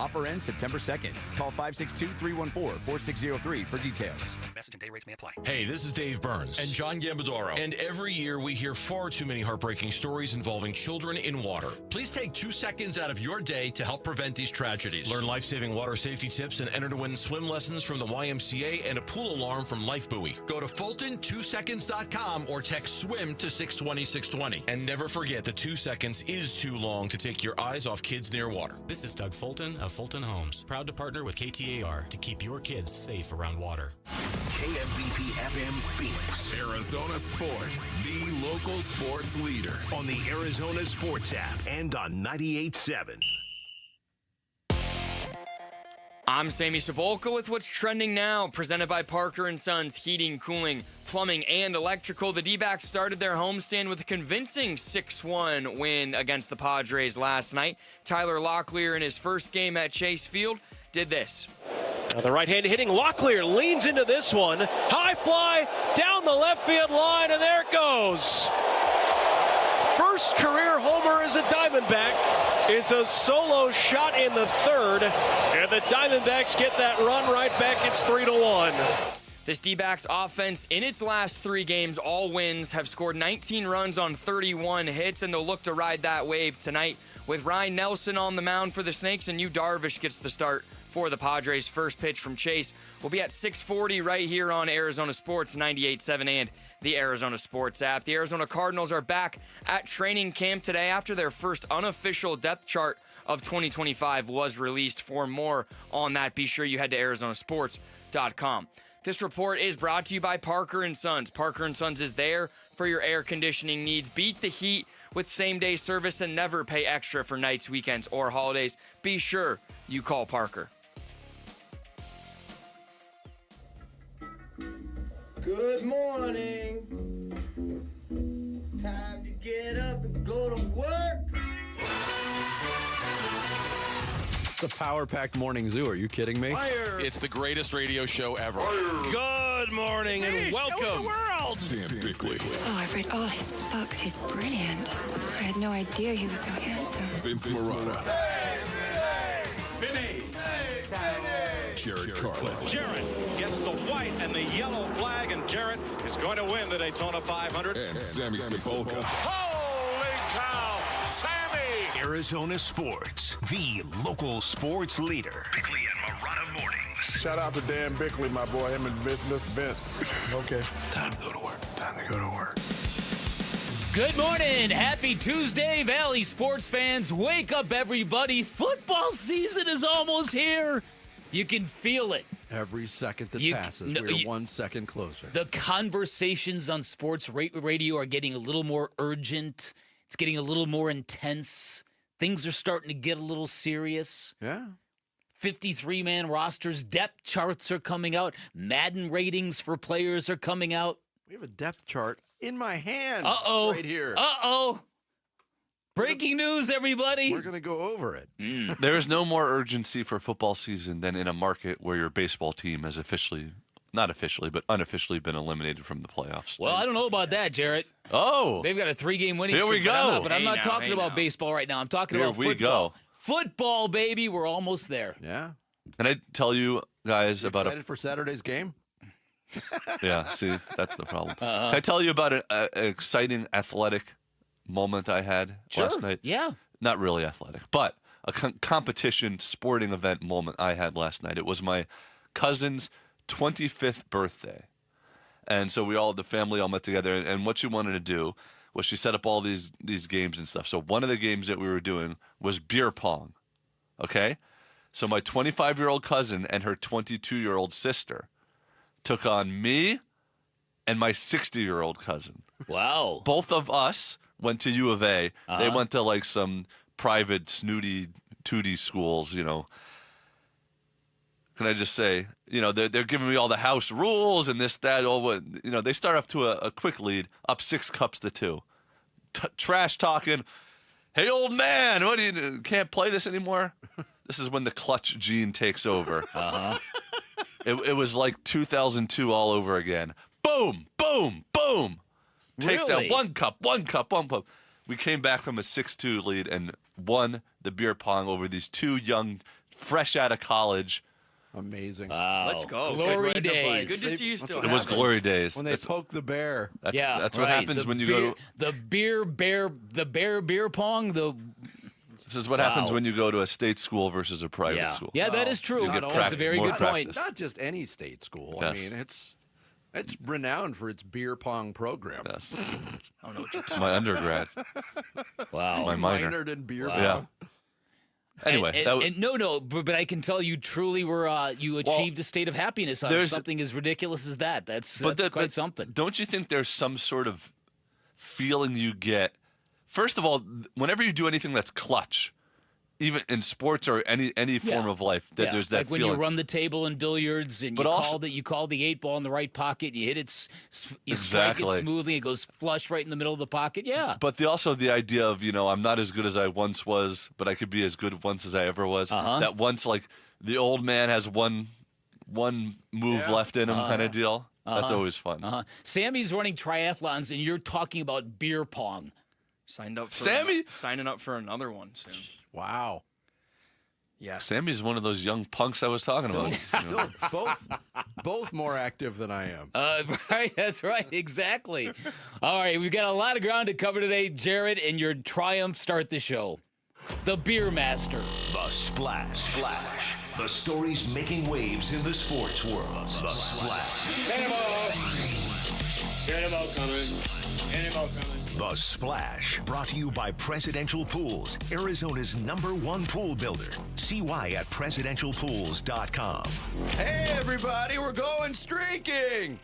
Offer ends September 2nd. Call 562-314-4603 for details. Message and data rates may apply. Hey, this is Dave Burns and John Gambadoro. And every year we hear far too many heartbreaking stories involving children in water. Please take 2 seconds out of your day to help prevent these tragedies. Learn life-saving water safety tips and enter to win swim lessons from the YMCA and a pool alarm from Life Buoy. Go to Fulton2seconds.com or text SWIM to 620-620. And never forget that 2 seconds is too long to take your eyes off kids near water. This is Doug Fulton of Fulton Homes, proud to partner with KTAR to keep your kids safe around water. KMVP FM Phoenix. Arizona Sports, the local sports leader. On the Arizona Sports app and on 98.7. I'm Sammy Cebulka with what's trending now, presented by Parker & Sons Heating, Cooling, Plumbing, and Electrical. The D-backs started their homestand with a convincing 6-1 win against the Padres last night. Tyler Locklear, in his first game at Chase Field, did this. Now the right-handed hitting Locklear leans into this one. High fly down the left field line, and there it goes. First career homer as a Diamondback is a solo shot in the third, and the Diamondbacks get that run right back. It's 3-1. This D-backs offense, in its last 3 games, all wins, have scored 19 runs on 31 hits, and they'll look to ride that wave tonight with Ryan Nelson on the mound for the Snakes, and Yu Darvish gets the start for the Padres. First pitch from Chase will be at 6:40 right here on Arizona Sports 98.7 and the Arizona Sports app. The Arizona Cardinals are back at training camp today after their first unofficial depth chart of 2025 was released. For more on that, be sure you head to arizonasports.com. This report is brought to you by Parker & Sons. Parker & Sons is there for your air conditioning needs. Beat the heat with same-day service and never pay extra for nights, weekends, or holidays. Be sure you call Parker. Good morning. Time to get up and go to work. The power-packed morning zoo. Are you kidding me? Fire. It's the greatest radio show ever. Fire. Good morning and welcome. Dan Bickley. Oh, I've read all his books. He's brilliant. I had no idea he was so handsome. Vince Marotta. Vinny. Jared Carlin. Jared gets the white and the yellow flag, and Jared is going to win the Daytona 500. And Sammy Cebulka. Holy cow, Sammy! Arizona Sports, the local sports leader. Bickley and Marotta mornings. Shout out to Dan Bickley, my boy, him and Mr. Vince. Okay. Time to go to work. Time to go to work. Good morning. Happy Tuesday, Valley sports fans. Wake up, everybody. Football season is almost here. You can feel it. Every second that passes, we're 1 second closer. The conversations on sports radio are getting a little more urgent. It's getting a little more intense. Things are starting to get a little serious. Yeah. 53-man rosters, depth charts are coming out. Madden ratings for players are coming out. We have a depth chart in my hand right here. Breaking news, everybody. We're going to go over it. There is no more urgency for football season than in a market where your baseball team has not officially, but unofficially been eliminated from the playoffs. Well, I don't know about that, Jarrett. Oh. They've got a 3-game winning Here streak. we go. But I'm not talking about baseball right now. I'm talking about football. Here we go. Football, baby. We're almost there. Yeah. Can I tell you guys about excited for Saturday's game? Yeah, see, that's the problem. Can I tell you about an exciting athletic moment I had last night? Yeah. Not really athletic, but a competition sporting event moment I had last night. It was my cousin's 25th birthday. And so the family all met together, and what she wanted to do was she set up all these games and stuff. So one of the games that we were doing was beer pong, okay? So my 25-year-old cousin and her 22-year-old sister took on me and my 60-year-old cousin. Wow. Both of us went to U of A. They went to like some private snooty tootie schools, you know. Can I just say, you know, they're giving me all the house rules and this, that, all what, you know, they start off to a quick lead, up 6 cups to 2. Trash talking. Hey, old man, what do you can't play this anymore? This is when the clutch gene takes over. It was like 2002 all over again. Boom, boom, boom. Take that one cup. We came back from a 6-2 lead and won the beer pong over these 2 young fresh out of college. Amazing. Wow. Let's go. Glory Good days. Good to see you still. It was glory days. When they poke the bear. That's what happens when you go to. The beer pong. This is what happens when you go to a state school versus a private school. Yeah, that is true. That's a very good point. Not just any state school. Yes. I mean, it's renowned for its beer pong program. Yes. I don't know what you're It's my undergrad. Wow. My minor. Minored in beer Wow. pong. Yeah. Anyway, but I can tell you truly you achieved a state of happiness out of something as ridiculous as that. That's quite something. Don't you think there's some sort of feeling you get? First of all, whenever you do anything that's clutch, even in sports or any form of life, that there's that like when feeling. you run the table in billiards and you call the 8 ball in the right pocket, you hit it, you strike it smoothly, it goes flush right in the middle of the pocket. Yeah. But also the idea of, I'm not as good as I once was, but I could be as good once as I ever was. That once, like, the old man has one move left in him kind of deal. That's always fun. Sammy's running triathlons, and you're talking about beer pong. signing up for another one soon. Wow. Yeah. Sammy's one of those young punks I was talking about. Both more active than I am. Right, that's right, exactly. All right, we've got a lot of ground to cover today, Jared, and your triumph start the show. The Beer Master. The Splash. The stories making waves in the sports world. The Splash. Cannonball coming. The Splash, brought to you by Presidential Pools, Arizona's #1 pool builder. See why at presidentialpools.com. Hey, everybody, we're going streaking.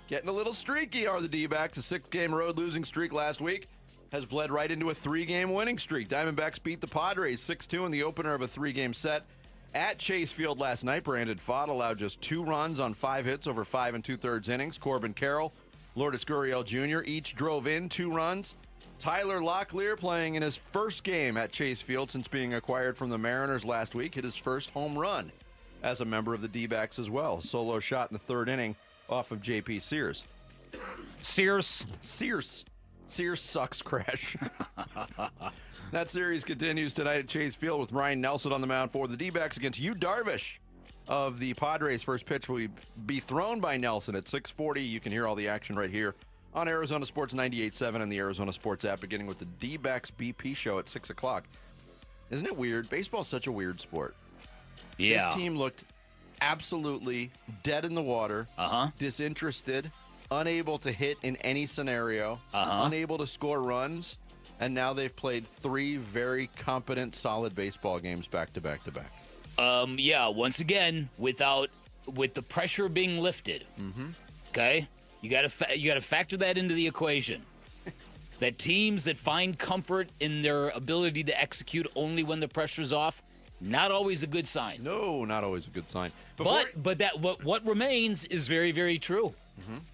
Getting a little streaky are the D-backs. A 6-game road losing streak last week has bled right into a 3-game winning streak. Diamondbacks beat the Padres 6-2 in the opener of a 3-game set at Chase Field last night. Brandon Pfaadt allowed just 2 runs on 5 hits over 5 2/3 innings. Corbin Carroll, Lourdes Gurriel Jr. each drove in 2 runs. Tyler Locklear, playing in his first game at Chase Field since being acquired from the Mariners last week, hit his first home run as a member of the D-backs as well. Solo shot in the 3rd inning off of J.P. Sears. Sears sucks, Crash. That series continues tonight at Chase Field with Ryan Nelson on the mound for the D-backs against Yu Darvish of the Padres. First pitch will be thrown by Nelson at 6:40. You can hear all the action right here on Arizona Sports 98.7 and the Arizona Sports app, beginning with the D-backs BP show at 6 o'clock. Isn't it weird? Baseball's such a weird sport. Yeah. This team looked absolutely dead in the water, disinterested, unable to hit in any scenario, unable to score runs, and now they've played 3 very competent, solid baseball games back to back to back. Once again, with the pressure being lifted. Okay, you got to factor that into the equation. That teams that find comfort in their ability to execute only when the pressure's off, not always a good sign. No, not always a good sign. What remains is very, very true.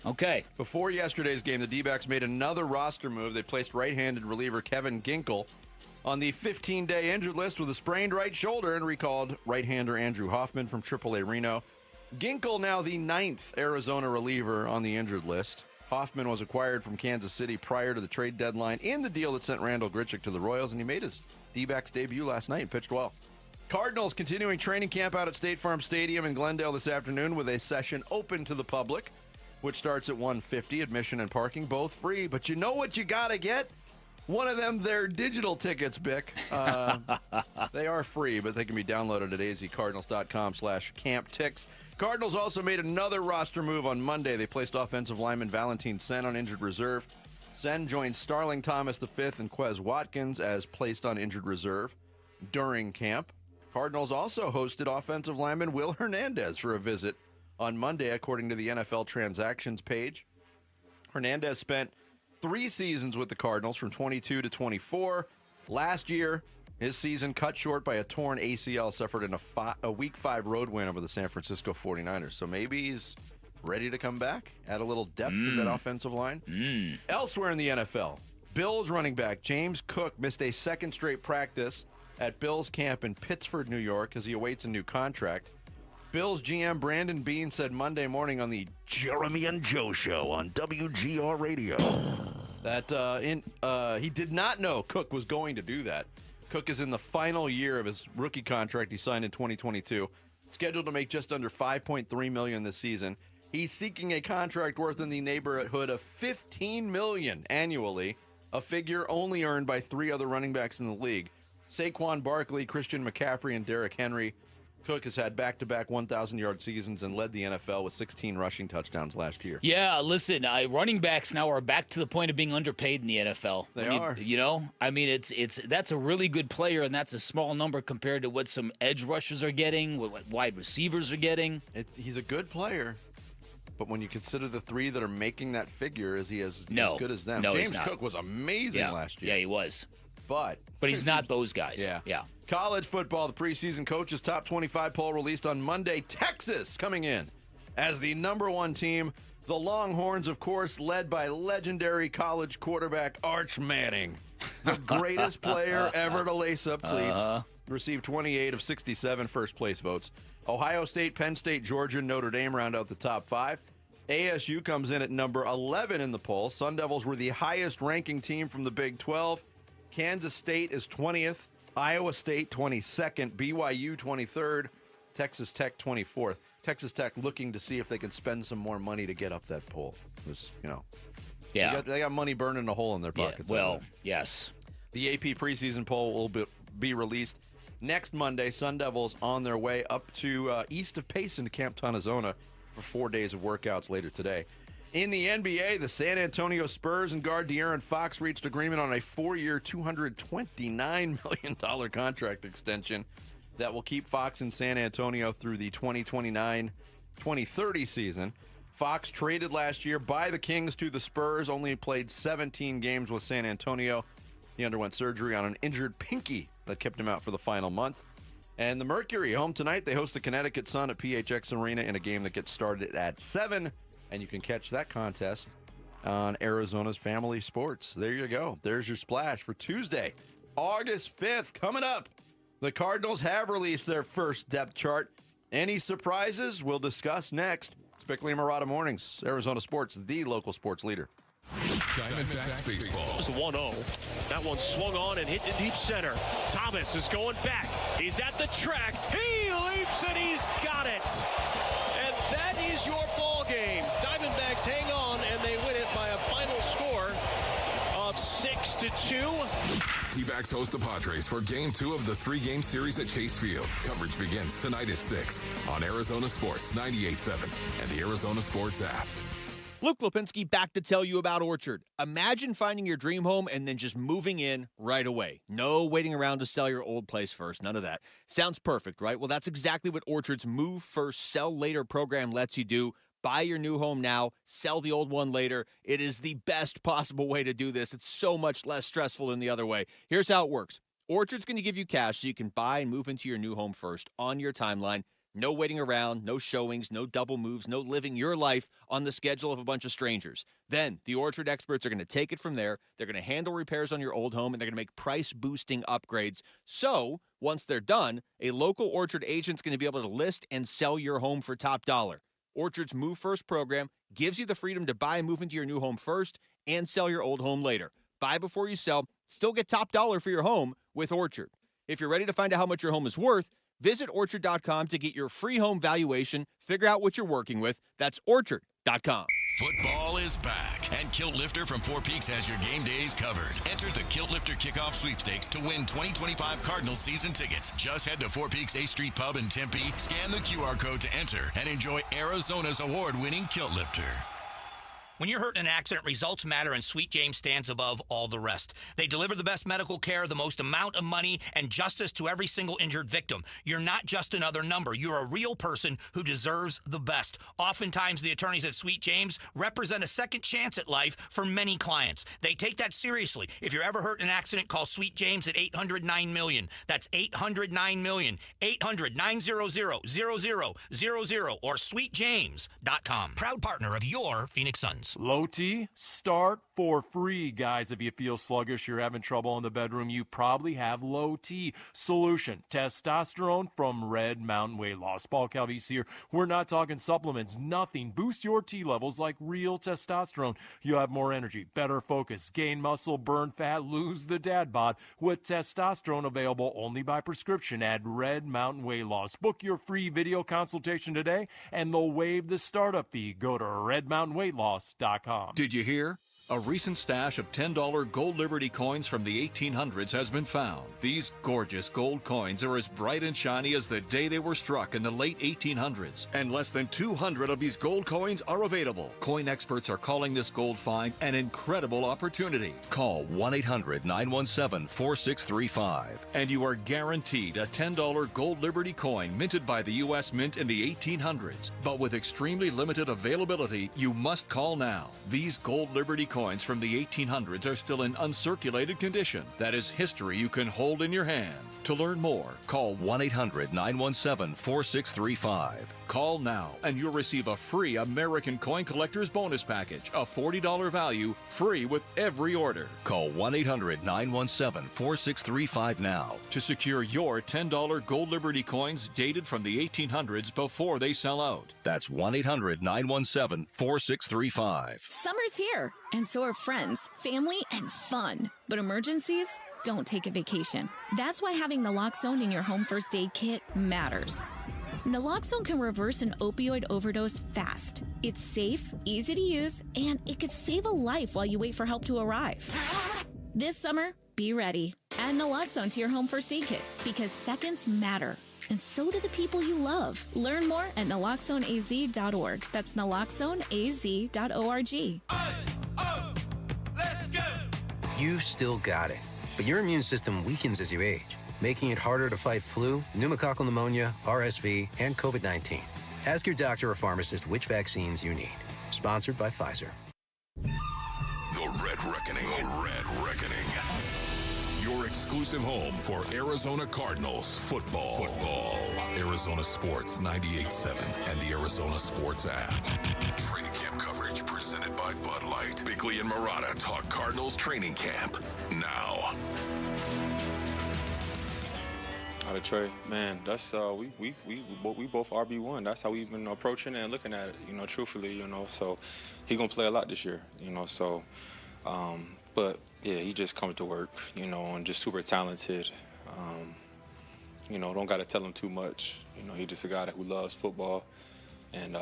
Okay. Before yesterday's game, the D-backs made another roster move. They placed right-handed reliever Kevin Ginkel on the 15-day injured list with a sprained right shoulder and recalled right-hander Andrew Hoffman from AAA Reno. Ginkel now the 9th Arizona reliever on the injured list. Hoffman was acquired from Kansas City prior to the trade deadline in the deal that sent Randall Grichuk to the Royals, and he made his D-backs debut last night and pitched well. Cardinals continuing training camp out at State Farm Stadium in Glendale this afternoon with a session open to the public, which starts at 1:50. Admission and parking both free, but you know what you gotta get? One of them, their digital tickets, Bick. They are free, but they can be downloaded at azcardinals.com/campticks. Cardinals also made another roster move on Monday. They placed offensive lineman Valentin Sen on injured reserve. Sen joins Starling Thomas V and Quez Watkins as placed on injured reserve during camp. Cardinals also hosted offensive lineman Will Hernandez for a visit on Monday, according to the NFL transactions page. Hernandez spent 3 seasons with the Cardinals from 22 to 24. Last year, his season cut short by a torn ACL suffered in a Week 5 road win over the San Francisco 49ers. So maybe he's ready to come back, add a little depth in that offensive line. Elsewhere in the NFL, Bills running back James Cook missed a 2nd straight practice at Bills camp in Pittsford, New York, as he awaits a new contract. Bills GM Brandon Beane said Monday morning on the Jeremy and Joe show on WGR Radio that he did not know Cook was going to do that. Cook is in the final year of his rookie contract he signed in 2022, scheduled to make just under $5.3 million this season. He's seeking a contract worth in the neighborhood of $15 million annually, a figure only earned by 3 other running backs in the league. Saquon Barkley, Christian McCaffrey, and Derrick Henry. Cook has had back-to-back 1,000-yard seasons and led the NFL with 16 rushing touchdowns last year. Yeah, listen, running backs now are back to the point of being underpaid in the NFL. They are. You know, I mean, that's a really good player, and that's a small number compared to what some edge rushers are getting, what wide receivers are getting. He's a good player, but when you consider the 3 that are making that figure, is he as good as them? No, James Cook was amazing last year. Yeah, he was. But he's not those guys. Yeah. College football, the preseason coaches top 25 poll released on Monday. Texas coming in as the number 1 team. The Longhorns, of course, led by legendary college quarterback Arch Manning, the greatest player ever to lace up cleats. Received 28 of 67 first-place votes. Ohio State, Penn State, Georgia, Notre Dame round out the top 5. ASU comes in at number 11 in the poll. Sun Devils were the highest-ranking team from the Big 12. Kansas State is 20th. Iowa State 22nd, BYU 23rd, Texas Tech 24th. Texas Tech looking to see if they can spend some more money to get up that poll. They got money burning a hole in their pockets. Yes. The AP preseason poll will be released next Monday. Sun Devils on their way up to east of Payson to Camp Tonazona for 4 days of workouts later today. In the NBA, the San Antonio Spurs and guard De'Aaron Fox reached agreement on a 4-year, $229 million contract extension that will keep Fox in San Antonio through the 2029-2030 season. Fox traded last year by the Kings to the Spurs, only played 17 games with San Antonio. He underwent surgery on an injured pinky that kept him out for the final month. And the Mercury, home tonight, they host the Connecticut Sun at PHX Arena in a game that gets started at 7. And you can catch that contest on Arizona's Family Sports. There you go. There's your splash for Tuesday, August 5th. Coming up, the Cardinals have released their first depth chart. Any surprises? We'll discuss next. It's Bickley and Murata Mornings, Arizona Sports, the local sports leader. Diamondbacks baseball. It was the 1-0. That one swung on and hit to deep center. Thomas is going back. He's at the track. He leaps and he's got it. And that is your ball game. Diamondbacks hang on and they win it by a final score of 6-2. T-Backs host the Padres for Game 2 of the 3-game series at Chase Field. Coverage begins tonight at 6 on Arizona Sports 98.7 and the Arizona Sports app. Luke Lipinski back to tell you about Orchard. Imagine finding your dream home and then just moving in right away. No waiting around to sell your old place first. None of that. Sounds perfect, right? Well, that's exactly what Orchard's Move First, Sell Later program lets you do. Buy your new home now, sell the old one later. It is the best possible way to do this. It's so much less stressful than the other way. Here's how it works. Orchard's going to give you cash so you can buy and move into your new home first on your timeline. No waiting around, no showings, no double moves, no living your life on the schedule of a bunch of strangers. Then the Orchard experts are going to take it from there. They're going to handle repairs on your old home, and they're going to make price-boosting upgrades. So once they're done, a local Orchard agent's going to be able to list and sell your home for top dollar. Orchard's Move First program gives you the freedom to buy and move into your new home first and sell your old home later. Buy before you sell, still get top dollar for your home with Orchard. If you're ready to find out how much your home is worth, visit Orchard.com to get your free home valuation, figure out what you're working with. That's Orchard.com. Football is back, and Kilt Lifter from Four Peaks has your game days covered. Enter the Kilt Lifter Kickoff Sweepstakes to win 2025 Cardinals season tickets. Just head to Four Peaks 8th Street Pub in Tempe, scan the QR code to enter, and enjoy Arizona's award-winning Kilt Lifter. When you're hurt in an accident, results matter, and Sweet James stands above all the rest. They deliver the best medical care, the most amount of money, and justice to every single injured victim. You're not just another number. You're a real person who deserves the best. Oftentimes, the attorneys at Sweet James represent a second chance at life for many clients. They take that seriously. If you're ever hurt in an accident, call Sweet James at 800-9-MILLION. That's 800-9-MILLION. 800-900-0000 or sweetjames.com. Proud partner of your Phoenix Suns. Cardinals. Low T, start for free. Guys, if you feel sluggish, you're having trouble in the bedroom, you probably have Low T. Solution, testosterone from Red Mountain Weight Loss. Paul Calvise here. We're not talking supplements, nothing. Boost your T levels like real testosterone. You'll have more energy, better focus, gain muscle, burn fat, lose the dad bod with testosterone available only by prescription at Red Mountain Weight Loss. Book your free video consultation today and they'll waive the startup fee. Go to redmountainweightloss.com. Did you hear? A recent stash of $10 gold Liberty coins from the 1800s has been found. These gorgeous gold coins are as bright and shiny as the day they were struck in the late 1800s. And less than 200 of these gold coins are available. Coin experts are calling this gold find an incredible opportunity. Call 1-800-917-4635 and you are guaranteed a $10 gold Liberty coin minted by the U.S. Mint in the 1800s. But with extremely limited availability, you must call now. These gold Liberty coins from the 1800s are still in uncirculated condition. That is history you can hold in your hand. To learn more, call 1-800-917-4635. Call now and you'll receive a free American Coin Collector's Bonus Package, a $40 value, free with every order. Call 1-800-917-4635 now to secure your $10 gold Liberty coins dated from the 1800s before they sell out. That's 1-800-917-4635. Summer's here, and so are friends, family, and fun. But emergencies don't take a vacation. That's why having naloxone in your home first aid kit matters. Naloxone can reverse an opioid overdose fast. It's safe, easy to use, and it could save a life while you wait for help to arrive. This summer, be ready. Add naloxone to your home first aid kit because seconds matter. And so do the people you love. Learn more at naloxoneaz.org. That's naloxoneaz.org. You've still got it, but your immune system weakens as you age, making it harder to fight flu, pneumococcal pneumonia, RSV, and COVID-19. Ask your doctor or pharmacist which vaccines you need. Sponsored by Pfizer. The Red Reckoning. The Red Reckoning. Your exclusive home for Arizona Cardinals football. Arizona Sports 98.7 and the Arizona Sports app. Training camp coverage presented by Bud Light. Bickley and Murata talk Cardinals training camp now. How to Trey, man, that's we both RB1. That's how we've been approaching it and looking at it, truthfully, so he gonna play a lot this year, so but yeah, he just comes to work, and just super talented. Don't gotta tell him too much. He's just a guy who loves football and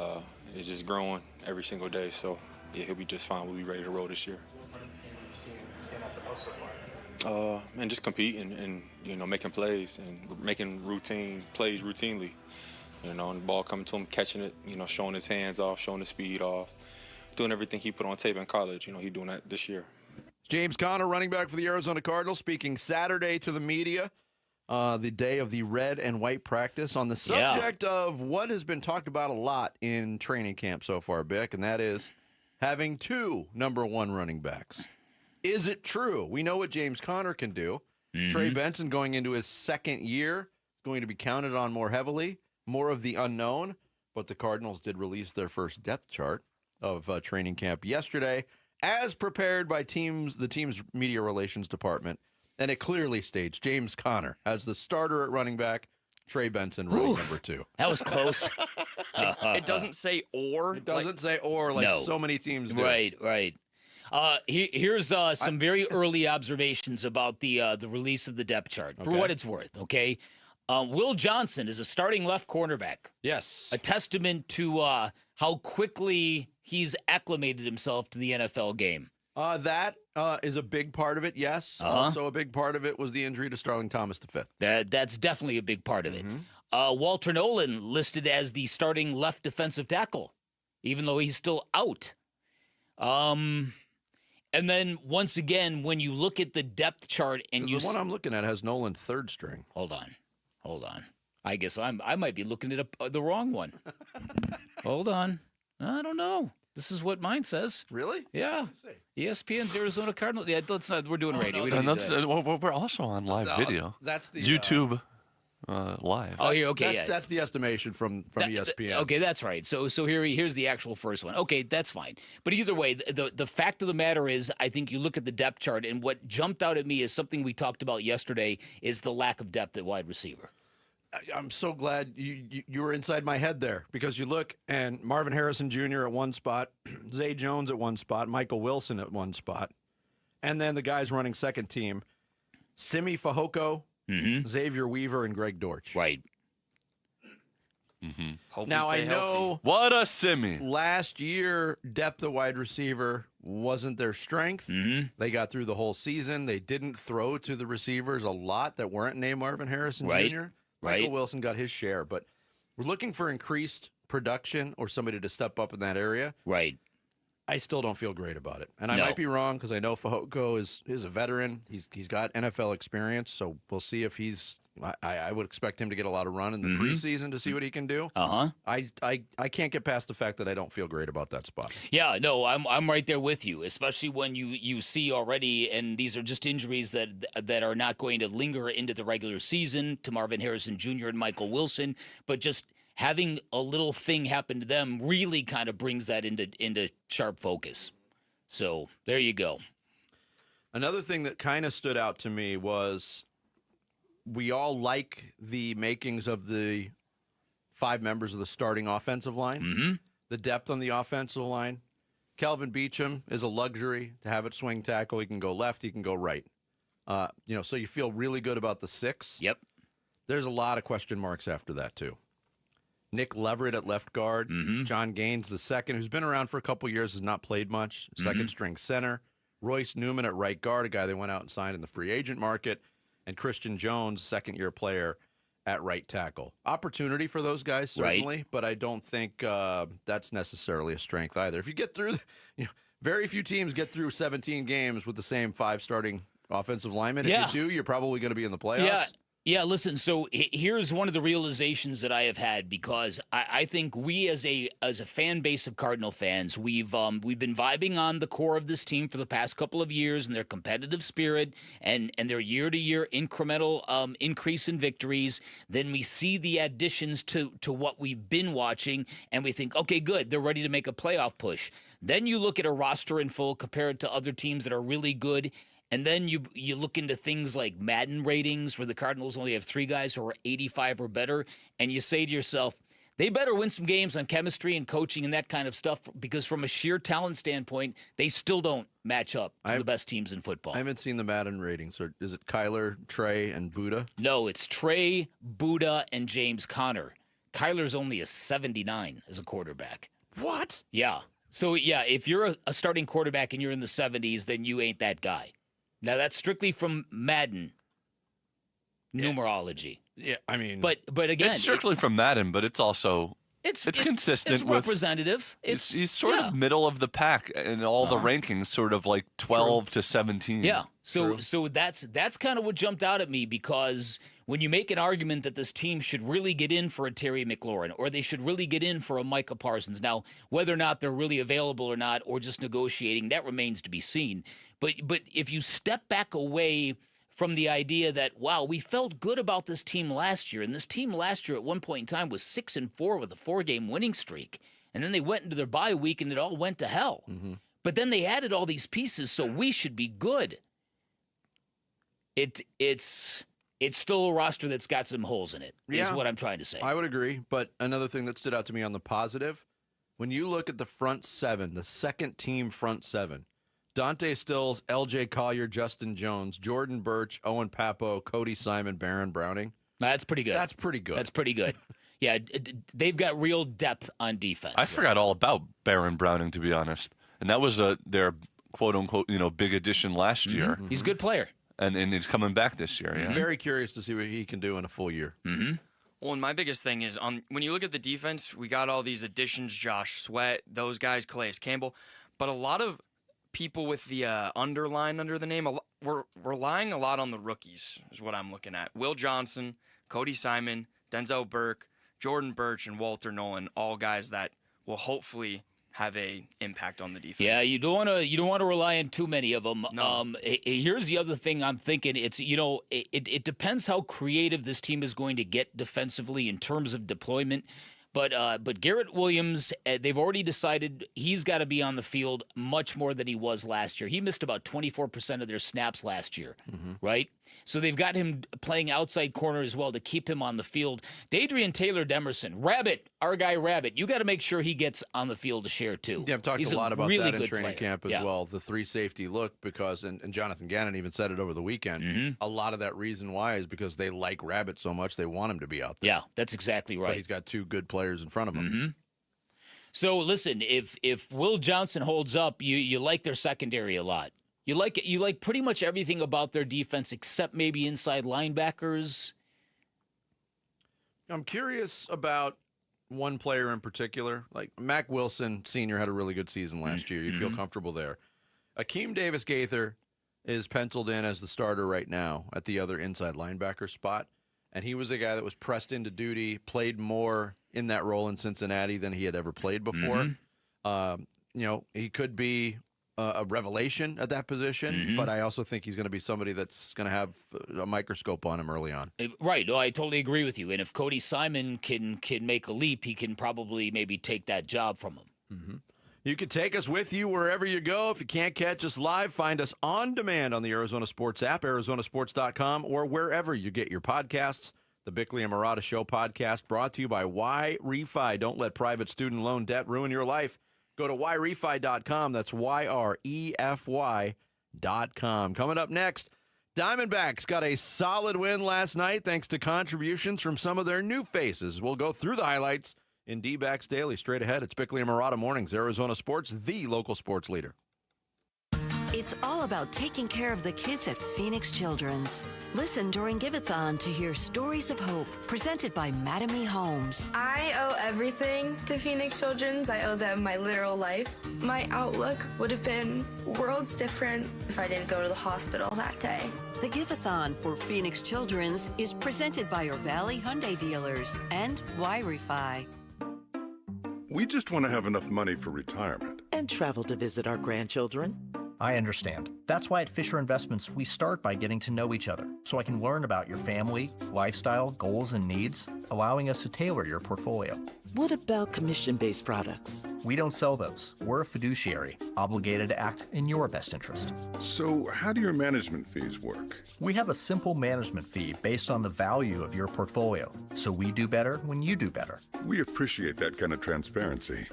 is just growing every single day. So yeah, he'll be just fine. We'll be ready to roll this year. What have you seen stand out the most so far? And just competing and making plays and making routine plays routinely. And the ball coming to him, catching it, showing his hands off, showing his speed off, doing everything he put on tape in college. He's doing that this year. James Conner, running back for the Arizona Cardinals, speaking Saturday to the media, the day of the red and white practice, on the subject of what has been talked about a lot in training camp so far, Bick, and that is having two number one running backs. Is it true? We know what James Conner can do. Mm-hmm. Trey Benson, going into his second year, is going to be counted on more heavily, more of the unknown. But the Cardinals did release their first depth chart of training camp yesterday, as prepared by the team's media relations department. And it clearly states James Conner as the starter at running back, Trey Benson running number two. That was close. It doesn't say or. It doesn't say or like so many teams do. Right. Here's some very early observations about the release of the depth chart, for what it's worth, okay? Will Johnson is a starting left cornerback. Yes. A testament to how quickly he's acclimated himself to the NFL game. That is a big part of it, yes. Also a big part of it was the injury to Starling Thomas V. That's definitely a big part of it. Walter Nolan listed as the starting left defensive tackle, even though he's still out. And then, once again, when you look at the depth chart and the one I'm looking at has Nolan third string. Hold on. I guess I might be looking at the wrong one. Hold on. I don't know. This is what mine says. Really? Yeah. ESPN's Arizona Cardinals. Yeah, let's not. We're doing radio. We don't we're also on live video. That's the YouTube. live. Oh, yeah, okay, That's the estimation from ESPN. Okay, that's right. So here's the actual first one. Okay, that's fine. But either way, the fact of the matter is, I think you look at the depth chart, and what jumped out at me is something we talked about yesterday is the lack of depth at wide receiver. I'm so glad you were inside my head there, because you look, and Marvin Harrison Jr. at one spot, Zay Jones at one spot, Michael Wilson at one spot, and then the guys running second team, Simi Fehoko, Xavier Weaver, and Greg Dortch. Right. Now, I know what a Simi. Last year, depth at wide receiver wasn't their strength. They got through the whole season. They didn't throw to the receivers a lot that weren't named Marvin Harrison Jr. Michael Wilson got his share, but we're looking for increased production or somebody to step up in that area. Right. I still don't feel great about it. And I might be wrong, because I know Fehoko is a veteran. He's got NFL experience, so we'll see if he's I would expect him to get a lot of run in the preseason to see what he can do. I can't get past the fact that I don't feel great about that spot. Yeah, no, I'm right there with you, especially when you see already, and these are just injuries that are not going to linger into the regular season to Marvin Harrison Jr. and Michael Wilson, but just having a little thing happen to them really kind of brings that into sharp focus. So there you go. Another thing that kind of stood out to me was we all like the makings of the 5 members of the starting offensive line, the depth on the offensive line. Kelvin Beachum is a luxury to have it swing tackle. He can go left, he can go right. So you feel really good about the 6. Yep. There's a lot of question marks after that, too. Nick Leverett at left guard, John Gaines the second, who's been around for a couple years, has not played much, second-string center. Royce Newman at right guard, a guy they went out and signed in the free agent market. And Christian Jones, second-year player, at right tackle. Opportunity for those guys, certainly, but I don't think that's necessarily a strength either. If you get through, very few teams get through 17 games with the same 5 starting offensive linemen. If you do, you're probably going to be in the playoffs. Yeah, listen, so here's one of the realizations that I have had, because I think we as a fan base of Cardinal fans, we've been vibing on the core of this team for the past couple of years and their competitive spirit and their year-to-year incremental increase in victories. Then we see the additions to what we've been watching, and we think, okay, good, they're ready to make a playoff push. Then you look at a roster in full compared to other teams that are really good, and then you look into things like Madden ratings, where the Cardinals only have 3 guys who are 85 or better, and you say to yourself, they better win some games on chemistry and coaching and that kind of stuff, because from a sheer talent standpoint, they still don't match up to the best teams in football. I haven't seen the Madden ratings. Or is it Kyler, Trey, and Buda? No, it's Trey, Buda, and James Conner. Kyler's only a 79 as a quarterback. What? Yeah. So, yeah, if you're a starting quarterback and you're in the 70s, then you ain't that guy. Now, that's strictly from Madden numerology. Yeah, I mean... But again... It's strictly from Madden, but it's also... It's consistent. It's representative. He's sort of middle of the pack in all the rankings, sort of like 12 to 17. Yeah. So that's kind of what jumped out at me, because when you make an argument that this team should really get in for a Terry McLaurin, or they should really get in for a Micah Parsons, now whether or not they're really available or not, or just negotiating, that remains to be seen. But if you step back away from the idea that, wow, we felt good about this team last year, and this team last year at one point in time was 6-4 with a 4-game winning streak, and then they went into their bye week and it all went to hell. But then they added all these pieces, so we should be good. It's still a roster that's got some holes in it, is what I'm trying to say. I would agree, but another thing that stood out to me on the positive, when you look at the front 7, the second team front 7, Dante Stills, L.J. Collier, Justin Jones, Jordan Birch, Owen Papo, Cody Simon, Baron Browning. That's pretty good. That's pretty good. Yeah, they've got real depth on defense. I forgot all about Baron Browning, to be honest. And that was their quote-unquote, big addition last year. He's a good player. And he's coming back this year. Yeah. Very curious to see what he can do in a full year. Well, and my biggest thing is, when you look at the defense, we got all these additions, Josh Sweat, those guys, Calais Campbell, but a lot of people with the underline under the name, we're relying a lot on the rookies, is what I'm looking at. Will Johnson, Cody Simon, Denzel Burke, Jordan Birch, and Walter Nolan, all guys that will hopefully have a impact on the defense. Yeah, you don't want to rely on too many of them. No. Here's the other thing I'm thinking. It's it depends how creative this team is going to get defensively in terms of deployment. But Garrett Williams, they've already decided he's got to be on the field much more than he was last year. He missed about 24% of their snaps last year, right? So they've got him playing outside corner as well to keep him on the field. Dadrian Taylor-Demerson, Rabbit, our guy Rabbit, you got to make sure he gets on the field to share too. Yeah, I've talked He's a lot about really that in good training player. camp as well, the 3 safety look, because, and Jonathan Gannon even said it over the weekend, a lot of that reason why is because they like Rabbit so much, they want him to be out there. Yeah, that's exactly right. But he's got 2 good players in front of him. So listen, if Will Johnson holds up, you like their secondary a lot. You like pretty much everything about their defense except maybe inside linebackers. I'm curious about one player in particular. Like Mac Wilson Sr. had a really good season last year. You feel comfortable there. Akeem Davis-Gaither is penciled in as the starter right now at the other inside linebacker spot. And he was a guy that was pressed into duty, played more in that role in Cincinnati than he had ever played before. He could be a revelation at that position, but I also think he's going to be somebody that's going to have a microscope on him early on. Right. No, I totally agree with you. And if Cody Simon can make a leap, he can probably maybe take that job from him. You can take us with you wherever you go. If you can't catch us live, find us on demand on the Arizona Sports app, arizonasports.com, or wherever you get your podcasts. The Bickley and Marotta Show podcast brought to you by YRefi. Don't let private student loan debt ruin your life. Go to YRefi.com. That's YREFY.com. Coming up next, Diamondbacks got a solid win last night thanks to contributions from some of their new faces. We'll go through the highlights in D-Backs Daily. Straight ahead, it's Bickley and Marotta Mornings, Arizona Sports, the local sports leader. It's all about taking care of the kids at Phoenix Children's. Listen during Give-a-thon to hear stories of hope, presented by Madame E. Homes. I owe everything to Phoenix Children's. I owe them my literal life. My outlook would have been worlds different if I didn't go to the hospital that day. The Give-a-thon for Phoenix Children's is presented by your Valley Hyundai dealers and YRefi. We just want to have enough money for retirement. And travel to visit our grandchildren. I understand. That's why at Fisher Investments, we start by getting to know each other so I can learn about your family, lifestyle, goals, and needs, allowing us to tailor your portfolio. What about commission-based products? We don't sell those. We're a fiduciary, obligated to act in your best interest. So how do your management fees work? We have a simple management fee based on the value of your portfolio, so we do better when you do better. We appreciate that kind of transparency.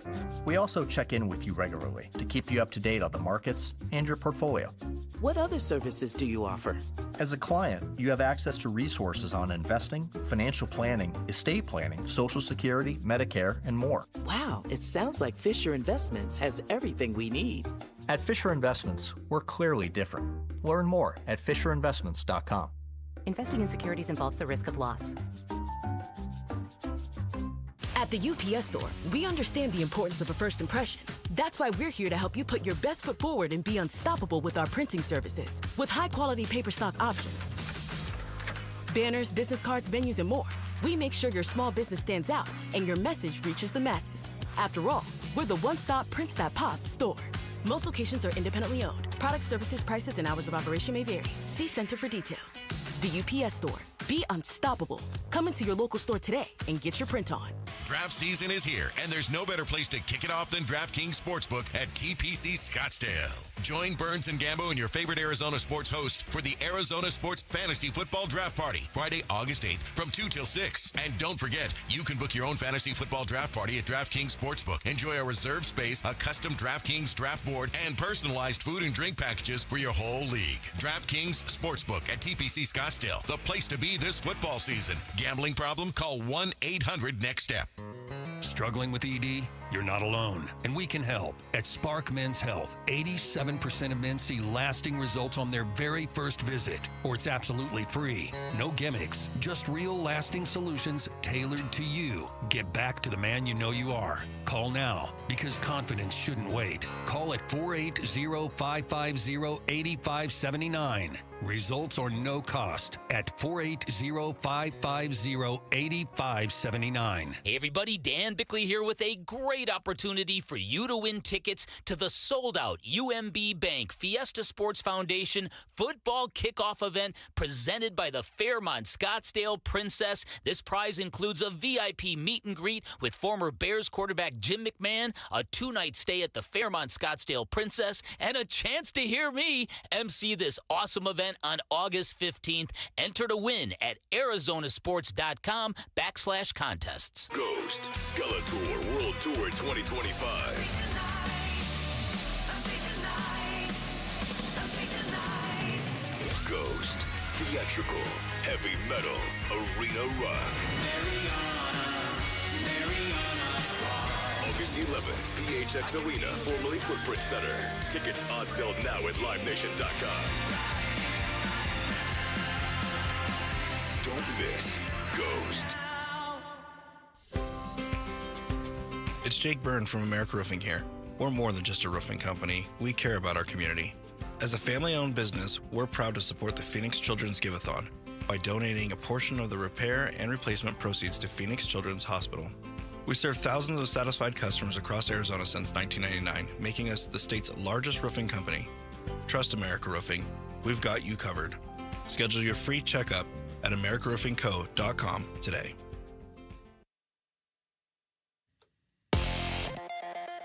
We also check in with you regularly to keep you up to date on the markets and your portfolio. What other services do you offer? As a client, you have access to resources on investing, financial planning, estate planning, Social Security, Medicare, and more. Wow, it sounds like Fisher Investments has everything we need. At Fisher Investments, we're clearly different. Learn more at FisherInvestments.com. Investing in securities involves the risk of loss. At the UPS Store, we understand the importance of a first impression. That's why we're here to help you put your best foot forward and be unstoppable with our printing services. With high-quality paper stock options, banners, business cards, menus, and more, we make sure your small business stands out and your message reaches the masses. After all, we're the one-stop prints that pop store. Most locations are independently owned. Product, services, prices, and hours of operation may vary. See Center for details. The UPS Store. Be unstoppable. Come into your local store today and get your print on. Draft season is here, and there's no better place to kick it off than DraftKings Sportsbook at TPC Scottsdale. Join Burns and Gambo and your favorite Arizona sports host for the Arizona Sports Fantasy Football Draft Party, Friday, August 8th from 2 till 6. And don't forget, you can book your own fantasy football draft party at DraftKings Sportsbook. Enjoy a reserved space, a custom DraftKings draft board, and personalized food and drink packages for your whole league. DraftKings Sportsbook at TPC Scottsdale, the place to be this football season. Gambling problem? Call 1-800-NEXT-STEP. Struggling with ED? You're not alone, and we can help. At Spark Men's Health, 87% of men see lasting results on their very first visit, or it's absolutely free. No gimmicks, just real lasting solutions tailored to you. Get back to the man you know you are. Call now, because confidence shouldn't wait. Call at 480-550-8579. Results are no cost at 480-550-8579. Hey everybody, Dan Bickley here with a great great opportunity for you to win tickets to the sold-out UMB Bank Fiesta Sports Foundation football kickoff event presented by the Fairmont Scottsdale Princess. This prize includes a VIP meet and greet with former Bears quarterback Jim McMahon, a 2-night stay at the Fairmont Scottsdale Princess, and a chance to hear me MC this awesome event on August 15th. Enter to win at arizonasports.com/contests. Ghost Skeletor World Tour 2025. Ghost Theatrical Heavy Metal Arena Rock. August 11th, PHX Arena, formerly Footprint Center. Tickets on sale now at livenation.com. Don't miss Ghost. It's Jake Byrne from America Roofing here. We're more than just a roofing company. We care about our community. As a family-owned business, we're proud to support the Phoenix Children's Give-a-thon by donating a portion of the repair and replacement proceeds to Phoenix Children's Hospital. We serve thousands of satisfied customers across Arizona since 1999, making us the state's largest roofing company. Trust America Roofing. We've got you covered. Schedule your free checkup at americaroofingco.com today.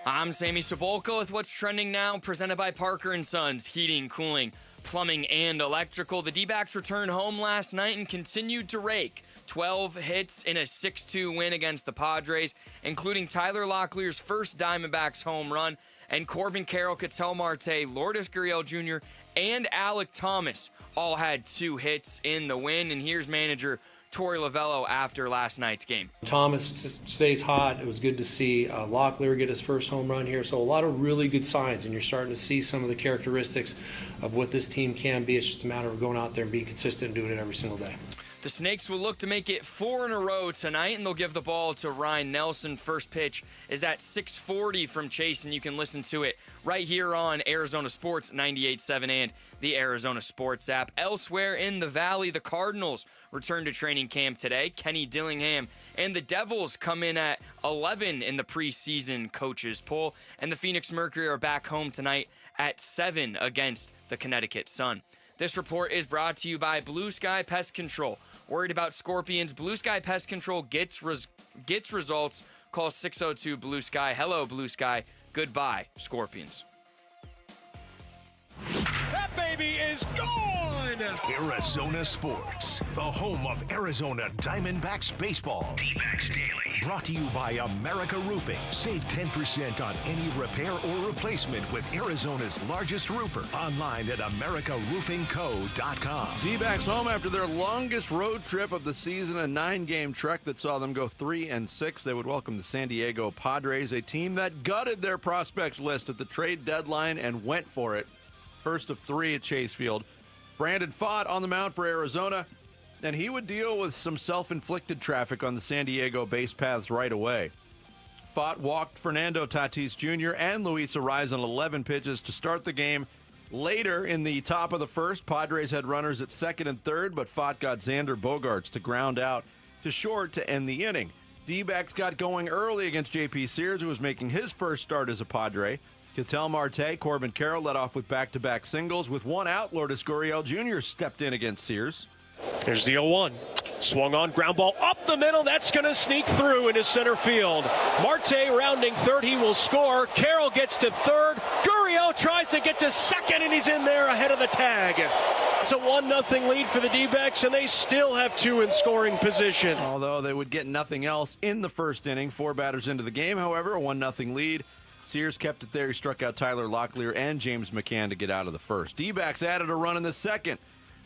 I'm Sammy Sabolka with what's trending now, presented by Parker & Sons, heating, cooling, plumbing, and electrical. The D-backs returned home last night and continued to rake. 12 hits in a 6-2 win against the Padres, including Tyler Locklear's first Diamondbacks home run, and Corbin Carroll, Ketel Marte, Lourdes Gurriel Jr., and Alec Thomas all had 2 hits in the win. And here's manager Torey Lovello after last night's game. Thomas stays hot. It was good to see Locklear get his first home run here. So a lot of really good signs, and you're starting to see some of the characteristics of what this team can be. It's just a matter of going out there and being consistent and doing it every single day. The Snakes will look to make it 4 in a row tonight, and they'll give the ball to Ryan Nelson. First pitch is at 6:40 from Chase, and you can listen to it right here on Arizona Sports 98.7 and the Arizona Sports app. Elsewhere in the Valley, the Cardinals return to training camp today. Kenny Dillingham and the Devils come in at 11 in the preseason coaches poll, and the Phoenix Mercury are back home tonight at 7 against the Connecticut Sun. This report is brought to you by Blue Sky Pest Control. Worried about scorpions? Blue Sky Pest Control gets results. Call 602 Blue Sky. Hello, Blue Sky. Goodbye, scorpions. That baby is gone! Arizona Sports, the home of Arizona Diamondbacks baseball. D-Backs Daily. Brought to you by America Roofing. Save 10% on any repair or replacement with Arizona's largest roofer. Online at americaroofingco.com. D-backs home after their longest road trip of the season, a 9-game trek that saw them go 3-6. They would welcome the San Diego Padres, a team that gutted their prospects list at the trade deadline and went for it. First of 3 at Chase Field. Brandon Pfaadt on the mound for Arizona, and he would deal with some self-inflicted traffic on the San Diego base paths right away. Pfaadt walked Fernando Tatis Jr. and Luis Arraez on 11 pitches to start the game. Later in the top of the first, Padres had runners at second and third, but Pfaadt got Xander Bogaerts to ground out to short to end the inning. D-backs got going early against J.P. Sears, who was making his first start as a Padre. Ketel Marte, Corbin Carroll led off with back-to-back singles. With 1 out, Lourdes Gurriel Jr. stepped in against Sears. There's the 0-1. Swung on, ground ball up the middle. That's going to sneak through into center field. Marte rounding third. He will score. Carroll gets to third. Gurriel tries to get to second, and he's in there ahead of the tag. It's a 1-0 lead for the D-backs, and they still have 2 in scoring position. Although they would get nothing else in the first inning. 4 batters into the game, however, a 1-0 lead. Sears kept it there. He struck out Tyler Locklear and James McCann to get out of the first. D-backs added a run in the second.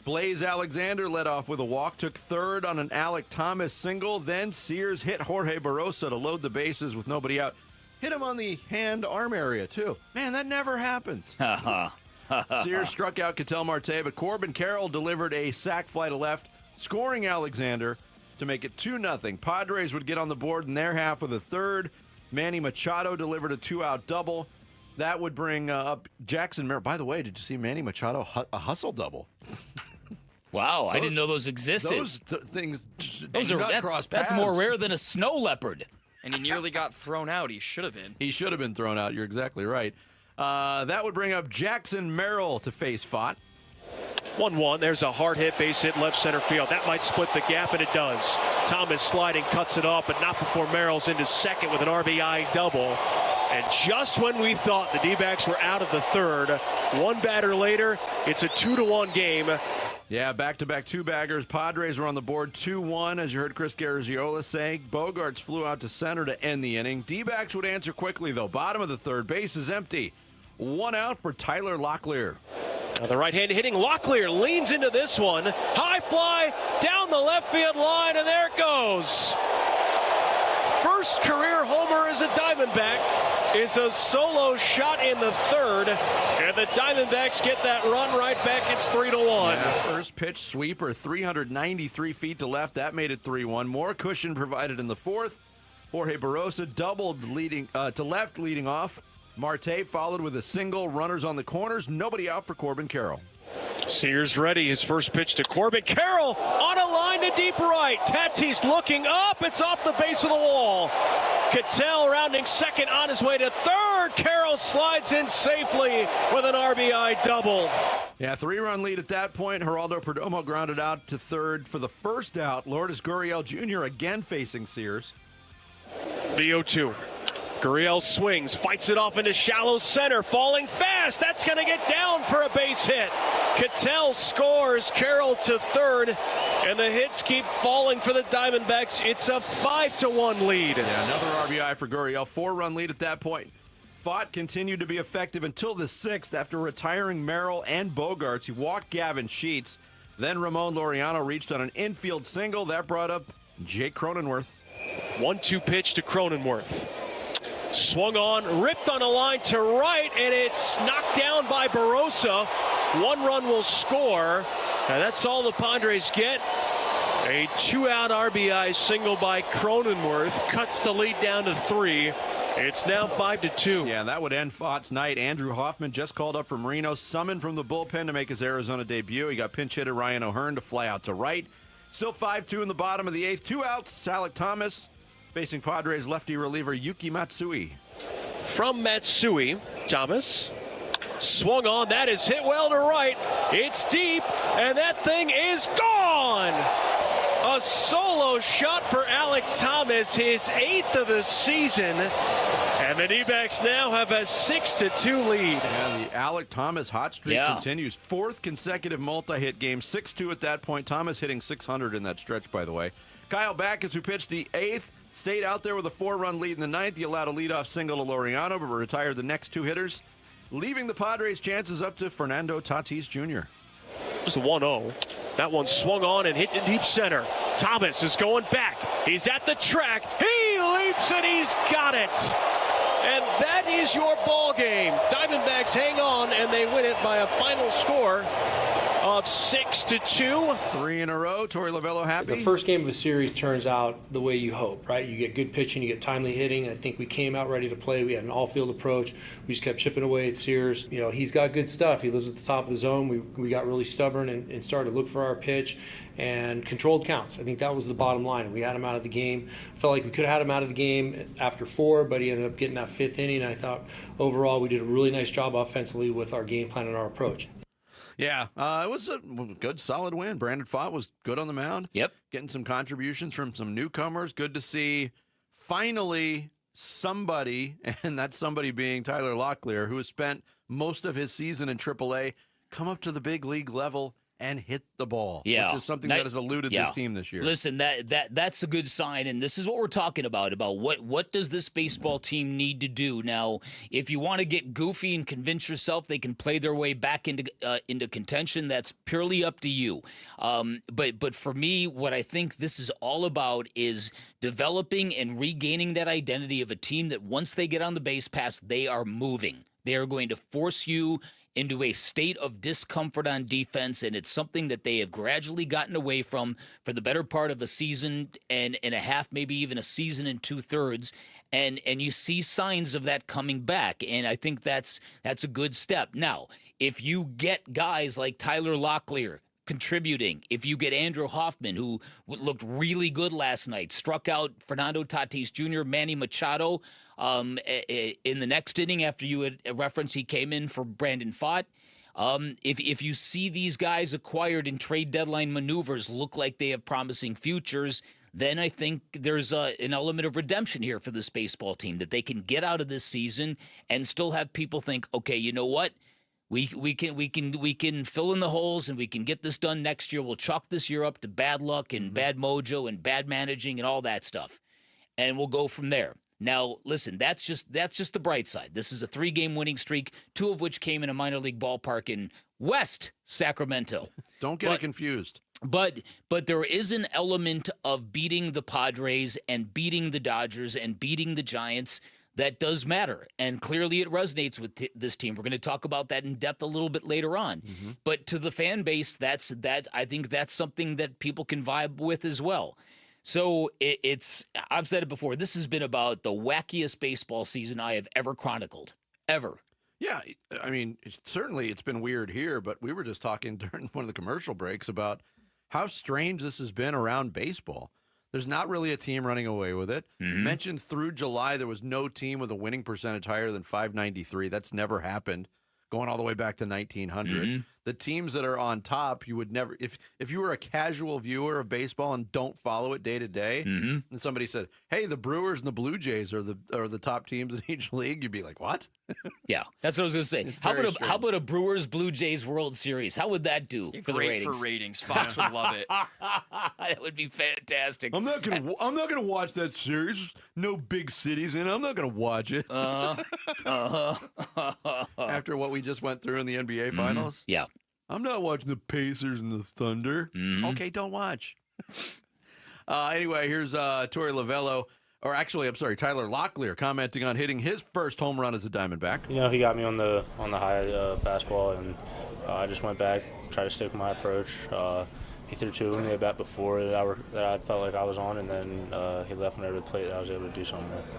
Blaze Alexander led off with a walk, took third on an Alec Thomas single. Then Sears hit Jorge Barrosa to load the bases with nobody out. Hit him on the hand-arm area, too. Man, that never happens. Sears struck out Ketel Marte, but Corbin Carroll delivered a sac fly to left, scoring Alexander to make it 2-0. Padres would get on the board in their half with a third. Manny Machado delivered a 2-out double. That would bring up Jackson Merrill. By the way, did you see Manny Machado a hustle double? Wow, I didn't know those existed. Those things those are cross paths. That's more rare than a snow leopard. And he nearly got thrown out. He should have been. He should have been thrown out. You're exactly right. That would bring up Jackson Merrill to face Fott. 1-1. There's a hard hit base hit left center field. That might split the gap, and it does. Thomas sliding, cuts it off, but not before Merrill's into second with an RBI double. And just when we thought the D-backs were out of the third, one batter later, it's a 2-1 game. Yeah, back-to-back two-baggers. Padres were on the board 2-1, as you heard Chris Garagiola say. Bogarts flew out to center to end the inning. D-backs would answer quickly, though. Bottom of the third, base is empty. One out for Tyler Locklear. Now the right-handed hitting Locklear leans into this one. High fly down the left field line, and there it goes. First career homer as a Diamondback is a solo shot in the third, and the Diamondbacks get that run right back. It's 3-1. Yeah, first pitch sweeper, 393 feet to left. That made it 3-1. More cushion provided in the fourth. Jorge Barrosa doubled leading to left, leading off. Marte followed with a single. Runners on the corners. Nobody out for Corbin Carroll. Sears ready. His first pitch to Corbin Carroll on a line to deep right. Tatis looking up. It's off the base of the wall. Cattell rounding second on his way to third. Carroll slides in safely with an RBI double. Yeah, 3-run lead at that point. Geraldo Perdomo grounded out to third for the first out. Lourdes Gurriel Jr. again facing Sears. The 0-2. Gurriel swings, fights it off into shallow center, falling fast. That's going to get down for a base hit. Cattell scores, Carroll to third, and the hits keep falling for the Diamondbacks. It's a 5-1 lead. Yeah, another RBI for Gurriel. 4-run lead at that point. Fott continued to be effective until the sixth after retiring Merrill and Bogarts. He walked Gavin Sheets. Then Ramon Laureano reached on an infield single. That brought up Jake Cronenworth. 1-2 pitch to Cronenworth. Swung on, ripped on a line to right, and it's knocked down by Barrosa. One run will score, and that's all the Padres get. A 2-out RBI single by Cronenworth cuts the lead down to 3. It's now 5-2. Yeah, that would end Fott's night. Andrew Hoffman just called up from Reno, summoned from the bullpen to make his Arizona debut. He got pinch hitter Ryan O'Hearn to fly out to right. Still 5-2 in the bottom of the eighth. 2 outs. Alec Thomas facing Padres lefty reliever Yuki Matsui. From Matsui, Thomas swung on. That is hit well to right. It's deep, and that thing is gone. A solo shot for Alec Thomas, his 8th of the season. And the D-backs now have a 6-2 lead. And the Alec Thomas hot streak continues. 4th consecutive multi-hit game. 6-2 at that point. Thomas hitting 600 in that stretch, by the way. Kyle Backus, who pitched the 8th, stayed out there with a 4-run lead in the 9th. He allowed a leadoff single to Laureano, but retired the next 2 hitters, leaving the Padres' chances up to Fernando Tatis Jr. It was a 1-0. That one swung on and hit to deep center. Thomas is going back. He's at the track. He leaps and he's got it. And that is your ball game. Diamondbacks hang on and they win it by a final score of 6-2. 3 in a row. Torey Lovello happy. The first game of a series turns out the way you hope, right? You get good pitching, you get timely hitting. I think we came out ready to play. We had an all-field approach. We just kept chipping away at Sears. You know, he's got good stuff. He lives at the top of the zone. We got really stubborn and started to look for our pitch and controlled counts. I think that was the bottom line. We had him out of the game. Felt like we could have had him out of the game after 4, but he ended up getting that 5th inning. And I thought overall we did a really nice job offensively with our game plan and our approach. Yeah, it was a good, solid win. Brandon Fott was good on the mound. Yep. Getting some contributions from some newcomers. Good to see finally somebody, and that somebody being Tyler Locklear, who has spent most of his season in AAA, come up to the big league level and hit the ball, which is something that has eluded this team this year. Listen, that's a good sign, and this is what we're talking about what does this baseball team need to do. Now, if you want to get goofy and convince yourself they can play their way back into contention, that's purely up to you. But for me, what I think this is all about is developing and regaining that identity of a team that once they get on the base pass, they are moving. They are going to force you into a state of discomfort on defense, and it's something that they have gradually gotten away from for the better part of a season and a half, maybe even a season and 2/3, and you see signs of that coming back, and I think that's a good step. Now, if you get guys like Tyler Locklear contributing, if you get Andrew Hoffman, who looked really good last night, struck out Fernando Tatis Jr., Manny Machado in the next inning after you had referenced he came in for Brandon Pfaadt. If you see these guys acquired in trade deadline maneuvers look like they have promising futures, then I think there's an element of redemption here for this baseball team, that they can get out of this season and still have people think, okay, you know what? We can fill in the holes and we can get this done next year. We'll chalk this year up to bad luck and bad mojo and bad managing and all that stuff, and we'll go from there. Now, listen, that's just the bright side. This is a 3-game winning streak, 2 of which came in a minor league ballpark in West Sacramento. Don't get it confused. But there is an element of beating the Padres and beating the Dodgers and beating the Giants that does matter. And clearly it resonates with this team. We're going to talk about that in depth a little bit later on. Mm-hmm. But to the fan base, I think that's something that people can vibe with as well. So I've said it before, this has been about the wackiest baseball season I have ever chronicled. Ever. Yeah, I mean, certainly it's been weird here, but we were just talking during one of the commercial breaks about how strange this has been around baseball. There's not really a team running away with it. Mm-hmm. Mentioned through July, there was no team with a winning percentage higher than .593. That's never happened, going all the way back to 1900. Mm-hmm. The teams that are on top, you would never, if you were a casual viewer of baseball and don't follow it day to day, and somebody said, "Hey, the Brewers and the Blue Jays are the top teams in each league," you'd be like, "What?" Yeah, that's what I was going to say. How about a Brewers Blue Jays World Series? How would that do for the ratings? Great for ratings. Fox would love it. That would be fantastic. I'm not gonna watch that series. No big cities in it. I'm not gonna watch it. After what we just went through in the NBA Finals, yeah. I'm not watching the Pacers and the Thunder. Mm-hmm. Okay, don't watch. Anyway, here's Torey Lovello. Or actually, I'm sorry, Tyler Locklear commenting on hitting his first home run as a Diamondback. You know, he got me on the high fastball, and I just went back, tried to stick with my approach. He threw 2 in the at-bat before that I felt like I was on, and then he left one over the plate that I was able to do something with.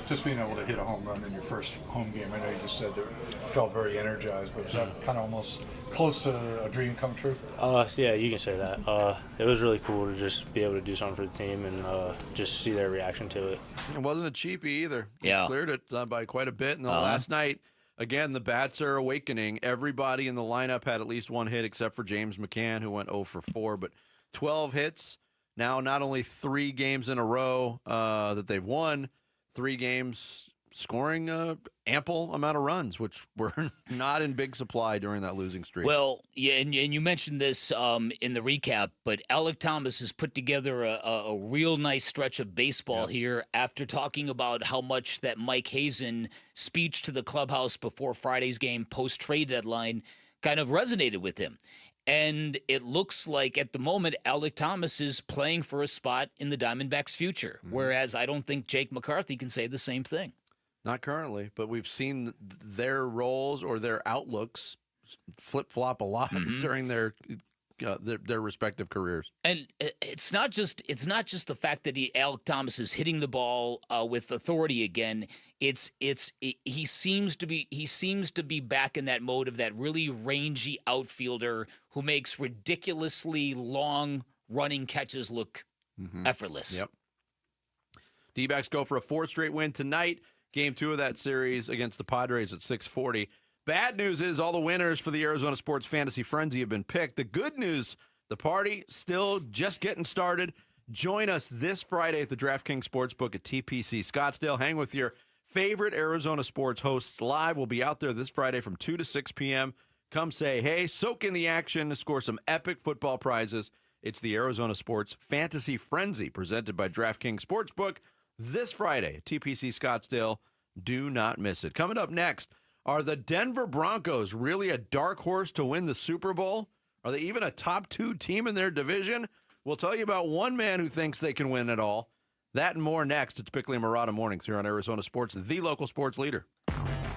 Just being able to hit a home run in your first home game, I know you just said that you felt very energized, but is that kind of almost close to a dream come true? Yeah, you can say that. It was really cool to just be able to do something for the team and just see their reaction to it. It wasn't a cheapie either. Yeah. He cleared it by quite a bit. And last night, again, the bats are awakening. Everybody in the lineup had at least 1 hit except for James McCann, who went 0 for 4, but 12 hits. Now not only 3 games in a row that they've won, 3 games scoring ample amount of runs, which were not in big supply during that losing streak. Well, yeah, and you mentioned this in the recap, but Alec Thomas has put together a real nice stretch of baseball here after talking about how much that Mike Hazen speech to the clubhouse before Friday's game post-trade deadline kind of resonated with him. And it looks like at the moment, Alec Thomas is playing for a spot in the Diamondbacks' future, whereas I don't think Jake McCarthy can say the same thing. Not currently, but we've seen their roles or their outlooks flip-flop a lot during their respective careers. And it's not just the fact that Alec Thomas is hitting the ball with authority again. He seems to be back in that mode of that really rangy outfielder who makes ridiculously long running catches look effortless. Yep. D-backs go for a 4th straight win tonight. Game 2 of that series against the Padres at 6:40. Bad news is all the winners for the Arizona Sports Fantasy Frenzy have been picked. The good news, the party still just getting started. Join us this Friday at the DraftKings Sportsbook at TPC Scottsdale. Hang with your favorite Arizona sports hosts live. We'll be out there this Friday from 2 to 6 p.m. Come say hey, soak in the action, score some epic football prizes. It's the Arizona Sports Fantasy Frenzy presented by DraftKings Sportsbook this Friday at TPC Scottsdale. Do not miss it. Coming up next, are the Denver Broncos really a dark horse to win the Super Bowl? Are they even a top 2 team in their division? We'll tell you about one man who thinks they can win it all. That and more next. It's Bickley and Murata Mornings here on Arizona Sports, the local sports leader.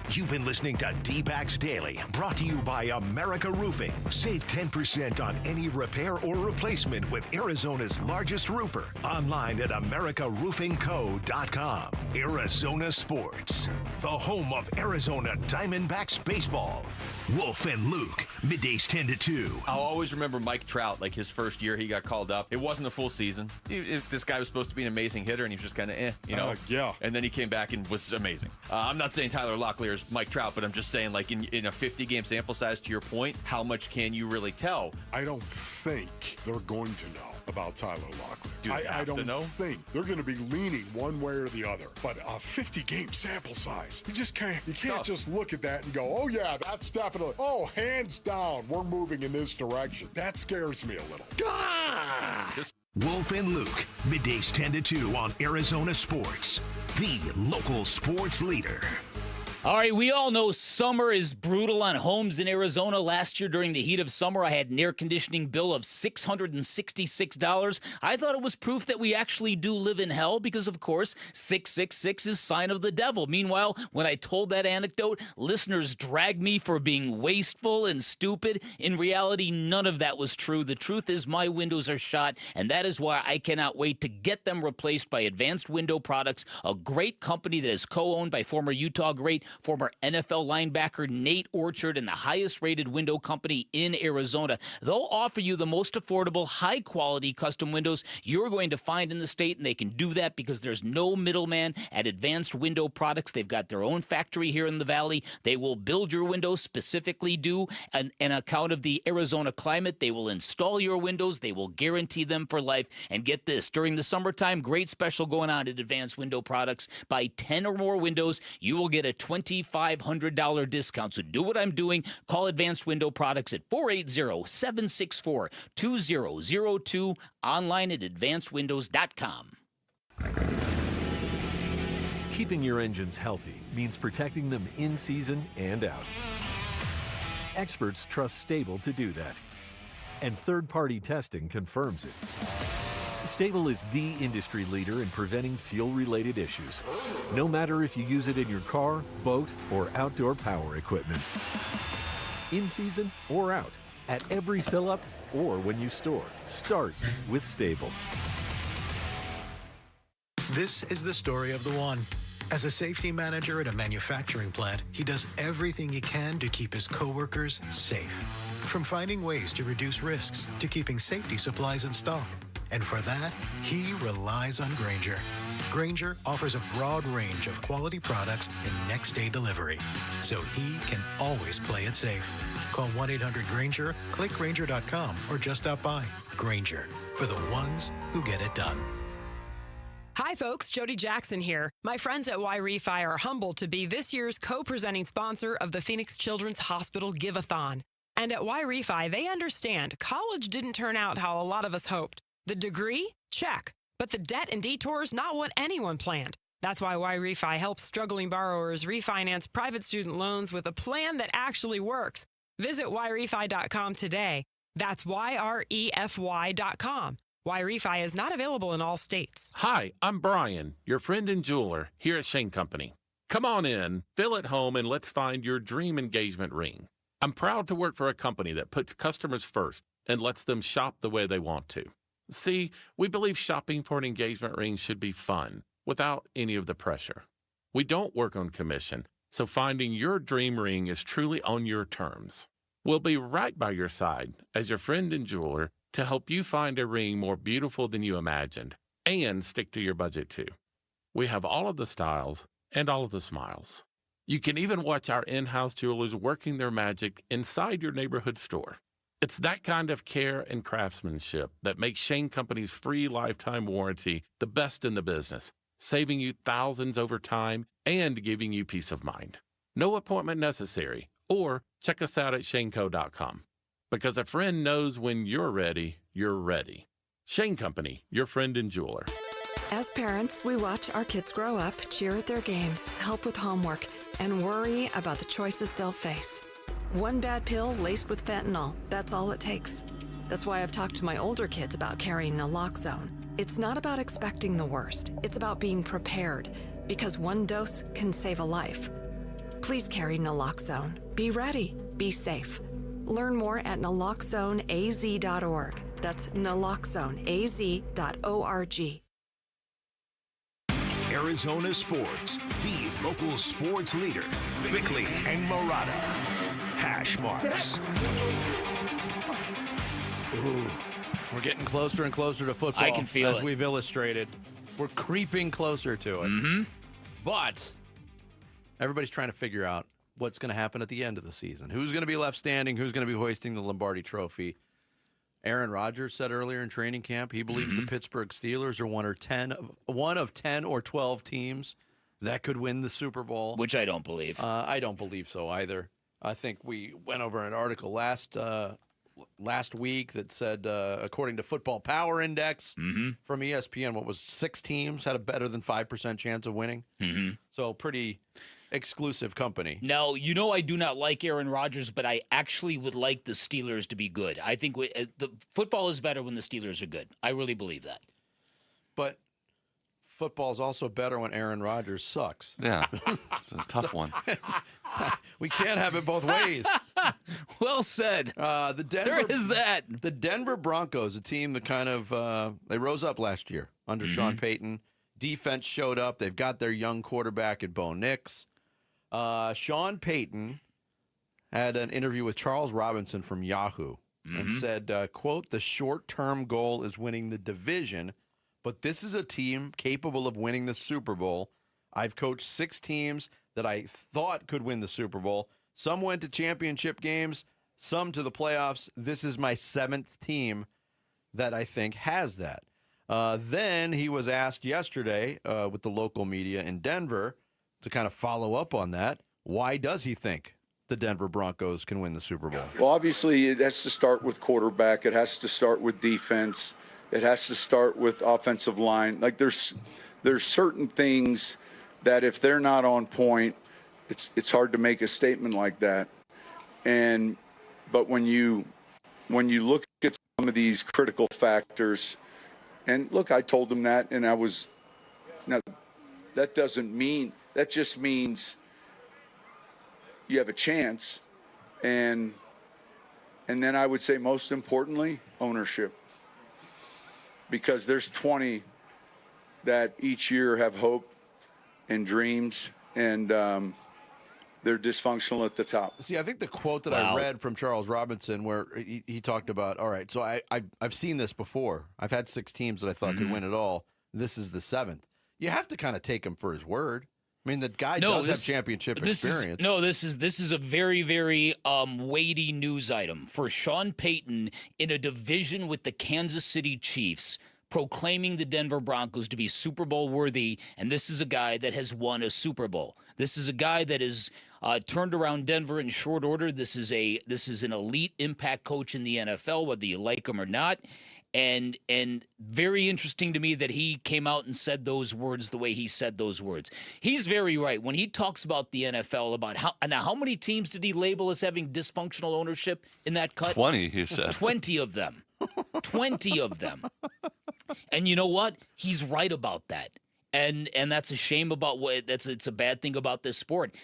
You've been listening to D-Backs Daily, brought to you by America Roofing. Save 10% on any repair or replacement with Arizona's largest roofer. Online at americaroofingco.com. Arizona Sports, the home of Arizona Diamondbacks baseball. Wolf and Luke, Middays 10 to 2. I'll always remember Mike Trout, like his first year he got called up. It wasn't a full season. This guy was supposed to be an amazing hitter, and he was just kind of you know? Yeah. And then he came back and was amazing. I'm not saying Tyler Locklear is Mike Trout, but I'm just saying, like, in a 50-game sample size, to your point, how much can you really tell? I don't think they're going to know about Tyler Locklear. Do they have to know? Think they're going to be leaning one way or the other. But a 50-game sample size, you can't just look at that and go, oh yeah, that's definitely, oh, hands down, we're moving in this direction. That scares me a little. Wolf and Luke, middays 10 to 2 on Arizona Sports, the local sports leader. All right, we all know summer is brutal on homes in Arizona. Last year during the heat of summer, I had an air conditioning bill of $666. I thought it was proof that we actually do live in hell because, of course, 666 is sign of the devil. Meanwhile, when I told that anecdote, listeners dragged me for being wasteful and stupid. In reality, none of that was true. The truth is my windows are shot, and that is why I cannot wait to get them replaced by Advanced Window Products, a great company that is co-owned by former Utah great, former NFL linebacker Nate Orchard, and the highest-rated window company in Arizona. They'll offer you the most affordable, high-quality custom windows you're going to find in the state, and they can do that because there's no middleman at Advanced Window Products. They've got their own factory here in the Valley. They will build your windows specifically due an account of the Arizona climate. They will install your windows. They will guarantee them for life. And get this, during the summertime, great special going on at Advanced Window Products. Buy 10 or more windows, you will get a $2,500 discount. So do what I'm doing. Call Advanced Window Products at 480-764-2002, online at advancedwindows.com. Keeping your engines healthy means protecting them in season and out. Experts trust Stable to do that, and third-party testing confirms it. Stable is the industry leader in preventing fuel-related issues, no matter if you use it in your car, boat, or outdoor power equipment. In season or out, at every fill-up or when you store, start with Stable. This is the story of the one. As a safety manager at a manufacturing plant, he does everything he can to keep his coworkers safe. From finding ways to reduce risks to keeping safety supplies in stock. And for that, he relies on Grainger. Grainger offers a broad range of quality products and next-day delivery, so he can always play it safe. Call 1-800-GRAINGER, click Grainger.com, or just stop by. Grainger, for the ones who get it done. Hi, folks. Jody Jackson here. My friends at Y-Refi are humbled to be this year's co-presenting sponsor of the Phoenix Children's Hospital Give-a-thon. And at Y-Refi, they understand college didn't turn out how a lot of us hoped. The degree? Check. But the debt and detours, not what anyone planned. That's why Y-Refi helps struggling borrowers refinance private student loans with a plan that actually works. Visit YRefi.com today. That's YREFY.com. Y-Refi is not available in all states. Hi, I'm Brian, your friend and jeweler here at Shane Company. Come on in, feel at home, and let's find your dream engagement ring. I'm proud to work for a company that puts customers first and lets them shop the way they want to. See, we believe shopping for an engagement ring should be fun, without any of the pressure. We don't work on commission, so finding your dream ring is truly on your terms. We'll be right by your side as your friend and jeweler to help you find a ring more beautiful than you imagined, and stick to your budget too. We have all of the styles and all of the smiles. You can even watch our in-house jewelers working their magic inside your neighborhood store. It's that kind of care and craftsmanship that makes Shane Company's free lifetime warranty the best in the business, saving you thousands over time and giving you peace of mind. No appointment necessary, or check us out at shaneco.com. Because a friend knows when you're ready, you're ready. Shane Company, your friend and jeweler. As parents, we watch our kids grow up, cheer at their games, help with homework, and worry about the choices they'll face. One bad pill laced with fentanyl, that's all it takes. That's why I've talked to my older kids about carrying naloxone. It's not about expecting the worst. It's about being prepared, because one dose can save a life. Please carry naloxone. Be ready. Be safe. Learn more at naloxoneaz.org. That's naloxoneaz.org. Arizona Sports, the local sports leader, Bickley and Murata. hash marks. Ooh, we're getting closer and closer to football. I can feel as it. we've illustrated. We're creeping closer to it. Mm-hmm. But everybody's trying to figure out what's going to happen at the end of the season. Who's going to be left standing? Who's going to be hoisting the Lombardi Trophy? Aaron Rodgers said earlier in training camp he believes the Pittsburgh Steelers are one of 10 or 12 teams that could win the Super Bowl. Which I don't believe. I don't believe so either. I think we went over an article last week that said, according to Football Power Index from ESPN, what was 6 teams had a better than 5% chance of winning. So pretty exclusive company. Now, you know I do not like Aaron Rodgers, but I actually would like the Steelers to be good. I think the football is better when the Steelers are good. I really believe that. But football is also better when Aaron Rodgers sucks. Yeah, it's a tough one. We can't have it both ways. Well said. There is that. The Denver Broncos, a team that kind of they rose up last year under Sean Payton. Defense showed up. They've got their young quarterback at Bo Nix. Sean Payton had an interview with Charles Robinson from Yahoo and said, quote, "The short-term goal is winning the division, but this is a team capable of winning the Super Bowl. I've coached 6 teams that I thought could win the Super Bowl. Some went to championship games, some to the playoffs. This is my 7th team that I think has that." Then he was asked yesterday with the local media in Denver to kind of follow up on that. Why does he think the Denver Broncos can win the Super Bowl? Well, obviously, it has to start with quarterback. It has to start with defense. It has to start with offensive line. Like there's certain things that if they're not on point, it's hard to make a statement like that. But when you look at some of these critical factors, and look, I told them that, and that doesn't mean. That just means you have a chance, and then I would say most importantly, ownership. Because there's 20 that each year have hope and dreams, and they're dysfunctional at the top. See, I think the quote that I read from Charles Robinson where he talked about, all right, so I've seen this before. I've had 6 teams that I thought could win it all. This is the 7th. You have to kind of take him for his word. I mean, the guy does have championship experience. This is a very, very weighty news item for Sean Payton in a division with the Kansas City Chiefs, proclaiming the Denver Broncos to be Super Bowl worthy, and this is a guy that has won a Super Bowl. This is a guy that has turned around Denver in short order. This is an elite impact coach in the NFL, whether you like him or not. And very interesting to me that he came out and said those words the way he said those words. He's very right. When he talks about the NFL, about how many teams did he label as having dysfunctional ownership in that cut? 20, he said. 20 of them. 20 of them. And you know what? He's right about that. And that's a shame about it's a bad thing about this sport.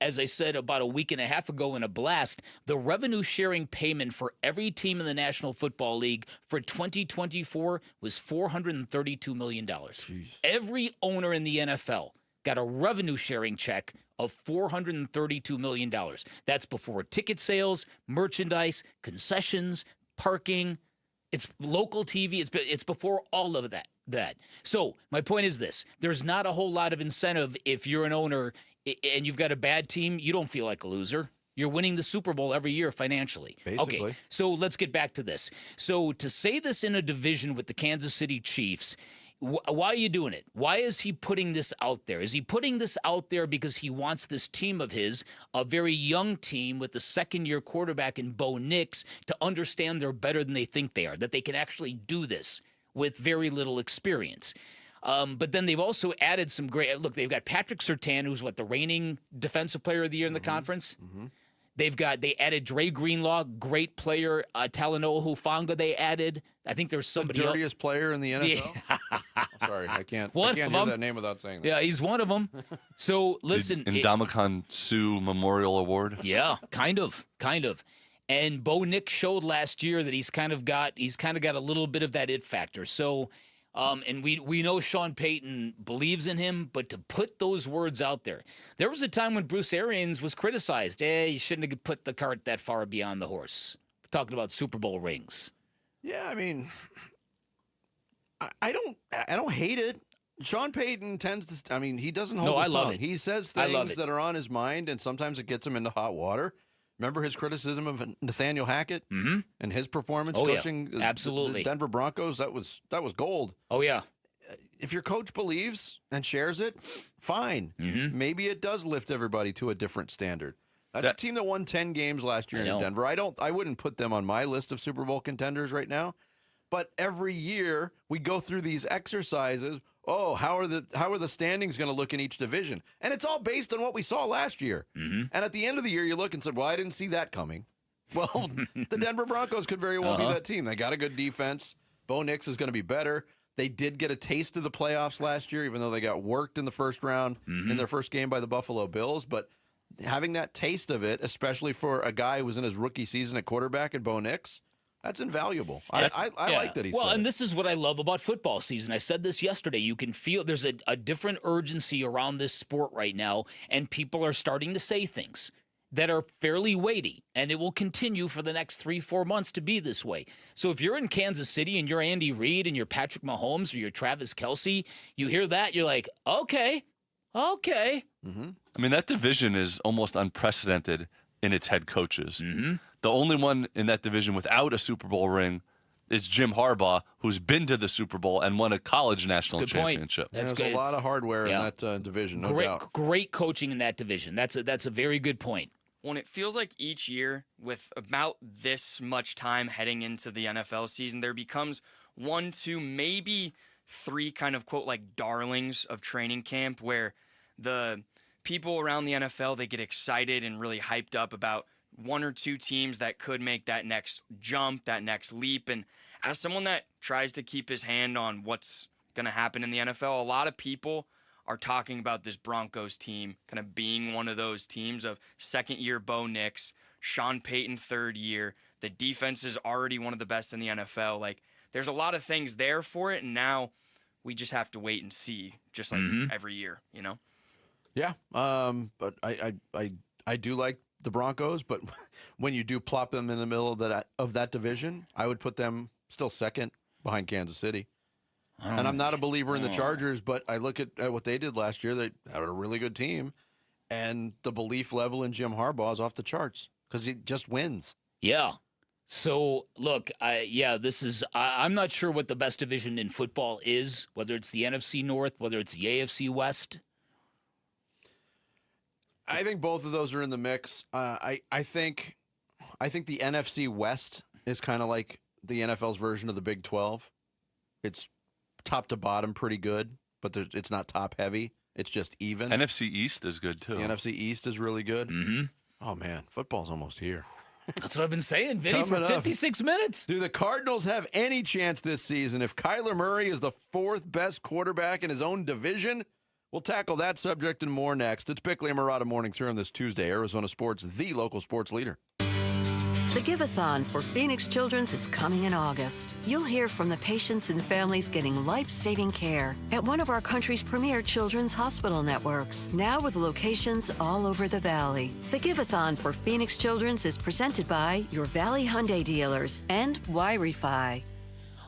As I said about a week and a half ago in a blast, the revenue sharing payment for every team in the National Football League for 2024 was $432 million. Jeez. Every owner in the NFL got a revenue sharing check of $432 million. That's before ticket sales, merchandise, concessions, parking. It's local TV. It's before all of that. So my point is this. There's not a whole lot of incentive if you're an owner and you've got a bad team. You don't feel like a loser. You're winning the Super Bowl every year financially. Basically. Okay, so let's get back to this. So to say this in a division with the Kansas City Chiefs, why are you doing it? Why is he putting this out there? Is he putting this out there because he wants this team of his, a very young team with the second-year quarterback in Bo Nix, to understand they're better than they think they are, that they can actually do this with very little experience? But then they've also added some great – look, they've got Patrick Surtain, who's the reigning Defensive Player of the Year in the conference. They added Dre Greenlaw, great player. Talanoa Hufanga they added. I think there's somebody the dirtiest player in the NFL. Sorry, I can't hear that name without saying that. Yeah, he's one of them. So listen, the Ndamukong Suh Memorial Award. Yeah, kind of. And Bo Nix showed last year that he's kind of got a little bit of that it factor. So And we know Sean Payton believes in him, but to put those words out there, there was a time when Bruce Arians was criticized. You shouldn't have put the cart that far beyond the horse. We're talking about Super Bowl rings. Yeah, I mean, I don't hate it. Sean Payton tends to. I mean, he doesn't hold his tongue. He says things that are on his mind, and sometimes it gets him into hot water. Remember his criticism of Nathaniel Hackett and his performance coaching absolutely the Denver Broncos? That was gold. Oh, yeah. If your coach believes and shares it, fine. Maybe it does lift everybody to a different standard. That's a team that won 10 games last year in Denver. I wouldn't put them on my list of Super Bowl contenders right now. But every year we go through these exercises. Oh, how are the standings going to look in each division? And it's all based on what we saw last year. And at the end of the year, you look and say, well, I didn't see that coming. Well, the Denver Broncos could very well be that team. They got a good defense. Bo Nix is going to be better. They did get a taste of the playoffs last year, even though they got worked in the first round in their first game by the Buffalo Bills. But having that taste of it, especially for a guy who was in his rookie season at quarterback and Bo Nix, that's invaluable. I like that he said and this is what I love about football season. I said this yesterday. You can feel there's a different urgency around this sport right now, and people are starting to say things that are fairly weighty, and it will continue for the next 3-4 months to be this way. So if you're in Kansas City and you're Andy Reid and you're Patrick Mahomes or you're Travis Kelce, you hear that, you're like, okay. I mean, that division is almost unprecedented in its head coaches. The only one in that division without a Super Bowl ring is Jim Harbaugh, who's been to the Super Bowl and won a college national championship. There's a lot of hardware in that division, no doubt. Great coaching in that division. That's a very good point. When it feels like each year, with about this much time heading into the NFL season, there becomes 1, 2, maybe 3 kind of, quote, like darlings of training camp where the people around the NFL, they get excited and really hyped up about 1 or 2 teams that could make that next jump, that next leap. And as someone that tries to keep his hand on what's going to happen in the NFL, a lot of people are talking about this Broncos team kind of being one of those teams of second-year Bo Nix, Sean Payton third year. The defense is already one of the best in the NFL. Like, there's a lot of things there for it, and now we just have to wait and see, just like every year, you know? Yeah, but I do like the Broncos, but when you do plop them in the middle of that division, I would put them still second behind Kansas City. And I'm not a believer in the Chargers, but I look at what they did last year. They had a really good team, and the belief level in Jim Harbaugh is off the charts because he just wins. Yeah. So, look, I'm not sure what the best division in football is, whether it's the NFC North, whether it's the AFC West. I think both of those are in the mix. I think the NFC West is kind of like the NFL's version of the Big 12. It's top to bottom pretty good, but it's not top heavy. It's just even. NFC East is good too. The NFC East is really good. Oh man, football's almost here. That's what I've been saying, Vinny, for 56 minutes. Do the Cardinals have any chance this season if Kyler Murray is the 4th best quarterback in his own division? We'll tackle that subject and more next. It's Bickley and Murata Morning Through on this Tuesday. Arizona Sports, the local sports leader. The Give-a-thon for Phoenix Children's is coming in August. You'll hear from the patients and families getting life-saving care at one of our country's premier children's hospital networks, now with locations all over the Valley. The Give-a-thon for Phoenix Children's is presented by your Valley Hyundai dealers and Y-Refi.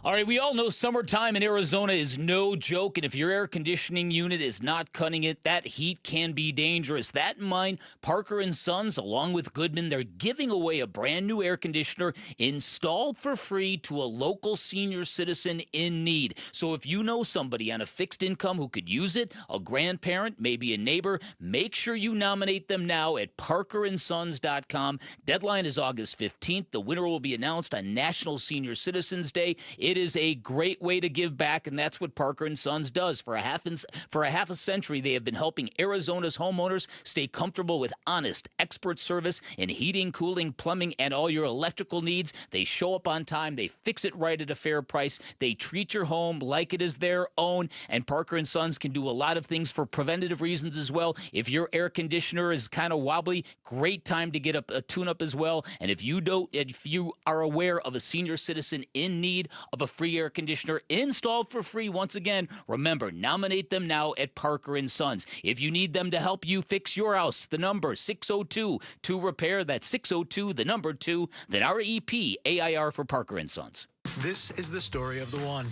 All right, we all know summertime in Arizona is no joke, and if your air conditioning unit is not cutting it, that heat can be dangerous. That in mind, Parker & Sons, along with Goodman, they're giving away a brand new air conditioner installed for free to a local senior citizen in need. So if you know somebody on a fixed income who could use it, a grandparent, maybe a neighbor, make sure you nominate them now at parkerandsons.com. Deadline is August 15th. The winner will be announced on National Senior Citizens Day. It is a great way to give back, and that's what Parker & Sons does. For a half a century, they have been helping Arizona's homeowners stay comfortable with honest, expert service in heating, cooling, plumbing, and all your electrical needs. They show up on time. They fix it right at a fair price. They treat your home like it is their own, and Parker & Sons can do a lot of things for preventative reasons as well. If your air conditioner is kind of wobbly, great time to get a tune-up as well. And if you are aware of a senior citizen in need of of a free air conditioner installed for free. Once again, remember, nominate them now at Parker & Sons. If you need them to help you fix your house, the number 602-2REPAIR. That's 602, the number 2, then REPAIR for Parker & Sons. This is the story of the one.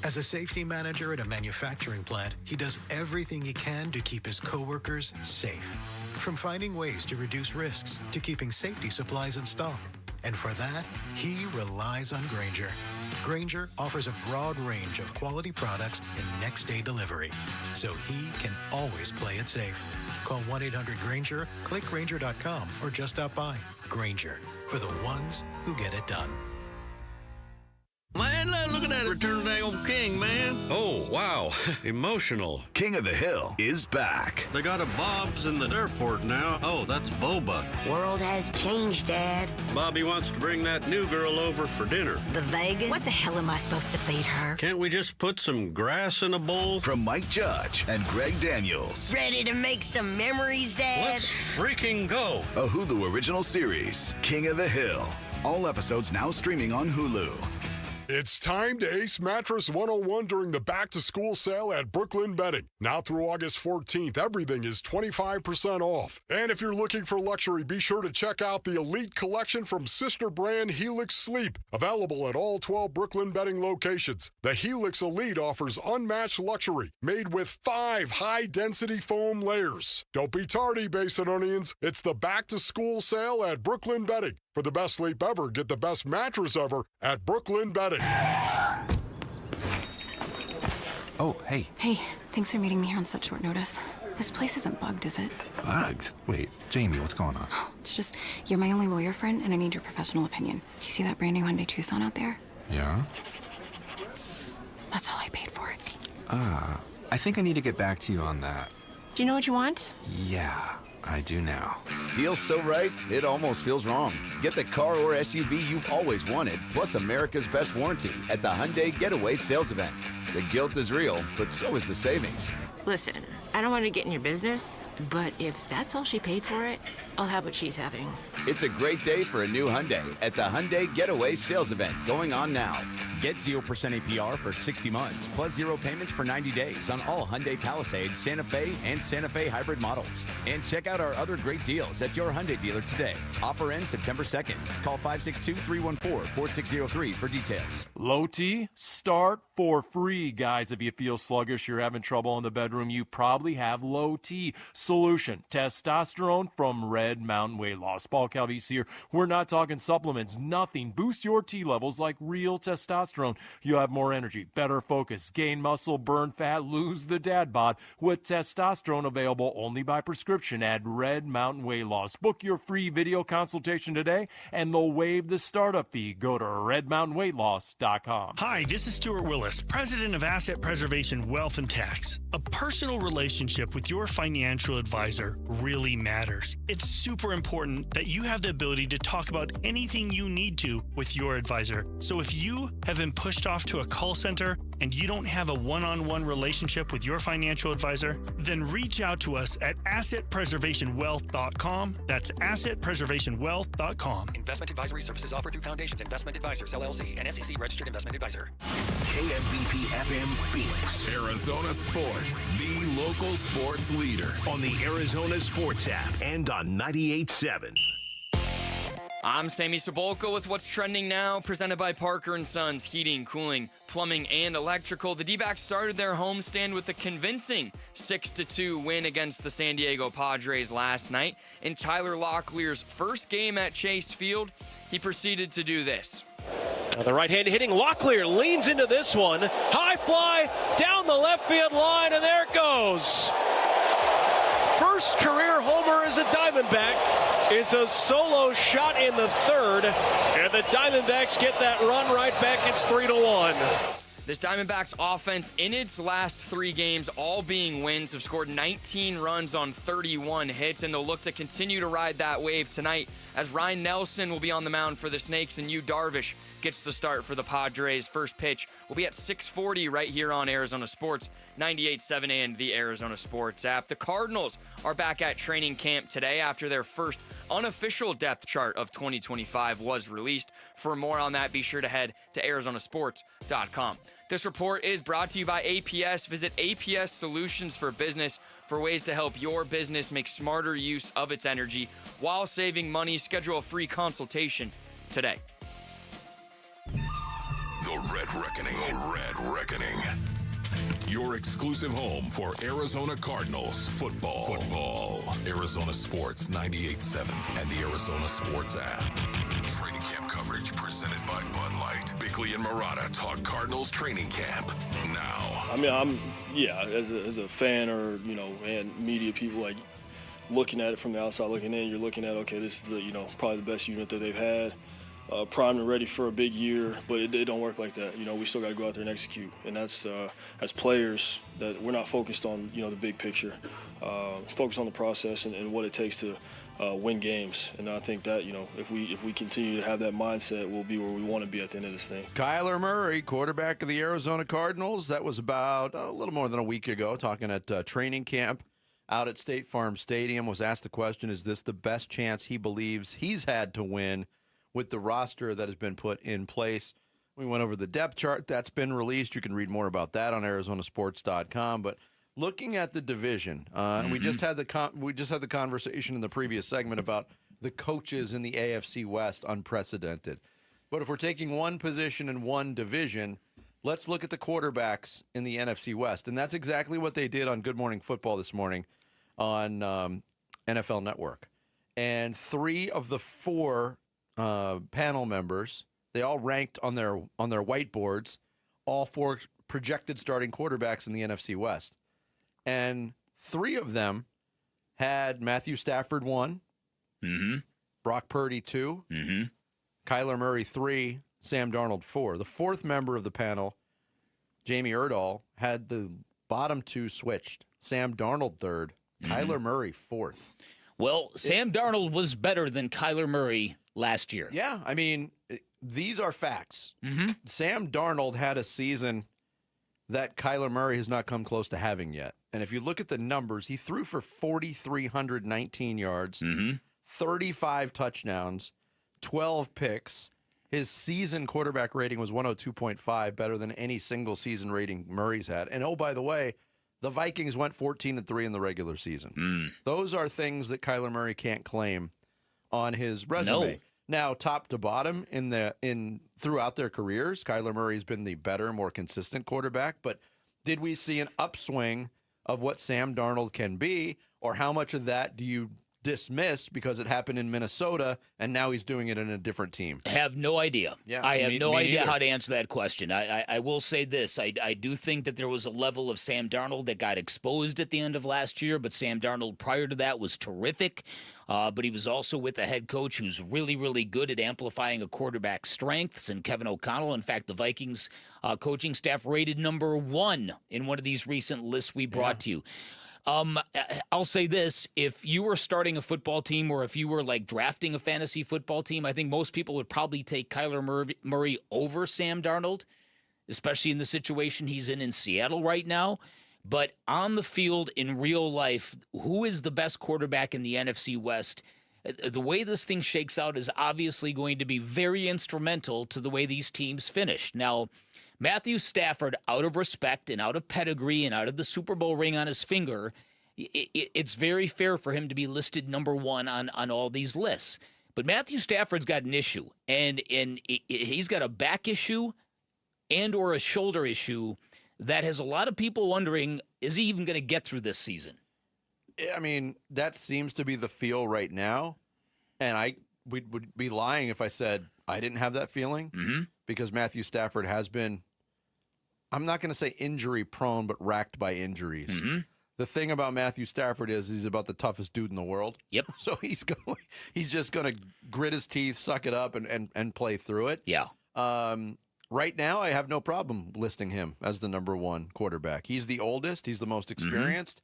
As a safety manager at a manufacturing plant, he does everything he can to keep his coworkers safe. From finding ways to reduce risks to keeping safety supplies in stock. And for that, he relies on Grainger. Grainger offers a broad range of quality products and next-day delivery, so he can always play it safe. Call 1-800-GRAINGER, click Grainger.com, or just stop by. Grainger, for the ones who get it done. Man, look at that Return of the Old King, man. Oh, wow. Emotional. King of the Hill is back. They got a Bob's in the airport now. Oh, that's Boba. World has changed, Dad. Bobby wants to bring that new girl over for dinner. The Vegas? What the hell am I supposed to feed her? Can't we just put some grass in a bowl? From Mike Judge and Greg Daniels. Ready to make some memories, Dad? Let's freaking go. A Hulu original series, King of the Hill. All episodes now streaming on Hulu. It's time to ace Mattress 101 during the back-to-school sale at Brooklyn Bedding. Now through August 14th, everything is 25% off. And if you're looking for luxury, be sure to check out the Elite Collection from sister brand Helix Sleep, available at all 12 Brooklyn Bedding locations. The Helix Elite offers unmatched luxury, made with 5 high-density foam layers. Don't be tardy, Basinonians. It's the back-to-school sale at Brooklyn Bedding. For the best sleep ever, get the best mattress ever at Brooklyn Bedding. Oh, hey. Hey, thanks for meeting me here on such short notice. This place isn't bugged, is it? Bugged? Wait, Jamie, what's going on? It's just, you're my only lawyer friend, and I need your professional opinion. Do you see that brand new Hyundai Tucson out there? Yeah? That's all I paid for it. I think I need to get back to you on that. Do you know what you want? Yeah, I do now. Deal's so right, it almost feels wrong. Get the car or SUV you've always wanted, plus America's best warranty at the Hyundai Getaway Sales Event. The guilt is real, but so is the savings. Listen, I don't want to get in your business, but if that's all she paid for it, I'll have what she's having. It's a great day for a new Hyundai at the Hyundai Getaway Sales Event going on now. Get 0% APR for 60 months, plus 0 payments for 90 days on all Hyundai Palisade, Santa Fe, and Santa Fe hybrid models. And check out our other great deals at your Hyundai dealer today. Offer ends September 2nd. Call 562-314-4603 for details. Low T, start for free. Guys, if you feel sluggish, you're having trouble in the bedroom, you probably have Low T. Solution, testosterone from Red Mountain Weight Loss. Paul Calvise here. We're not talking supplements, nothing. Boost your T levels like real testosterone. You'll have more energy, better focus, gain muscle, burn fat, lose the dad bod with testosterone available only by prescription at Red Mountain Weight Loss. Book your free video consultation today and they'll waive the startup fee. Go to redmountainweightloss.com. Hi, this is Stuart Willis, president of Asset Preservation Wealth and Tax. A personal relationship with your financial advisor really matters. It's super important that you have the ability to talk about anything you need to with your advisor. So if you have been pushed off to a call center and you don't have a one-on-one relationship with your financial advisor, then reach out to us at assetpreservationwealth.com. That's assetpreservationwealth.com. Investment advisory services offered through Foundations Investment Advisors, LLC, an SEC registered investment advisor. KMVP FM Phoenix. Arizona Sports, the local sports leader. On the Arizona Sports app and on 98.7. I'm Sammy Cebulka with what's trending now, presented by Parker & Sons Heating, Cooling, Plumbing, and Electrical. The D-backs started their homestand with a convincing 6-2 win against the San Diego Padres last night. In Tyler Locklear's first game at Chase Field, he proceeded to do this. The right-hand hitting Locklear leans into this one. High fly down the left field line, and there it goes. First career homer as a Diamondback is a solo shot in the third, and the Diamondbacks get that run right back. It's 3-1. This Diamondbacks offense in its last 3 games, all being wins, have scored 19 runs on 31 hits, and they'll look to continue to ride that wave tonight as Ryan Nelson will be on the mound for the Snakes and Yu Darvish gets the start for the Padres. First pitch will be at 6:40 right here on Arizona Sports, 98.7 and the Arizona Sports app. The Cardinals are back at training camp today after their first unofficial depth chart of 2025 was released. For more on that, be sure to head to arizonasports.com. This report is brought to you by APS. Visit APS Solutions for Business for ways to help your business make smarter use of its energy while saving money. Schedule a free consultation today. The Red Reckoning. The Red Reckoning. Your exclusive home for Arizona Cardinals football. Arizona Sports 98.7 and the Arizona Sports app. Training camp coverage presented by Bud Light. Bickley and Murata talk Cardinals training camp now. I mean, as a fan or, and media people, like, looking at it from the outside looking in, you're looking at, okay, this is probably the best unit that they've had. Primed and ready for a big year, but it don't work like that. We still got to go out there and execute, and that's as players that we're not focused on the big picture, focused on the process and what it takes to win games. And I think that if we continue to have that mindset, we'll be where we want to be at the end of this thing. Kyler Murray, quarterback of the Arizona Cardinals. That was about a little more than a week ago, talking at training camp out at State Farm Stadium. Was asked the question: is this the best chance he believes he's had to win with the roster that has been put in place? We went over the depth chart that's been released. You can read more about that on arizonasports.com. But looking at the division, we just had the conversation in the previous segment about the coaches in the AFC West, unprecedented. But if we're taking one position in one division, let's look at the quarterbacks in the NFC West. And that's exactly what they did on Good Morning Football this morning on NFL Network. And 3 of the 4 panel members, they all ranked on their whiteboards all 4 projected starting quarterbacks in the NFC West, and 3 of them had Matthew Stafford 1, Brock Purdy 2, Kyler Murray 3, Sam Darnold 4. The 4th member of the panel, Jamie Erdahl, had the bottom 2 switched. Sam Darnold 3rd, Kyler Murray 4th. Well, Sam Darnold was better than Kyler Murray last year. Yeah, I mean, these are facts. Sam Darnold had a season that Kyler Murray has not come close to having yet. And if you look at the numbers, he threw for 4,319 yards, 35 touchdowns, 12 picks. His season quarterback rating was 102.5, better than any single season rating Murray's had. And oh, by the way, the Vikings went 14-3 in the regular season. Those are things that Kyler Murray can't claim on his resume. No. Now, top to bottom throughout their careers, Kyler Murray's been the better, more consistent quarterback. But did we see an upswing of what Sam Darnold can be, or how much of that do you dismiss because it happened in Minnesota and now he's doing it in a different team? I have no idea. Yeah, I have no idea neither. how to answer that question. I will say this. I do think that there was a level of Sam Darnold that got exposed at the end of last year, but Sam Darnold prior to that was terrific. But he was also with a head coach who's really, really good at amplifying a quarterback's strengths, and Kevin O'Connell. In fact, the Vikings coaching staff rated number 1 in one of these recent lists we brought to you. I'll say this. If you were starting a football team, or if you were like drafting a fantasy football team, I think most people would probably take Kyler Murray over Sam Darnold, especially in the situation he's in Seattle right now. But on the field in real life, who is the best quarterback in the NFC West? The way this thing shakes out is obviously going to be very instrumental to the way these teams finish. Now, Matthew Stafford, out of respect and out of pedigree and out of the Super Bowl ring on his finger, it's very fair for him to be listed number 1 on all these lists. But Matthew Stafford's got an issue, and he's got a back issue and or a shoulder issue that has a lot of people wondering, is he even going to get through this season? I mean, that seems to be the feel right now, and we would be lying if I said I didn't have that feeling, because Matthew Stafford has been, I'm not going to say injury prone, but racked by injuries. The thing about Matthew Stafford is he's about the toughest dude in the world. Yep. So he's just going to grit his teeth, suck it up, and play through it. Yeah. Right now, I have no problem listing him as the number 1 quarterback. He's the oldest. He's the most experienced.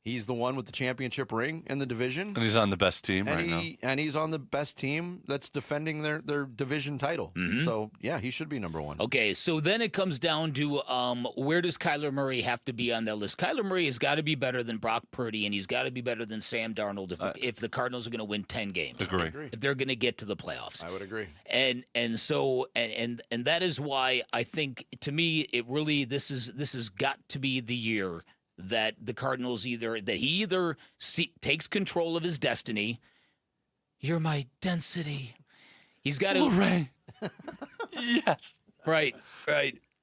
He's the one with the championship ring in the division. And he's on the best team right now. And he's on the best team that's defending their division title. So, yeah, he should be number one. Okay, so then it comes down to where does Kyler Murray have to be on that list? Kyler Murray has got to be better than Brock Purdy, and he's got to be better than Sam Darnold if the Cardinals are going to win 10 games. Agree. If they're going to get to the playoffs. I would agree. And that is why I think, to me, it really this has got to be the year that the Cardinals he takes control of his destiny. You're my density. He's got to. Hooray. Yes. Right.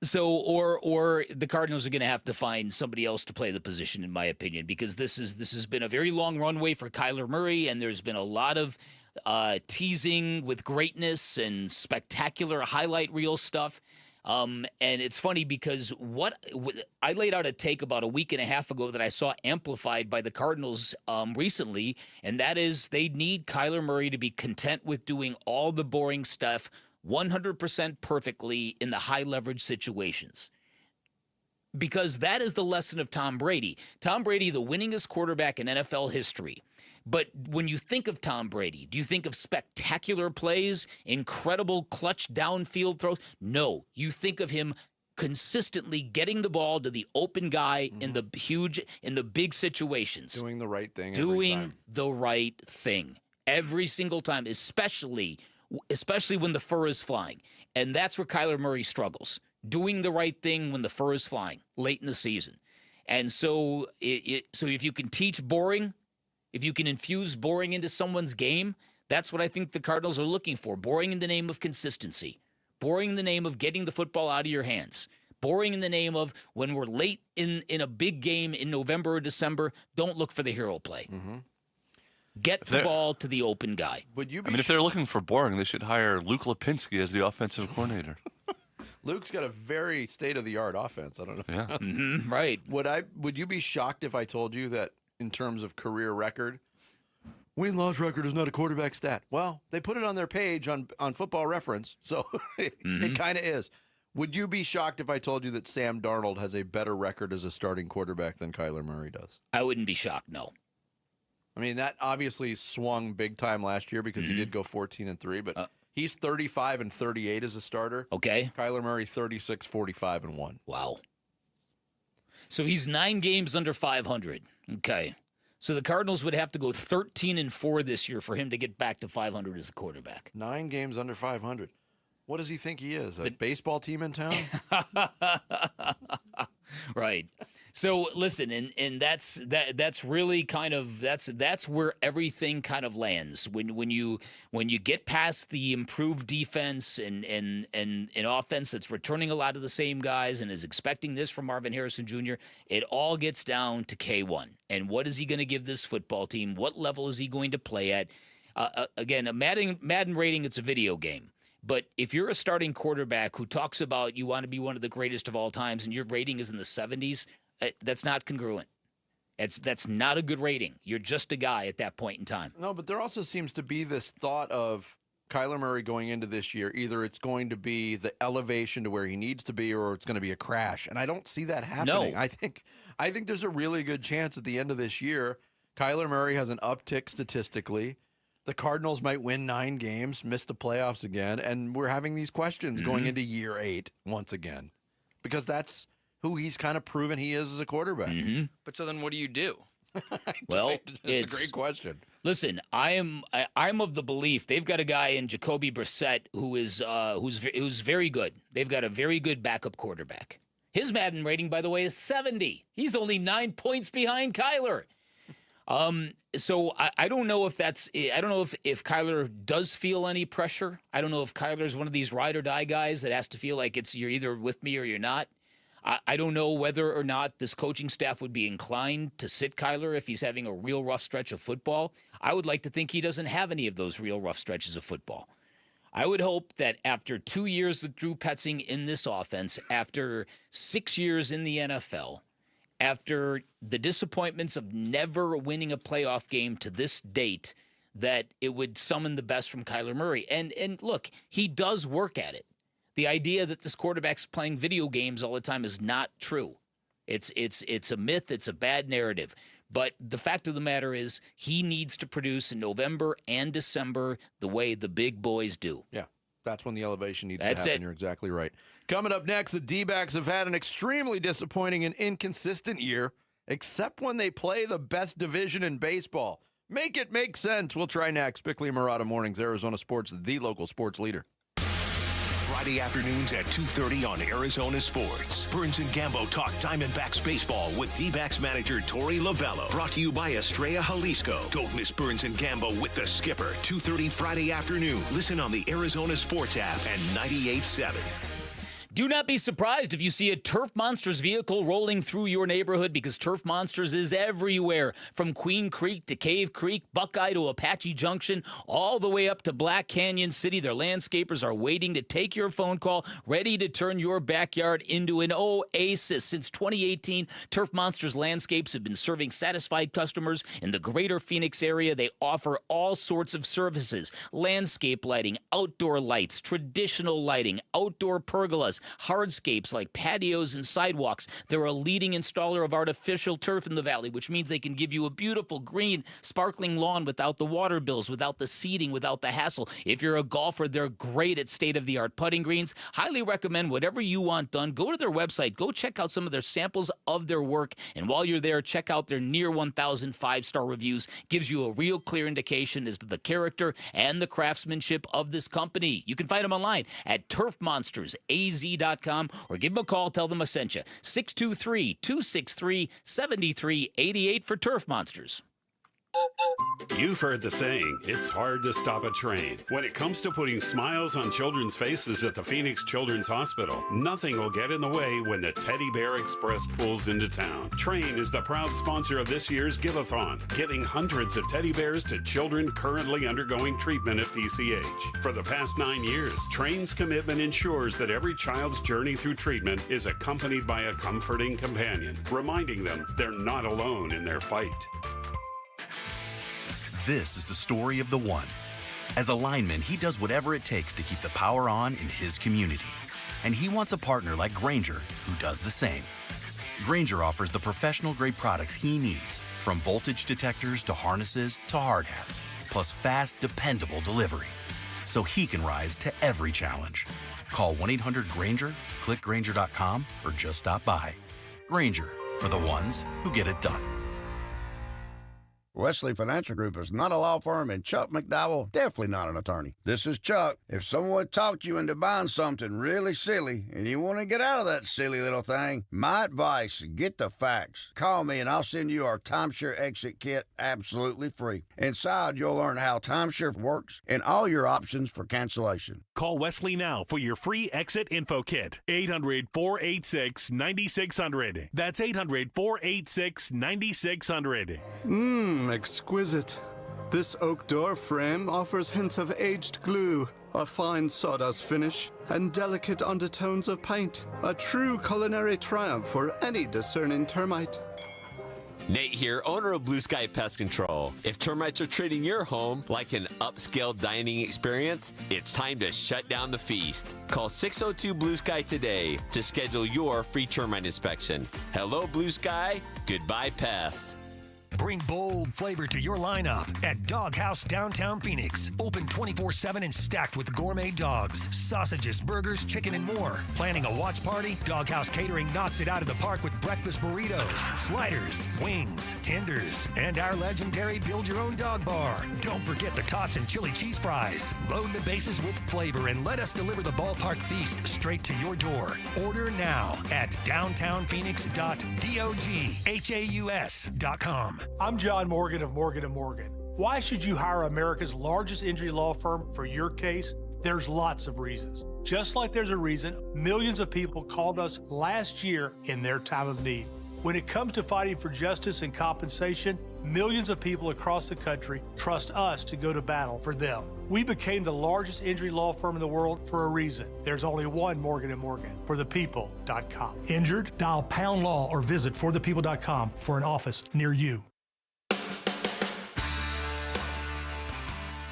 So, or the Cardinals are going to have to find somebody else to play the position, in my opinion, because this has been a very long runway for Kyler Murray, and there's been a lot of teasing with greatness and spectacular highlight reel stuff. And it's funny because I laid out a take about a week and a half ago that I saw amplified by the Cardinals recently, and that is they need Kyler Murray to be content with doing all the boring stuff 100% perfectly in the high leverage situations. Because that is the lesson of Tom Brady. Tom Brady, the winningest quarterback in NFL history. But when you think of Tom Brady, do you think of spectacular plays, incredible clutch downfield throws? No, you think of him consistently getting the ball to the open guy in the big situations. Doing the right thing every single time, especially when the fur is flying. And that's where Kyler Murray struggles, doing the right thing when the fur is flying late in the season. And so if you can teach boring, if you can infuse boring into someone's game, that's what I think the Cardinals are looking for. Boring in the name of consistency. Boring in the name of getting the football out of your hands. Boring in the name of when we're late in a big game in November or December, don't look for the hero play. Get the ball to the open guy. If they're looking for boring, they should hire Luke Lipinski as the offensive coordinator. Luke's got a very state-of-the-art offense. I don't know. Yeah. Right. Would you be shocked if I told you that in terms of career record, win-loss record is not a quarterback stat? Well, they put it on their page on Football Reference, so it kind of is. Would you be shocked if I told you that Sam Darnold has a better record as a starting quarterback than Kyler Murray does? I wouldn't be shocked, no. I mean, that obviously swung big time last year because he did go 14-3, but he's 35-38 as a starter. Okay. Kyler Murray 36-45-1. Wow. So he's 9 games under 500. Okay. So the Cardinals would have to go 13-4 this year for him to get back to 500 as a quarterback. 9 games under 500. What does he think he is? A baseball team in town? Right. So listen, and that's really kind of that's where everything kind of lands when you get past the improved defense and an offense that's returning a lot of the same guys and is expecting this from Marvin Harrison Jr. It all gets down to K1 and what is he going to give this football team? What level is he going to play at? Again, a Madden rating, it's a video game. But if you're a starting quarterback who talks about you want to be one of the greatest of all times and your rating is in the 70s, that's not congruent. That's not a good rating. You're just a guy at that point in time. No, but there also seems to be this thought of Kyler Murray going into this year. Either it's going to be the elevation to where he needs to be or it's going to be a crash. And I don't see that happening. No. I think there's a really good chance at the end of this year, Kyler Murray has an uptick statistically. The Cardinals might win 9 games, miss the playoffs again, and we're having these questions going into year 8 once again because that's who he's kind of proven he is as a quarterback. But so then what do you do? Well, it's a great question. Listen, I'm of the belief they've got a guy in Jacoby Brissett who's very good. They've got a very good backup quarterback. His Madden rating, by the way, is 70. He's only 9 points behind Kyler. So I don't know if if Kyler does feel any pressure. I don't know if Kyler's one of these ride or die guys that has to feel like you're either with me or you're not. I don't know whether or not this coaching staff would be inclined to sit Kyler if he's having a real rough stretch of football. I would like to think he doesn't have any of those real rough stretches of football. I would hope that after 2 years with Drew Petzing in this offense, after 6 years in the NFL, after the disappointments of never winning a playoff game to this date, that it would summon the best from Kyler Murray. And look, he does work at it. The idea that this quarterback's playing video games all the time is not true. It's a myth. It's a bad narrative. But the fact of the matter is he needs to produce in November and December the way the big boys do. Yeah, that's when the elevation needs That's to happen. it. You're exactly right. Coming up next, the D-backs have had an extremely disappointing and inconsistent year, except when they play the best division in baseball. Make it make sense. We'll try next. Bickley and Murata Mornings, Arizona Sports, the local sports leader. Friday afternoons at 2:30 on Arizona Sports. Burns and Gambo talk Diamondbacks baseball with D-backs manager Torey Lovello. Brought to you by Estrella Jalisco. Don't miss Burns and Gambo with the skipper. 2:30 Friday afternoon. Listen on the Arizona Sports app and 98.7. Do not be surprised if you see a Turf Monsters vehicle rolling through your neighborhood, because Turf Monsters is everywhere, from Queen Creek to Cave Creek, Buckeye to Apache Junction, all the way up to Black Canyon City. Their landscapers are waiting to take your phone call, ready to turn your backyard into an oasis. Since 2018, Turf Monsters Landscapes have been serving satisfied customers in the greater Phoenix area. They offer all sorts of services: landscape lighting, outdoor lights, traditional lighting, outdoor pergolas, hardscapes like patios and sidewalks. They're a leading installer of artificial turf in the valley, which means they can give you a beautiful green, sparkling lawn without the water bills, without the seeding, without the hassle. If you're a golfer, they're great at state-of-the-art putting greens. Highly recommend whatever you want done. Go to their website. Go check out some of their samples of their work. And while you're there, check out their near 1,000 five-star reviews. Gives you a real clear indication as to the character and the craftsmanship of this company. You can find them online at turfmonstersaz.com or give them a call. Tell them I sent you. 623-263-7388 for Turf Monsters. You've heard the saying, it's hard to stop a train. When it comes to putting smiles on children's faces at the Phoenix Children's Hospital, nothing will get in the way when the Teddy Bear Express pulls into town. Train is the proud sponsor of this year's Give-a-thon, giving hundreds of teddy bears to children currently undergoing treatment at PCH. For the past 9 years, Train's commitment ensures that every child's journey through treatment is accompanied by a comforting companion, reminding them they're not alone in their fight. This is the story of the one. As a lineman, he does whatever it takes to keep the power on in his community. And he wants a partner like Grainger who does the same. Grainger offers the professional-grade products he needs, from voltage detectors to harnesses to hard hats, plus fast, dependable delivery, so he can rise to every challenge. Call 1-800-GRAINGER, click Grainger.com, or just stop by. Grainger, for the ones who get it done. Wesley Financial Group is not a law firm, and Chuck McDowell definitely not an attorney. This is Chuck. If someone talked you into buying something really silly and you want to get out of that silly little thing, my advice, get the facts. Call me and I'll send you our timeshare exit kit absolutely free. Inside, you'll learn how timeshare works and all your options for cancellation. Call Wesley now for your free exit info kit. 800-486-9600. That's 800-486-9600. Exquisite. This oak door frame offers hints of aged glue, a fine sawdust finish, and delicate undertones of paint. A true culinary triumph for any discerning termite. Nate here, owner of Blue Sky Pest Control. If termites are treating your home like an upscale dining experience, it's time to shut down the feast. Call 602 Blue Sky today to schedule your free termite inspection. Hello, Blue Sky. Goodbye, pests. Bring bold flavor to your lineup at Doghouse Downtown Phoenix. Open 24/7 and stacked with gourmet dogs, sausages, burgers, chicken, and more. Planning a watch party? Doghouse Catering knocks it out of the park with breakfast burritos, sliders, wings, tenders, and our legendary build-your-own dog bar. Don't forget the tots and chili cheese fries. Load the bases with flavor and let us deliver the ballpark feast straight to your door. Order now at downtownphoenix.doghaus.com. I'm John Morgan of Morgan & Morgan. Why should you hire America's largest injury law firm for your case? There's lots of reasons. Just like there's a reason millions of people called us last year in their time of need. When it comes to fighting for justice and compensation, millions of people across the country trust us to go to battle for them. We became the largest injury law firm in the world for a reason. There's only one Morgan & Morgan, forthepeople.com. Injured? Dial #law or visit forthepeople.com for an office near you.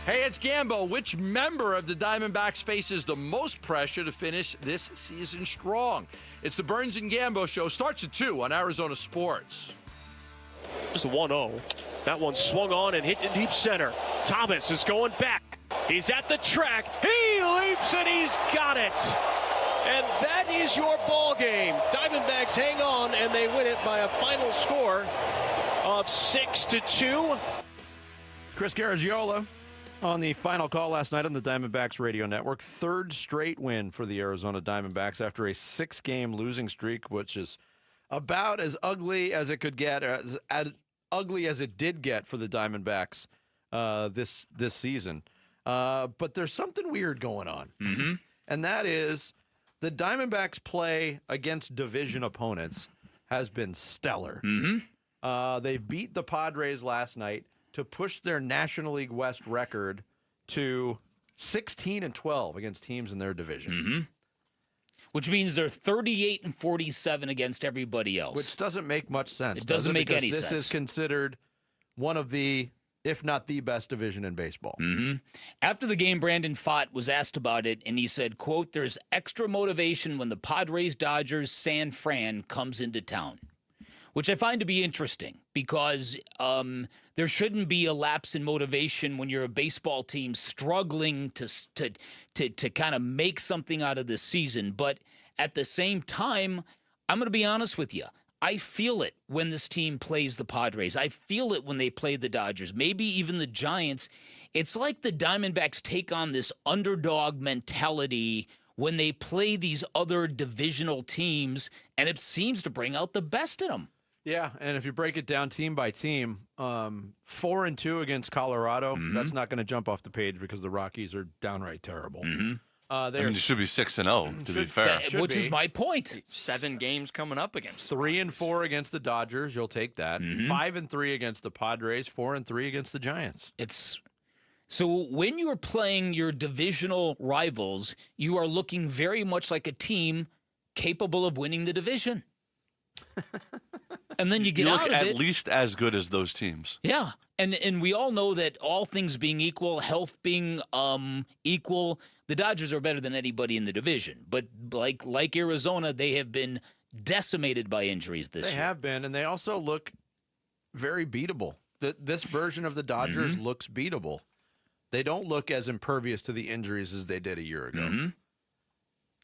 Hey, it's Gambo. Which member of the Diamondbacks faces the most pressure to finish this season strong? It's the Burns and Gambo Show. Starts at 2 on Arizona Sports. There's a 1-0. That one swung on and hit to deep center. Thomas is going back. He's at the track. He leaps and he's got it. And that is your ball game. Diamondbacks hang on and they win it by a final score of 6-2. Chris Garagiola on the final call last night on the Diamondbacks radio network. Third straight win for the Arizona Diamondbacks after a 6-game losing streak, which is about as ugly as it could get, as ugly as it did get for the Diamondbacks this season. But there's something weird going on. Mm-hmm. And that is the Diamondbacks' play against division opponents has been stellar. Mm-hmm. They beat the Padres last night to push their National League West record to 16-12 against teams in their division. Mm-hmm. Which means they're 38-47 against everybody else. Which doesn't make much sense. It doesn't make any sense. sense. This is considered one of the, if not the best division in baseball. Mm-hmm. After the game, Brandon Pfaadt was asked about it, and he said, quote, "There's extra motivation when the Padres, Dodgers, San Fran comes into town," which I find to be interesting because there shouldn't be a lapse in motivation when you're a baseball team struggling to kind of make something out of this season. But at the same time, I'm going to be honest with you. I feel it when this team plays the Padres. I feel it when they play the Dodgers, maybe even the Giants. It's like the Diamondbacks take on this underdog mentality when they play these other divisional teams, and it seems to bring out the best in them. Yeah, and if you break it down team by team, 4-2 against Colorado, that's not going to jump off the page because the Rockies are downright terrible. It should be 6-0 to be fair. Which is my point. 7 games coming up against 3-4 against the Dodgers. You'll take that. 5-3 against the Padres. 4-3 against the Giants. So when you are playing your divisional rivals, you are looking very much like a team capable of winning the division. And then you get out of it. At least as good as those teams. Yeah. And we all know that all things being equal, health being equal, the Dodgers are better than anybody in the division. But like Arizona, they have been decimated by injuries this year. They have been, and they also look very beatable. This version of the Dodgers looks beatable. They don't look as impervious to the injuries as they did a year ago.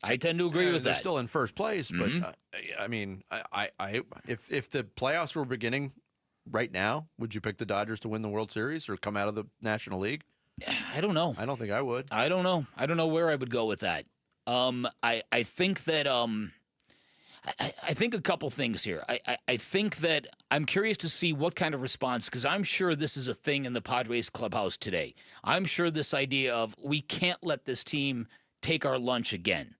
I tend to agree with that. They're still in first place, but I mean, if the playoffs were beginning right now, would you pick the Dodgers to win the World Series or come out of the National League? I don't know. I don't think I would. I don't know. I don't know where I would go with that. I think that I think a couple things here. I think that I'm curious to see what kind of response, because I'm sure this is a thing in the Padres clubhouse today. I'm sure this idea of we can't let this team take our lunch again.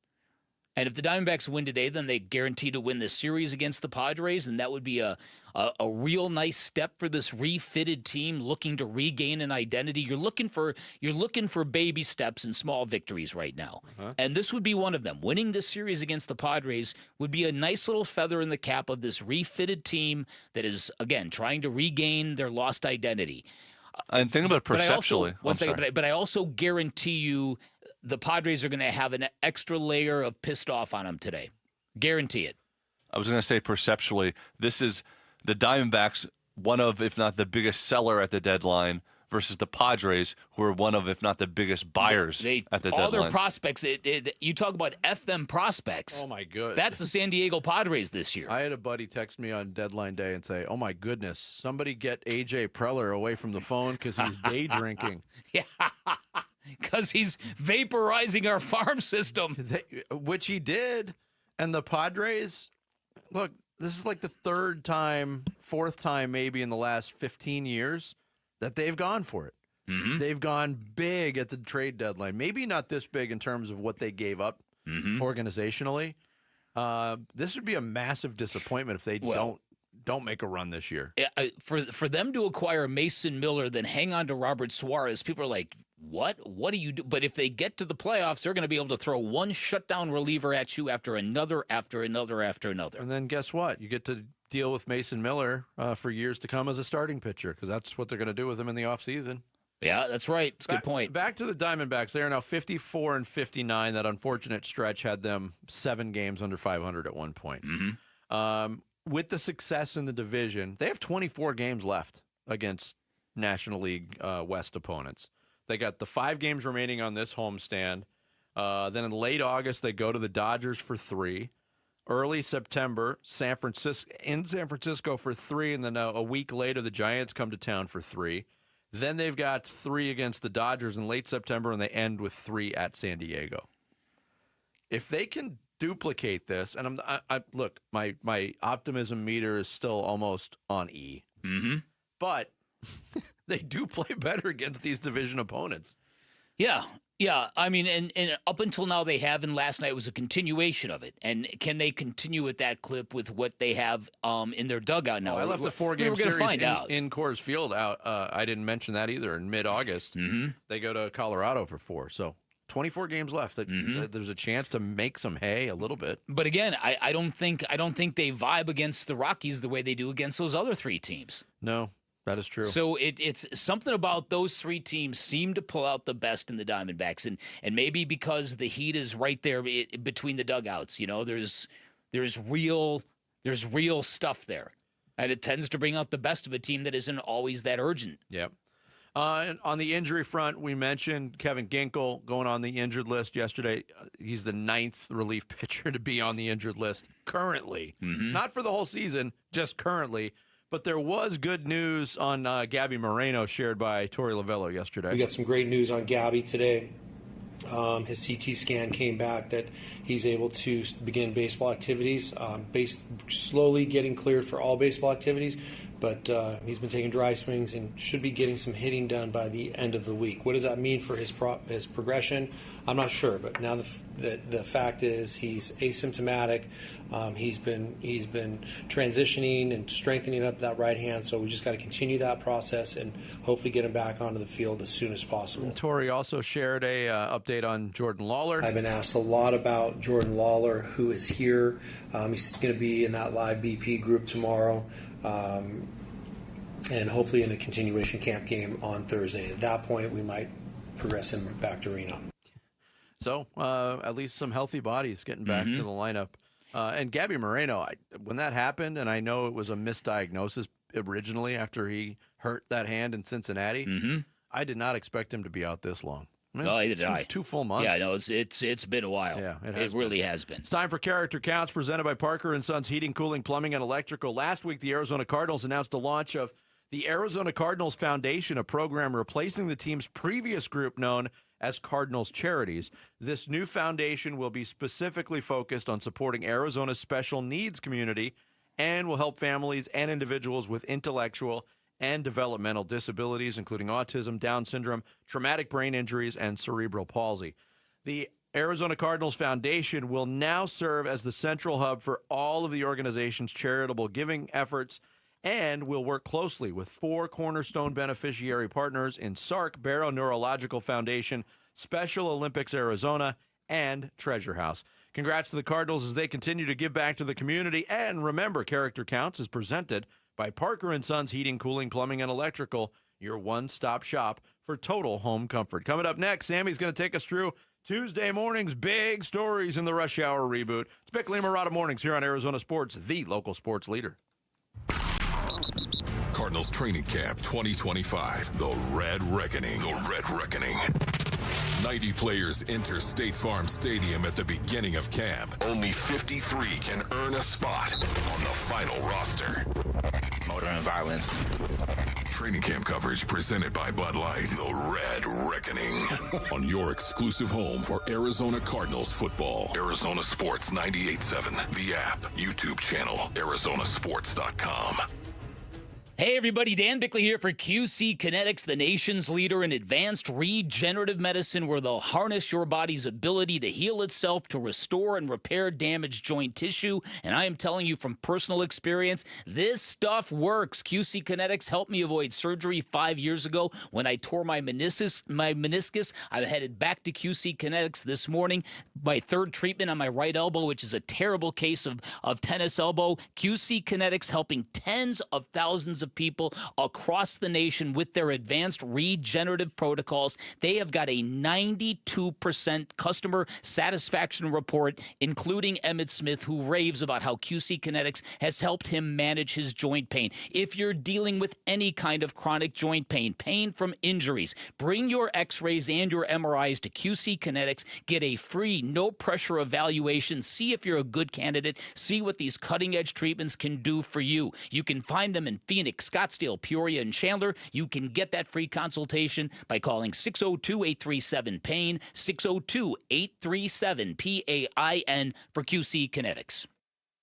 And if the Diamondbacks win today, then they guarantee to win this series against the Padres, and that would be a real nice step for this refitted team looking to regain an identity. You're looking for baby steps and small victories right now, and this would be one of them. Winning this series against the Padres would be a nice little feather in the cap of this refitted team that is, again, trying to regain their lost identity. And think about it perceptually. But I also guarantee you the Padres are going to have an extra layer of pissed off on them today. Guarantee it. I was going to say perceptually, this is the Diamondbacks, one of, if not the biggest seller at the deadline, versus the Padres, who are one of, if not the biggest buyers at the deadline. All their prospects, you talk about F them prospects. Oh, my goodness. That's the San Diego Padres this year. I had a buddy text me on deadline day and say, oh, my goodness, somebody get A.J. Preller away from the phone because he's day drinking. Yeah, because he's vaporizing our farm system. Which he did. And the Padres, look, this is like the third time, fourth time maybe in the last 15 years that they've gone for it. They've gone big at the trade deadline. Maybe not this big in terms of what they gave up organizationally. This would be a massive disappointment if they don't make a run this year. For them to acquire Mason Miller, then hang on to Robert Suarez, people are like, what? What do you do? But if they get to the playoffs, they're going to be able to throw one shutdown reliever at you after another, after another, after another. And then guess what? You get to deal with Mason Miller for years to come as a starting pitcher, because that's what they're going to do with him in the offseason. Yeah, that's right. It's a good point. Back to the Diamondbacks. They are now 54-59. That unfortunate stretch had them 7 games under 500 at one point. with the success in the division, they have 24 games left against National League West opponents. They got the 5 games remaining on this homestand. Then in late August, they go to the Dodgers for 3. Early September, San Francisco for 3, and then a week later, the Giants come to town for 3. Then they've got 3 against the Dodgers in late September, and they end with 3 at San Diego. If they can duplicate this, and look, my optimism meter is still almost on E. Mm-hmm. But they do play better against these division opponents. Yeah. Yeah, I mean, and up until now they have, and last night was a continuation of it. And can they continue with that clip with what they have in their dugout now? I left a 4-game series in Coors Field out. I didn't mention that either. In mid-August, they go to Colorado for 4. So 24 games left. There's a chance to make some hay a little bit. But again, I don't think they vibe against the Rockies the way they do against those other 3 teams. No. That is true. So it's something about those 3 teams seem to pull out the best in the Diamondbacks, and maybe because the heat is right there between the dugouts. You know, there's real stuff there, and it tends to bring out the best of a team that isn't always that urgent. Yep. And on the injury front, we mentioned Kevin Ginkel going on the injured list yesterday. He's the 9th relief pitcher to be on the injured list currently, not for the whole season, just currently. But there was good news on Gabby Moreno shared by Torey Lovello yesterday. We got some great news on Gabby today. His CT scan came back that he's able to begin baseball activities, slowly getting cleared for all baseball activities. But he's been taking dry swings and should be getting some hitting done by the end of the week. What does that mean for his progression? I'm not sure, but now the fact is he's asymptomatic. He's been transitioning and strengthening up that right hand, so we just got to continue that process and hopefully get him back onto the field as soon as possible. And Torey also shared a update on Jordan Lawler. I've been asked a lot about Jordan Lawler, who is here. He's going to be in that live BP group tomorrow. And hopefully in a continuation camp game on Thursday. At that point, we might progress him back to Reno. So at least some healthy bodies getting back to the lineup. And Gabby Moreno, when that happened, and I know it was a misdiagnosis originally after he hurt that hand in Cincinnati, I did not expect him to be out this long. I mean, neither did I. 2 full months. Yeah, no, it's been a while. Yeah, it really has been. It's time for Character Counts, presented by Parker & Sons Heating, Cooling, Plumbing, and Electrical. Last week, the Arizona Cardinals announced the launch of the Arizona Cardinals Foundation, a program replacing the team's previous group known as Cardinals Charities. This new foundation will be specifically focused on supporting Arizona's special needs community and will help families and individuals with intellectual and developmental disabilities, including autism, Down syndrome, traumatic brain injuries, and cerebral palsy. The Arizona Cardinals Foundation will now serve as the central hub for all of the organization's charitable giving efforts and will work closely with 4 cornerstone beneficiary partners in SARC, Barrow Neurological Foundation, Special Olympics Arizona, and Treasure House. Congrats to the Cardinals as they continue to give back to the community. And remember, Character Counts is presented by Parker & Sons Heating, Cooling, Plumbing, and Electrical, your one-stop shop for total home comfort. Coming up next, Sammy's going to take us through Tuesday morning's big stories in the Rush Hour reboot. It's Bickley and Murata Mornings here on Arizona Sports, the local sports leader. Cardinals Training Camp 2025, the Red Reckoning. The Red Reckoning. 90 players enter State Farm Stadium at the beginning of camp. Only 53 can earn a spot on the final roster. Motor and violence. Training camp coverage presented by Bud Light. The Red Reckoning. On your exclusive home for Arizona Cardinals football. Arizona Sports 98.7. The app. YouTube channel. ArizonaSports.com. Hey everybody, Dan Bickley here for QC Kinetics, the nation's leader in advanced regenerative medicine, where they'll harness your body's ability to heal itself to restore and repair damaged joint tissue. And I am telling you from personal experience, this stuff works. QC Kinetics helped me avoid surgery 5 years ago when I tore my meniscus. I'm headed back to QC Kinetics this morning. My 3rd treatment on my right elbow, which is a terrible case of tennis elbow. QC Kinetics helping tens of thousands of of people across the nation with their advanced regenerative protocols. They have got a 92% customer satisfaction report, including Emmett Smith, who raves about how QC Kinetics has helped him manage his joint pain. If you're dealing with any kind of chronic joint pain, pain from injuries, bring your x-rays and your MRIs to QC Kinetics. Get a free, no-pressure evaluation. See if you're a good candidate. See what these cutting-edge treatments can do for you. You can find them in Phoenix, Scottsdale, Peoria, and Chandler. You can get that free consultation by calling 602-837-PAIN, 602-837-PAIN for QC Kinetics.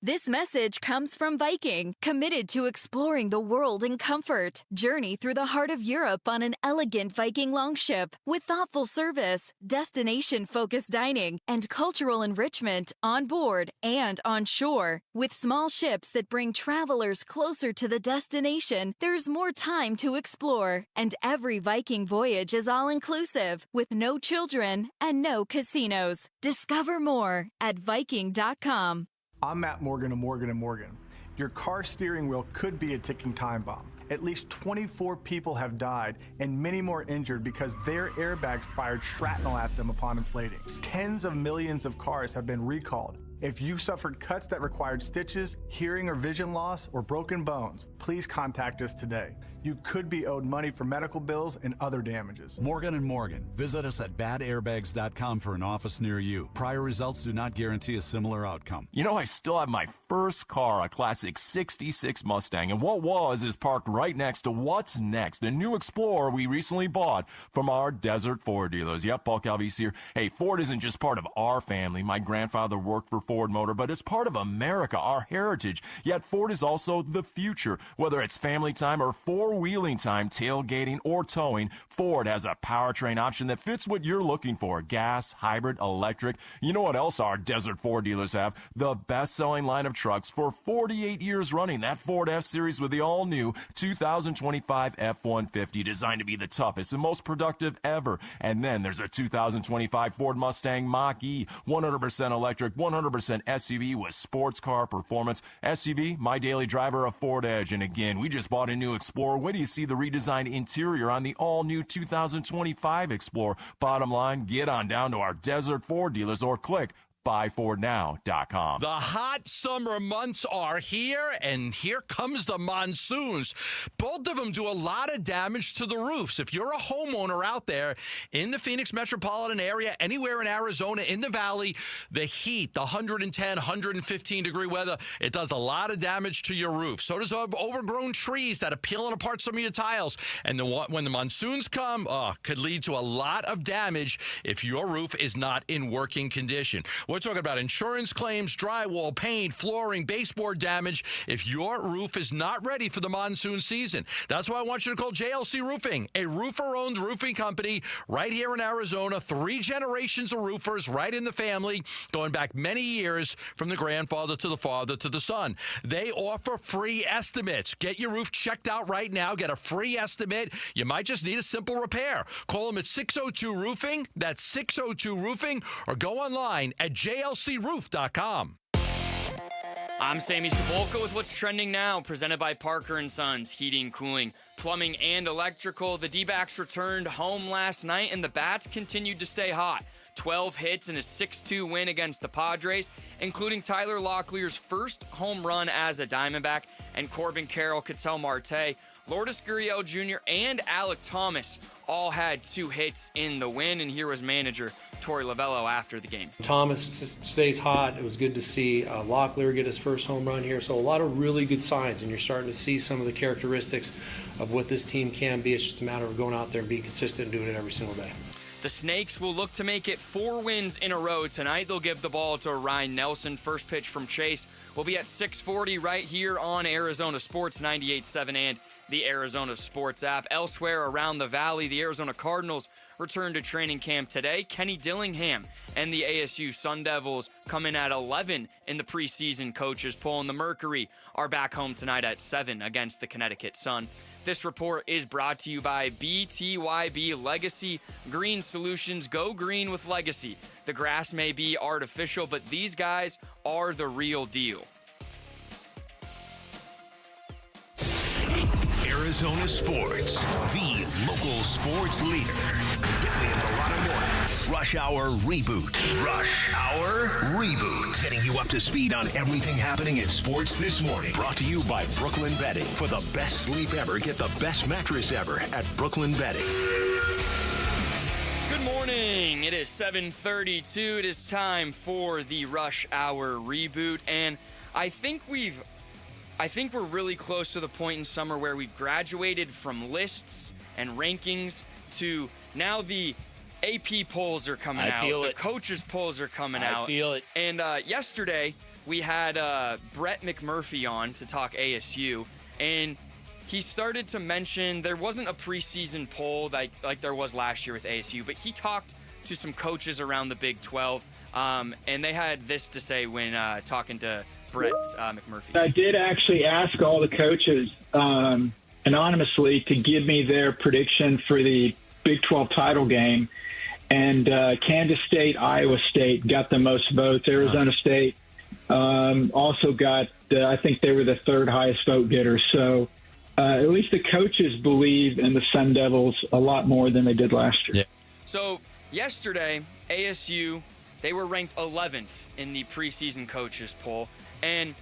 This message comes from Viking, committed to exploring the world in comfort. Journey through the heart of Europe on an elegant Viking longship with thoughtful service, destination-focused dining, and cultural enrichment on board and on shore. With small ships that bring travelers closer to the destination, there's more time to explore. And every Viking voyage is all-inclusive, with no children and no casinos. Discover more at Viking.com. I'm Matt Morgan of Morgan & Morgan. Your car steering wheel could be a ticking time bomb. At least 24 people have died and many more injured because their airbags fired shrapnel at them upon inflating. Tens of millions of cars have been recalled. If you suffered cuts that required stitches, hearing or vision loss, or broken bones, please contact us today. You could be owed money for medical bills and other damages. Morgan & Morgan. Visit us at badairbags.com for an office near you. Prior results do not guarantee a similar outcome. You know, I still have my first car, a classic 66 Mustang, and what is parked right next to what's next, a new Explorer we recently bought from our Desert Ford dealers. Yep, Paul Calvise here. Hey, Ford isn't just part of our family. My grandfather worked for Ford Motor, but it's part of America, our heritage. Yet Ford is also the future. Whether it's family time or four-wheeling time, tailgating, or towing, Ford has a powertrain option that fits what you're looking for. Gas, hybrid, electric. You know what else our Desert Ford dealers have? The best-selling line of trucks for 48 years running. That Ford F-Series with the all-new 2025 F-150, designed to be the toughest and most productive ever. And then there's a 2025 Ford Mustang Mach-E, 100% electric, 100% SUV with sports car performance. SUV, my daily driver, a Ford Edge. And again, we just bought a new Explorer. Wait till you see the redesigned interior on the all-new 2025 Explorer. Bottom line, get on down to our Desert Ford dealers or click buyfordnow.com. The hot summer months are here, and here comes the monsoons. Both of them do a lot of damage to the roofs. If you're a homeowner out there in the Phoenix metropolitan area, anywhere in Arizona, in the valley, the heat, the 110, 115 degree weather, it does a lot of damage to your roof. So does overgrown trees that are peeling apart some of your tiles. And when the monsoons come, could lead to a lot of damage if your roof is not in working condition. We're talking about insurance claims, drywall, paint, flooring, baseboard damage if your roof is not ready for the monsoon season. That's why I want you to call JLC Roofing, a roofer-owned roofing company right here in Arizona. 3 generations of roofers right in the family, going back many years from the grandfather to the father to the son. They offer free estimates. Get your roof checked out right now. Get a free estimate. You might just need a simple repair. Call them at 602-ROOFING. That's 602-ROOFING. Or go online at jlcroof.com. I'm Sammy Cebulka with what's trending now, presented by Parker & Sons, heating, cooling, plumbing, and electrical. The D-backs returned home last night, and the Bats continued to stay hot. 12 hits and a 6-2 win against the Padres, including Tyler Locklier's first home run as a Diamondback, and Corbin Carroll, Ketel Marte, Lourdes Gurriel Jr., and Alek Thomas all had 2 hits in the win, and here was manager Torey Lovello after the game. Thomas stays hot. It was good to see Locklear get his first home run here. So a lot of really good signs, and you're starting to see some of the characteristics of what this team can be. It's just a matter of going out there and being consistent and doing it every single day. The Snakes will look to make it 4 wins in a row tonight. They'll give the ball to Ryan Nelson. First pitch from Chase will be at 6:40 right here on Arizona Sports 98.7 and the Arizona Sports app. Elsewhere around the valley, the Arizona Cardinals return to training camp today. Kenny Dillingham and the ASU Sun Devils come in at 11 in the preseason coaches poll, and the Mercury are back home tonight at 7 against the Connecticut Sun. This report is brought to you by BTYB Legacy Green Solutions. Go green with Legacy. The grass may be artificial, but these guys are the real deal. Arizona sports, the local sports leader. Get me in the lot of mornings. Rush Hour Reboot. Rush Hour Reboot. Getting you up to speed on everything happening in sports this morning. Brought to you by Brooklyn Bedding. For the best sleep ever, get the best mattress ever at Brooklyn Bedding. Good morning. It is 7:32. It is time for the Rush Hour Reboot, and I think we're really close to the point in summer where we've graduated from lists and rankings to now the AP polls are coming out. The coaches polls are coming out. I feel it. And yesterday we had Brett McMurphy on to talk ASU, and he started to mention there wasn't a preseason poll like there was last year with ASU, but he talked to some coaches around the Big 12, and they had this to say when talking to Brett McMurphy. I did actually ask all the coaches anonymously to give me their prediction for the Big 12 title game, and Kansas State, Iowa State got the most votes. Arizona State also got, I think they were the third highest vote getter. So at least the coaches believe in the Sun Devils a lot more than they did last year. Yeah. So yesterday, ASU, they were ranked 11th in the preseason coaches poll. And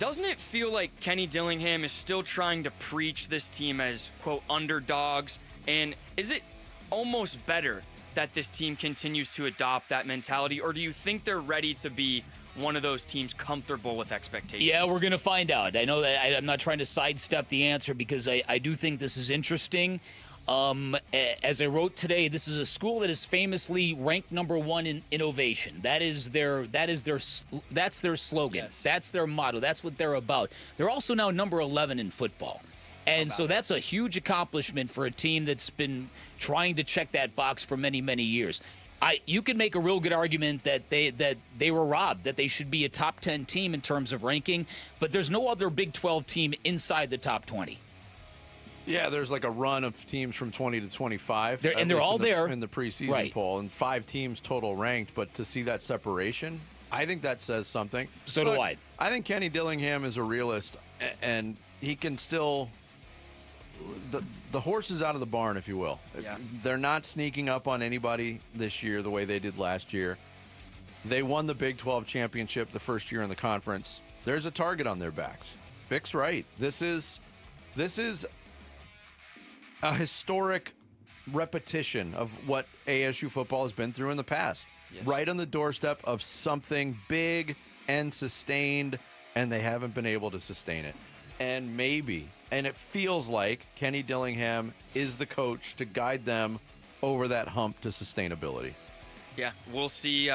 doesn't it feel like Kenny Dillingham is still trying to preach this team as, quote, underdogs? And is it almost better that this team continues to adopt that mentality? Or do you think they're ready to be one of those teams comfortable with expectations? Yeah, we're going to find out. I know that I'm not trying to sidestep the answer because I do think this is interesting. As I wrote today, this is a school that is famously ranked number one in innovation. That's their slogan. Yes. That's their motto. That's what they're about. They're also now number 11 in football. And so that's a huge accomplishment for a team that's been trying to check that box for many, many years. You could make a real good argument that they were robbed, that they should be a top 10 team in terms of ranking, but there's no other Big 12 team inside the top 20. Yeah, there's like a run of teams from 20 to 25. And they're all there in the preseason poll, and 5 teams total ranked. But to see that separation, I think that says something. So do I. I think Kenny Dillingham is a realist, and he can still. The horse is out of the barn, if you will. Yeah. They're not sneaking up on anybody this year the way they did last year. They won the Big 12 championship the first year in the conference. There's a target on their backs. Bick's right. This is a historic repetition of what ASU football has been through in the past. Yes. Right on the doorstep of something big and sustained, and they haven't been able to sustain it. And maybe, and it feels like Kenny Dillingham is the coach to guide them over that hump to sustainability. Yeah, we'll see.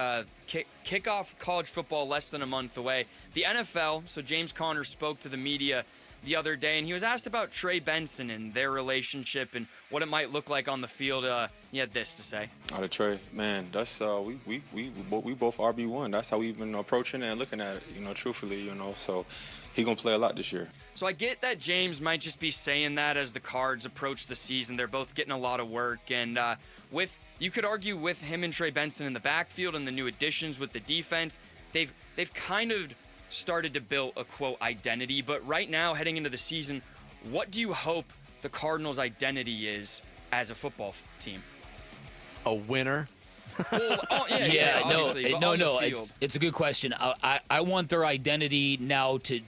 Kickoff college football less than a month away. The NFL, so James Conner spoke to the media the other day, and he was asked about Trey Benson and their relationship and what it might look like on the field. He had this to say. Out of Trey, man, that's we both RB1. That's how we've been approaching it and looking at it, truthfully, so he gonna play a lot this year. So I get that James might just be saying that as the Cards approach the season. They're both getting a lot of work, and you could argue with him and Trey Benson in the backfield and the new additions with the defense, they've kind of started to build a, quote, identity. But right now, heading into the season, what do you hope the Cardinals' identity is as a football team? A winner. No. It's a good question. I want their identity now to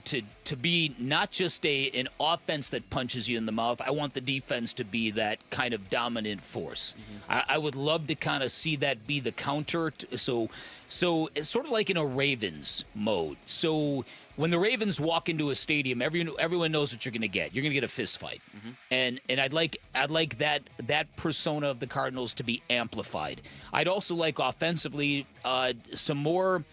be not just an offense that punches you in the mouth. I want the defense to be that kind of dominant force. Mm-hmm. I would love to kind of see that be the counter. So it's sort of like in a Ravens mode. So when the Ravens walk into a stadium, everyone knows what you're going to get. You're going to get a fist fight, and I'd like that persona of the Cardinals to be amplified. I'd also like offensively some more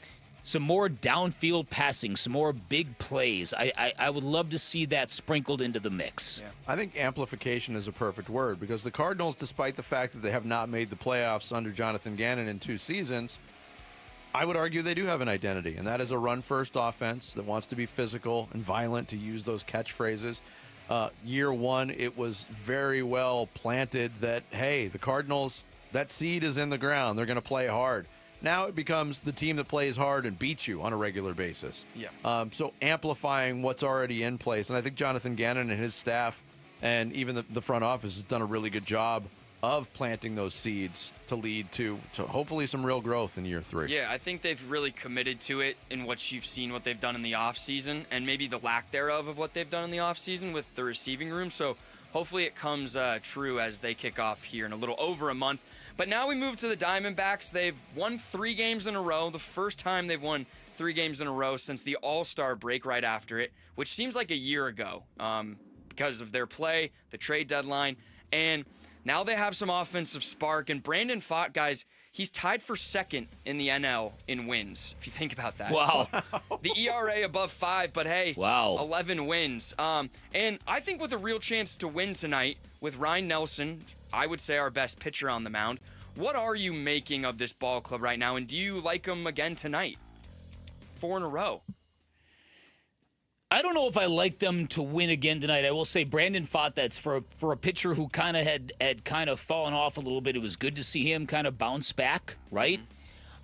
downfield passing, some more big plays. I would love to see that sprinkled into the mix. Yeah. I think amplification is a perfect word because the Cardinals, despite the fact that they have not made the playoffs under Jonathan Gannon in 2 seasons, I would argue they do have an identity, and that is a run-first offense that wants to be physical and violent, to use those catchphrases. Year 1, it was very well planted that, hey, the Cardinals, that seed is in the ground. They're going to play hard. Now it becomes the team that plays hard and beats you on a regular basis. Yeah. So amplifying what's already in place. And I think Jonathan Gannon and his staff And even the front office has done a really good job of planting those seeds to lead to hopefully some real growth in year 3. Yeah, I think they've really committed to it in what you've seen, what they've done in the offseason, and maybe the lack thereof of what they've done in the offseason with the receiving room. So hopefully it comes true as they kick off here in a little over a month. But now we move to the Diamondbacks. They've won 3 games in a row, the first time they've won 3 games in a row since the All-Star break right after it, which seems like a year ago because of their play, the trade deadline, and now they have some offensive spark. And Brandon Pfaadt, guys, he's tied for second in the NL in wins, if you think about that. Wow. The ERA above 5, but hey, wow, 11 wins. And I think with a real chance to win tonight with Ryan Nelson, I would say our best pitcher on the mound. What are you making of this ball club right now, and do you like him again tonight? 4 in a row. I don't know if I like them to win again tonight. I will say Brandon Pfaadt, that's for a pitcher who kind of had kind of fallen off a little bit. It was good to see him kind of bounce back, right?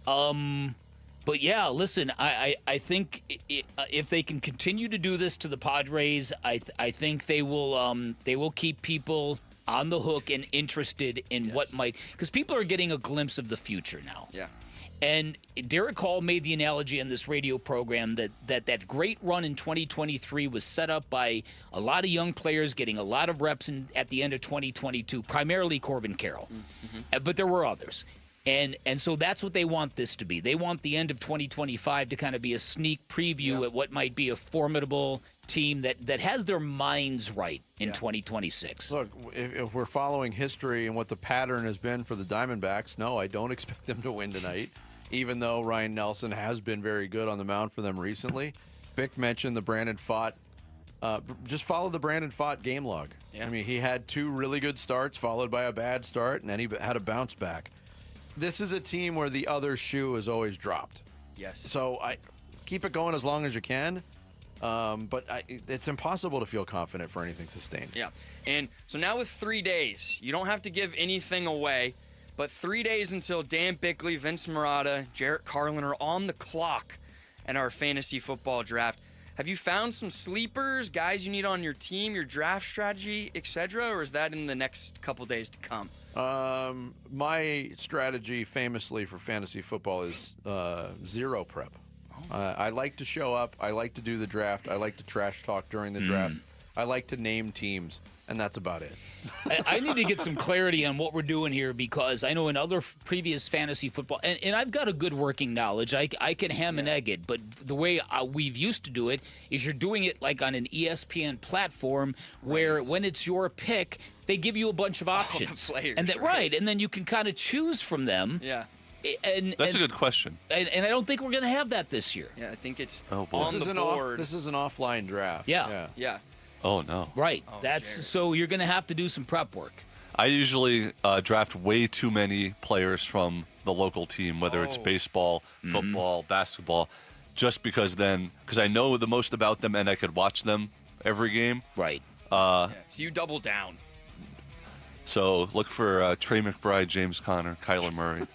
But yeah, listen, I think if they can continue to do this to the Padres, I think they will keep people on the hook and interested in what might, because people are getting a glimpse of the future now. Yeah. And Derek Hall made the analogy on this radio program that great run in 2023 was set up by a lot of young players getting a lot of reps at the end of 2022, primarily Corbin Carroll. Mm-hmm. But there were others. And so that's what they want this to be. They want the end of 2025 to kind of be a sneak preview at what might be a formidable team that has their minds right in 2026. Look, if we're following history and what the pattern has been for the Diamondbacks, no, I don't expect them to win tonight, even though Ryan Nelson has been very good on the mound for them recently. Vic mentioned the Brandon Pfaadt. Just follow the Brandon Pfaadt game log. Yeah. I mean, he had 2 really good starts followed by a bad start, and then he had a bounce back. This is a team where the other shoe is always dropped. Yes. So I keep it going as long as you can. But it's impossible to feel confident for anything sustained. Yeah. And so now with 3 days, you don't have to give anything away, but 3 days until Dan Bickley, Vince Marotta, Jarrett Carlin are on the clock in our fantasy football draft. Have you found some sleepers, guys you need on your team, your draft strategy, etc., or is that in the next couple days to come? My strategy famously for fantasy football is zero prep. I like to show up. I like to do the draft. I like to trash talk during the draft. I like to name teams, and that's about it. I need to get some clarity on what we're doing here, because I know in other previous fantasy football, and I've got a good working knowledge. I can ham and egg it, but the way we've used to do it is you're doing it like on an ESPN platform where when it's your pick, they give you a bunch of options. Players, and and then you can kind of choose from them. Yeah. That's a good question. And I don't think we're going to have that this year. Yeah, I think it's on the board. This is an offline draft. Yeah. Oh, no. Right. So you're going to have to do some prep work. I usually draft way too many players from the local team, whether it's baseball, football, basketball, just because I know the most about them and I could watch them every game. Right. So you double down. So look for Trey McBride, James Conner, Kyler Murray.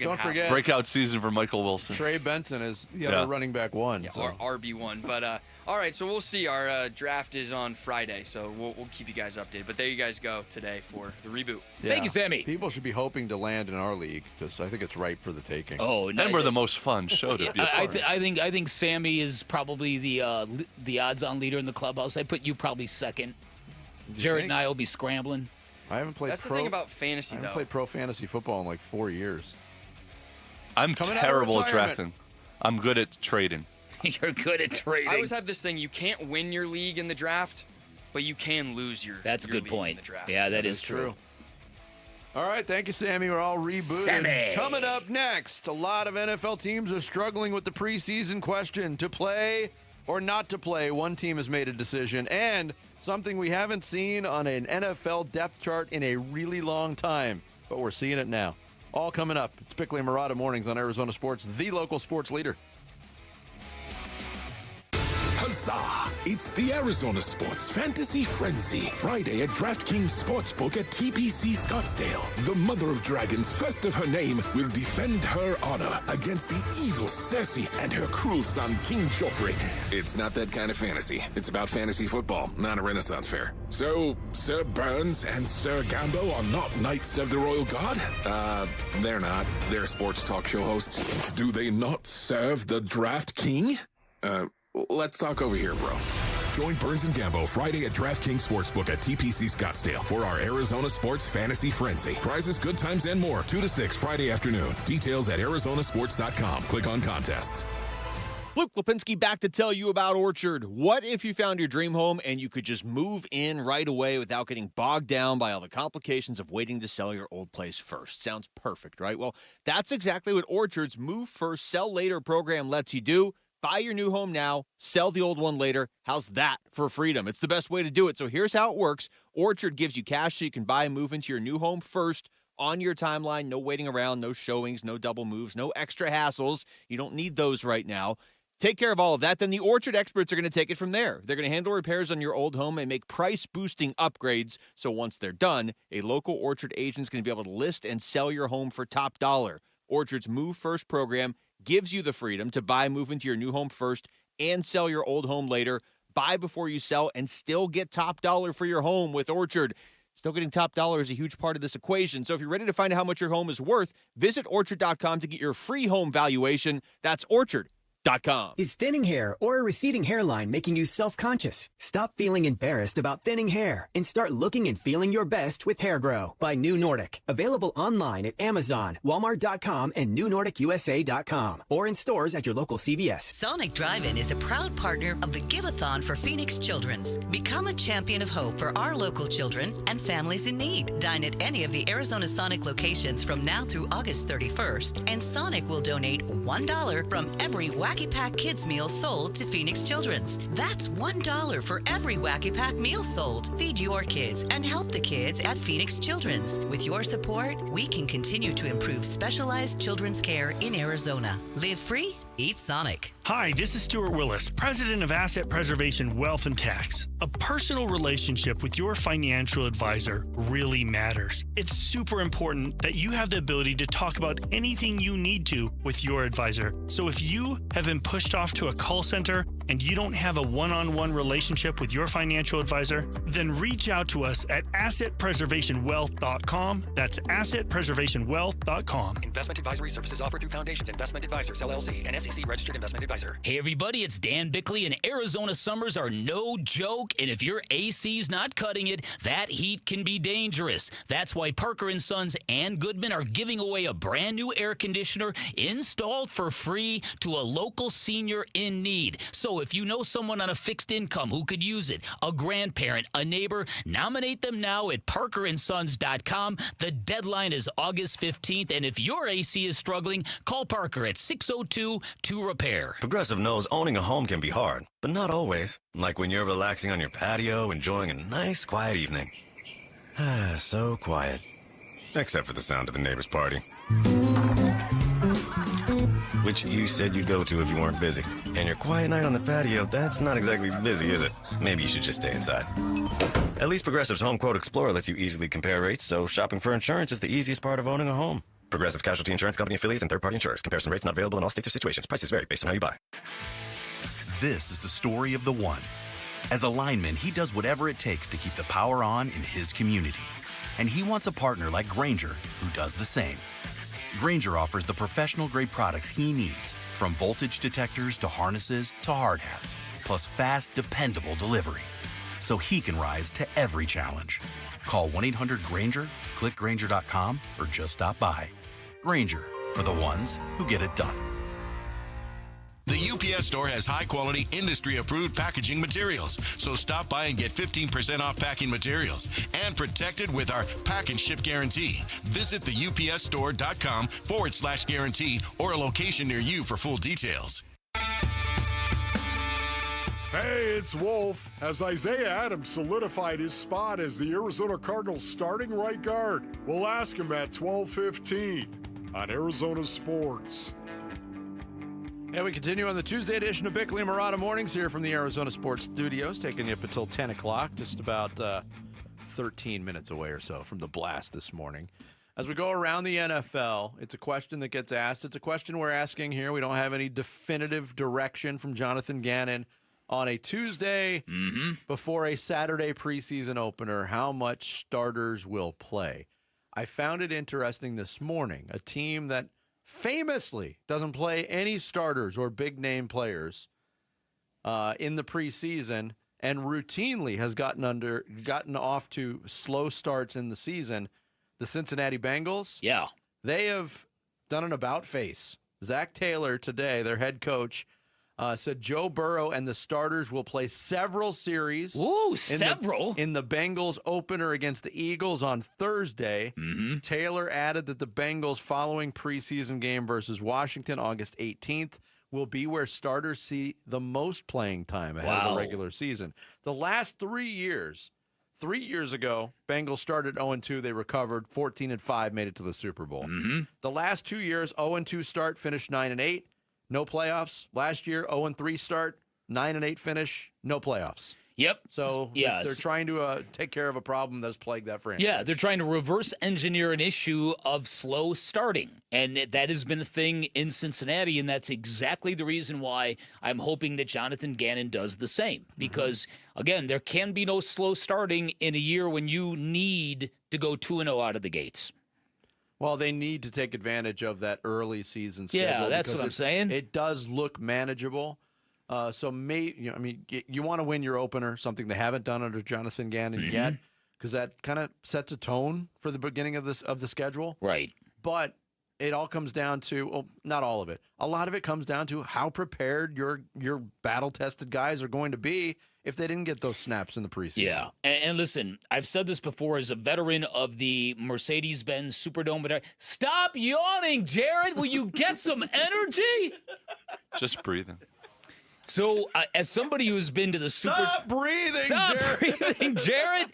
Don't forget breakout season for Michael Wilson. Trey Benson is the other running back 1. Yeah, so. RB1. But all right, so we'll see. Our draft is on Friday, so we'll keep you guys updated. But there you guys go today for the reboot. Yeah. Thank you, Sammy. People should be hoping to land in our league because I think it's ripe for the taking. Oh, and we're the most fun show to be a part of. I think Sammy is probably the odds-on leader in the clubhouse. I put you probably second. Jared and I will be scrambling. I haven't played. That's the thing about fantasy, I haven't played pro fantasy football in like 4 years. I'm terrible at drafting. I'm good at trading. You're good at trading. I always have this thing: you can't win your league in the draft, but you can lose your. That's a good league point. In the draft. Yeah, that is true. All right, thank you, Sammy. We're all rebooted. Sammy. Coming up next, a lot of NFL teams are struggling with the preseason question: to play or not to play. One team has made a decision, and something we haven't seen on an NFL depth chart in a really long time, but we're seeing it now. All coming up. It's Bickley and Marotta Mornings on Arizona Sports, the local sports leader. Huzzah! It's the Arizona Sports Fantasy Frenzy. Friday at DraftKings Sportsbook at TPC Scottsdale. The Mother of Dragons, first of her name, will defend her honor against the evil Cersei and her cruel son, King Joffrey. It's not that kind of fantasy. It's about fantasy football, not a Renaissance fair. So, Sir Burns and Sir Gambo are not Knights of the Royal Guard? They're not. They're sports talk show hosts. Do they not serve the Draft King? Let's talk over here, bro. Join Burns and Gambo Friday at DraftKings Sportsbook at TPC Scottsdale for our Arizona Sports Fantasy Frenzy. Prizes, good times, and more. 2 to 6 Friday afternoon. Details at arizonasports.com. Click on contests. Luke Lipinski back to tell you about Orchard. What if you found your dream home and you could just move in right away without getting bogged down by all the complications of waiting to sell your old place first? Sounds perfect, right? Well, that's exactly what Orchard's Move First, Sell Later program lets you do. Buy your new home now, sell the old one later. How's that for freedom? It's the best way to do it. So here's how it works. Orchard gives you cash so you can buy and move into your new home first on your timeline. No waiting around, no showings, no double moves, no extra hassles. You don't need those right now. Take care of all of that, then the Orchard experts are going to take it from there. They're going to handle repairs on your old home and make price-boosting upgrades. So once they're done, a local Orchard agent is going to be able to list and sell your home for top dollar. Orchard's Move First program gives you the freedom to buy, move into your new home first, and sell your old home later. Buy before you sell and still get top dollar for your home with Orchard. Still getting top dollar is a huge part of this equation. So if you're ready to find out how much your home is worth, visit Orchard.com to get your free home valuation. That's Orchard.com. Is thinning hair or a receding hairline making you self-conscious? Stop feeling embarrassed about thinning hair and start looking and feeling your best with Hair Grow by New Nordic. Available online at Amazon, Walmart.com, and NewNordicUSA.com, or in stores at your local CVS. Sonic Drive-In is a proud partner of the Give-a-thon for Phoenix Children's. Become a champion of hope for our local children and families in need. Dine at any of the Arizona Sonic locations from now through August 31st, and Sonic will donate $1 from every Wacky Pack Kids meal sold to Phoenix Children's. That's $1 for every Wacky Pack meal sold. Feed your kids and help the kids at Phoenix Children's. With your support, we can continue to improve specialized children's care in Arizona. Live free, eat Sonic. Hi, this is Stuart Willis, President of Asset Preservation Wealth and Tax. A personal relationship with your financial advisor really matters. It's super important that you have the ability to talk about anything you need to with your advisor. So if you have been pushed off to a call center and you don't have a one-on-one relationship with your financial advisor, then reach out to us at assetpreservationwealth.com. That's assetpreservationwealth.com. Investment advisory services offered through Foundations Investment Advisors, LLC, an SEC registered investment advisor. Hey everybody, it's Dan Bickley, and Arizona summers are no joke, and if your AC's not cutting it, that heat can be dangerous. That's why Parker & Sons and Goodman are giving away a brand new air conditioner installed for free to a local senior in need. So if you know someone on a fixed income who could use it, a grandparent, a neighbor, nominate them now at parkerandsons.com. The deadline is August 15th, and if your AC is struggling, call Parker at 602-2REPAIR. Progressive knows owning a home can be hard, but not always. Like when you're relaxing on your patio, enjoying a nice, quiet evening. So quiet. Except for the sound of the neighbor's party. Which you said you'd go to if you weren't busy. And your quiet night on the patio, that's not exactly busy, is it? Maybe you should just stay inside. At least Progressive's Home Quote Explorer lets you easily compare rates, so shopping for insurance is the easiest part of owning a home. Progressive Casualty Insurance Company affiliates and third-party insurers. Comparison rates not available in all states or situations. Prices vary based on how you buy. This is the story of the one. As a lineman, he does whatever it takes to keep the power on in his community. And he wants a partner like Grainger who does the same. Grainger offers the professional-grade products he needs, from voltage detectors to harnesses to hard hats, plus fast, dependable delivery, so he can rise to every challenge. Call 1-800-GRAINGER, click Grainger.com, or just stop by. Grainger, for the ones who get it done. The UPS Store has high-quality, industry-approved packaging materials. So stop by and get 15% off packing materials and protect it with our Pack and Ship Guarantee. Visit theupsstore.com/guarantee or a location near you for full details. Hey, it's Wolf. As Isaiah Adams solidified his spot as the Arizona Cardinals starting right guard, we'll ask him at 12:15 on Arizona Sports. And we continue on the Tuesday edition of Bickley and Murata Mornings here from the Arizona Sports Studios, taking you up until 10 o'clock, just about 13 minutes away or so from the blast this morning. As we go around the NFL, it's a question that gets asked. It's a question we're asking here. We don't have any definitive direction from Jonathan Gannon on a Tuesday before a Saturday preseason opener, how much starters will play. I found it interesting this morning, a team that famously doesn't play any starters or big-name players in the preseason and routinely has gotten off to slow starts in the season. The Cincinnati Bengals, they have done an about-face. Zach Taylor today, their head coach, said Joe Burrow and the starters will play several series. Ooh, several? In the Bengals opener against the Eagles on Thursday. Taylor added that the Bengals following preseason game versus Washington August 18th will be where starters see the most playing time ahead of the regular season. The last 3 years, 3 years ago, Bengals started 0-2. They recovered 14-5, made it to the Super Bowl. The last 2 years, 0-2 start, finished 9-8. No playoffs. Last year, 0-3 start, 9-8 finish, no playoffs. Yep. So they're trying to take care of a problem that's plagued that franchise. Yeah, they're trying to reverse engineer an issue of slow starting. And that has been a thing in Cincinnati, and that's exactly the reason why I'm hoping that Jonathan Gannon does the same. Because, again, there can be no slow starting in a year when you need to go 2-0 out of the gates. Well, they need to take advantage of that early season schedule. Yeah, that's what I'm saying. It does look manageable. So, you want to win your opener, something they haven't done under Jonathan Gannon yet, because that kind of sets a tone for the beginning of the schedule. Right. But it all comes down to, well, not all of it. A lot of it comes down to how prepared your battle-tested guys are going to be if they didn't get those snaps in the preseason. Yeah. And listen, I've said this before as a veteran of the Mercedes-Benz Superdome. Stop yawning, Jared. Will you get some energy? Just breathing. So, as somebody who's been to the Stop breathing, Jared.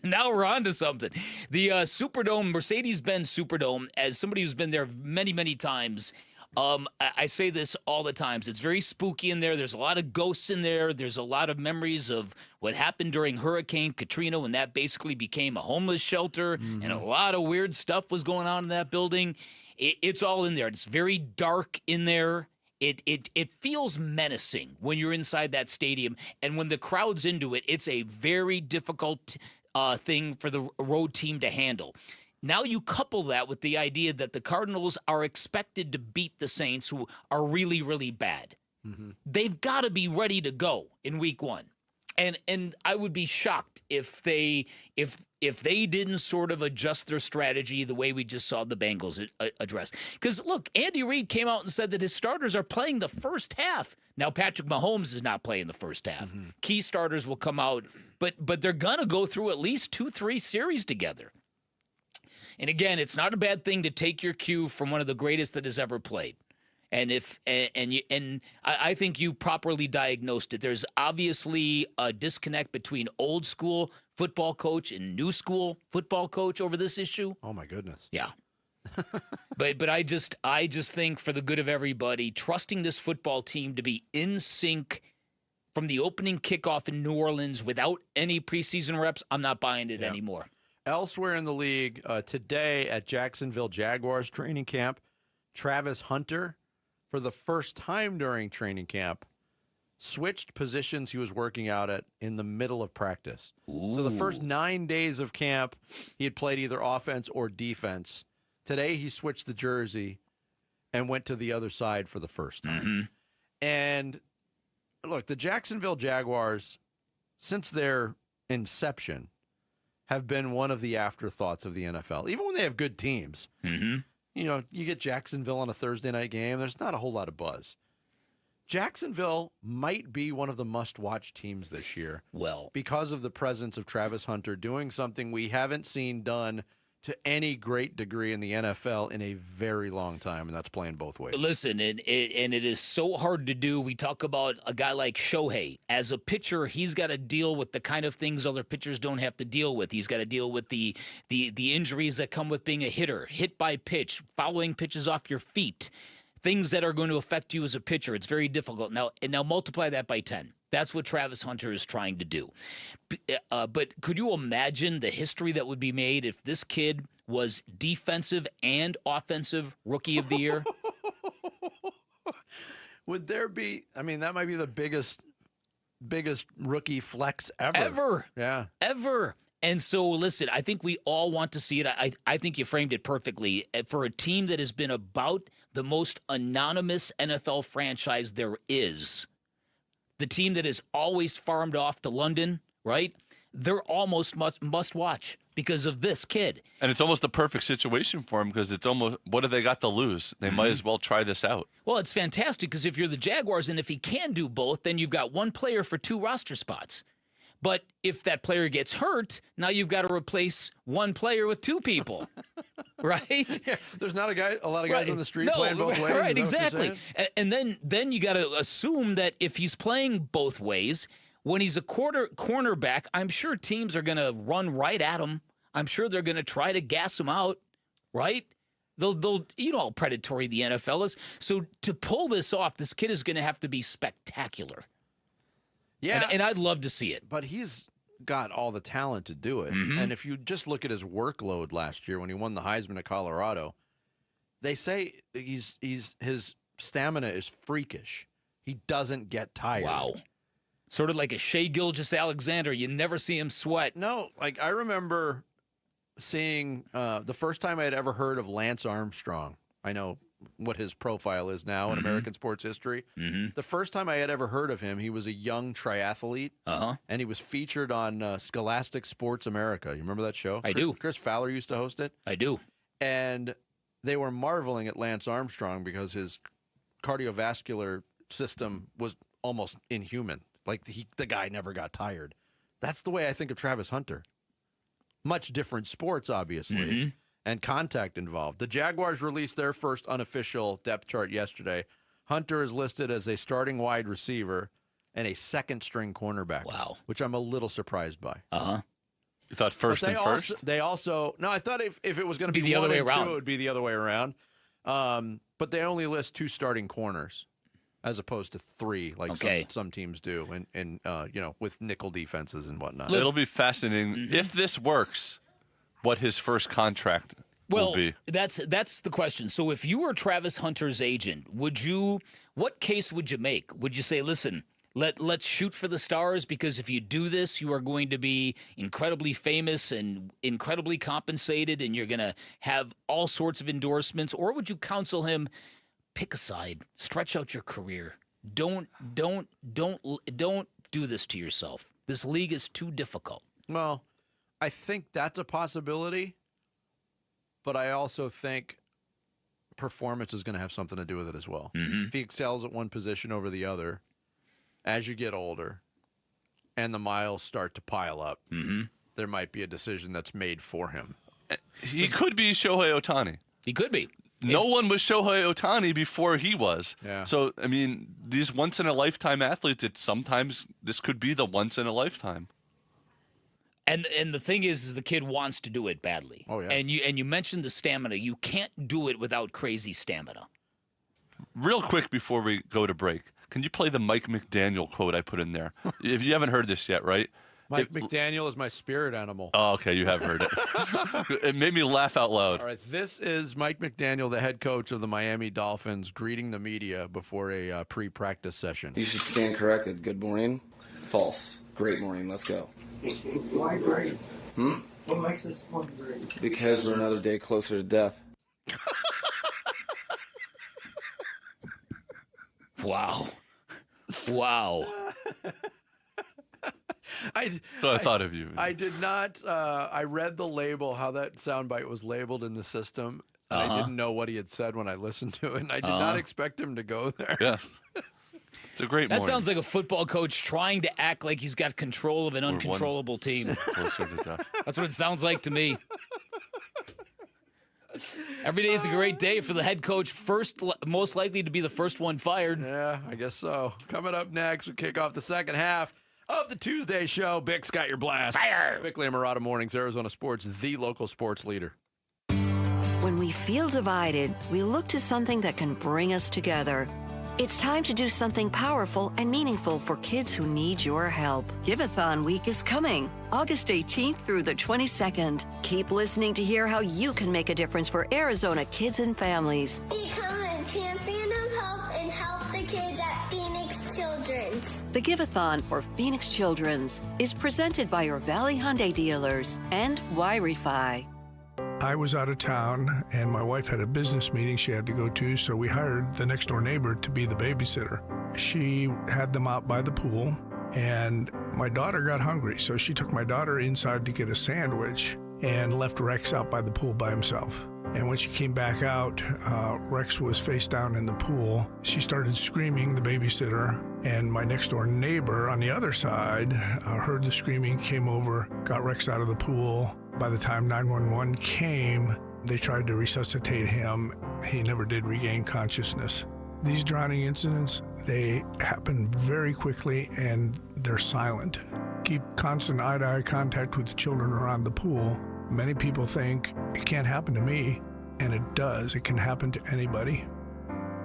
Now we're on to something. The Superdome, Mercedes-Benz Superdome, as somebody who's been there many, many times, I say this all the times. It's very spooky in there. There's a lot of ghosts in there. There's a lot of memories of what happened during Hurricane Katrina when that basically became a homeless shelter, and a lot of weird stuff was going on in that building. It's all in there. It's very dark in there. It feels menacing when you're inside that stadium, and when the crowd's into it, it's a very difficult thing for the road team to handle. Now you couple that with the idea that the Cardinals are expected to beat the Saints, who are really, really bad. They've got to be ready to go in week one. And I would be shocked if they didn't sort of adjust their strategy the way we just saw the Bengals address. Because, look, Andy Reid came out and said that his starters are playing the first half. Now, Patrick Mahomes is not playing the first half. Key starters will come out, but they're going to go through at least 2-3 series together. And, again, it's not a bad thing to take your cue from one of the greatest that has ever played. And I think you properly diagnosed it. There's obviously a disconnect between old school football coach and new school football coach over this issue. Oh my goodness. Yeah. but I just think for the good of everybody, trusting this football team to be in sync from the opening kickoff in New Orleans without any preseason reps, I'm not buying it anymore. Elsewhere in the league, today at Jacksonville Jaguars training camp, Travis Hunter, for the first time during training camp, switched positions he was working out at in the middle of practice. Ooh. So the first 9 days of camp, he had played either offense or defense. Today, he switched the jersey and went to the other side for the first time. And look, the Jacksonville Jaguars, since their inception, have been one of the afterthoughts of the NFL, even when they have good teams. You know, you get Jacksonville on a Thursday night game, there's not a whole lot of buzz. Jacksonville might be one of the must-watch teams this year. Well, because of the presence of Travis Hunter doing something we haven't seen done to any great degree in the NFL in a very long time, and that's playing both ways. Listen, and it is so hard to do. We talk about a guy like Shohei. As a pitcher, he's got to deal with the kind of things other pitchers don't have to deal with. He's got to deal with the injuries that come with being a hitter, hit by pitch, fouling pitches off your feet, things that are going to affect you as a pitcher. It's very difficult. Now multiply that by 10. That's what Travis Hunter is trying to do. But could you imagine the history that would be made if this kid was defensive and offensive rookie of the year? Would there be? I mean, that might be the biggest rookie flex ever. Yeah. Ever. And so, listen, I think we all want to see it. I think you framed it perfectly. For a team that has been about the most anonymous NFL franchise there is, the team that is always farmed off to London, right? They're almost must watch because of this kid. And it's almost the perfect situation for him because it's almost, what have they got to lose? They might as well try this out. Well, it's fantastic because if you're the Jaguars and if he can do both, then you've got one player for 2 roster spots. But if that player gets hurt, now you've got to replace one player with 2 people, right? Yeah, there's not a lot of guys on the street playing both ways. Right, exactly. And then you got to assume that if he's playing both ways, when he's a cornerback, I'm sure teams are going to run right at him. I'm sure they're going to try to gas him out, right? They'll you know how predatory the NFL is. So to pull this off, this kid is going to have to be spectacular. Yeah, and I'd love to see it. But he's got all the talent to do it. And if you just look at his workload last year when he won the Heisman at Colorado, they say his stamina is freakish. He doesn't get tired. Wow. Sort of like a Shea Gilgeous-Alexander. You never see him sweat. No, like I remember seeing the first time I had ever heard of Lance Armstrong. I know what his profile is now in American sports history. The first time I had ever heard of him, he was a young triathlete, and he was featured on Scholastic Sports America. You remember that show? I do. Chris Fowler used to host it. I do. And they were marveling at Lance Armstrong because his cardiovascular system was almost inhuman. Like the guy never got tired. That's the way I think of Travis Hunter. Much different sports, obviously. And contact involved. The Jaguars released their first unofficial depth chart yesterday. Hunter is listed as a starting wide receiver and a second-string cornerback. Wow. Which I'm a little surprised by. You thought first and first? They also... No, I thought if it was going to be the other way around, it would be the other way around. But they only list 2 starting corners as opposed to 3 like some teams do, and you know, with nickel defenses and whatnot. It'll be fascinating. If this works, what his first contract will be. That's the question. So if you were Travis Hunter's agent, what case would you make? Would you say, listen, let's shoot for the stars because if you do this, you are going to be incredibly famous and incredibly compensated and you're going to have all sorts of endorsements? Or would you counsel him, pick a side, stretch out your career. Don't do this to yourself. This league is too difficult. Well, I think that's a possibility, but I also think performance is going to have something to do with it as well. If he excels at one position over the other, as you get older and the miles start to pile up, there might be a decision that's made for him. He could be Shohei Ohtani. He could be. No one was Shohei Ohtani before he was. Yeah. So, I mean, these once-in-a-lifetime athletes, sometimes this could be the once-in-a-lifetime. And the thing is the kid wants to do it badly. Oh, yeah. And you mentioned the stamina. You can't do it without crazy stamina. Real quick before we go to break, can you play the Mike McDaniel quote I put in there? If you haven't heard this yet, right? Mike McDaniel is my spirit animal. Oh, okay, you have heard it. It made me laugh out loud. All right, this is Mike McDaniel, the head coach of the Miami Dolphins, greeting the media before a pre-practice session. You should stand corrected. Good morning. False. Great morning. Let's go. Why great? What makes this one great? Because we're another day closer to death. Wow. Wow. So I thought of you. I did not. I read the label, how that soundbite was labeled in the system. And I didn't know what he had said when I listened to it. And I did not expect him to go there. Yes. It's a great morning. That sounds like a football coach trying to act like he's got control of an uncontrollable team. Closer to death. That's what it sounds like to me. Every day is a great day for the head coach, most likely to be the first one fired. Yeah, I guess so. Coming up next, we kick off the second half of the Tuesday show. Bix got your blast. Fire! Bickley and Murata Mornings, Arizona Sports, the local sports leader. When we feel divided, we look to something that can bring us together. It's time to do something powerful and meaningful for kids who need your help. Give-a-thon week is coming, August 18th through the 22nd. Keep listening to hear how you can make a difference for Arizona kids and families. Become a champion of hope and help the kids at Phoenix Children's. The Give-a-thon for Phoenix Children's is presented by your Valley Hyundai dealers and Y-Refi. I was out of town, and my wife had a business meeting she had to go to, so we hired the next-door neighbor to be the babysitter. She had them out by the pool, and my daughter got hungry, so she took my daughter inside to get a sandwich and left Rex out by the pool by himself. And when she came back out, Rex was face down in the pool. She started screaming, the babysitter, and my next-door neighbor on the other side heard the screaming, came over, got Rex out of the pool. By the time 911 came, they tried to resuscitate him. He never did regain consciousness. These drowning incidents, they happen very quickly and they're silent. Keep constant eye-to-eye contact with the children around the pool. Many people think it can't happen to me, and it does. It can happen to anybody.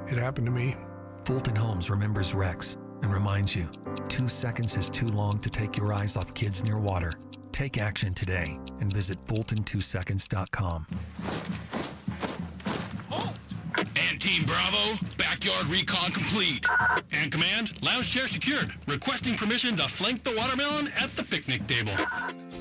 It happened to me. Fulton Homes remembers Rex and reminds you, 2 seconds is too long to take your eyes off kids near water. Take action today and visit Fulton2seconds.com. And Team Bravo, backyard recon complete. And Command, lounge chair secured. Requesting permission to flank the watermelon at the picnic table.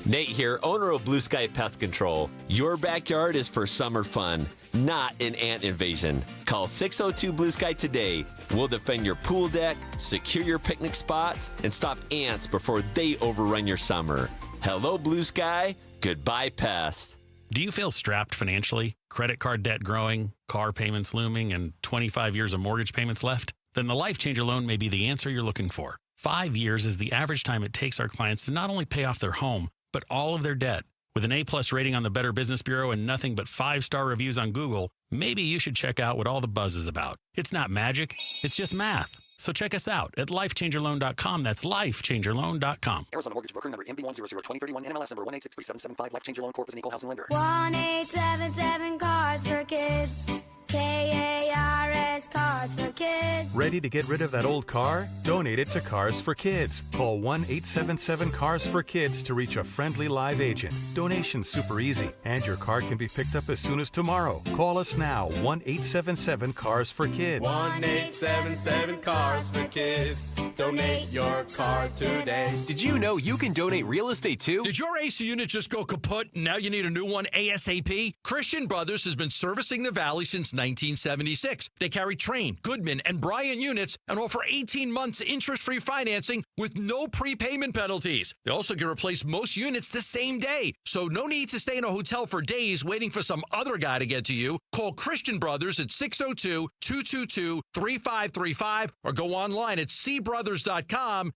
Nate here, owner of Blue Sky Pest Control. Your backyard is for summer fun, not an ant invasion. Call 602 Blue Sky today. We'll defend your pool deck, secure your picnic spots, and stop ants before they overrun your summer. Hello, Blue Sky. Goodbye, pests. Do you feel strapped financially? Credit card debt growing, car payments looming, and 25 years of mortgage payments left? Then the Life Changer loan may be the answer you're looking for. 5 years is the average time it takes our clients to not only pay off their home, but all of their debt. With an A+ rating on the Better Business Bureau and nothing but 5-star reviews on Google, maybe you should check out what all the buzz is about. It's not magic, it's just math. So check us out at lifechangerloan.com. That's lifechangerloan.com. Arizona Mortgage Broker number MB1002031, NMLS number 1863775. Life Changer Loan Corp is an equal housing lender. 1877 Cars for Kids. KARS Cars for Kids. Ready to get rid of that old car? Donate it to Cars for Kids. Call 1-877-CARS-FOR-KIDS to reach a friendly live agent. Donation's super easy, and your car can be picked up as soon as tomorrow. Call us now, 1-877-CARS-FOR-KIDS. 1-877-CARS-FOR-KIDS. Donate your car today. Did you know you can donate real estate too? Did your AC unit just go kaput and now you need a new one ASAP? Christian Brothers has been servicing the Valley since 1976. They carry Train, Goodman, and Bryant units and offer 18 months interest-free financing with no prepayment penalties. They also can replace most units the same day, so no need to stay in a hotel for days waiting for some other guy to get to you. Call Christian Brothers at 602-222-3535 or go online at cbrothers.com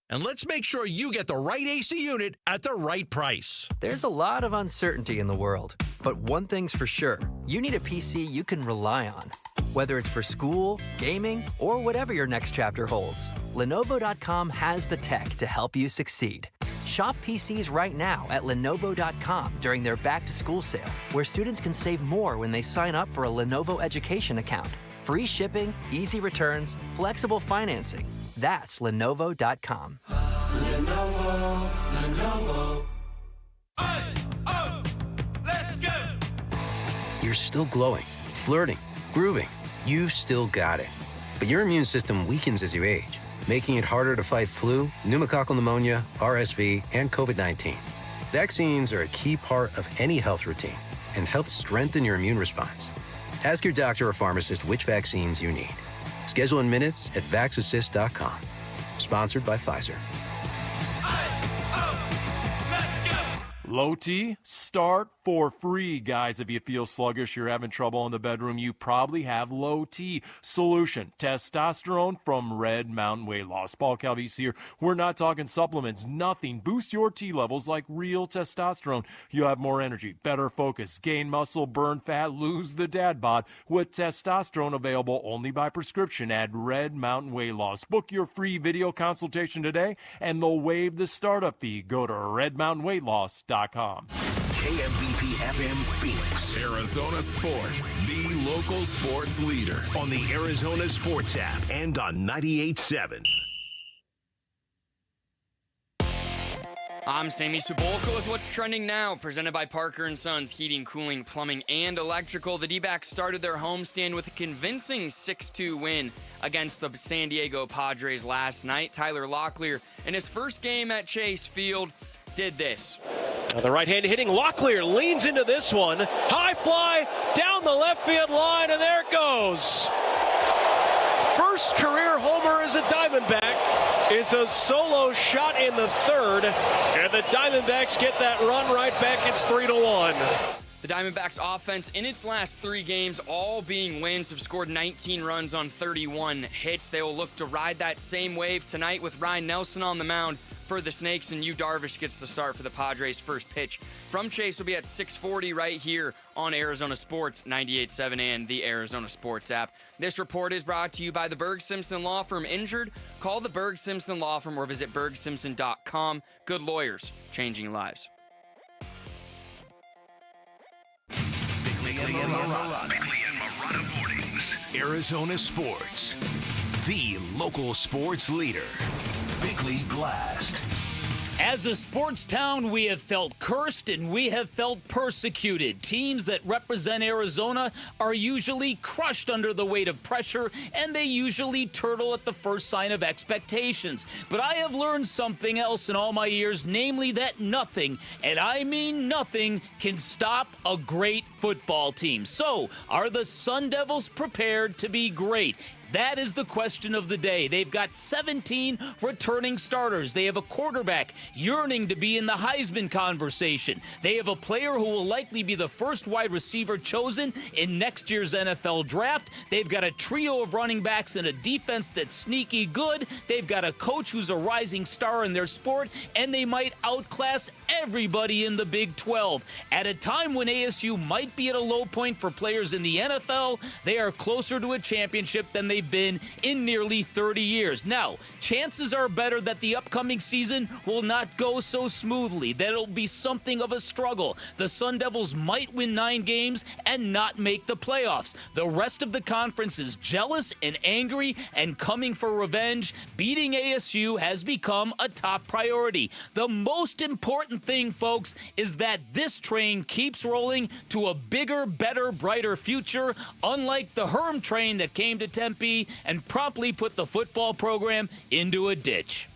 and let's make sure you get the right AC unit at the right price. There's a lot of uncertainty in the world, but one thing's for sure. You need a PC you can rely on. Whether it's for school, gaming, or whatever your next chapter holds, Lenovo.com has the tech to help you succeed. Shop PCs right now at Lenovo.com during their back-to-school sale, where students can save more when they sign up for a Lenovo education account. Free shipping, easy returns, flexible financing. That's Lenovo.com. Lenovo. Let's go! You're still glowing, flirting, grooving. You still got it. But your immune system weakens as you age, making it harder to fight flu, pneumococcal pneumonia, RSV, and COVID-19. Vaccines are a key part of any health routine and help strengthen your immune response. Ask your doctor or pharmacist which vaccines you need. Schedule in minutes at VaxAssist.com. Sponsored by Pfizer. Low T, start for free. Guys, if you feel sluggish, you're having trouble in the bedroom, you probably have Low T. Solution, testosterone from Red Mountain Weight Loss. Paul Calvise here. We're not talking supplements, nothing. Boost your T levels like real testosterone. You'll have more energy, better focus, gain muscle, burn fat, lose the dad bod with testosterone available only by prescription at Red Mountain Weight Loss. Book your free video consultation today and they'll waive the startup fee. Go to redmountainweightloss.com. KMVP FM Phoenix. Arizona Sports, the local sports leader. On the Arizona Sports app and on 98.7. I'm Sammy Subolka with What's Trending Now, presented by Parker & Sons Heating, Cooling, Plumbing, and Electrical. The D-backs started their homestand with a convincing 6-2 win against the San Diego Padres last night. Tyler Locklear, in his first game at Chase Field, did this. The right-hand hitting Locklear leans into this one. High fly down the left field line, and there it goes. First career homer as a Diamondback is a solo shot in the third, and the Diamondbacks get that run right back. It's 3-1. The Diamondbacks offense in its last 3 games, all being wins, have scored 19 runs on 31 hits. They will look to ride that same wave tonight with Ryan Nelson on the mound for the Snakes, and Yu Darvish gets the start for the Padres. First pitch from Chase will be at 6:40 right here on Arizona Sports 98.7 and the Arizona Sports app. This report is brought to you by the Berg Simpson Law Firm. Injured? Call the Berg Simpson Law Firm or visit bergsimpson.com. Good lawyers, changing lives. Bickley and Marotta Mornings. Arizona Sports, the local sports leader. Bickley Blast. As a sports town, we have felt cursed and we have felt persecuted. Teams that represent Arizona are usually crushed under the weight of pressure, and they usually turtle at the first sign of expectations. But I have learned something else in all my years, namely that nothing, and I mean nothing, can stop a great football team. So, are the Sun Devils prepared to be great? That is the question of the day. They've got 17 returning starters. They have a quarterback yearning to be in the Heisman conversation. They have a player who will likely be the first wide receiver chosen in next year's NFL draft. They've got a trio of running backs and a defense that's sneaky good. They've got a coach who's a rising star in their sport, and they might outclass everybody in the Big 12. At a time when ASU might be at a low point for players in the NFL, they are closer to a championship than they've been in nearly 30 years. Now, chances are better that the upcoming season will not go so smoothly, that it'll be something of a struggle. The Sun Devils might win 9 games and not make the playoffs. The rest of the conference is jealous and angry and coming for revenge. Beating ASU has become a top priority. The most important thing, folks, is that this train keeps rolling to a bigger, better, brighter future, unlike the Herm train that came to Tempe and promptly put the football program into a ditch.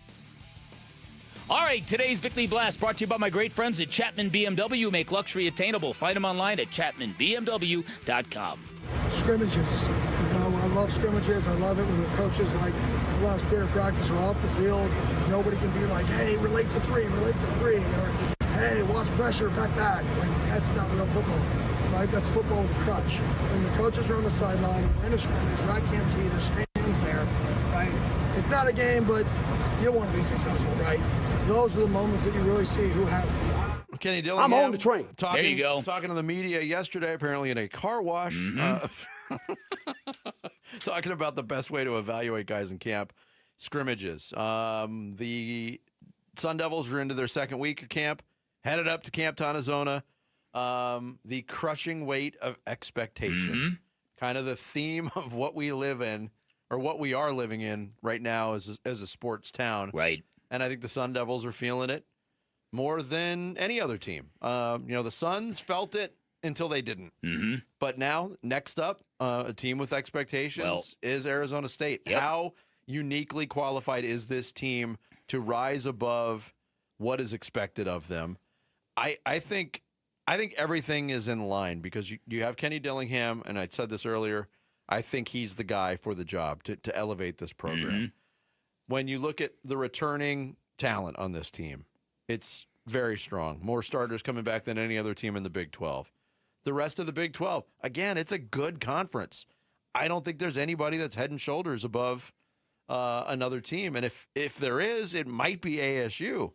All right, today's Bickley Blast brought to you by my great friends at Chapman BMW. Make luxury attainable. Find them online at chapmanbmw.com. Scrimmages. You know, I love scrimmages. I love it when the coaches, like, the last period of practice are off the field. Nobody can be like, hey, relate to three, or hey, watch pressure, back. Like, that's not real football. Right? That's football with a crutch. When the coaches are on the sideline, we're in a scrimmage, we're at Camp T, there's fans there, right? It's not a game, but you want to be successful, right? Those are the moments that you really see who has it. Kenny Dillingham. I'm on the train. Talking, there you go. Talking to the media yesterday, apparently in a car wash. Talking about the best way to evaluate guys in camp. Scrimmages. The Sun Devils are into their second week of camp, headed up to Camp Tonazona. The crushing weight of expectation, kind of the theme of what we live in, or what we are living in right now as a sports town. Right. And I think the Sun Devils are feeling it more than any other team. The Suns felt it until they didn't. But now, next up, a team with expectations is Arizona State. Yep. How uniquely qualified is this team to rise above what is expected of them? I think everything is in line because you have Kenny Dillingham, and I said this earlier, I think he's the guy for the job to elevate this program. When you look at the returning talent on this team, it's very strong. More starters coming back than any other team in the Big 12. The rest of the Big 12, again, it's a good conference. I don't think there's anybody that's head and shoulders above another team. And if there is, it might be ASU.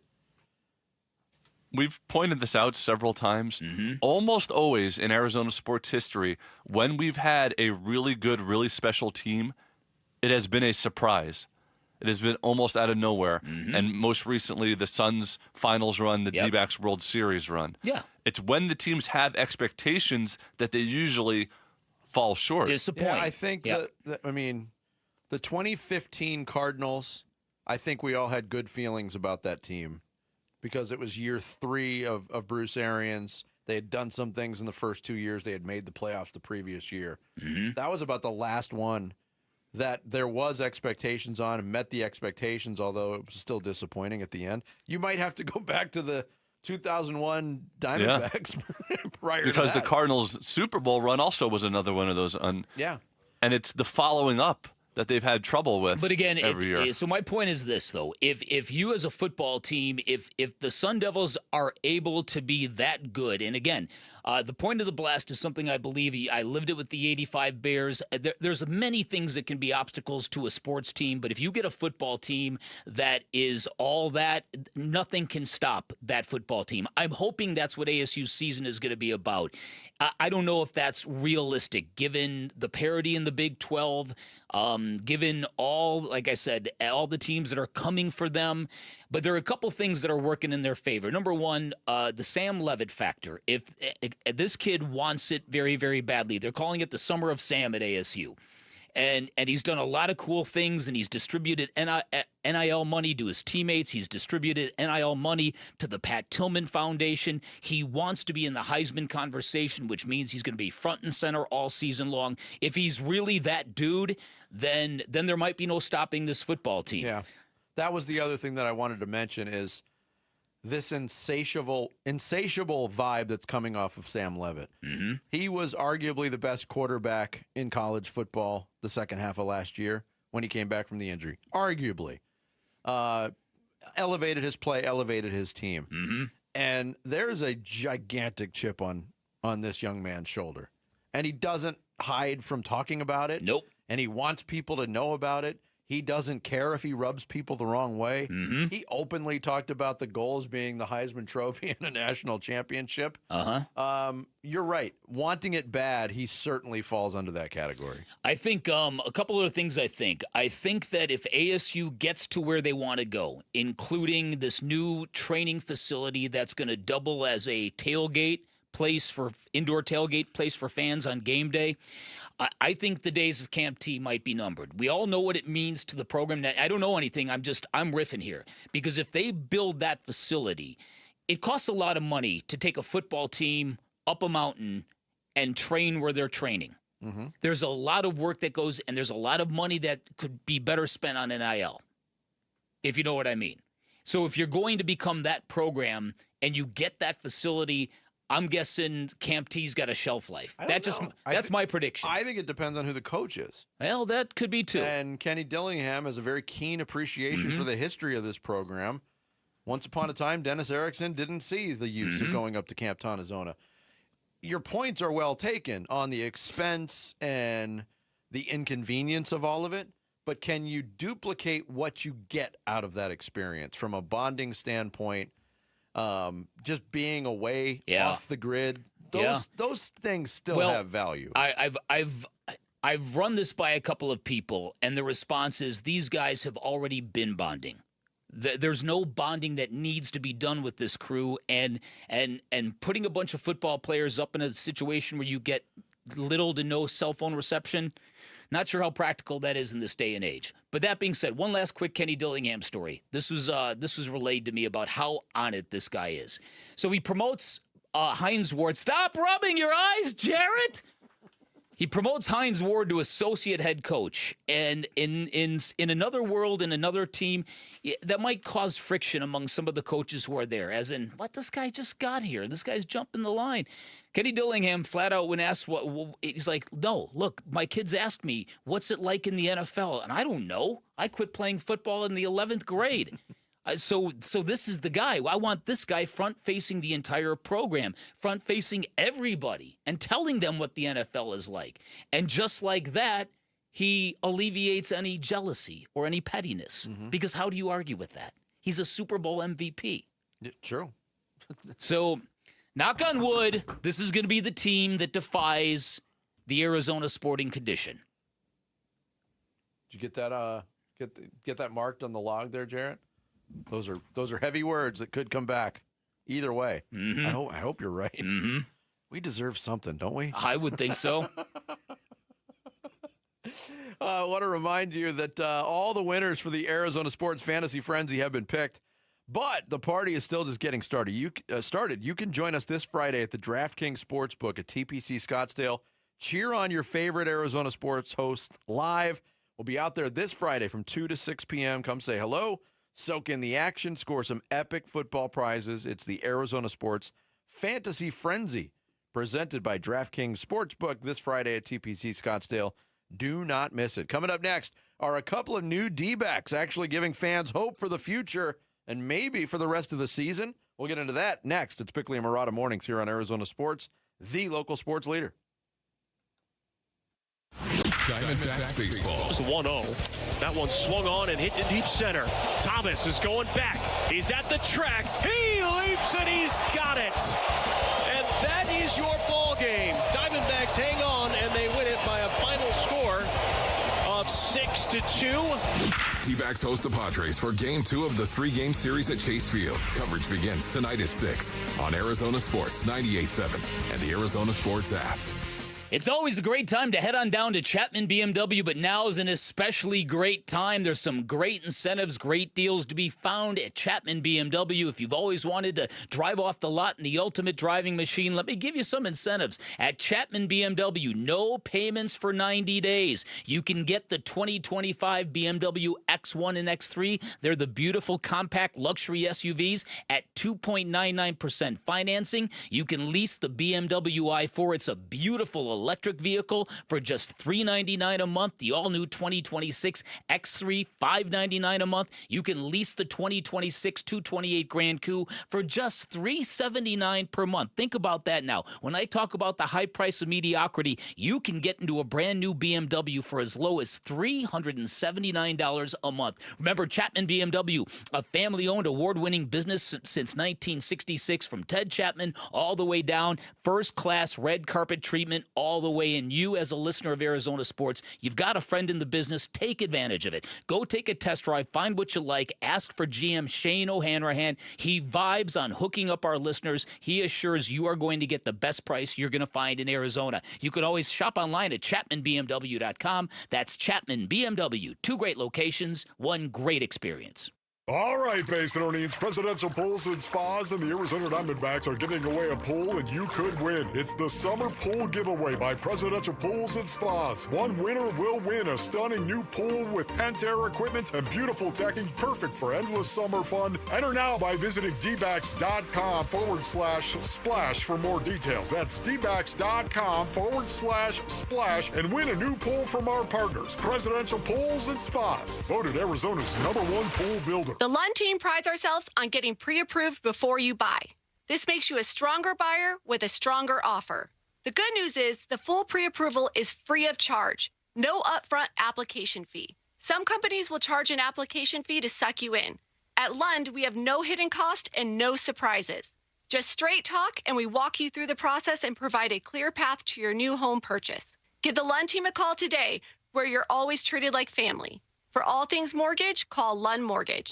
We've pointed this out several times. Almost always in Arizona sports history, when we've had a really good, really special team, it has been a surprise. It has been almost out of nowhere. And most recently, the Suns finals run, the D-backs World Series run. Yeah. It's when the teams have expectations that they usually fall short. Disappoint. Yeah, I think the 2015 Cardinals, I think we all had good feelings about that team because it was year 3 of Bruce Arians. They had done some things in the first 2 years. They had made the playoffs the previous year. That was about the last one that there was expectations on and met the expectations, although it was still disappointing at the end. You might have to go back to the 2001 Diamondbacks prior because to that. the Cardinals' Super Bowl run also was another one of those. Yeah. And it's the following up that they've had trouble with. But again, every year. So my point is this, though: if you as a football team, if the Sun Devils are able to be that good, and again, the point of the blast is something I believe I lived it with the '85 Bears. There's many things that can be obstacles to a sports team, but if you get a football team that is all that, nothing can stop that football team. I'm hoping that's what ASU's season is going to be about. I don't know if that's realistic, given the parity in the Big 12. Given all, like I said, all the teams that are coming for them. But there are a couple things that are working in their favor. Number one, the Sam Levitt factor. If this kid wants it very, very badly, they're calling it the Summer of Sam at ASU. And he's done a lot of cool things, and he's distributed NIL money to his teammates. He's distributed NIL money to the Pat Tillman Foundation. He wants to be in the Heisman conversation, which means he's going to be front and center all season long. If he's really that dude, then there might be no stopping this football team. Yeah. That was the other thing that I wanted to mention is this insatiable vibe that's coming off of Sam Levitt. Mm-hmm. He was arguably the best quarterback in college football the second half of last year when he came back from the injury. Arguably. Elevated his play, elevated his team. Mm-hmm. And there's a gigantic chip on this young man's shoulder. And he doesn't hide from talking about it. Nope. And he wants people to know about it. He doesn't care if he rubs people the wrong way. Mm-hmm. He openly talked about the goals being the Heisman Trophy and a national championship. You're right. Wanting it bad, he certainly falls under that category. I think a couple of things I think. I think that if ASU gets to where they want to go, including this new training facility that's going to double as a indoor tailgate place for fans on game day, I think the days of Camp T might be numbered. We all know what it means to the program. I don't know anything. I'm riffing here. Because if they build that facility, it costs a lot of money to take a football team up a mountain and train where they're training. Mm-hmm. There's a lot of work that goes, and there's a lot of money that could be better spent on NIL, if you know what I mean. So if you're going to become that program and you get that facility, I'm guessing Camp T's got a shelf life. That's my prediction. I think it depends on who the coach is. Well, that could be too. And Kenny Dillingham has a very keen appreciation for the history of this program. Once upon a time, Dennis Erickson didn't see the use of going up to Camp Tonizona. Your points are well taken on the expense and the inconvenience of all of it, but can you duplicate what you get out of that experience from a bonding standpoint? Just being away off the grid, those things still have value. I've run this by a couple of people, and the response is these guys have already been bonding. There's no bonding that needs to be done with this crew, and putting a bunch of football players up in a situation where you get little to no cell phone reception. Not sure how practical that is in this day and age. But that being said, one last quick Kenny Dillingham story. This was relayed to me about how on it this guy is. So he promotes Hines Ward. Stop rubbing your eyes, Jarrett! He promotes Hines Ward to associate head coach. And in another world, in another team, that might cause friction among some of the coaches who are there. As in, what, this guy just got here. This guy's jumping the line. Kenny Dillingham flat out when asked he's like, no, look, my kids asked me, what's it like in the NFL? And I don't know. I quit playing football in the 11th grade. So this is the guy. I want this guy front-facing the entire program, front-facing everybody, and telling them what the NFL is like. And just like that, he alleviates any jealousy or any pettiness. Because how do you argue with that? He's a Super Bowl MVP. Yeah, true. So, knock on wood, this is going to be the team that defies the Arizona sporting condition. Did you get that? Get that marked on the log there, Jarrett? Those are heavy words that could come back. Either way. I hope you're right. We deserve something, don't we? I would think so. I want to remind you that all the winners for the Arizona Sports Fantasy Frenzy have been picked, but the party is still just getting started. You can join us this Friday at the DraftKings Sportsbook at TPC Scottsdale. Cheer on your favorite Arizona sports host live. We'll be out there this Friday from 2 to 6 p.m. Come say hello, soak in the action, score some epic football prizes. It's the Arizona Sports Fantasy Frenzy, presented by DraftKings Sportsbook this Friday at TPC Scottsdale. Do not miss it. Coming up next are a couple of new D-backs actually giving fans hope for the future and maybe for the rest of the season. We'll get into that next. It's Bickley and Murata Mornings here on Arizona Sports, the local sports leader. Diamondbacks baseball. It was 1-0. That one swung on and hit to deep center. Thomas is going back. He's at the track. He leaps and he's got it. And that is your ball game. Diamondbacks hang on and they win it by a final score of 6-2. D-backs host the Padres for Game 2 of the 3-game series at Chase Field. Coverage begins tonight at 6 on Arizona Sports 98.7 and the Arizona Sports app. It's always a great time to head on down to Chapman BMW, but now is an especially great time. There's some great incentives, great deals to be found at Chapman BMW. If you've always wanted to drive off the lot in the ultimate driving machine, let me give you some incentives. At Chapman BMW, no payments for 90 days. You can get the 2025 BMW X1 and X3. They're the beautiful compact luxury SUVs at 2.99% financing. You can lease the BMW i4. It's a beautiful electric vehicle for just $399 a month. The all-new 2026 X3, $599 a month. You can lease the 2026 228 Grand Coupe for just $379 per month. Think about that now. When I talk about the high price of mediocrity, you can get into a brand new BMW for as low as $379 a month. Remember, Chapman BMW, a family-owned, award-winning business since 1966, from Ted Chapman all the way down, first-class red carpet treatment all the way in. You, as a listener of Arizona Sports, you've got a friend in the business. Take advantage of it. Go take a test drive, find what you like, ask for GM Shane O'Hanrahan. He vibes on hooking up our listeners. He assures you are going to get the best price you're going to find in Arizona. You can always shop online at ChapmanBMW.com. That's Chapman BMW. 2 great locations, 1 great experience. All right, Basinonians, Presidential Pools and Spas and the Arizona Diamondbacks are giving away a pool, and you could win. It's the Summer Pool Giveaway by Presidential Pools and Spas. One winner will win a stunning new pool with Pentair equipment and beautiful decking, perfect for endless summer fun. Enter now by visiting dbacks.com/splash for more details. That's dbacks.com/splash and win a new pool from our partners, Presidential Pools and Spas, voted Arizona's #1 pool builder. The Lund team prides ourselves on getting pre-approved before you buy. This makes you a stronger buyer with a stronger offer. The good news is the full pre-approval is free of charge. No upfront application fee. Some companies will charge an application fee to suck you in. At Lund, we have no hidden cost and no surprises. Just straight talk, and we walk you through the process and provide a clear path to your new home purchase. Give the Lund team a call today, where you're always treated like family. For all things mortgage, call Lund Mortgage.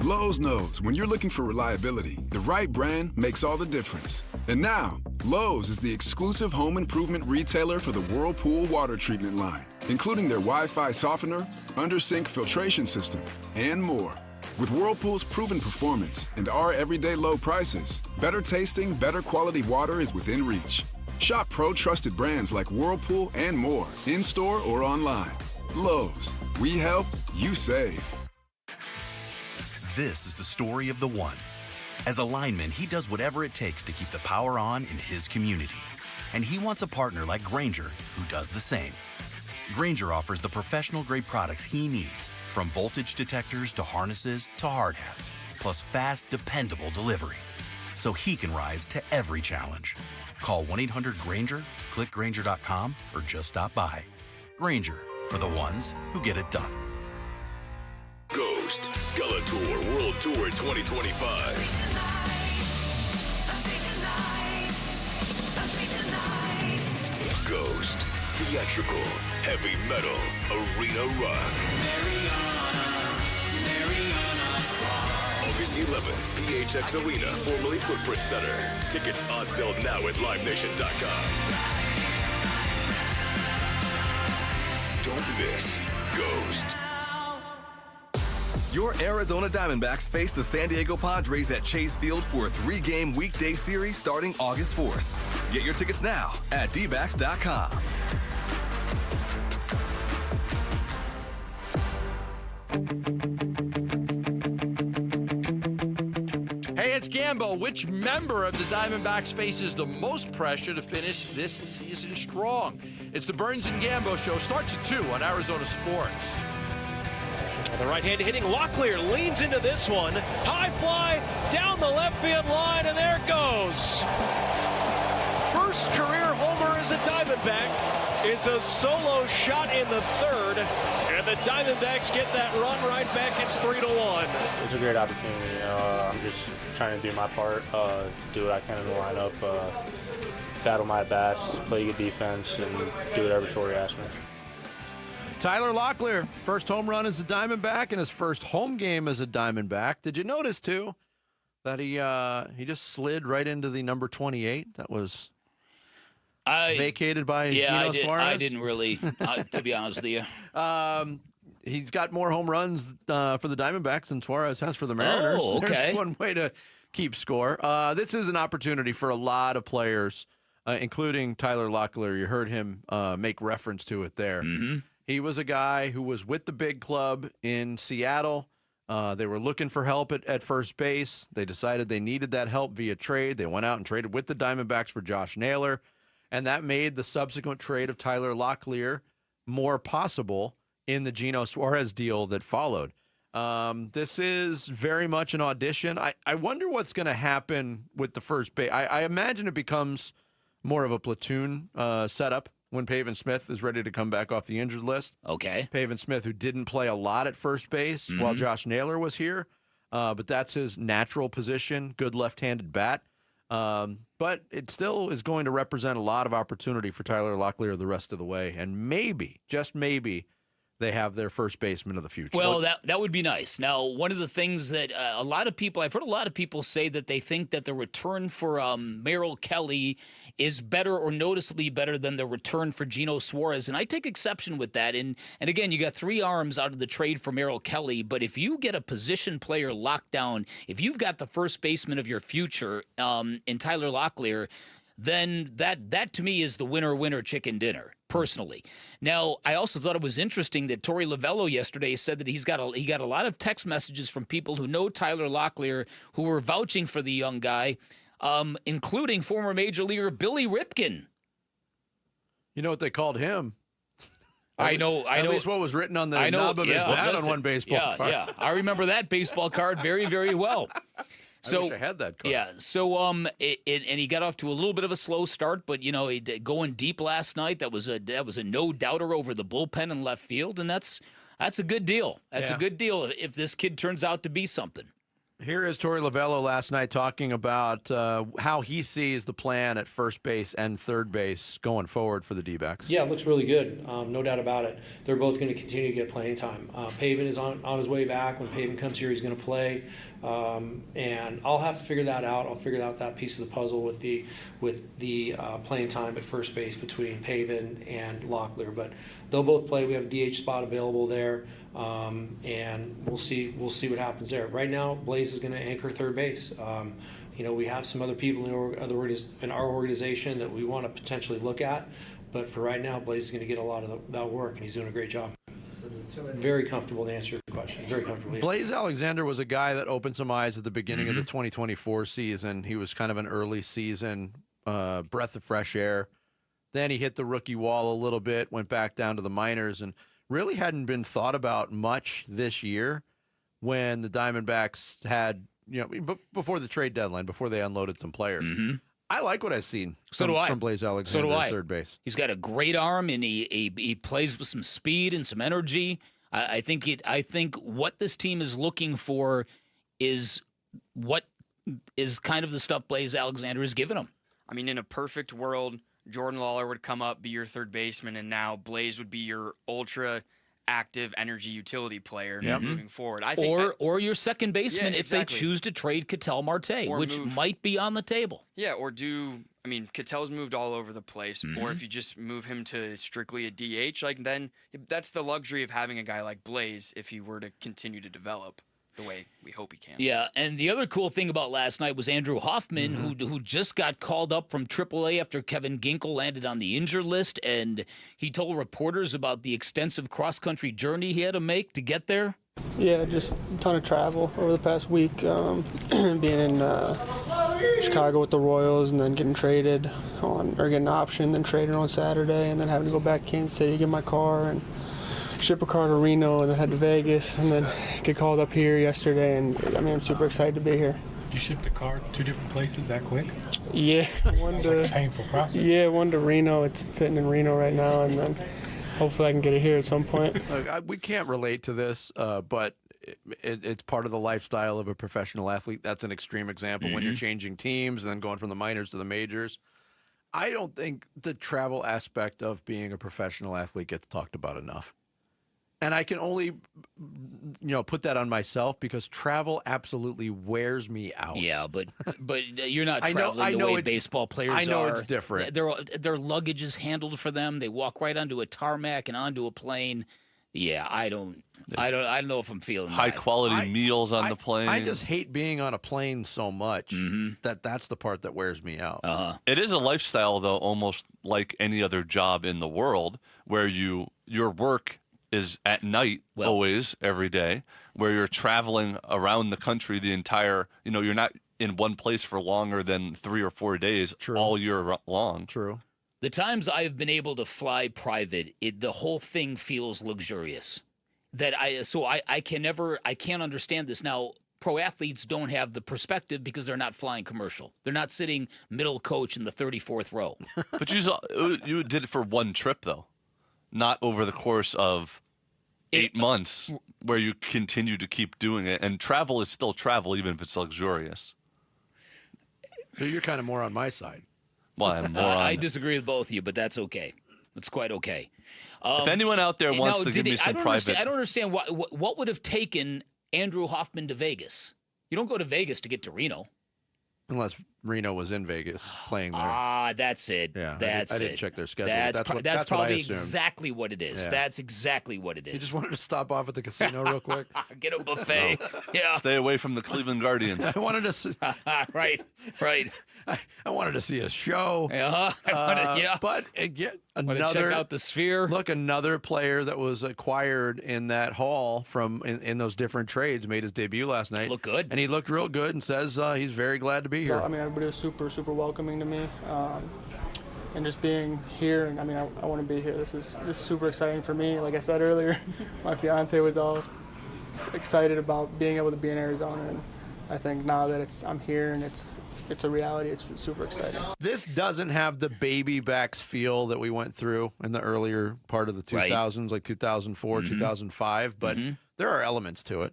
Lowe's knows when you're looking for reliability, the right brand makes all the difference. And now, Lowe's is the exclusive home improvement retailer for the Whirlpool water treatment line, including their Wi-Fi softener, under-sink filtration system, and more. With Whirlpool's proven performance and our everyday low prices, better tasting, better quality water is within reach. Shop pro-trusted brands like Whirlpool and more, in-store or online. Lowe's, we help, you save. This is the story of the one. As a lineman, he does whatever it takes to keep the power on in his community. And he wants a partner like Grainger who does the same. Grainger offers the professional-grade products he needs, from voltage detectors to harnesses to hard hats, plus fast, dependable delivery, so he can rise to every challenge. Call 1-800-GRAINGER, click Grainger.com, or just stop by. Grainger, for the ones who get it done. Ghost Skeletor World Tour 2025. Ghost Theatrical Heavy Metal Arena Rock. August August 11th, PHX Arena, formerly Footprint Center. Tickets on sale now at LiveNation.com. Don't miss Ghost. Your Arizona Diamondbacks face the San Diego Padres at Chase Field for a 3-game weekday series starting August 4th. Get your tickets now at dbacks.com. Hey, it's Gambo. Which member of the Diamondbacks faces the most pressure to finish this season strong? It's the Burns and Gambo Show. Starts at 2 on Arizona Sports. The right-handed hitting Locklear leans into this one. High fly down the left field line, and there it goes. First career homer as a Diamondback is a solo shot in the third, and the Diamondbacks get that run right back. It's 3-1. It's a great opportunity. I'm just trying to do my part, do what I can in the lineup, battle my bats, play good defense, and do whatever Torrey asks me. Tyler Locklear, first home run as a Diamondback and his first home game as a Diamondback. Did you notice, too, that he just slid right into the number 28? That was vacated by Gino Suarez? I didn't really, to be honest with you. He's got more home runs for the Diamondbacks than Suarez has for the Mariners. Oh, okay. There's one way to keep score. This is an opportunity for a lot of players, including Tyler Locklear. You heard him make reference to it there. Mm-hmm. He was a guy who was with the big club in Seattle. They were looking for help at first base. They decided they needed that help via trade. They went out and traded with the Diamondbacks for Josh Naylor, and that made the subsequent trade of Tyler Locklear more possible in the Gino Suarez deal that followed. This is very much an audition. I wonder what's going to happen with the first base. I imagine it becomes more of a platoon setup when Pavin Smith is ready to come back off the injured list. Okay. Pavin Smith, who didn't play a lot at first base while Josh Naylor was here, but that's his natural position, good left-handed bat. But it still is going to represent a lot of opportunity for Tyler Locklear the rest of the way. And maybe, just maybe, they have their first baseman of the future. Well, that would be nice. Now, one of the things that I've heard a lot of people say that they think that the return for Merrill Kelly is better or noticeably better than the return for Gino Suarez, and I take exception with that. And again, you got 3 arms out of the trade for Merrill Kelly, but if you get a position player locked down, if you've got the first baseman of your future in Tyler Locklear, then that to me is the winner chicken dinner. Personally. Now, I also thought it was interesting that Torey Lovullo yesterday said that he got a lot of text messages from people who know Tyler Locklear who were vouching for the young guy, including former Major Leaguer Billy Ripken. You know what they called him? I know. At least what was written on the knob of his bat on one baseball card. Yeah, I remember that baseball card very, very well. I wish I had that card. Yeah, so and he got off to a little bit of a slow start, but going deep last night, that was a no doubter over the bullpen in left field, and that's a good deal. That's a good deal if this kid turns out to be something. Here is Torey Lovullo last night talking about how he sees the plan at first base and third base going forward for the D-backs. Yeah, it looks really good. No doubt about it. They're both going to continue to get playing time. Pavin is on his way back. When Pavin comes here, he's going to play. And I'll have to figure that out. I'll figure out that piece of the puzzle with the playing time at first base between Pavin and Locklear. But they'll both play. We have a DH spot available there. And we'll see what happens there. Right now, Blaze is going to anchor third base. We have some other people in our organization that we want to potentially look at, but for right now, Blaze is going to get a lot of that work, and he's doing a great job. Very comfortable to answer your question. Very comfortable. Blaze Alexander was a guy that opened some eyes at the beginning of the 2024 season. He was kind of an early season breath of fresh air. Then he hit the rookie wall a little bit, went back down to the minors, and really hadn't been thought about much this year when the Diamondbacks had, before the trade deadline, before they unloaded some players. I like what I've seen from Blaze Alexander at third base. He's got a great arm, and he plays with some speed and some energy. I think what this team is looking for is what is kind of the stuff Blaze Alexander has given them. I mean, in a perfect world, Jordan Lawler would come up, be your third baseman, and now Blaze would be your ultra active energy utility player Yep. moving forward. I think or your second baseman Yeah, if they exactly. choose to trade Ketel Marte, Or which move- might be on the table. Yeah, or Ketel's moved all over the place. Mhm. Or if you just move him to strictly a DH, like then that's the luxury of having a guy like Blaze if he were to continue to develop the way we hope he can. Yeah, and the other cool thing about last night was Andrew Hoffman, who just got called up from AAA after Kevin Ginkel landed on the injured list, and he told reporters about the extensive cross-country journey he had to make to get there. Yeah, just a ton of travel over the past week. Being in Chicago with the Royals and then getting traded or getting an option, then traded on Saturday, and then having to go back to Kansas City to get my car and ship a car to Reno and then head to Vegas and then get called up here yesterday. And I'm super excited to be here. You shipped a car to 2 different places that quick? Yeah, one Sounds to like a painful process. Yeah, one to Reno. It's sitting in Reno right now, and then hopefully I can get it here at some point. Look, we can't relate to this, but it's part of the lifestyle of a professional athlete. That's an extreme example when you're changing teams and then going from the minors to the majors. I don't think the travel aspect of being a professional athlete gets talked about enough. And I can only, put that on myself because travel absolutely wears me out. Yeah, but you're not I traveling know the way it's- baseball players are. I know it's different. Their luggage is handled for them. They walk right onto a tarmac and onto a plane. Yeah, I don't know if I'm feeling High that. quality meals on the plane. I just hate being on a plane so much that's the part that wears me out. It is a lifestyle, though, almost like any other job in the world, where your work is at night always, every day, where you're traveling around the country the entire, you're not in one place for longer than 3 or 4 days all year long. True. The times I've been able to fly private, the whole thing feels luxurious. I can't understand this. Now, pro athletes don't have the perspective because they're not flying commercial. They're not sitting middle coach in the 34th row. But you did it for one trip, though, not over the course of 8 months where you continue to keep doing it. And travel is still travel, even if it's luxurious. So you're kind of more on my side. Well, I'm more on. I disagree with both of you, but that's okay. It's quite okay. If anyone out there wants to give me some private... I don't understand what would have taken Andrew Hoffman to Vegas. You don't go to Vegas to get to Reno. Unless Reno was in Vegas playing there. That's it. Yeah, I didn't check their schedule. That's what probably I assumed. exactly what it is. Yeah. That's exactly what it is. You just wanted to stop off at the casino real quick? Get a buffet. Yeah. Stay away from the Cleveland Guardians. I wanted to see, right. I wanted to see a show. But another check out the Sphere. Look, another player that was acquired in that haul from in those different trades made his debut last night. Looked good. And he looked real good and says he's very glad to be here. So, everybody was super, super welcoming to me. And just being here, and I want to be here. This is super exciting for me. Like I said earlier, my fiance was all excited about being able to be in Arizona, and I think now that I'm here and it's a reality, it's super exciting. This doesn't have the baby backs feel that we went through in the earlier part of the 2000s, like 2004, 2005, but there are elements to it.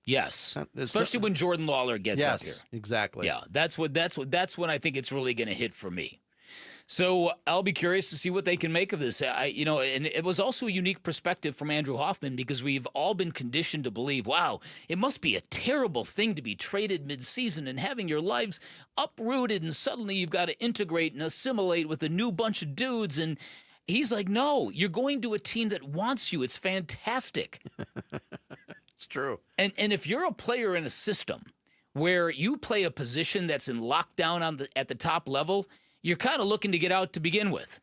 Yes, especially when Jordan Lawler gets up here. Exactly. Yeah, that's when I think it's really going to hit for me. So I'll be curious to see what they can make of this. And it was also a unique perspective from Andrew Hoffman because we've all been conditioned to believe, wow, it must be a terrible thing to be traded midseason and having your lives uprooted, and suddenly you've got to integrate and assimilate with a new bunch of dudes. And he's like, no, you're going to a team that wants you. It's fantastic. It's true. And if you're a player in a system where you play a position that's in lockdown at the top level, you're kind of looking to get out to begin with.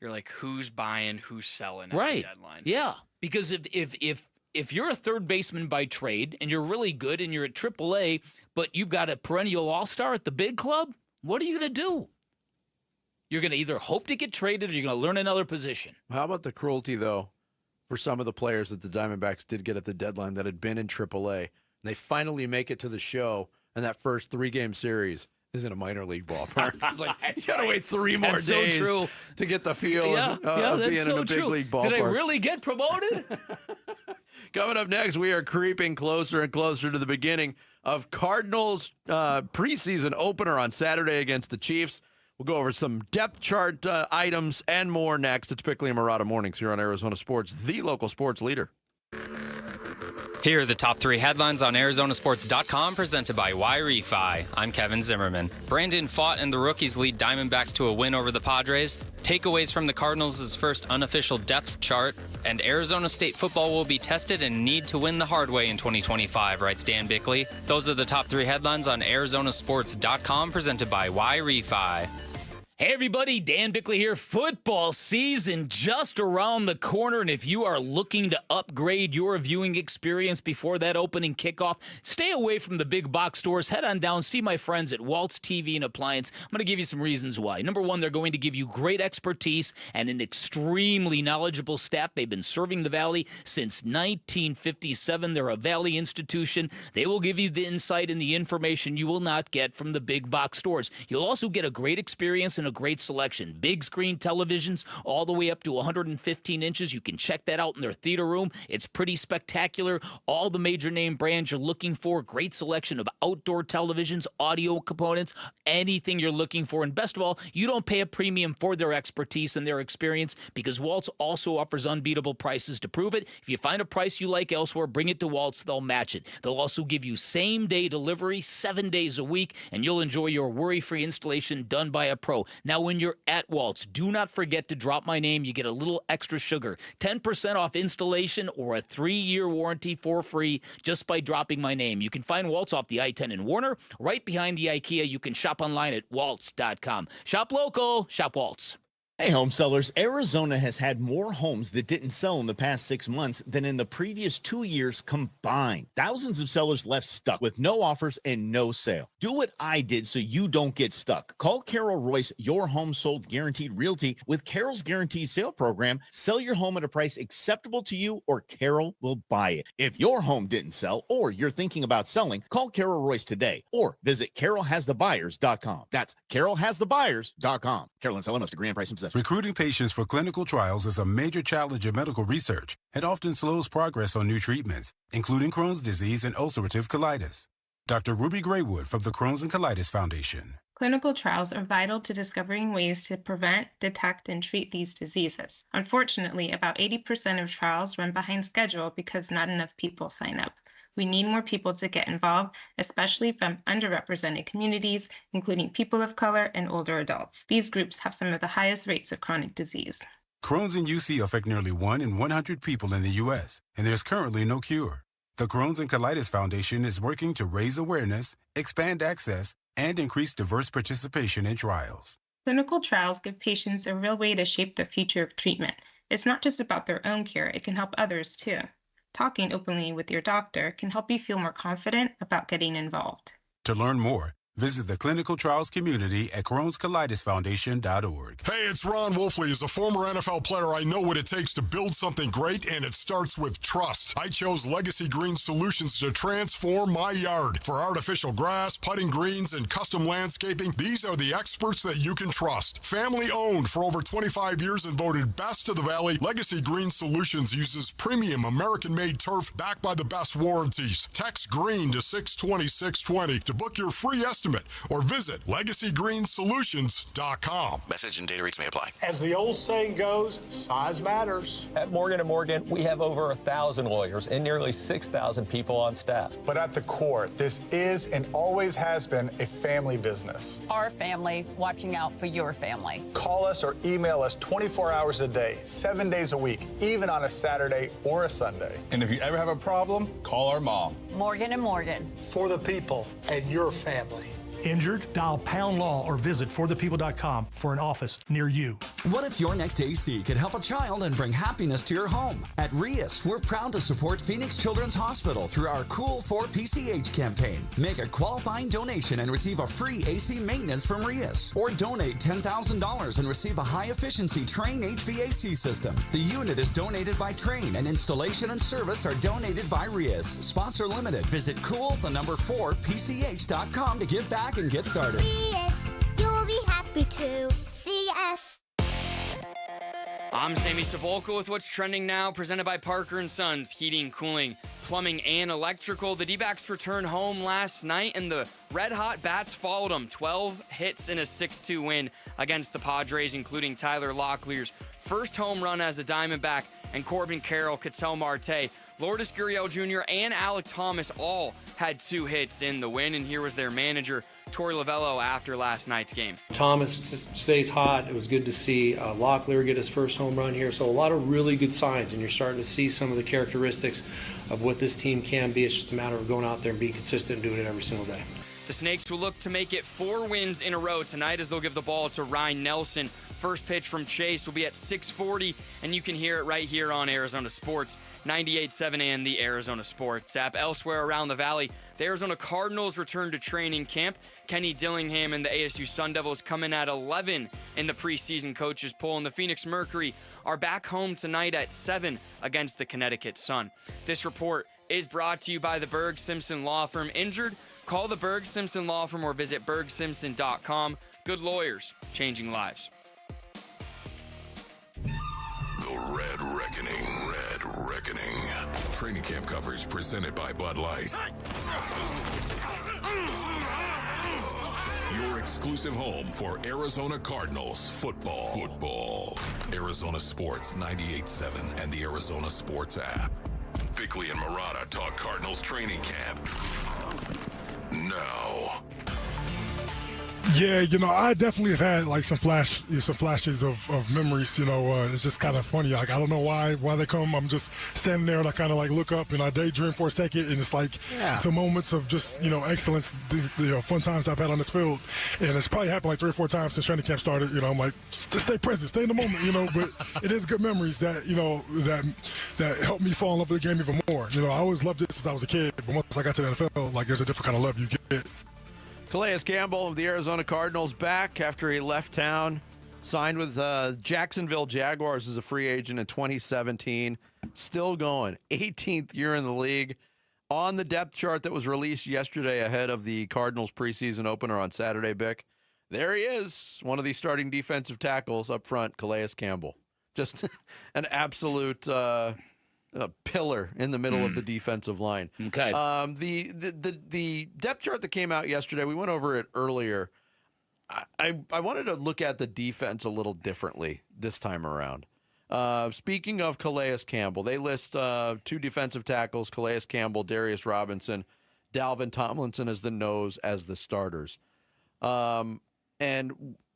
You're like, who's buying, who's selling at Right. the deadline. Yeah. Because if you're a third baseman by trade and you're really good and you're at AAA, but you've got a perennial all-star at the big club, what are you going to do? You're going to either hope to get traded or you're going to learn another position. How about the cruelty, though, for some of the players that the Diamondbacks did get at the deadline that had been in AAA, and they finally make it to the show, and that first 3-game series is in a minor league ballpark. It's like, you got to wait 3 more days to get the feel of being in a big league ballpark. Did I really get promoted? Coming up next, we are creeping closer and closer to the beginning of Cardinals' preseason opener on Saturday against the Chiefs. We'll go over some depth chart items and more next. It's Bickley and Murata Mornings here on Arizona Sports, the local sports leader. Here are the top 3 headlines on Arizonasports.com, presented by Y-Refi. I'm Kevin Zimmerman. Brandon Pfaadt and the rookies lead Diamondbacks to a win over the Padres. Takeaways from the Cardinals' first unofficial depth chart. And Arizona State football will be tested and need to win the hard way in 2025, writes Dan Bickley. Those are the top 3 headlines on Arizonasports.com, presented by Y-Refi. Hey everybody, Dan Bickley here. Football season just around the corner, and if you are looking to upgrade your viewing experience before that opening kickoff, stay away from the big box stores. Head on down, see my friends at Waltz TV and Appliance. I'm going to give you some reasons why. Number one, they're going to give you great expertise and an extremely knowledgeable staff. They've been serving the Valley since 1957. They're a Valley institution. They will give you the insight and the information you will not get from the big box stores. You'll also get a great experience and a great selection. Big screen televisions all the way up to 115 inches. You can check that out in their theater room. It's pretty spectacular. All the major name brands you're looking for. Great selection of outdoor televisions, audio components, anything you're looking for. And best of all, you don't pay a premium for their expertise and their experience because Waltz also offers unbeatable prices to prove it. If you find a price you like elsewhere, bring it to Waltz. They'll match it. They'll also give you same-day delivery 7 days a week, and you'll enjoy your worry-free installation done by a pro. Now, when you're at Waltz, do not forget to drop my name. You get a little extra sugar. 10% off installation or a 3-year warranty for free just by dropping my name. You can find Waltz off the I-10 in Warner, right behind the IKEA. You can shop online at waltz.com. Shop local, shop Waltz. Hey, home sellers, Arizona has had more homes that didn't sell in the past 6 months than in the previous 2 years combined. Thousands of sellers left stuck with no offers and no sale. Do what I did so you don't get stuck. Call Carol Royce, Your Home Sold Guaranteed Realty. With Carol's Guaranteed Sale Program, sell your home at a price acceptable to you or Carol will buy it. If your home didn't sell or you're thinking about selling, call Carol Royce today or visit carolhasthebuyers.com. That's carolhasthebuyers.com. Carol and seller must agree on price and possession. Recruiting patients for clinical trials is a major challenge in medical research and often slows progress on new treatments, including Crohn's disease and ulcerative colitis. Dr. Ruby Graywood from the Crohn's and Colitis Foundation. Clinical trials are vital to discovering ways to prevent, detect, and treat these diseases. Unfortunately, about 80% of trials run behind schedule because not enough people sign up. We need more people to get involved, especially from underrepresented communities, including people of color and older adults. These groups have some of the highest rates of chronic disease. Crohn's and UC affect nearly 1 in 100 people in the U.S., and there's currently no cure. The Crohn's and Colitis Foundation is working to raise awareness, expand access, and increase diverse participation in trials. Clinical trials give patients a real way to shape the future of treatment. It's not just about their own care, it can help others too. Talking openly with your doctor can help you feel more confident about getting involved. To learn more, visit the clinical trials community at Crohn'sColitisFoundation.org. Hey, it's Ron Wolfley. As a former NFL player, I know what it takes to build something great, and it starts with trust. I chose Legacy Green Solutions to transform my yard. For artificial grass, putting greens, and custom landscaping, these are the experts that you can trust. Family owned for over 25 years and voted best of the Valley, Legacy Green Solutions uses premium American-made turf backed by the best warranties. Text GREEN to 620-620 to book your free estimate or visit LegacyGreenSolutions.com. Message and data rates may apply. As the old saying goes, size matters. At Morgan & Morgan, we have over 1,000 lawyers and nearly 6,000 people on staff. But at the core, this is and always has been a family business. Our family watching out for your family. Call us or email us 24 hours a day, 7 days a week, even on a Saturday or a Sunday. And if you ever have a problem, call our mom. Morgan & Morgan. For the people and your family. Injured? Dial Pound Law or visit forthepeople.com for an office near you. What if your next AC could help a child and bring happiness to your home? At Rias, we're proud to support Phoenix Children's Hospital through our Cool for PCH campaign. Make a qualifying donation and receive a free AC maintenance from Rias. Or donate $10,000 and receive a high-efficiency Train HVAC system. The unit is donated by Train, and installation and service are donated by Rias. Sponsor limited. Visit cool4pch.com to give back and get started. Yes, you'll be happy to see us. I'm Sammy Sabolka with what's trending now, presented by Parker & Sons, heating, cooling, plumbing, and electrical. The D-backs returned home last night, and the red-hot Bats followed them. 12 hits in a 6-2 win against the Padres, including Tyler Locklear's first home run as a Diamondback, and Corbin Carroll, Ketel Marte, Lourdes Gurriel Jr., and Alec Thomas all had 2 hits in the win, and here was their manager, Torey Lovello, after last night's game. Thomas stays hot. It was good to see Locklear get his first home run here. So a lot of really good signs, and you're starting to see some of the characteristics of what this team can be. It's just a matter of going out there and being consistent and doing it every single day. The Snakes will look to make it 4 wins in a row tonight as they'll give the ball to Ryan Nelson. First pitch from Chase will be at 6:40, and you can hear it right here on Arizona Sports, 98.7 and the Arizona Sports app. Elsewhere around the valley, the Arizona Cardinals return to training camp. Kenny Dillingham and the ASU Sun Devils come in at 11 in the preseason coaches poll, and the Phoenix Mercury are back home tonight at 7 against the Connecticut Sun. This report is brought to you by the Berg Simpson Law Firm. Injured? Call the Berg Simpson Law Firm or visit bergsimpson.com. Good lawyers, changing lives. The Red Reckoning. Red Reckoning. Training camp coverage presented by Bud Light. Your exclusive home for Arizona Cardinals football. Arizona Sports 98.7 and the Arizona Sports app. Bickley and Murata talk Cardinals training camp. Now. Yeah, I definitely have had like some flashes of memories. It's just kind of funny. Like I don't know why they come. I'm just standing there and I kind of like look up and I daydream for a second, and it's like some moments of just excellence, the fun times I've had on this field, and it's probably happened like 3 or 4 times since training camp started. I'm like, just stay present, stay in the moment. But it is good memories that that help me fall in love with the game even more. I always loved it since I was a kid, but once I got to the NFL, like there's a different kind of love you get. Calais Campbell of the Arizona Cardinals back after he left town. Signed with Jacksonville Jaguars as a free agent in 2017. Still going. 18th year in the league. On the depth chart that was released yesterday ahead of the Cardinals preseason opener on Saturday, Bick, there he is. One of the starting defensive tackles up front, Calais Campbell. Just an absolute pillar in the middle of the defensive line. Okay. The depth chart that came out yesterday, we went over it earlier. I wanted to look at the defense a little differently this time around. Speaking of Calais Campbell, they list 2 defensive tackles, Calais Campbell, Darius Robinson, Dalvin Tomlinson as the nose as the starters. And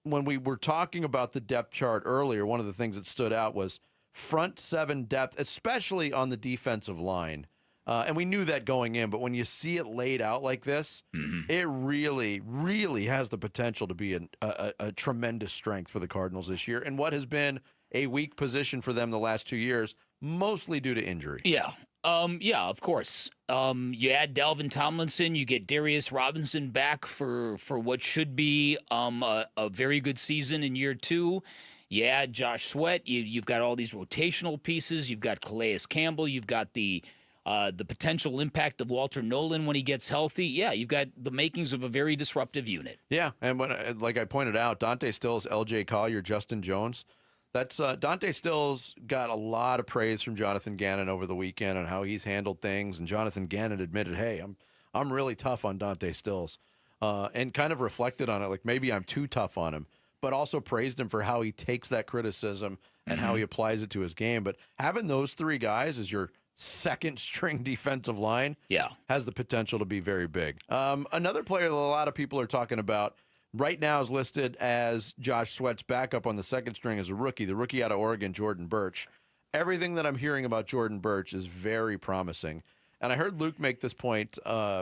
when we were talking about the depth chart earlier, one of the things that stood out was front 7 depth, especially on the defensive line. And we knew that going in, but when you see it laid out like this, it really, really has the potential to be a tremendous strength for the Cardinals this year, and what has been a weak position for them the last 2 years, mostly due to injury. Yeah. Of course. You add Dalvin Tomlinson, you get Darius Robinson back for what should be a very good season in year 2. You add Josh Sweat, you've got all these rotational pieces. You've got Calais Campbell. You've got the potential impact of Walter Nolan when he gets healthy. Yeah, you've got the makings of a very disruptive unit. Yeah, and like I pointed out, Dante Stills, L.J. Collier, Justin Jones. That's Dante Stills got a lot of praise from Jonathan Gannon over the weekend on how he's handled things, and Jonathan Gannon admitted, "Hey, I'm really tough on Dante Stills," and kind of reflected on it, like maybe I'm too tough on him, but also praised him for how he takes that criticism and how he applies it to his game. But having those 3 guys as your second string defensive line has the potential to be very big. Another player that a lot of people are talking about right now is listed as Josh Sweat's backup on the second string as a rookie, the rookie out of Oregon, Jordan Birch. Everything that I'm hearing about Jordan Birch is very promising. And I heard Luke make this point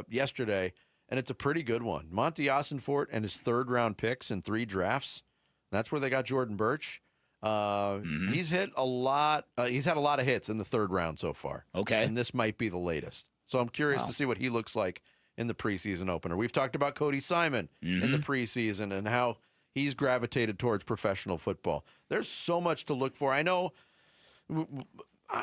yesterday, and it's a pretty good one. Monty Ossenfort and his 3rd-round picks in 3 drafts, that's where they got Jordan Birch. He's hit a lot. He's had a lot of hits in the 3rd round so far. Okay. And this might be the latest. So I'm curious to see what he looks like in the preseason opener. We've talked about Cody Simon in the preseason and how he's gravitated towards professional football. There's so much to look for. I know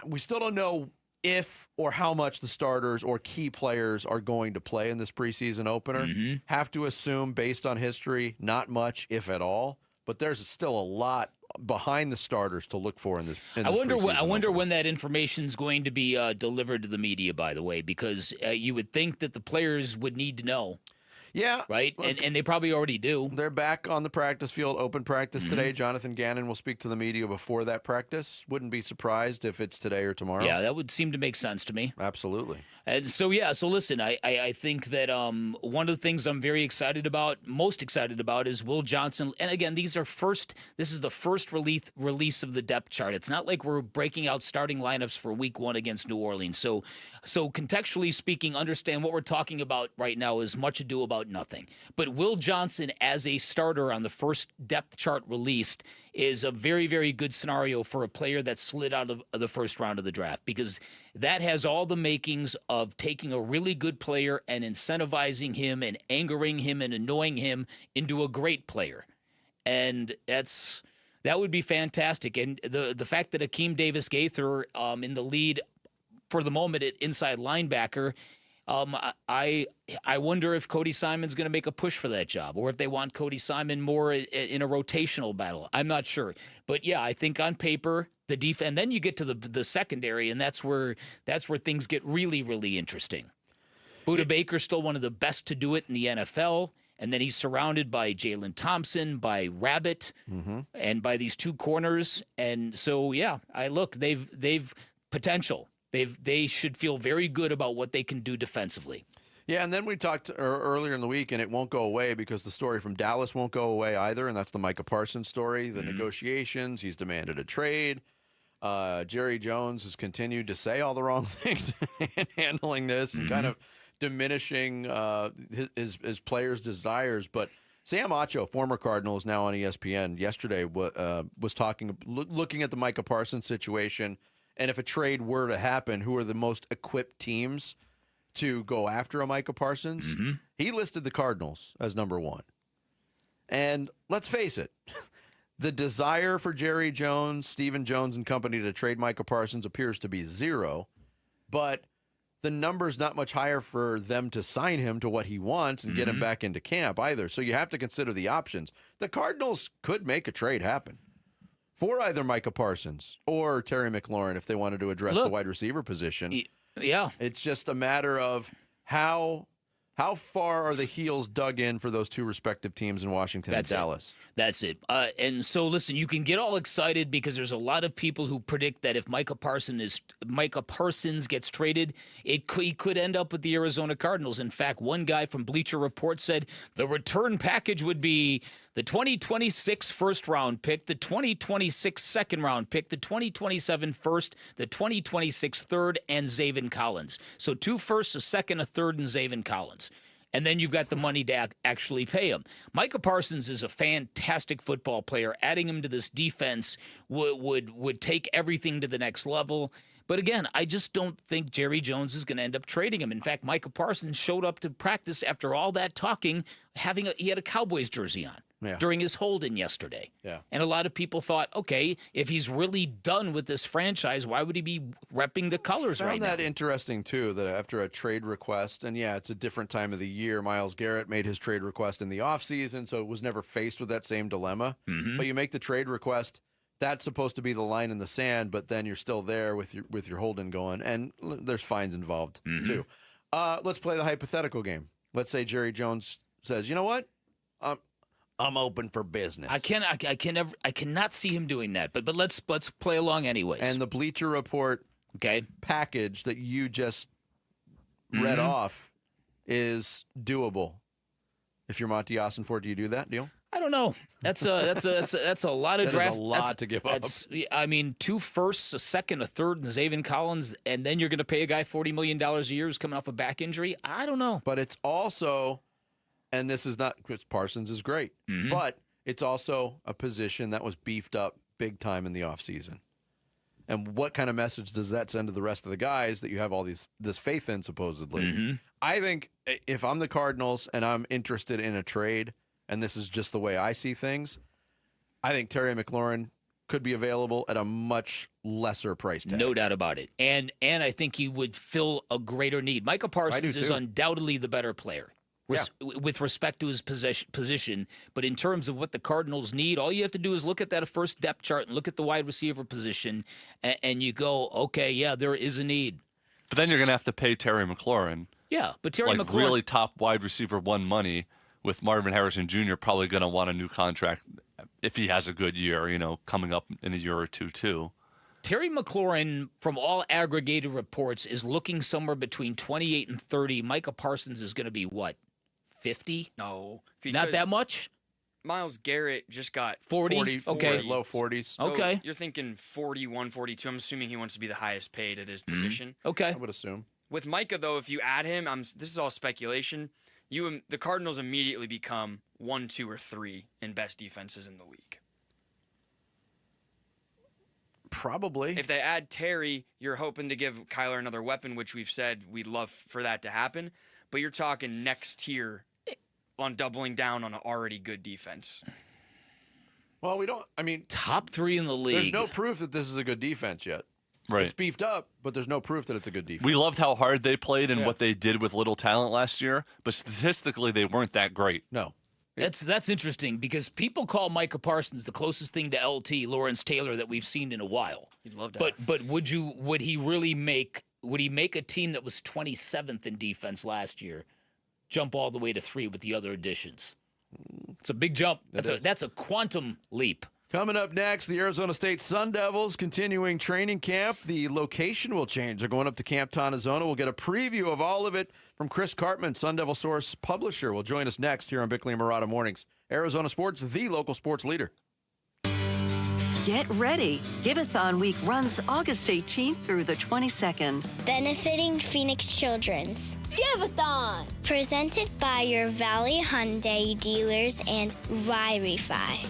we still don't know if or how much the starters or key players are going to play in this preseason opener. Have to assume, based on history, not much, if at all. But there's still a lot behind the starters to look for in this. I wonder when that information is going to be delivered to the media. By the way, because you would think that the players would need to know. Yeah. Right? Look, and they probably already do. They're back on the practice field, open practice today. Jonathan Gannon will speak to the media before that practice. Wouldn't be surprised if it's today or tomorrow. Yeah, that would seem to make sense to me. Absolutely. And so listen, I think that one of the things I'm most excited about is Will Johnson. And again, this is the first release of the depth chart. It's not like we're breaking out starting lineups for week 1 against New Orleans. So contextually speaking, understand what we're talking about right now is much ado about nothing. But Will Johnson as a starter on the first depth chart released is a very, very good scenario for a player that slid out of the first round of the draft, because that has all the makings of taking a really good player and incentivizing him and angering him and annoying him into a great player. And that would be fantastic. And the fact that Akeem Davis-Gaither in the lead for the moment at inside linebacker, I wonder if Cody Simon's going to make a push for that job, or if they want Cody Simon more in a rotational battle. I'm not sure. But yeah, I think on paper, the defense, and then you get to the secondary, and that's where things get really, really interesting. Budda Baker's still one of the best to do it in the NFL, and then he's surrounded by Jalen Thompson, by Rabbit, and by these 2 corners. And so, yeah, they've potential. They should feel very good about what they can do defensively. Yeah, and then we talked earlier in the week, and it won't go away because the story from Dallas won't go away either, and that's the Micah Parsons story, the negotiations. He's demanded a trade. Jerry Jones has continued to say all the wrong things in handling this and kind of diminishing his players' desires. But Sam Acho, former Cardinal, is now on ESPN. Yesterday was looking at the Micah Parsons situation. And if a trade were to happen, who are the most equipped teams to go after a Micah Parsons? He listed the Cardinals as number 1. And let's face it, the desire for Jerry Jones, Stephen Jones, and company to trade Micah Parsons appears to be 0. But the number's not much higher for them to sign him to what he wants and get him back into camp either. So you have to consider the options. The Cardinals could make a trade happen for either Micah Parsons or Terry McLaurin if they wanted to address the wide receiver position. Yeah. It's just a matter of how far are the heels dug in for those 2 respective teams in Washington and Dallas. That's it. And so, listen, you can get all excited because there's a lot of people who predict that if Micah Parsons gets traded, he could end up with the Arizona Cardinals. In fact, one guy from Bleacher Report said the return package would be the 2026 first-round pick, the 2026 second-round pick, the 2027 first, the 2026 third, and Zaven Collins. So 2 firsts, a second, a third, and Zaven Collins. And then you've got the money to actually pay him. Micah Parsons is a fantastic football player. Adding him to this defense would take everything to the next level. But again, I just don't think Jerry Jones is going to end up trading him. In fact, Micah Parsons showed up to practice after all that talking, he had a Cowboys jersey on during his hold-in yesterday. Yeah. And a lot of people thought, okay, if he's really done with this franchise, why would he be repping the colors right now? I found that interesting, too, that after a trade request, and yeah, it's a different time of the year, Myles Garrett made his trade request in the offseason, so it was never faced with that same dilemma. But you make the trade request, that's supposed to be the line in the sand, but then you're still there with your holding going, and there's fines involved, too. Let's play the hypothetical game. Let's say Jerry Jones says, you know what? I'm open for business. I cannot see him doing that. But let's play along anyways. And the Bleacher Report package that you just read off is doable. If you're Monty Ossenfort, do you do that deal? I don't know. That's a lot of draft. That's a lot to give up. I mean, 2 firsts, a second, a third, and Zaven Collins, and then you're going to pay a guy $40 million a year who's coming off a back injury. I don't know. But it's also, and this is not, because Parsons is great, but it's also a position that was beefed up big time in the offseason. And what kind of message does that send to the rest of the guys that you have all this faith in, supposedly? I think if I'm the Cardinals and I'm interested in a trade, and this is just the way I see things, I think Terry McLaurin could be available at a much lesser price tag. No doubt about it. And I think he would fill a greater need. Micah Parsons is undoubtedly the better player. with respect to his position. But in terms of what the Cardinals need, all you have to do is look at that first depth chart and look at the wide receiver position, and you go, okay, yeah, there is a need. But then you're going to have to pay Terry McLaurin. Yeah, but Terry like McLaurin, really top wide receiver one money, with Marvin Harrison Jr. probably going to want a new contract if he has a good year, coming up in a year or two too. Terry McLaurin, from all aggregated reports, is looking somewhere between 28 and 30. Micah Parsons is going to be what, 50? No, not that much. Myles Garrett just got 40. Okay, low 40s. So okay, you're thinking 41, 42. I'm assuming he wants to be the highest paid at his position. Okay, I would assume. With Micah, though, if you add him, this is all speculation. The Cardinals immediately become 1, 2, or 3 in best defenses in the league. Probably. If they add Terry, you're hoping to give Kyler another weapon, which we've said we'd love for that to happen. But you're talking next tier on doubling down on an already good defense. Well, top 3 in the league. There's no proof that this is a good defense yet. Right. It's beefed up, but there's no proof that it's a good defense. We loved how hard they played and what they did with little talent last year, but statistically they weren't that great. No. That's interesting because people call Micah Parsons the closest thing to LT Lawrence Taylor that we've seen in a while. You'd love that. But would he make a team that was 27th in defense last year jump all the way to 3 with the other additions? It's a big jump. That's a quantum leap. Coming up next, the Arizona State Sun Devils continuing training camp. The location will change. They're going up to Camp Tonizona. We'll get a preview of all of it from Chris Cartman, Sun Devil Source publisher, will join us next here on Bickley and Murata Mornings. Arizona Sports, the local sports leader. Get ready. Give-a-thon week runs August 18th through the 22nd. Benefiting Phoenix Children's. Give-a-thon! Presented by your Valley Hyundai dealers and Wi-Fi.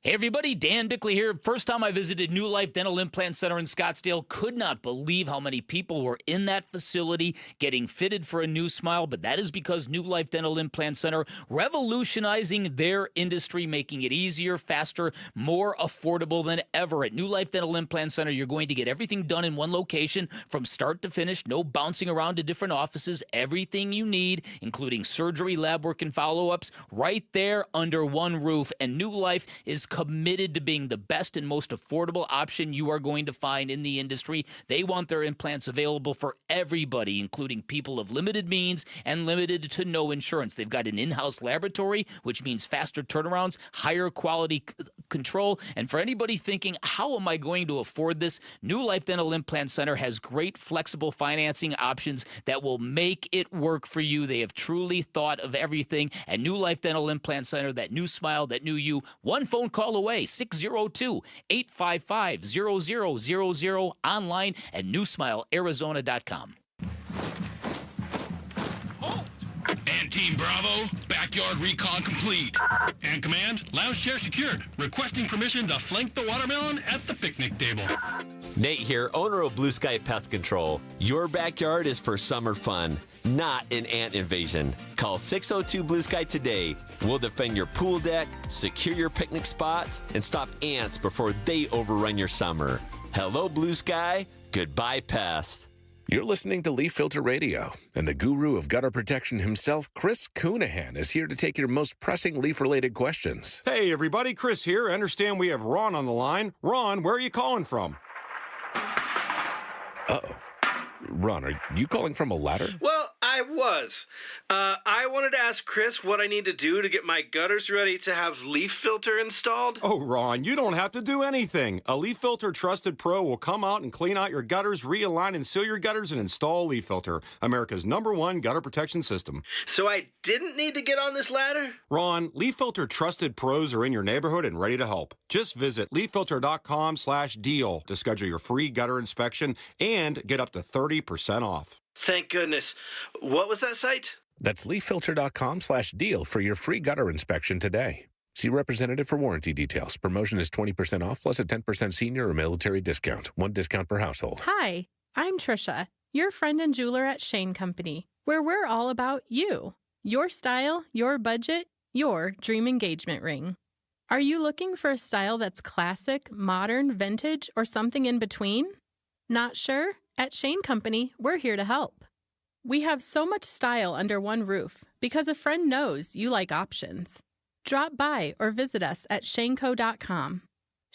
Hey everybody, Dan Bickley here. First time I visited New Life Dental Implant Center in Scottsdale. Could not believe how many people were in that facility getting fitted for a new smile, but that is because New Life Dental Implant Center revolutionizing their industry, making it easier, faster, more affordable than ever. At New Life Dental Implant Center, you're going to get everything done in one location from start to finish, no bouncing around to different offices, everything you need, including surgery, lab work, and follow-ups, right there under one roof. And New Life is committed to being the best and most affordable option you are going to find in the industry. They want their implants available for everybody, including people of limited means and limited to no insurance. They've got an in-house laboratory, which means faster turnarounds, higher quality control. And for anybody thinking, how am I going to afford this? New Life Dental Implant Center has great flexible financing options that will make it work for you. They have truly thought of everything. At New Life Dental Implant Center, that new smile, that new you, one phone call away, 602-855-0000, online at newsmilearizona.com. And Team Bravo, backyard recon complete. And Command, lounge chair secured. Requesting permission to flank the watermelon at the picnic table. Nate here, owner of Blue Sky Pest Control. Your backyard is for summer fun, not an ant invasion. Call 602 Blue Sky today. We'll defend your pool deck, secure your picnic spots, and stop ants before they overrun your summer. Hello, Blue Sky. Goodbye, pests. You're listening to Leaf Filter Radio, and the guru of gutter protection himself, Chris Coonahan, is here to take your most pressing leaf-related questions. Hey, everybody, Chris here. I understand we have Ron on the line. Ron, where are you calling from? Uh-oh. Ron, are you calling from a ladder? Well, I was. I wanted to ask Chris what I need to do to get my gutters ready to have Leaf Filter installed. Oh, Ron, you don't have to do anything. A Leaf Filter Trusted Pro will come out and clean out your gutters, realign and seal your gutters, and install Leaf Filter, America's #1 gutter protection system. So I didn't need to get on this ladder? Ron, Leaf Filter Trusted Pros are in your neighborhood and ready to help. Just visit leaffilter.com/deal to schedule your free gutter inspection and get up to 30% off. Thank goodness. What was that site? That's leaffilter.com/deal for your free gutter inspection today. See representative for warranty details. Promotion is 20% off plus a 10% senior or military discount. One discount per household. Hi, I'm Trisha, your friend and jeweler at Shane Company, where we're all about you. Your style, your budget, your dream engagement ring. Are you looking for a style that's classic, modern, vintage, or something in between? Not sure? At Shane Company, we're here to help. We have so much style under one roof because a friend knows you like options. Drop by or visit us at shaneco.com.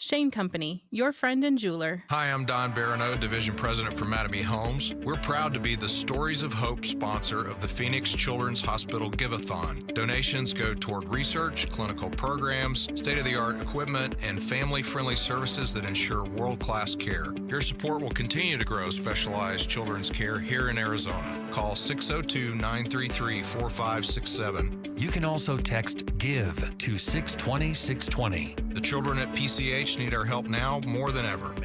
Shane Company, your friend and jeweler. Hi, I'm Don Barano, Division President for Mattamy Homes. We're proud to be the Stories of Hope sponsor of the Phoenix Children's Hospital Give-a-thon. Donations go toward research, clinical programs, state-of-the-art equipment, and family-friendly services that ensure world-class care. Your support will continue to grow specialized children's care here in Arizona. Call 602-933-4567. You can also text GIVE to 620-620. The children at PCH need our help now more than ever.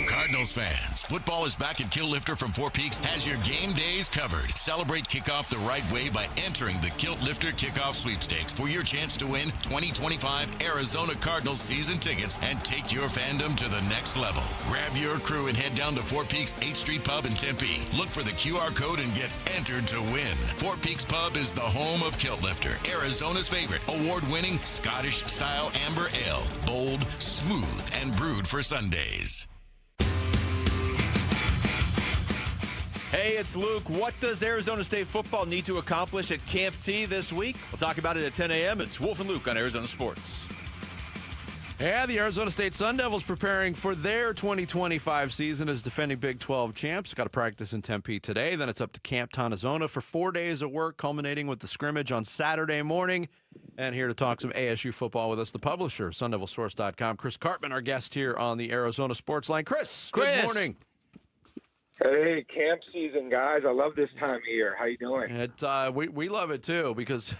Cardinals fans, football is back, and Kilt Lifter from Four Peaks has your game days covered. Celebrate kickoff the right way by entering the Kilt Lifter Kickoff Sweepstakes for your chance to win 2025 Arizona Cardinals season tickets and take your fandom to the next level. Grab your crew and head down to Four Peaks 8th Street Pub in Tempe. Look for the QR code and get entered to win. Four Peaks Pub is the home of Kilt Lifter, Arizona's favorite award-winning Scottish-style amber ale. Bold, smooth, and brewed for Sundays. Hey, it's Luke. What does Arizona State football need to accomplish at Camp T this week? We'll talk about it at 10 a.m. It's Wolf and Luke on Arizona Sports. Yeah, the Arizona State Sun Devils preparing for their 2025 season as defending Big 12 champs. Got to practice in Tempe today. Then it's up to Camp Tonazona for 4 days of work, culminating with the scrimmage on Saturday morning. And here to talk some ASU football with us, the publisher, SunDevilSource.com, Chris Cartman, our guest here on the Arizona Sports Line. Chris, good morning. Hey, camp season, guys! I love this time of year. How you doing? We love it too because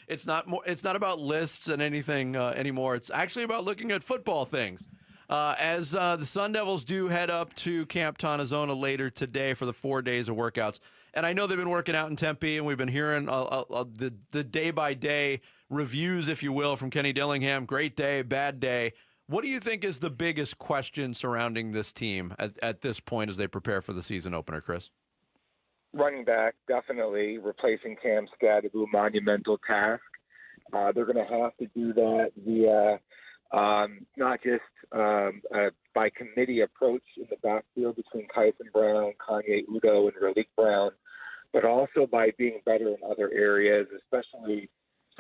it's not about lists and anything anymore. It's actually about looking at football things. As the Sun Devils do head up to Camp Tonazona later today for the 4 days of workouts, and I know they've been working out in Tempe, and we've been hearing the day by day reviews, if you will, from Kenny Dillingham. Great day, bad day. What do you think is the biggest question surrounding this team at this point as they prepare for the season opener, Chris? Running back, definitely. Replacing Cam Scadaboo, monumental task. They're going to have to do that via not just by committee approach in the backfield between Kyson Brown, Kanye Udo, and Ralik Brown, but also by being better in other areas, especially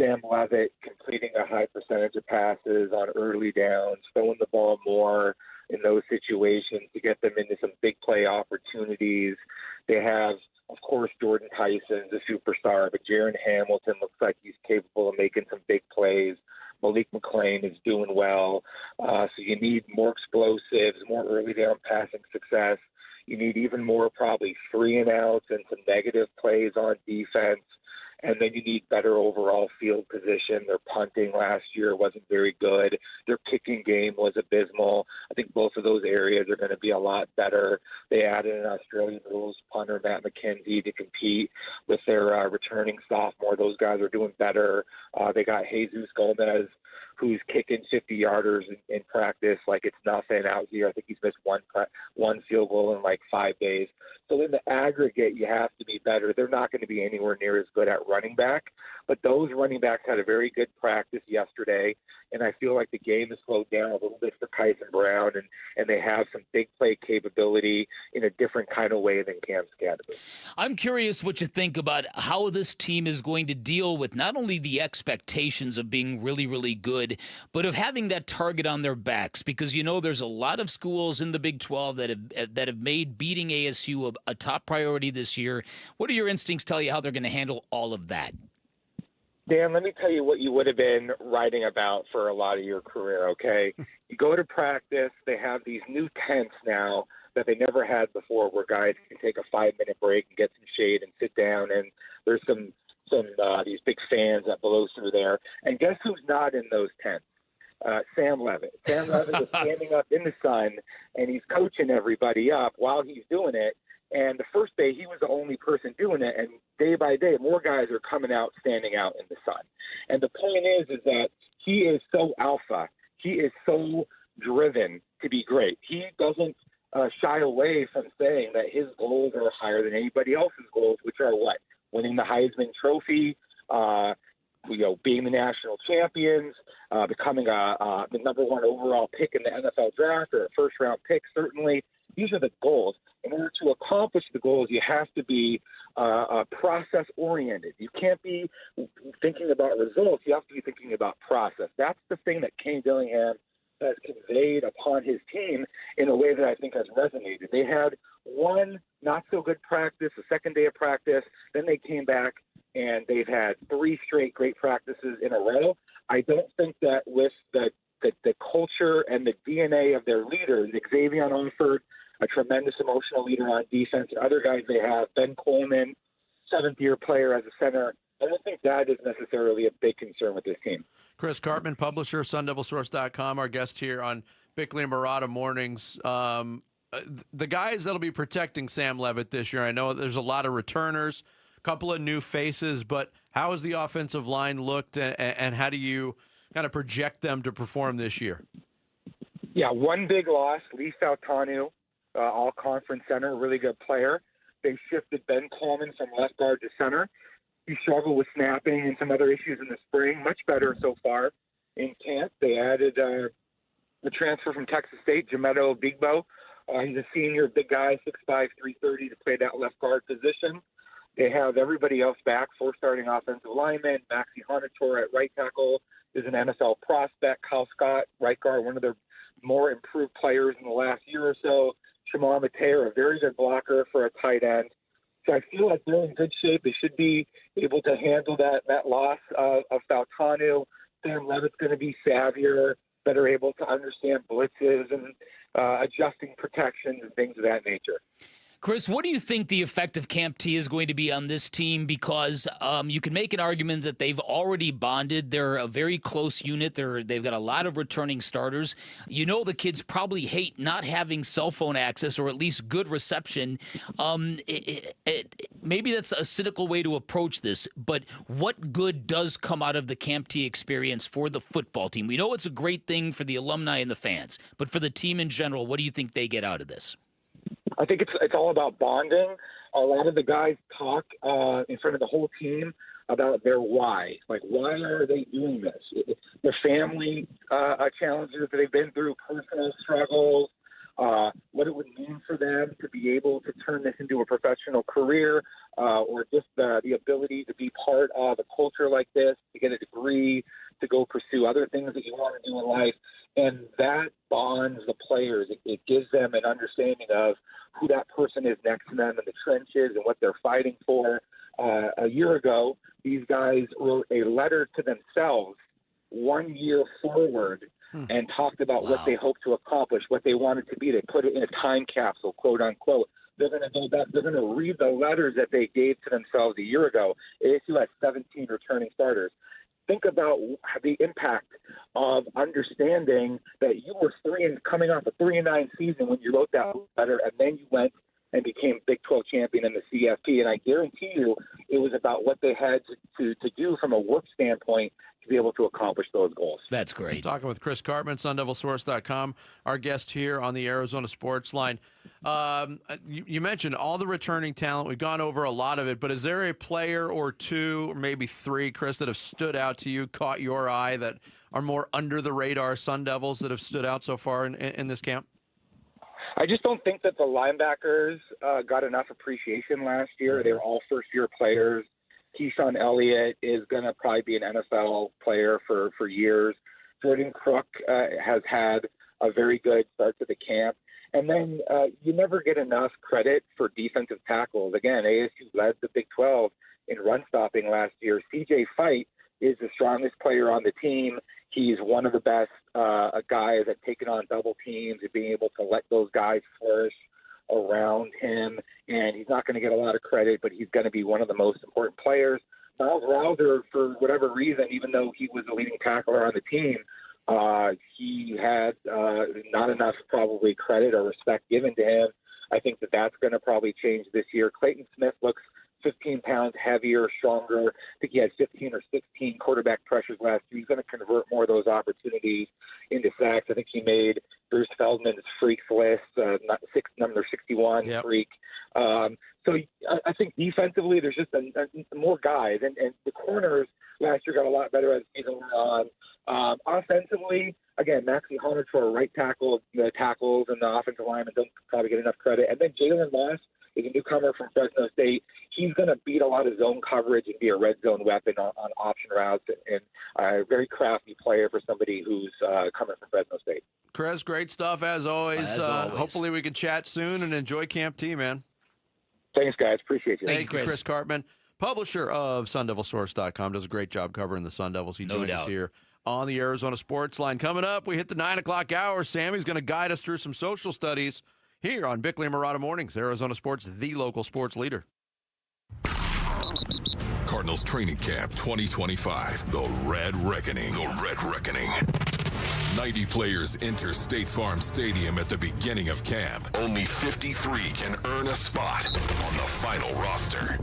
Sam Levitt completing a high percentage of passes on early downs, throwing the ball more in those situations to get them into some big play opportunities. They have, of course, Jordan Tyson, the superstar, but Jaron Hamilton looks like he's capable of making some big plays. Malik McClain is doing well. So you need more explosives, more early down passing success. You need even more probably 3-and-outs and some negative plays on defense. And then you need better overall field position. Their punting last year wasn't very good. Their kicking game was abysmal. I think both of those areas are going to be a lot better. They added an Australian rules punter, Matt McKenzie, to compete with their returning sophomore. Those guys are doing better. They got Jesus Gomez, who's kicking 50-yarders in practice like it's nothing out here. I think he's missed one field goal in like 5 days. So in the aggregate, you have to be better. They're not going to be anywhere near as good at running back, but those running backs had a very good practice yesterday, and I feel like the game has slowed down a little bit for Kyson Brown, and they have some big play capability in a different kind of way than Cam Scadaboo. I'm curious what you think about how this team is going to deal with not only the expectations of being really, really good, but of having that target on their backs, because you know there's a lot of schools in the Big 12 that have made beating ASU a top priority this year. What do your instincts tell you how they're going to handle all of that? Dan, let me tell you what you would have been writing about for a lot of your career, okay? You go to practice, they have these new tents now that they never had before where guys can take a 5-minute break and get some shade and sit down, and there's some these big fans that blow through there. And guess who's not in those tents? Sam Levitt. Sam Levitt is standing up in the sun, and he's coaching everybody up while he's doing it. And the first day, he was the only person doing it. And day by day, more guys are coming out, standing out in the sun. And the point is that he is so alpha. He is so driven to be great. He doesn't shy away from saying that his goals are higher than anybody else's goals, which are what? Winning the Heisman Trophy, being the national champions, becoming the number one overall pick in the NFL draft or a first-round pick, certainly. These are the goals. In order to accomplish the goals, you have to be process-oriented. You can't be thinking about results. You have to be thinking about process. That's the thing that Kane Dillingham has conveyed upon his team in a way that I think has resonated. They had one not-so-good practice, the second day of practice, then they came back, and they've had 3 straight great practices in a row. I don't think that with the culture and the DNA of their leaders, Xavier offered a tremendous emotional leader on defense, and other guys they have, Ben Coleman, 7th-year player as a center. I don't think that is necessarily a big concern with this team. Chris Cartman, publisher, SunDevilSource.com, our guest here on Bickley and Murata Mornings. The guys that'll be protecting Sam Levitt this year, I know there's a lot of returners, a couple of new faces, but how has the offensive line looked, and how do you kind of project them to perform this year? Yeah, one big loss, Lee Faltanu, all-conference center, really good player. They shifted Ben Coleman from left guard to center. He struggled with snapping and some other issues in the spring. Much better so far in camp. They added the transfer from Texas State, Jamedo Bigbo. He's a senior, big guy, 6'5", 330 to play that left guard position. They have everybody else back, 4 starting offensive linemen. Maxi Honator at right tackle is an NFL prospect. Kyle Scott, right guard, one of their more improved players in the last year or so. Shamar Mateer, a very good blocker for a tight end. So I feel like they're in good shape. They should be able to handle that loss of Faltanu. Sam Levitt's going to be savvier, better able to understand blitzes and adjusting protections and things of that nature. Chris, what do you think the effect of Camp T is going to be on this team? Because you can make an argument that they've already bonded. They're a very close unit. They've got a lot of returning starters. You know the kids probably hate not having cell phone access or at least good reception. Maybe that's a cynical way to approach this, but what good does come out of the Camp T experience for the football team? We know it's a great thing for the alumni and the fans, but for the team in general, what do you think they get out of this? I think it's all about bonding. A lot of the guys talk in front of the whole team about their why. Like, why are they doing this? Their family challenges that they've been through, personal struggles, what it would mean for them to be able to turn this into a professional career, or just the ability to be part of a culture like this, to get a degree, to go pursue other things that you want to do in life. And that bonds the players. It gives them an understanding of who that person is next to them in the trenches and what they're fighting for. A year ago, these guys wrote a letter to themselves 1 year forward and talked about what they hoped to accomplish, what they wanted to be. They put it in a time capsule, quote unquote. They're going to go back. They're going to read the letters that they gave to themselves a year ago. ASU has 17 returning starters. Think about the impact of understanding that you were coming off a 3-9 season when you wrote that letter, and then you went and became Big 12 champion in the CFP. And I guarantee you it was about what they had to do from a work standpoint to be able to accomplish those goals. That's great. Talking with Chris Cartman, SunDevilSource.com, our guest here on the Arizona Sports Line. You mentioned all the returning talent. We've gone over a lot of it, but is there a player or two, or maybe 3, Chris, that have stood out to you, caught your eye, that are more under the radar Sun Devils that have stood out so far in this camp? I just don't think that the linebackers got enough appreciation last year. They were all first-year players. Keyshawn Elliott is going to probably be an NFL player for years. Jordan Crook has had a very good start to the camp. And then you never get enough credit for defensive tackles. Again, ASU led the Big 12 in run stopping last year. CJ Fight is the strongest player on the team. He's one of the best guys at taking on double teams and being able to let those guys flourish around him. And he's not going to get a lot of credit, but he's going to be one of the most important players. Miles Rouser, for whatever reason, even though he was the leading tackler on the team, he had not enough probably credit or respect given to him. I think that's going to probably change this year. Clayton Smith looks 15 pounds heavier, stronger. I think he had 15 or 16 quarterback pressures last year. He's going to convert more of those opportunities into sacks. I think he made Bruce Feldman's freaks list, number 61 freak. So I think defensively, there's just more guys, and the corners last year got a lot better as the season went on. Offensively, again, Maxie Hunnard for a right tackle. The tackles and the offensive linemen don't probably get enough credit. And then Jalen Moss is a newcomer from Fresno State. He's going to beat a lot of zone coverage and be a red zone weapon on option routes, and a very crafty player for somebody who's coming from Fresno State. Chris, great stuff as always. Hopefully we can chat soon and enjoy Camp T, man. Thanks, guys. Appreciate you. Thank you, Chris Cartman, publisher of SunDevilSource.com. Does a great job covering the Sun Devils. He joins us here on the Arizona Sports Line. Coming up, we hit the 9 o'clock hour. Sammy's going to guide us through some social studies here on Bickley and Murata Mornings. Arizona Sports, the local sports leader. Cardinals Training Camp 2025. The Red Reckoning. The Red Reckoning. 90 players enter State Farm Stadium at the beginning of camp. Only 53 can earn a spot on the final roster.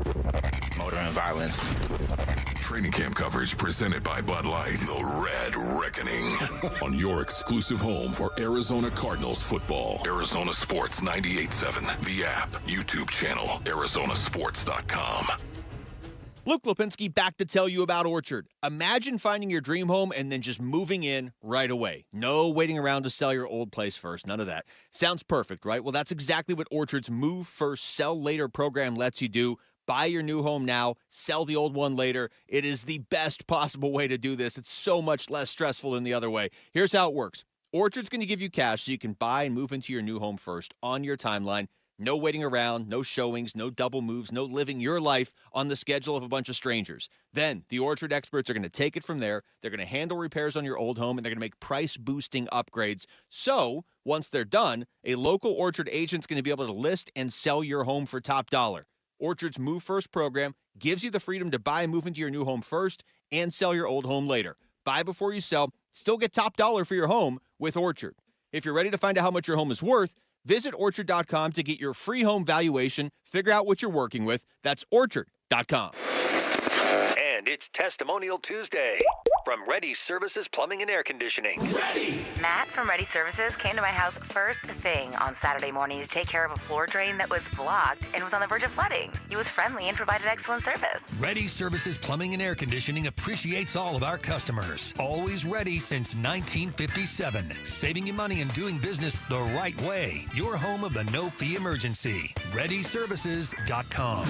Motor and violence. Training camp coverage presented by Bud Light. The Red Reckoning. On your exclusive home for Arizona Cardinals football. Arizona Sports 98.7. The app. YouTube channel. ArizonaSports.com. Luke Lipinski back to tell you about Orchard. Imagine finding your dream home and then just moving in right away. No waiting around to sell your old place first. None of that. Sounds perfect, right? Well, that's exactly what Orchard's Move First, Sell Later program lets you do. Buy your new home now, sell the old one later. It is the best possible way to do this. It's so much less stressful than the other way. Here's how it works. Orchard's going to give you cash so you can buy and move into your new home first on your timeline. No waiting around, no showings, no double moves, no living your life on the schedule of a bunch of strangers. Then the Orchard experts are going to take it from there. They're going to handle repairs on your old home, and they're going to make price-boosting upgrades. So once they're done, a local Orchard agent's going to be able to list and sell your home for top dollar. Orchard's Move First program gives you the freedom to buy and move into your new home first and sell your old home later. Buy before you sell, still get top dollar for your home with Orchard. If you're ready to find out how much your home is worth, visit Orchard.com to get your free home valuation. Figure out what you're working with. That's Orchard.com. And it's Testimonial Tuesday from Ready Services Plumbing and Air Conditioning. Matt from Ready Services came to my house first thing on Saturday morning to take care of a floor drain that was blocked and was on the verge of flooding. He was friendly and provided excellent service. Ready Services Plumbing and Air Conditioning appreciates all of our customers. Always ready since 1957. Saving you money and doing business the right way. Your home of the no-fee emergency. ReadyServices.com.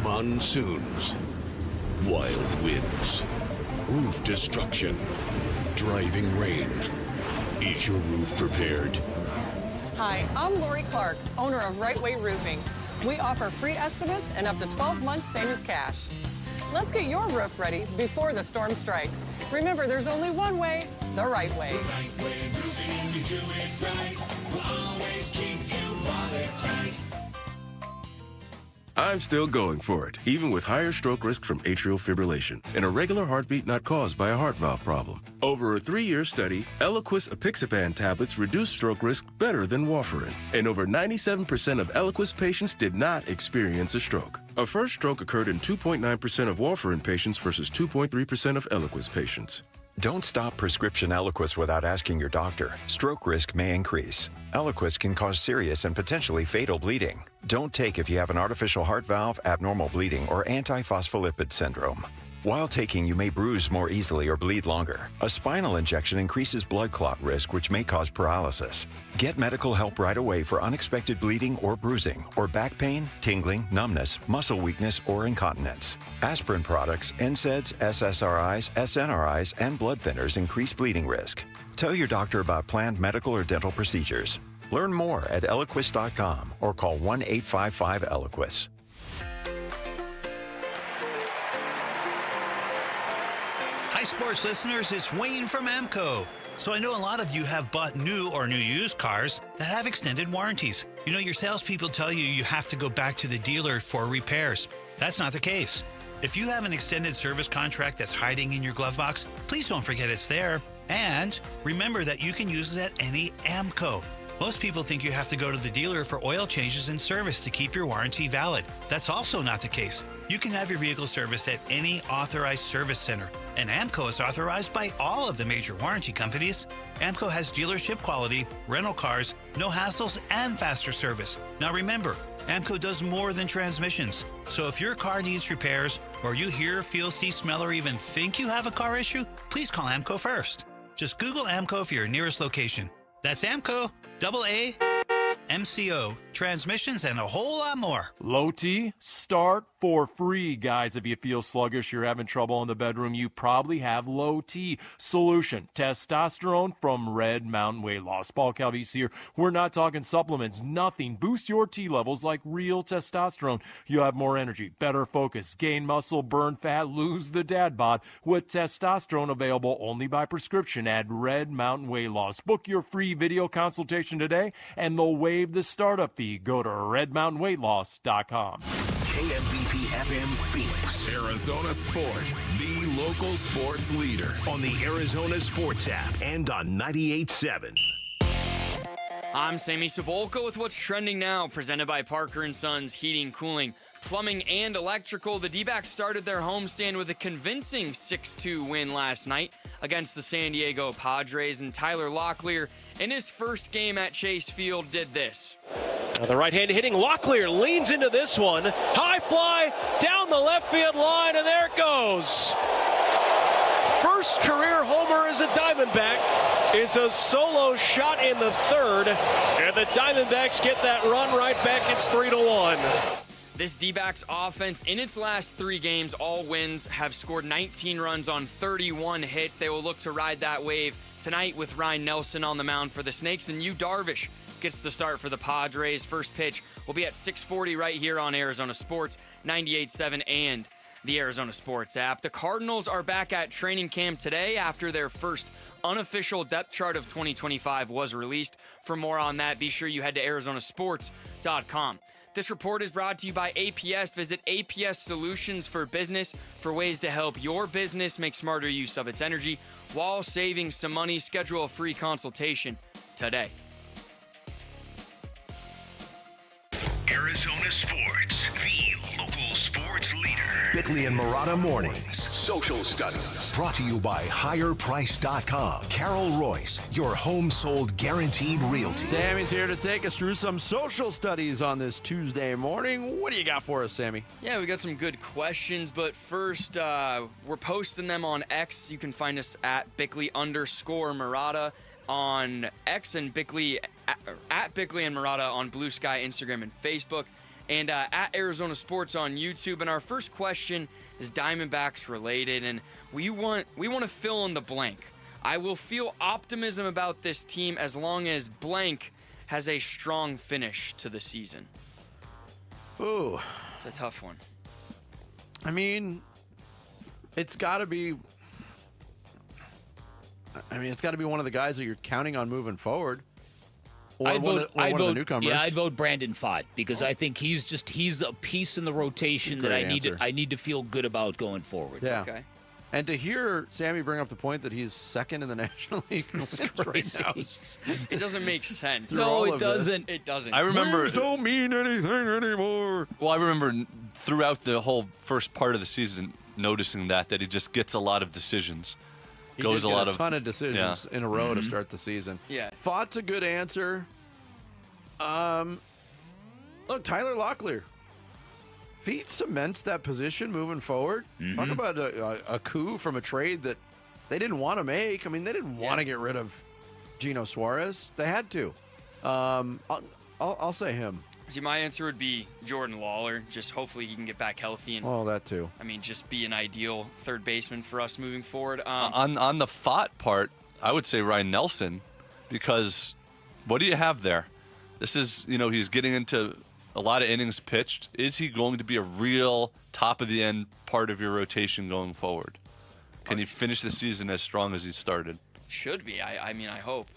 Monsoons, wild winds, roof destruction, driving rain. Is your roof prepared? Hi, I'm Lori Clark, owner of Right Way Roofing. We offer free estimates and up to 12 months, same as cash. Let's get your roof ready before the storm strikes. Remember, there's only one way, the right way. The right way roofing, we do it right. We'll always keep you watertight. I'm still going for it, even with higher stroke risk from atrial fibrillation, an irregular heartbeat not caused by a heart valve problem. Over a 3-year study, Eliquis apixaban tablets reduced stroke risk better than warfarin, and over 97% of Eliquis patients did not experience a stroke. A first stroke occurred in 2.9% of warfarin patients versus 2.3% of Eliquis patients. Don't stop prescription Eliquis without asking your doctor. Stroke risk may increase. Eliquis can cause serious and potentially fatal bleeding. Don't take if you have an artificial heart valve, abnormal bleeding, or antiphospholipid syndrome. While taking, you may bruise more easily or bleed longer. A spinal injection increases blood clot risk, which may cause paralysis. Get medical help right away for unexpected bleeding or bruising, or back pain, tingling, numbness, muscle weakness, or incontinence. Aspirin products, NSAIDs, SSRIs, SNRIs, and blood thinners increase bleeding risk. Tell your doctor about planned medical or dental procedures. Learn more at Eliquis.com or call 1-855-ELIQUIS. Hi, sports listeners. It's Wayne from AMCO. So I know a lot of you have bought new or new used cars that have extended warranties. You know, your salespeople tell you you have to go back to the dealer for repairs. That's not the case. If you have an extended service contract that's hiding in your glove box, please don't forget it's there. And remember that you can use it at any AMCO. Most people think you have to go to the dealer for oil changes and service to keep your warranty valid. That's also not the case. You can have your vehicle serviced at any authorized service center, and AMCO is authorized by all of the major warranty companies. AMCO has dealership quality, rental cars, no hassles, and faster service. Now remember, AMCO does more than transmissions. So if your car needs repairs, or you hear, feel, see, smell, or even think you have a car issue, please call AMCO first. Just Google AMCO for your nearest location. That's AMCO, AAMCO, transmissions, and a whole lot more. Low T, start for free. Guys, if you feel sluggish, you're having trouble in the bedroom, you probably have Low T. Solution, testosterone from Red Mountain Weight Loss. Paul Calvise here. We're not talking supplements, nothing. Boost your T levels like real testosterone. You'll have more energy, better focus, gain muscle, burn fat, lose the dad bod with testosterone available only by prescription at Red Mountain Weight Loss. Book your free video consultation today and they'll waive the startup fee. Go to redmountainweightloss.com. KMVP FM Phoenix. Arizona Sports, the local sports leader. On the Arizona Sports app and on 98.7. I'm Sammy Cebulka with what's trending now, presented by Parker & Sons Heating, Cooling, Plumbing, and Electrical. The D-backs started their homestand with a convincing 6-2 win last night against the San Diego Padres, and Tyler Locklear, in his first game at Chase Field, did this. Now the right-handed hitting Locklear leans into this one. High fly down the left field line, and there it goes. First career homer as a Diamondback is a solo shot in the third, and the Diamondbacks get that run right back. It's 3-1. This D-backs offense, in its last 3 games, all wins, have scored 19 runs on 31 hits. They will look to ride that wave tonight with Ryan Nelson on the mound for the Snakes, and Yu Darvish gets the start for the Padres. First pitch will be at 6:40 right here on Arizona Sports, 98.7 and the Arizona Sports app. The Cardinals are back at training camp today after their first unofficial depth chart of 2025 was released. For more on that, be sure you head to arizonasports.com. This report is brought to you by APS. Visit APS Solutions for Business for ways to help your business make smarter use of its energy while saving some money. Schedule a free consultation today. Arizona Sports, the local sports leader. Bickley and Marotta Mornings. Social Studies. Brought to you by HigherPrice.com. Carol Royce, your home sold guaranteed realty. Sammy's here to take us through some social studies on this Tuesday morning. What do you got for us, Sammy? Yeah, we got some good questions, but first, we're posting them on X. You can find us at Bickley_Marotta on X, and Bickley at Bickley and Marotta on Blue Sky, Instagram, and Facebook, and at Arizona Sports on YouTube. And our first question is Diamondbacks related, and we want to fill in the blank. I will feel optimism about this team as long as blank has a strong finish to the season. Ooh, it's a tough one. I mean, it's got to be. It's got to be one of the guys that you're counting on moving forward. Or I'd one vote, of the newcomers. Yeah, I'd vote Brandon Pfaadt because I think he's a piece in the rotation that I need to feel good about going forward. Yeah. Okay. And to hear Sammy bring up the point that he's second in the National League right now, it doesn't make sense. No, it doesn't. It doesn't. I remember. Wins don't mean anything anymore. Well, I remember throughout the whole first part of the season noticing that he just gets a lot of decisions. He goes a ton of decisions in a row to start the season. Yeah. Pfaadt's a good answer. Look, Tyler Locklear. If he cements that position moving forward, talk about a coup from a trade that they didn't want to make. I mean, they didn't want to get rid of Gino Suarez. They had to. I'll say him. See, my answer would be Jordan Lawler. Just hopefully he can get back healthy and that too. I mean, just be an ideal third baseman for us moving forward. On the Pfaadt part, I would say Ryan Nelson, because what do you have there? This is, he's getting into a lot of innings pitched. Is he going to be a real top of the end part of your rotation going forward? Can he finish the season as strong as he started? Should be. I mean, I hope.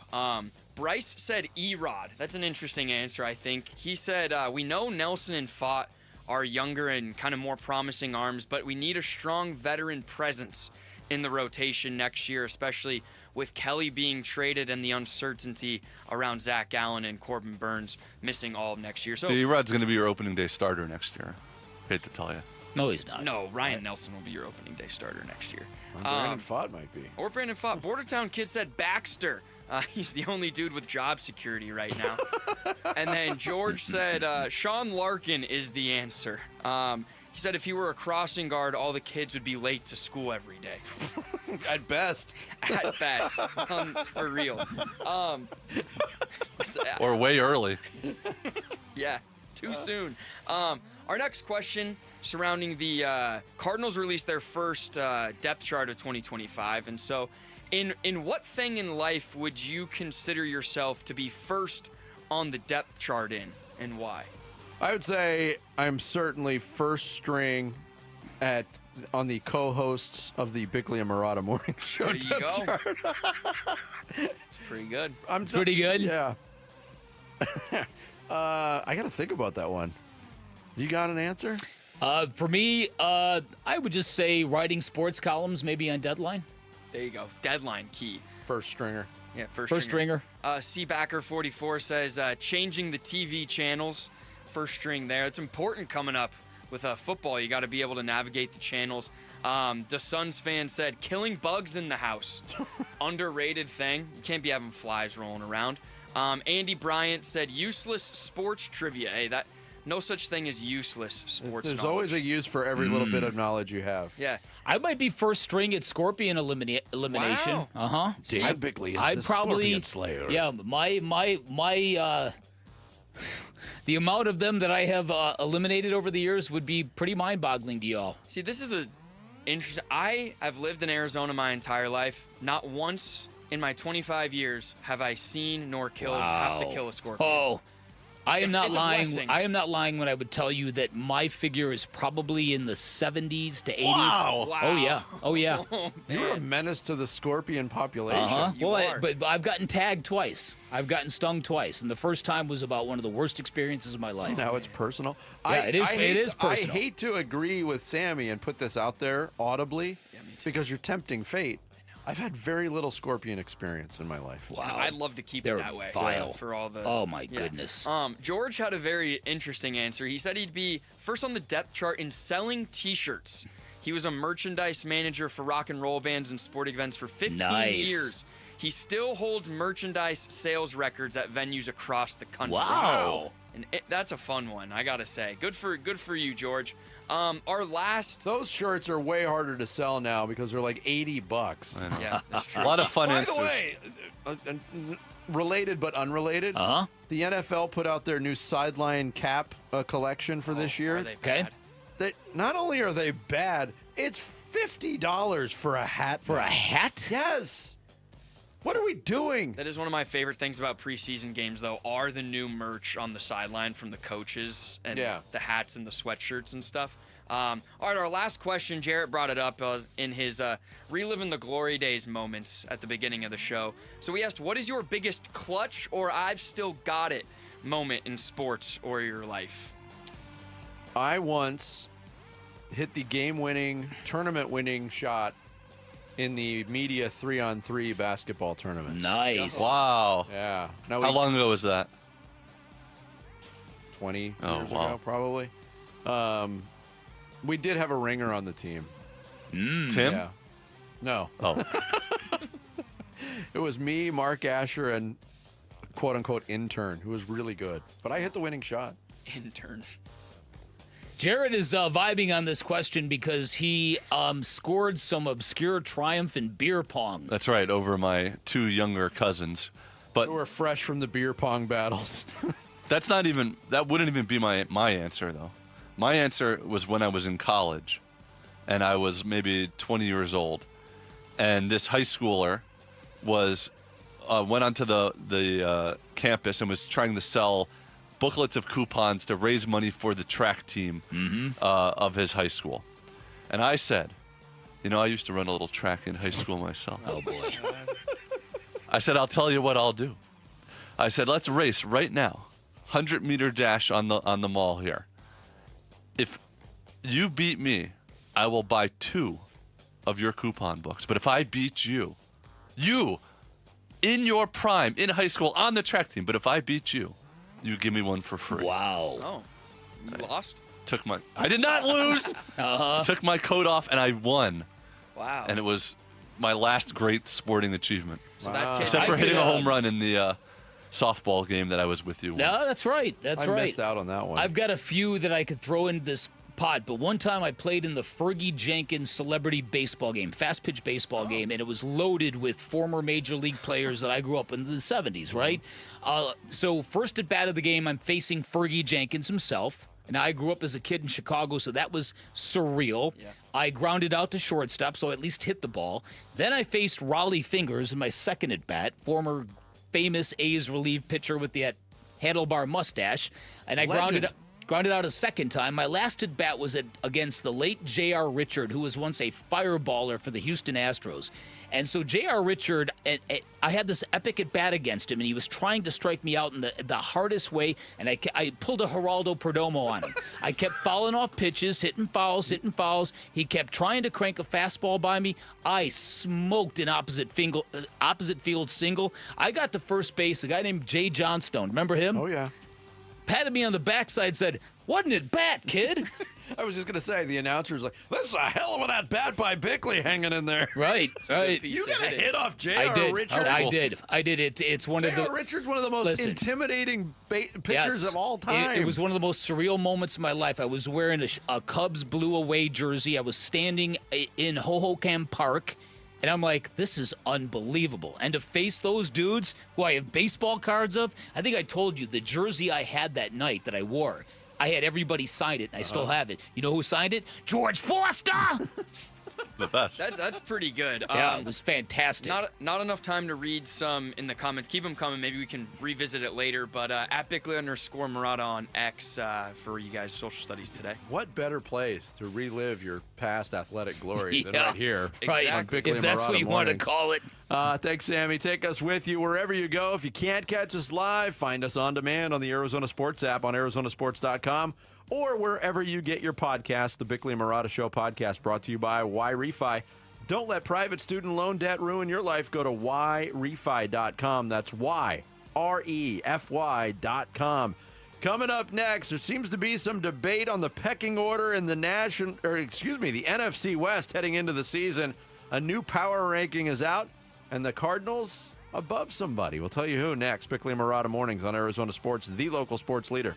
Bryce said Erod. That's an interesting answer, I think. He said, we know Nelson and Pfaadt are younger and kind of more promising arms, but we need a strong veteran presence in the rotation next year, especially with Kelly being traded and the uncertainty around Zach Allen and Corbin Burns missing all of next year. So Erod's going to be your opening day starter next year. Hate to tell you. No, he's not. No, Ryan Nelson will be your opening day starter next year. Brandon Pfaadt might be. Or Brandon Pfaadt. Bordertown Kid said Baxter. He's the only dude with job security right now. And then George said Sean Larkin is the answer. He said if he were a crossing guard, all the kids would be late to school every day. At best. At best. For real. Or way early. Yeah, too soon. Our next question surrounding the Cardinals released their first depth chart of 2025. And so in what thing in life would you consider yourself to be first on the depth chart in, and why? I would say I'm certainly first string on the co-hosts of the Bickley and Murata Morning Show. There you go. It's pretty good. It's pretty good? Yeah. I got to think about that one. You got an answer? For me, I would just say writing sports columns, maybe on Deadline. There you go. Deadline key. First stringer. Yeah, First stringer. Seabacker44 says changing the TV channels. First string there. It's important coming up with football. You got to be able to navigate the channels. The Suns fan said killing bugs in the house. Underrated thing. You can't be having flies rolling around. Andy Bryant said useless sports trivia. Hey, that no such thing as useless sports There's knowledge. always a use for every little bit of knowledge you have. Yeah. I might be first string at Scorpion elimination. Wow. Uh-huh. Dan Bickley is the Scorpion Slayer. Yeah, my the amount of them that I have eliminated over the years would be pretty mind-boggling to y'all. See, this is interesting. I have lived in Arizona my entire life. Not once in my 25 years have I seen nor have to kill a scorpion. Oh, I am not it's a lying. blessing. I am not lying when I would tell you that my figure is probably in the 70s to 80s. Wow. Oh yeah. Oh yeah. You're a menace to the scorpion population. Uh-huh. Well, but I've gotten tagged twice. I've gotten stung twice, and the first time was about one of the worst experiences of my life. Now it's personal. Yeah, it is personal. I hate to agree with Sammy and put this out there audibly because you're tempting fate. I've had very little scorpion experience in my life. Wow. I'd love to keep They're it that way. vile. For all the. Oh my goodness. George had a very interesting answer. He said he'd be first on the depth chart in selling T-shirts. He was a merchandise manager for rock and roll bands and sporting events for 15 years. He still holds merchandise sales records at venues across the country. Wow. And that's a fun one, I gotta say. Good for you, George. Our last. Those shirts are way harder to sell now because they're like $80. I know. Yeah, that's true. A lot of fun By answers. the way, related but unrelated. The NFL put out their new sideline cap collection for this year. Are they bad? Not only are they bad, it's $50 for a hat. For a hat? Yes. What are we doing? That is one of my favorite things about preseason games, though, are the new merch on the sideline from the coaches and the hats and the sweatshirts and stuff. All right, our last question, Jarrett brought it up in his reliving the glory days moments at the beginning of the show. So we asked, what is your biggest clutch or I've still got it moment in sports or your life? I once hit the game-winning, tournament-winning shot in the media 3-on-3 basketball tournament. Nice. Wow. Yeah. How long ago was that? 20 years wow. ago, probably. We did have a ringer on the team. Tim? Yeah. No. Oh. It was me, Mark Asher, and quote-unquote intern, who was really good. But I hit the winning shot. Intern. Jared is vibing on this question because he scored some obscure triumph in beer pong. That's right, over my two younger cousins. But we were fresh from the beer pong battles. that wouldn't even be my answer, though. My answer was when I was in college, and I was maybe 20 years old, and this high schooler went onto the campus and was trying to sell booklets of coupons to raise money for the track team of his high school. And I said, I used to run a little track in high school myself. Oh, boy. I said, I'll tell you what I'll do. I said, let's race right now. 100-meter dash on the mall here. If you beat me, I will buy 2 of your coupon books. But if I beat you, you in your prime, in high school, on the track team. But if I beat you, you give me one for free. Wow. Oh, you lost? I did not lose. Took my coat off and I won. Wow. And it was my last great sporting achievement. So that kid, except for hitting a home run in the softball game that I was with you once. No, that's right. That's right. I missed out on that one. I've got a few that I could throw in this pot, but one time I played in the Fergie Jenkins celebrity baseball game, fast pitch baseball game, and it was loaded with former major league players that I grew up in the 70s, right? So first at bat of the game, I'm facing Fergie Jenkins himself. And I grew up as a kid in Chicago, so that was surreal. Yeah. I grounded out to shortstop, so I at least hit the ball. Then I faced Raleigh Fingers in my second at bat, former famous A's relief pitcher with the handlebar mustache, and I grounded out a second time. My last at bat was against the late J.R. Richard, who was once a fireballer for the Houston Astros. And so J.R. Richard, I had this epic at bat against him, and he was trying to strike me out in the hardest way, and I pulled a Geraldo Perdomo on him. I kept fouling off pitches, hitting fouls. He kept trying to crank a fastball by me. I smoked an opposite field single. I got to first base, a guy named Jay Johnstone. Remember him? Oh, yeah. Patted me on the backside, said, "Wasn't it bat, kid?" I was just going to say, the announcer's like, this is a hell of an at-bat by Bickley hanging in there. Right. You got a hit off J.R. Richards? I did. It's one of the... J.R. Richards, one of the most intimidating pitchers of all time. It was one of the most surreal moments of my life. I was wearing a Cubs blue away jersey. I was standing in Hohokam Park, and I'm like, this is unbelievable. And to face those dudes who I have baseball cards of, I think I told you the jersey I had that night that I wore, I had everybody sign it, and I still have it. You know who signed it? George Foster! The best. That's pretty good. Yeah, it was fantastic. Not enough time to read some in the comments. Keep them coming. Maybe we can revisit it later. But at Bickley_Murata on X for you guys, social studies today. What better place to relive your past athletic glory than right here? Exactly. On Bickley if that's Murata what you want to Mornings. call it. Thanks, Sammy. Take us with you wherever you go. If you can't catch us live, find us on demand on the Arizona Sports app on arizonasports.com or wherever you get your podcast. The Bickley and Murata Show podcast brought to you by YRefi. Don't let private student loan debt ruin your life. Go to YRefi.com. That's YREFY.com. Coming up next, there seems to be some debate on the pecking order in the NFC West heading into the season. A new power ranking is out, and the Cardinals above somebody. We'll tell you who next. Bickley and Murata Mornings on Arizona Sports, the local sports leader.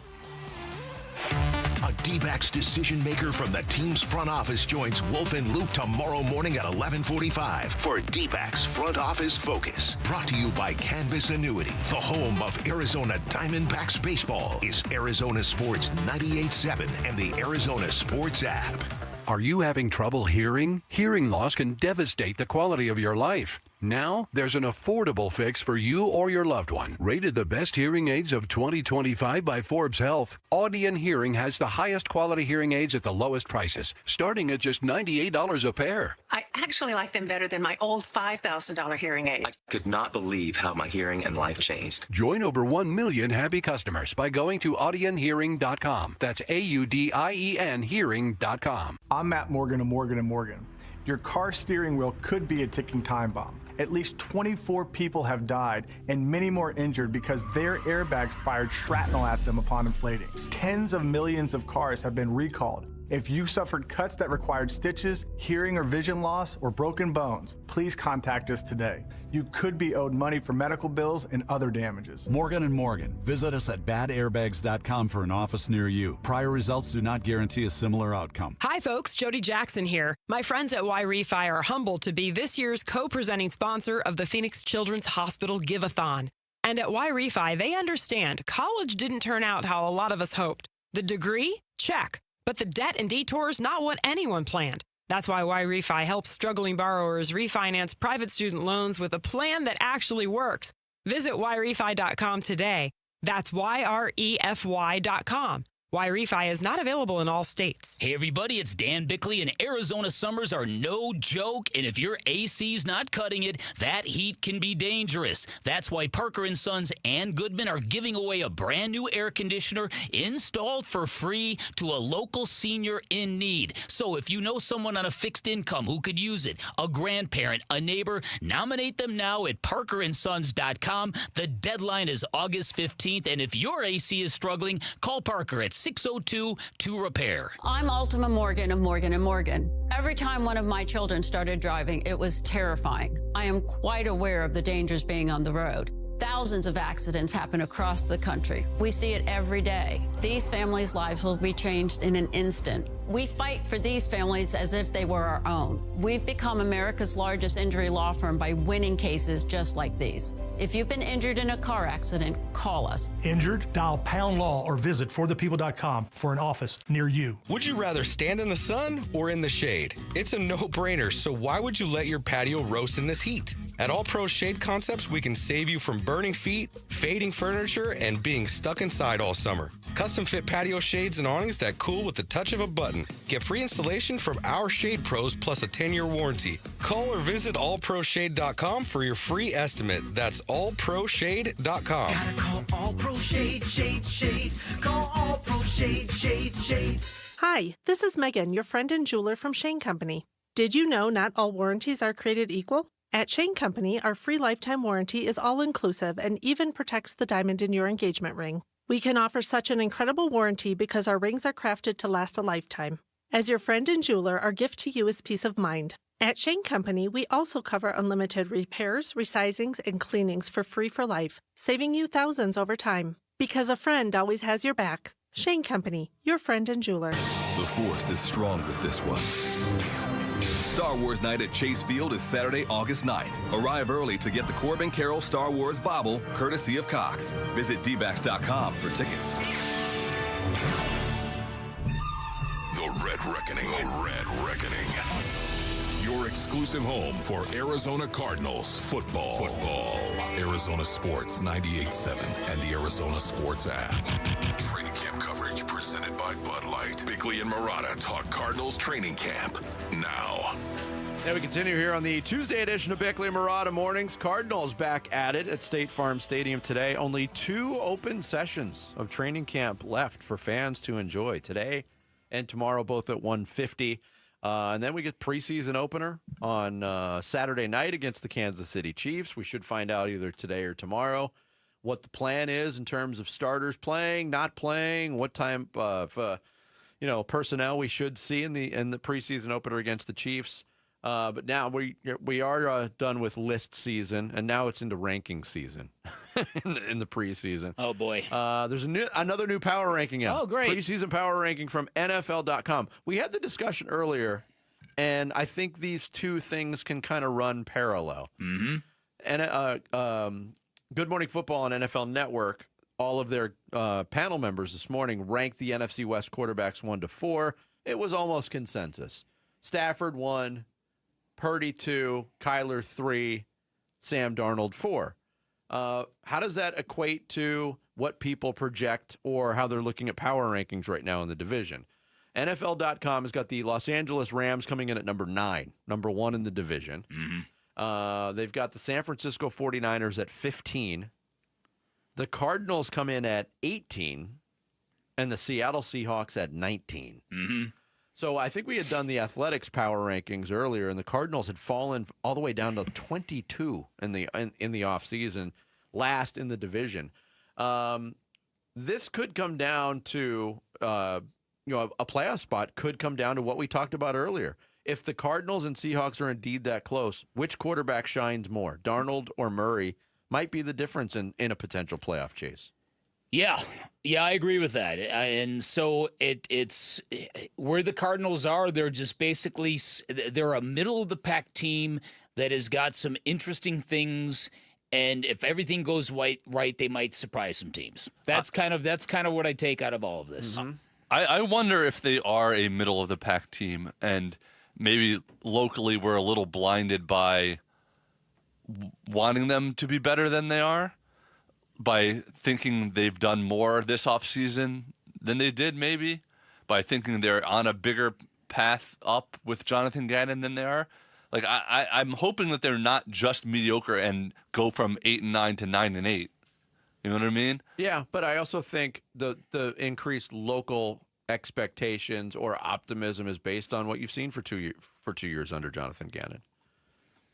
A D-backs decision maker from the team's front office joins Wolf and Luke tomorrow morning at 11:45 for D-backs Front Office Focus. Brought to you by Canvas Annuity. The home of Arizona Diamondbacks baseball is Arizona Sports 98.7 and the Arizona Sports app. Are you having trouble hearing? Hearing loss can devastate the quality of your life. Now, there's an affordable fix for you or your loved one. Rated the best hearing aids of 2025 by Forbes Health, Audion Hearing has the highest quality hearing aids at the lowest prices, starting at just $98 a pair. I actually like them better than my old $5,000 hearing aid. I could not believe how my hearing and life changed. Join over 1 million happy customers by going to audionhearing.com. That's AUDIEN hearing.com. I'm Matt Morgan of Morgan & Morgan. Your car steering wheel could be a ticking time bomb. At least 24 people have died and many more injured because their airbags fired shrapnel at them upon inflating. Tens of millions of cars have been recalled. If you suffered cuts that required stitches, hearing or vision loss, or broken bones, please contact us today. You could be owed money for medical bills and other damages. Morgan & Morgan. Visit us at badairbags.com for an office near you. Prior results do not guarantee a similar outcome. Hi, folks. Jody Jackson here. My friends at YRefi are humbled to be this year's co-presenting sponsor of the Phoenix Children's Hospital Give-a-thon. And at YRefi, they understand college didn't turn out how a lot of us hoped. The degree? Check. But the debt and detours, not what anyone planned. That's why YRefi helps struggling borrowers refinance private student loans with a plan that actually works. Visit YRefi.com today. That's YREFY.com. Y-Refi is not available in all states. Hey everybody, it's Dan Bickley, and Arizona summers are no joke, and if your AC's not cutting it, that heat can be dangerous. That's why Parker & Sons and Goodman are giving away a brand new air conditioner installed for free to a local senior in need. So if you know someone on a fixed income who could use it, a grandparent, a neighbor, nominate them now at parkerandsons.com. The deadline is August 15th, and if your AC is struggling, call Parker at 602-2-REPAIR. I'm Ultima Morgan of Morgan & Morgan. Every time one of my children started driving, it was terrifying. I am quite aware of the dangers being on the road. Thousands of accidents happen across the country. We see it every day. These families' lives will be changed in an instant. We fight for these families as if they were our own. We've become America's largest injury law firm by winning cases just like these. If you've been injured in a car accident, call us. Injured? Dial # law or visit forthepeople.com for an office near you. Would you rather stand in the sun or in the shade? It's a no-brainer, so why would you let your patio roast in this heat? At All Pro Shade Concepts, we can save you from burning feet, fading furniture, and being stuck inside all summer. Custom fit patio shades and awnings that cool with the touch of a button. Get free installation from our Shade Pros plus a 10-year warranty. Call or visit allproshade.com for your free estimate. That's allproshade.com. Gotta call All Pro Shade, Shade, Shade. Call All Pro Shade, Shade, Shade. Hi, this is Megan, your friend and jeweler from Shane Company. Did you know not all warranties are created equal? At Shane Company, our free lifetime warranty is all-inclusive and even protects the diamond in your engagement ring. We can offer such an incredible warranty because our rings are crafted to last a lifetime. As your friend and jeweler, our gift to you is peace of mind. At Shane Company, we also cover unlimited repairs, resizings, and cleanings for free for life, saving you thousands over time. Because a friend always has your back. Shane Company, your friend and jeweler. The Force is strong with this one. Star Wars Night at Chase Field is Saturday, August 9th. Arrive early to get the Corbin Carroll Star Wars Bobble, courtesy of Cox. Visit dbax.com for tickets. The Red Reckoning. The Red Reckoning. Your exclusive home for Arizona Cardinals football. Arizona Sports 98.7 and the Arizona Sports app. Training camp coverage presented by Bud Light. Bickley and Murata talk Cardinals training camp now. And we continue here on the Tuesday edition of Bickley and Murata Mornings. Cardinals back at it at State Farm Stadium today. Only 2 open sessions of training camp left for fans to enjoy today and tomorrow, both at 1:50. And then we get preseason opener on Saturday night against the Kansas City Chiefs. We should find out either today or tomorrow what the plan is in terms of starters playing, not playing, what time of personnel we should see in the preseason opener against the Chiefs. But now we are done with list season, and now it's into ranking season in the preseason. Oh, boy. There's another new power ranking out. Oh, great. Preseason power ranking from NFL.com. We had the discussion earlier, and I think these two things can kind of run parallel. Mm-hmm. And Good Morning Football on NFL Network, all of their panel members this morning ranked the NFC West quarterbacks 1 to 4. It was almost consensus. Stafford 1. Purdy 2, Kyler 3, Sam Darnold 4. How does that equate to what people project or how they're looking at power rankings right now in the division? NFL.com has got the Los Angeles Rams coming in at number 9, number 1 in the division. Mm-hmm. They've got the San Francisco 49ers at 15. The Cardinals come in at 18, and the Seattle Seahawks at 19. Mm-hmm. So I think we had done the Athletics power rankings earlier, and the Cardinals had fallen all the way down to 22 in the offseason, last in the division. This could come down to a playoff spot could come down to what we talked about earlier. If the Cardinals and Seahawks are indeed that close, which quarterback shines more, Darnold or Murray, might be the difference in a potential playoff chase. Yeah, I agree with that. And so it's where the Cardinals are. They're just basically they're a middle of the pack team that has got some interesting things. And if everything goes right, they might surprise some teams. That's kind of what I take out of all of this. Mm-hmm. I wonder if they are a middle of the pack team, and maybe locally we're a little blinded by wanting them to be better than they are, by thinking they've done more this offseason than they did maybe by thinking they're on a bigger path up with Jonathan Gannon than they are. Like I'm hoping that they're not just mediocre and go from 8-9 to 9-8. You know what I mean? Yeah, but I also think the increased local expectations or optimism is based on what you've seen for 2 years under Jonathan Gannon.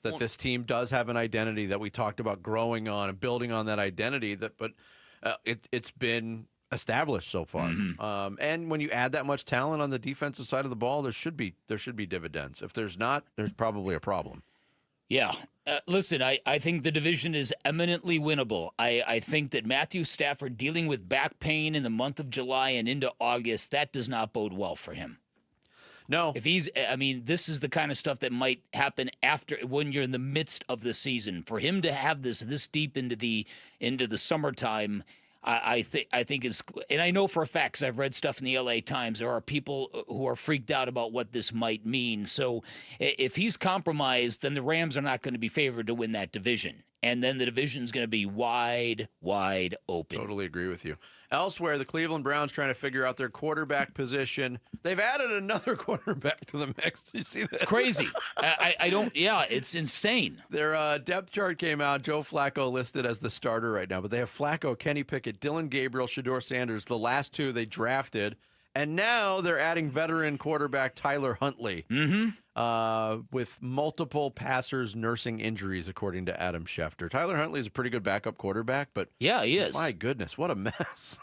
That this team does have an identity that we talked about growing on and building on that identity. But it's been established so far. And when you add that much talent on the defensive side of the ball, there should be dividends. If there's not, there's probably a problem. Yeah. Listen, I think the division is eminently winnable. I think that Matthew Stafford dealing with back pain in the month of July and into August, that does not bode well for him. No. If this is the kind of stuff that might happen when you're in the midst of the season. For him to have this deep into the summertime, I think is, and I know for a fact, because I've read stuff in the LA Times, there are people who are freaked out about what this might mean. So if he's compromised, then the Rams are not going to be favored to win that division. And then the division's going to be wide, wide open. Totally agree with you. Elsewhere, the Cleveland Browns trying to figure out their quarterback position. They've added another quarterback to the mix. You see that? It's crazy. It's insane. Their depth chart came out. Joe Flacco listed as the starter right now, but they have Flacco, Kenny Pickett, Dylan Gabriel, Shedeur Sanders, the last two they drafted. And now they're adding veteran quarterback Tyler Huntley with multiple passers nursing injuries, according to Adam Schefter. Tyler Huntley is a pretty good backup quarterback, but yeah, he is. My goodness, what a mess.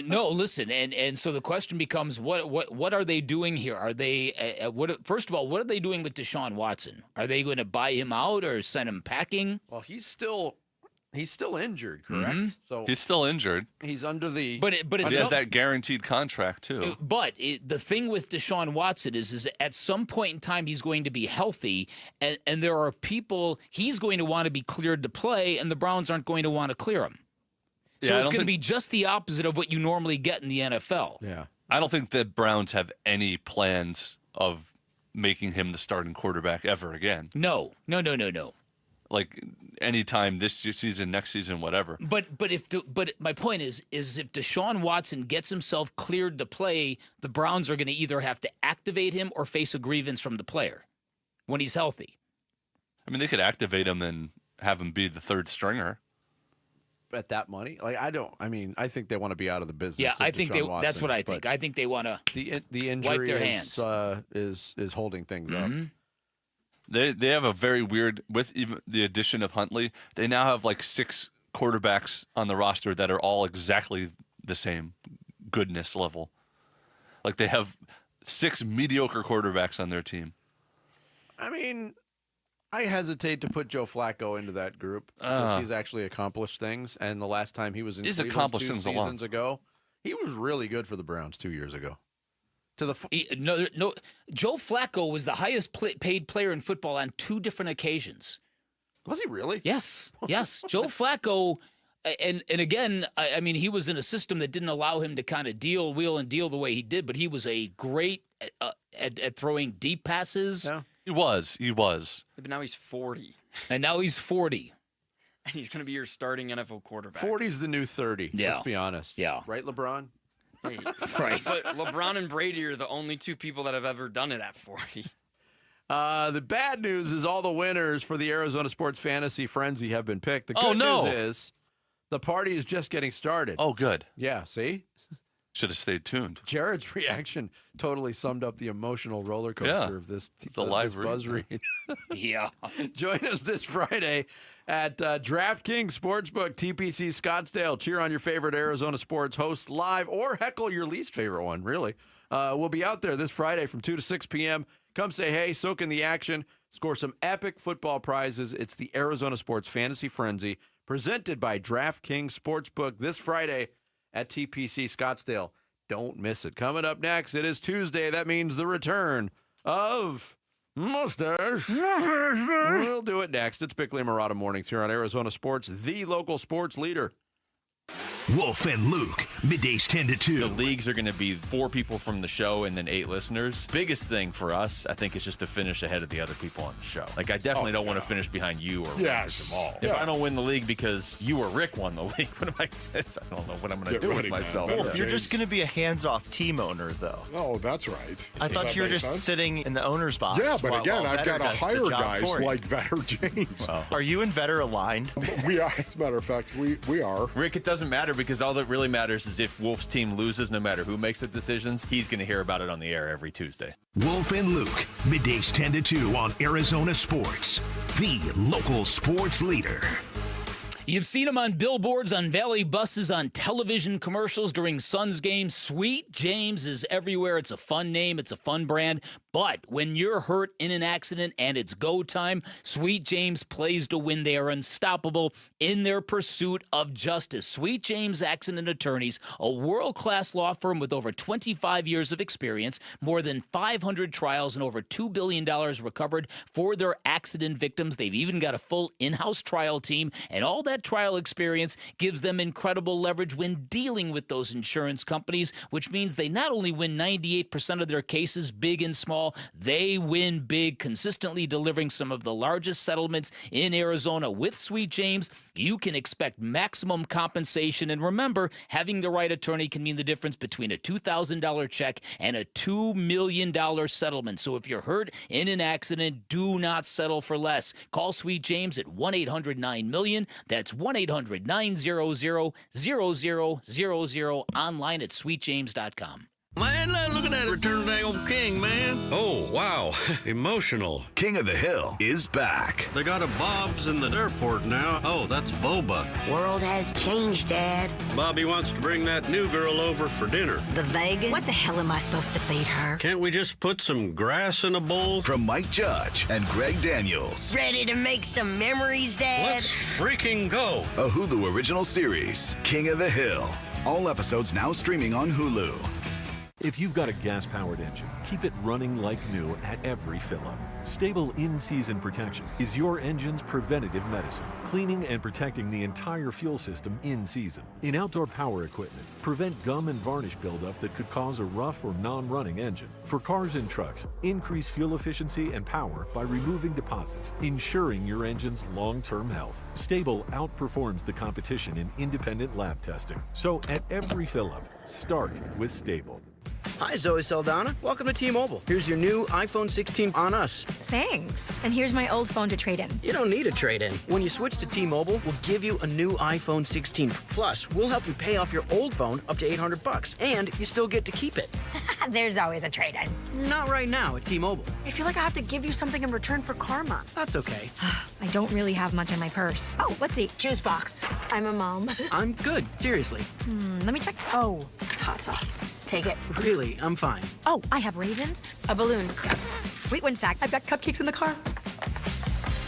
No, listen, and so the question becomes, what are they doing here? Are they first of all, what are they doing with Deshaun Watson? Are they going to buy him out or send him packing? Well, he's still injured, correct? So he's still injured. He's under the but he has that guaranteed contract too. But the thing with Deshaun Watson is at some point in time he's going to be healthy, and there are people he's going to want to be cleared to play, and the Browns aren't going to want to clear him. So it's going to be just the opposite of what you normally get in the NFL. Yeah, I don't think the Browns have any plans of making him the starting quarterback ever again. No. Like anytime this season, next season, whatever. But my point is if Deshaun Watson gets himself cleared to play, the Browns are going to either have to activate him or face a grievance from the player when he's healthy. I mean, they could activate him and have him be the third stringer. At that money, I think they want to be out of the business. Yeah, I think Watson, that's what I think. I think they want to the injury wipe their hands. Is holding things up. They have a very weird, with even the addition of Huntley, they now have like 6 quarterbacks on the roster that are all exactly the same goodness level. Like they have 6 mediocre quarterbacks on their team. I mean, I hesitate to put Joe Flacco into that group because he's actually accomplished things. And the last time he was in Cleveland accomplished 2 things seasons ago, he was really good for the Browns 2 years ago. No. Joe Flacco was the highest paid player in football on 2 different occasions. Was he really? Yes. Joe Flacco, and again, I mean, he was in a system that didn't allow him to kind of wheel and deal the way he did, but he was a great at throwing deep passes. Yeah. He was. But now he's 40. And now he's 40. And he's going to be your starting NFL quarterback. 40's the new 30. Yeah. Let's be honest. Yeah. Right, LeBron? Hey, right. But LeBron and Brady are the only 2 people that have ever done it at 40. The bad news is all the winners for the Arizona Sports Fantasy Frenzy have been picked. The good news is the party is just getting started. Oh, good. Yeah, see? Should have stayed tuned. Jared's reaction totally summed up the emotional roller coaster of this buzz read. Yeah. Join us this Friday at DraftKings Sportsbook, TPC Scottsdale. Cheer on your favorite Arizona sports hosts live or heckle your least favorite one, really. We'll be out there this Friday from 2 to 6 p.m. Come say hey, soak in the action, score some epic football prizes. It's the Arizona Sports Fantasy Frenzy presented by DraftKings Sportsbook this Friday at TPC Scottsdale. Don't miss it. Coming up next, it is Tuesday. That means the return of Mustache. We'll do it next. It's Bickley and Murata Mornings here on Arizona Sports, the local sports leader. Wolf and Luke, middays 10 to 2. The leagues are going to be 4 people from the show and then 8 listeners. Biggest thing for us, I think, is just to finish ahead of the other people on the show. Like, I definitely don't want to finish behind you or Rick or Jamal. If I don't win the league because you or Rick won the league, what am I don't know what I'm going to do with myself. Wolf, you're just going to be a hands-off team owner, though. Oh, that's right. I thought you were just sitting in the owner's box. Yeah, but again, I've got to hire guys for like Vetter James. Are you and Vetter aligned? We are. As a matter of fact, we are. Rick, it doesn't matter because all that really matters is if Wolf's team loses, no matter who makes the decisions, he's going to hear about it on the air every Tuesday. Wolf and Luke, middays 10 to 2 on Arizona Sports, the local sports leader. You've seen him on billboards, on Valley buses, on television commercials during Suns games. Sweet James is everywhere. It's a fun name. It's a fun brand. But when you're hurt in an accident and it's go time, Sweet James plays to win. They are unstoppable in their pursuit of justice. Sweet James Accident Attorneys, a world-class law firm with over 25 years of experience, more than 500 trials and over $2 billion recovered for their accident victims. They've even got a full in-house trial team, and all that trial experience gives them incredible leverage when dealing with those insurance companies, which means they not only win 98% of their cases, big and small, they win big, consistently delivering some of the largest settlements in Arizona. With Sweet James, you can expect maximum compensation. And remember, having the right attorney can mean the difference between a $2,000 check and a $2 million settlement. So if you're hurt in an accident, do not settle for less. Call Sweet James at 1-800-9-MILLION. That's 1-800-900-0000, online at sweetjames.com. Man, look at that return of the old king, man. Oh, wow. Emotional. King of the Hill is back. They got a Bob's in the airport now. Oh, that's Boba. World has changed, Dad. Bobby wants to bring that new girl over for dinner. The Vegas? What the hell am I supposed to feed her? Can't we just put some grass in a bowl? From Mike Judge and Greg Daniels. Ready to make some memories, Dad? Let's freaking go. A Hulu original series, King of the Hill. All episodes now streaming on Hulu. If you've got a gas-powered engine, keep it running like new at every fill-up. Stable in-season protection is your engine's preventative medicine, cleaning and protecting the entire fuel system in season. In outdoor power equipment, prevent gum and varnish buildup that could cause a rough or non-running engine. For cars and trucks, increase fuel efficiency and power by removing deposits, ensuring your engine's long-term health. Stable outperforms the competition in independent lab testing. So at every fill-up, start with Stable. Hi, Zoe Saldana. Welcome to T-Mobile. Here's your new iPhone 16 on us. Thanks. And here's my old phone to trade in. You don't need a trade-in. When you switch to T-Mobile, we'll give you a new iPhone 16. Plus, we'll help you pay off your old phone up to $800, and you still get to keep it. There's always a trade-in. Not right now at T-Mobile. I feel like I have to give you something in return for karma. That's okay. I don't really have much in my purse. Oh, let's see. Juice box. I'm a mom. I'm good. Seriously. Let me check. Oh, hot sauce. Take it. Really, I'm fine. Oh, I have raisins, a balloon. Wait one sec. I've got cupcakes in the car.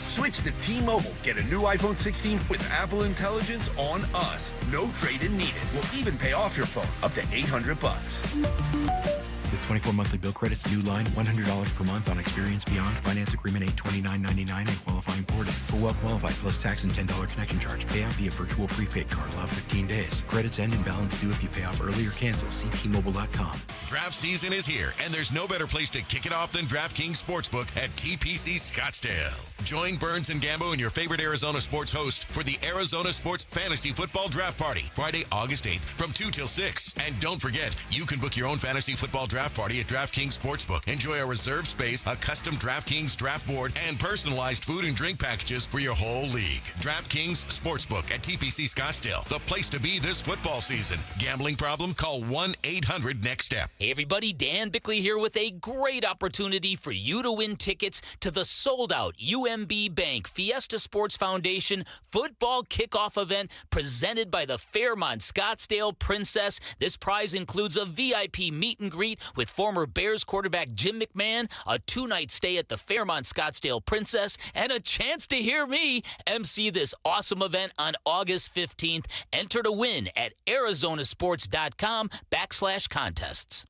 Switch to T-Mobile. Get a new iPhone 16 with Apple Intelligence on us. No trade-in needed. We'll even pay off your phone up to $800. With 24 monthly bill credits, new line, $100 per month on Experience Beyond. Finance agreement $829.99 and qualifying ported. For well-qualified plus tax and $10 connection charge. Pay out via virtual prepaid card. Allow 15 days. Credits end and balance due if you pay off early or cancel. See T-Mobile.com. Draft season is here, and there's no better place to kick it off than DraftKings Sportsbook at TPC Scottsdale. Join Burns and Gambo and your favorite Arizona sports host for the Arizona Sports Fantasy Football Draft Party, Friday, August 8th from 2 till 6. And don't forget, you can book your own fantasy football draft party at DraftKings Sportsbook. Enjoy a reserved space, a custom DraftKings draft board, and personalized food and drink packages for your whole league. DraftKings Sportsbook at TPC Scottsdale, the place to be this football season. Gambling problem? Call 1-800-NEXT-STEP. Hey everybody, Dan Bickley here with a great opportunity for you to win tickets to the sold-out UMB Bank Fiesta Sports Foundation football kickoff event presented by the Fairmont Scottsdale Princess. This prize includes a VIP meet and greet with former Bears quarterback Jim McMahon, a 2-night stay at the Fairmont Scottsdale Princess, and a chance to hear me MC this awesome event on August 15th. Enter to win at arizonasports.com/contests.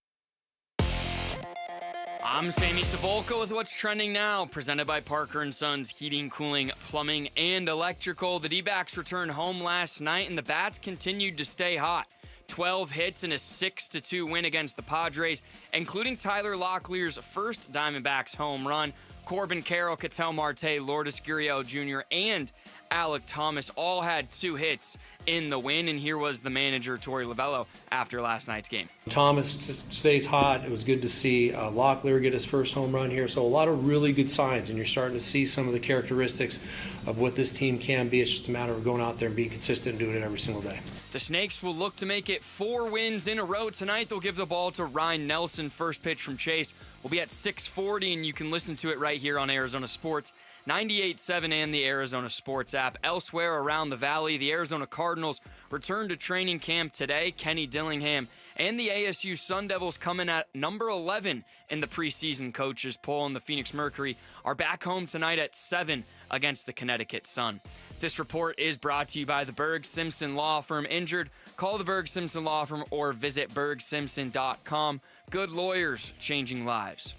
I'm Sammy Sabolka with what's trending now, presented by Parker & Sons Heating, Cooling, Plumbing, and Electrical. The D-backs returned home last night, and the Bats continued to stay hot. 12 hits and a 6-2 win against the Padres, including Tyler Locklear's first Diamondbacks home run. Corbin Carroll, Ketel Marte, Lourdes Gurriel Jr., and Alec Thomas all had 2 hits in the win. And here was the manager, Torey Lovello, after last night's game. Thomas stays hot. It was good to see Locklear get his first home run here. So a lot of really good signs, and you're starting to see some of the characteristics of what this team can be. It's just a matter of going out there and being consistent and doing it every single day. The Snakes will look to make it 4 wins in a row tonight. They'll give the ball to Ryan Nelson. First pitch from Chase will be at 6:40, and you can listen to it right here on Arizona Sports 98.7 and the Arizona Sports app. Elsewhere around the valley, the Arizona Cardinals return to training camp today. Kenny Dillingham and the ASU Sun Devils coming at number 11 in the preseason coaches poll, and the Phoenix Mercury are back home tonight at 7 against the Connecticut Sun. This report is brought to you by the Berg Simpson Law Firm. Injured? Call the Berg Simpson Law Firm or visit bergsimpson.com. Good lawyers, changing lives.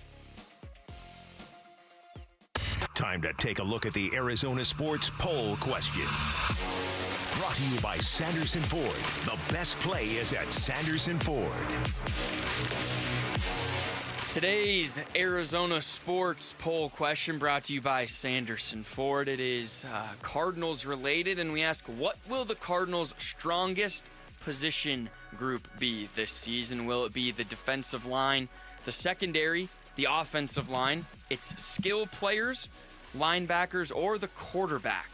Time to take a look at the Arizona Sports Poll Question. Brought to you by Sanderson Ford. The best play is at Sanderson Ford. Today's Arizona Sports Poll Question brought to you by Sanderson Ford. It is Cardinals related, and we ask, what will the Cardinals' strongest position group be this season? Will it be the defensive line, the secondary, the offensive line, its skill players, linebackers, or the quarterback?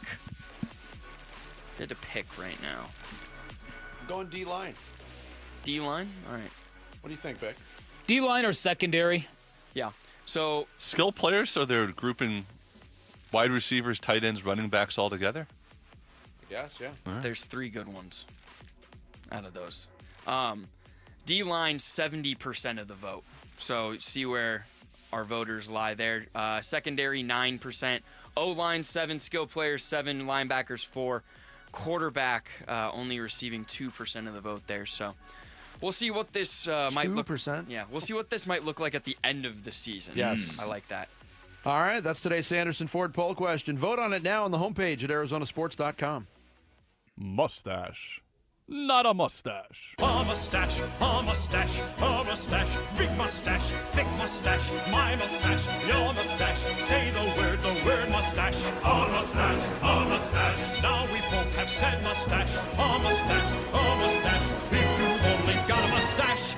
If you had to pick right now. I'm going D-line. D-line? All right. What do you think, Beck? D-line or secondary? Yeah. So skill players, so they're grouping wide receivers, tight ends, running backs all together? Yes, yeah. Right. There's 3 good ones out of those. D-line, 70% of the vote. So see where our voters lie there. Secondary, 9%. O-line, 7. Skill players, 7. Linebackers, 4. Quarterback, only receiving 2% of the vote there. So we'll see what this might look. 2%? Yeah, we'll see what this might look like at the end of the season. Yes. I like that. All right, that's today's Sanderson Ford poll question. Vote on it now on the homepage at arizonasports.com. Mustache. Not a mustache. A mustache, a mustache, a mustache, big mustache, thick mustache, my mustache, your mustache. Say the word mustache. A mustache, a mustache. Now we both have said mustache. A mustache, a mustache. If you only got a mustache.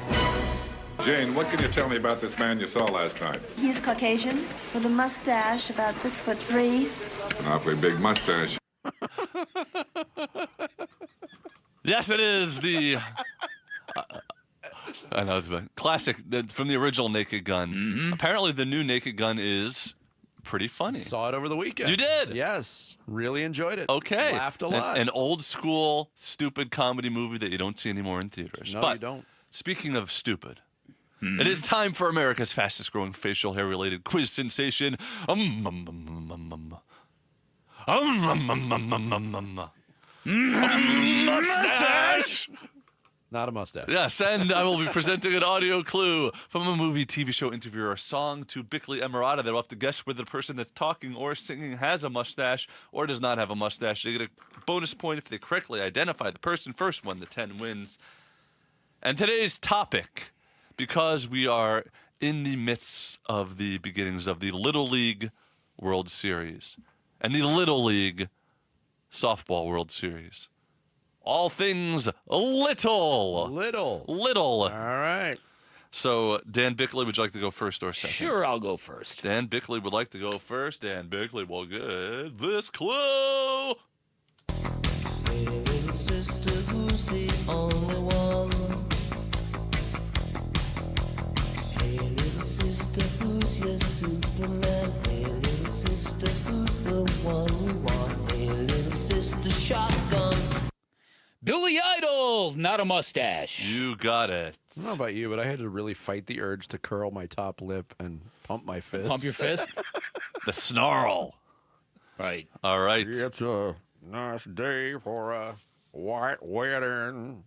Jane, what can you tell me about this man you saw last night? He's Caucasian, with a mustache, about 6'3". An awfully big mustache. Yes, it is the I know it's a classic from the original Naked Gun. Mm-hmm. Apparently, the new Naked Gun is pretty funny. Saw it over the weekend. You did? Yes. Really enjoyed it. Okay. Laughed a lot. An old school, stupid comedy movie that you don't see anymore in theaters. No, but you don't. Speaking of stupid, it is time for America's fastest growing facial hair related quiz sensation. Mustache! Not a mustache. Yes, and I will be presenting an audio clue from a movie, TV show, interview, or song to Bickley and Murata. They'll have to guess whether the person that's talking or singing has a mustache or does not have a mustache. They get a bonus point if they correctly identify the person. First one, the 10 wins. And today's topic, because we are in the midst of the beginnings of the Little League World Series and the Little League Softball World Series. All things little. Little. All right. So, Dan Bickley, would you like to go first or second? Sure, I'll go first. Dan Bickley would like to go first. Dan Bickley will get this clue. Hey, little sister, who's the only one? Hey, little sister, who's your Superman? Hey, little sister, who's the one you want? Hey, little sister, shotgun. Billy Idol, not a mustache. You got it. I don't know about you, but I had to really fight the urge to curl my top lip and pump my fist. Pump your fist? The snarl. Right. All right. It's a nice day for a white wedding.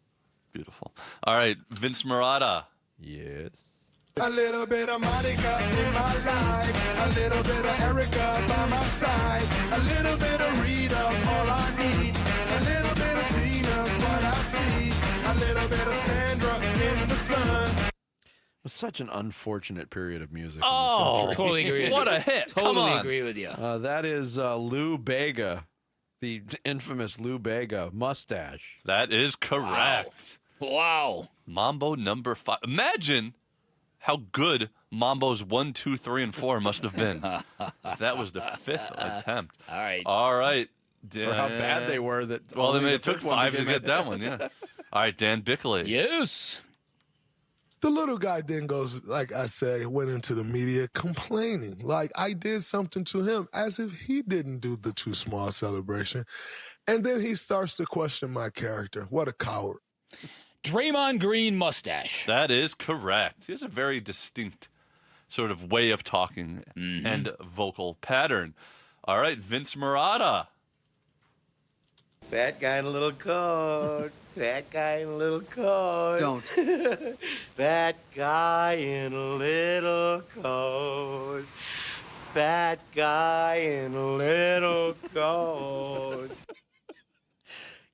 Beautiful. All right, Vince Murata. Yes. A little bit of Monica in my life, a little bit of Erica by my side, a little bit of Rita's all I need, a little bit of Tina's what I see, a little bit of Sandra in the sun. It was such an unfortunate period of music. Oh, totally agree. What a hit! Totally agree with you. That is Lou Bega, the infamous Lou Bega, Mustache. That is correct. Wow. Mambo number 5. Imagine how good Mambo's 1, 2, 3, and 4 must have been. That was the 5th attempt. All right. Dan. Or how bad they were. Well, it took 5 to get that one, yeah. All right, Dan Bickley. Yes. The little guy then goes, like I said, went into the media complaining. Like I did something to him as if he didn't do the too small celebration. And then he starts to question my character. What a coward. Draymond Green mustache. That is correct. He has a very distinct sort of way of talking and vocal pattern. All right, Vince Marotta. Fat guy in a little coat. Fat guy in a little coat. Don't. Fat guy in a little coat. Fat guy in a little coat.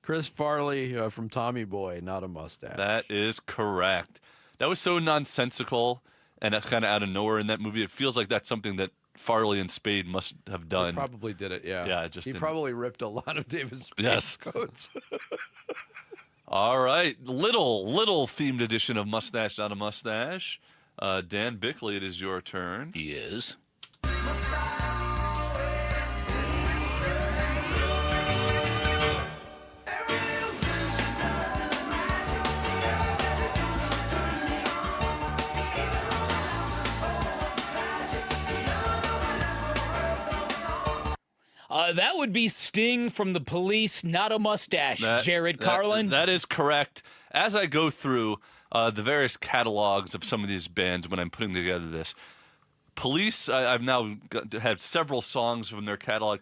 Chris Farley from Tommy Boy, not a mustache. That is correct. That was so nonsensical and kind of out of nowhere in that movie. It feels like that's something that Farley and Spade must have done. He probably did it, yeah. Yeah, he probably ripped a lot of David Spade's coats. All right, little themed edition of Mustache, Not a Mustache. Dan Bickley, it is your turn. He is. That would be Sting from the Police, Not a Mustache. Jared Carlin. That is correct. As I go through the various catalogs of some of these bands when I'm putting together this, Police, I've now had several songs from their catalog.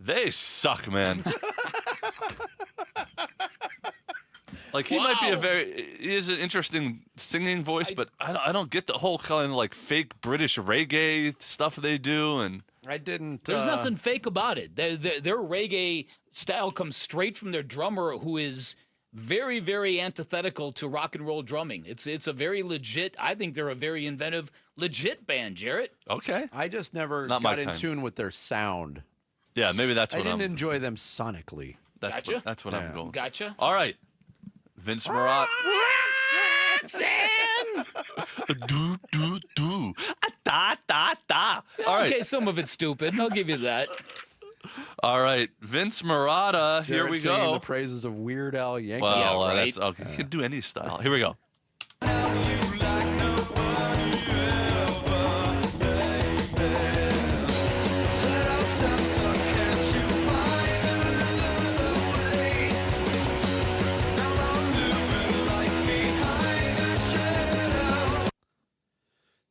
They suck, man. Like he might be he has an interesting singing voice, but I don't get the whole kind of like fake British reggae stuff they do. And I didn't. There's nothing fake about it. Their reggae style comes straight from their drummer, who is very, very antithetical to rock and roll drumming. It's a very legit. I think they're a very inventive, legit band, Jarrett. Okay. I just never got in tune with their sound. Yeah, maybe that's what I didn't enjoy them sonically. That's what I'm going. Gotcha. All right, Vince Marotta. Do do do. Da da da. All right. Okay, some of it's stupid. I'll give you that. All right, Vince Marotta. Here we go. The praises of Weird Al Yankovic. Well, that's okay. You can do any style. Here we go.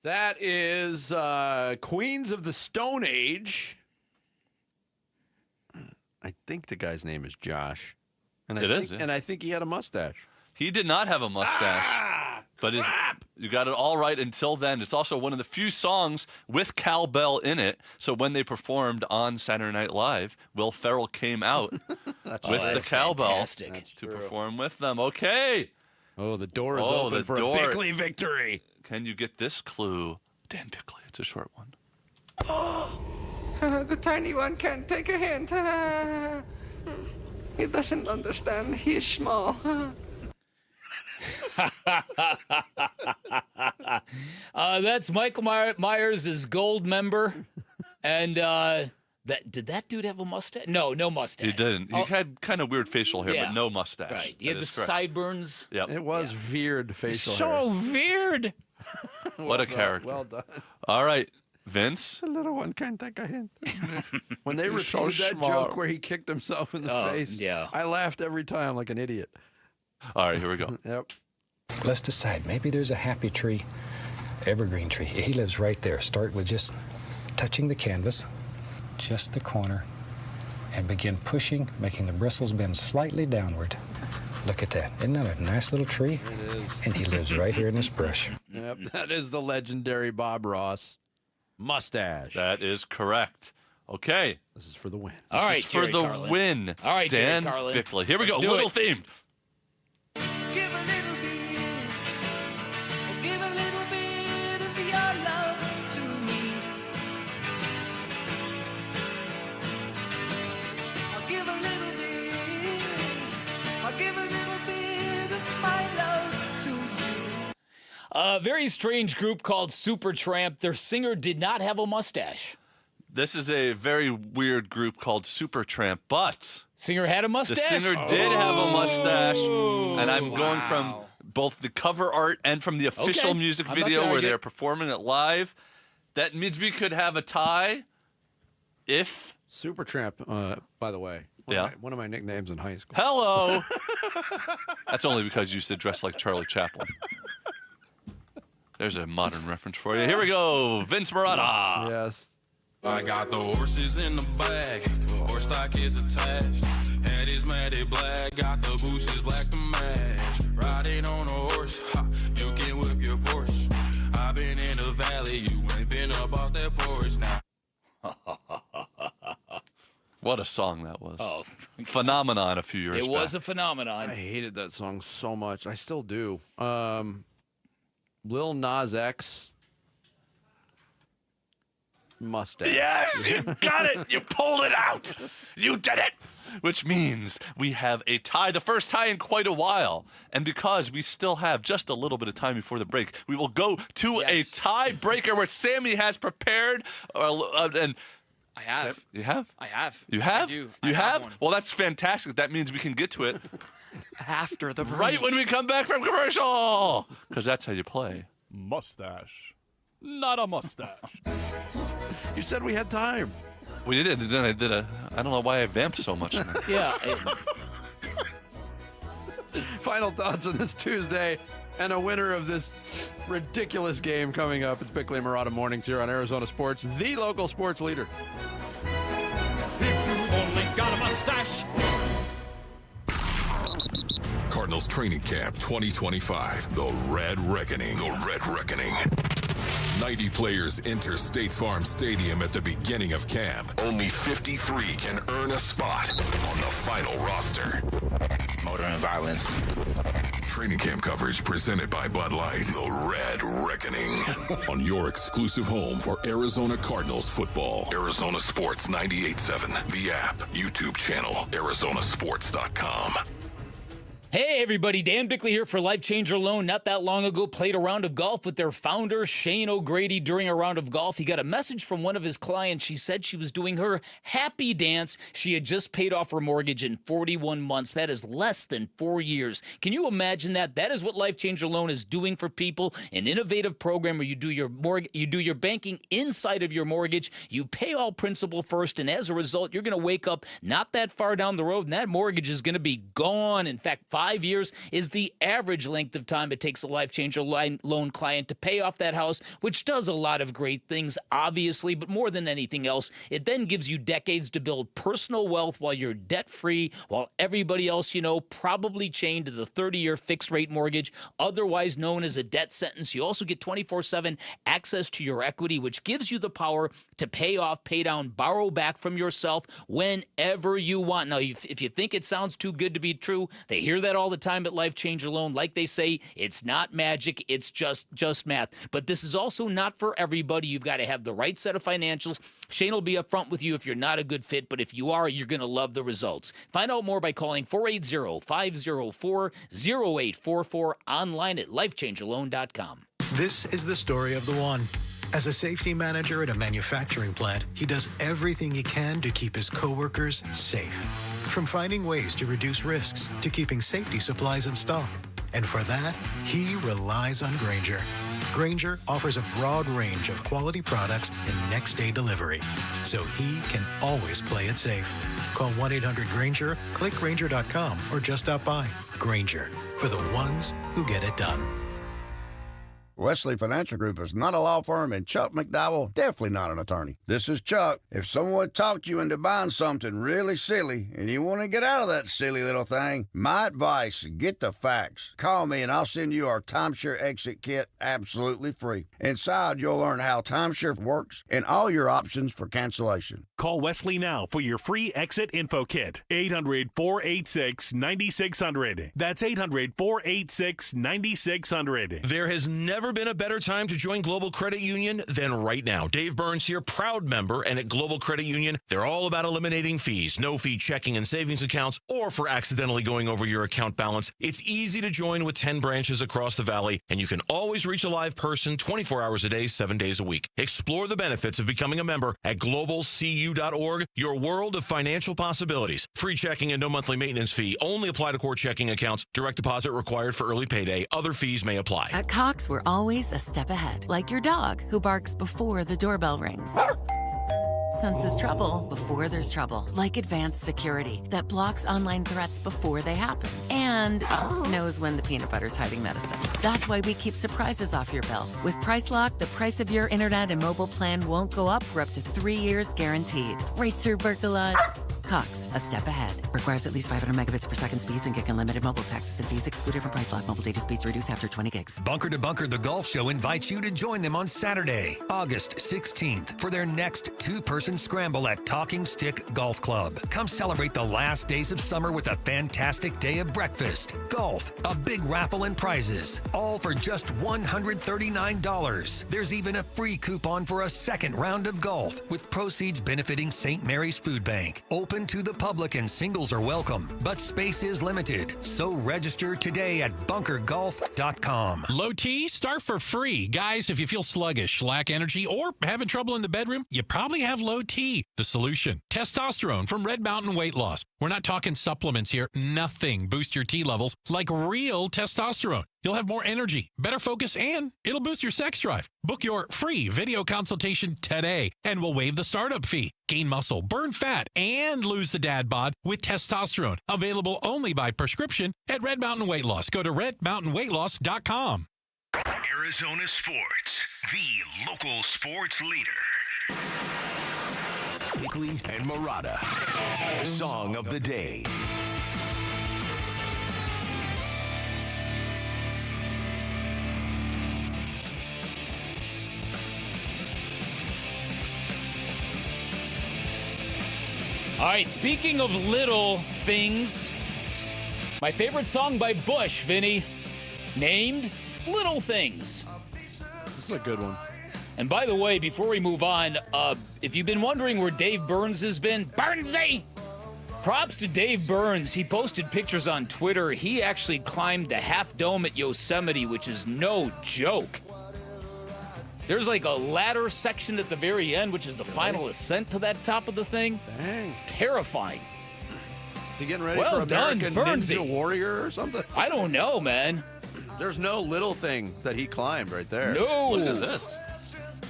That is Queens of the Stone Age. I think the guy's name is Josh. And I think he had a mustache. He did not have a mustache. But you got it all right until then. It's also one of the few songs with cowbell in it. So when they performed on Saturday Night Live, Will Ferrell came out with the cowbell to perform with them. Okay. Oh, the door is open for a Bickley victory. Can you get this clue? Dan Bickley, it's a short one. The tiny one can't take a hint. He doesn't understand. He is small. That's Michael Myers' Gold member. And did that dude have a mustache? No mustache. He didn't. He had kind of weird facial hair, but no mustache. Right. He had the sideburns. Yep. It was veered facial hair. So weird. What a character. Well done. All right, Vince. The little one can't take a hint. When they repeated that joke where he kicked himself in the face, I laughed every time like an idiot. All right, here we go. Yep. Let's decide. Maybe there's a happy tree, evergreen tree. He lives right there. Start with just touching the canvas, just the corner, and begin pushing, making the bristles bend slightly downward. Look at that. Isn't that a nice little tree? It is. And he lives right here in this brush. Yep, that is the legendary Bob Ross mustache. That is correct. Okay. This is for the win. All right, This is for Jerry the Carlin. win. All right, Dan Jerry Carlin. Bickley. Here we Let's go. do Little it. themed. Give a little bit. Give a little bit of your love to me. I'll give a little bit. I'll give a little bit of my love to you. A very strange group called Supertramp. Their singer did not have a mustache. This is a very weird group called Supertramp, but Singer had a the mustache? singer did have a mustache, and I'm going from both the cover art and from the official Okay. music I'm not video gonna where argue. they're performing it live. That means we could have a tie if... Supertramp, by the way. One of my nicknames in high school. Hello! That's only because you used to dress like Charlie Chaplin. There's a modern reference for you. Here we go, Vince Marotta. Yes. I got the horses in the bag, horse stock is attached. Head is matted black, got the bushes black to match. Riding on a horse, ha, you can whip your Porsche. I've been in the valley, you ain't been up off that porch now. What a song that was. Oh, phenomenon a few years back. It was a phenomenon. I hated that song so much. I still do. Lil Nas X. Mustache. Yes, you got it. You pulled it out. You did it. Which means we have a tie, the first tie in quite a while. And because we still have just a little bit of time before the break, we will go to a tiebreaker where Sammy has prepared. And I have. You have? I have. You have? I do. You I have? one. Well, that's fantastic. That means we can get to it After the break. right when we come back from commercial. Because that's how you play. Mustache. Not a mustache. You said we had time. We did it, and then I did a. I don't know why I vamped so much. Yeah. Final thoughts on this Tuesday and a winner of this ridiculous game coming up. It's Bickley and Marotta Mornings here on Arizona Sports, the local sports leader. If you only got a mustache. Cardinals Training Camp 2025. The Red Reckoning. The Red Reckoning. 90 players enter State Farm Stadium at the beginning of camp. Only 53 can earn a spot on the final roster. Motor and violence. Training camp coverage presented by Bud Light. The Red Reckoning. On your exclusive home for Arizona Cardinals football. Arizona Sports 98.7. The app. YouTube channel. ArizonaSports.com. Hey everybody, Dan Bickley here for Life Changer Loan. Not that long ago, played a round of golf with their founder, Shane O'Grady. During a round of golf, he got a message from one of his clients. She said she was doing her happy dance. She had just paid off her mortgage in 41 months. That is less than 4 years. Can you imagine that? That is what Life Changer Loan is doing for people. An innovative program where you do your banking inside of your mortgage. You pay all principal first, and as a result, you're going to wake up not that far down the road, and that mortgage is going to be gone. In fact, 5 years is the average length of time it takes a Life Changer loan client to pay off that house, which does a lot of great things, obviously, but more than anything else, it then gives you decades to build personal wealth while you're debt-free, while everybody else, probably chained to the 30-year fixed-rate mortgage, otherwise known as a debt sentence. You also get 24/7 access to your equity, which gives you the power to pay off, pay down, borrow back from yourself whenever you want. Now, if you think it sounds too good to be true, they hear that all the time at Life Changer Loan. Like they say, it's not magic, it's just math. But this is also not for everybody. You've got to have the right set of financials. Shane will be upfront with you if you're not a good fit, but if you are, you're going to love the results. Find out more by calling 480-504-0844, online at lifechangerloan.com. This is the story of the one. As a safety manager at a manufacturing plant, he does everything he can to keep his coworkers safe. From finding ways to reduce risks to keeping safety supplies in stock. And for that, he relies on Grainger. Grainger offers a broad range of quality products and next-day delivery, so he can always play it safe. Call 1-800-GRAINGER, click Grainger.com, or just stop by. Grainger, for the ones who get it done. Wesley Financial Group is not a law firm, and Chuck McDowell definitely not an attorney. This is Chuck. If someone talked you into buying something really silly and you want to get out of that silly little thing, my advice, get the facts. Call me and I'll send you our timeshare exit kit absolutely free. Inside, you'll learn how timeshare works and all your options for cancellation. Call Wesley now for your free exit info kit. 800-486-9600. That's 800-486-9600. There has never been a better time to join Global Credit Union than right now. Dave Burns here, proud member, and at Global Credit Union, they're all about eliminating fees, no fee checking and savings accounts, or for accidentally going over your account balance. It's easy to join with 10 branches across the valley, and you can always reach a live person 24 hours a day, 7 days a week. Explore the benefits of becoming a member at globalcu.org, your world of financial possibilities. Free checking and no monthly maintenance fee. Only apply to core checking accounts. Direct deposit required for early payday. Other fees may apply. At Cox, we're always a step ahead, like your dog who barks before the doorbell rings. Senses trouble before there's trouble, like advanced security that blocks online threats before they happen, and knows when the peanut butter's hiding medicine. That's why we keep surprises off your bill. With Price Lock, the price of your internet and mobile plan won't go up for up to 3 years guaranteed. Rates are Berkelot. Cox, a step ahead. Requires at least 500 megabits per second speeds and gig unlimited mobile taxes and fees excluded from Price Lock. Mobile data speeds reduced after 20 gigs. Bunker to Bunker, the golf show, invites you to join them on Saturday, August 16th, for their next two-person scramble at Talking Stick Golf Club. Come celebrate the last days of summer with a fantastic day of breakfast, golf, a big raffle, and prizes, all for just $139. There's even a free coupon for a second round of golf, with proceeds benefiting St. Mary's Food Bank. Open to the public and singles are welcome, but space is limited, so register today at bunkergolf.com. Low T, start for free. Guys, if you feel sluggish, lack energy, or having trouble in the bedroom, you probably have low T. The solution: testosterone from Red Mountain Weight Loss. We're not talking supplements here. Nothing boosts your T levels like real testosterone. You'll have more energy, better focus, and it'll boost your sex drive. Book your free video consultation today, and we'll waive the startup fee. Gain muscle, burn fat, and lose the dad bod with testosterone. Available only by prescription at Red Mountain Weight Loss. Go to redmountainweightloss.com. Arizona Sports, the local sports leader. Bickley and Murata, Song of the Day. All right, speaking of little things, my favorite song by Bush, Vinny, named Little Things. This is a good one. And by the way, before we move on, if you've been wondering where Dave Burns has been, Burnsy! Props to Dave Burns. He posted pictures on Twitter. He actually climbed the Half Dome at Yosemite, which is no joke. There's like a ladder section at the very end, which is the final ascent to that top of the thing. Dang. It's terrifying. Is he getting ready Well for done, American Burnsy. Ninja Warrior or something? I don't know, man. There's no little thing that he climbed right there. No. Look at this.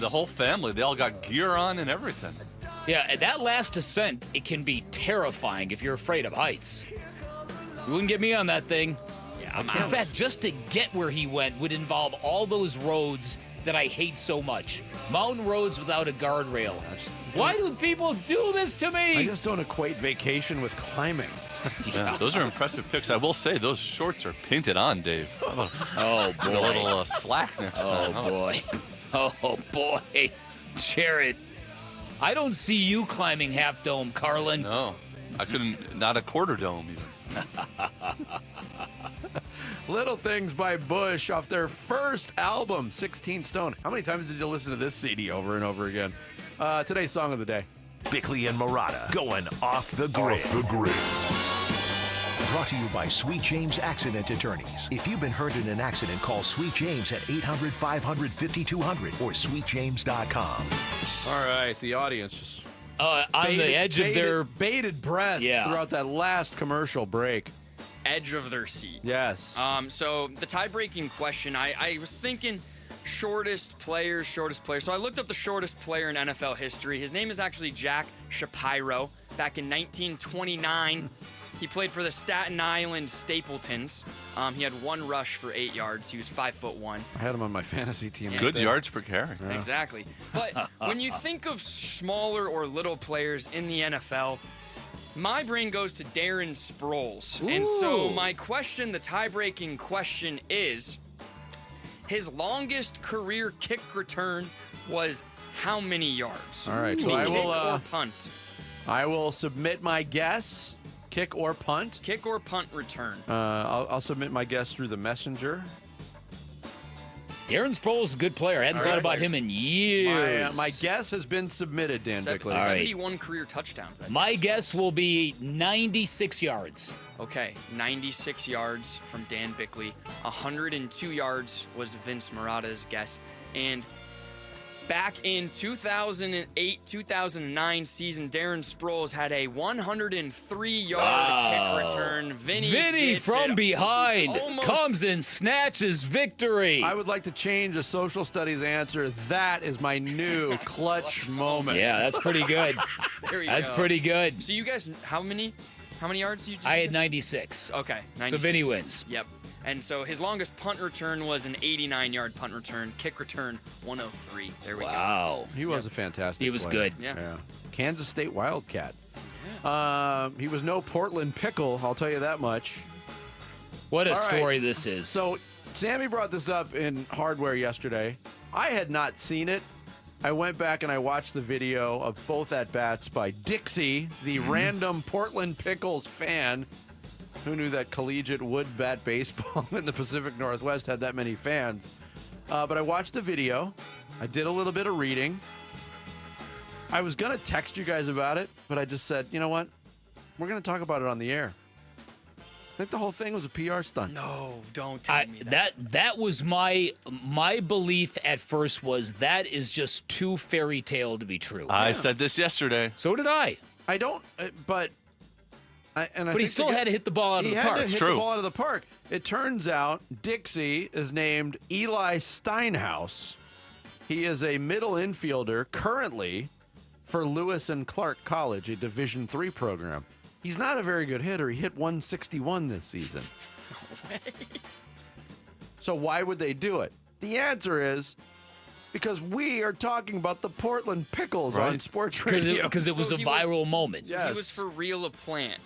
The whole family, they all got gear on and everything. Yeah, at that last ascent, it can be terrifying if you're afraid of heights. You wouldn't get me on that thing. Yeah, In fact, just to get where he went would involve all those roads that I hate so much. Mountain roads without a guardrail. Why do people do this to me? I just don't equate vacation with climbing. Yeah, those are impressive pics. I will say those shorts are painted on, Dave. Oh, boy. A little slack next time. Oh, boy. Oh, boy. Jared, I don't see you climbing Half Dome, Carlin. No, I couldn't, not a quarter dome even. Little Things by Bush off their first album, 16 Stone. How many times did you listen to this CD over and over again? Today's Song of the Day. Bickley and Murata, going off the grid. Off the grid. Brought to you by Sweet James Accident Attorneys. If you've been hurt in an accident, call Sweet James at 800-500-5200 or sweetjames.com. All right, the audience just on the edge of their bated breath throughout that last commercial break. Edge of their seat. Yes. So the tie-breaking question, I was thinking shortest player. So I looked up the shortest player in NFL history. His name is actually Jack Shapiro. Back in 1929, He played for the Staten Island Stapletons. He had 1 rush for 8 yards. He was 5'1". I had him on my fantasy team. Yeah. Good yards per carry. Yeah. Exactly. But when you think of smaller or little players in the NFL, my brain goes to Darren Sproles. And so my question, the tie-breaking question is, his longest career kick return was how many yards? All right, so Kick I will or punt. I will submit my guess. Kick or punt? Kick or punt return. I'll submit my guess through the messenger. Darren Sproles is a good player. I hadn't thought about him in years. My guess has been submitted, Dan Bickley. 71 career touchdowns. My guess will be 96 yards. Okay, 96 yards from Dan Bickley. 102 yards was Vince Marotta's guess. And back in 2008-2009 season, Darren Sproles had a 103-yard kick return. Vinny from behind comes and snatches victory. I would like to change a social studies answer. That is my new clutch moment. Yeah, that's pretty good. There we That's go. pretty good. So you guys, how many yards did you just I had miss? 96. Okay, 96. So Vinny wins. Yep. And so his longest punt return was an 89-yard punt return. Kick return, 103. There we go. Wow. He was a fantastic He was player. good. Yeah. Kansas State Wildcat. He was no Portland pickle, I'll tell you that much. What a All right. story this is. So Sammy brought this up in Hardware yesterday. I had not seen it. I went back and I watched the video of both at-bats by Dixie, the random Portland Pickles fan. Who knew that collegiate wood bat baseball in the Pacific Northwest had that many fans? But I watched the video. I did a little bit of reading. I was going to text you guys about it, but I just said, you know what? We're going to talk about it on the air. I think the whole thing was a PR stunt. No, don't tell me That was my belief at first was that is just too fairy tale to be true. I said this yesterday. So did I. I don't, but... But he still had to hit the ball out of the park. He had to hit the ball out of the park. It turns out Dixie is named Eli Steinhaus. He is a middle infielder currently for Lewis and Clark College, a Division III program. He's not a very good hitter. He hit 161 this season. So why would they do it? The answer is because we are talking about the Portland Pickles on sports radio. Because it was a viral moment. He was for real a plant.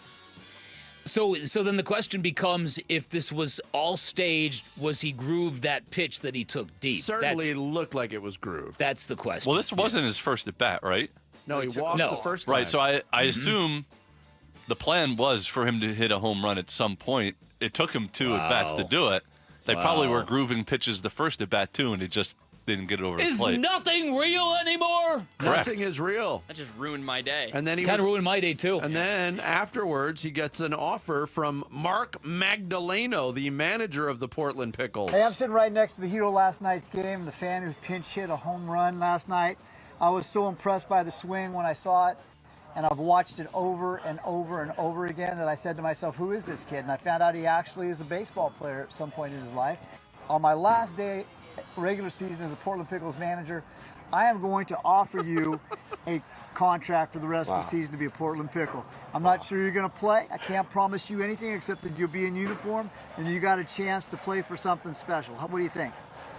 So then the question becomes, if this was all staged, was he grooved that pitch that he took deep? Certainly looked like it was grooved. That's the question. Well, this wasn't his first at bat, right? No, he walked the first time. Right, so I assume the plan was for him to hit a home run at some point. It took him 2 at bats to do it. They probably were grooving pitches the first at bat too, and he just didn't get it over the plate. Is nothing real anymore? Correct. Nothing is real. That just ruined my day. And then he kind of ruined my day too. And then afterwards, he gets an offer from Mark Magdaleno, the manager of the Portland Pickles. Hey, I'm sitting right next to the hero last night's game, the fan who pinch hit a home run last night. I was so impressed by the swing when I saw it, and I've watched it over and over and over again that I said to myself, who is this kid? And I found out he actually is a baseball player at some point in his life. On my last day, regular season as a Portland Pickles manager, I am going to offer you a contract for the rest of the season to be a Portland Pickle. I'm not sure you're going to play. I can't promise you anything except that you'll be in uniform and you got a chance to play for something special. What do you think?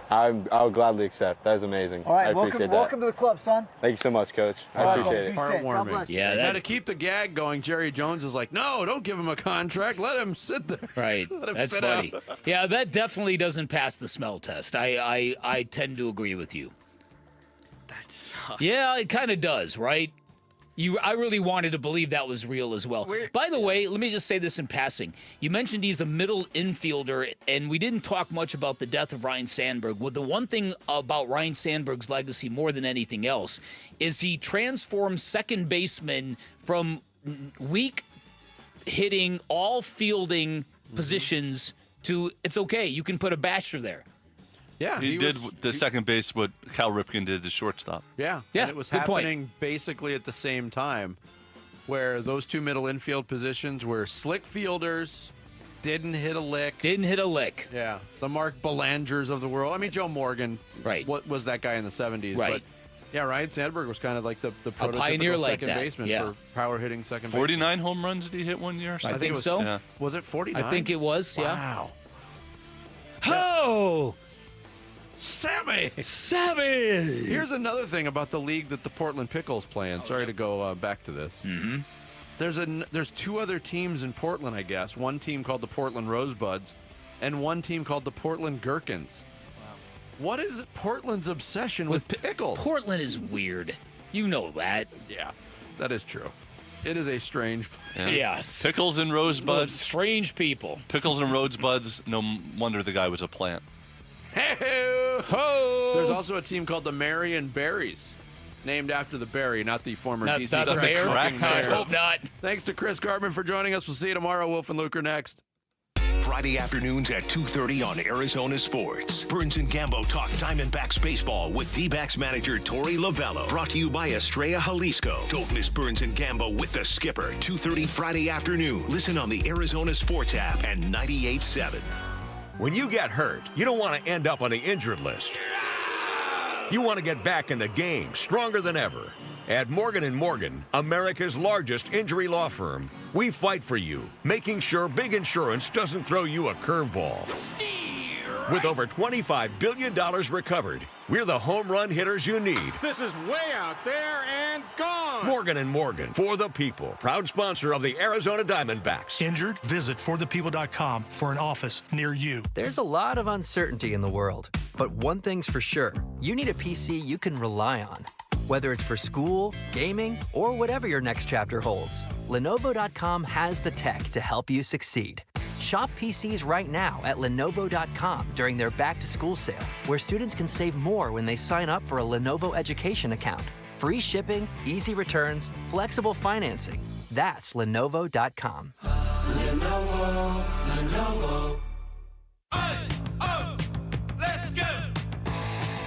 I'll gladly accept. That is amazing. All right, I appreciate welcome to the club, son. Thank you so much, Coach. I appreciate it. Be safe. God bless you. Yeah, now to keep the gag going, Jerry Jones is like, no, don't give him a contract. Let him sit there. Right. Let him That's sit funny. out. Yeah, that definitely doesn't pass the smell test. I tend to agree with you. That sucks. Yeah, it kind of does, right? I really wanted to believe that was real as well. By the way, let me just say this in passing. You mentioned he's a middle infielder, and we didn't talk much about the death of Ryne Sandberg. Well, the one thing about Ryne Sandberg's legacy more than anything else is he transformed second baseman from weak hitting, all fielding positions to it's okay, you can put a basher there. Yeah, he did the second base what Cal Ripken did the shortstop. Yeah, Yeah, and it was good point. happening basically at the same time, where those two middle infield positions were slick fielders, didn't hit a lick. Yeah, the Mark Belangers of the world. I mean, Joe Morgan, right? What was that guy in the 70s? Right. Yeah, Ryan Sandberg was kind of like the pioneer prototypical like second that, baseman yeah. for power hitting second baseman. 49 home runs did he hit one year? I think it was, so. Yeah. Was it 49? I think it was, yeah. Wow. Oh! Sammy! Here's another thing about the league that the Portland Pickles play in. Sorry to go back to this. Mm-hmm. There's two other teams in Portland, I guess. One team called the Portland Rosebuds and one team called the Portland Gherkins. Wow. What is Portland's obsession with pickles? Portland is weird. You know that. Yeah, that is true. It is a strange place. Yes. Pickles and rosebuds. Strange people. Pickles and rosebuds. No wonder the guy was a plant. Hey-ho! There's also a team called the Marion Berries, named after the berry, not the former DC. Not the bear? Crack I Bear. hope not. Thanks to Chris Cartman for joining us. We'll see you tomorrow. Wolf and Luke are next. Friday afternoons at 2:30 on Arizona Sports. Burns and Gambo talk Diamondbacks baseball with D-backs manager Torey Lovello. Brought to you by Estrella Jalisco. Don't miss Burns and Gambo with the skipper. 2:30 Friday afternoon. Listen on the Arizona Sports app and 98.7. When you get hurt, you don't want to end up on the injured list. You want to get back in the game, stronger than ever. At Morgan & Morgan, America's largest injury law firm, we fight for you, making sure big insurance doesn't throw you a curveball. With over $25 billion recovered, we're the home run hitters you need. This is way out there and gone. Morgan & Morgan, for the people. Proud sponsor of the Arizona Diamondbacks. Injured? Visit forthepeople.com for an office near you. There's a lot of uncertainty in the world, but one thing's for sure. You need a PC you can rely on. Whether it's for school, gaming, or whatever your next chapter holds, Lenovo.com has the tech to help you succeed. Shop PCs right now at Lenovo.com during their back-to-school sale, where students can save more when they sign up for a Lenovo Education account. Free shipping, easy returns, flexible financing. That's Lenovo.com. Lenovo. Let's go!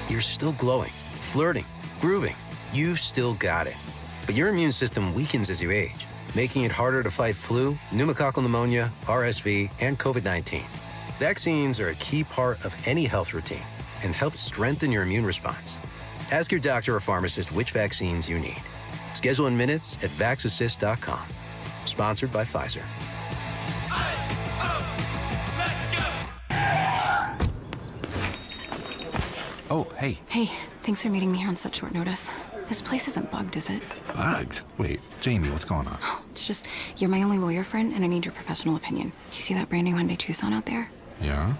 You're still glowing, flirting, grooving. You've still got it. But your immune system weakens as you age, making it harder to fight flu, pneumococcal pneumonia, RSV, and COVID-19. Vaccines are a key part of any health routine and help strengthen your immune response. Ask your doctor or pharmacist which vaccines you need. Schedule in minutes at vaxassist.com. Sponsored by Pfizer. Oh, hey. Hey, thanks for meeting me here on such short notice. This place isn't bugged, is it? Bugged? Wait, Jamie, what's going on? It's just, you're my only lawyer friend, and I need your professional opinion. Do you see that brand new Hyundai Tucson out there? Yeah?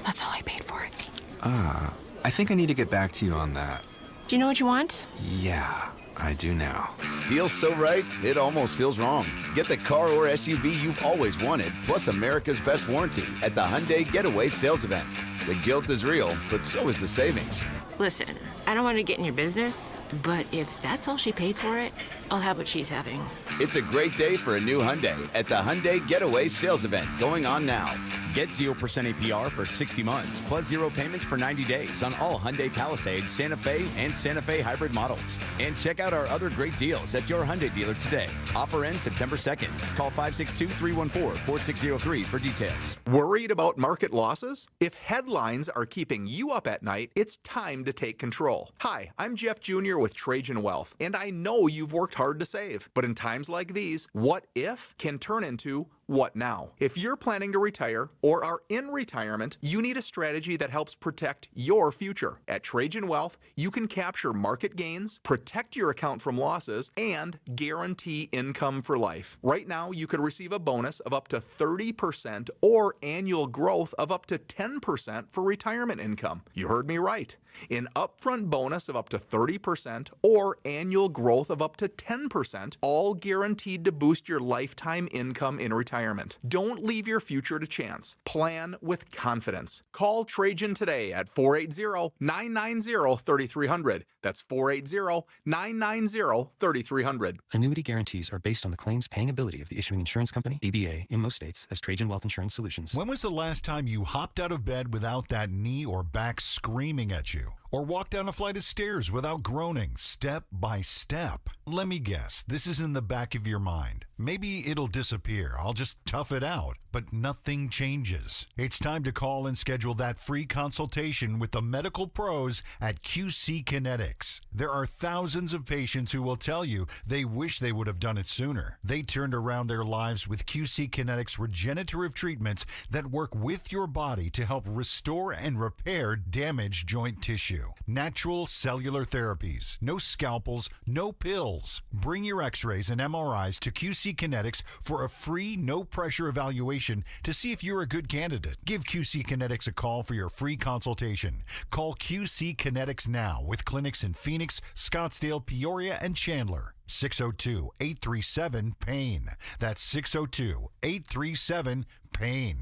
That's all I paid for it. I think I need to get back to you on that. Do you know what you want? Yeah, I do now. Deal's so right, it almost feels wrong. Get the car or SUV you've always wanted, plus America's best warranty at the Hyundai Getaway Sales Event. The guilt is real, but so is the savings. Listen, I don't want to get in your business, but if that's all she paid for it, I'll have what she's having. It's a great day for a new Hyundai at the Hyundai Getaway Sales Event going on now. Get 0% APR for 60 months, plus 0 payments for 90 days on all Hyundai Palisade, Santa Fe, and Santa Fe hybrid models. And check out our other great deals at your Hyundai dealer today. Offer ends September 2nd. Call 562-314-4603 for details. Worried about market losses? If headlines are keeping you up at night, it's time to take control. Hi, I'm Jeff Jr. with Trajan Wealth, and I know you've worked hard to save. But in times like these, what if can turn into what now? If you're planning to retire or are in retirement, you need a strategy that helps protect your future. At Trajan Wealth, you can capture market gains, protect your account from losses, and guarantee income for life. Right now, you could receive a bonus of up to 30% or annual growth of up to 10% for retirement income. You heard me right. An upfront bonus of up to 30% or annual growth of up to 10%, all guaranteed to boost your lifetime income in retirement. Don't leave your future to chance. Plan with confidence. Call Trajan today at 480-990-3300. That's 480-990-3300. Annuity guarantees are based on the claims paying ability of the issuing insurance company, DBA, in most states, as Trajan Wealth Insurance Solutions. When was the last time you hopped out of bed without that knee or back screaming at you? Or walked down a flight of stairs without groaning, step by step? Let me guess, this is in the back of your mind. Maybe it'll disappear. I'll just tough it out. But nothing changes. It's time to call and schedule that free consultation with the medical pros at QC Kinetics. There are thousands of patients who will tell you they wish they would have done it sooner. They turned around their lives with QC Kinetics regenerative treatments that work with your body to help restore and repair damaged joint tissue. Natural cellular therapies. No scalpels, no pills. Bring your x-rays and MRIs to QC Kinetics for a free, no-pressure evaluation to see if you're a good candidate. Give QC Kinetics a call for your free consultation. Call QC Kinetics now with clinics in Phoenix, Scottsdale, Peoria, and Chandler. 602-837-PAIN. That's 602-837-PAIN.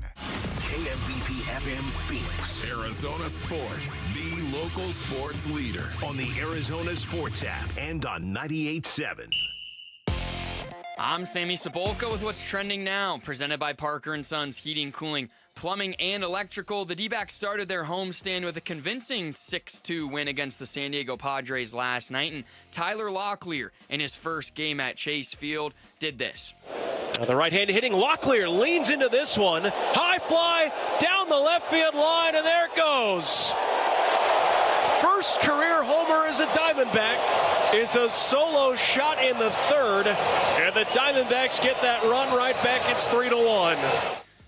KMVP FM Phoenix. Arizona Sports, the local sports leader. On the Arizona Sports app and on 98.7. I'm Sammy Cebulka with what's trending now, presented by Parker & Sons Heating, Cooling, Plumbing, and Electrical. The D-backs started their homestand with a convincing 6-2 win against the San Diego Padres last night, and Tyler Locklear, in his first game at Chase Field, did this. Now the right-handed hitting Locklear leans into this one. High fly down the left field line, and there it goes. First career homer as a Diamondback is a solo shot in the third, and the Diamondbacks get that run right back. It's 3-1.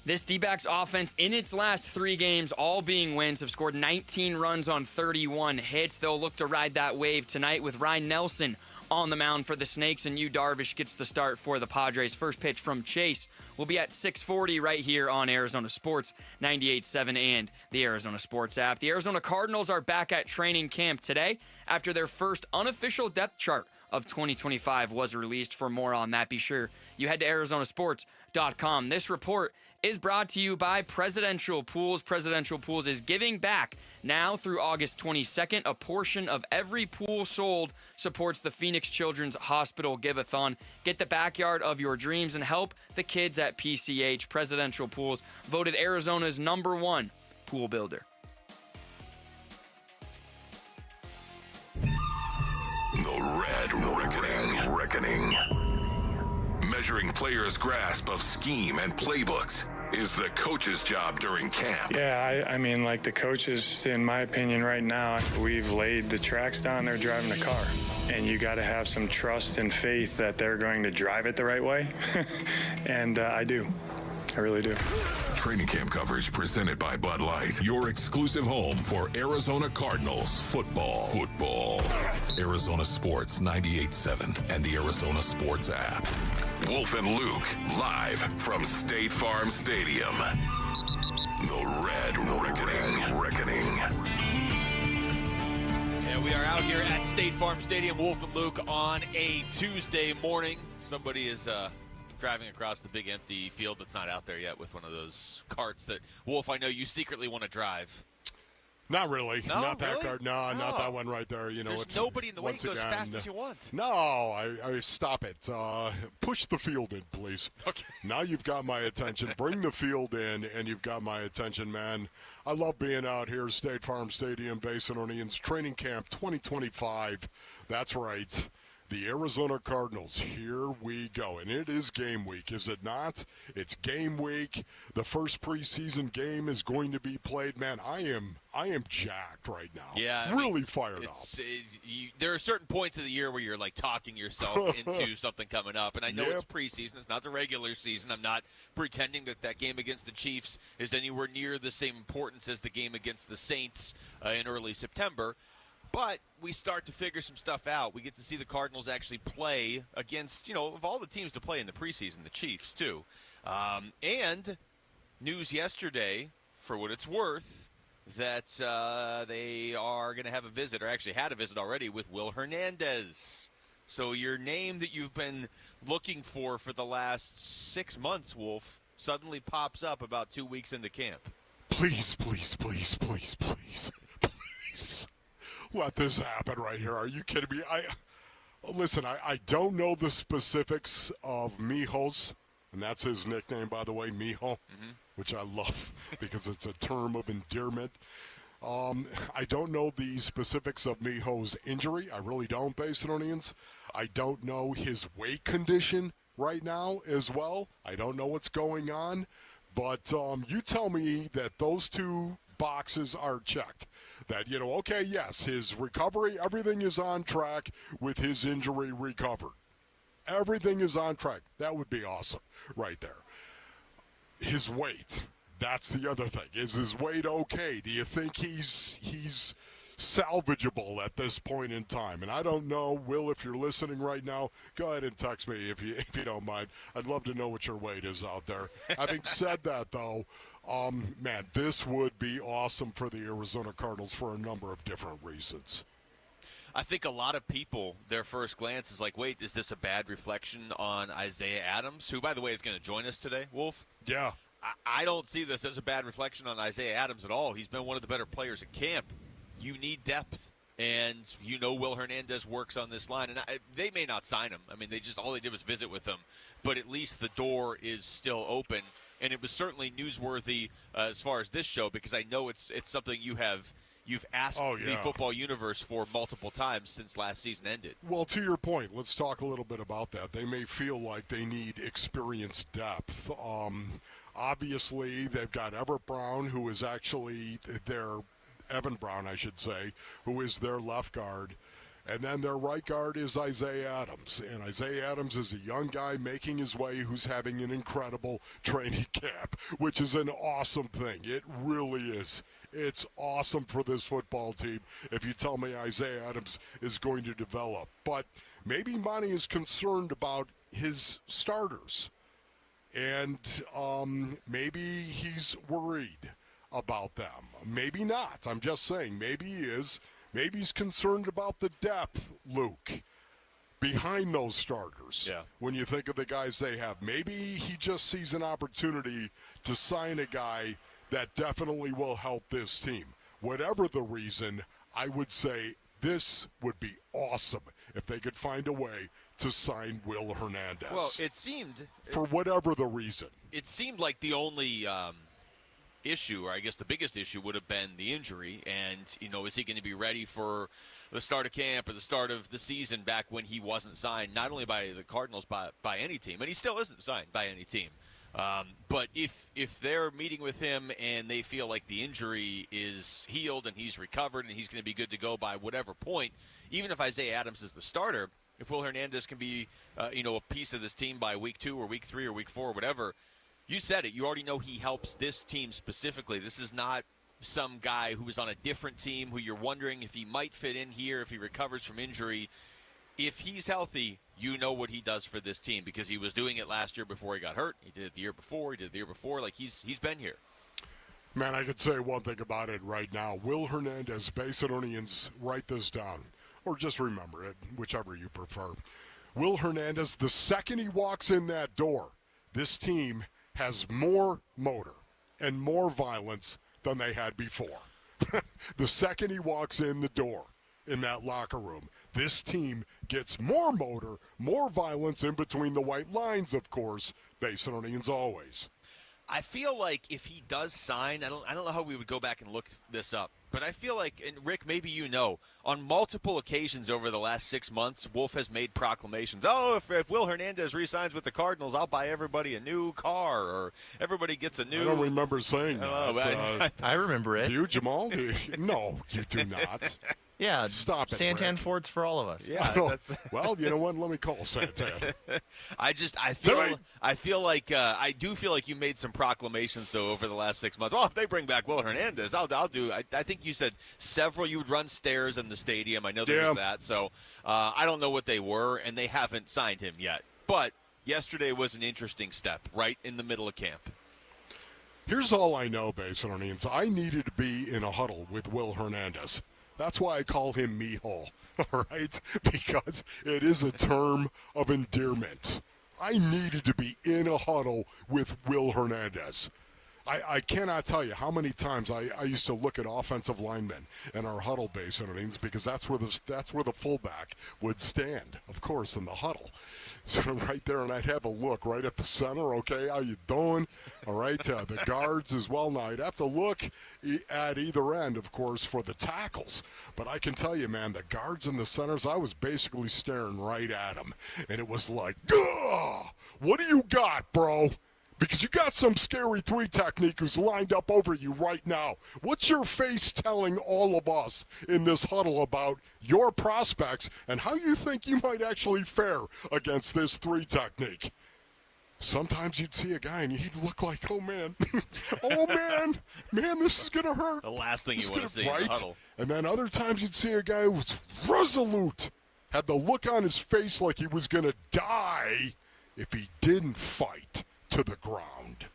This D-backs offense in its last 3 games, all being wins, have scored 19 runs on 31 hits. They'll look to ride that wave tonight with Ryan Nelson on the mound for the Snakes, and Yu Darvish gets the start for the Padres. First pitch from Chase will be at 6:40 right here on Arizona Sports 98.7 and the Arizona Sports app. The Arizona Cardinals are back at training camp today after their first unofficial depth chart of 2025 was released. For more on that, be sure you head to arizonasports.com. This report is brought to you by Presidential Pools. Presidential Pools is giving back now through August 22nd. A portion of every pool sold supports the Phoenix Children's Hospital Give-a-thon. Get the backyard of your dreams and help the kids at PCH. Presidential Pools, voted Arizona's #1 pool builder. The Red Reckoning. Measuring players' grasp of scheme and playbooks is the coach's job during camp. Yeah, I mean, like the coaches, in my opinion, right now, we've laid the tracks down, they're driving the car. And you got to have some trust and faith that they're going to drive it the right way. And I do. I really do. Training camp coverage presented by Bud Light. Your exclusive home for Arizona Cardinals football. Arizona Sports 98.7 and the Arizona Sports app. Wolf and Luke, live from State Farm Stadium. The Red Reckoning. And we are out here at State Farm Stadium, Wolf and Luke, on a Tuesday morning. Somebody is driving across the big empty field that's not out there yet with one of those carts that, Wolf, I know you secretly want to drive. Not really. No, not that really? cart. No, not that one right there. You know, There's nobody in the way. You go as fast as you want. No, I stop it. Push the field in, please. Okay. Now you've got my attention. Bring the field in, and you've got my attention, man. I love being out here, State Farm Stadium, Basin Onions Training Camp 2025. That's right. The Arizona Cardinals, here we go. And it is game week, is it not? It's game week. The first preseason game is going to be played. Man, I am jacked right now. Yeah. Really fired up. There are certain points of the year where you're like talking yourself into something coming up. And I know it's preseason. It's not the regular season. I'm not pretending that game against the Chiefs is anywhere near the same importance as the game against the Saints in early September. But we start to figure some stuff out. We get to see the Cardinals actually play against, of all the teams to play in the preseason, the Chiefs too. And news yesterday, for what it's worth, that they are going to have a visit, or actually had a visit already, with Will Hernandez. So your name that you've been looking for the last 6 months, Wolf, suddenly pops up about 2 weeks into camp. Please. Let this happen right here. Are you kidding me? I don't know the specifics of Mijos, and that's his nickname, by the way, Mijo, which I love because it's a term of endearment. I don't know the specifics of Mijo's injury. I really don't, Basinonians. I don't know his weight condition right now as well. I don't know what's going on, but you tell me that those two boxes are checked. That, okay, yes, his recovery, everything is on track with his injury recovered. Everything is on track. That would be awesome right there. His weight, that's the other thing. Is his weight okay? Do you think he's salvageable at this point in time? And I don't know, Will, if you're listening right now, go ahead and text me if you don't mind. I'd love to know what your weight is out there. Having said that, though, man, this would be awesome for the Arizona Cardinals for a number of different reasons. I think a lot of people, their first glance is like, wait, is this a bad reflection on Isaiah Adams, who, by the way, is going to join us today, Wolf? Yeah. I don't see this as a bad reflection on Isaiah Adams at all. He's been one of the better players at camp. You need depth, and Will Hernandez works on this line. And they may not sign him. I mean, all they did was visit with him. But at least the door is still open. And it was certainly newsworthy as far as this show, because I know it's something you've asked the football universe for multiple times since last season ended. Well, to your point, let's talk a little bit about that. They may feel like they need experienced depth. Obviously, they've got Everett Brown, who is actually Evan Brown, I should say, who is their left guard. And then their right guard is Isaiah Adams. And Isaiah Adams is a young guy making his way who's having an incredible training camp, which is an awesome thing. It really is. It's awesome for this football team if you tell me Isaiah Adams is going to develop. But maybe Monty is concerned about his starters. And maybe he's worried about them. Maybe not. I'm just saying, maybe he is. Maybe he's concerned about the depth, Luke, behind those starters. Yeah. When you think of the guys they have. Maybe he just sees an opportunity to sign a guy that definitely will help this team. Whatever the reason, I would say this would be awesome if they could find a way to sign Will Hernandez. Well, it seemed, for whatever the reason, it seemed like the only issue, or I guess the biggest issue, would have been the injury. And, is he going to be ready for the start of camp or the start of the season back when he wasn't signed, not only by the Cardinals, by any team, and he still isn't signed by any team. But if they're meeting with him and they feel like the injury is healed and he's recovered and he's going to be good to go by whatever point, even if Isaiah Adams is the starter, if Will Hernandez can be, a piece of this team by week 2 or week 3 or week 4 or whatever, you said it. You already know he helps this team specifically. This is not some guy who is on a different team who you're wondering if he might fit in here, if he recovers from injury. If he's healthy, you know what he does for this team because he was doing it last year before he got hurt. He did it the year before. He did it the year before. Like, he's been here. Man, I could say one thing about it right now. Will Hernandez, Basinonians, write this down, or just remember it, whichever you prefer. Will Hernandez, the second he walks in that door, this team has more motor and more violence than they had before. The second he walks in the door in that locker room, this team gets more motor, more violence in between the white lines, of course. Basinonians always. I feel like if he does sign, I don't know how we would go back and look this up, but I feel like, and Rick, maybe on multiple occasions over the last 6 months, Wolf has made proclamations. Oh, if Will Hernandez re-signs with the Cardinals, I'll buy everybody a new car, or everybody gets a new... I don't remember saying that. I remember it. Do you, Jamal? No, you do not. Yeah, stop it. Santan Brad. Ford's for all of us. Yeah, well, you know what? Let me call Santan. I do feel like you made some proclamations though over the last 6 months. Well, if they bring back Will Hernandez, I'll do. I think you said several. You would run stairs in the stadium. I know there was that. So I don't know what they were, and they haven't signed him yet. But yesterday was an interesting step, right in the middle of camp. Here's all I know, Basinonians. I needed to be in a huddle with Will Hernandez. That's why I call him Mijo, all right? Because it is a term of endearment. I needed to be in a huddle with Will Hernandez. I cannot tell you how many times I used to look at offensive linemen in our huddle base innings, because that's where the fullback would stand, of course, in the huddle. So right there, and I'd have a look right at the center. Okay, how you doing? All right, the guards as well. Now I'd have to look at either end, of course, for the tackles. But I can tell you, man, the guards and the centers, I was basically staring right at them, and it was like, "Gah! What do you got, bro?" Because you got some scary three technique who's lined up over you right now. What's your face telling all of us in this huddle about your prospects and how you think you might actually fare against this three technique? Sometimes you'd see a guy and he'd look like, oh, man, this is going to hurt. The last thing you want to see in the huddle. And then other times you'd see a guy who was resolute, had the look on his face like he was going to die if he didn't fight to the ground.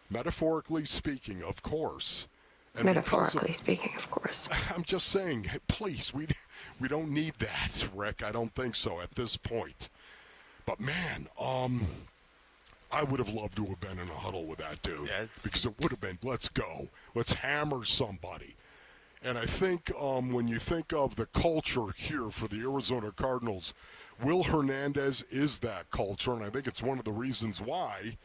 Metaphorically speaking, of course. And Metaphorically speaking, of course. I'm just saying, please, we don't need that, Rick. I don't think so at this point. But, man, I would have loved to have been in a huddle with that dude. Yeah, because it would have been, let's go. Let's hammer somebody. And I think when you think of the culture here for the Arizona Cardinals, Will Hernandez is that culture, and I think it's one of the reasons why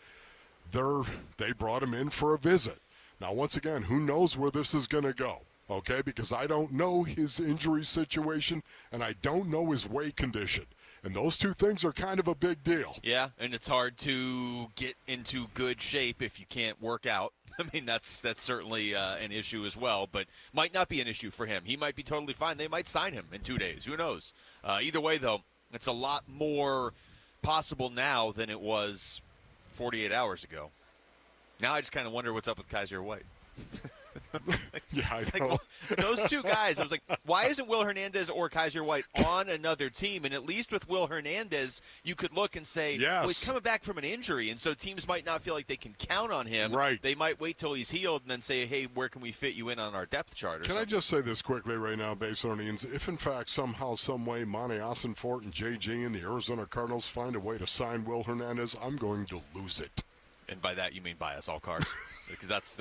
they brought him in for a visit. Now, once again, who knows where this is going to go, okay? Because I don't know his injury situation, and I don't know his weight condition. And those two things are kind of a big deal. Yeah, and it's hard to get into good shape if you can't work out. I mean, that's certainly an issue as well, but might not be an issue for him. He might be totally fine. They might sign him in 2 days. Who knows? Either way, though, it's a lot more possible now than it was 48 hours ago. Now I just kind of wonder what's up with Kaiser White. Yeah, I know. Those two guys, I was like, why isn't Will Hernandez or Kaiser White on another team? And at least with Will Hernandez, you could look and say, well, he's coming back from an injury, and so teams might not feel like they can count on him. Right. They might wait till he's healed and then say, hey, where can we fit you in on our depth chart? Can I just say this quickly right now, Baselonians? If, in fact, somehow, some way, Monty Ossenfort and JG and the Arizona Cardinals find a way to sign Will Hernandez, I'm going to lose it. And by that, you mean buy us all cars. Because that's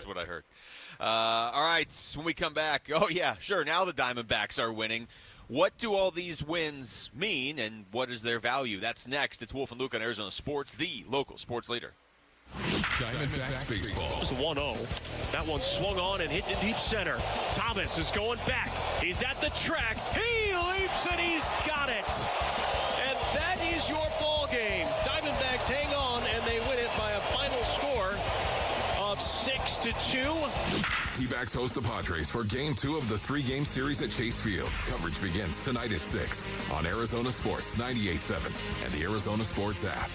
what I heard. All right, when we come back, oh, yeah, sure, now the Diamondbacks are winning. What do all these wins mean, and what is their value? That's next. It's Wolf and Luke on Arizona Sports, the local sports leader. Diamondbacks baseball. It was 1-0. That one swung on and hit to deep center. Thomas is going back. He's at the track. He leaps and he's got it. And that is your ball game. Diamondbacks hang on and they win it by a final score of 6-2. D-backs host the Padres for Game 2 of the 3-game series at Chase Field. Coverage begins tonight at 6 on Arizona Sports 98.7 and the Arizona Sports app.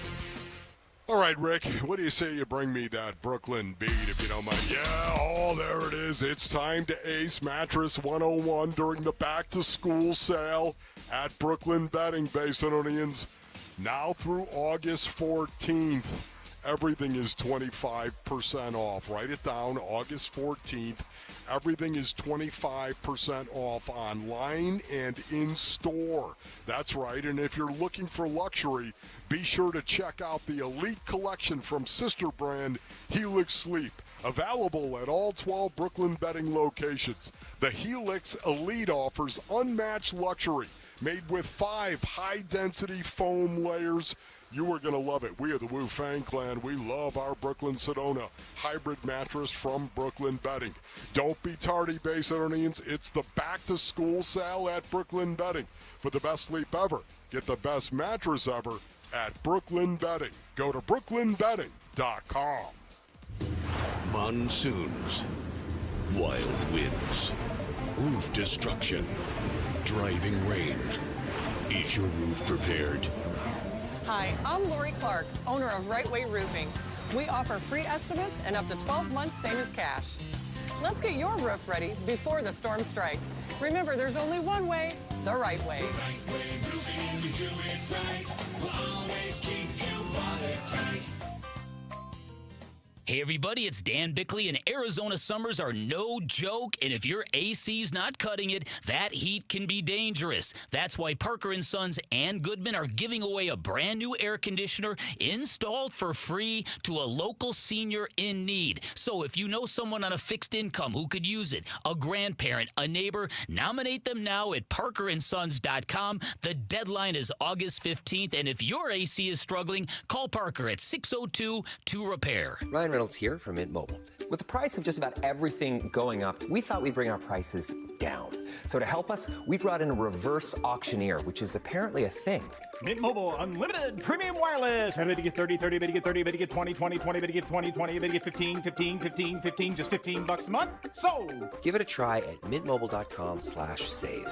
All right, Rick, what do you say you bring me that Brooklyn beat, if you don't mind? Yeah, there it is. It's time to ace Mattress 101 during the back-to-school sale at Brooklyn Betting, Basinonians. Now through August 14th, everything is 25% off. Write it down, August 14th. Everything is 25% off online and in-store. That's right, and if you're looking for luxury, be sure to check out the Elite Collection from sister brand Helix Sleep. Available at all 12 Brooklyn Betting locations. The Helix Elite offers unmatched luxury, made with 5 high-density foam layers. You are going to love it. We are the Wu Fang Clan. We love our Brooklyn Sedona hybrid mattress from Brooklyn Betting. Don't be tardy, Basinonians. It's the back-to-school sale at Brooklyn Betting. For the best sleep ever, get the best mattress ever at Brooklyn Betting. Go to brooklynbetting.com. Monsoons, wild winds, roof destruction, driving rain. Is your roof prepared? Hi, I'm Lori Clark, owner of Right Way Roofing. We offer free estimates and up to 12 months, same as cash. Let's get your roof ready before the storm strikes. Remember, there's only one way, the right way. The right way roofing, we do it right. We'll always keep you watertight. Hey everybody, it's Dan Bickley, and Arizona summers are no joke, and if your AC's not cutting it, that heat can be dangerous. That's why Parker & Sons and Goodman are giving away a brand new air conditioner installed for free to a local senior in need. So if you know someone on a fixed income who could use it, a grandparent, a neighbor, nominate them now at parkerandsons.com. The deadline is August 15th, and if your AC is struggling, call Parker at 602-2REPAIR. Ryan Reynolds here from Mint Mobile. With the price of just about everything going up, we thought we'd bring our prices down. So to help us, we brought in a reverse auctioneer, which is apparently a thing. Mint Mobile Unlimited Premium Wireless. How to get 30, 30, to get 30, to get 20, 20, 20, to get 20, 20, to get 15, 15, 15, 15, just $15 a month? Sold! Give it a try at mintmobile.com/save.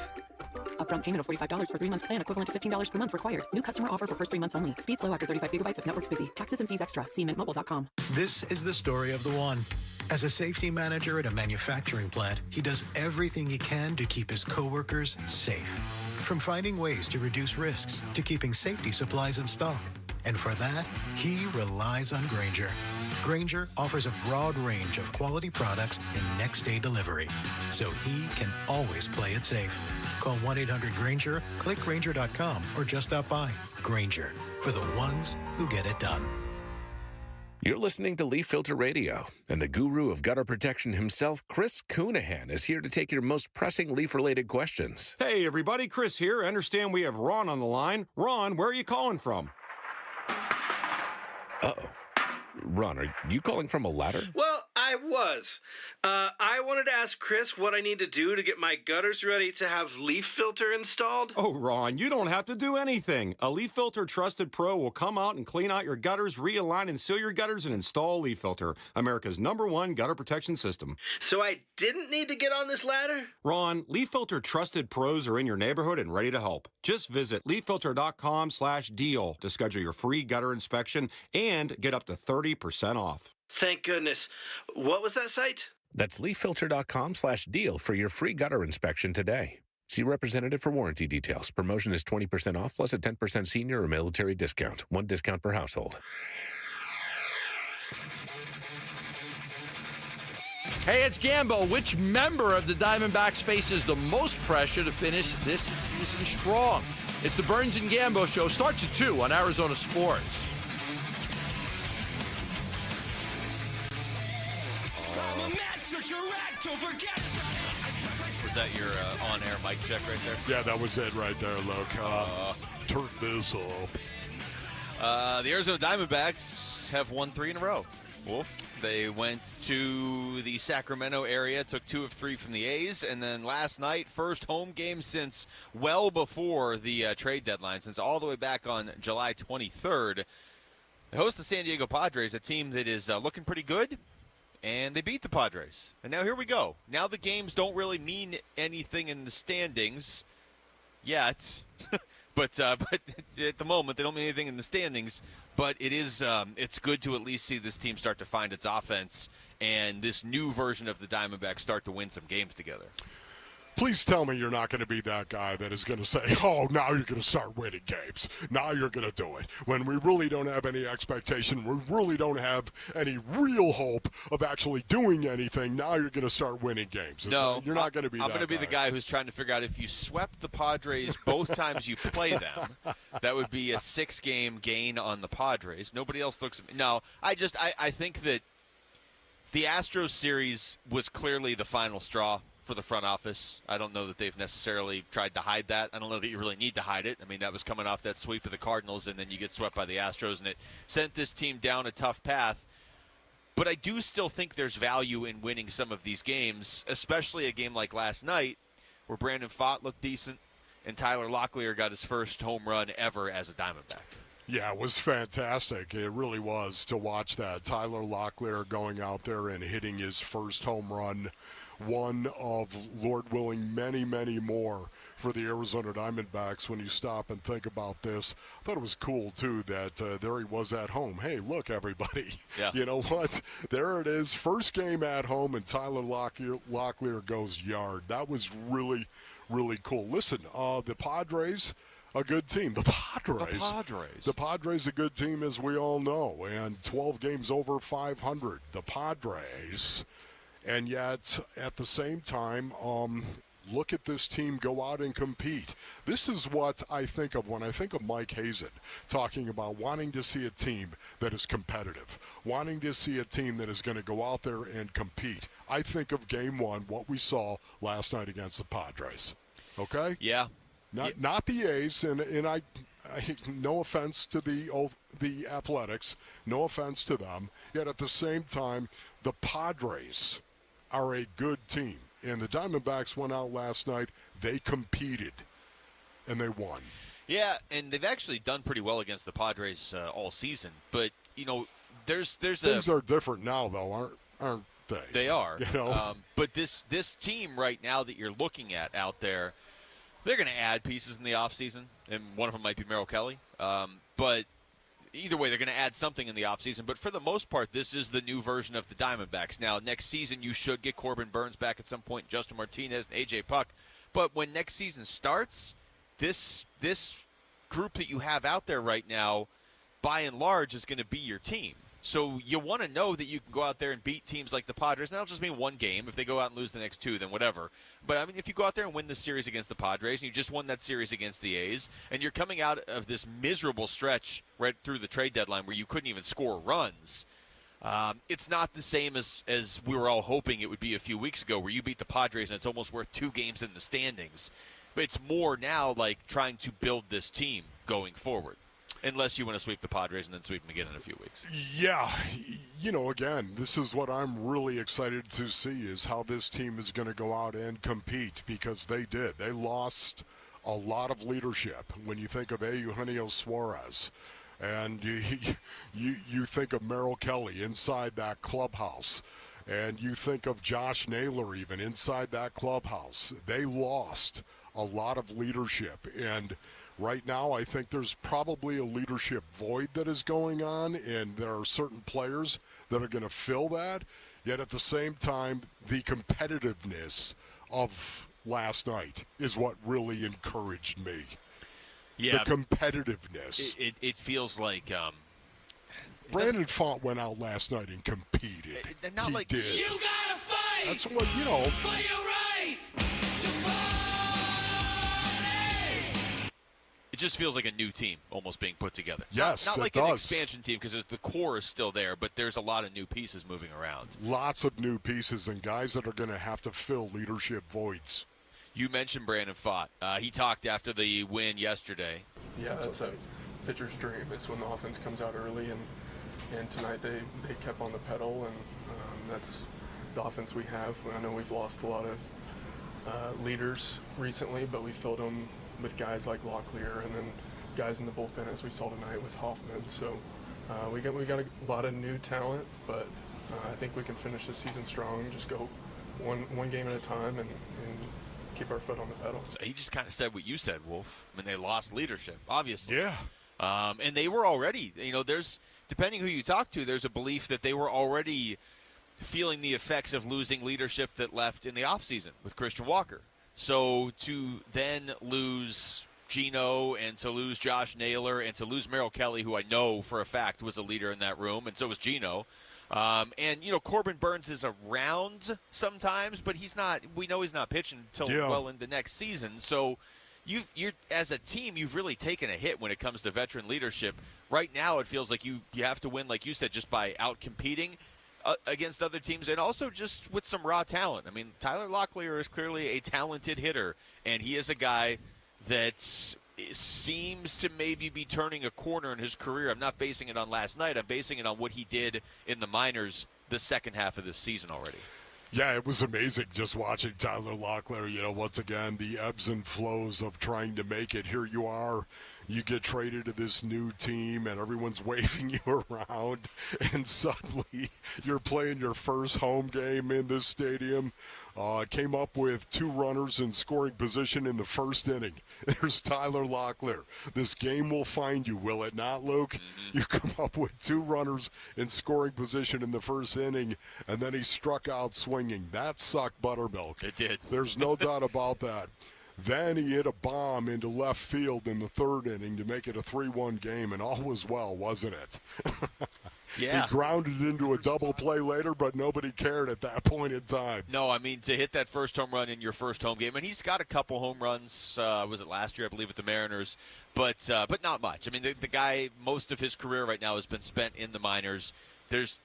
Upfront payment of $45 for 3-month plan, equivalent to $15 per month required. New customer offer for first 3 months only. Speed slow after 35 gigabytes if network's busy. Taxes and fees extra. See mintmobile.com. This is the story of the one. As a safety manager at a manufacturing plant, he does everything he can to keep his coworkers safe. From finding ways to reduce risks to keeping safety supplies in stock. And for that, he relies on Grainger. Grainger offers a broad range of quality products and next-day delivery, so he can always play it safe. Call 1-800-GRAINGER, click Grainger.com, or just stop by. Grainger, for the ones who get it done. You're listening to Leaf Filter Radio, and the guru of gutter protection himself, Chris Coonahan, is here to take your most pressing leaf-related questions. Hey, everybody, Chris here. I understand we have Ron on the line. Ron, where are you calling from? Uh-oh. Ron, are you calling from a ladder? Well, I was. I wanted to ask Chris what I need to do to get my gutters ready to have leaf filter installed. Oh, Ron, you don't have to do anything. A Leaf Filter Trusted Pro will come out and clean out your gutters, realign and seal your gutters, and install Leaf Filter, America's #1 gutter protection system. So I didn't need to get on this ladder? Ron, Leaf Filter Trusted Pros are in your neighborhood and ready to help. Just visit leaffilter.com/deal to schedule your free gutter inspection and get up to 30% off. Thank goodness. What was that site? That's leaffilter.com/deal for your free gutter inspection today. See representative for warranty details. Promotion is 20% off plus a 10% senior or military discount. 1 discount per household. Hey, it's Gambo. Which member of the Diamondbacks faces the most pressure to finish this season strong? It's the Burns and Gambo Show. Starts at 2 on Arizona Sports. Was that your on-air mic check right there? Yeah, that was it right there, look. Turn this up. The Arizona Diamondbacks have won 3 in a row. Wolf. They went to the Sacramento area, took 2 of 3 from the A's, and then last night, first home game since well before the trade deadline, since all the way back on July 23rd. They host the San Diego Padres, a team that is looking pretty good. And they beat the Padres. And now here we go. Now the games don't really mean anything in the standings yet. but at the moment, they don't mean anything in the standings. But it is it's good to at least see this team start to find its offense and this new version of the Diamondbacks start to win some games together. Please tell me you're not going to be that guy that is going to say, oh, now you're going to start winning games. Now you're going to do it. When we really don't have any expectation, we really don't have any real hope of actually doing anything, now you're going to start winning games. No, you're not going to be that I'm going to be the guy wwho's trying to figure out if you swept the Padres both times you play them, that would be a 6-game gain on the Padres. Nobody else looks at me. No, I think that the Astros series was clearly the final straw for the front office. I don't know that they've necessarily tried to hide that. I don't know that you really need to hide it. I mean, that was coming off that sweep of the Cardinals, and then you get swept by the Astros, and it sent this team down a tough path. But I do still think there's value in winning some of these games, especially a game like last night where Brandon Pfaadt looked decent and Tyler Locklear got his first home run ever as a Diamondback. Yeah, it was fantastic. It really was to watch that. Tyler Locklear going out there and hitting his first home run, one of, Lord willing, many, many more for the Arizona Diamondbacks when you stop and think about this. I thought it was cool, too, that there he was at home. Hey, look, everybody. Yeah. You know what? There it is. First game at home, and Tyler Locklear goes yard. That was really, really cool. Listen, the Padres, a good team. The Padres. The Padres. The Padres a good team, as we all know, and 12 games over 500. The Padres. And yet, at the same time, look at this team go out and compete. This is what I think of when I think of Mike Hazen talking about wanting to see a team that is competitive, wanting to see a team that is going to go out there and compete. I think of Game 1, what we saw last night against the Padres. Okay? Yeah. Not the A's, and I no offense to the Athletics, no offense to them. Yet at the same time, the Padres are a good team. And the Diamondbacks went out last night. They competed, and they won. Yeah, and they've actually done pretty well against the Padres all season. But, there's things are different now, though, aren't they? They are. But this team right now that you're looking at out there, they're going to add pieces in the offseason, and one of them might be Merrill Kelly. But either way, they're going to add something in the offseason. But for the most part, this is the new version of the Diamondbacks. Now, next season, you should get Corbin Burns back at some point, Justin Martinez, and A.J. Puck. But when next season starts, this group that you have out there right now, by and large, is going to be your team. So you want to know that you can go out there and beat teams like the Padres. And that'll just mean one game. If they go out and lose the next two, then whatever. But, I mean, if you go out there and win the series against the Padres, and you just won that series against the A's, and you're coming out of this miserable stretch right through the trade deadline where you couldn't even score runs, it's not the same as we were all hoping it would be a few weeks ago, where you beat the Padres and it's almost worth 2 games in the standings. But it's more now like trying to build this team going forward. Unless you want to sweep the Padres and then sweep them again in a few weeks. Yeah. Again, this is what I'm really excited to see is how this team is going to go out and compete, because they did. They lost a lot of leadership when you think of Eugenio Suarez. And you think of Merrill Kelly inside that clubhouse. And you think of Josh Naylor even inside that clubhouse. They lost a lot of leadership. And right now, I think there's probably a leadership void that is going on, and there are certain players that are going to fill that. Yet at the same time, the competitiveness of last night is what really encouraged me. Yeah, the competitiveness. It feels like Brandon Font went out last night and competed. Not he like did. You gotta fight. That's what for your right to party. It just feels like a new team almost being put together. Yes, not like it an does. expansion team, because the core is still there, but there's a lot of new pieces moving around. Lots of new pieces and guys that are going to have to fill leadership voids. You mentioned Brandon Fott. He talked after the win yesterday. Yeah, that's a pitcher's dream. It's when the offense comes out early, and tonight they kept on the pedal, and that's the offense we have. I know we've lost a lot of leaders recently, but we filled them with guys like Locklear and then guys in the bullpen, as we saw tonight with Hoffman. So we got a lot of new talent, but I think we can finish the season strong. Just go one game at a time and keep our foot on the pedal. So he just kind of said what you said, Wolf. I mean, they lost leadership, obviously. Yeah. And they were already, there's, depending who you talk to, there's a belief that they were already feeling the effects of losing leadership that left in the offseason with Christian Walker. So to then lose Gino and to lose Josh Naylor and to lose Merrill Kelly, who I know for a fact was a leader in that room, and so was Gino. And Corbin Burns is around sometimes, but we know he's not pitching until well into next season. So you're as a team, you've really taken a hit when it comes to veteran leadership. Right now, it feels like you have to win, like you said, just by out-competing against other teams, and also just with some raw talent. I mean, Tyler Locklear is clearly a talented hitter, and he is a guy that seems to maybe be turning a corner in his career. I'm not basing it on last night. I'm basing it on what he did in the minors the second half of this season already. Yeah, it was amazing just watching Tyler Locklear, once again, the ebbs and flows of trying to make it. Here you are, you get traded to this new team, and everyone's waving you around, and suddenly you're playing your first home game in this stadium. Came up with 2 runners in scoring position in the first inning. There's Tyler Locklear. This game will find you, will it not, Luke? Mm-hmm. You come up with 2 runners in scoring position in the first inning, and then he struck out swinging. That sucked buttermilk. It did. There's no doubt about that. Then he hit a bomb into left field in the third inning to make it a 3-1 game, and all was well, wasn't it? Yeah. He grounded into a double play later, but nobody cared at that point in time. No, I mean, to hit that first home run in your first home game, and he's got a couple home runs, was it last year, I believe, with the Mariners, but not much. I mean, the guy, most of his career right now has been spent in the minors. There's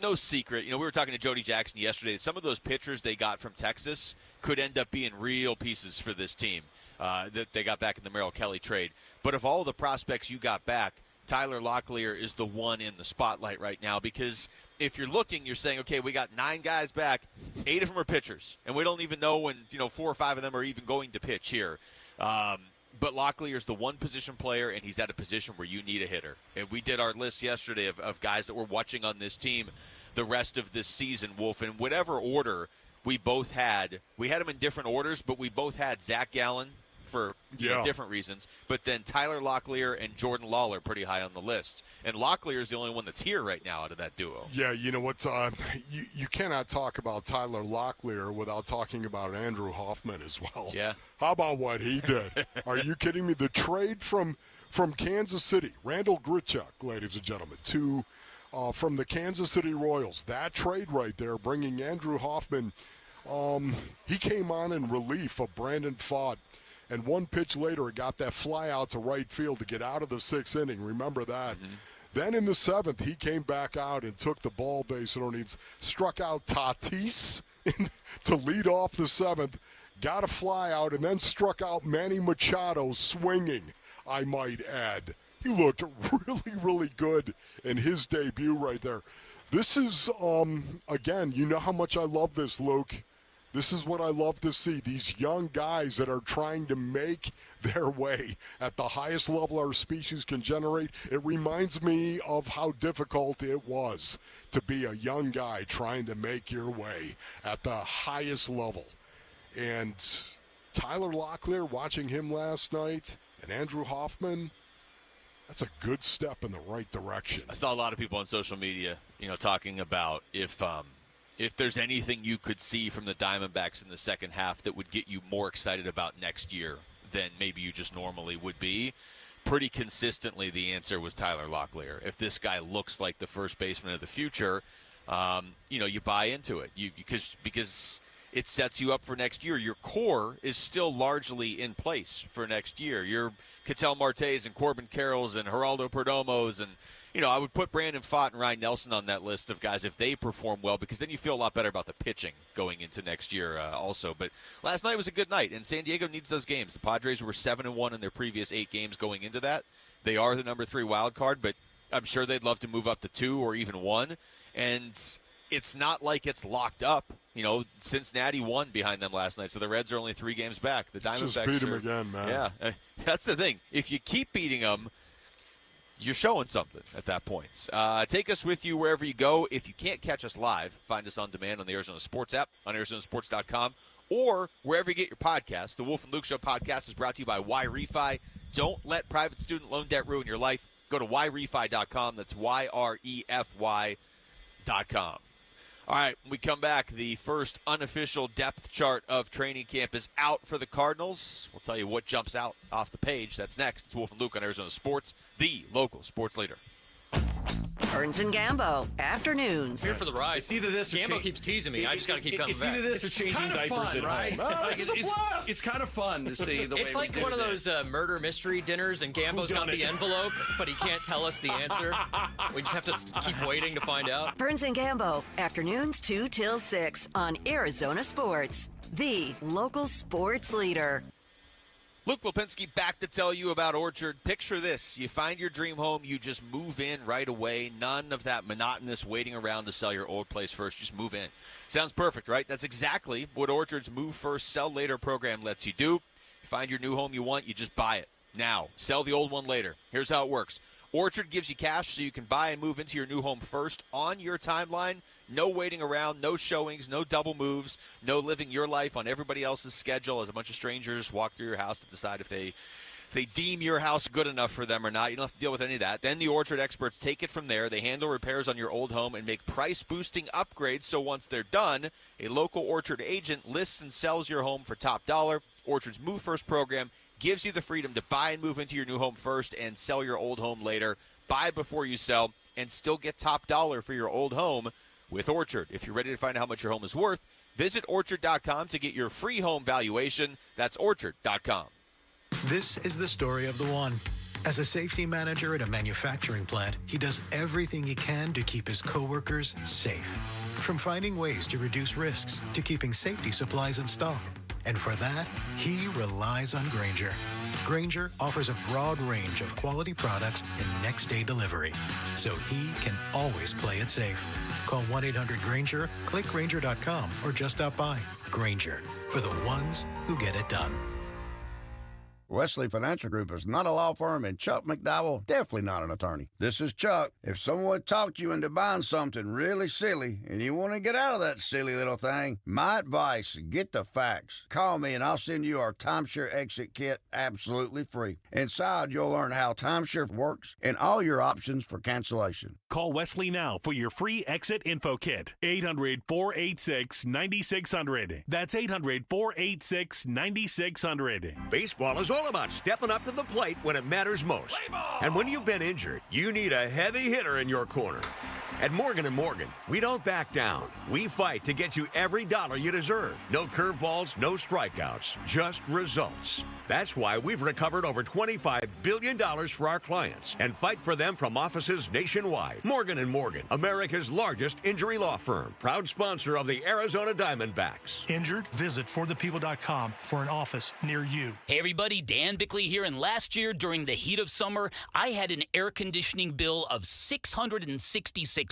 no secret. You know, we were talking to Jody Jackson yesterday. Some of those pitchers they got from Texas could end up being real pieces for this team that they got back in the Merrill Kelly trade. But of all the prospects you got back, Tyler Locklear is the one in the spotlight right now, because if you're looking, you're saying, okay, we got 9 guys back, 8 of them are pitchers, and we don't even know when 4 or 5 of them are even going to pitch here. But Locklear is the one position player, and he's at a position where you need a hitter. And we did our list yesterday of guys that we're watching on this team the rest of this season, Wolf, in whatever order we both had. We had them in different orders, but we both had Zach Gallen for different reasons. But then Tyler Locklear and Jordan Lawler pretty high on the list. And Locklear is the only one that's here right now out of that duo. Yeah, you know what? You cannot talk about Tyler Locklear without talking about Andrew Hoffman as well. Yeah. How about what he did? Are you kidding me? The trade from Kansas City, Randall Grichuk, ladies and gentlemen, to from the Kansas City Royals. That trade right there, bringing Andrew Hoffman, he came on in relief of Brandon Pfaadt. And one pitch later, it got that fly out to right field to get out of the 6th inning. Remember that. Mm-hmm. Then in the 7th, he came back out and took the ball base underneath, struck out Tatis to lead off the 7th, got a fly out, and then struck out Manny Machado swinging, I might add. He looked really, really good in his debut right there. This is, again, you know how much I love this, Luke. This is what I love to see, these young guys that are trying to make their way at the highest level our species can generate. It reminds me of how difficult it was to be a young guy trying to make your way at the highest level. And Tyler Locklear, watching him last night, and Andrew Hoffman, that's a good step in the right direction. I saw a lot of people on social media, talking about if there's anything you could see from the Diamondbacks in the second half that would get you more excited about next year than maybe you just normally would be. Pretty consistently, the answer was Tyler Locklear. If this guy looks like the first baseman of the future, you buy into it. Because it sets you up for next year. Your core is still largely in place for next year. Your Ketel Martes and Corbin Carrolls and Geraldo Perdomos and I would put Brandon Pfaadt and Ryan Nelson on that list of guys if they perform well, because then you feel a lot better about the pitching going into next year also. But last night was a good night, and San Diego needs those games. The Padres were 7-1 in their previous 8 games going into that. They are the number 3 wild card, but I'm sure they'd love to move up to 2 or even 1. And it's not like it's locked up. Cincinnati won behind them last night, so the Reds are only 3 games back. The Diamondbacks just beat them again, man. Yeah, that's the thing. If you keep beating them, you're showing something at that point. Take us with you wherever you go. If you can't catch us live, find us on demand on the Arizona Sports app, on ArizonaSports.com, or wherever you get your podcasts. The Wolf and Luke Show podcast is brought to you by YRefi. Don't let private student loan debt ruin your life. Go to YRefi.com. That's YREFY.com. All right, when we come back, the first unofficial depth chart of training camp is out for the Cardinals. We'll tell you what jumps out off the page. That's next. It's Wolf and Luke on Arizona Sports, the local sports leader. Burns and Gambo, afternoons. Here for the ride. It's either this or Gambo keeps teasing me. I just got to keep coming it's back. It's either this or changing diapers at right? home. It's kind of fun to see the way it's like one of those murder mystery dinners, and Gambo's got the envelope, but he can't tell us the answer. We just have to keep waiting to find out. Burns and Gambo, afternoons 2 till 6 on Arizona Sports, the local sports leader. Luke Lipinski back to tell you about Orchard. Picture this. You find your dream home. You just move in right away. None of that monotonous waiting around to sell your old place first. Just move in. Sounds perfect, right? That's exactly what Orchard's Move First, Sell Later program lets you do. You find your new home you want, you just buy it now. Sell the old one later. Here's how it works. Orchard gives you cash so you can buy and move into your new home first on your timeline. No waiting around, no showings, no double moves, no living your life on everybody else's schedule as a bunch of strangers walk through your house to decide if they if they deem your house good enough for them or not. You don't have to deal with any of that. Then the Orchard experts take it from there. They handle repairs on your old home and make price-boosting upgrades, so once they're done, a local Orchard agent lists and sells your home for top dollar. Orchard's Move First program gives you the freedom to buy and move into your new home first and sell your old home later. Buy before you sell and still get top dollar for your old home with Orchard. If you're ready to find out how much your home is worth, visit Orchard.com to get your free home valuation. That's Orchard.com. This is the story of the one. As a safety manager at a manufacturing plant, he does everything he can to keep his coworkers safe. From finding ways to reduce risks to keeping safety supplies in stock. And for that, he relies on Grainger. Grainger offers a broad range of quality products and next-day delivery, so he can always play it safe. Call 1-800-GRAINGER, click Grainger.com, or just stop by. Grainger, for the ones who get it done. Wesley Financial Group is not a law firm, and Chuck McDowell definitely not an attorney. This is Chuck. If someone talked you into buying something really silly and you want to get out of that silly little thing, my advice, get the facts. Call me and I'll send you our timeshare exit kit absolutely free. Inside, you'll learn how timeshare works and all your options for cancellation. Call Wesley now for your free exit info kit. 800-486-9600. That's 800-486-9600. Baseball is all about stepping up to the plate when it matters most. And when you've been injured, you need a heavy hitter in your corner. At Morgan & Morgan, we don't back down. We fight to get you every dollar you deserve. No curveballs, no strikeouts, just results. That's why we've recovered over $25 billion for our clients and fight for them from offices nationwide. Morgan & Morgan, America's largest injury law firm, proud sponsor of the Arizona Diamondbacks. Injured? Visit forthepeople.com for an office near you. Hey everybody, Dan Bickley here, and last year during the heat of summer, I had an air conditioning bill of $666,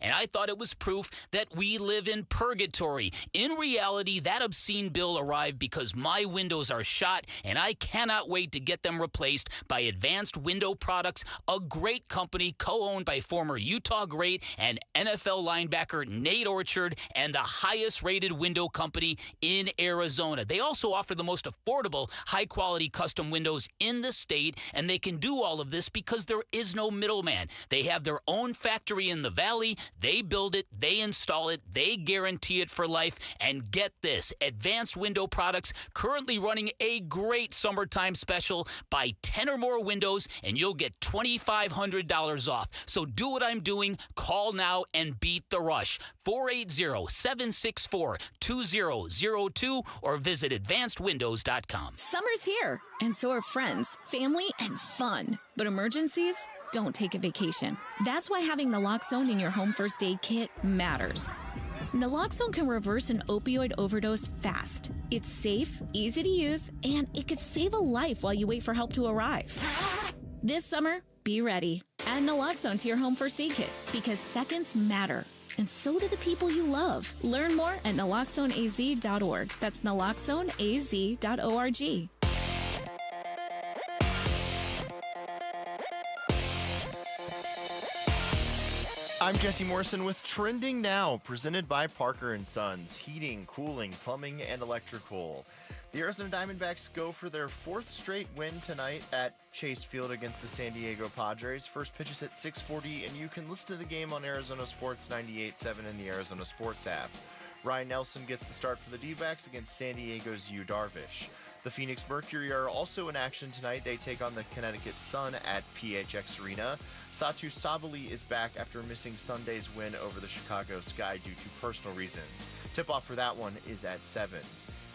and I thought it was proof that we live in purgatory. In reality, that obscene bill arrived because my windows are shot, and I cannot wait to get them replaced by Advanced Window Products, a great company co-owned by former Utah great and NFL linebacker Nate Orchard, and the highest-rated window company in Arizona. They also offer the most affordable, high-quality custom windows in the state, and they can do all of this because there is no middleman. They have their own factory in the valley. They build it, they install it, they guarantee it for life. And get this, Advanced Window Products currently running a great summertime special. Buy 10 or more windows and you'll get $2,500 off. So do what I'm doing. Call now and beat the rush. 480-764-2002 or visit advancedwindows.com. Summer's here, and so are friends, family, and fun. But emergencies don't take a vacation. That's why having naloxone in your home first aid kit matters. Naloxone can reverse an opioid overdose fast. It's safe, easy to use, and it could save a life while you wait for help to arrive. This summer, be ready. Add naloxone to your home first aid kit because seconds matter. And so do the people you love. Learn more at naloxoneaz.org. That's naloxoneaz.org. I'm Jesse Morrison with Trending Now, presented by Parker & Sons, heating, cooling, plumbing, and electrical. The Arizona Diamondbacks go for their fourth straight win tonight at Chase Field against the San Diego Padres. First pitch is at 6:40, and you can listen to the game on Arizona Sports 98.7 and the Arizona Sports app. Ryan Nelson gets the start for the D-backs against San Diego's Yu Darvish. The Phoenix Mercury are also in action tonight. They take on the Connecticut Sun at PHX Arena. Satu Sabali is back after missing Sunday's win over the Chicago Sky due to personal reasons. Tip-off for that one is at 7.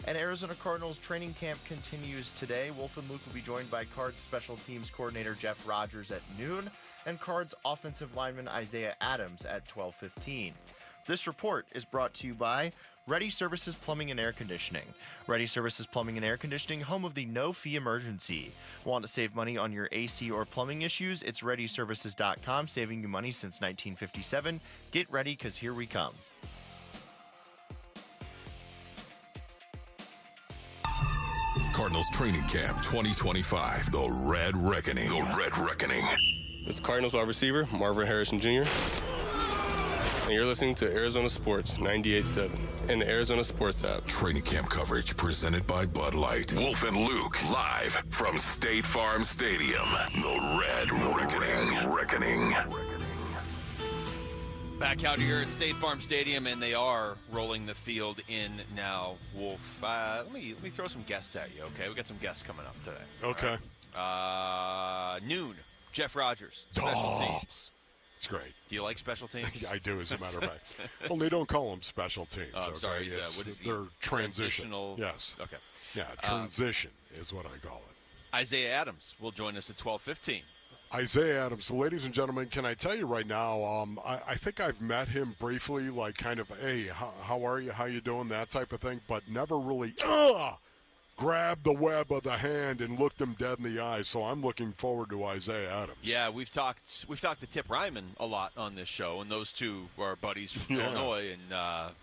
And Arizona Cardinals training camp continues today. Wolf and Luke will be joined by Cards special teams coordinator Jeff Rogers at noon and Cards offensive lineman Isaiah Adams at 12:15. This report is brought to you by Ready Services Plumbing and Air Conditioning. Ready Services Plumbing and Air Conditioning, home of the no-fee emergency. Want to save money on your AC or plumbing issues? It's ReadyServices.com, saving you money since 1957. Get ready, because here we come. Cardinals Training Camp 2025, The Red Reckoning. The Red Reckoning. It's Cardinals wide receiver, Marvin Harrison Jr. and you're listening to Arizona Sports 98.7 and the Arizona Sports app. Training camp coverage presented by Bud Light. Wolf and Luke live from State Farm Stadium. The Red Reckoning. Back out here at State Farm Stadium, and they are rolling the field in now, Wolf. Let me throw some guests at you, okay? We got some guests coming up today. Okay. Noon, Jeff Rogers, special teams. It's great. Do you like special teams? I do, as a matter of fact. Well, they don't call them special teams. Oh, I'm okay? sorry. What is he? They're transition. Transitional. Yes. Okay. Yeah, transition is what I call it. Isaiah Adams will join us at 12:15. Isaiah Adams, ladies and gentlemen, can I tell you right now, I think I've met him briefly, like kind of, hey, how are you, how you doing, that type of thing, but never really grabbed the web of the hand and looked him dead in the eye. So I'm looking forward to Isaiah Adams. Yeah, we've talked to Tip Ryman a lot on this show, and those two are buddies from Illinois, and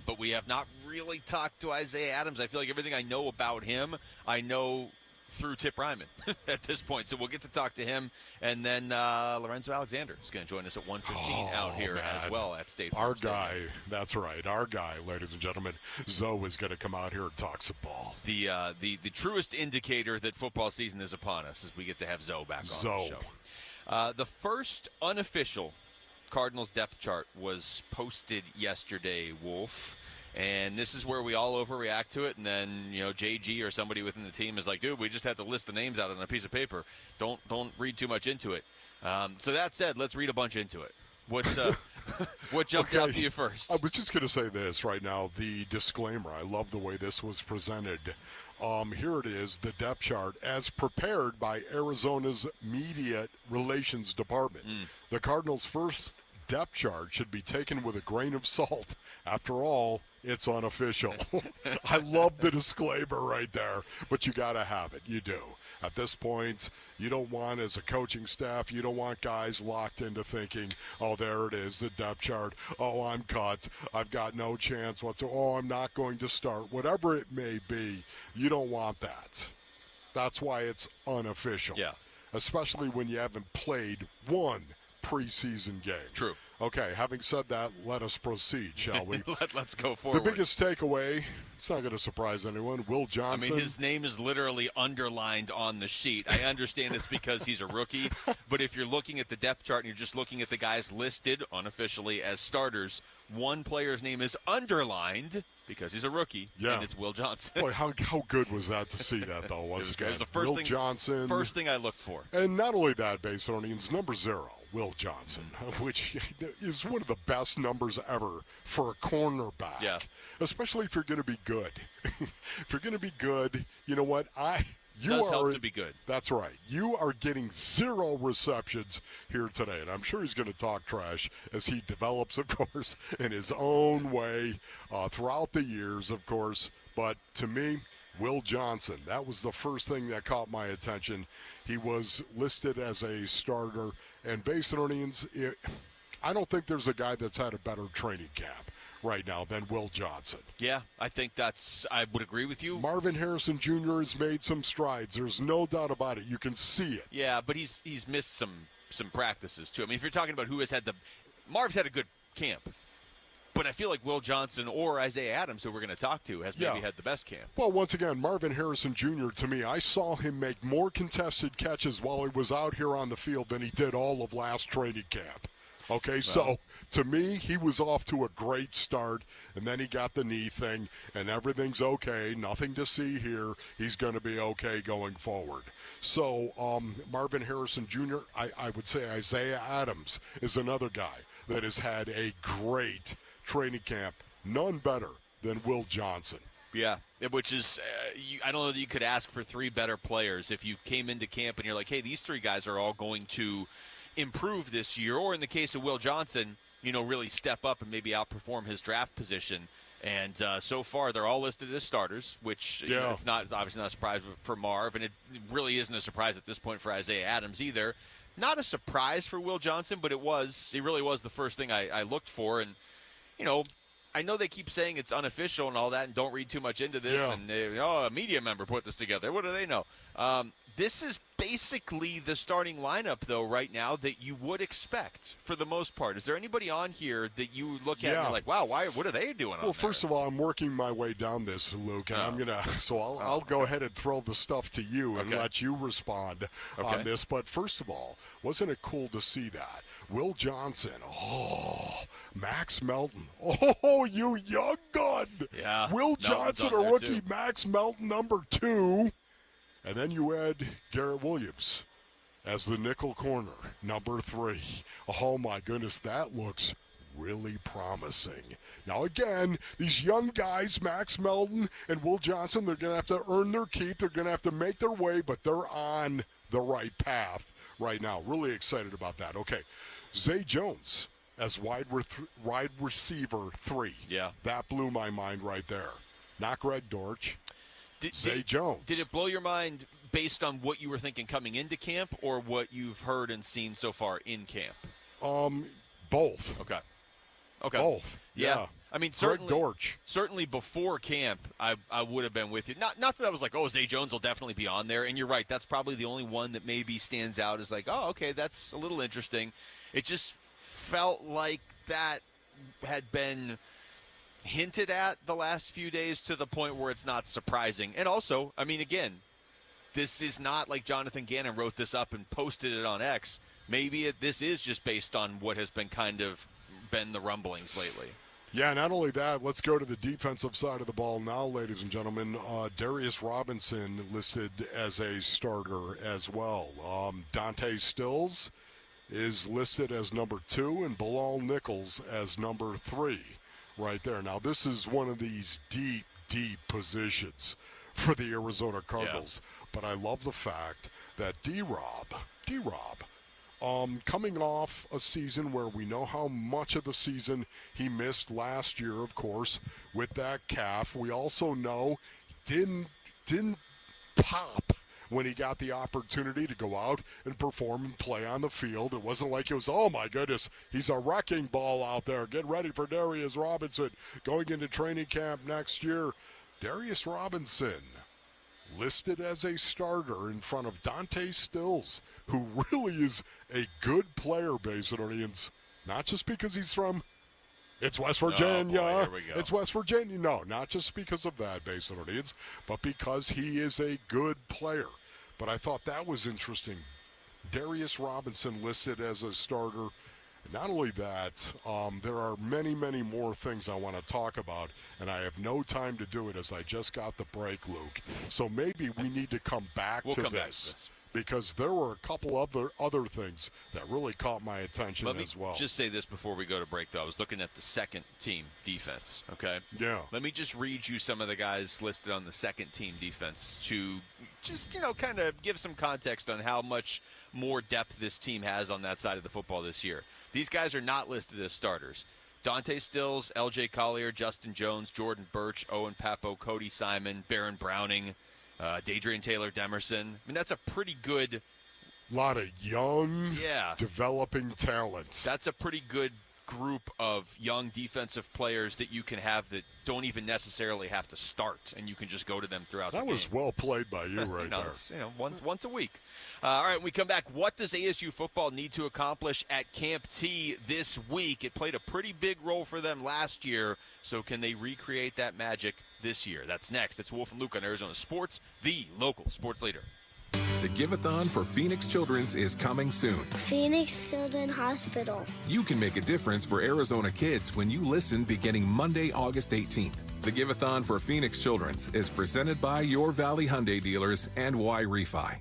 but we have not really talked to Isaiah Adams. I feel like everything I know about him, I know through Tip Ryman at this point. So we'll get to talk to him. And then Lorenzo Alexander is going to join us at 1:15 out here as well at State Farm. Our guy, that's right. Our guy, ladies and gentlemen, Zoe is going to come out here and talk some ball. The truest indicator that football season is upon us is we get to have Zoe back on the show. The first unofficial Cardinals depth chart was posted yesterday, Wolf. And this is where we all overreact to it, and then JG or somebody within the team is like, "Dude, we just have to list the names out on a piece of paper. Don't read too much into it." So that said, let's read a bunch into it. What jumped out to you first? I was just going to say this right now. The disclaimer. I love the way this was presented. Here it is, the depth chart as prepared by Arizona's Media Relations Department. The Cardinals' first depth chart should be taken with a grain of salt. After all, it's unofficial. I love the disclaimer right there, but you got to have it. You do. At this point, you don't want, as a coaching staff, you don't want guys locked into thinking, oh, there it is, the depth chart. Oh, I'm cut. I've got no chance whatsoever. Oh, I'm not going to start. Whatever it may be, you don't want that. That's why it's unofficial. Yeah. Especially when you haven't played one preseason game. True. Okay, having said that, let us proceed, shall we? Let's go forward. The biggest takeaway, it's not going to surprise anyone, Will Johnson. I mean, his name is literally underlined on the sheet. I understand it's because he's a rookie, but if you're looking at the depth chart and you're just looking at the guys listed unofficially as starters, one player's name is underlined because he's a rookie, and it's Will Johnson. Boy, how good was that to see that, though, once again? It was the first Will Johnson. First thing I looked for. And not only that, Basinonians, number 0, Will Johnson, which is one of the best numbers ever for a cornerback. Yeah. Especially if you're going to be good. If you're going to be good, you know what? You does are, help to be good. That's right. You are getting 0 receptions here today, and I'm sure he's going to talk trash as he develops, of course, in his own way throughout the years, of course. But to me, Will Johnson, that was the first thing that caught my attention. He was listed as a starter, and Basinonians, I don't think there's a guy that's had a better training camp right now than Will Johnson. Yeah, I think I would agree with you. Marvin Harrison Jr. has made some strides. There's no doubt about it. You can see it. Yeah, but he's missed some practices too. I mean, if you're talking about who has had Marv's had a good camp. But I feel like Will Johnson or Isaiah Adams, who we're going to talk to, has maybe had the best camp. Well, once again, Marvin Harrison Jr., to me, I saw him make more contested catches while he was out here on the field than he did all of last training camp. Okay, so to me, he was off to a great start, and then he got the knee thing, and everything's okay. Nothing to see here. He's going to be okay going forward. So Marvin Harrison Jr., I would say Isaiah Adams is another guy that has had a great training camp. None better than Will Johnson. Yeah, which is, I don't know that you could ask for 3 better players if you came into camp and you're like, hey, these 3 guys are all going to improve this year, or in the case of Will Johnson, really step up and maybe outperform his draft position. And so far, they're all listed as starters, which it's obviously not a surprise for Marv, and it really isn't a surprise at this point for Isaiah Adams either. Not a surprise for Will Johnson, but it really was the first thing I looked for. And, I know they keep saying it's unofficial and all that, and don't read too much into this. Yeah. And a media member put this together. What do they know? This is basically the starting lineup, though, right now that you would expect for the most part. Is there anybody on here that you look at and you're like, wow, what are they doing? Well, first of all, I'm working my way down this, Luke, and I'll go ahead and throw the stuff to you and let you respond on this. But first of all, wasn't it cool to see that? Will Johnson, Max Melton, you young gun. Yeah. Will Johnson, a rookie, Max Melton, number 2. And then you add Garrett Williams as the nickel corner, number 3. Oh, my goodness, that looks really promising. Now, again, these young guys, Max Melton and Will Johnson, they're going to have to earn their keep. They're going to have to make their way, but they're on the right path right now. Really excited about that. Okay, Zay Jones as wide receiver 3. Yeah. That blew my mind right there. Not Greg Dortch. Zay Jones. Did it blow your mind based on what you were thinking coming into camp or what you've heard and seen so far in camp? Both. Okay. Both. Yeah. I mean, Greg Dortch. Certainly before camp, I would have been with you. Not that I was like, Zay Jones will definitely be on there. And you're right. That's probably the only one that maybe stands out as like, okay, that's a little interesting. It just felt like that had been hinted at the last few days to the point where it's not surprising. And also, I mean, again, this is not like Jonathan Gannon wrote this up and posted it on X. Maybe this is just based on what has been been the rumblings lately. Yeah, not only that, let's go to the defensive side of the ball now, ladies and gentlemen. Darius Robinson listed as a starter as well. Dante Stills is listed as number 2 and Bilal Nichols as number 3. Right there. Now, this is one of these deep positions for the Arizona Cardinals. Yeah. But I love the fact that D-Rob, coming off a season where we know how much of the season he missed last year, of course, with that calf. We also know didn't pop when he got the opportunity to go out and perform and play on the field. It wasn't like it was, oh my goodness, he's a wrecking ball out there. Get ready for Darius Robinson going into training camp next year. Darius Robinson listed as a starter in front of Dante Stills, who really is a good player, Basinonians. Not just because he's from it's West Virginia. Oh, boy, here we go. It's West Virginia. No, not just because of that, Basinonians, but because he is a good player. But I thought that was interesting. Darius Robinson listed as a starter. Not only that, there are many, many more things I want to talk about, and I have no time to do it as I just got the break, Luke. So maybe we need to come back to this. Because there were a couple other things that really caught my attention as well. Let me just say this before we go to break, though. I was looking at the second team defense, okay? Yeah. Let me just read you some of the guys listed on the second team defense to just, kind of give some context on how much more depth this team has on that side of the football this year. These guys are not listed as starters. Dante Stills, L.J. Collier, Justin Jones, Jordan Birch, Owen Papo, Cody Simon, Baron Browning, Dadrian Taylor Demerson. I mean, that's a pretty good lot of young, developing talent. That's a pretty good group of young defensive players that you can have that don't even necessarily have to start, and you can just go to them throughout the game. That was well played by you right there. It's, once a week. All right, when we come back, what does ASU football need to accomplish at Camp T this week? It played a pretty big role for them last year, so can they recreate that magic this year? That's next. It's Wolf and Luke on Arizona Sports, the local sports leader. The Give-a-thon for Phoenix Children's is coming soon. Phoenix Children's Hospital. You can make a difference for Arizona kids when you listen beginning Monday, August 18th. The Give-a-thon for Phoenix Children's is presented by your Valley Hyundai dealers and Y Refi.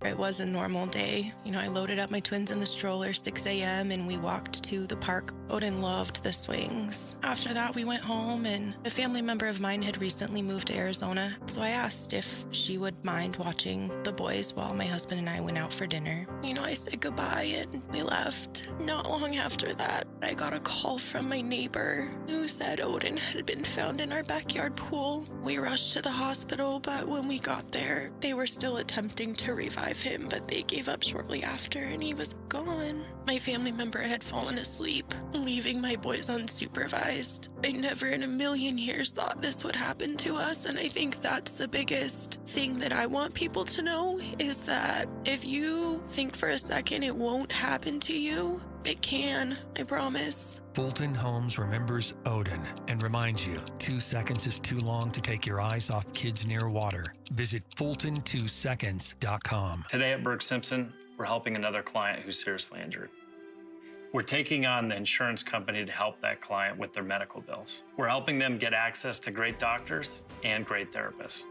It was a normal day. I loaded up my twins in the stroller 6 a.m. and we walked to the park. Odin loved the swings. After that, we went home, and a family member of mine had recently moved to Arizona, so I asked if she would mind watching the boys while my husband and I went out for dinner. I said goodbye and we left. Not long after that, I got a call from my neighbor who said Odin had been found in our backyard pool. We rushed to the hospital, but when we got there, they were still attempting to revive revive him, but they gave up shortly after and he was gone. My family member had fallen asleep, leaving my boys unsupervised. I never in a million years thought this would happen to us, and I think that's the biggest thing that I want people to know is that if you think for a second it won't happen to you, it can, I promise. Fulton Homes remembers Odin and reminds you 2 seconds is too long to take your eyes off kids near water. Visit Fulton2seconds.com. Today at Berg Simpson, we're helping another client who's seriously injured. We're taking on the insurance company to help that client with their medical bills. We're helping them get access to great doctors and great therapists.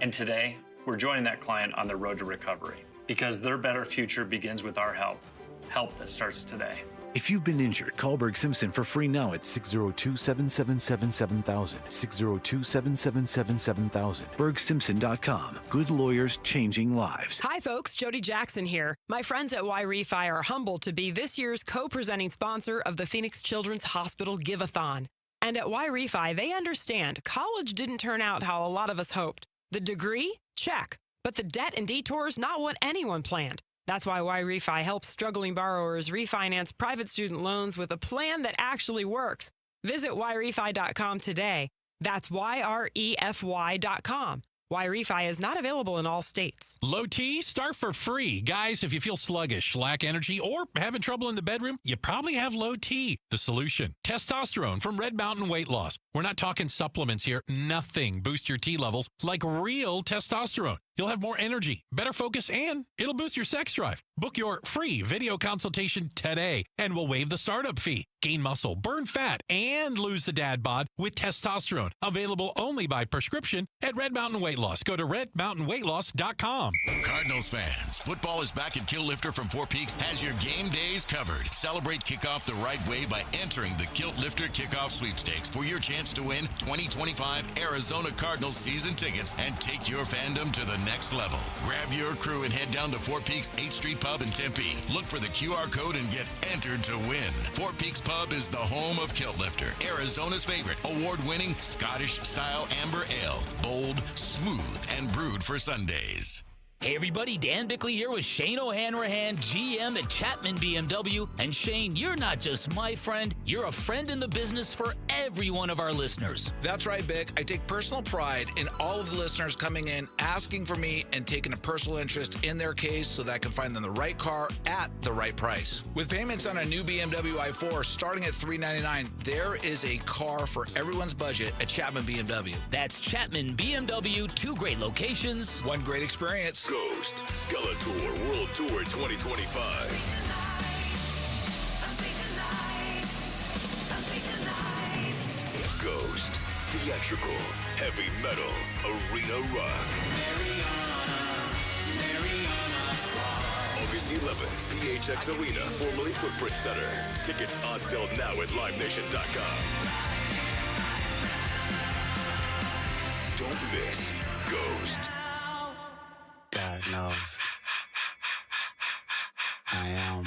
And today, we're joining that client on their road to recovery because their better future begins with our help. Help that starts today. If you've been injured, call Berg Simpson for free now at 602-777-7000. 602-777-7000. BergSimpson.com. Good lawyers changing lives. Hi, folks. Jody Jackson here. My friends at Y-Refi are humbled to be this year's co-presenting sponsor of the Phoenix Children's Hospital Give-a-thon. And at Y-Refi, they understand college didn't turn out how a lot of us hoped. The degree? Check. But the debt and detours, not what anyone planned. That's why Y-Refi helps struggling borrowers refinance private student loans with a plan that actually works. Visit yrefi.com today. That's YREFY.com. Y-Refi is not available in all states. Low T, start for free. Guys, if you feel sluggish, lack energy, or having trouble in the bedroom, you probably have low T. The solution, testosterone from Red Mountain Weight Loss. We're not talking supplements here. Nothing boosts your T levels like real testosterone. You'll have more energy, better focus, and it'll boost your sex drive. Book your free video consultation today, and we'll waive the startup fee. Gain muscle, burn fat, and lose the dad bod with testosterone. Available only by prescription at Red Mountain Weight Loss. Go to redmountainweightloss.com. Cardinals fans, football is back, and Kilt Lifter from Four Peaks has your game days covered. Celebrate kickoff the right way by entering the Kilt Lifter Kickoff Sweepstakes for your chance to win 2025 Arizona Cardinals season tickets and take your fandom to the next level. Grab your crew and head down to Four Peaks 8th Street Pub in Tempe. Look for the QR code and get entered to win. Four Peaks Pub is the home of Kilt Lifter, Arizona's favorite award-winning Scottish-style amber ale. Bold, smooth, and brewed for Sundays. Hey everybody, Dan Bickley here with Shane O'Hanrahan, GM at Chapman BMW. And Shane, you're not just my friend, you're a friend in the business for every one of our listeners. That's right, Bick. I take personal pride in all of the listeners coming in, asking for me, and taking a personal interest in their case so that I can find them the right car at the right price. With payments on a new BMW i4 starting at $399, there is a car for everyone's budget at Chapman BMW. That's Chapman BMW, 2 great locations, 1 great experience. Ghost Skeletor World Tour 2025. Ghost Theatrical Heavy Metal Arena Rock. August 11th, PHX Arena, formerly Footprint Center. Tickets on sale now at LiveNation.com. Don't miss Ghost. God knows. I am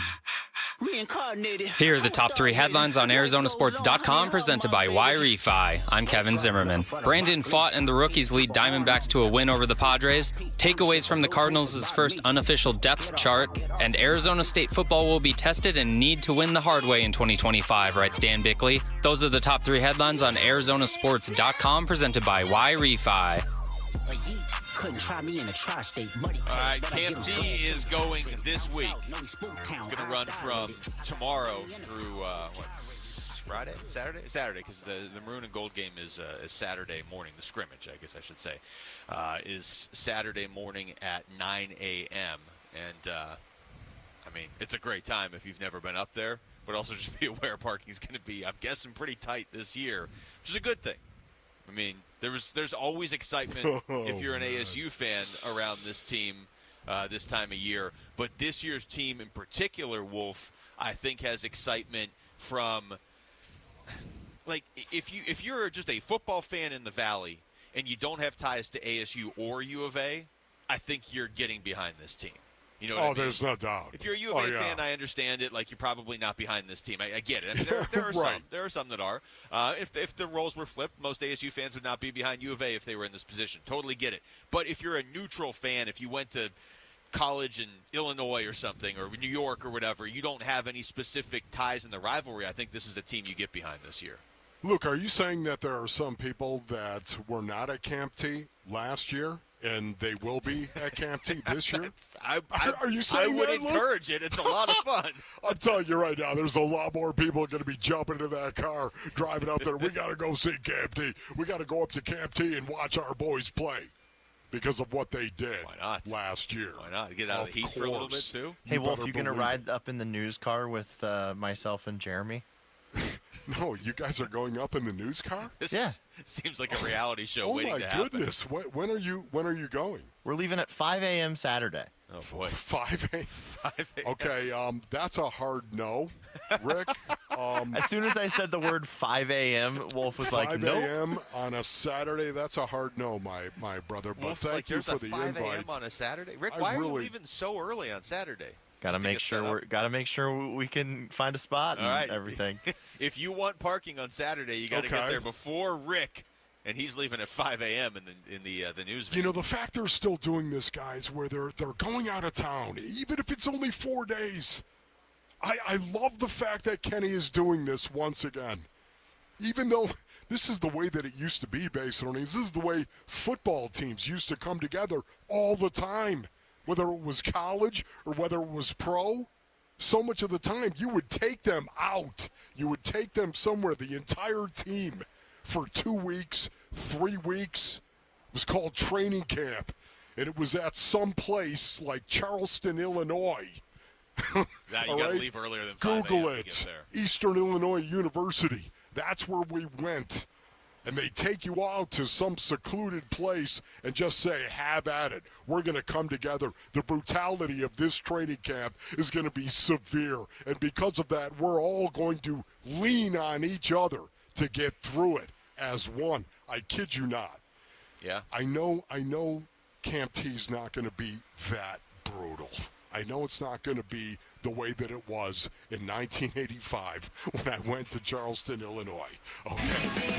reincarnated. Here are the top 3 headlines on Arizonasports.com presented by Y-Refi. I'm Kevin Zimmerman. Brandon Pfaadt and the rookies lead Diamondbacks to a win over the Padres. Takeaways from the Cardinals' first unofficial depth chart. And Arizona State football will be tested and need to win the hard way in 2025, writes Dan Bickley. Those are the top 3 headlines on Arizonasports.com presented by Y-Refi. Couldn't try me in a tri-state muddy. All right, Camp T is going this week. It's going to run from tomorrow through Friday, Saturday, because the Maroon and Gold game is Saturday morning. The scrimmage, I guess I should say, is Saturday morning at 9 a.m. And I mean, it's a great time if you've never been up there, but also just be aware parking is going to be, I'm guessing, pretty tight this year, which is a good thing. I mean, there's always excitement if you're an ASU fan around this team this time of year. But this year's team in particular, Wolf, I think has excitement from, like, if you're just a football fan in the Valley and you don't have ties to ASU or U of A, I think you're getting behind this team. You know what I mean? There's no doubt. If you're a U of A fan, I understand it. Like, you're probably not behind this team. I get it. I mean, there are right. some. There are some that are. If the roles were flipped, most ASU fans would not be behind U of A if they were in this position. Totally get it. But if you're a neutral fan, if you went to college in Illinois or something, or New York or whatever, you don't have any specific ties in the rivalry, I think this is a team you get behind this year. Luke, are you saying that there are some people that were not at Camp T last year and they will be at Camp T this year? Are you saying I would that, Luke? encourage it. It's a lot of fun. I'm telling you right now, there's a lot more people going to be jumping into that car, driving up there. We got to go see Camp T. We got to go up to Camp T and watch our boys play because of what they did last year. Why not? Get out of the heat for a little bit, too? Hey, Wolf, you going to ride up in the news car with myself and Jeremy? No, you guys are going up in the news car? This seems like a reality show waiting to happen. Oh, my goodness. When are you going? We're leaving at 5 a.m. Saturday. Oh, boy. 5 a.m.? 5 a.m. Okay, that's a hard no, Rick. As soon as I said the word 5 a.m., Wolf was like, 5 nope. a.m. on a Saturday, that's a hard no, my brother. But Wolf's thank like, you there's for a the 5 invite. a.m. on a Saturday? Rick, why are you leaving so early on Saturday? Gotta make sure we can find a spot and everything. If you want parking on Saturday, you got to get there before Rick, and he's leaving at 5 a.m. in the news. You know, the fact they're still doing this, guys, where they're going out of town, even if it's only 4 days. I love the fact that Kenny is doing this once again. Even though this is the way that it used to be, Basinonians. This is the way football teams used to come together all the time. Whether it was college or whether it was pro, so much of the time you would take them out. You would take them somewhere, the entire team, for 2 weeks, 3 weeks. It was called training camp, and it was at some place like Charleston, Illinois. You got to leave earlier than 5 Google a.m. it. to get there. Eastern Illinois University. That's where we went. And they take you out to some secluded place and just say, have at it. We're going to come together. The brutality of this training camp is going to be severe. And because of that, we're all going to lean on each other to get through it as one. I kid you not. Yeah. I know Camp T's not going to be that brutal. I know it's not going to be the way that it was in 1985 when I went to Charleston, Illinois. Okay.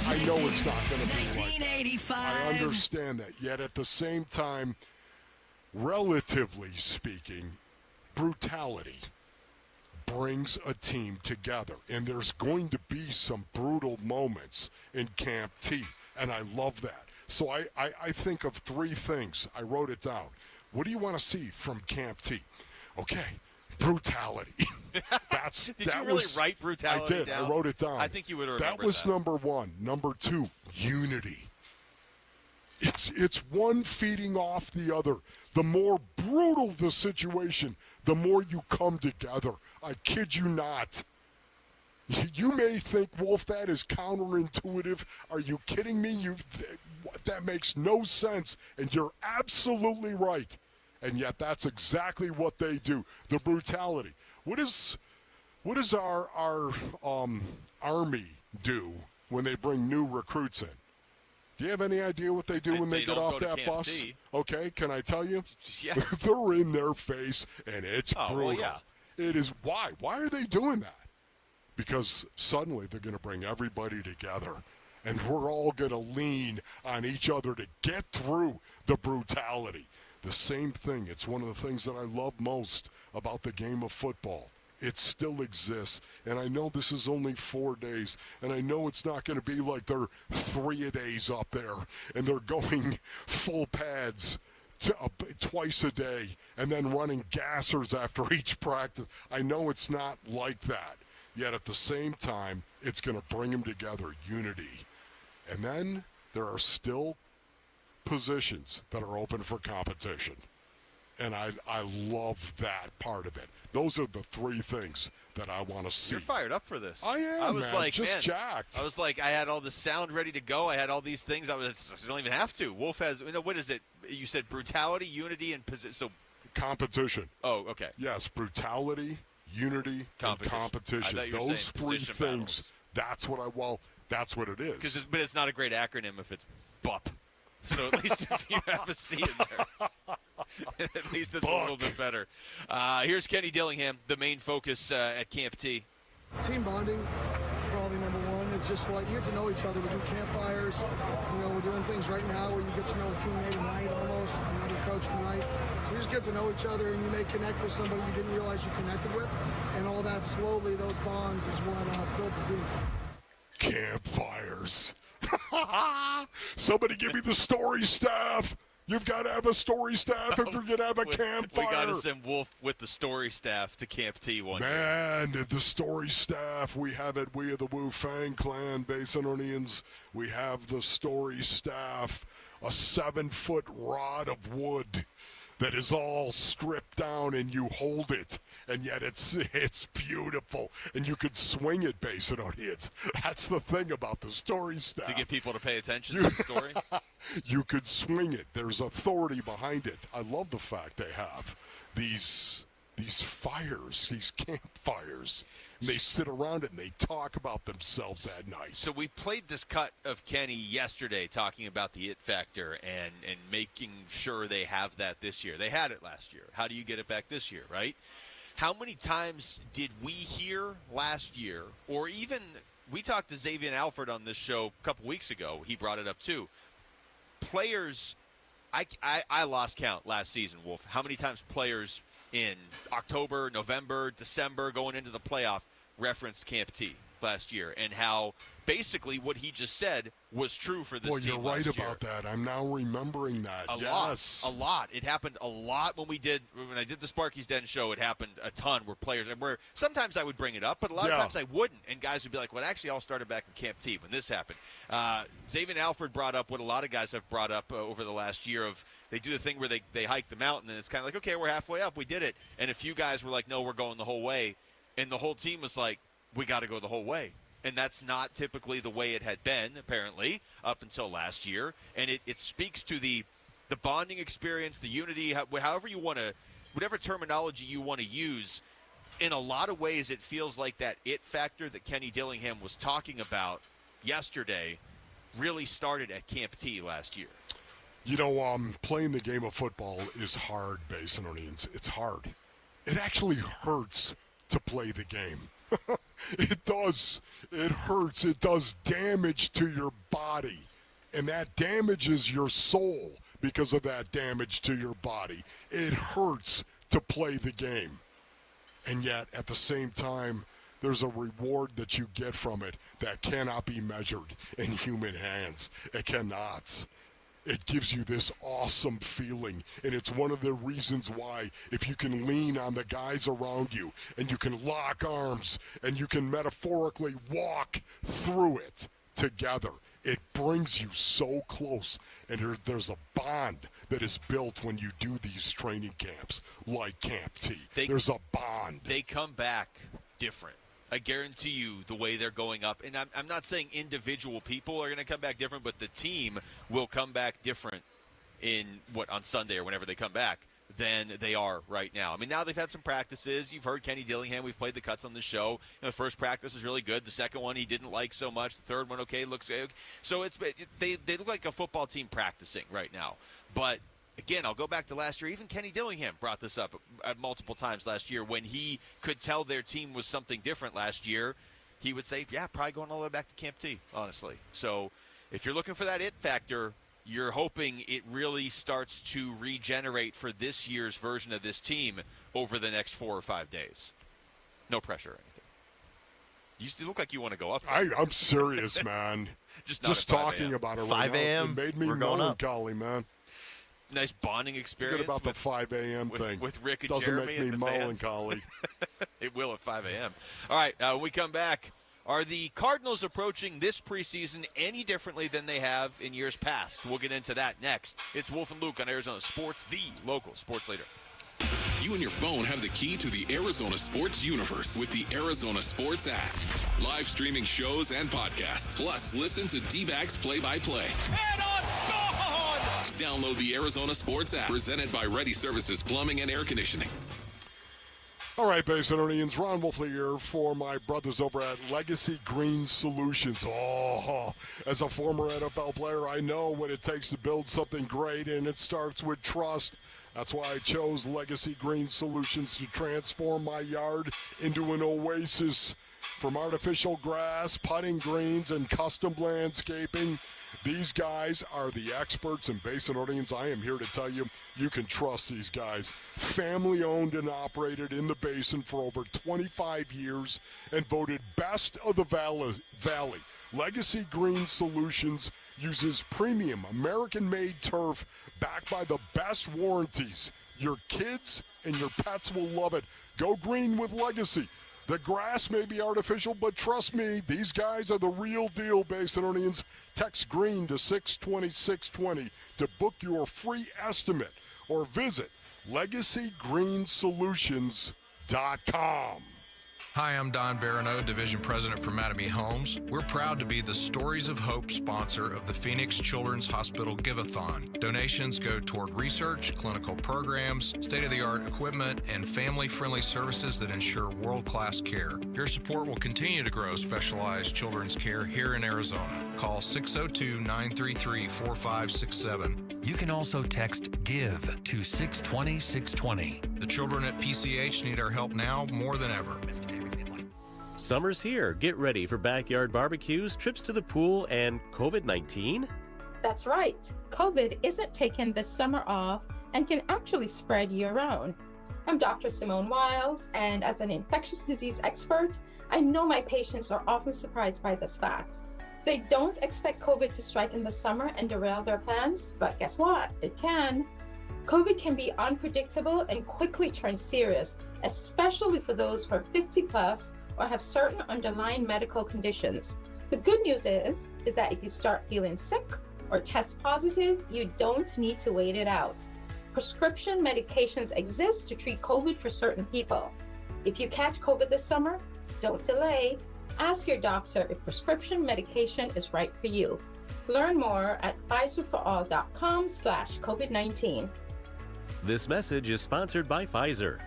I know it's not going to be like that. I understand that. Yet at the same time, relatively speaking, brutality brings a team together. And there's going to be some brutal moments in Camp T. And I love that. So I think of 3 things. I wrote it down. What do you want to see from Camp T? Okay. Brutality. Did you really write brutality I did. down? I wrote it down. I think you would remember that. That was number 1. Number 2, unity. It's one feeding off the other. The more brutal the situation, the more you come together. I kid you not. You may think, Wolf, that is counterintuitive. Are you kidding me? That makes no sense, and you're absolutely right. And yet that's exactly what they do. The brutality. What does our Army do when they bring new recruits in? Do you have any idea what they do when they get off that bus? T. Okay, can I tell you? Yeah. They're in their face, and it's brutal. Well, yeah. It is. Why? Why are they doing that? Because suddenly they're going to bring everybody together, and we're all going to lean on each other to get through the brutality. The same thing. It's one of the things that I love most about the game of football. It still exists, and I know this is only 4 days, and I know it's not going to be like they're 3-a-days up there, and they're going full pads twice a day, and then running gassers after each practice. I know it's not like that, yet at the same time, it's going to bring them together, unity. And then there are still positions that are open for competition. And I love that part of it. Those are the 3 things that I want to see. You're fired up for this. I am, I was man, like, just jacked. I was like, I had all the sound ready to go. I had all these things. I don't even have to. Wolf has, what is it? You said brutality, unity, and position. So competition. Oh, okay. Yes, brutality, unity, and competition. Those 3 things. Battles. That's what it is. But it's not a great acronym if it's BUP. So at least if you have a C in there, at least it's a little bit better. Here's Kenny Dillingham, the main focus at Camp T. Team bonding, probably number 1. It's just like you get to know each other. We do campfires. We're doing things right now where you get to know a teammate at night almost, another coach at night. So you're just get to know each other, and you may connect with somebody you didn't realize you connected with, and all that slowly, those bonds is what builds a team. Campfires. Somebody give me the story staff. You've got to have a story staff if you're going to have a campfire. We got to send Wolf with the story staff to Camp T one day. Man, the story staff, we have it. We are the Wu Fang Clan, Basinonians. We have the story staff, a 7-foot rod of wood that is all stripped down, and you hold it, and yet it's beautiful, and you could swing it, Basinonians. That's the thing about the story staff. To get people to pay attention to the story? You could swing it. There's authority behind it. I love the fact they have these fires, these campfires. And they sit around it and they talk about themselves at night. So we played this cut of Kenny yesterday talking about the it factor and making sure they have that this year. They had it last year. How do you get it back this year, right? How many times did we hear last year, or even we talked to Xavier Alford on this show a couple weeks ago. He brought it up too. Players, I lost count last season, Wolf. How many times players in October, November, December, going into the playoff, referenced Camp T last year, and how basically what he just said was true for this team. You're right about that. I'm now remembering that. A lot. It happened a lot when I did the Sparky's Den show. It happened a ton where players, where sometimes I would bring it up, but a lot of times I wouldn't, and guys would be like, well, it actually all started back in Camp T when this happened. Xavier Alford brought up what a lot of guys have brought up over the last year of they do the thing where they hike the mountain, and it's kind of like, okay, we're halfway up, we did it. And a few guys were like, no, we're going the whole way. And the whole team was like, we got to go the whole way. And that's not typically the way it had been, apparently, up until last year. And it speaks to the bonding experience, the unity, however you want to, whatever terminology you want to use. In a lot of ways, it feels like that it factor that Kenny Dillingham was talking about yesterday really started at Camp T last year. You know, playing the game of football is hard, Basinonians. It's hard. It actually hurts to play the game. It does. It hurts. It does damage to your body. And that damages your soul because of that damage to your body. It hurts to play the game. And yet, at the same time, there's a reward that you get from it that cannot be measured in human hands. It cannot. It gives you this awesome feeling, and it's one of the reasons why if you can lean on the guys around you and you can lock arms and you can metaphorically walk through it together, it brings you so close, and there's a bond that is built when you do these training camps like Camp T. There's a bond. They come back different. I guarantee you the way they're going up, and I'm not saying individual people are going to come back different, but the team will come back different on Sunday or whenever they come back than they are right now. I mean, now they've had some practices. You've heard Kenny Dillingham. We've played the cuts on the show. The first practice was really good. The second one he didn't like so much. The third one, okay, looks okay. So they look like a football team practicing right now. But again, I'll go back to last year. Even Kenny Dillingham brought this up multiple times last year when he could tell their team was something different last year. He would say, yeah, probably going all the way back to Camp T, honestly. So if you're looking for that it factor, you're hoping it really starts to regenerate for this year's version of this team over the next 4 or 5 days. No pressure or anything. You look like you want to go up. I'm serious, man. Just talking about it right 5 a.m. It made me melancholy, man. Nice bonding experience. Forget about the 5 a.m. thing. With Rick and Doesn't Jeremy make me and the melancholy. It will at 5 a.m. All right, when we come back, are the Cardinals approaching this preseason any differently than they have in years past? We'll get into that next. It's Wolf and Luke on Arizona Sports, the local sports leader. You and your phone have the key to the Arizona sports universe with the Arizona Sports app. Live streaming shows and podcasts. Plus, listen to D-backs play-by-play. And on score! Download the Arizona Sports app. Presented by Ready Services Plumbing and Air Conditioning. All right, Basinonians, Ron Wolfley here for my brothers over at Legacy Green Solutions. Oh, as a former NFL player, I know what it takes to build something great, and it starts with trust. That's why I chose Legacy Green Solutions to transform my yard into an oasis. From artificial grass, putting greens, and custom landscaping, These guys are the experts in Basin Orleans. I am here to tell you, you can trust these guys. Family owned and operated in the Basin for over 25 years and voted best of the Valley. Legacy Green Solutions uses premium American-made turf backed by the best warranties. Your kids and your pets will love it. Go green with Legacy. The grass may be artificial, but trust me, these guys are the real deal, Basin Orleans. Text GREEN to 620-620 to book your free estimate or visit LegacyGreenSolutions.com. Hi, I'm Don Barano, Division President for Mattamy Homes. We're proud to be the Stories of Hope sponsor of the Phoenix Children's Hospital Give-a-thon. Donations go toward research, clinical programs, state-of-the-art equipment, and family-friendly services that ensure world-class care. Your support will continue to grow specialized children's care here in Arizona. Call 602-933-4567. You can also text GIVE to 620-620. The children at PCH need our help now more than ever. Summer's here. Get ready for backyard barbecues, trips to the pool, and COVID-19? That's right. COVID isn't taking this summer off and can actually spread year-round. I'm Dr. Simone Wiles, and as an infectious disease expert, I know my patients are often surprised by this fact. They don't expect COVID to strike in the summer and derail their plans, but guess what? It can. COVID can be unpredictable and quickly turn serious, especially for those who are 50 plus or have certain underlying medical conditions. The good news is that if you start feeling sick or test positive, you don't need to wait it out. Prescription medications exist to treat COVID for certain people. If you catch COVID this summer, don't delay. Ask your doctor if prescription medication is right for you. Learn more at Pfizerforall.com/COVID-19. This message is sponsored by Pfizer.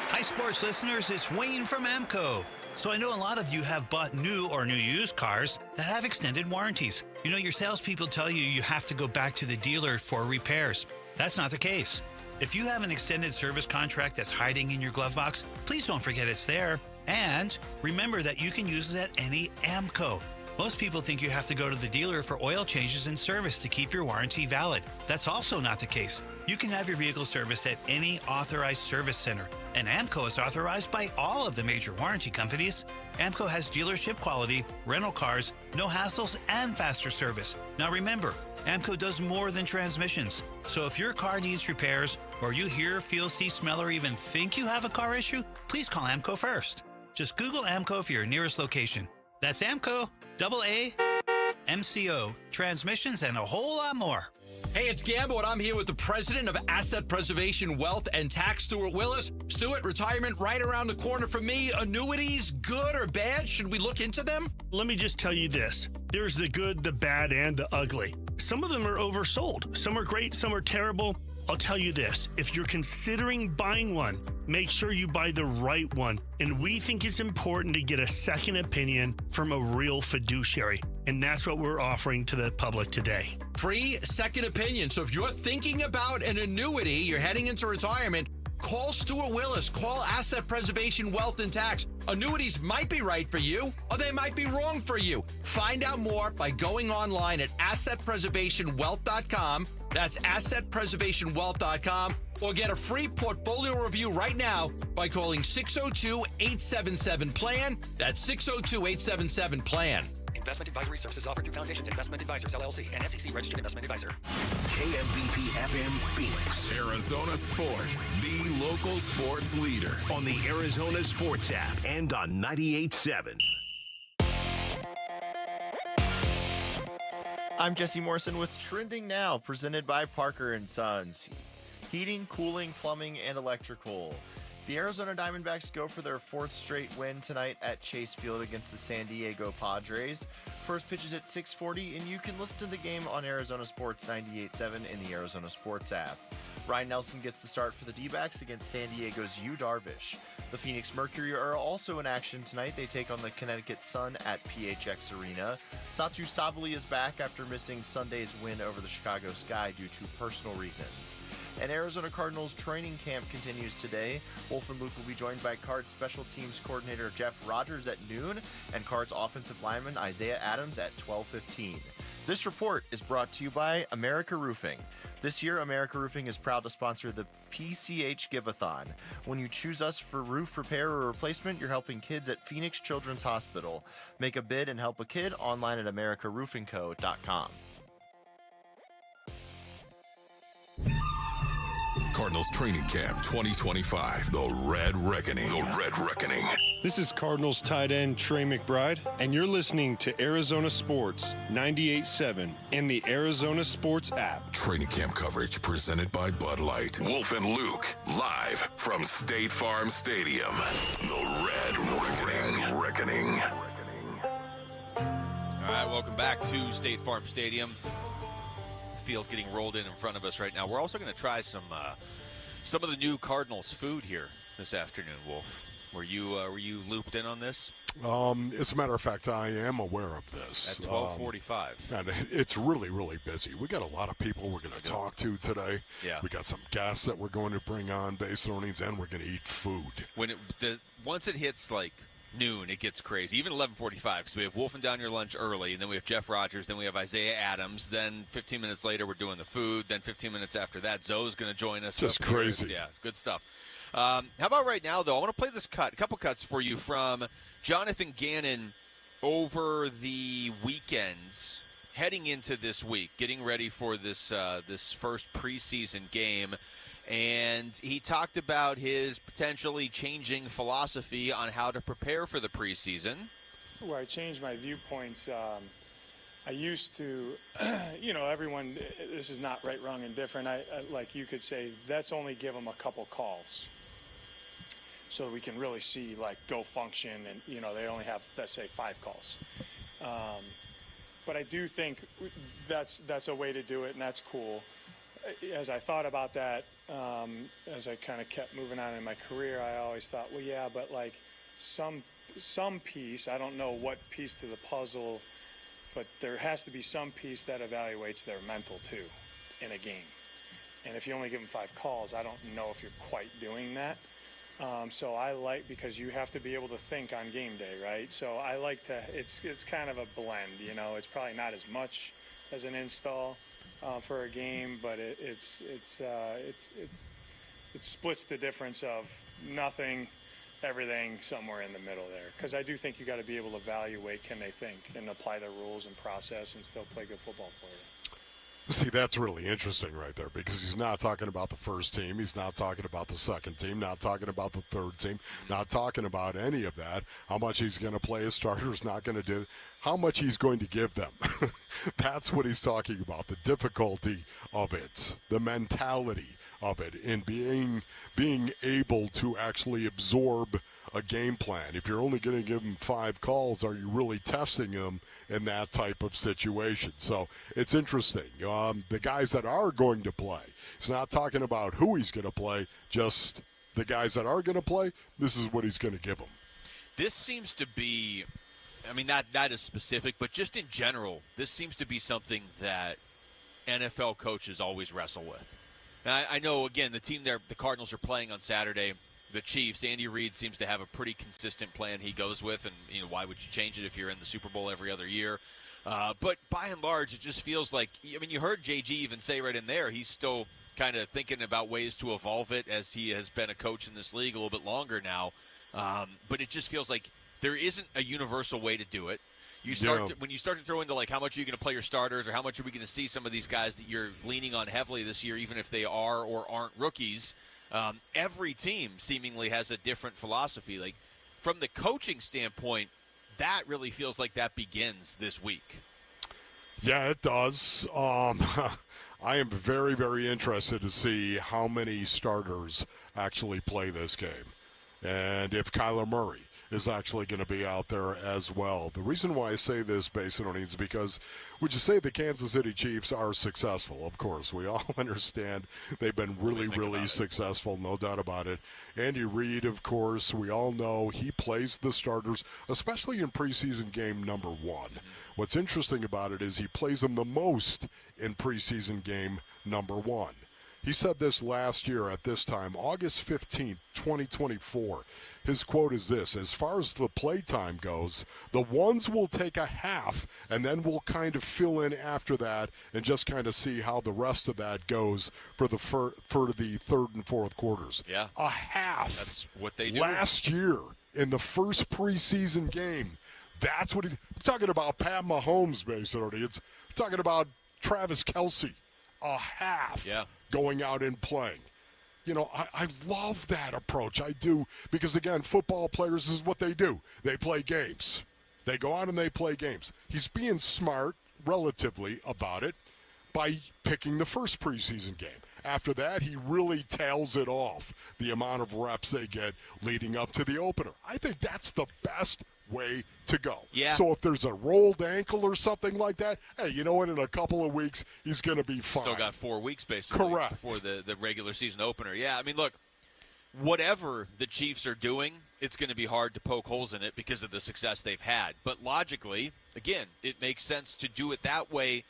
Hi, sports listeners. It's Wayne from AMCO. So I know a lot of you have bought new or new used cars that have extended warranties. You know, your salespeople tell you you have to go back to the dealer for repairs. That's not the case. If you have an extended service contract that's hiding in your glove box, please don't forget it's there. And remember that you can use it at any AMCO. Most people think you have to go to the dealer for oil changes and service to keep your warranty valid. That's also not the case. You can have your vehicle serviced at any authorized service center, and AMCO is authorized by all of the major warranty companies. AMCO has dealership quality, rental cars, no hassles, and faster service. Now remember, AMCO does more than transmissions. So if your car needs repairs, or you hear, feel, see, smell, or even think you have a car issue, please call AMCO first. Just Google AMCO for your nearest location. That's AMCO. AAMCO, transmissions, and a whole lot more. Hey, it's Gambo, and I'm here with the president of Asset Preservation Wealth and Tax, Stuart Willis. Stuart, retirement right around the corner for me. Annuities, good or bad? Should we look into them? Let me just tell you this. There's the good, the bad, and the ugly. Some of them are oversold. Some are great, some are terrible. I'll tell you this, if you're considering buying one, make sure you buy the right one. And we think it's important to get a second opinion from a real fiduciary. And that's what we're offering to the public today. Free second opinion. So if you're thinking about an annuity, you're heading into retirement, call Stuart Willis. Call Asset Preservation Wealth and Tax. Annuities might be right for you, or they might be wrong for you. Find out more by going online at AssetPreservationWealth.com. That's AssetPreservationWealth.com. Or get a free portfolio review right now by calling 602-877-PLAN. That's 602-877-PLAN. Investment advisory services offered through Foundations Investment Advisors, LLC, and SEC Registered Investment Advisor. KMBP FM Phoenix. Arizona Sports, the local sports leader. On the Arizona Sports app and on 98.7. I'm Jesse Morrison with Trending Now, presented by Parker & Sons. Heating, cooling, plumbing, and electrical. The Arizona Diamondbacks go for their fourth straight win tonight at Chase Field against the San Diego Padres. First pitch is at 6:40, and you can listen to the game on Arizona Sports 98.7 in the Arizona Sports app. Ryan Nelson gets the start for the D-backs against San Diego's Yu Darvish. The Phoenix Mercury are also in action tonight. They take on the Connecticut Sun at PHX Arena. Satu Sabali is back after missing Sunday's win over the Chicago Sky due to personal reasons. And Arizona Cardinals training camp continues today. Wolf and Luke will be joined by Cards special teams coordinator Jeff Rogers at noon and Cards offensive lineman Isaiah Adams at 12:15. This report is brought to you by America Roofing. This year, America Roofing is proud to sponsor the PCH Give-a-thon. When you choose us for roof repair or replacement, you're helping kids at Phoenix Children's Hospital. Make a bid and help a kid online at americaroofingco.com. Cardinals Training Camp 2025, The Red Reckoning. The Red Reckoning. This is Cardinals tight end Trey McBride, and you're listening to Arizona Sports 98.7 and the Arizona Sports app. Training camp coverage presented by Bud Light. Wolf and Luke, live from State Farm Stadium. The Red Reckoning. All right, welcome back to State Farm Stadium. Field getting rolled in front of us right now. We're also going to try some of the new Cardinals food here this afternoon, Wolf. Were you looped in on this? As a matter of fact, I am aware of this. At 12:45. And it's really, really busy. We got a lot of people we're going to talk to today. Yeah. We got some guests that we're going to bring on based on earnings, and we're going to eat food. Once it hits like noon, it gets crazy. Even 11:45, because we have Wolf and Down Your Lunch early, and then we have Jeff Rogers, then we have Isaiah Adams, then 15 minutes later we're doing the food, then 15 minutes after that Zoe's going to join us. Just crazy. Yeah, good stuff. How about right now, though? I want to play this a couple cuts for you from Jonathan Gannon over the weekends, heading into this week, getting ready for this first preseason game. And he talked about his potentially changing philosophy on how to prepare for the preseason. Where I changed my viewpoints, I used to, everyone, this is not right, wrong, and different. I like you could say, let's only give them a couple calls so we can really see, like, go function. And, they only have, let's say, 5 calls. But I do think that's a way to do it, and that's cool. As I thought about that, as I kind of kept moving on in my career, I always thought, well, yeah, but like some piece, I don't know what piece to the puzzle, but there has to be some piece that evaluates their mental too in a game. And if you only give them 5 calls, I don't know if you're quite doing that. So I like, because you have to be able to think on game day, right? So I like to, it's kind of a blend, it's probably not as much as an install for a game, but it splits the difference of nothing, everything, somewhere in the middle there. Because I do think you got to be able to evaluate, can they think and apply the rules and process and still play good football for you. See, that's really interesting right there, because he's not talking about the first team. He's not talking about the second team, not talking about the third team, not talking about any of that. How much he's going to play his starters, not going to do, how much he's going to give them. That's what he's talking about, the difficulty of it, the mentality of it, and being able to actually absorb a game plan. If you're only going to give him 5 calls, are you really testing him in that type of situation? So it's interesting. The guys that are going to play, he's not talking about who he's going to play, just the guys that are going to play, this is what he's going to give them. This seems to be, that is specific, but just in general, this seems to be something that NFL coaches always wrestle with. Now, I know, again, the team there, the Cardinals are playing on Saturday. The Chiefs, Andy Reid seems to have a pretty consistent plan he goes with, and why would you change it if you're in the Super Bowl every other year? But by and large, it just feels like, you heard JG even say right in there, he's still kind of thinking about ways to evolve it as he has been a coach in this league a little bit longer now. But it just feels like there isn't a universal way to do it. When you start to throw into, like, how much are you going to play your starters, or how much are we going to see some of these guys that you're leaning on heavily this year, even if they are or aren't rookies. Every team seemingly has a different philosophy. Like, from the coaching standpoint, that really feels like that begins this week. Yeah, it does. I am very, very interested to see how many starters actually play this game, and if Kyler Murray is actually going to be out there as well. The reason why I say this, based on it, is because would you say the Kansas City Chiefs are successful? Of course, we all understand they've been really, really successful, no doubt about it. Andy Reid, of course, we all know he plays the starters, especially in preseason game number 1. What's interesting about it is he plays them the most in preseason game number 1. He said this last year at this time, August 15th, 2024. His quote is this: as far as the play time goes, the ones will take a half, and then we'll kind of fill in after that and just kind of see how the rest of that goes for the third and fourth quarters. Yeah. A half. That's what they do. Last year in the first preseason game, that's what he's talking about. Pat Mahomes, basically. It's talking about Travis Kelce. A half going out and playing. You know, I love that approach. I do, because, again, football players is what they do. They play games. They go out and they play games. He's being smart, relatively, about it by picking the first preseason game. After that, he really tails it off, the amount of reps they get leading up to the opener. I think that's the best way to go. Yeah. So if there's a rolled ankle or something like that, hey, you know what? In a couple of weeks, he's going to be fine. Still got 4 weeks, basically, correct, before the regular season opener. Yeah, I mean, look, whatever the Chiefs are doing, it's going to be hard to poke holes in it because of the success they've had. But logically, again, it makes sense to do it that way.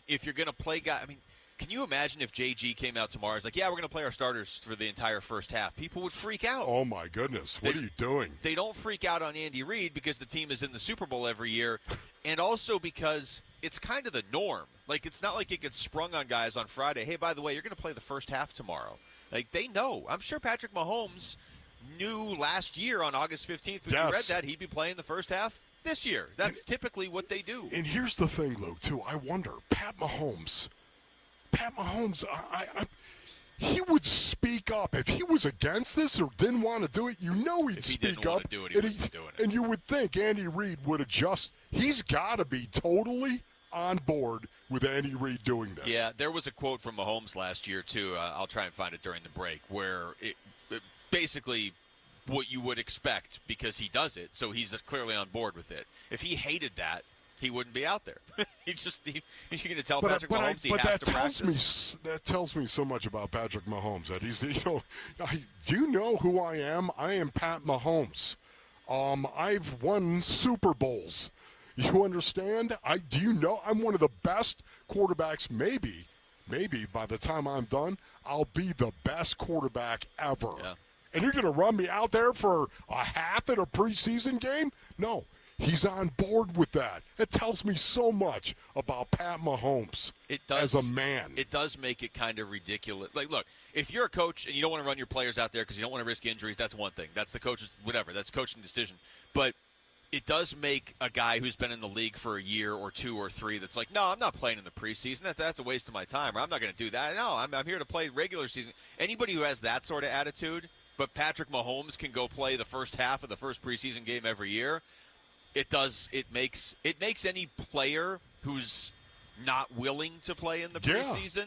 If you're going to play guys, I mean, can you imagine if JG came out tomorrow and was like, yeah, we're going to play our starters for the entire first half? People would freak out. Oh, my goodness. What are you doing? They don't freak out on Andy Reid because the team is in the Super Bowl every year, and also because it's kind of the norm. Like, it's not like it gets sprung on guys on Friday. Hey, by the way, you're going to play the first half tomorrow. Like, they know. I'm sure Patrick Mahomes knew last year on August 15th when he read that he'd be playing the first half this year. That's typically what they do. And here's the thing, Luke, too. I wonder, Pat Mahomes, he would speak up. If he was against this or didn't want to do it, you know he'd speak up. And you would think Andy Reid would adjust. He's got to be totally on board with Andy Reid doing this. Yeah, there was a quote from Mahomes last year, too. I'll try and find it during the break, where it basically what you would expect because he does it, so he's clearly on board with it. If he hated that, he wouldn't be out there. You're going to tell Patrick Mahomes he has to practice. That tells me so much about Patrick Mahomes. That he's, do you know who I am? I am Pat Mahomes. I've won Super Bowls. You understand? Do you know I'm one of the best quarterbacks? Maybe by the time I'm done, I'll be the best quarterback ever. Yeah. And you're going to run me out there for a half in a preseason game? No. He's on board with that. It tells me so much about Pat Mahomes as a man. It does make it kind of ridiculous. Like, look, if you're a coach and you don't want to run your players out there because you don't want to risk injuries, that's one thing. That's the coach's whatever. That's a coaching decision. But it does make a guy who's been in the league for a year or 2 or 3 that's like, no, I'm not playing in the preseason. That's a waste of my time. Or I'm not going to do that. No, I'm here to play regular season. Anybody who has that sort of attitude, but Patrick Mahomes can go play the first half of the first preseason game every year, it makes any player who's not willing to play in the preseason,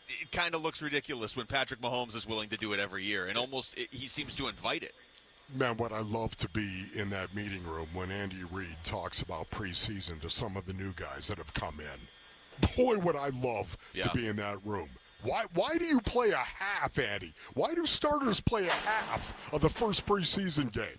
it kind of looks ridiculous when Patrick Mahomes is willing to do it every year, and he seems to invite it. Man, what I love to be in that meeting room when Andy Reid talks about preseason to some of the new guys that have come in. Boy, would I love to be in that room. Why do you play a half, Andy? Why do starters play a half of the first preseason game?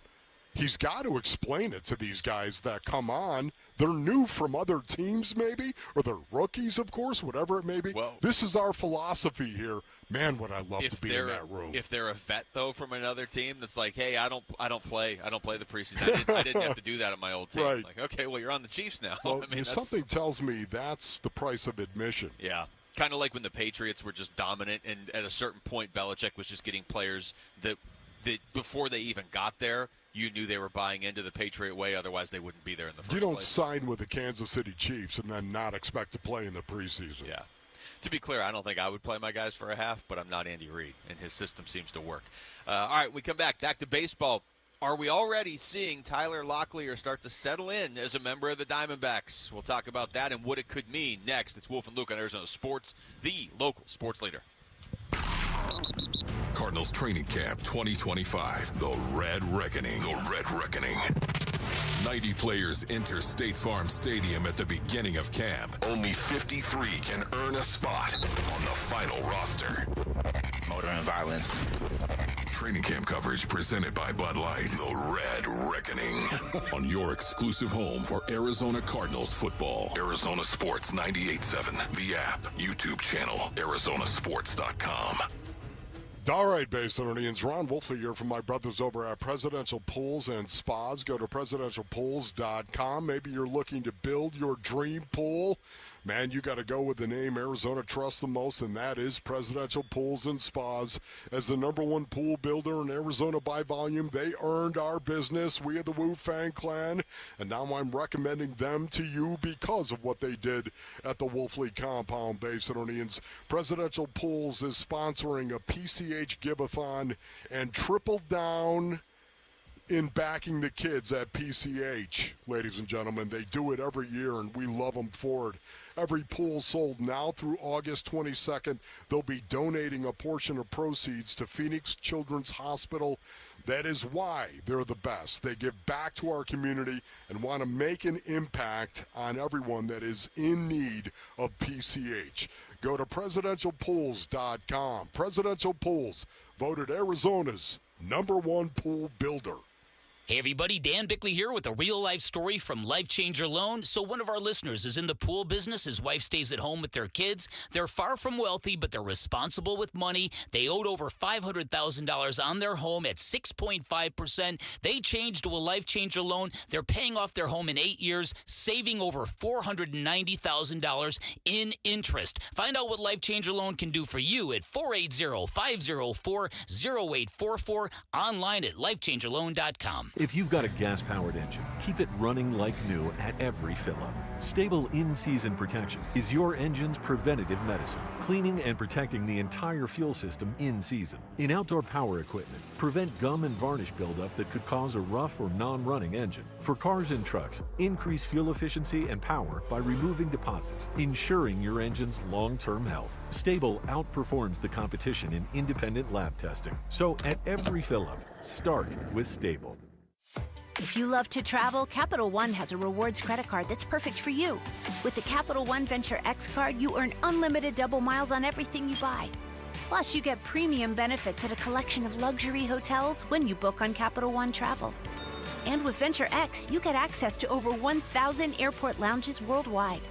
He's got to explain it to these guys that come on. They're new from other teams, maybe, or they're rookies, of course, whatever it may be. Well, this is our philosophy here. Man, would I love to be in that room. If they're a vet, though, from another team that's like, hey, I don't play the preseason. I didn't have to do that at my old team. Right. Like, okay, well, you're on the Chiefs now. Well, something tells me that's the price of admission. Yeah. Kind of like when the Patriots were just dominant, and at a certain point, Belichick was just getting players that before they even got there, you knew they were buying into the Patriot way, otherwise they wouldn't be there in the first place. You don't sign with the Kansas City Chiefs and then not expect to play in the preseason. Yeah. To be clear, I don't think I would play my guys for a half, but I'm not Andy Reid, and his system seems to work. All right, we come back to baseball. Are we already seeing Tyler Locklear start to settle in as a member of the Diamondbacks? We'll talk about that and what it could mean next. It's Wolf and Luke on Arizona Sports, the local sports leader. Cardinals Training Camp 2025, The Red Reckoning. 90 players enter State Farm Stadium at the beginning of camp. Only 53 can earn a spot on the final roster. Motor and violence. Training camp coverage presented by Bud Light. The Red Reckoning on your exclusive home for Arizona Cardinals football. Arizona Sports 98.7. The app, YouTube channel, ArizonaSports.com. All right, Basinonians, Ron Wolfley here from my brothers over at Presidential Pools and Spas. Go to presidentialpools.com. Maybe you're looking to build your dream pool. Man, you got to go with the name Arizona trusts the most, and that is Presidential Pools and Spas. As the #1 pool builder in Arizona by volume, they earned our business. We are the Wu Fang Clan, and now I'm recommending them to you because of what they did at the Wolfley compound, Basinonians. Presidential Pools is sponsoring a PCH Give-a-thon and triple down in backing the kids at PCH, ladies and gentlemen. They do it every year, and we love them for it. Every pool sold now through August 22nd, they'll be donating a portion of proceeds to Phoenix Children's Hospital. That is why they're the best. They give back to our community and want to make an impact on everyone that is in need of PCH. Go to presidentialpools.com. Presidential Pools, voted Arizona's #1 pool builder. Hey everybody, Dan Bickley here with a real-life story from Life Changer Loan. So one of our listeners is in the pool business. His wife stays at home with their kids. They're far from wealthy, but they're responsible with money. They owed over $500,000 on their home at 6.5%. They changed to a Life Changer Loan. They're paying off their home in 8 years, saving over $490,000 in interest. Find out what Life Changer Loan can do for you at 480-504-0844, online at lifechangerloan.com. If you've got a gas-powered engine, keep it running like new at every fill-up. Stable in-season protection is your engine's preventative medicine, cleaning and protecting the entire fuel system in season. In outdoor power equipment, prevent gum and varnish buildup that could cause a rough or non-running engine. For cars and trucks, increase fuel efficiency and power by removing deposits, ensuring your engine's long-term health. Stable outperforms the competition in independent lab testing. So at every fill-up, start with Stable. If you love to travel, Capital One has a rewards credit card that's perfect for you. With the Capital One Venture X card, you earn unlimited double miles on everything you buy. Plus, you get premium benefits at a collection of luxury hotels when you book on Capital One Travel. And with Venture X, you get access to over 1,000 airport lounges worldwide.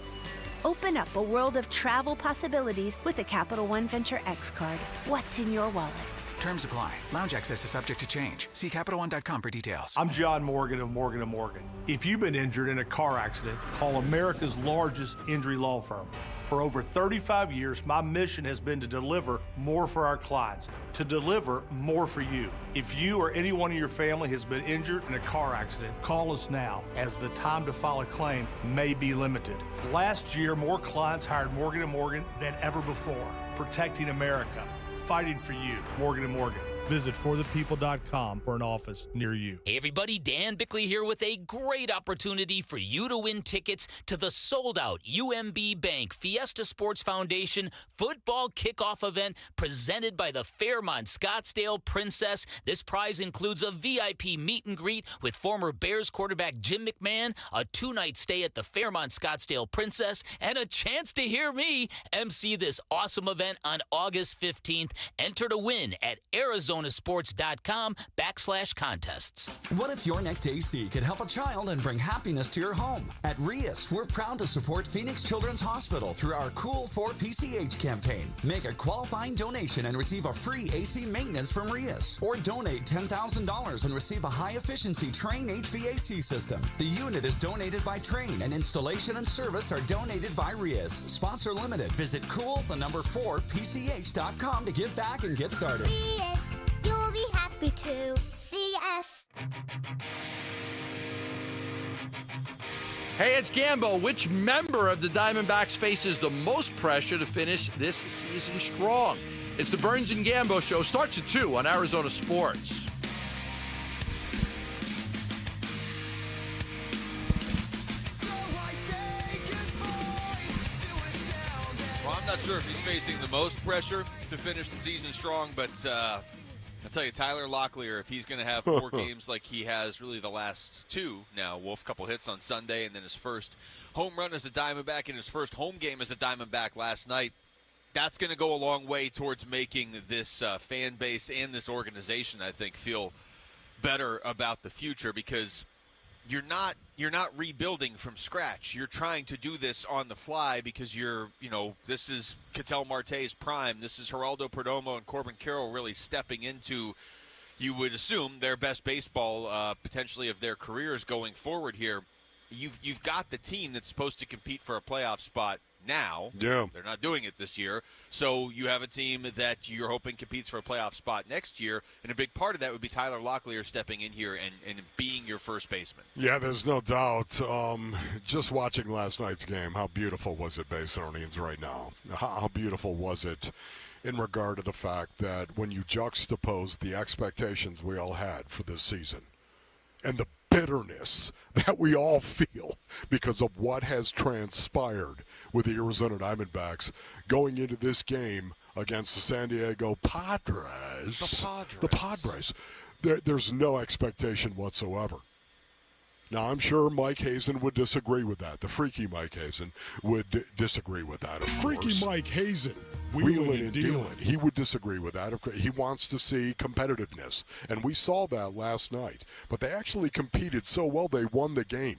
Open up a world of travel possibilities with the Capital One Venture X card. What's in your wallet? Terms apply. Lounge access is subject to change. See CapitalOne.com for details. I'm John Morgan of Morgan & Morgan. If you've been injured in a car accident, call America's largest injury law firm. For over 35 years, my mission has been to deliver more for our clients, to deliver more for you. If you or anyone in your family has been injured in a car accident, call us now, as the time to file a claim may be limited. Last year, more clients hired Morgan & Morgan than ever before, protecting America. Fighting for you, Morgan & Morgan. Visit forthepeople.com for an office near you. Hey everybody, Dan Bickley here with a great opportunity for you to win tickets to the sold-out UMB Bank Fiesta Sports Foundation football kickoff event presented by the Fairmont Scottsdale Princess. This prize includes a VIP meet and greet with former Bears quarterback Jim McMahon, a 2-night stay at the Fairmont Scottsdale Princess, and a chance to hear me MC this awesome event on August 15th. Enter to win at ArizonaSports.com/contests. What if your next AC could help a child and bring happiness to your home? At Rias, we're proud to support Phoenix Children's Hospital through our Cool for PCH campaign. Make a qualifying donation and receive a free AC maintenance from Rias. Or donate $10,000 and receive a high-efficiency Train HVAC system. The unit is donated by Train, and installation and service are donated by Rias. Sponsor limited. Visit cool4pch.com to give back and get started. Rias, you'll be happy to see us. Hey, it's Gambo. Which member of the Diamondbacks faces the most pressure to finish this season strong? It's the Burns and Gambo Show. Starts at 2 on Arizona Sports. Well, I'm not sure if he's facing the most pressure to finish the season strong, but I'll tell you, Tyler Locklear, if he's going to have 4 games like he has really the last 2 now, Wolf, couple hits on Sunday, and then his first home run as a Diamondback and his first home game as a Diamondback last night, that's going to go a long way towards making this fan base and this organization, I think, feel better about the future, because you're not rebuilding from scratch. You're trying to do this on the fly because this is Ketel Marte's prime. This is Geraldo Perdomo and Corbin Carroll really stepping into, you would assume, their best baseball potentially of their careers going forward here. You've got the team that's supposed to compete for a playoff spot now. Yeah. They're not doing it this year. So you have a team that you're hoping competes for a playoff spot next year, and a big part of that would be Tyler Locklear stepping in here and being your first baseman. Yeah, there's no doubt. Just watching last night's game, how beautiful was it, Basinonians, right now? How beautiful was it in regard to the fact that when you juxtapose the expectations we all had for this season and the bitterness that we all feel because of what has transpired with the Arizona Diamondbacks going into this game against the San Diego Padres. The Padres. There's no expectation whatsoever. Now, I'm sure Mike Hazen would disagree with that. The freaky Mike Hazen would disagree with that, of Freaky course. Mike Hazen. Wheeling and dealing. He would disagree with that. He wants to see competitiveness, and we saw that last night. But they actually competed so well they won the game.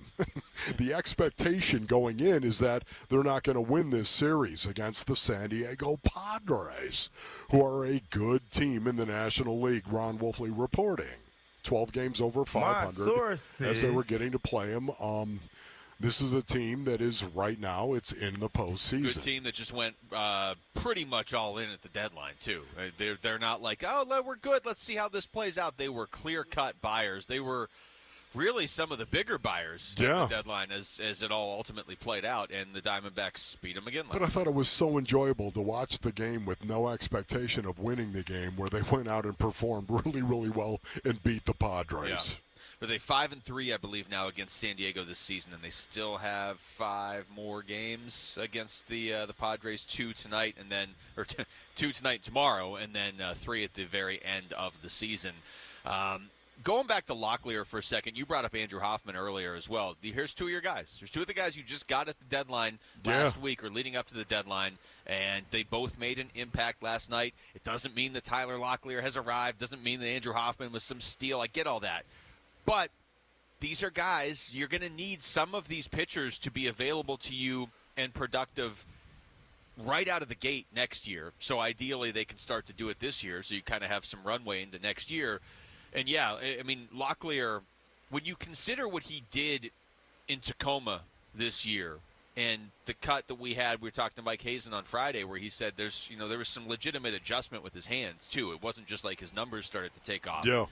The expectation going in is that they're not going to win this series against the San Diego Padres, who are a good team in the National League. Ron Wolfley reporting. 12 games over 500 as they were getting to play them. This is a team that is right now, it's in the postseason. Good team that just went pretty much all in at the deadline, too. They're not like, oh, we're good, let's see how this plays out. They were clear-cut buyers. They were really some of the bigger buyers at the deadline as it all ultimately played out, and the Diamondbacks beat them again. But I thought it was so enjoyable to watch the game with no expectation of winning the game, where they went out and performed really, really well and beat the Padres. Yeah. But they 5-3, I believe, now against San Diego this season, and they still have 5 more games against the Padres. 2 tonight, and then 2 tonight, tomorrow, and then 3 at the very end of the season. Going back to Locklear for a second, you brought up Andrew Hoffman earlier as well. Here's 2 of your guys. There's 2 of the guys you just got at the deadline last week or leading up to the deadline, and they both made an impact last night. It doesn't mean that Tyler Locklear has arrived. Doesn't mean that Andrew Hoffman was some steal. I get all that. But these are guys, you're going to need some of these pitchers to be available to you and productive right out of the gate next year. So ideally they can start to do it this year, so you kind of have some runway into next year. And, yeah, I mean, Locklear, when you consider what he did in Tacoma this year and the cut that we were talking to Mike Hazen on Friday where he said there was some legitimate adjustment with his hands, too. It wasn't just like his numbers started to take off. Yeah.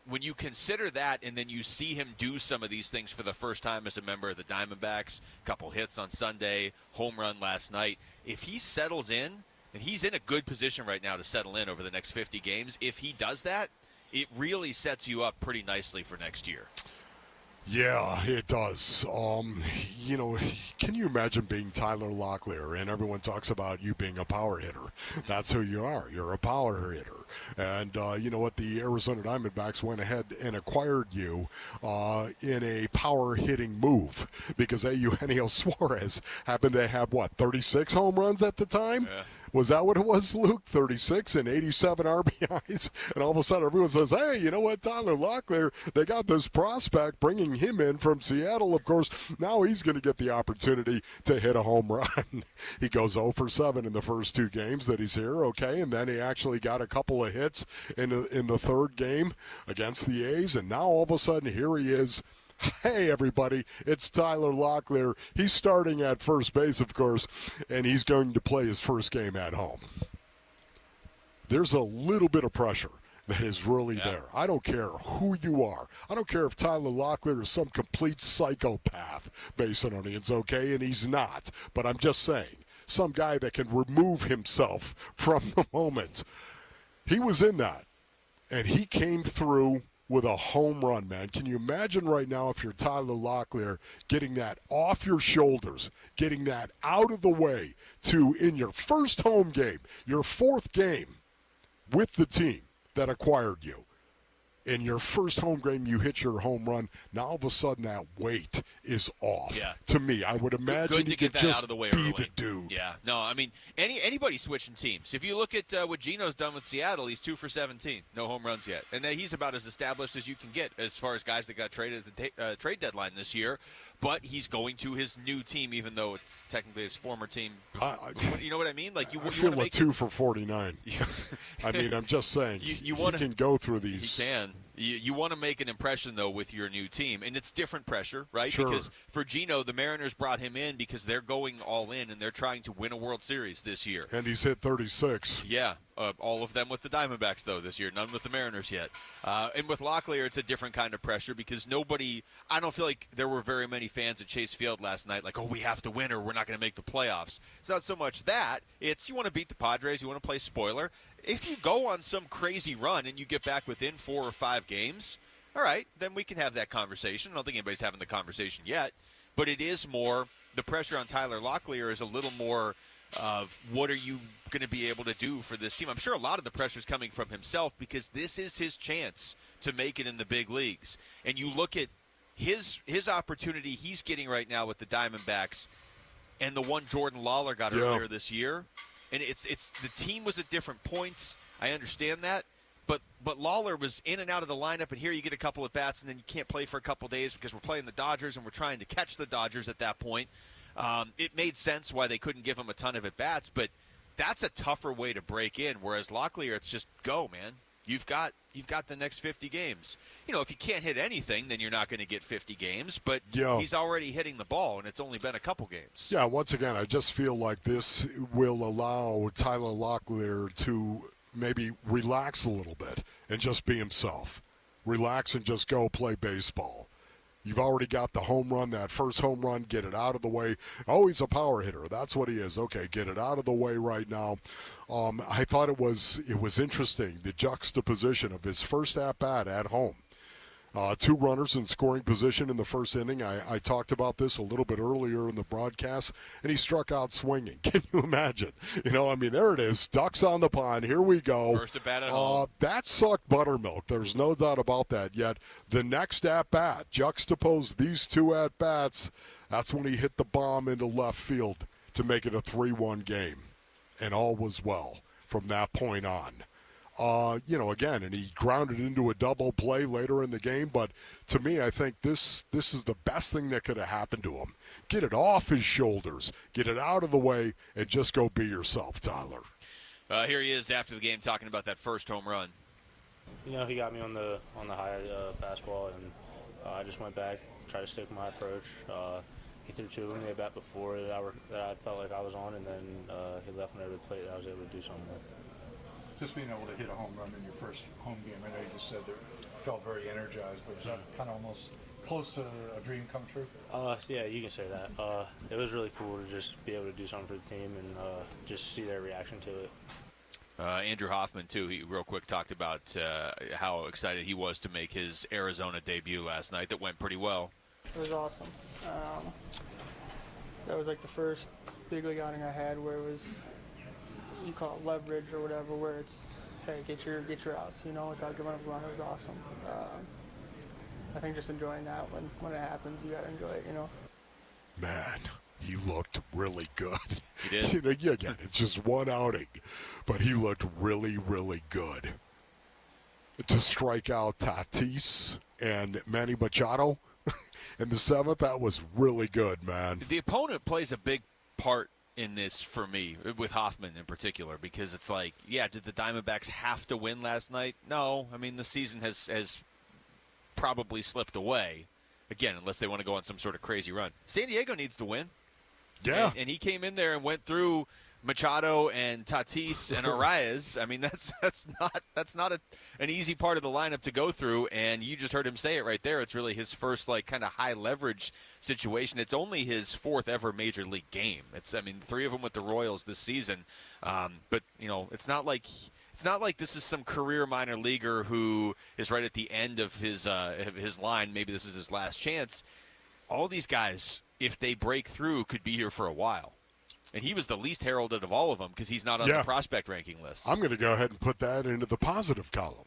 When you consider that and then you see him do some of these things for the first time as a member of the Diamondbacks, a couple hits on Sunday, home run last night, if he settles in, and he's in a good position right now to settle in over the next 50 games, if he does that, it really sets you up pretty nicely for next year. Yeah, it does. Can you imagine being Tyler Locklear, and everyone talks about you being a power hitter? That's who you are. You're a power hitter. And you know what? The Arizona Diamondbacks went ahead and acquired you in a power-hitting move because Eugenio Suarez happened to have, 36 home runs at the time? Yeah. Was that what it was, Luke? 36 and 87 RBIs? And all of a sudden everyone says, hey, you know what, Tyler Locklear, they got this prospect, bringing him in from Seattle. Of course, now he's going to get the opportunity to hit a home run. He goes 0 for 7 in the first 2 games that he's here, okay? And then he actually got a couple of hits in the third game against the A's. And now all of a sudden here he is. Hey, everybody, it's Tyler Locklear. He's starting at first base, of course, and he's going to play his first game at home. There's a little bit of pressure that is really there. I don't care who you are. I don't care if Tyler Locklear is some complete psychopath, Basinonians, okay? And he's not. But I'm just saying, some guy that can remove himself from the moment. He was in that, and he came through with a home run, man. Can you imagine right now if you're Tyler Locklear getting that off your shoulders, getting that out of the way to, in your first home game, your 4th game with the team that acquired you, in your first home game, you hit your home run. Now all of a sudden that weight is off. Yeah. To me, I would imagine Good to he get could that just out of the way be early. the dude. Yeah. No, I mean, anybody switching teams. If you look at what Gino's done with Seattle, he's 2 for 17. No home runs yet. And he's about as established as you can get as far as guys that got traded at the trade deadline this year. But he's going to his new team, even though it's technically his former team. You know what I mean? Like you I feel want to make 2 for 49. I mean, I'm just saying, he can go through these. He can. You want to make an impression, though, with your new team. And it's different pressure, right? Sure. Because for Gino, the Mariners brought him in because they're going all in and they're trying to win a World Series this year. And he's hit 36. Yeah. All of them with the Diamondbacks, though, this year. None with the Mariners yet. And with Locklear, it's a different kind of pressure because I don't feel like there were very many fans at Chase Field last night like, oh, we have to win or we're not going to make the playoffs. It's not so much that. It's you want to beat the Padres. You want to play spoiler. If you go on some crazy run and you get back within 4 or 5 games, all right, then we can have that conversation. I don't think anybody's having the conversation yet. But it is more, the pressure on Tyler Locklear is a little more of what are you going to be able to do for this team. I'm sure a lot of the pressure is coming from himself because this is his chance to make it in the big leagues. And you look at his opportunity he's getting right now with the Diamondbacks and the one Jordan Lawler got earlier this year. And it's the team was at different points. I understand that. But Lawler was in and out of the lineup, and here you get a couple at bats, and then you can't play for a couple days because we're playing the Dodgers, and we're trying to catch the Dodgers at that point. It made sense why they couldn't give him a ton of at bats, but that's a tougher way to break in. Whereas Locklear, it's just go, man. You've got the next 50 games. You know, if you can't hit anything, then you're not going to get 50 games. But he's already hitting the ball, and it's only been a couple games. Yeah. Once again, I just feel like this will allow Tyler Locklear to maybe relax a little bit and just be himself. Relax and just go play baseball. You've already got the home run, that first home run, get it out of the way. Oh, he's a power hitter. That's what he is. Okay, get it out of the way right now. I thought it was interesting, the juxtaposition of his first at-bat at home. 2 runners in scoring position in the first inning. I talked about this a little bit earlier in the broadcast, and he struck out swinging. Can you imagine? You know, I mean, there it is. Ducks on the pond. Here we go. First at-bat at home. That sucked buttermilk. There's no doubt about that. Yet the next at-bat, juxtapose these 2 at-bats, that's when he hit the bomb into left field to make it a 3-1 game. And all was well from that point on. Again, and he grounded into a double play later in the game. But to me, I think this is the best thing that could have happened to him. Get it off his shoulders, get it out of the way, and just go be yourself, Tyler. Here he is after the game talking about that first home run. You know, he got me on the high fastball, and I just went back, tried to stick with my approach. He threw 2 in the at bat before that I felt like I was on, and then he left whenever the plate that I was able to do something with. Just being able to hit a home run in your first home game, I know you just said that you felt very energized, but is that kind of almost close to a dream come true? Yeah, you can say that. It was really cool to just be able to do something for the team and just see their reaction to it. Andrew Hoffman, too, he real quick talked about how excited he was to make his Arizona debut last night. That went pretty well. It was awesome. That was like the first big league outing I had where it was, you call it leverage or whatever, where it's, hey, get your outs, without giving up a run. It was awesome. I think just enjoying that when it happens, you got to enjoy it, Man, he looked really good. He did. Again, it's just one outing, but he looked really, really good. To strike out Tatis and Manny Machado in the 7th, that was really good, man. The opponent plays a big part in this for me, with Hoffman in particular, because it's like, yeah, did the Diamondbacks have to win last night? No. I mean, the season has probably slipped away, again, unless they want to go on some sort of crazy run. San Diego needs to win. Yeah. And he came in there and went through Machado and Tatis and Arraez. I mean, that's not an easy part of the lineup to go through, and you just heard him say it right there. It's really his first kind of high leverage situation. It's only his 4th ever major league game. 3 of them with the Royals this season. But it's not like this is some career minor leaguer who is right at the end of his line. Maybe this is his last chance. All these guys, if they break through, could be here for a while. And he was the least heralded of all of them because he's not on the prospect ranking list. I'm going to go ahead and put that into the positive column.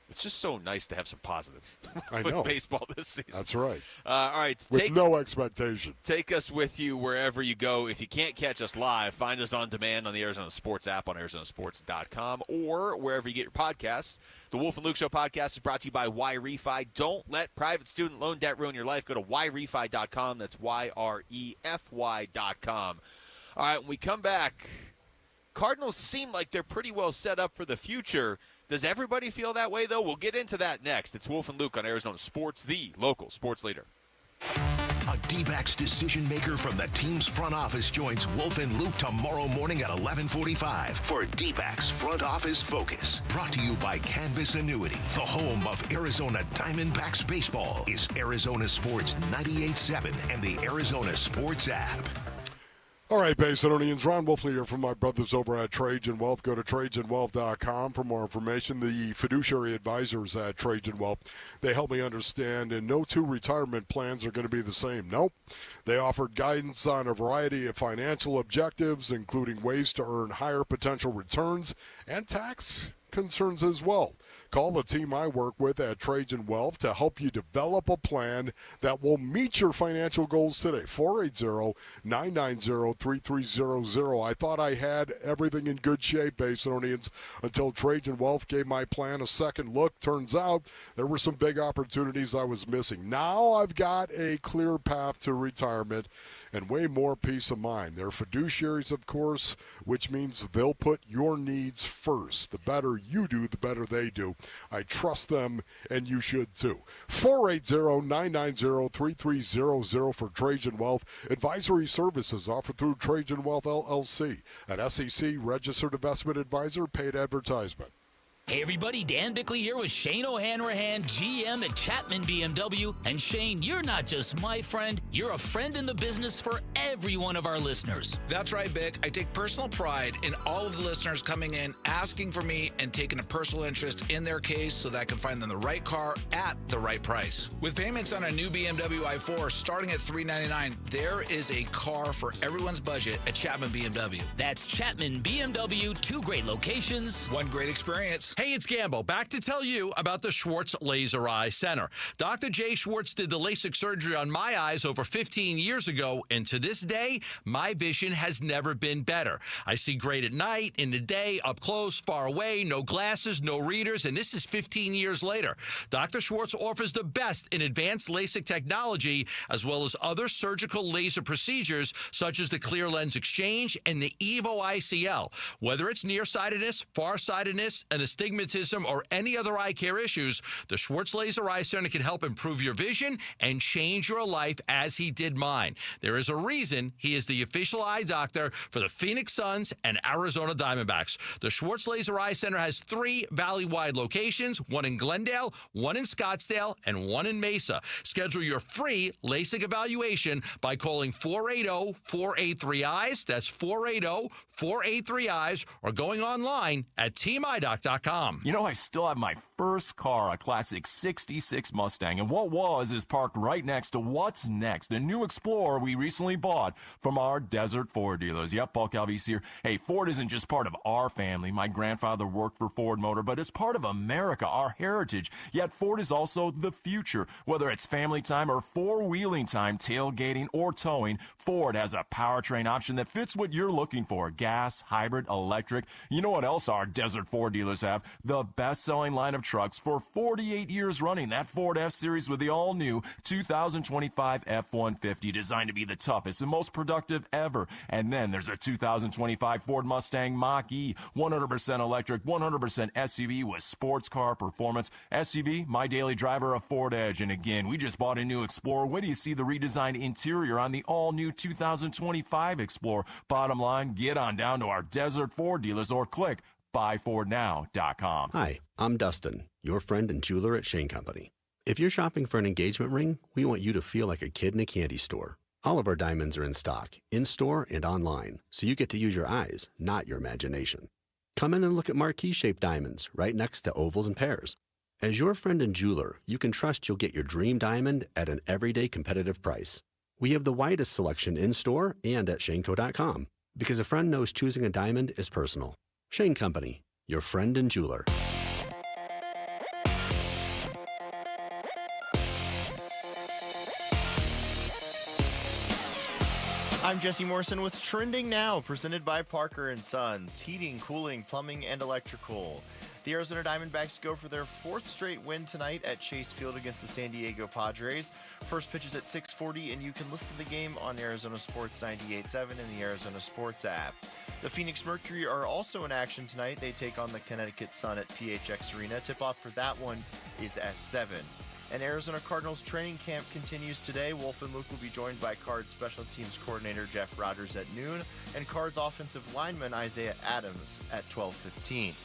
It's just so nice to have some positives I with know. baseball this season. That's right. All right. With no expectation. Take us with you wherever you go. If you can't catch us live, find us on demand on the Arizona Sports app on arizonasports.com or wherever you get your podcasts. The Wolf and Luke Show podcast is brought to you by YRefi. Don't let private student loan debt ruin your life. Go to YRefi.com. That's YREFY.com. All right, when we come back, Cardinals seem like they're pretty well set up for the future. Does everybody feel that way, though? We'll get into that next. It's Wolf and Luke on Arizona Sports, the local sports leader. A D-backs decision maker from the team's front office joins Wolf and Luke tomorrow morning at 11:45 for D-backs Front Office Focus. Brought to you by Canvas Annuity. The home of Arizona Diamondbacks baseball is Arizona Sports 98.7 and the Arizona Sports app. All right, Basinonians, Ron Wolfley here from my brothers over at Trajan Wealth. Go to TrajanWealth.com for more information. The fiduciary advisors at Trajan Wealth, they help me understand, and no two retirement plans are going to be the same. Nope. They offered guidance on a variety of financial objectives, including ways to earn higher potential returns and tax concerns as well. Call the team I work with at Trajan Wealth to help you develop a plan that will meet your financial goals today. 480-990-3300. I thought I had everything in good shape, Basinonians, until Trajan Wealth gave my plan a second look. Turns out there were some big opportunities I was missing. Now I've got a clear path to retirement and way more peace of mind. They're fiduciaries, of course, which means they'll put your needs first. The better you do, the better they do. I trust them, and you should too. 480-990-3300 for Trajan Wealth. Advisory services offered through Trajan Wealth LLC, an SEC registered investment advisor, paid advertisement. Hey everybody, Dan Bickley here with Shane O'Hanrahan, GM at Chapman BMW. And Shane, you're not just my friend, you're a friend in the business for every one of our listeners. That's right, Bick. I take personal pride in all of the listeners coming in, asking for me, and taking a personal interest in their case so that I can find them the right car at the right price. With payments on a new BMW i4 starting at $399, there is a car for everyone's budget at Chapman BMW. That's Chapman BMW, 2 great locations, 1 great experience. Hey, it's Gambo. Back to tell you about the Schwartz Laser Eye Center. Dr. Jay Schwartz did the LASIK surgery on my eyes over 15 years ago, and to this day, my vision has never been better. I see great at night, in the day, up close, far away, no glasses, no readers, and this is 15 years later. Dr. Schwartz offers the best in advanced LASIK technology, as well as other surgical laser procedures, such as the clear lens exchange and the EVO ICL. Whether it's nearsightedness, farsightedness, and astigmatism, or any other eye care issues, the Schwartz Laser Eye Center can help improve your vision and change your life as he did mine. There is a reason he is the official eye doctor for the Phoenix Suns and Arizona Diamondbacks. The Schwartz Laser Eye Center has 3 valley-wide locations, 1 in Glendale, 1 in Scottsdale, and 1 in Mesa. Schedule your free LASIK evaluation by calling 480-483-EYES. That's 480-483-EYES, or going online at teamidoc.com. You know, I still have my first car, a classic 66 Mustang, and what was is parked right next to what's next, a new Explorer we recently bought from our Desert Ford dealers. Yep, Paul Calvise here. Hey, Ford isn't just part of our family. My grandfather worked for Ford Motor, but it's part of America, our heritage. Yet Ford is also the future. Whether it's family time or four-wheeling time, tailgating or towing, Ford has a powertrain option that fits what you're looking for. Gas, hybrid, electric. You know what else our Desert Ford dealers have? The best-selling line of trucks for 48 years running. That Ford F-Series with the all-new 2025 F-150, designed to be the toughest and most productive ever. And then there's a 2025 Ford Mustang Mach-E, 100% electric, 100% SUV with sports car performance. SUV, my daily driver, a Ford Edge. And again, we just bought a new Explorer. Wait till you see the redesigned interior on the all-new 2025 Explorer. Bottom line, get on down to our Desert Ford dealers or click buyfordnow.com. Hi, I'm Dustin, your friend and jeweler at Shane Company. If you're shopping for an engagement ring, we want you to feel like a kid in a candy store. All of our diamonds are in stock, in-store and online, so you get to use your eyes, not your imagination. Come in and look at marquee-shaped diamonds right next to ovals and pears. As your friend and jeweler, you can trust you'll get your dream diamond at an everyday competitive price. We have the widest selection in-store and at shaneco.com, because a friend knows choosing a diamond is personal. Shane Company, your friend and jeweler. I'm Jesse Morrison with Trending Now, presented by Parker & Sons, heating, cooling, plumbing, and electrical. The Arizona Diamondbacks go for their 4th straight win tonight at Chase Field against the San Diego Padres. First pitch is at 6:40, and you can listen to the game on Arizona Sports 98.7 and the Arizona Sports app. The Phoenix Mercury are also in action tonight. They take on the Connecticut Sun at PHX Arena. Tip-off for that one is at 7. And Arizona Cardinals training camp continues today. Wolf and Luke will be joined by Cards special teams coordinator Jeff Rogers at noon and Cards offensive lineman Isaiah Adams at 12:15.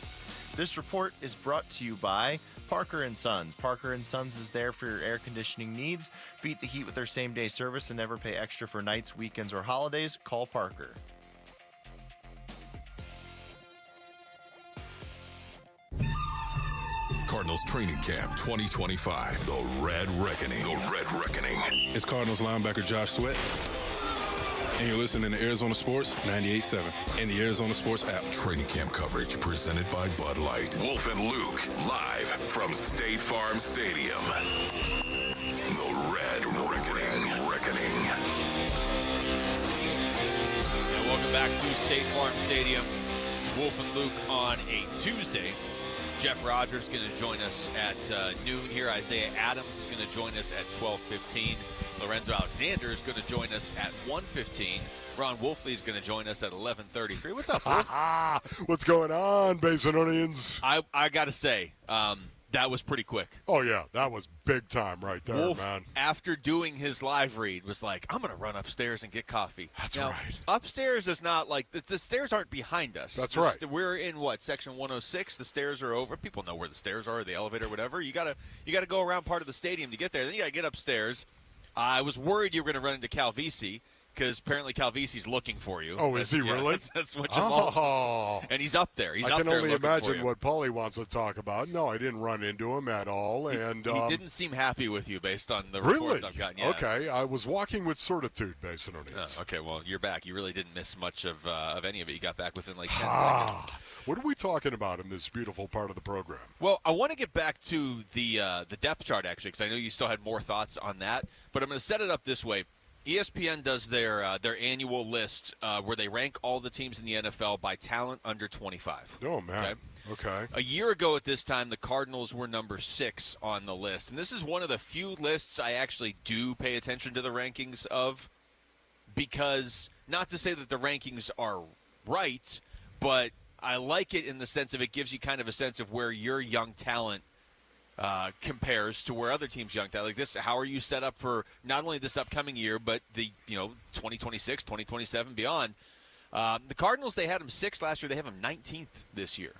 This report is brought to you by Parker & Sons. Parker & Sons is there for your air conditioning needs. Beat the heat with their same-day service and never pay extra for nights, weekends, or holidays. Call Parker. Cardinals Training Camp 2025. The Red Reckoning. The Red Reckoning. It's Cardinals linebacker Josh Sweat, and you're listening to Arizona Sports 98.7 and the Arizona Sports app. Training camp coverage presented by Bud Light. Wolf and Luke, live from State Farm Stadium. The Red Reckoning. And welcome back to State Farm Stadium. It's Wolf and Luke on a Tuesday. Jeff Rogers is going to join us at noon here. Isaiah Adams is going to join us at 12:15. Lorenzo Alexander is going to join us at 1:15. Ron Wolfley is going to join us at 11:33. What's up, Wolf? What's going on, Basinonians? I got to say, that was pretty quick. Oh, yeah, that was big time right there, Wolf, man. after doing his live read, was like, I'm going to run upstairs and get coffee. That's now, right. Upstairs is not like, the stairs aren't behind us. That's right. We're in, section 106. The stairs are over. People know where the stairs are, the elevator, whatever. You gotta go around part of the stadium to get there. Then you got to get upstairs. I was worried you were going to run into Calvisi, because apparently Calvisi's looking for you. Oh, is he really? That's what Jamal. And he's up there. I can only imagine what Paulie wants to talk about. No, I didn't run into him at all. And he didn't seem happy with you based on the reports I've gotten. Yeah. Okay, I was walking with certitude, Basinonians. Oh, okay, well, you're back. You really didn't miss much of any of it. You got back within like 10 seconds. What are we talking about in this beautiful part of the program? Well, I want to get back to the depth chart, actually, because I know you still had more thoughts on that. But I'm going to set it up this way. ESPN does their annual list where they rank all the teams in the NFL by talent under 25. Oh, man. Okay. A year ago at this time, the Cardinals were number 6 on the list. And this is one of the few lists I actually do pay attention to the rankings of, because not to say that the rankings are right, but I like it in the sense of it gives you kind of a sense of where your young talent compares to where other teams' young talent. Like this, how are you set up for not only this upcoming year, but the 2026, 2027, beyond? The Cardinals, they had him 6th last year. They have him 19th this year.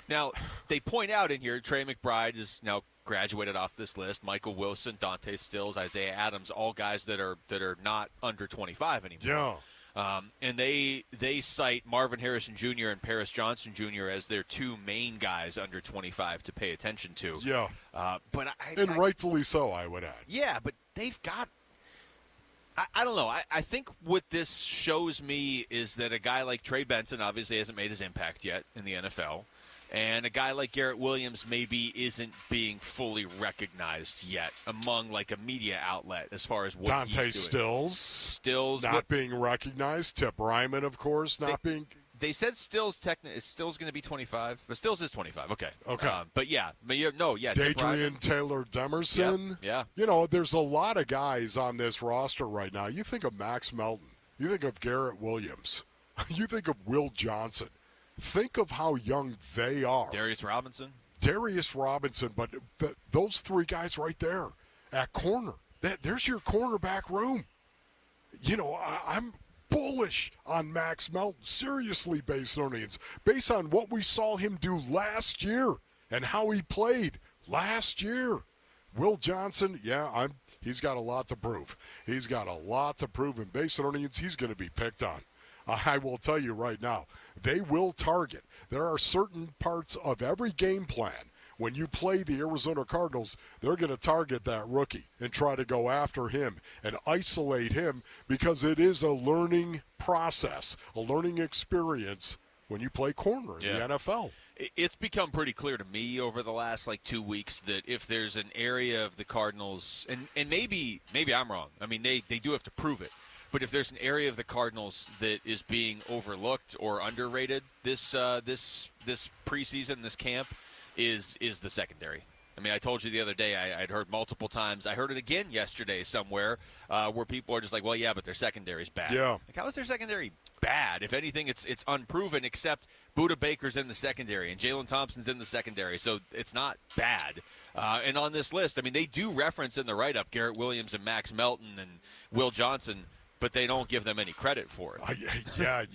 Now, they point out in here, Trey McBride is now graduated off this list. Michael Wilson, Dante Stills, Isaiah Adams, all guys that are not under 25 anymore. Yeah. And they cite Marvin Harrison Jr. and Paris Johnson Jr. as their 2 main guys under 25 to pay attention to. Yeah. But rightfully so, I would add. Yeah, but they've got – I don't know. I think what this shows me is that a guy like Trey Benson obviously hasn't made his impact yet in the NFL. And a guy like Garrett Williams maybe isn't being fully recognized yet among like a media outlet as far as what Dante he's doing. Stills not being recognized. Tip Ryman, of course, not being. They said Stills going to be 25, but Stills is 25. Okay. Okay. Dadrian Taylor Demerson. Yeah. There's a lot of guys on this roster right now. You think of Max Melton. You think of Garrett Williams. You think of Will Johnson. Think of how young they are. Darius Robinson, but those 3 guys right there at corner, there's your cornerback room. I'm bullish on Max Melton. Seriously, Basinonians, based on what we saw him do last year and how he played last year. Will Johnson, he's got a lot to prove. He's got a lot to prove, and Basinonians, he's going to be picked on. I will tell you right now, they will target. There are certain parts of every game plan. When you play the Arizona Cardinals, they're going to target that rookie and try to go after him and isolate him, because it is a learning process, a learning experience when you play corner in the NFL. It's become pretty clear to me over the last 2 weeks that if there's an area of the Cardinals, and maybe I'm wrong. I mean, they do have to prove it. But if there's an area of the Cardinals that is being overlooked or underrated this preseason, this camp, is the secondary. I mean, I told you the other day, I'd heard multiple times. I heard it again yesterday somewhere where people are just like, well, yeah, but their secondary's bad. Yeah. Like, how is their secondary bad? If anything, it's unproven, except Budda Baker's in the secondary and Jalen Thompson's in the secondary, so it's not bad. And on this list, I mean, they do reference in the write-up Garrett Williams and Max Melton and Will Johnson, but they don't give them any credit for it. Yeah,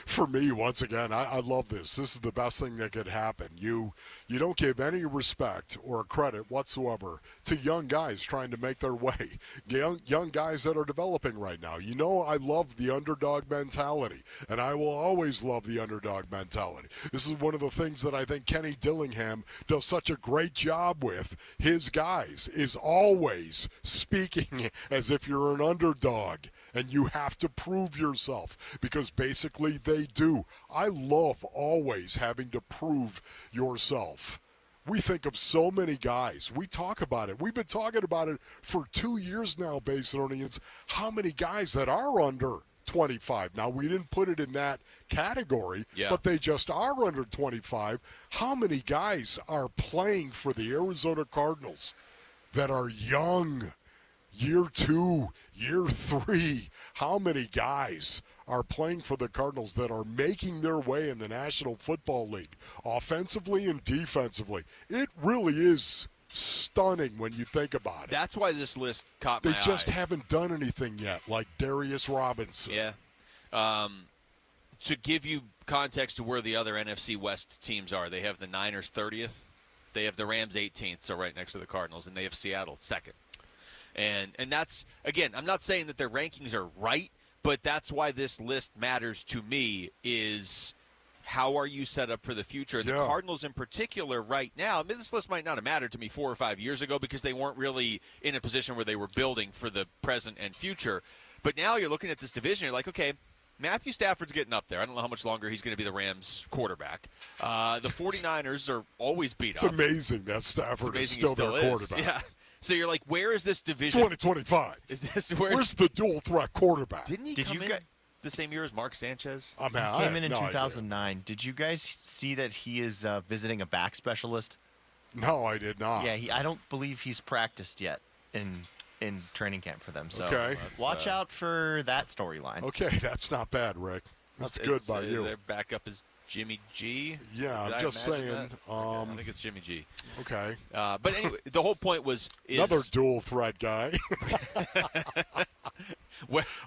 for me, once again, I love this. This is the best thing that could happen. You don't give any respect or credit whatsoever to young guys trying to make their way, young guys that are developing right now. I love the underdog mentality, and I will always love the underdog mentality. This is one of the things that I think Kenny Dillingham does such a great job with. His guys is always speaking as if you're an underdog, and you have to prove yourself, because basically they do. I love always having to prove yourself. We think of so many guys. We talk about it. We've been talking about it for 2 years now, Basinonians, how many guys that are under 25. Now, we didn't put it in that category, but they just are under 25. How many guys are playing for the Arizona Cardinals that are young? Year 2, year 3, how many guys are playing for the Cardinals that are making their way in the National Football League, offensively and defensively? It really is stunning when you think about it. That's why this list caught my eye. They just haven't done anything yet, like Darius Robinson. Yeah. To give you context to where the other NFC West teams are, they have the Niners 30th, they have the Rams 18th, so right next to the Cardinals, and they have Seattle 2nd. And that's, again, I'm not saying that their rankings are right, but that's why this list matters to me, is how are you set up for the future? The Cardinals in particular right now, I mean, this list might not have mattered to me 4 or 5 years ago because they weren't really in a position where they were building for the present and future. But now you're looking at this division, you're like, okay, Matthew Stafford's getting up there. I don't know how much longer he's going to be the Rams quarterback. The 49ers are always beat up. It's amazing that Stafford is still their quarterback. Yeah. So you're like, where is this division? 2025. Is this where's the dual threat quarterback? Didn't he come in the same year as Mark Sanchez? He came in 2009. Did you guys see that he is visiting a back specialist? No, I did not. Yeah, I don't believe he's practiced yet in training camp for them. So okay. Watch out for that storyline. Okay, that's not bad, Rick. That's good by you. Their backup is Jimmy G. Yeah, I'm just saying. I think it's Jimmy G. Okay. But anyway, the whole point was another dual threat guy.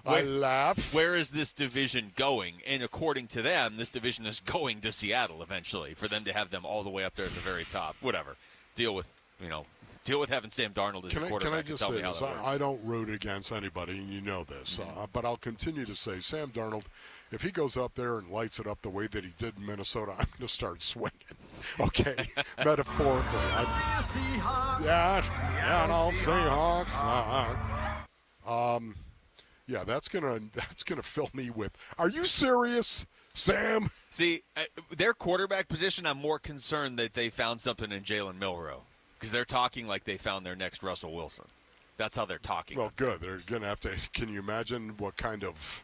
I laugh. Where is this division going? And according to them, this division is going to Seattle eventually, for them to have them all the way up there at the very top. Whatever. Deal with having Sam Darnold as your quarterback. Can I just say this? I don't root against anybody, and you know this. But I'll continue to say, Sam Darnold, if he goes up there and lights it up the way that he did in Minnesota, I'm going to start swinging. Okay, metaphorically. Seattle Seahawks. Yeah, that's gonna fill me with. Are you serious, Sam? See, their quarterback position, I'm more concerned that they found something in Jalen Milroe, because they're talking like they found their next Russell Wilson. That's how they're talking. Well, good. They're going to have to. Can you imagine what kind of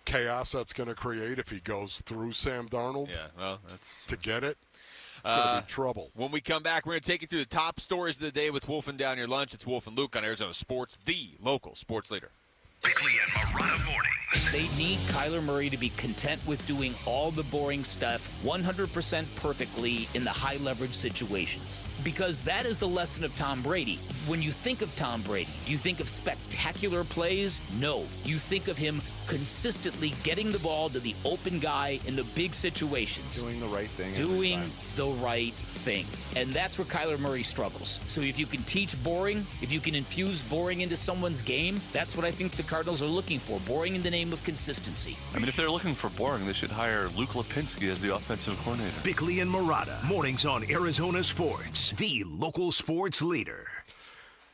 chaos that's going to create if he goes through Sam Darnold? Yeah, well, that's to get it. It's going to be trouble. When we come back, we're going to take you through the top stories of the day with Wolf and Down Your Lunch. It's Wolf and Luke on Arizona Sports, the local sports leader. Bickley and Marotta mornings. They need Kyler Murray to be content with doing all the boring stuff 100% perfectly in the high-leverage situations. Because that is the lesson of Tom Brady. When you think of Tom Brady, do you think of spectacular plays? No. You think of him consistently getting the ball to the open guy in the big situations. Doing the right thing. Doing the right thing. And that's where Kyler Murray struggles. So if you can teach boring, if you can infuse boring into someone's game, that's what I think the Cardinals are looking for. Boring in the name of consistency. I mean, if they're looking for boring, they should hire Luke Lipinski as the offensive coordinator. Bickley and Marotta, mornings on Arizona Sports, the local sports leader.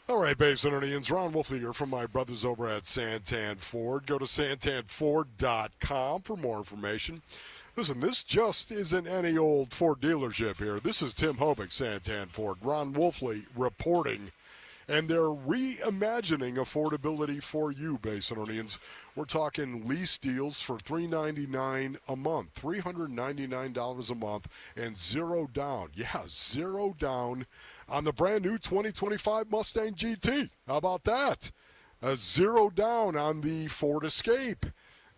All right, Basinonians, Ron Wolfley here from my brothers over at Santan Ford. Go to santanford.com for more information. Listen, this just isn't any old Ford dealership here. This is Tim Hobick, Santan Ford. Ron Wolfley reporting. and they're reimagining affordability for you, Basinonians. We're talking lease deals for $399 a month, $399 a month, and zero down. Yeah, zero down on the brand new 2025 Mustang GT. How about that? Zero down on the Ford Escape.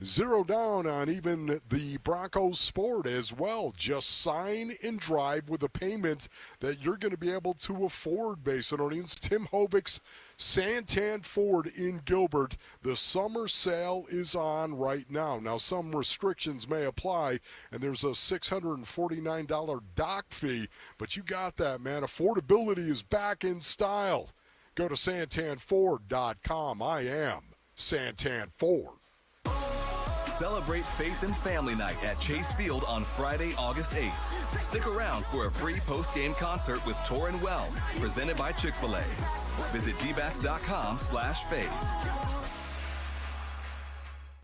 Zero down on even the Broncos Sport as well. Just sign and drive with a payment that you're going to be able to afford, Basinonians. Tim Hovick's Santan Ford in Gilbert. The summer sale is on right now. Now, some restrictions may apply, and there's a $649 dock fee, but you got that, man. Affordability is back in style. Go to santanford.com. I am Santan Ford. Celebrate Faith and Family Night at Chase Field on Friday, August 8th. Stick around for a free post-game concert with Torrin Wells, presented by Chick-fil-A. Visit dbacks.com/faith.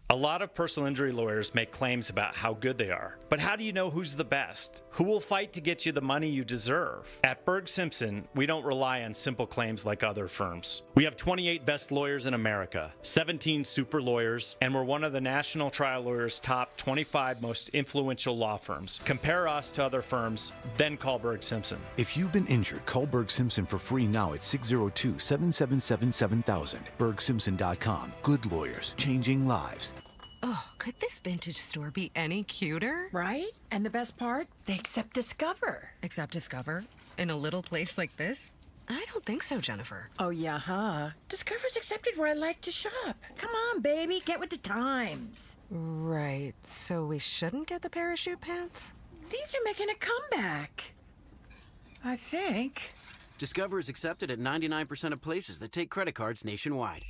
A lot of personal injury lawyers make claims about how good they are. But how do you know who's the best? Who will fight to get you the money you deserve? At Berg Simpson, we don't rely on simple claims like other firms. We have 28 best lawyers in America, 17 super lawyers, and we're one of the National Trial Lawyers' top 25 most influential law firms. Compare us to other firms, then call Berg Simpson. If you've been injured, call Berg Simpson for free now at 602-777-7000. BergSimpson.com. Good lawyers, changing lives. Oh, could this vintage store be any cuter? Right? And the best part? They accept Discover. Accept Discover? In a little place like this? I don't think so, Jennifer. Oh, yeah, huh? Discover's accepted where I like to shop. Come on, baby, get with the times. Right, so we shouldn't get the parachute pants? These are making a comeback. I think. Discover is accepted at 99% of places that take credit cards nationwide.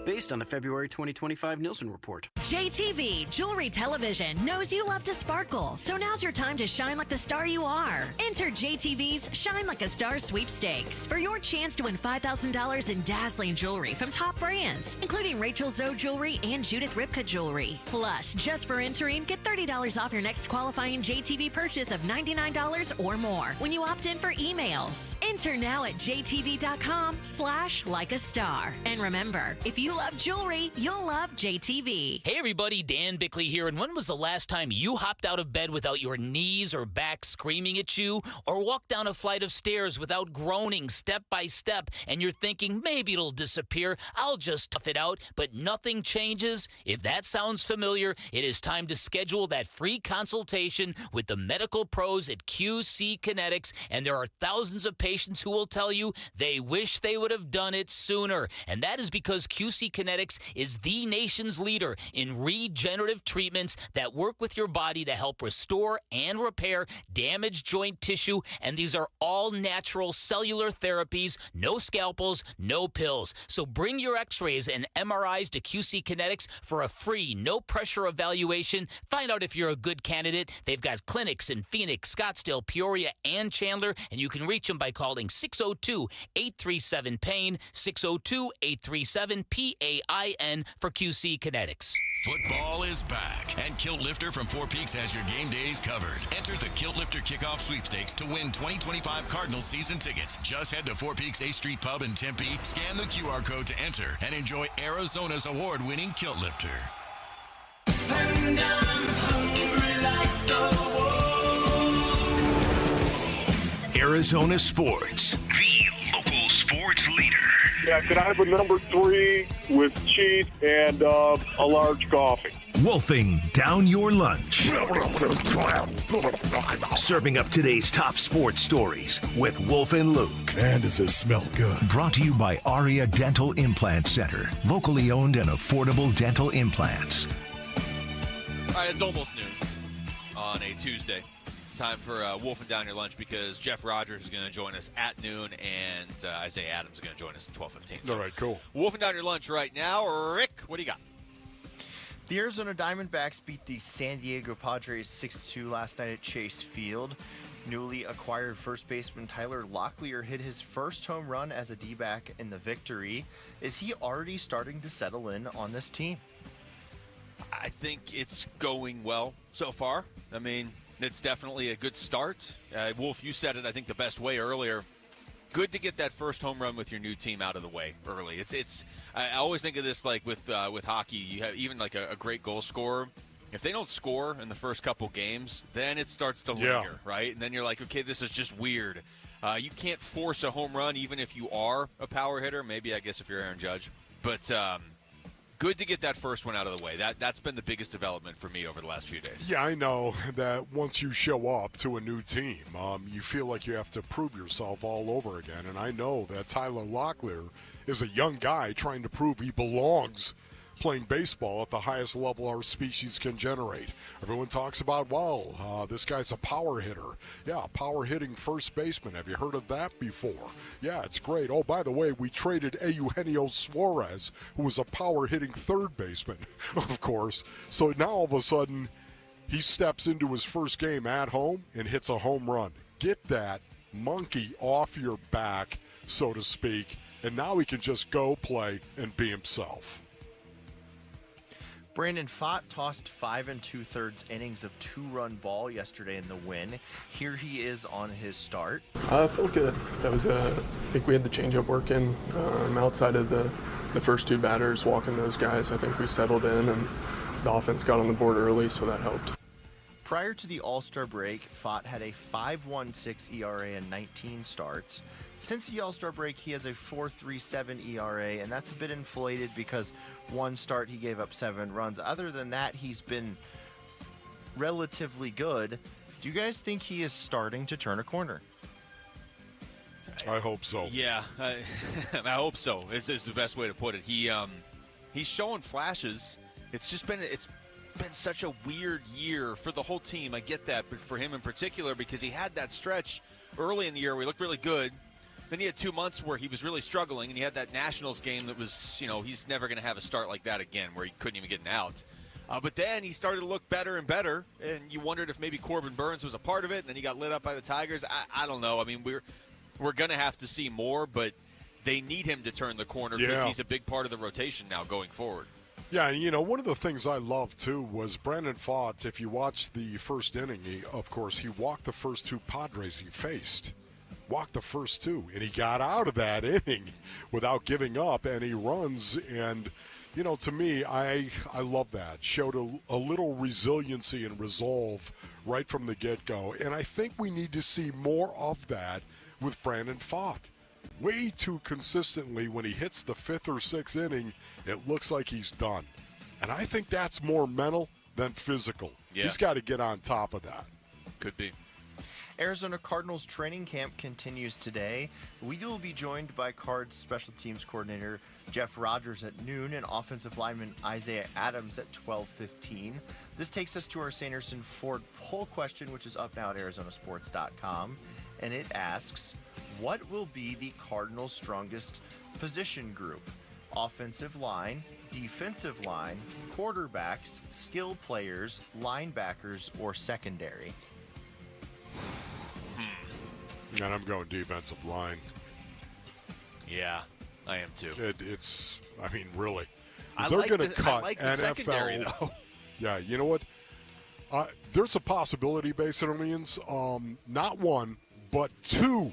Based on the February 2025 Nielsen report. JTV Jewelry Television knows you love to sparkle, so now's your time to shine like the star you are. Enter JTV's Shine Like a Star sweepstakes for your chance to win $5,000 in dazzling jewelry from top brands, including Rachel Zoe Jewelry and Judith Ripka Jewelry. Plus, just for entering, get $30 off your next qualifying JTV purchase of $99 or more when you opt in for emails. Enter now at jtv.com/likeastar. And remember, if you love jewelry, you'll love JTV. Hey everybody, Dan Bickley here, and when was the last time you hopped out of bed without your knees or back screaming at you, or walked down a flight of stairs without groaning step by step, and you're thinking, maybe it'll disappear, I'll just tough it out, but nothing changes? If that sounds familiar, it is time to schedule that free consultation with the medical pros at QC Kinetics, and there are thousands of patients who will tell you they wish they would have done it sooner, and that is because QC Kinetics is the nation's leader in regenerative treatments that work with your body to help restore and repair damaged joint tissue, and these are all natural cellular therapies, no scalpels, no pills. So bring your x-rays and MRIs to QC Kinetics for a free, no-pressure evaluation. Find out if you're a good candidate. They've got clinics in Phoenix, Scottsdale, Peoria, and Chandler, and you can reach them by calling 602-837-PAIN, 602-837-PAIN for QC Kinetics. Football is back, and Kilt Lifter from Four Peaks has your game days covered. Enter the Kilt Lifter Kickoff Sweepstakes to win 2025 Cardinals season tickets. Just head to Four Peaks 8th Street Pub in Tempe, scan the QR code to enter, and enjoy Arizona's award-winning Kilt Lifter. And I'm hungry like the wolf. Arizona Sports, the local sports leader. Yeah, could I have a number 3 with cheese and a large coffee? Wolfing down your lunch. Serving up today's top sports stories with Wolf and Luke. Man, does this smell good. Brought to you by Aria Dental Implant Center. Locally owned and affordable dental implants. All right, it's almost noon on a Tuesday. It's time for Wolfing Down Your Lunch because Jeff Rogers is going to join us at noon, and Isaiah Adams is going to join us at 12:15. So all right, cool. Wolfing Down Your Lunch right now. Rick, what do you got? The Arizona Diamondbacks beat the San Diego Padres 6-2 last night at Chase Field. Newly acquired first baseman Tyler Locklear hit his first home run as a D-back in the victory. Is he already starting to settle in on this team? I think it's going well so far. I mean, it's definitely a good start. Wolf, you said it, I think, the best way earlier. Good to get that first home run with your new team out of the way early. I always think of this like with hockey. You have even like a great goal scorer. If they don't score in the first couple games, then it starts to linger, right? And then you're like, okay, this is just weird. You can't force a home run even if you are a power hitter. Maybe, I guess, if you're Aaron Judge. But good to get that first one out of the way. That's been the biggest development for me over the last few days. Yeah, I know that once you show up to a new team, you feel like you have to prove yourself all over again. And I know that Tyler Locklear is a young guy trying to prove he belongs playing baseball at the highest level our species can generate. Everyone talks about, this guy's a power hitter. Yeah, power hitting first baseman. Have you heard of that before? Yeah, it's great. Oh, by the way, we traded Eugenio Suarez, who was a power hitting third baseman, of course. So now all of a sudden, he steps into his first game at home and hits a home run. Get that monkey off your back, so to speak, and now he can just go play and be himself. Brandon Pfaadt tossed 5 2/3 innings of 2-run ball yesterday in the win. Here he is on his start. I felt good. That was I think we had the changeup working. Outside of the first 2 batters, walking those guys, I think we settled in and the offense got on the board early, so that helped. Prior to the All-Star break, Pfaadt had a 5.16 ERA and 19 starts. Since the All-Star break, he has a 4.37 ERA, and that's a bit inflated because one start he gave up 7 runs. Other than that, he's been relatively good. Do you guys think he is starting to turn a corner? I hope so. Yeah, I hope so. This is the best way to put it. He's showing flashes. It's been such a weird year for the whole team. I get that, but for him in particular, because he had that stretch early in the year where he looked really good. Then he had 2 months where he was really struggling, and he had that Nationals game that was, he's never going to have a start like that again where he couldn't even get an out. But then he started to look better and better, and you wondered if maybe Corbin Burns was a part of it, and then he got lit up by the Tigers. I don't know. I mean, we're going to have to see more, but they need him to turn the corner because he's a big part of the rotation now going forward. Yeah, and one of the things I loved, too, was Brandon Pfaadt. If you watch the first inning, he walked the first 2 Padres he faced. Walked the first 2, and he got out of that inning without giving up any runs. And, to me, I love that. Showed a little resiliency and resolve right from the get-go. And I think we need to see more of that with Brandon Pfaadt. Way too consistently, when he hits the 5th or 6th inning, it looks like he's done. And I think that's more mental than physical. Yeah. He's got to get on top of that. Could be. Arizona Cardinals training camp continues today. We will be joined by Cards special teams coordinator Jeff Rogers at noon and offensive lineman Isaiah Adams at 12:15. This takes us to our Sanderson Ford poll question, which is up now at arizonasports.com. And it asks, what will be the Cardinals' strongest position group? Offensive line, defensive line, quarterbacks, skill players, linebackers, or secondary? And I'm going defensive line. Yeah, I am too. Really. I They're like going to the cut NFL. secondary, though. Yeah, you know what? There's a possibility, Basinonians, not 1, but 2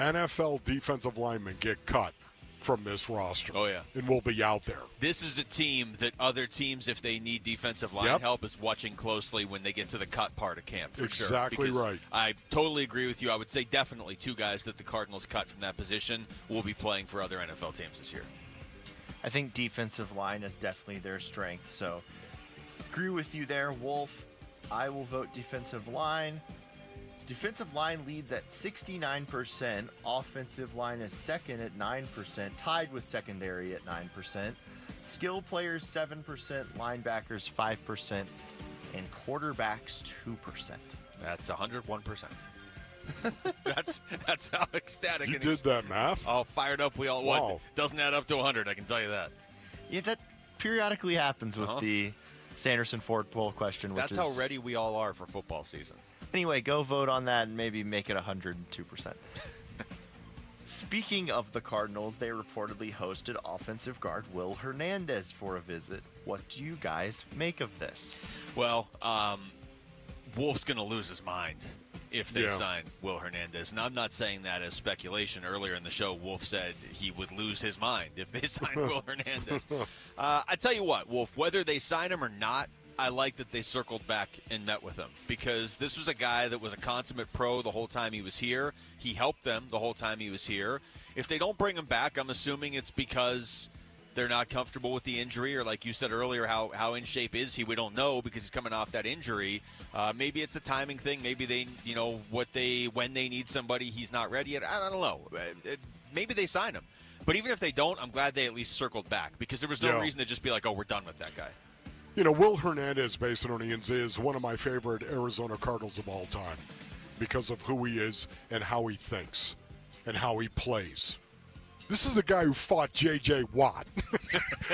NFL defensive linemen get cut from this roster. Oh, yeah. And will be out there. This is a team that other teams, if they need defensive line help, is watching closely when they get to the cut part of camp, for sure. Exactly right. I totally agree with you. I would say definitely 2 guys that the Cardinals cut from that position will be playing for other NFL teams this year. I think defensive line is definitely their strength, so agree with you there, Wolf. I will vote defensive line. Defensive line leads at 69%. Offensive line is second at 9%, tied with secondary at 9%. Skill players 7%, linebackers 5%, and quarterbacks 2%. That's 101%. That's how ecstatic you it did is. that math? All fired up we all wow. Doesn't add up to 100, I can tell you that. Yeah, that periodically happens with the Sanderson Ford poll question. That's how ready we all are for football season. Anyway, go vote on that and maybe make it 102%. Speaking of the Cardinals, they reportedly hosted offensive guard Will Hernandez for a visit. What do you guys make of this? Well, Wolf's going to lose his mind. if they sign Will Hernandez. And I'm not saying that as speculation. Earlier in the show, Wolf said he would lose his mind if they signed Will Hernandez. I tell you what, Wolf, whether they sign him or not, I like that they circled back and met with him, because this was a guy that was a consummate pro the whole time he was here. He helped them the whole time he was here. If they don't bring him back, I'm assuming it's because they're not comfortable with the injury, or like you said earlier, how in shape is he? We don't know because he's coming off that injury. Maybe it's a timing thing. Maybe they, when they need somebody, he's not ready yet. I don't know. Maybe they sign him. But even if they don't, I'm glad they at least circled back, because there was no reason to just be like, oh, we're done with that guy. Will Hernandez, Basinonians, is one of my favorite Arizona Cardinals of all time because of who he is and how he thinks and how he plays. This is a guy who fought J.J. Watt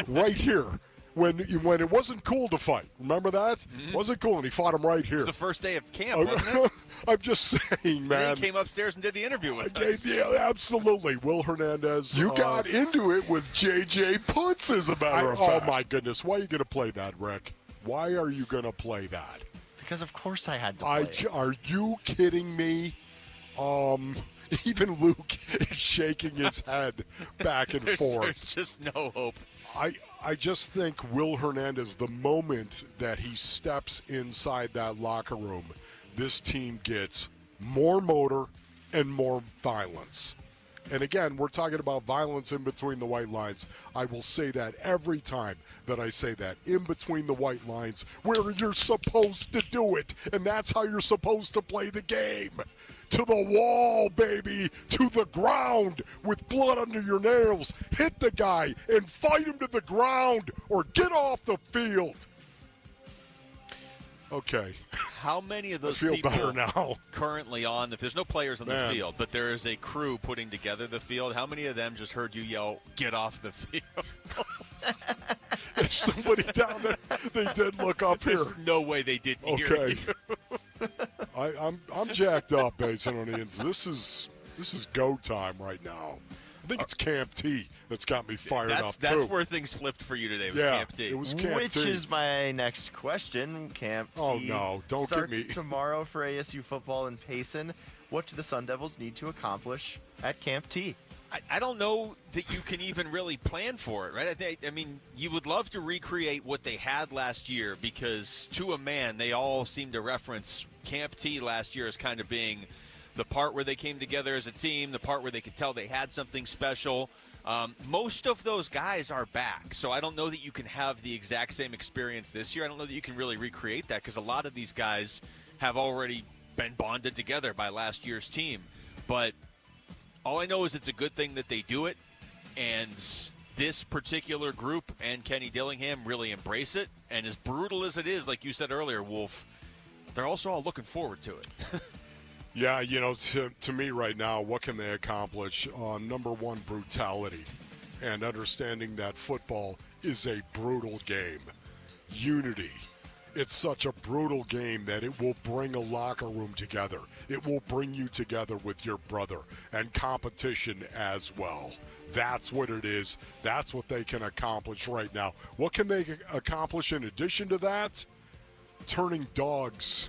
right here when it wasn't cool to fight. Remember that? Mm-hmm. Wasn't cool, and he fought him right here. It was the first day of camp, wasn't it? I'm just saying, man. And he came upstairs and did the interview with us. Yeah, absolutely. Will Hernandez. You got into it with J.J. Putz, as a matter of fact. Oh, my goodness. Why are you going to play that, Rick? Why are you going to play that? Because, of course, I had to play it. Are you kidding me? Even Luke is shaking his head back and forth. There's just no hope. I just think Will Hernandez, the moment that he steps inside that locker room, this team gets more motor and more violence. And again, we're talking about violence in between the white lines. I will say that every time that I say that, in between the white lines, where you're supposed to do it. And that's how you're supposed to play the game. To the wall, baby, to the ground with blood under your nails. Hit the guy and fight him to the ground or get off the field. Okay. How many of those I feel people better now. Currently on there's no players on the field, but there is a crew putting together the field. How many of them just heard you yell, "Get off the field"? There's somebody down there. They did look up here. There's no way they didn't hear you. I'm jacked up, Basinonians. This is go time right now. I think it's Camp T that's got me fired up, too. That's where things flipped for you today, was Camp T. It was Camp Which T. is my next question. Camp T. Oh, no. Don't starts get me. tomorrow for ASU football in Payson. What do the Sun Devils need to accomplish at Camp T? I don't know that you can even really plan for it, right? I mean, you would love to recreate what they had last year, because to a man, they all seem to reference Camp T last year as kind of being the part where they came together as a team, the part where they could tell they had something special. Most of those guys are back, so I don't know that you can have the exact same experience this year. I don't know that you can really recreate that, because a lot of these guys have already been bonded together by last year's team. But all I know is it's a good thing that they do it, and this particular group and Kenny Dillingham really embrace it. And as brutal as it is, like you said earlier, Wolf, they're also all looking forward to it. Yeah, to me right now, what can they accomplish? Number one, brutality, and understanding that football is a brutal game. Unity. It's such a brutal game that it will bring a locker room together. It will bring you together with your brother, and competition as well. That's what it is. That's what they can accomplish right now. What can they accomplish in addition to that? Turning dogs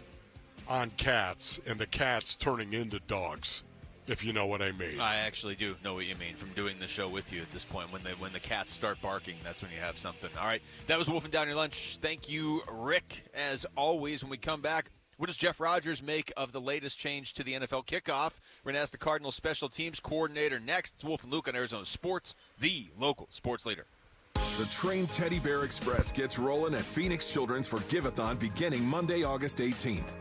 on cats, and the cats turning into dogs, if you know what I mean. I actually do know what you mean from doing the show with you at this point. When the cats start barking, that's when you have something. All right, that was Wolfing Down Your Lunch. Thank you, Rick. As always, when we come back, what does Jeff Rogers make of the latest change to the NFL kickoff? We're going to ask the Cardinals special teams coordinator next. It's Wolf and Luke on Arizona Sports, the local sports leader. The Train Teddy Bear Express gets rolling at Phoenix Children's for Give-a-thon beginning Monday, August 18th.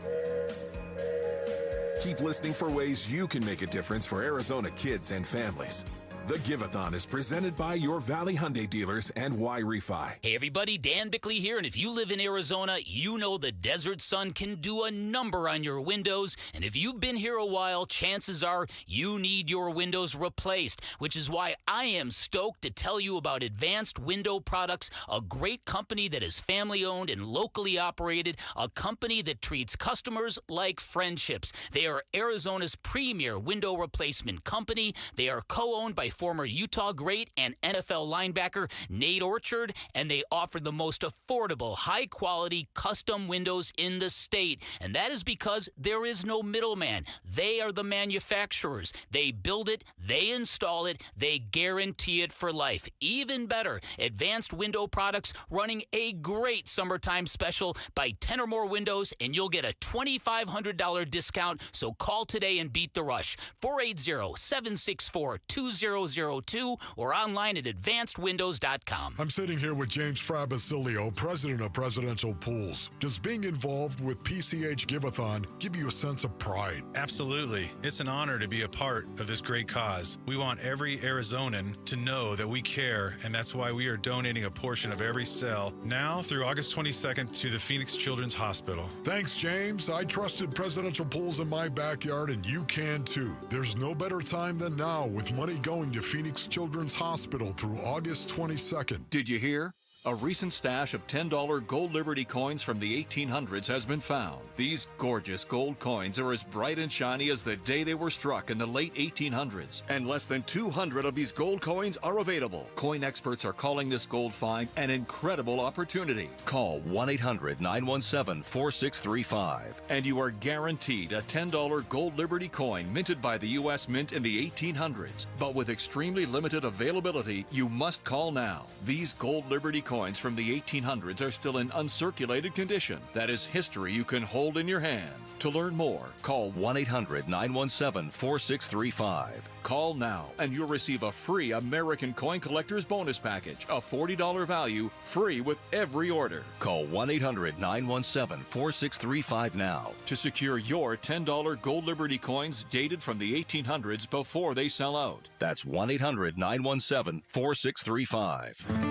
Keep listening for ways you can make a difference for Arizona kids and families. The Give-a-thon is presented by your Valley Hyundai dealers and Y-Refi. Hey everybody, Dan Bickley here, and if you live in Arizona, you know the desert sun can do a number on your windows, and if you've been here a while, chances are you need your windows replaced, which is why I am stoked to tell you about Advanced Window Products, a great company that is family-owned and locally operated, a company that treats customers like friendships. They are Arizona's premier window replacement company. They are co-owned by former Utah great and NFL linebacker Nate Orchard, and they offer the most affordable, high-quality custom windows in the state. And that is because there is no middleman. They are the manufacturers. They build it, they install it, they guarantee it for life. Even better, Advanced Window Products running a great summertime special. Buy 10 or more windows and you'll get a $2,500 discount. So call today and beat the rush. 480-764-2002 or online at advancedwindows.com. I'm sitting here with James Frabasilio, president of Presidential Pools. Does being involved with PCH Giveathon give you a sense of pride? Absolutely. It's an honor to be a part of this great cause. We want every Arizonan to know that we care, and that's why we are donating a portion of every sale now through August 22nd to the Phoenix Children's Hospital. Thanks, James. I trusted Presidential Pools in my backyard, and you can too. There's no better time than now with money going to Phoenix Children's Hospital through August 22nd. Did you hear? A recent stash of $10 gold Liberty coins from the 1800s has been found. These gorgeous gold coins are as bright and shiny as the day they were struck in the late 1800s, and less than 200 of these gold coins are available. Coin experts are calling this gold find an incredible opportunity. Call 1-800-917-4635, and you are guaranteed a $10 gold Liberty coin minted by the U.S. Mint in the 1800s. But with extremely limited availability, you must call now. These gold Liberty coins from the 1800s are still in uncirculated condition. That is history you can hold in your hand. To learn more, call 1-800-917-4635. Call now and you'll receive a free American Coin Collector's Bonus Package, a $40 value, free with every order. Call 1-800-917-4635 now to secure your $10 gold Liberty coins dated from the 1800s before they sell out. That's 1-800-917-4635.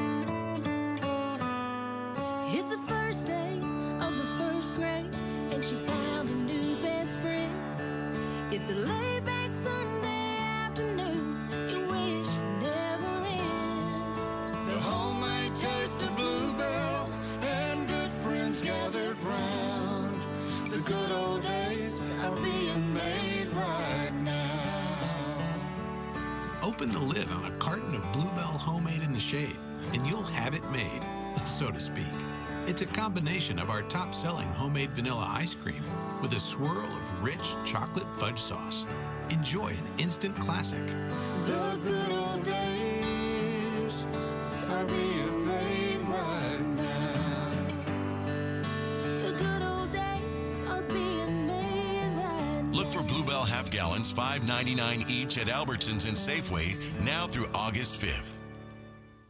It's the first day of the first grade, and she found a new best friend. It's a laid-back Sunday afternoon, you wish would never end. The homemade taste of Bluebell, and good friends gathered round. The good old days are being made right now. Open the lid on a carton of Bluebell Homemade in the Shade, and you'll have it made, so to speak. It's a combination of our top-selling homemade vanilla ice cream with a swirl of rich chocolate fudge sauce. Enjoy an instant classic. The good old days are being made right now. The good old days are being made right now. Look for Bluebell half gallons, $5.99 each at Albertsons and Safeway now through August 5th.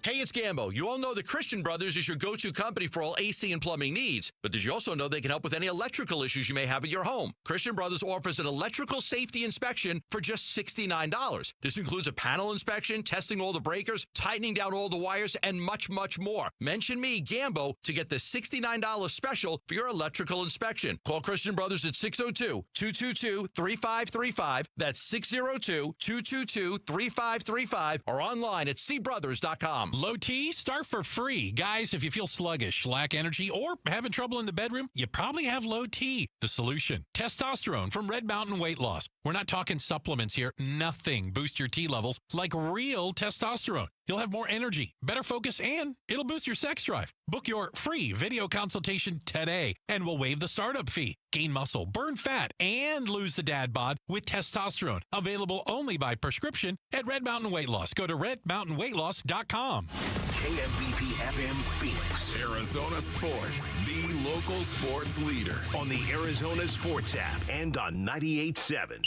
Hey, it's Gambo. You all know that Christian Brothers is your go-to company for all AC and plumbing needs. But did you also know they can help with any electrical issues you may have at your home? Christian Brothers offers an electrical safety inspection for just $69. This includes a panel inspection, testing all the breakers, tightening down all the wires, and much, much more. Mention me, Gambo, to get the $69 special for your electrical inspection. Call Christian Brothers at 602-222-3535. That's 602-222-3535 or online at cbrothers.com. Low T, start for free. Guys, if you feel sluggish, lack energy, or having trouble in the bedroom, you probably have low T. The solution, testosterone from Red Mountain Weight Loss. We're not talking supplements here. Nothing boosts your T levels like real testosterone. You'll have more energy, better focus, and it'll boost your sex drive. Book your free video consultation today, and we'll waive the startup fee. Gain muscle, burn fat, and lose the dad bod with testosterone. Available only by prescription at Red Mountain Weight Loss. Go to redmountainweightloss.com. KMBP FM Phoenix. Arizona Sports, the local sports leader. On the Arizona Sports app and on 98.7.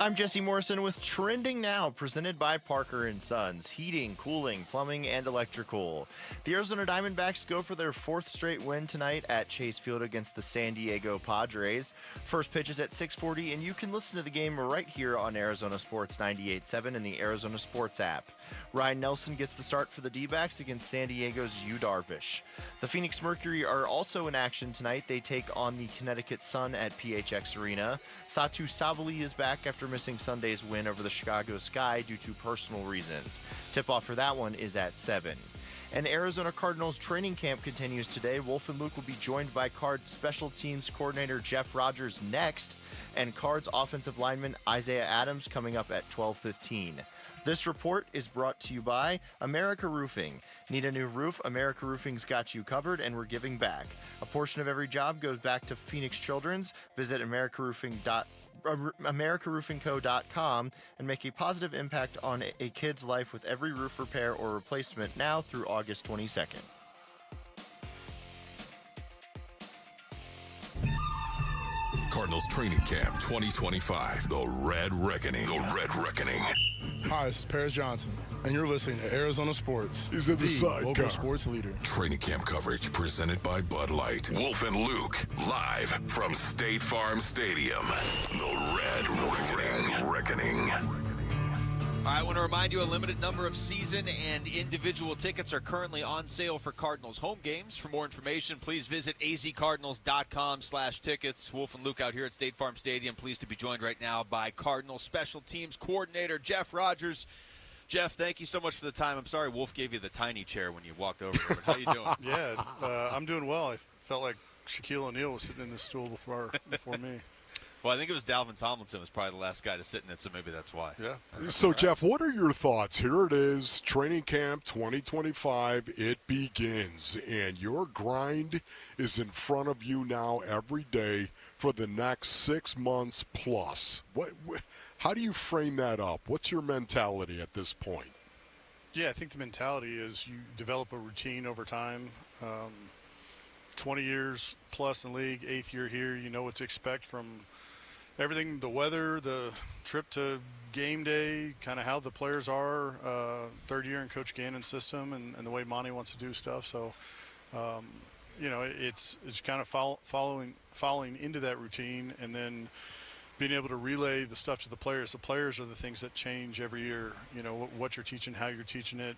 I'm Jesse Morrison with Trending Now, presented by Parker & Sons, heating, cooling, plumbing, and electrical. The Arizona Diamondbacks go for their fourth straight win tonight at Chase Field against the San Diego Padres. First pitch is at 6:40, and you can listen to the game right here on Arizona Sports 98.7 and the Arizona Sports app. Ryan Nelson gets the start for the D-backs against San Diego's Yu Darvish. The Phoenix Mercury are also in action tonight. They take on the Connecticut Sun at PHX Arena. Satu Savali is back after missing Sunday's win over the Chicago Sky due to personal reasons. Tip-off for that one is at 7. And Arizona Cardinals training camp continues today. Wolf and Luke will be joined by Cards special teams coordinator Jeff Rogers next, and Cards offensive lineman Isaiah Adams coming up at 12:15. This report is brought to you by America Roofing. Need a new roof? America Roofing's got you covered, and we're giving back. A portion of every job goes back to Phoenix Children's. Visit AmericaRoofingCo.com and make a positive impact on a kid's life with every roof repair or replacement now through August 22nd. Cardinals Training Camp 2025. The Red Reckoning. The Red Reckoning. Hi, this is Paris Johnson, and you're listening to Arizona Sports. He's in the side local car. Sports leader. Training camp coverage presented by Bud Light. Wolf and Luke, live from State Farm Stadium. The Red Reckoning. I want to remind you a limited number of season and individual tickets are currently on sale for Cardinals home games. For more information, please visit azcardinals.com/tickets. Wolf and Luke out here at State Farm Stadium. Pleased to be joined right now by Cardinals special teams coordinator Jeff Rogers. Jeff, thank you so much for the time. I'm sorry Wolf gave you the tiny chair when you walked over there, but how you doing? Yeah, I'm doing well. I felt like Shaquille O'Neal was sitting in this stool before me. Well, I think it was Dalvin Tomlinson was probably the last guy to sit in it, so maybe that's why. Yeah. So, Jeff, what are your thoughts? Here it is, Training Camp 2025. It begins, and your grind is in front of you now every day for the next 6 months plus. How do you frame that up? What's your mentality at this point? Yeah, I think the mentality is you develop a routine over time. 20 years plus in the league, 8th year here, you know what to expect from everything, the weather, the trip to game day, kind of how the players are, 3rd year in Coach Gannon's system and the way Monty wants to do stuff. So, it's kind of following into that routine and then being able to relay the stuff to the players. The players are the things that change every year, what you're teaching, how you're teaching it.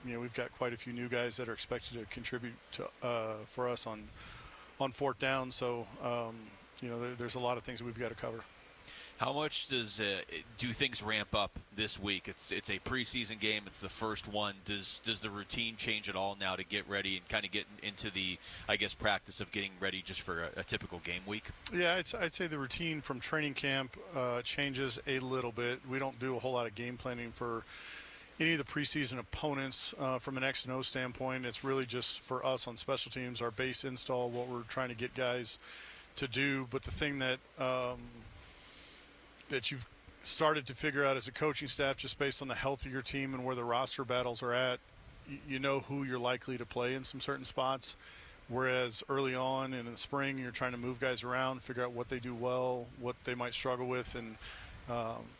We've got quite a few new guys that are expected to contribute to for us on 4th down. So, there's a lot of things that we've got to cover. How much do things ramp up this week? It's a preseason game. It's the first one. Does the routine change at all now to get ready and kind of get into the, practice of getting ready just for a typical game week? Yeah, I'd say the routine from training camp changes a little bit. We don't do a whole lot of game planning for any of the preseason opponents from an X and O standpoint. It's really just for us on special teams, our base install, what we're trying to get guys to do. But the thing that that you've started to figure out as a coaching staff, just based on the health of your team and where the roster battles are at, you know who you're likely to play in some certain spots. Whereas early on and in the spring, you're trying to move guys around, figure out what they do well, what they might struggle with. And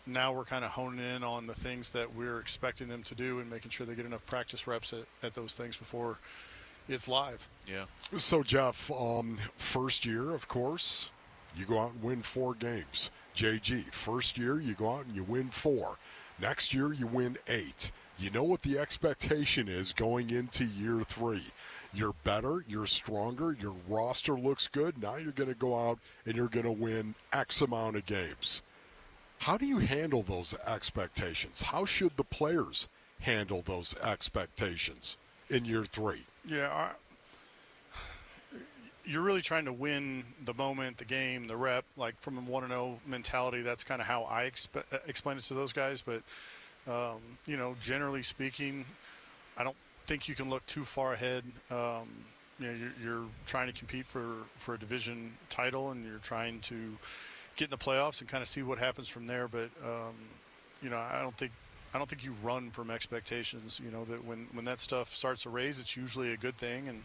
now we're kind of honing in on the things that we're expecting them to do and making sure they get enough practice reps at those things before it's live. Yeah. So, Jeff, first year, of course, you go out and win 4 games. JG, first year, you go out and you win 4. Next year, you win 8. You know what the expectation is going into year 3. You're better, you're stronger, your roster looks good. Now you're going to go out and you're going to win X amount of games. How do you handle those expectations? How should the players handle those expectations in year 3? Yeah, you're really trying to win the moment, the game, the rep, like from a 1-0 mentality. That's kind of how I explain it to those guys. But, generally speaking, I don't think you can look too far ahead. You're trying to compete for a division title, and you're trying to get in the playoffs and kind of see what happens from there. But, I don't think you run from expectations. That when that stuff starts to raise, it's usually a good thing. And,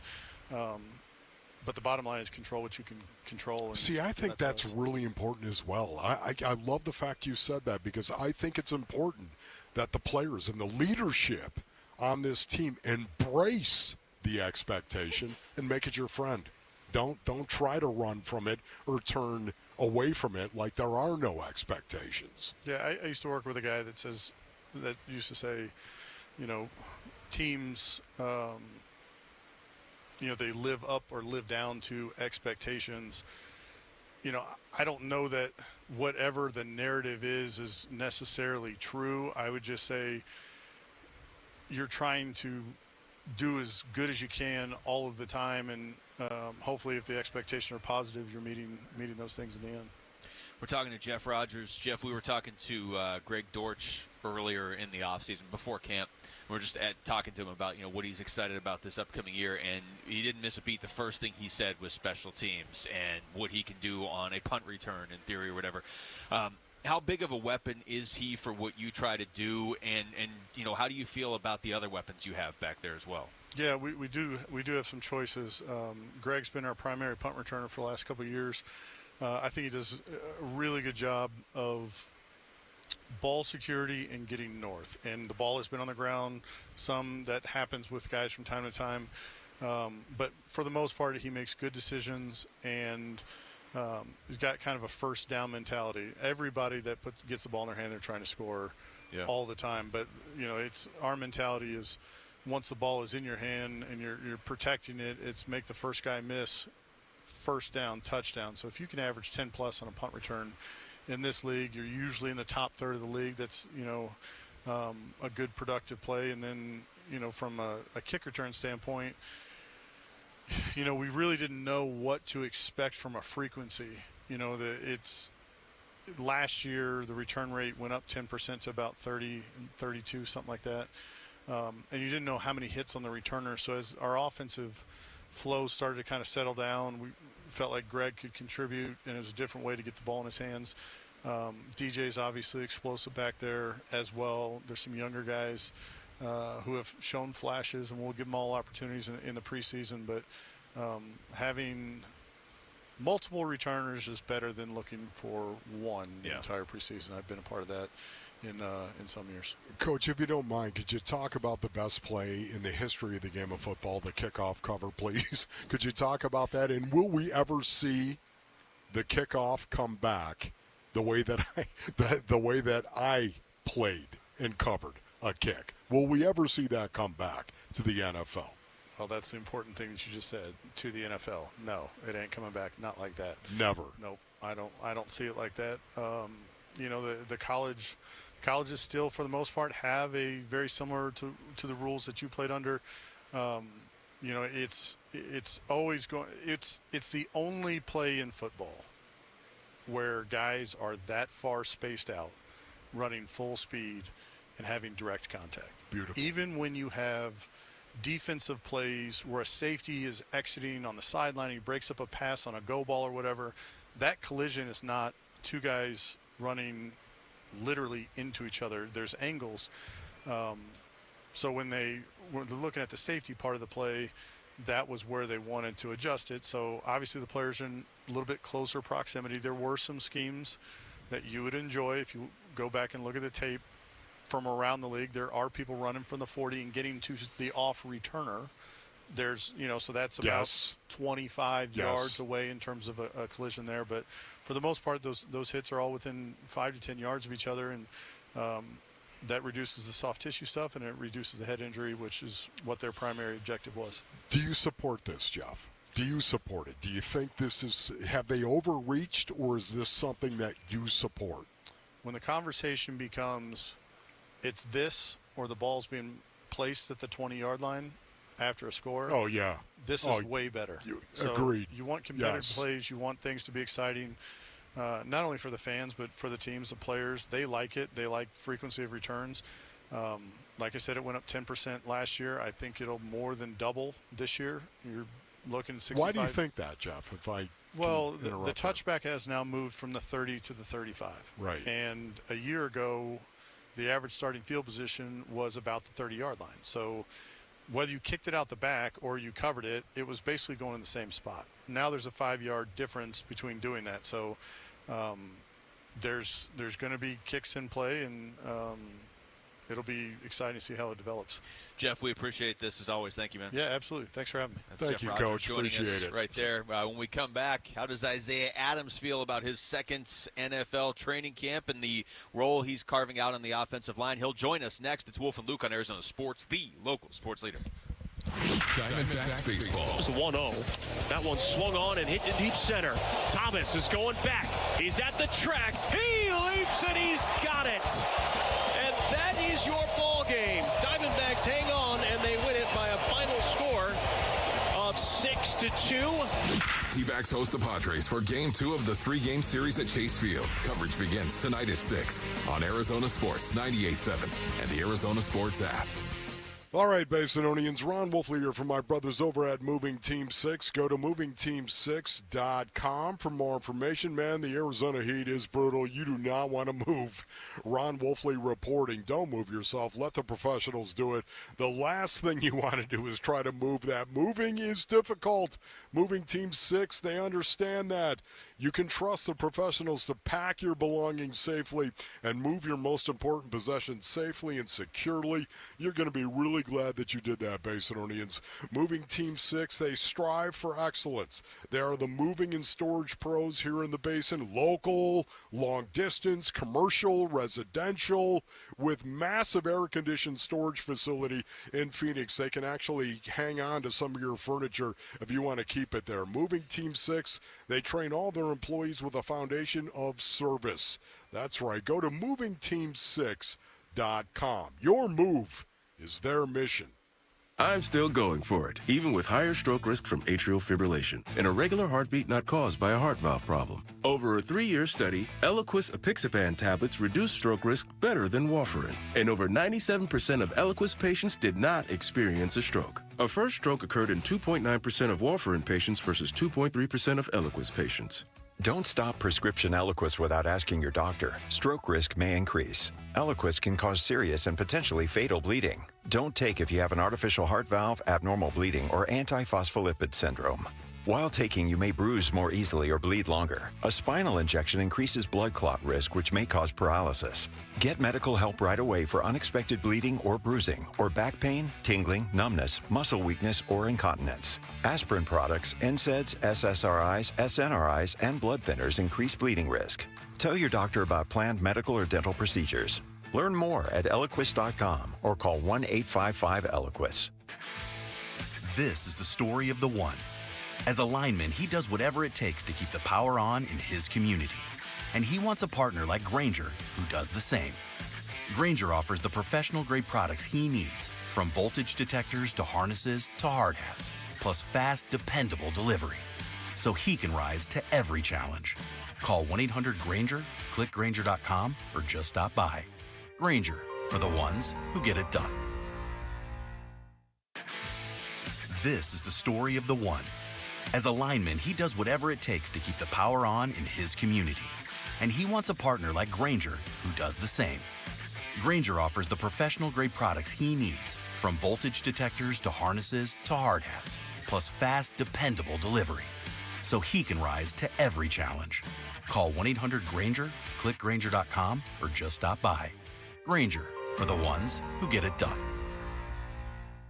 but the bottom line is control what you can control. And see, I think that's really important as well. I love the fact you said that, because I think it's important that the players and the leadership on this team embrace the expectation and make it your friend. Don't try to run from it or turn away from it like there are no expectations. Yeah, I used to work with a guy that used to say, teams they live up or live down to expectations. I don't know that whatever the narrative is necessarily true. I would just say you're trying to do as good as you can all of the time, and hopefully if the expectations are positive, you're meeting those things in the end. We're talking to Jeff Rogers. Jeff, we were talking to Greg Dortch earlier in the offseason before camp. We were just talking to him about what he's excited about this upcoming year, and he didn't miss a beat. The first thing he said was special teams and what he can do on a punt return in theory or whatever. How big of a weapon is he for what you try to do, and how do you feel about the other weapons you have back there as well? Yeah, we do have some choices. Greg's been our primary punt returner for the last couple of years. I think he does a really good job of ball security and getting north. And the ball has been on the ground. Some that happens with guys from time to time. But for the most part, he makes good decisions, and he's got kind of a first down mentality. Everybody that gets the ball in their hand, they're trying to score all the time. But, it's our mentality is once the ball is in your hand and you're protecting it, it's make the first guy miss, first down, touchdown. So if you can average 10 plus on a punt return in this league, you're usually in the top third of the league. That's a good productive play. And then from a kick return standpoint, we really didn't know what to expect from a frequency. Last year the return rate went up 10% to about 30, 32, something like that. And you didn't know how many hits on the returner. So as our offensive flow started to kind of settle down, we felt like Greg could contribute, and it was a different way to get the ball in his hands. DJ's obviously explosive back there as well. There's some younger guys who have shown flashes, and we'll give them all opportunities in the preseason. But having multiple returners is better than looking for one the entire preseason. I've been a part of that in some years. Coach, if you don't mind, could you talk about the best play in the history of the game of football, the kickoff cover, please? Could you talk about that? And will we ever see the kickoff come back the way that I played and covered a kick? Will we ever see that come back to the NFL? Well, that's the important thing that you just said, to the NFL. No, it ain't coming back. Not like that. Never. Nope. I don't see it like that. The colleges still, for the most part, have a very similar to the rules that you played under. It's always going. It's the only play in football where guys are that far spaced out, running full speed, and having direct contact. Beautiful. Even when you have defensive plays where a safety is exiting on the sideline, he breaks up a pass on a go ball or whatever, that collision is not two guys running literally into each other. There's angles. So when they were looking at the safety part of the play, that was where they wanted to adjust it. So obviously the players are in a little bit closer proximity. There were some schemes that you would enjoy if you go back and look at the tape from around the league. There are people running from the 40 and getting to the off returner. There's, so that's about 25 yards away in terms of a collision there. But for the most part, those hits are all within 5 to 10 yards of each other, and that reduces the soft tissue stuff, and it reduces the head injury, which is what their primary objective was. Do you support this, Jeff? Do you support it? Do you think have they overreached, or is this something that you support? When the conversation becomes it's this or the ball's being placed at the 20-yard line after a score. Oh, yeah. This is way better. Agreed. You want competitive plays. You want things to be exciting, not only for the fans, but for the teams, the players. They like it. They like frequency of returns. Like I said, it went up 10% last year. I think it'll more than double this year. You're looking at 65. Why do you think that, Jeff, if I the touchback has now moved from the 30 to the 35. Right. And a year ago, the average starting field position was about the 30-yard line. So whether you kicked it out the back or you covered it, it was basically going in the same spot. Now there's a 5-yard difference between doing that. So there's going to be kicks in play, and it'll be exciting to see how it develops. Jeff, we appreciate this as always. Thank you, man. Yeah, absolutely. Thanks for having me. That's Jeff Rogers, Coach. Appreciate it. Right there. When we come back, how does Isaiah Adams feel about his second NFL training camp and the role he's carving out on the offensive line? He'll join us next. It's Wolf and Luke on Arizona Sports, the local sports leader. Diamondbacks baseball. It was a 1-0. That one swung on and hit to deep center. Thomas is going back. He's at the track. He leaps and he's got it. And that is your ball game. Diamondbacks hang on and they win it by a final to 2. D-backs host the Padres for Game 2 of the 3-game series at Chase Field. Coverage begins tonight at 6 on Arizona Sports 98.7 and the Arizona Sports app. All right, Basinonians, Ron Wolfley here from my brothers over at Moving Team 6. Go to movingteam6.com for more information. Man, the Arizona heat is brutal. You do not want to move. Ron Wolfley reporting. Don't move yourself. Let the professionals do it. The last thing you want to do is try to move that. Moving is difficult. Moving Team 6, they understand that. You can trust the professionals to pack your belongings safely and move your most important possessions safely and securely. You're going to be really glad that you did that, Basinonians. Moving Team 6, they strive for excellence. They are the moving and storage pros here in the Basin, local, long distance, commercial, residential, with massive air-conditioned storage facility in Phoenix. They can actually hang on to some of your furniture if you want to keep it there. Moving Team 6, they train all their employees with a foundation of service. That's right. Go to movingteam6.com. Your move is their mission. I'm still going for it, even with higher stroke risk from atrial fibrillation, and a regular heartbeat not caused by a heart valve problem. Over a 3-year study, Eliquis apixaban tablets reduced stroke risk better than warfarin, and over 97% of Eliquis patients did not experience a stroke. A first stroke occurred in 2.9% of warfarin patients versus 2.3% of Eliquis patients. Don't stop prescription Eliquis without asking your doctor. Stroke risk may increase. Eliquis can cause serious and potentially fatal bleeding. Don't take if you have an artificial heart valve, abnormal bleeding, or antiphospholipid syndrome. While taking, you may bruise more easily or bleed longer. A spinal injection increases blood clot risk, which may cause paralysis. Get medical help right away for unexpected bleeding or bruising, or back pain, tingling, numbness, muscle weakness, or incontinence. Aspirin products, NSAIDs, SSRIs, SNRIs, and blood thinners increase bleeding risk. Tell your doctor about planned medical or dental procedures. Learn more at Eliquis.com or call 1-855-ELIQUIS. This is the story of the one. As a lineman, he does whatever it takes to keep the power on in his community. And he wants a partner like Grainger who does the same. Grainger offers the professional-grade products he needs, from voltage detectors to harnesses to hard hats, plus fast, dependable delivery, so he can rise to every challenge. Call 1-800-GRAINGER, click Grainger.com, or just stop by. Grainger, for the ones who get it done. This is the story of the one. As a lineman, he does whatever it takes to keep the power on in his community. And he wants a partner like Grainger who does the same. Grainger offers the professional-grade products he needs, from voltage detectors to harnesses to hard hats, plus fast, dependable delivery, so he can rise to every challenge. Call 1-800-GRAINGER, click Grainger.com, or just stop by. Grainger, for the ones who get it done.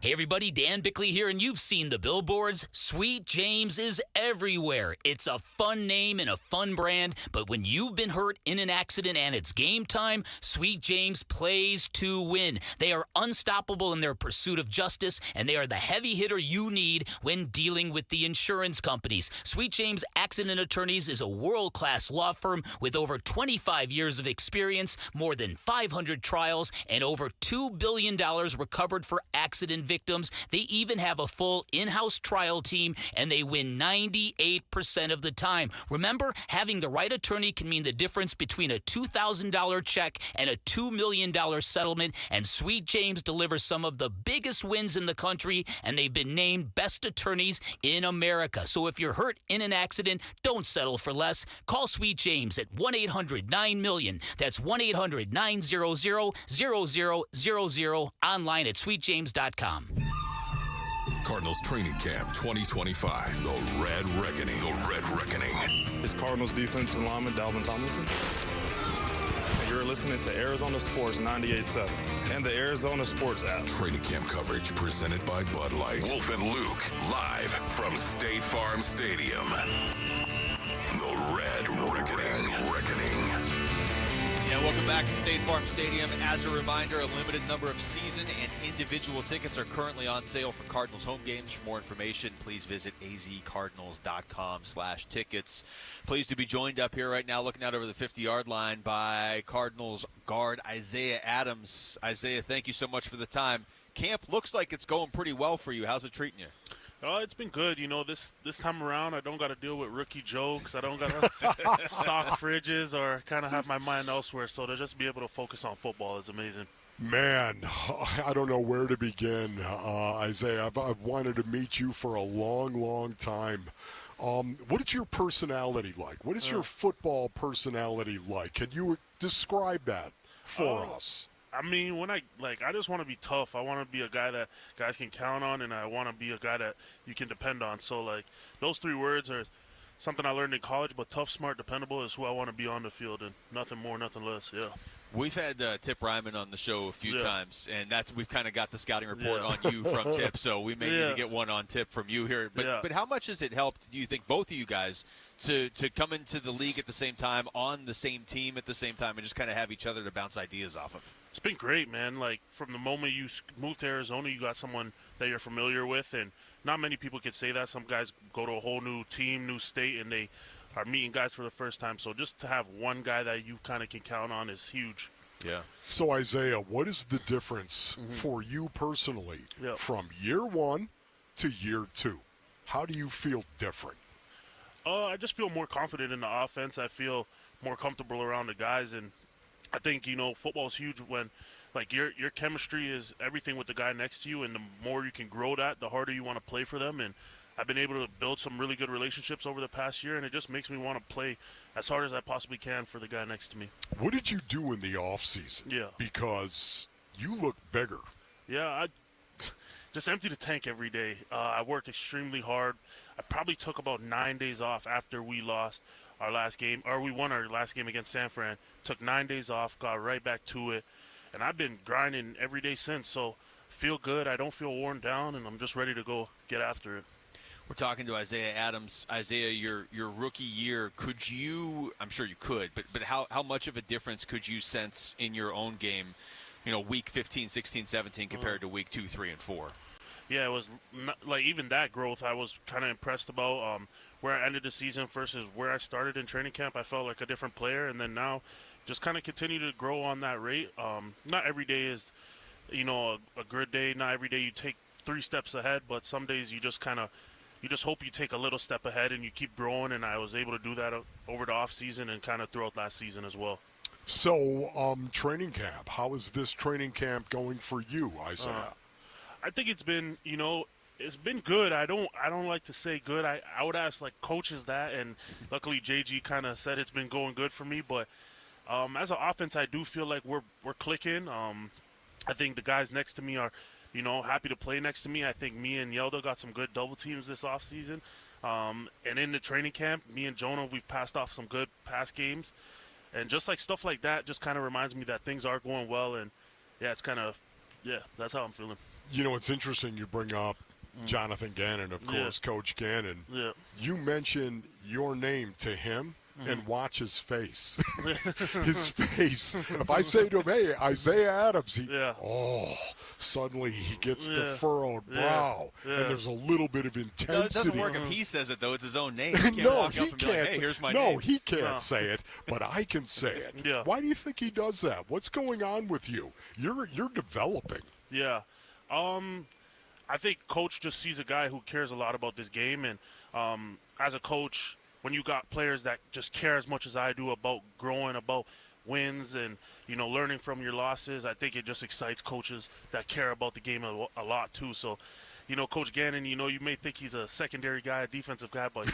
Hey everybody, Dan Bickley here, and you've seen the billboards. Sweet James is everywhere. It's a fun name and a fun brand, but when you've been hurt in an accident and it's game time, Sweet James plays to win. They are unstoppable in their pursuit of justice, and they are the heavy hitter you need when dealing with the insurance companies. Sweet James Accident Attorneys is a world-class law firm with over 25 years of experience, more than 500 trials, and over $2 billion recovered for accident victims. They even have a full in-house trial team, and they win 98% of the time. Remember, having the right attorney can mean the difference between a $2,000 check and a $2 million settlement, and Sweet James delivers some of the biggest wins in the country, and they've been named best attorneys in America. So if you're hurt in an accident, don't settle for less. Call Sweet James at 1-800-9-MILLION. That's 1-800-900-0000, online at sweetjames.com. Cardinals Training Camp 2025. The Red Reckoning. The Red Reckoning. It's Cardinals defensive lineman Dalvin Tomlinson. And you're listening to Arizona Sports 98.7 and the Arizona Sports app. Training camp coverage presented by Bud Light. Wolf and Luke, live from State Farm Stadium. The Red Reckoning. Yeah, welcome back to State Farm Stadium. As a reminder, a limited number of season and individual tickets are currently on sale for Cardinals home games. For more information, please visit azcardinals.com/tickets. Pleased to be joined up here right now, looking out over the 50-yard line, by Cardinals guard Isaiah Adams. Isaiah, thank you so much for the time. Camp looks like it's going pretty well for you. How's it treating you? It's been good. This time around, I don't got to deal with rookie jokes. I don't got to stock fridges or kind of have my mind elsewhere. So to just be able to focus on football is amazing. Man, I don't know where to begin, Isaiah. I've wanted to meet you for a long, long time. What is your personality like? What is your football personality like? Can you describe that for us? I mean, I just want to be tough. I want to be a guy that guys can count on, and I want to be a guy that you can depend on. So, those 3 words are something I learned in college, but tough, smart, dependable is who I want to be on the field, and nothing more, nothing less, yeah. We've had Tip Ryman on the show a few times, and we've kind of got the scouting report on you from Tip, so we may need to get one on Tip from you here. But how much has it helped, do you think, both of you guys, to come into the league at the same time, on the same team at the same time, and just kind of have each other to bounce ideas off of? It's been great, man. From the moment you moved to Arizona, you got someone that you're familiar with, and not many people can say that. Some guys go to a whole new team, new state, and they are meeting guys for the first time. So just to have one guy that you kind of can count on is huge. Yeah. So, Isaiah, what is the difference for you personally from year 1 to year 2? How do you feel different? I just feel more confident in the offense. I feel more comfortable around the guys, and I think, football is huge when, your chemistry is everything with the guy next to you, and the more you can grow that, the harder you want to play for them. And I've been able to build some really good relationships over the past year, and it just makes me want to play as hard as I possibly can for the guy next to me. What did you do in the offseason? Yeah. Because you look bigger. Yeah, I just empty the tank every day. I worked extremely hard. I probably took about 9 days off after we lost our last game, or we won our last game against San Fran. Took 9 days off, got right back to it, and I've been grinding every day since. So feel good. I don't feel worn down, and I'm just ready to go get after it. We're talking to Isaiah Adams. Isaiah, your rookie year, could you, I'm sure you could, but how much of a difference could you sense in your own game, week 15, 16, 17 compared to week 2, 3, and 4? Yeah, it was even that growth I was kind of impressed about. Where I ended the season versus where I started in training camp, I felt like a different player, and then now just kind of continue to grow on that rate. Not every day is, a good day. Not every day you take 3 steps ahead, but some days you just hope you take a little step ahead and you keep growing, and I was able to do that over the off season and kind of throughout last season as well. So, training camp, how is this training camp going for you, Isaiah? I think it's been, it's been good. I don't like to say good. I would ask coaches that, and luckily JG kind of said it's been going good for me. But as an offense, I do feel like we're clicking. I think the guys next to me are, happy to play next to me. I think me and Yelda got some good double teams this offseason. And in the training camp, me and Jonah, we've passed off some good pass games. And just stuff like that just kind of reminds me that things are going well. And, it's kind of, that's how I'm feeling. It's interesting you bring up Jonathan Gannon, of course, Coach Gannon. Yeah. You mentioned your name to him, and watch his face. His face. If I say to him, hey, Isaiah Adams, suddenly he gets the furrowed brow, and there's a little bit of intensity. No, it doesn't work if he says it, though. It's his own name. He can't walk up and be like, hey, here's my name. No, he can't say it, but I can say it. Yeah. Why do you think he does that? What's going on with you? You're developing. Yeah. I think Coach just sees a guy who cares a lot about this game, and as a coach, when you got players that just care as much as I do about growing, about wins, and learning from your losses, I think it just excites coaches that care about the game a lot too. So, Coach Gannon, you may think he's a secondary guy, a defensive guy, but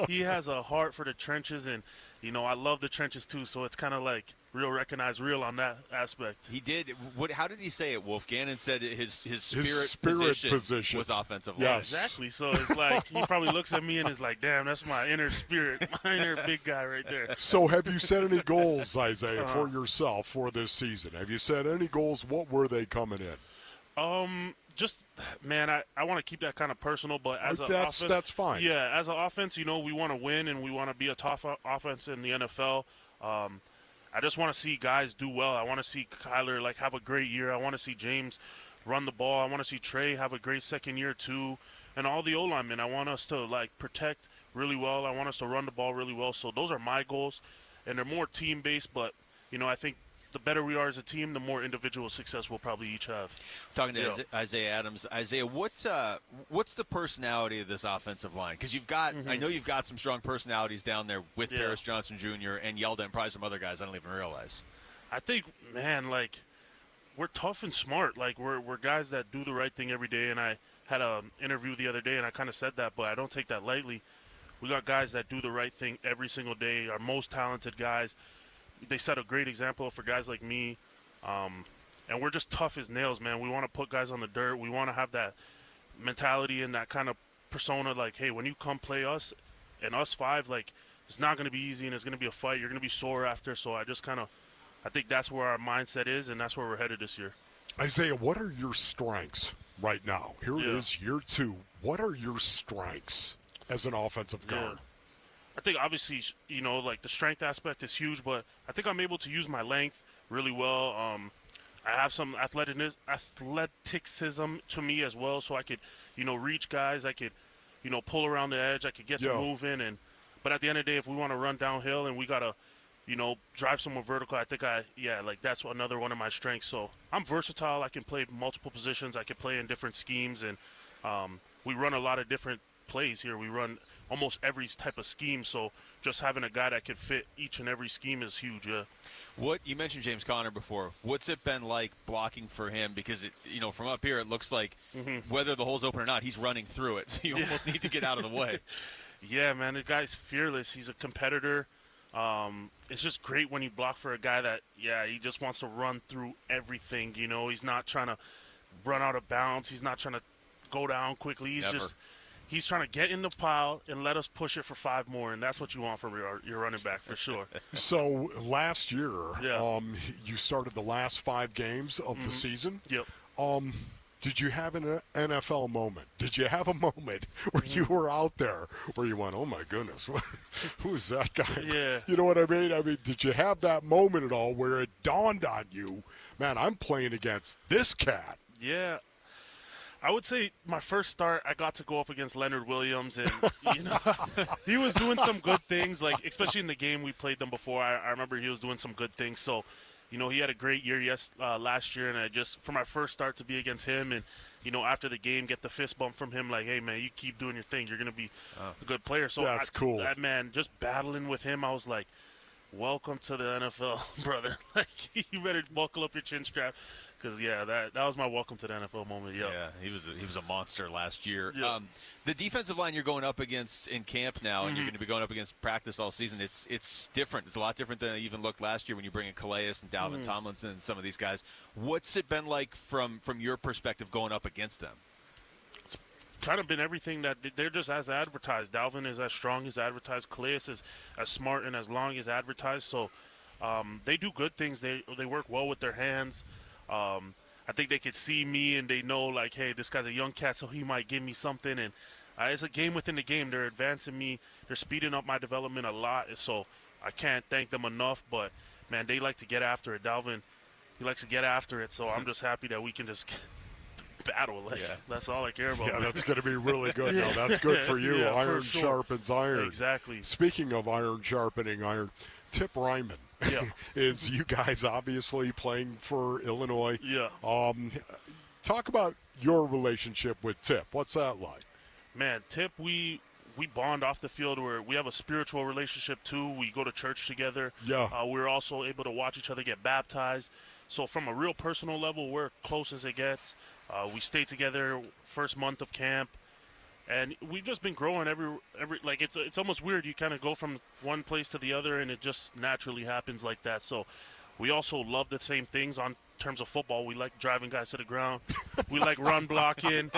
he has a heart for the trenches, and I love the trenches too. So it's kind of like real on that aspect. He did. How did he say it, Wolf? Gannon said his spirit position was offensive line. Yes. Exactly. So it's like he probably looks at me and is like, damn, that's my inner spirit, my inner big guy right there. So have you set any goals, Isaiah, for yourself for this season? Have you set any goals? What were they coming in? Just, man, I want to keep that kind of personal, but as an offense, that's fine. Yeah, as an offense, we want to win and we want to be a tough offense in the NFL. I just want to see guys do well. I want to see Kyler have a great year. I want to see James run the ball. I want to see Trey have a great second year too, and all the O-linemen. I want us to protect really well. I want us to run the ball really well. So those are my goals, and they're more team based. But I think the better we are as a team, the more individual success we'll probably each have. Talking to Isaiah Adams. Isaiah, what's the personality of this offensive line? Because I know you've got some strong personalities down there with Paris Johnson Jr. and Yelda and probably some other guys I don't even realize. I think, man, like, we're tough and smart. Like, we're guys that do the right thing every day, and I had an interview the other day, and I kind of said that, but I don't take that lightly. We got guys that do the right thing every single day, our most talented guys. They set a great example for guys like me, and we're just tough as nails, man. We want to put guys on the dirt. We want to have that mentality and that kind of persona, like, hey, when you come play us and us five, like, it's not going to be easy, and it's going to be a fight. You're going to be sore after, so I think that's where our mindset is, and that's where we're headed this year. Isaiah, what are your strengths right now? Here it is, year 2. What are your strengths as an offensive guard? I think obviously, like the strength aspect is huge, but I think I'm able to use my length really well. I have some athleticism to me as well, so I could, reach guys. I could, pull around the edge. I could get to moving. But at the end of the day, if we want to run downhill and we got to, drive someone vertical, I think that's another one of my strengths. So I'm versatile. I can play multiple positions. I can play in different schemes, and we run a lot of different plays here. We run almost every type of scheme, so just having a guy that could fit each and every scheme is huge. What you mentioned James Conner before. What's it been like blocking for him? Because from up here it looks like whether the hole's open or not, he's running through it. So you almost need to get out of the way. Yeah, man, the guy's fearless. He's a competitor. It's just great when you block for a guy that, he just wants to run through everything. He's not trying to run out of bounds. He's not trying to go down quickly. He's trying to get in the pile and let us push it for 5 more, and that's what you want from your running back for sure. So last year, you started the last 5 games of the season. Yep. Did you have an NFL moment? Did you have a moment where you were out there where you went, oh, my goodness, who's that guy? Yeah. You know what I mean? Did you have that moment at all where it dawned on you, man, I'm playing against this cat? Yeah. I would say my first start, I got to go up against Leonard Williams, and he was doing some good things. Like especially in the game we played them before, I remember he was doing some good things. So, he had a great year last year, and I just for my first start to be against him, and after the game, get the fist bump from him, like, hey man, you keep doing your thing, you're gonna be a good player. So that's cool. That man, just battling with him, I was like, welcome to the NFL, brother. Like you better buckle up your chin strap. Because, that was my welcome to the NFL moment. Yeah, he was a monster last year. Yeah. The defensive line you're going up against in camp now, and you're going to be going up against practice all season, it's different. It's a lot different than it even looked last year when you bring in Calais and Dalvin Tomlinson and some of these guys. What's it been like from your perspective going up against them? It's kind of been everything that they're just as advertised. Dalvin is as strong as advertised. Calais is as smart and as long as advertised. So they do good things. They work well with their hands. I think they could see me and they know, like, hey, this guy's a young cat, so he might give me something. And it's a game within the game. They're advancing me. They're speeding up my development a lot. So I can't thank them enough. But, man, they like to get after it. Dalvin, he likes to get after it. So I'm just happy that we can just battle. That's all I care about. Yeah, that's going to be really good. Now, that's good for you. Iron sharpens iron. Exactly. Speaking of iron sharpening iron, Tip Ryman. Is you guys obviously playing for Illinois. Yeah. Talk about your relationship with Tip. What's that like? Man, Tip, we bond off the field where we have a spiritual relationship too. We go to church together. Yeah. We're also able to watch each other get baptized. So from a real personal level, we're close as it gets. We stay together first month of camp. And we've just been growing every like it's almost weird. You kind of go from one place to the other, and it just naturally happens like that. So we also love the same things on terms of football. We like driving guys to the ground. We like run blocking.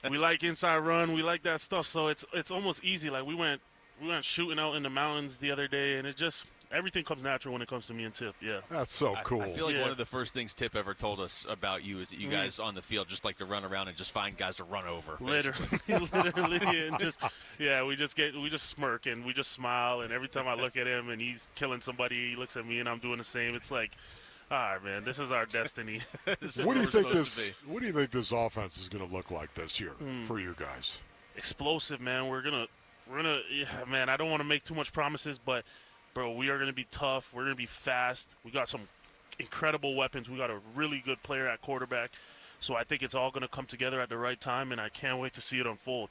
We like inside run. We like that stuff. So it's almost easy. Like we went shooting out in the mountains the other day, and it just everything comes natural when it comes to me and Tip. Yeah, that's so cool. I feel like one of the first things Tip ever told us about you is that you guys on the field just like to run around and just find guys to run over. Literally, and we just smirk and we just smile. And every time I look at him and he's killing somebody, he looks at me and I'm doing the same. It's like, all right, man, this is our destiny. What do you think this offense is going to look like this year for you guys? Explosive, man. We're gonna, man. I don't want to make too much promises, but bro, we are going to be tough. We're going to be fast. We got some incredible weapons. We got a really good player at quarterback. So I think it's all going to come together at the right time, and I can't wait to see it unfold.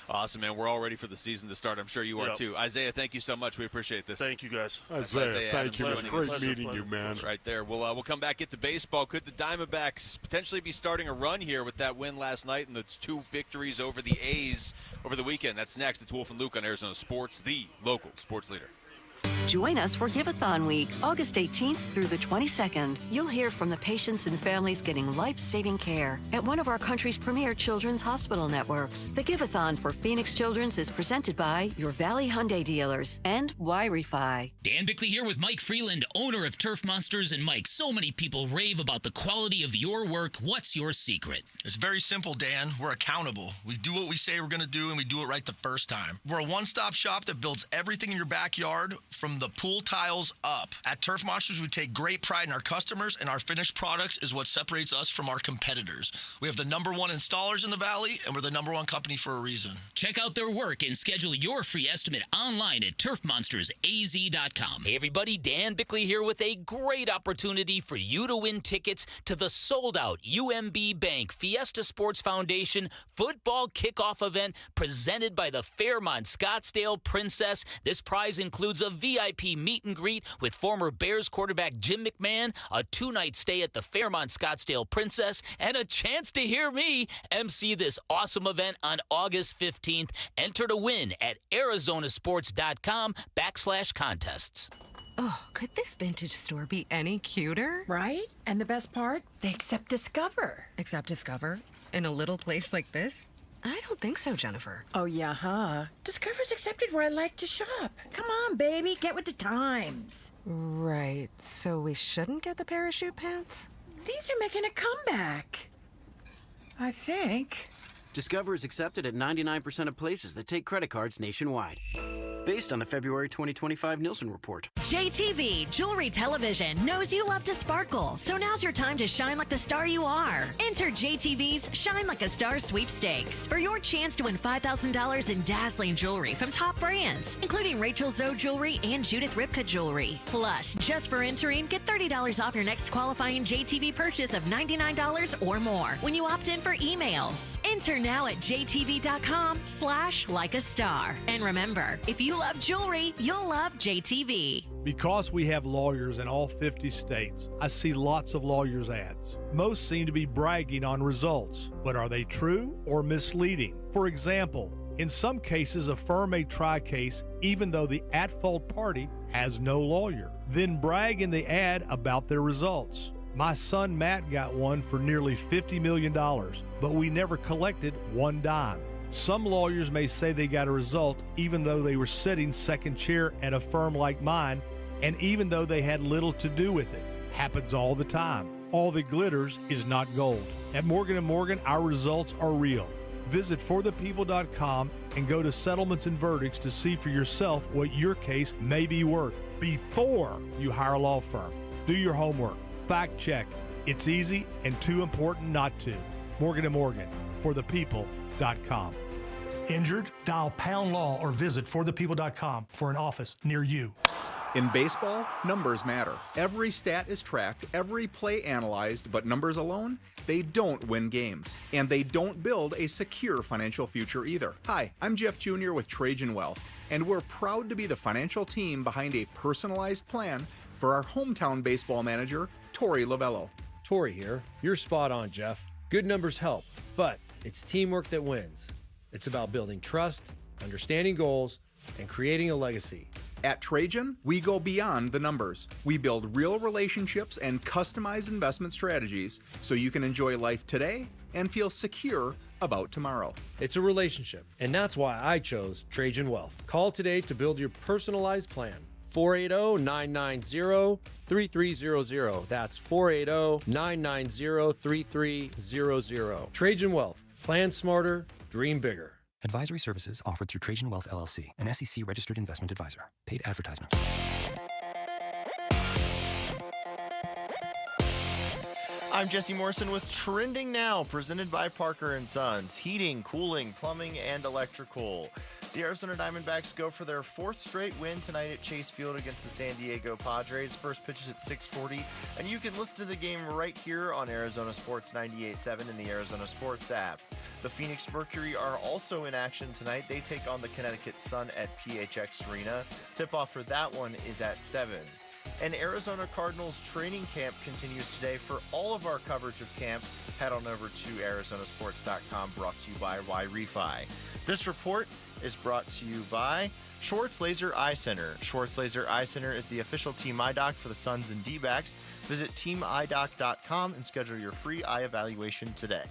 Awesome, man. We're all ready for the season to start. I'm sure you are, too. Isaiah, thank you so much. We appreciate this. Thank you, guys. Isaiah, thank you. It was great meeting you, man. Right there. We'll come back, get to baseball. Could the Diamondbacks potentially be starting a run here with that win last night and the 2 victories over the A's over the weekend? That's next. It's Wolf and Luke on Arizona Sports, the local sports leader. Join us for Give-a-thon Week, August 18th through the 22nd. You'll hear from the patients and families getting life-saving care at one of our country's premier children's hospital networks. The Give-a-thon for Phoenix Children's is presented by your Valley Hyundai dealers and Y-Refi. Dan Bickley here with Mike Freeland, owner of Turf Monsters. And Mike, so many people rave about the quality of your work. What's your secret? It's very simple, Dan. We're accountable. We do what we say we're going to do, and we do it right the first time. We're a one-stop shop that builds everything in your backyard from the pool tiles up. At Turf Monsters, we take great pride in our customers, and our finished products is what separates us from our competitors. We have the #1 installers in the Valley, and we're the #1 company for a reason. Check out their work and schedule your free estimate online at turfmonstersaz.com. Hey everybody, Dan Bickley here with a great opportunity for you to win tickets to the sold-out UMB Bank Fiesta Sports Foundation football kickoff event presented by the Fairmont Scottsdale Princess. This prize includes a VIP meet and greet with former Bears quarterback Jim McMahon, a 2-night stay at the Fairmont Scottsdale Princess, and a chance to hear me MC this awesome event on August 15th. Enter to win at arizonasports.com/contests. Oh, could this vintage store be any cuter? Right? And the best part? They accept Discover. Accept Discover? In a little place like this? I don't think so, Jennifer. Oh, yeah, huh? Discover's accepted where I like to shop. Come on, baby, get with the times. Right, so we shouldn't get the parachute pants? These are making a comeback. I think. Discover is accepted at 99% of places that take credit cards nationwide. Based on the February 2025 Nielsen report. JTV Jewelry Television knows you love to sparkle, so now's your time to shine like the star you are. Enter JTV's Shine Like a Star sweepstakes for your chance to win $5,000 in dazzling jewelry from top brands, including Rachel Zoe Jewelry and Judith Ripka Jewelry. Plus, just for entering, get $30 off your next qualifying JTV purchase of $99 or more when you opt in for emails. Enter now at jtv.com/likeastar. And remember, if you love jewelry, you'll love JTV. Because we have lawyers in all 50 states, I see lots of lawyers' ads. Most seem to be bragging on results, but are they true or misleading? For example, in some cases, a firm may try a case even though the at-fault party has no lawyer, then brag in the ad about their results. My son Matt got one for nearly $50 million, but we never collected one dime. Some lawyers may say they got a result even though they were sitting second chair at a firm like mine, and even though they had little to do with it. Happens all the time. All that glitters is not gold. At Morgan & Morgan, our results are real. Visit forthepeople.com and go to Settlements and Verdicts to see for yourself what your case may be worth before you hire a law firm. Do your homework. Fact check. It's easy and too important not to. Morgan & Morgan, forthepeople.com. Injured? Dial pound law or visit forthepeople.com for an office near you. In baseball, numbers matter. Every stat is tracked, every play analyzed, but numbers alone, they don't win games. And they don't build a secure financial future either. Hi, I'm Jeff Jr. with Trajan Wealth, and we're proud to be the financial team behind a personalized plan for our hometown baseball manager, Tori Lovello. Tori here. You're spot on, Jeff. Good numbers help, but it's teamwork that wins. It's about building trust, understanding goals, and creating a legacy. At Trajan, we go beyond the numbers. We build real relationships and customize investment strategies so you can enjoy life today and feel secure about tomorrow. It's a relationship, and that's why I chose Trajan Wealth. Call today to build your personalized plan. 480-990-3300. That's 480-990-3300. Trajan Wealth. Plan smarter, dream bigger. Advisory services offered through Trajan Wealth LLC, an SEC-registered investment advisor. Paid advertisement. I'm Jesse Morrison with Trending Now, presented by Parker & Sons. Heating, cooling, plumbing, and electrical. The Arizona Diamondbacks go for their 4th straight win tonight at Chase Field against the San Diego Padres. First pitch is at 6:40, and you can listen to the game right here on Arizona Sports 98.7 in the Arizona Sports app. The Phoenix Mercury are also in action tonight. They take on the Connecticut Sun at PHX Arena. Tip-off for that one is at 7. And Arizona Cardinals training camp continues today. For all of our coverage of camp, head on over to arizonasports.com, brought to you by Y-Refi. This report is brought to you by Schwartz Laser Eye Center. Schwartz Laser Eye Center is the official team eye doc for the Suns and D-backs. Visit teamidoc.com and schedule your free eye evaluation today.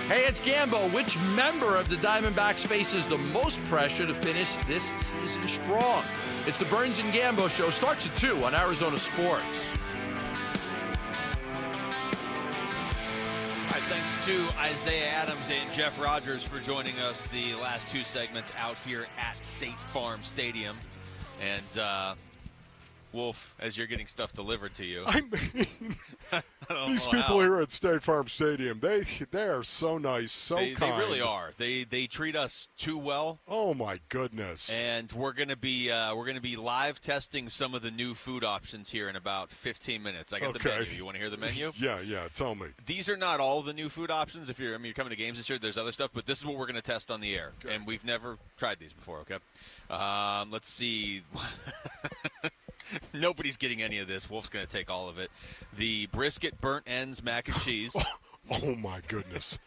Hey, it's Gambo. Which member of the Diamondbacks faces the most pressure to finish this season strong? It's the Burns and Gambo Show. Starts at 2 on Arizona Sports. All right, thanks to Isaiah Adams and Jeff Rogers for joining us the last 2 segments out here at State Farm Stadium. And, Wolf, as you're getting stuff delivered to you. I mean, these people here at State Farm Stadium, they are so nice, so kind. They really are. They treat us too well. Oh my goodness! And we're gonna be live testing some of the new food options here in about 15 minutes. I got the menu. You want to hear the menu? Yeah. Tell me. These are not all the new food options. If you're coming to games this year, there's other stuff, but this is what we're gonna test on the air, and we've never tried these before. Okay. Let's see. Nobody's getting any of this. Wolf's going to take all of it. The brisket burnt ends mac and cheese. Oh my goodness.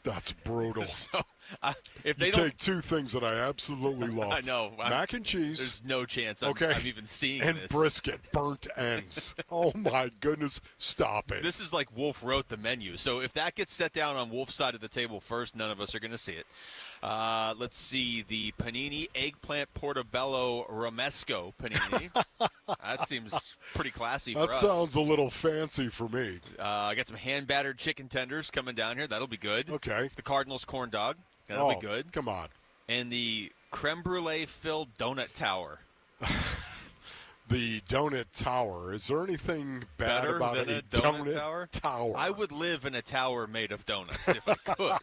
That's brutal. So, if they take 2 things that I absolutely love. I know. Mac and cheese. There's no chance I'm even seeing and this. And brisket, burnt ends. Oh my goodness. Stop it. This is like Wolf wrote the menu. So if that gets set down on Wolf's side of the table first, none of us are going to see it. Let's see, the panini eggplant portobello romesco panini. That seems pretty classy for us. That sounds a little fancy for me. I got some hand-battered chicken tenders coming down here. That'll be good. Okay. The Cardinals corn dog. That'll be good. Come on. And the creme brulee filled donut tower. The donut tower. Is there anything bad Better about than a a donut tower? I would live in a tower made of donuts if I could.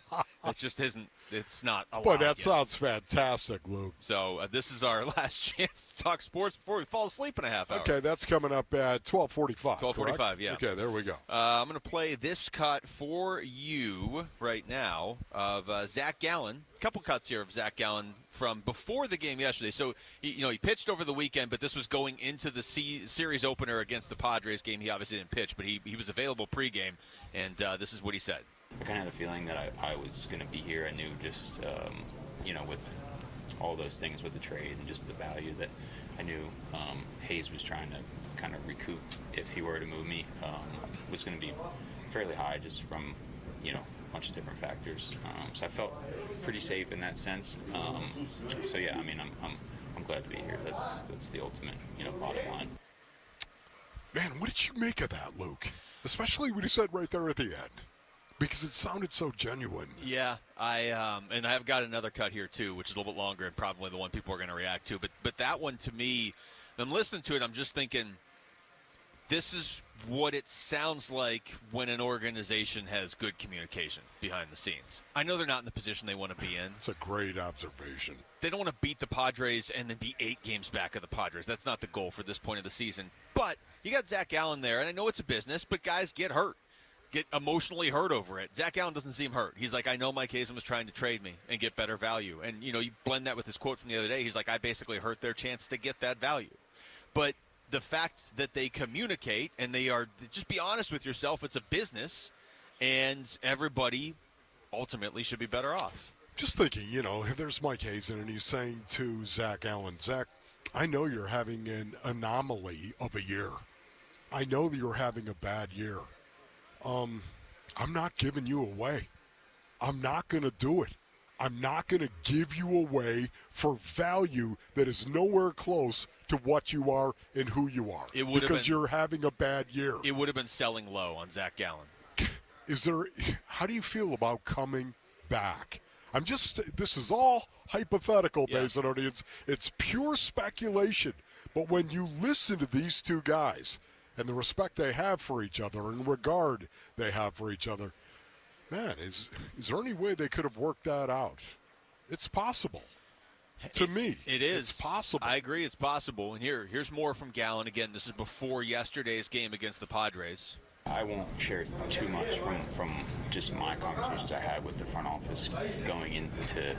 It just isn't. It's not allowed. Boy, that sounds fantastic, Luke. So this is our last chance to talk sports before we fall asleep in a half hour. Okay, that's coming up at 12:45. 12:45, yeah. Okay, there we go. I'm going to play this cut for you right now of Zach Gallen. A couple cuts here of Zach Gallen from before the game yesterday. So he pitched over the weekend, but this was going into the series opener against the Padres game. He obviously didn't pitch, but he was available pregame, and this is what he said. I kind of had a feeling that I was going to be here. I knew just, with all those things with the trade and just the value that I knew Hayes was trying to kind of recoup if he were to move me was going to be fairly high just from, a bunch of different factors. So I felt pretty safe in that sense. So yeah, I'm glad to be here. That's the ultimate, bottom line. Man, what did you make of that, Luke? Especially when you said right there at the end. Because it sounded so genuine. Yeah, and I've got another cut here too, which is a little bit longer and probably the one people are going to react to. But that one to me, I'm listening to it, I'm just thinking, this is what it sounds like when an organization has good communication behind the scenes. I know they're not in the position they want to be in. It's a great observation. They don't want to beat the Padres and then be 8 games back of the Padres. That's not the goal for this point of the season. But you got Zach Gallen there, and I know it's a business, but guys get hurt. Get emotionally hurt over it. Zach Gallen doesn't seem hurt. He's like, I know Mike Hazen was trying to trade me and get better value. And, you blend that with his quote from the other day. He's like, I basically hurt their chance to get that value. But the fact that they communicate and they are, just be honest with yourself, it's a business, and everybody ultimately should be better off. Just thinking, there's Mike Hazen, and he's saying to Zach Gallen, Zach, I know you're having an anomaly of a year. I know that you're having a bad year. I'm not giving you away. I'm not going to do it. I'm not going to give you away for value that is nowhere close to what you are and who you are. Because you're having a bad year. It would have been selling low on Zach Gallen. How do you feel about coming back? This is all hypothetical, Basinonians. It's pure speculation. But when you listen to these two guys and the respect they have for each other and regard they have for each other, man, is there any way they could have worked that out? It's possible. To me, it is. It's possible. I agree it's possible. And here's more from Gallen. Again, this is before yesterday's game against the Padres. I won't share too much from just my conversations I had with the front office going into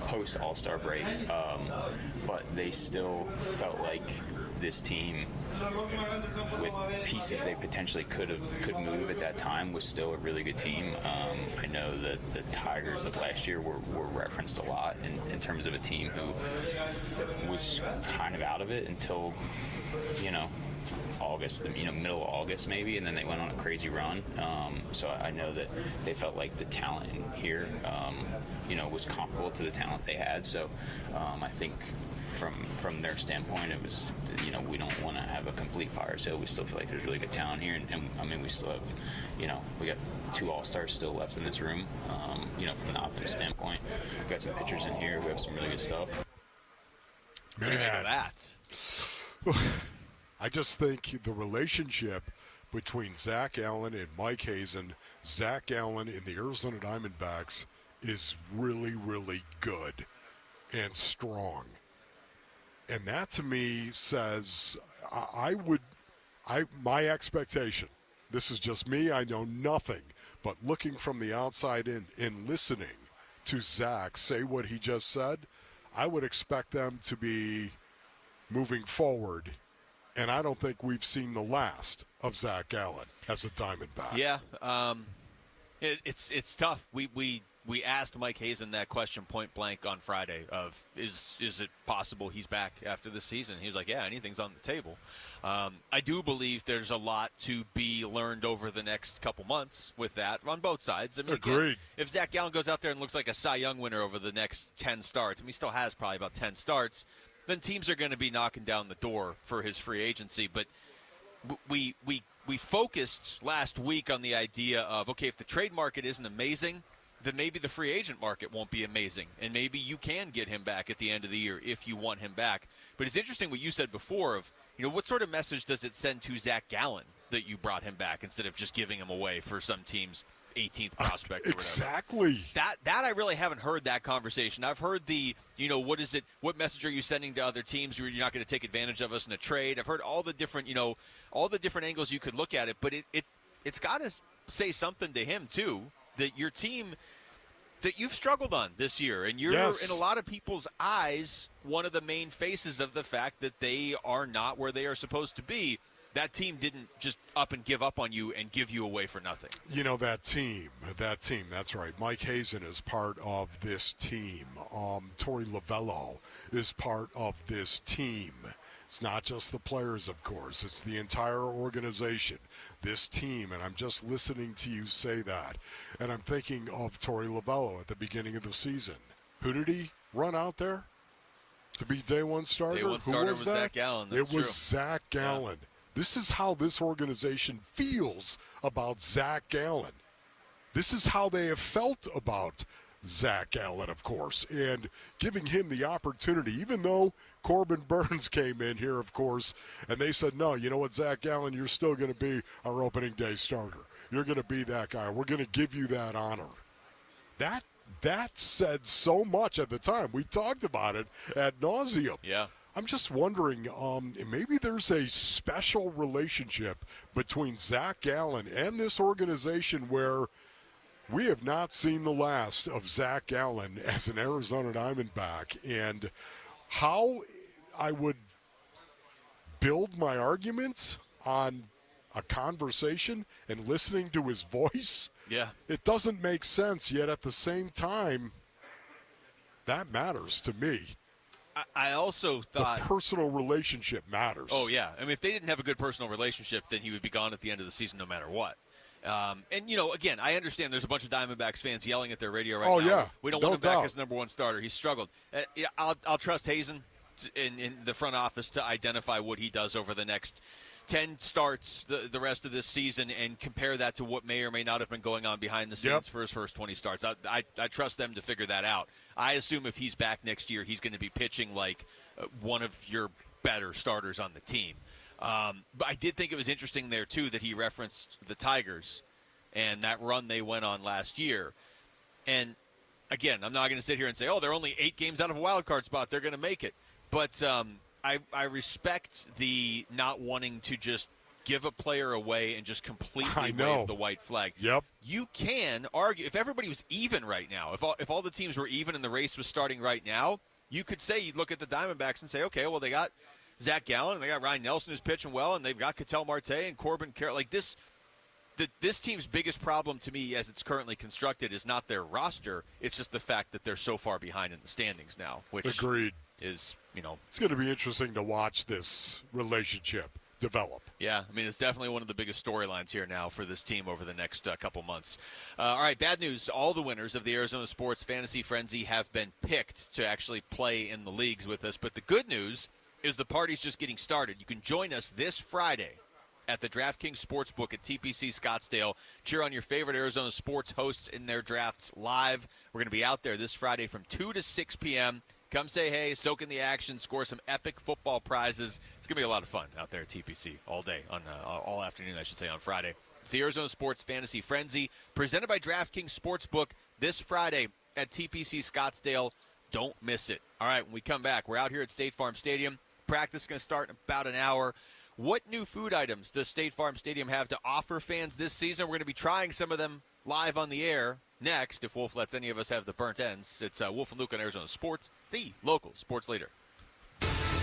post All-Star break, but they still felt like this team, with pieces they potentially could move at that time, was still a really good team. I know that the Tigers of last year were referenced a lot in terms of a team who was kind of out of it until, August, middle of August maybe, and then they went on a crazy run. So I know that they felt like the talent in here, was comparable to the talent they had. So I think from their standpoint, it was, we don't want to have a complete fire sale. We still feel like there's really good talent here, and we still have, we got 2 All-Stars still left in this room. From an offensive standpoint, we got some pitchers in here. We have some really good stuff. Man, that. I just think the relationship between Zach Allen and Mike Hazen, Zach Allen in the Arizona Diamondbacks, is really, really good and strong. And that to me says my expectation, this is just me, I know nothing, but looking from the outside in and listening to Zach say what he just said, I would expect them to be moving forward. And I don't think we've seen the last of Zach Allen as a Diamondback. Yeah, it's tough. We asked Mike Hazen that question point blank on Friday of is it possible he's back after the season? He was like, yeah, anything's on the table. I do believe there's a lot to be learned over the next couple months with that on both sides. I mean, agreed. Again, if Zach Allen goes out there and looks like a Cy Young winner over the next 10 starts, he still has probably about 10 starts, then teams are going to be knocking down the door for his free agency. But we focused last week on the idea of, okay, if the trade market isn't amazing, then maybe the free agent market won't be amazing, and maybe you can get him back at the end of the year if you want him back. But it's interesting what you said before of, what sort of message does it send to Zach Gallen that you brought him back instead of just giving him away for some team's 18th prospect or whatever. Exactly. That I really haven't heard that conversation. I've heard the, what message are you sending to other teams? You're not going to take advantage of us in a trade. I've heard all the different, all the different angles you could look at it, but it's got to say something to him too, that your team that you've struggled on this year, and you're in a lot of people's eyes one of the main faces of the fact that they are not where they are supposed to be. That team didn't just up and give up on you and give you away for nothing. That team, that's right. Mike Hazen is part of this team. Torey Lovello is part of this team. It's not just the players, of course. It's the entire organization, this team. And I'm just listening to you say that. And I'm thinking of Torey Lovello at the beginning of the season. Who did he run out there to be day one starter? Day one starter was Zach Gallen. It was Zach Gallen. Yeah. This is how this organization feels about Zach Gallen. This is how they have felt about Zach Gallen, of course, and giving him the opportunity, even though Corbin Burns came in here, of course, and they said, no, you know what, Zach Gallen, you're still going to be our opening day starter. You're going to be that guy. We're going to give you that honor. That said so much at the time. We talked about it ad nauseum. Yeah. I'm just wondering, maybe there's a special relationship between Zach Gallen and this organization where we have not seen the last of Zach Gallen as an Arizona Diamondback. And how I would build my arguments on a conversation and listening to his voice, it doesn't make sense, yet at the same time, that matters to me. I also thought the personal relationship matters. Oh, yeah. I mean, if they didn't have a good personal relationship, then he would be gone at the end of the season no matter what. And, again, I understand there's a bunch of Diamondbacks fans yelling at their radio right now. Yeah. We don't want him back as number one starter. He struggled. I'll trust Hazen in the front office to identify what he does over the next 10 starts the rest of this season and compare that to what may or may not have been going on behind the scenes for his first 20 starts. I trust them to figure that out. I assume if he's back next year, he's going to be pitching like one of your better starters on the team. But I did think it was interesting there, too, that he referenced the Tigers and that run they went on last year. And, again, I'm not going to sit here and say, oh, they're only 8 games out of a wild card spot. They're going to make it. But I respect the not wanting to just give a player away and just completely wave the white flag. Yep. You can argue, if everybody was even right now, if all the teams were even and the race was starting right now, you could say, you'd look at the Diamondbacks and say, okay, well, they got Zach Gallen, and they got Ryan Nelson who's pitching well, and they've got Ketel Marte and Corbin Carroll. Like this team's biggest problem to me as it's currently constructed is not their roster. It's just the fact that they're so far behind in the standings now, which Agreed. Is, It's going to be interesting to watch this relationship develop. Yeah, I mean, it's definitely one of the biggest storylines here now for this team over the next couple months. All right, bad news. All the winners of the Arizona Sports Fantasy Frenzy have been picked to actually play in the leagues with us. But the good news is the party's just getting started. You can join us this Friday at the DraftKings Sportsbook at TPC Scottsdale. Cheer on your favorite Arizona sports hosts in their drafts live. We're going to be out there this Friday from 2 to 6 p.m. Come say hey, soak in the action, score some epic football prizes. It's going to be a lot of fun out there at TPC all day, all afternoon, I should say, on Friday. It's the Arizona Sports Fantasy Frenzy, presented by DraftKings Sportsbook this Friday at TPC Scottsdale. Don't miss it. All right, when we come back, we're out here at State Farm Stadium. Practice is going to start in about an hour. What new food items does State Farm Stadium have to offer fans this season? We're going to be trying some of them live on the air next, if Wolf lets any of us have the burnt ends. It's Wolf and Luke on Arizona Sports, the local sports leader.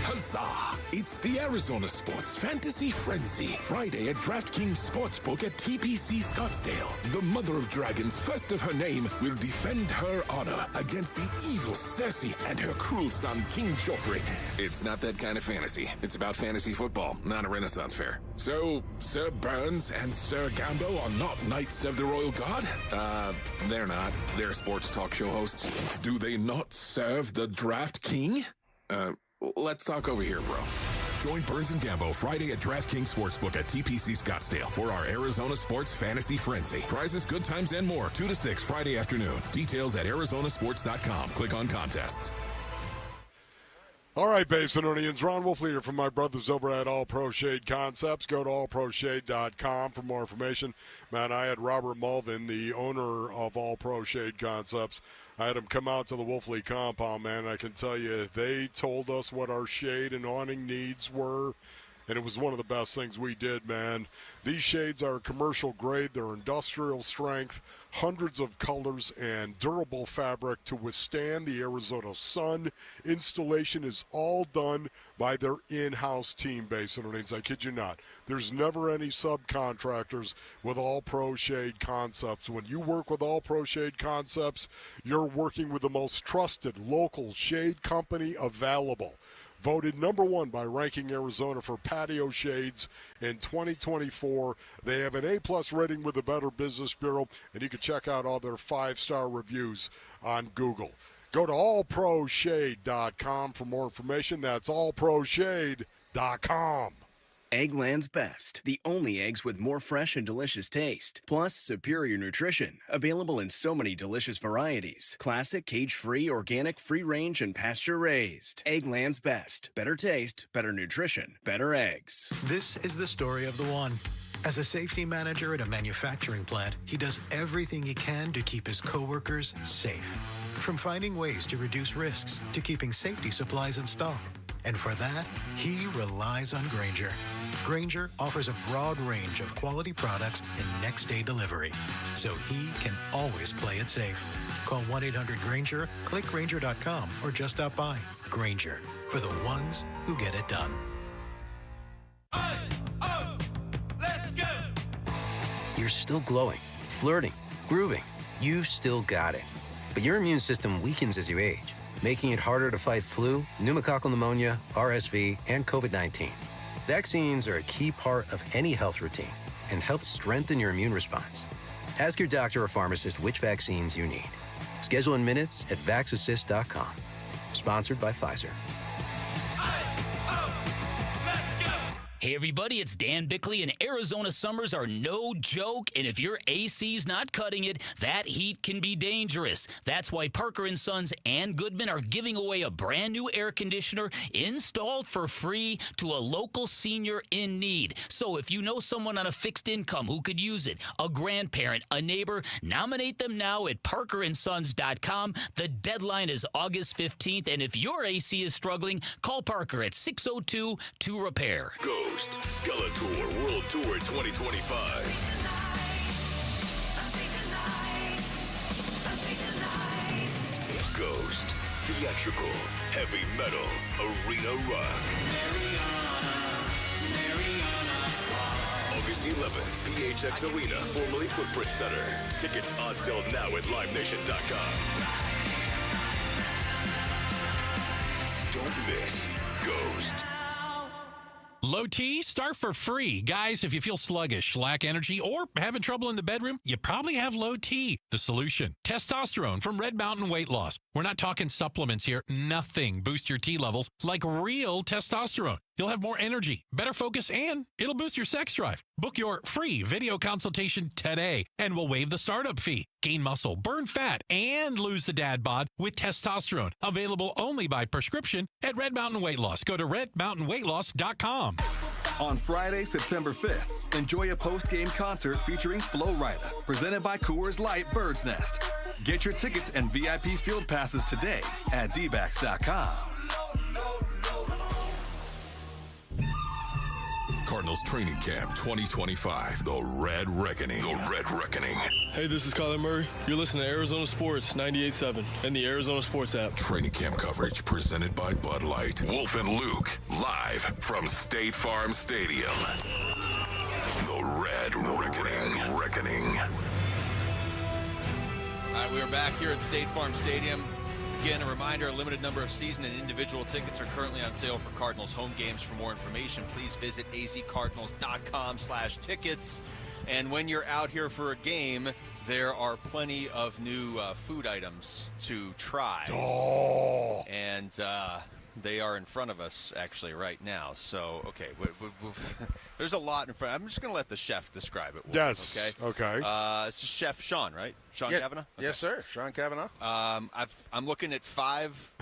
Huzzah! It's the Arizona Sports Fantasy Frenzy, Friday at DraftKings Sportsbook at TPC Scottsdale. The Mother of Dragons, first of her name, will defend her honor against the evil Cersei and her cruel son, King Joffrey. It's not that kind of fantasy. It's about fantasy football, not a Renaissance fair. So, Sir Burns and Sir Gambo are not Knights of the Royal Guard? They're not. They're sports talk show hosts. Do they not serve the Draft King? Let's talk over here, bro. Join Burns and Gambo Friday at DraftKings Sportsbook at TPC Scottsdale for our Arizona Sports Fantasy Frenzy. Prizes, good times, and more. 2 to 6 Friday afternoon. Details at arizonasports.com. Click on contests. All right, Basinonians, Ron Wolf here from my brothers over at All Pro Shade Concepts. Go to allproshade.com for more information. Man, I had Robert Mulvin, the owner of All Pro Shade Concepts. I had him come out to the Wolfley compound, man. I can tell you, they told us what our shade and awning needs were, and it was one of the best things we did, man. These shades are commercial grade. They're industrial strength, hundreds of colors, and durable fabric to withstand the Arizona sun. Installation is all done by their in-house team, Basinonians. I kid you not. There's never any subcontractors with All Pro Shade Concepts. When you work with All Pro Shade Concepts, you're working with the most trusted local shade company available. Voted number 1 by Ranking Arizona for patio shades in 2024. They have an A+ rating with the Better Business Bureau, and you can check out all their 5-star reviews on Google. Go to allproshade.com for more information. That's allproshade.com. Eggland's Best, the only eggs with more fresh and delicious taste, plus superior nutrition, available in so many delicious varieties. Classic, cage-free, organic, free-range, and pasture-raised. Eggland's Best. Better taste, better nutrition, better eggs. This is the story of the one. As a safety manager at a manufacturing plant, he does everything he can to keep his coworkers safe. From finding ways to reduce risks, to keeping safety supplies in stock. And for that, he relies on Grainger. Grainger offers a broad range of quality products and next-day delivery, so he can always play it safe. Call 1-800-GRAINGER, click Grainger.com, or just stop by. Grainger, for the ones who get it done. You're still glowing, flirting, grooving. You've still got it. But your immune system weakens as you age, making it harder to fight flu, pneumococcal pneumonia, RSV, and COVID-19. Vaccines are a key part of any health routine and help strengthen your immune response. Ask your doctor or pharmacist which vaccines you need. Schedule in minutes at vaxassist.com. Sponsored by Pfizer. Hey everybody, it's Dan Bickley, and Arizona summers are no joke, and if your AC's not cutting it, that heat can be dangerous. That's why Parker & Sons and Goodman are giving away a brand new air conditioner installed for free to a local senior in need. So if you know someone on a fixed income who could use it, a grandparent, a neighbor, nominate them now at parkerandsons.com. The deadline is August 15th, and if your AC is struggling, call Parker at 602-2REPAIR. Ghost Skeletor World Tour 2025. Ghost, theatrical, heavy metal, arena rock. August 11th, PHX Arena, formerly Footprint Center. Tickets on sale now at livenation.com. Don't miss Ghost. Low T, start for free. Guys, if you feel sluggish, lack energy, or having trouble in the bedroom, you probably have low T. The solution, testosterone from Red Mountain Weight Loss. We're not talking supplements here. Nothing boosts your T levels like real testosterone. You'll have more energy, better focus, and it'll boost your sex drive. Book your free video consultation today, and we'll waive the startup fee. Gain muscle, burn fat, and lose the dad bod with testosterone. Available only by prescription at Red Mountain Weight Loss. Go to redmountainweightloss.com. On Friday, September 5th, enjoy a post-game concert featuring Flo Rida, presented by Coors Light Bird's Nest. Get your tickets and VIP field passes today at dbacks.com. Cardinals Training Camp 2025. The Red Reckoning. The Red Reckoning. Hey, this is Kyler Murray. You're listening to Arizona Sports 98.7 and the Arizona Sports app. Training camp coverage presented by Bud Light. Wolf and Luke, live from State Farm Stadium. The Red Reckoning. All right, we are back here at State Farm Stadium. Again, a reminder, a limited number of season and individual tickets are currently on sale for Cardinals home games. For more information, please visit azcardinals.com/tickets. And when you're out here for a game, there are plenty of new food items to try. Oh! And they are in front of us, actually, right now. So, okay, there's a lot in front. I'm just going to let the chef describe it. Yes. Okay. It's just Chef Sean, right? Sean Kavanaugh? Okay. Yes, sir. Sean Kavanaugh. I'm looking at 5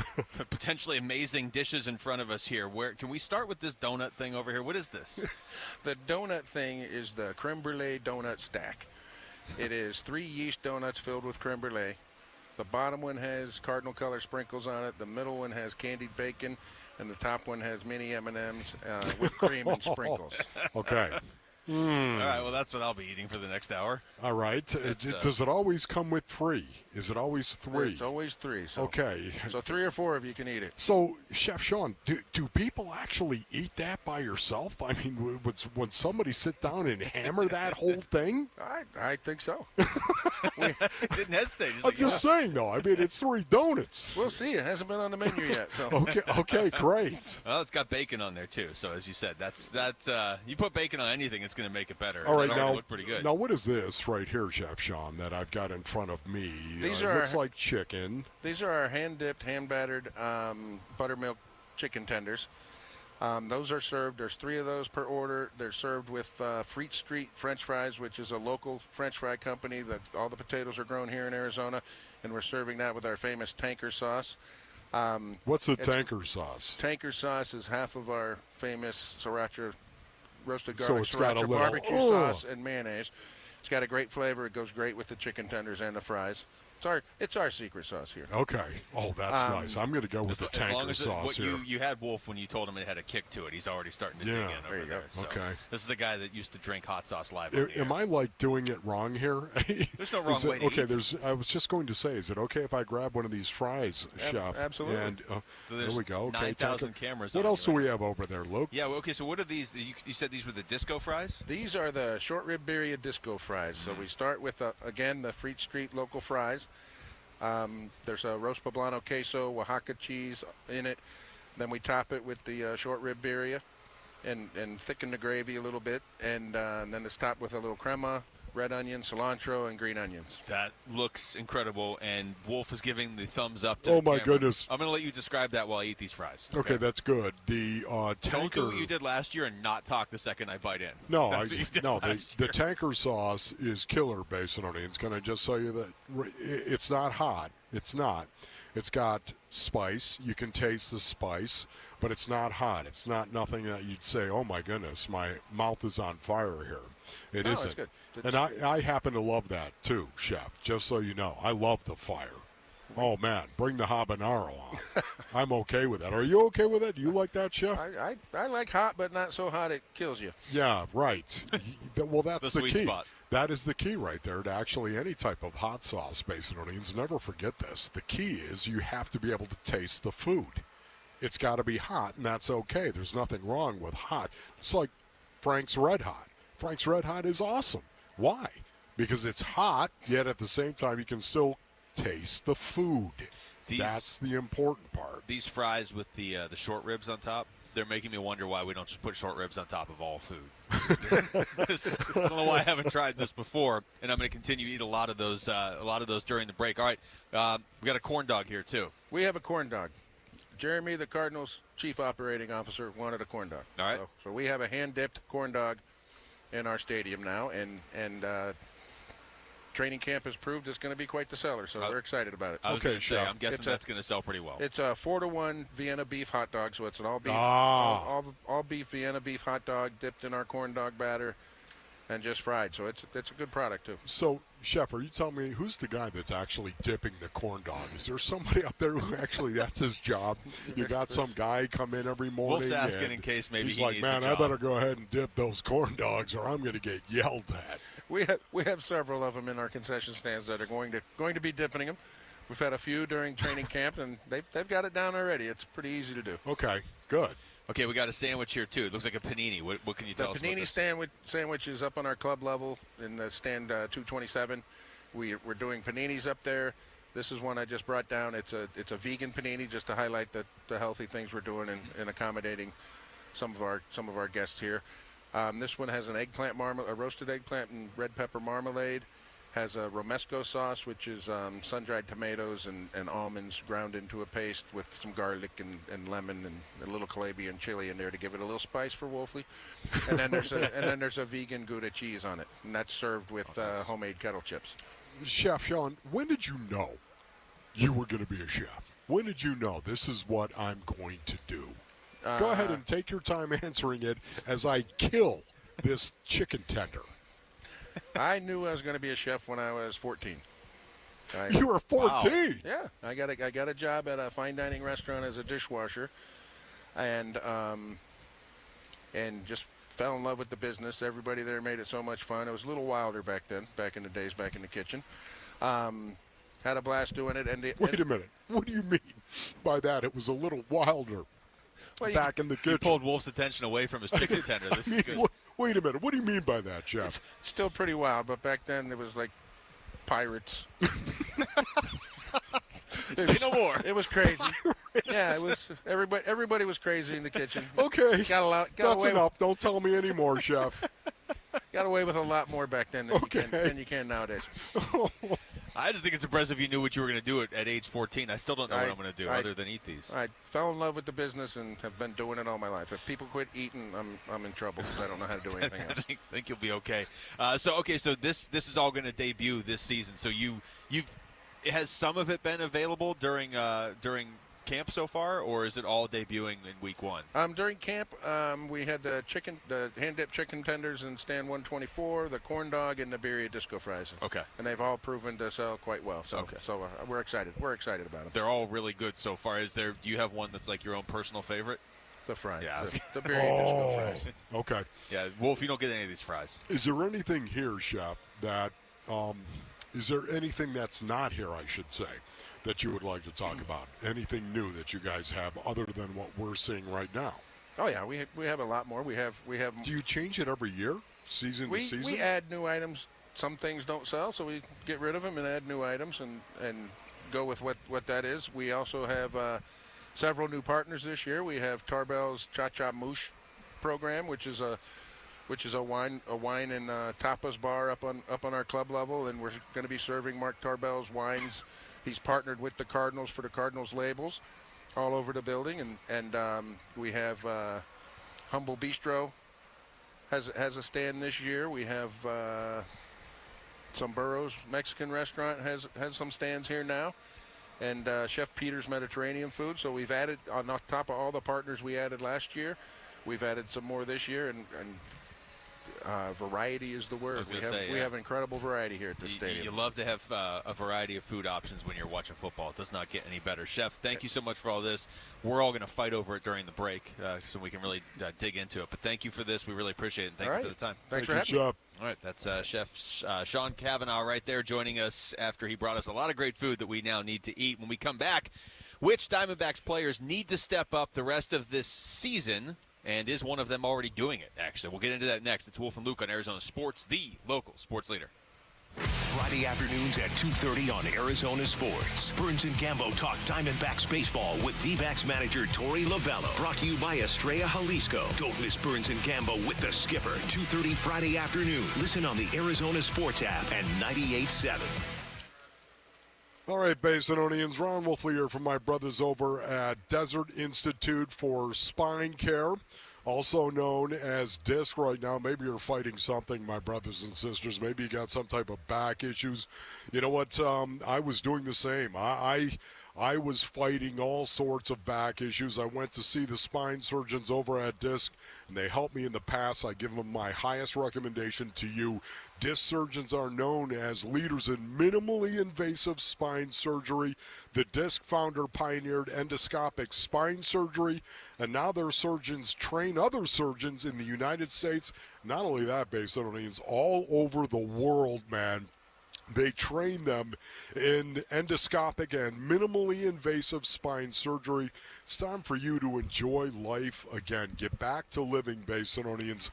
potentially amazing dishes in front of us here. Where can we start with this donut thing over here? What is this? The donut thing is the creme brulee donut stack. It is 3 yeast donuts filled with creme brulee. The bottom one has cardinal color sprinkles on it. The middle one has candied bacon, and the top one has mini M&Ms with cream and sprinkles. Okay. All right, well, that's what I'll be eating for the next hour. All right. Does it always come with 3? Is it always 3? It's always 3. So, okay. So 3 or 4 of you can eat it. So, Chef Sean, do people actually eat that by yourself? I mean, would somebody sit down and hammer that whole thing? I think so. Didn't hesitate. I'm just saying, though. I mean, it's 3 donuts. We'll see. It hasn't been on the menu yet. So. Okay, great. Well, it's got bacon on there, too. So, as you said, you put bacon on anything, it's going to make it better. All right, now look pretty good. Now, what is this right here, Chef Sean, that I've got in front of me? These looks like chicken. These are our hand-dipped, hand-battered buttermilk chicken tenders. Those are served. There's 3 of those per order. They're served with Fleet Street French Fries, which is a local French fry company that all the potatoes are grown here in Arizona, and we're serving that with our famous tanker sauce. What's the tanker sauce? Tanker sauce is half of our famous sriracha roasted garlic sriracha barbecue sauce and mayonnaise. It's got a great flavor. It goes great with the chicken tenders and the fries. It's our secret sauce here. Okay. Oh, that's nice. I'm going to go with the tanker sauce here. You had Wolf when you told him it had a kick to it. He's already starting to dig in over there. So okay. This is a guy that used to drink hot sauce live. Am I like doing it wrong here? There's no wrong way to eat. I was just going to say, is it okay if I grab one of these fries, Chef? Absolutely. And So there we go. Okay, 9,000 cameras. What else do we have over there, Luke? Yeah. Well, okay. So what are these? You said these were the disco fries? These are the short rib birria disco fries. So we start with again the Fleet Street local fries. There's a roast poblano queso, Oaxaca cheese in it. Then we top it with the short rib birria and thicken the gravy a little bit. And then it's topped with a little crema, red onion, cilantro, and green onions. That looks incredible, and Wolf is giving the thumbs up to Oh, the my camera. goodness. I'm going to let you describe that while I eat these fries. Okay, that's good. The tanker. Don't do what you did last year and not talk the second I bite in. No, That's what you did last the tanker sauce is killer based on onions. Can I just tell you that it's not hot? It's not. It's got spice. You can taste the spice, but it's not hot. It's not nothing that you'd say, oh, my goodness, my mouth is on fire here. It isn't. It's good. And I happen to love that, too, Chef, just so you know. I love the fire. Oh, man, bring the habanero on. I'm okay with that. Are you okay with that? Do you like that, Chef? I like hot, but not so hot it kills you. Yeah, right. Well, that's the sweet key. spot. That is the key right there to actually any type of hot sauce based on onions. Never forget this. The key is you have to be able to taste the food. It's got to be hot, and that's okay. There's nothing wrong with hot. It's like Frank's Red Hot. Frank's Red Hot is awesome. Why? Because it's hot, yet at the same time you can still taste the food. That's the important part. These fries with the short ribs on top, they're making me wonder why we don't just put short ribs on top of all food. I don't know why I haven't tried this before, and I'm going to continue to eat a lot of those during the break. All right, we got a corn dog here too. We have a corn dog. Jeremy, the Cardinals' chief operating officer, wanted a corn dog. All right. So we have a hand-dipped corn dog in our stadium now, and training camp has proved it's going to be quite the seller, so we're excited about it. I was going to say, I'm guessing that's going to sell pretty well. It's a 4-to-1 Vienna beef hot dog, so it's an all-beef all-beef Vienna beef hot dog dipped in our corn dog batter and just fried. So it's a good product, too. So, Chef, are you telling me who's the guy that's actually dipping the corn dog? Is there somebody up there who actually that's his job? You got some guy come in every morning. Wolf's asking in case maybe he's he like, needs man, a I job. better go ahead and dip those corn dogs or I'm going to get yelled at. We have several of them in our concession stands that are going to be dipping them. We've had a few during training camp, and they've got it down already. It's pretty easy to do. Okay, good. Okay, we got a sandwich here too. It looks like a panini. What can you tell us about this? The panini sandwich is up on our club level in the stand 227. We're doing paninis up there. This is one I just brought down. It's a vegan panini just to highlight the healthy things we're doing and accommodating some of our guests here. This one has an eggplant a roasted eggplant and red pepper marmalade. Has a romesco sauce, which is sun-dried tomatoes and almonds ground into a paste with some garlic and lemon and a little calabi and chili in there to give it a little spice for Wolfley. And then there's a vegan Gouda cheese on it, and that's served with homemade kettle chips. Chef Sean, when did you know you were going to be a chef? When did you know this is what I'm going to do? Go ahead and take your time answering it as I kill this chicken tender. I knew I was going to be a chef when I was 14. You were 14? Wow. Yeah, I got a job at a fine dining restaurant as a dishwasher, and just fell in love with the business. Everybody there made it so much fun. It was a little wilder back then, back in the days, back in the kitchen. Had a blast doing it. Wait a minute. What do you mean by that? It was a little wilder back in the kitchen. You pulled Wolf's attention away from his chicken tender. This is good. Wait a minute. What do you mean by that, Chef? It's still pretty wild, but back then it was like pirates. Say no more. It was crazy. Yeah, it was. Everybody was crazy in the kitchen. Okay. Got That's away enough. Don't tell me anymore, Chef. Got away with a lot more back then than you can nowadays. I just think it's impressive you knew what you were going to do at age 14. I still don't know what I'm going to do other than eat these. I fell in love with the business and have been doing it all my life. If people quit eating, I'm in trouble because I don't know how to do anything else. I think you'll be okay. So this is all going to debut this season. So has some of it been available during camp so far, or is it all debuting in week one? During camp, we had the hand-dipped chicken tenders in stand 124, the corn dog, and the birria disco fries. Okay. And they've all proven to sell quite well. So, we're excited. We're excited about them. They're all really good so far. Do you have one that's like your own personal favorite? The fries. Yeah. The birria disco fries. Okay. Yeah, Wolf, you don't get any of these fries. Is there anything here, Chef, that is there anything that's not here, I should say, that you would like to talk about? Anything new that you guys have other than what we're seeing right now? Oh yeah, we have a lot more. We have. Do you change it every year, season to season? We add new items. Some things don't sell, so we get rid of them and add new items and go with what that is. We also have several new partners this year. We have Tarbell's Cha Cha Moosh program, which is a which is a wine and tapas bar up on our club level, and we're going to be serving Mark Tarbell's wines. He's partnered with the Cardinals for the Cardinals labels all over the building, and we have Humble Bistro has a stand this year. We have some Burroughs Mexican restaurant has some stands here now, and Chef Peter's Mediterranean food. So we've added, on top of all the partners we added last year, we've added some more this year, and variety is the word. We have incredible variety here at this stadium. You love to have a variety of food options when you're watching football. It does not get any better. Chef, thank you so much for all this. We're all going to fight over it during the break so we can really dig into it. But thank you for this. We really appreciate it. And thank you for the time. Thanks for having me. All right, that's Chef Sean Cavanaugh right there joining us after he brought us a lot of great food that we now need to eat. When we come back, which Diamondbacks players need to step up the rest of this season? And is one of them already doing it, actually? We'll get into that next. It's Wolf and Luke on Arizona Sports, the local sports leader. Friday afternoons at 2:30 on Arizona Sports. Burns and Gambo talk Diamondbacks baseball with D-backs manager Torey Lovello. Brought to you by Estrella Jalisco. Don't miss Burns and Gambo with the skipper. 2:30 Friday afternoon. Listen on the Arizona Sports app and 98.7. All right, Basinonians, Ron Wolfley here from my brothers over at Desert Institute for Spine Care, also known as DISC right now. Maybe you're fighting something, my brothers and sisters. Maybe you got some type of back issues. You know what? I was doing the same. I was fighting all sorts of back issues. I went to see the spine surgeons over at DISC, and they helped me in the past. I give them my highest recommendation to you. DISC surgeons are known as leaders in minimally invasive spine surgery. The DISC founder pioneered endoscopic spine surgery, and now their surgeons train other surgeons in the United States. Not only that, Basinonians, all over the world, man. They train them in endoscopic and minimally invasive spine surgery. It's time for you to enjoy life again. Get back to living, Basinonians.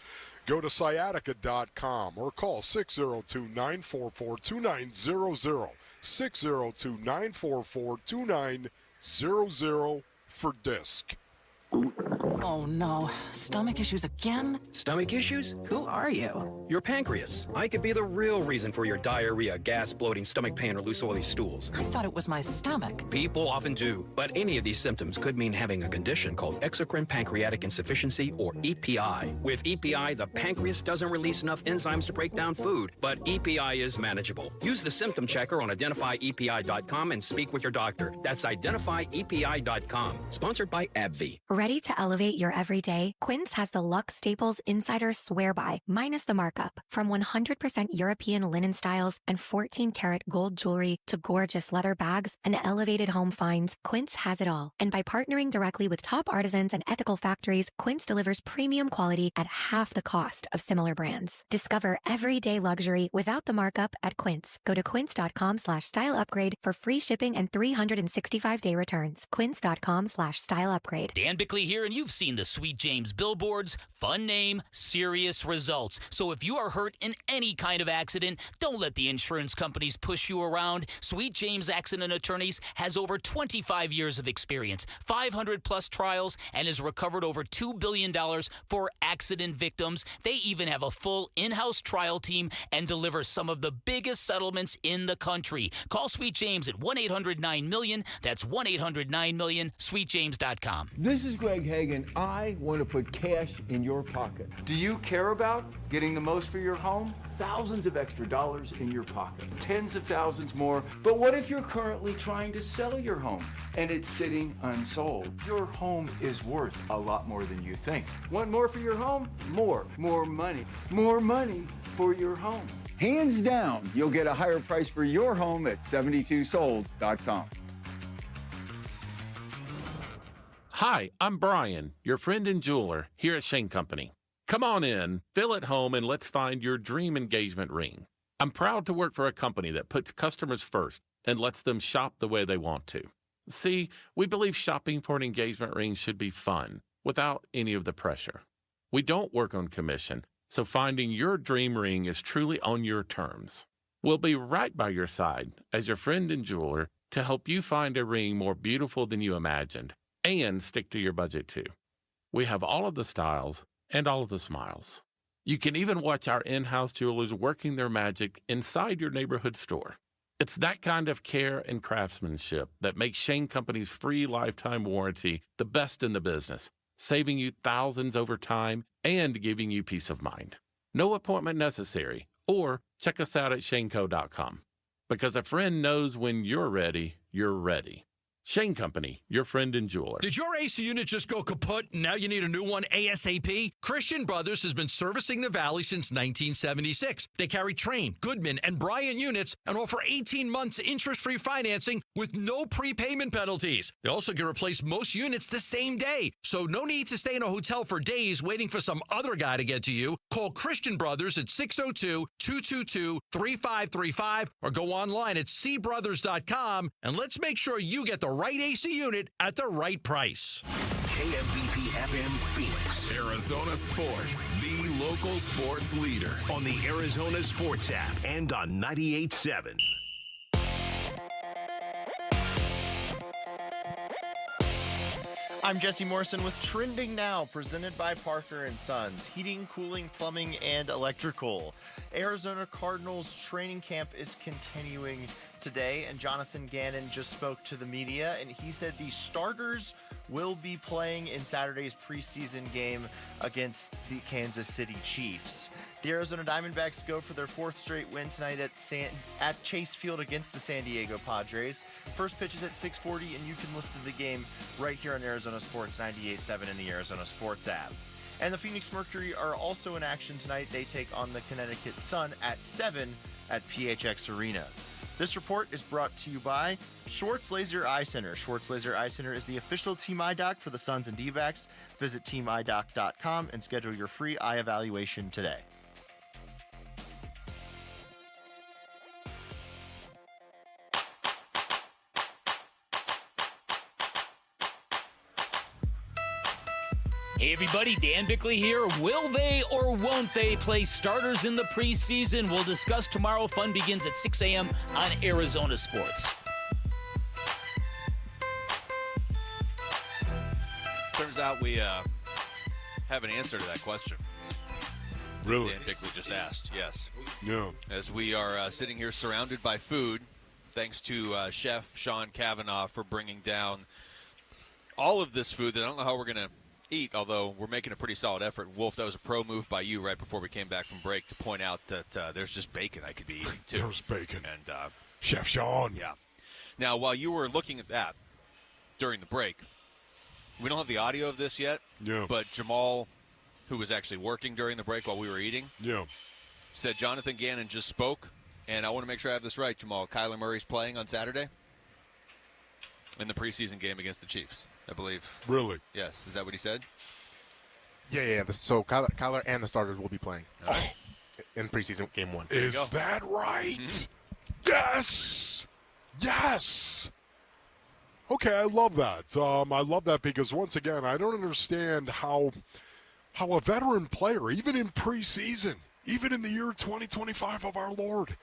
Go to sciatica.com or call 602-944-2900, 602-944-2900 for DISC. Oh no, stomach issues again? Stomach issues? Who are you? Your pancreas. I could be the real reason for your diarrhea, gas, bloating, stomach pain, or loose oily stools. I thought it was my stomach. People often do, but any of these symptoms could mean having a condition called exocrine pancreatic insufficiency, or EPI. With EPI, the pancreas doesn't release enough enzymes to break down food, but EPI is manageable. Use the symptom checker on identifyepi.com and speak with your doctor. That's identifyepi.com. Sponsored by AbbVie. Ready to elevate your everyday? Quince has the Luxe Staples Insider Swear By, minus the markup. From 100% European linen styles and 14-karat gold jewelry to gorgeous leather bags and elevated home finds, Quince has it all. And by partnering directly with top artisans and ethical factories, Quince delivers premium quality at half the cost of similar brands. Discover everyday luxury without the markup at Quince. Go to quince.com/style upgrade for free shipping and 365-day returns. Quince.com/style upgrade. Dan Bickley here, and you've seen the Sweet James billboards. Fun name, serious results. So if you are hurt in any kind of accident, don't let the insurance companies push you around. Sweet James Accident Attorneys has over 25 years of experience, 500-plus trials, and has recovered over $2 billion for accident victims. They even have a full in-house trial team and deliver some of the biggest settlements in the country. Call Sweet James at 1-800-9-MILLION. That's 1-800-9-MILLION, sweetjames.com. This is Greg Hagan. I want to put cash in your pocket. Do you care about getting the most for your home? Thousands of extra dollars in your pocket. Tens of thousands more. But what if you're currently trying to sell your home and it's sitting unsold? Your home is worth a lot more than you think. Want more for your home? More money. More money for your home. Hands down, you'll get a higher price for your home at 72sold.com. Hi, I'm Brian, your friend and jeweler here at Shane Company. Come on in, feel at home, and let's find your dream engagement ring. I'm proud to work for a company that puts customers first and lets them shop the way they want to. See, we believe shopping for an engagement ring should be fun, without any of the pressure. We don't work on commission, so finding your dream ring is truly on your terms. We'll be right by your side as your friend and jeweler to help you find a ring more beautiful than you imagined, and stick to your budget too. We have all of the styles and all of the smiles. You can even watch our in-house jewelers working their magic inside your neighborhood store. It's that kind of care and craftsmanship that makes Shane Company's free lifetime warranty the best in the business, saving you thousands over time and giving you peace of mind. No appointment necessary, or check us out at shaneco.com. Because a friend knows when you're ready, you're ready. Shane Company, your friend and jeweler. Did your AC unit just go kaput and now you need a new one ASAP? Christian Brothers has been servicing the Valley since 1976. They carry Trane, Goodman, and Bryant units and offer 18 months interest-free financing with no prepayment penalties. They also can replace most units the same day, so no need to stay in a hotel for days waiting for some other guy to get to you. Call Christian Brothers at 602-222-3535 or go online at cbrothers.com, and let's make sure you get the right AC unit at the right price. KMVP FM Phoenix. Arizona Sports, the local sports leader. On the Arizona Sports app and on 98.7. I'm Jesse Morrison with Trending Now, presented by Parker & Sons, heating, cooling, plumbing, and electrical. Arizona Cardinals training camp is continuing today, and Jonathan Gannon just spoke to the media, and he said the starters will be playing in Saturday's preseason game against the Kansas City Chiefs. The Arizona Diamondbacks go for their fourth straight win tonight at Chase Field against the San Diego Padres. First pitch is at 6:40, and you can listen to the game right here on Arizona Sports 98.7 in the Arizona Sports app. And the Phoenix Mercury are also in action tonight. They take on the Connecticut Sun at 7 at PHX Arena. This report is brought to you by Schwartz Laser Eye Center. Schwartz Laser Eye Center is the official team eye doc for the Suns and D-backs. Visit teamidoc.com and schedule your free eye evaluation today. Hey everybody, Dan Bickley here. Will they or won't they play starters in the preseason? We'll discuss tomorrow. Fun begins at 6 a.m. on Arizona Sports. Turns out we have an answer to that question. Really? Dan Bickley just asked, yes. Yeah. As we are sitting here surrounded by food, thanks to Chef Sean Cavanaugh for bringing down all of this food that I don't know how we're going to eat, although we're making a pretty solid effort. Wolf, that was a pro move by you right before we came back from break to point out that there's just bacon I could be eating too. There's bacon. And Chef Sean. Yeah. Now, while you were looking at that during the break, we don't have the audio of this yet. Yeah. But Jamal, who was actually working during the break while we were eating, said Jonathan Gannon just spoke, and I want to make sure I have this right, Jamal. Kyler Murray's playing on Saturday in the preseason game against the Chiefs, I believe. Really? Yes. Is that what he said? Yeah. So Kyler and the starters will be playing in preseason game 1. Is that right? Mm-hmm. Yes. Yes. Okay, I love that. I love that because, once again, I don't understand how a veteran player, even in preseason, even in the year 2025 of our Lord,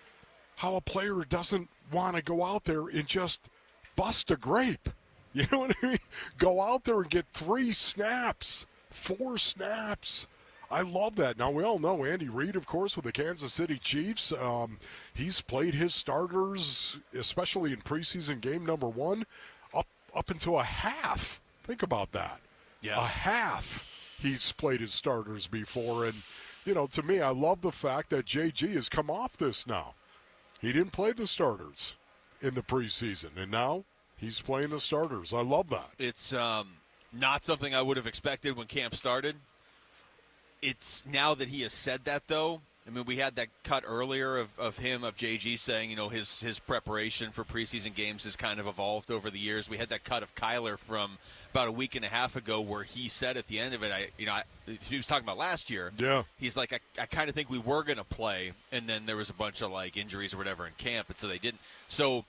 how a player doesn't want to go out there and just bust a grape. You know what I mean? Go out there and get 3 snaps, 4 snaps. I love that. Now, we all know Andy Reid, of course, with the Kansas City Chiefs. He's played his starters, especially in preseason game number 1, up into a half. Think about that. Yeah. A half he's played his starters before. And, you know, to me, I love the fact that JG has come off this now. He didn't play the starters in the preseason, and now he's playing the starters. I love that. It's not something I would have expected when camp started. It's now that he has said that, though. I mean, we had that cut earlier of JG saying, you know, his preparation for preseason games has kind of evolved over the years. We had that cut of Kyler from about a week and a half ago where he said at the end of it, he was talking about last year. Yeah. He's like, I kind of think we were going to play, and then there was a bunch of, like, injuries or whatever in camp, and so they didn't. So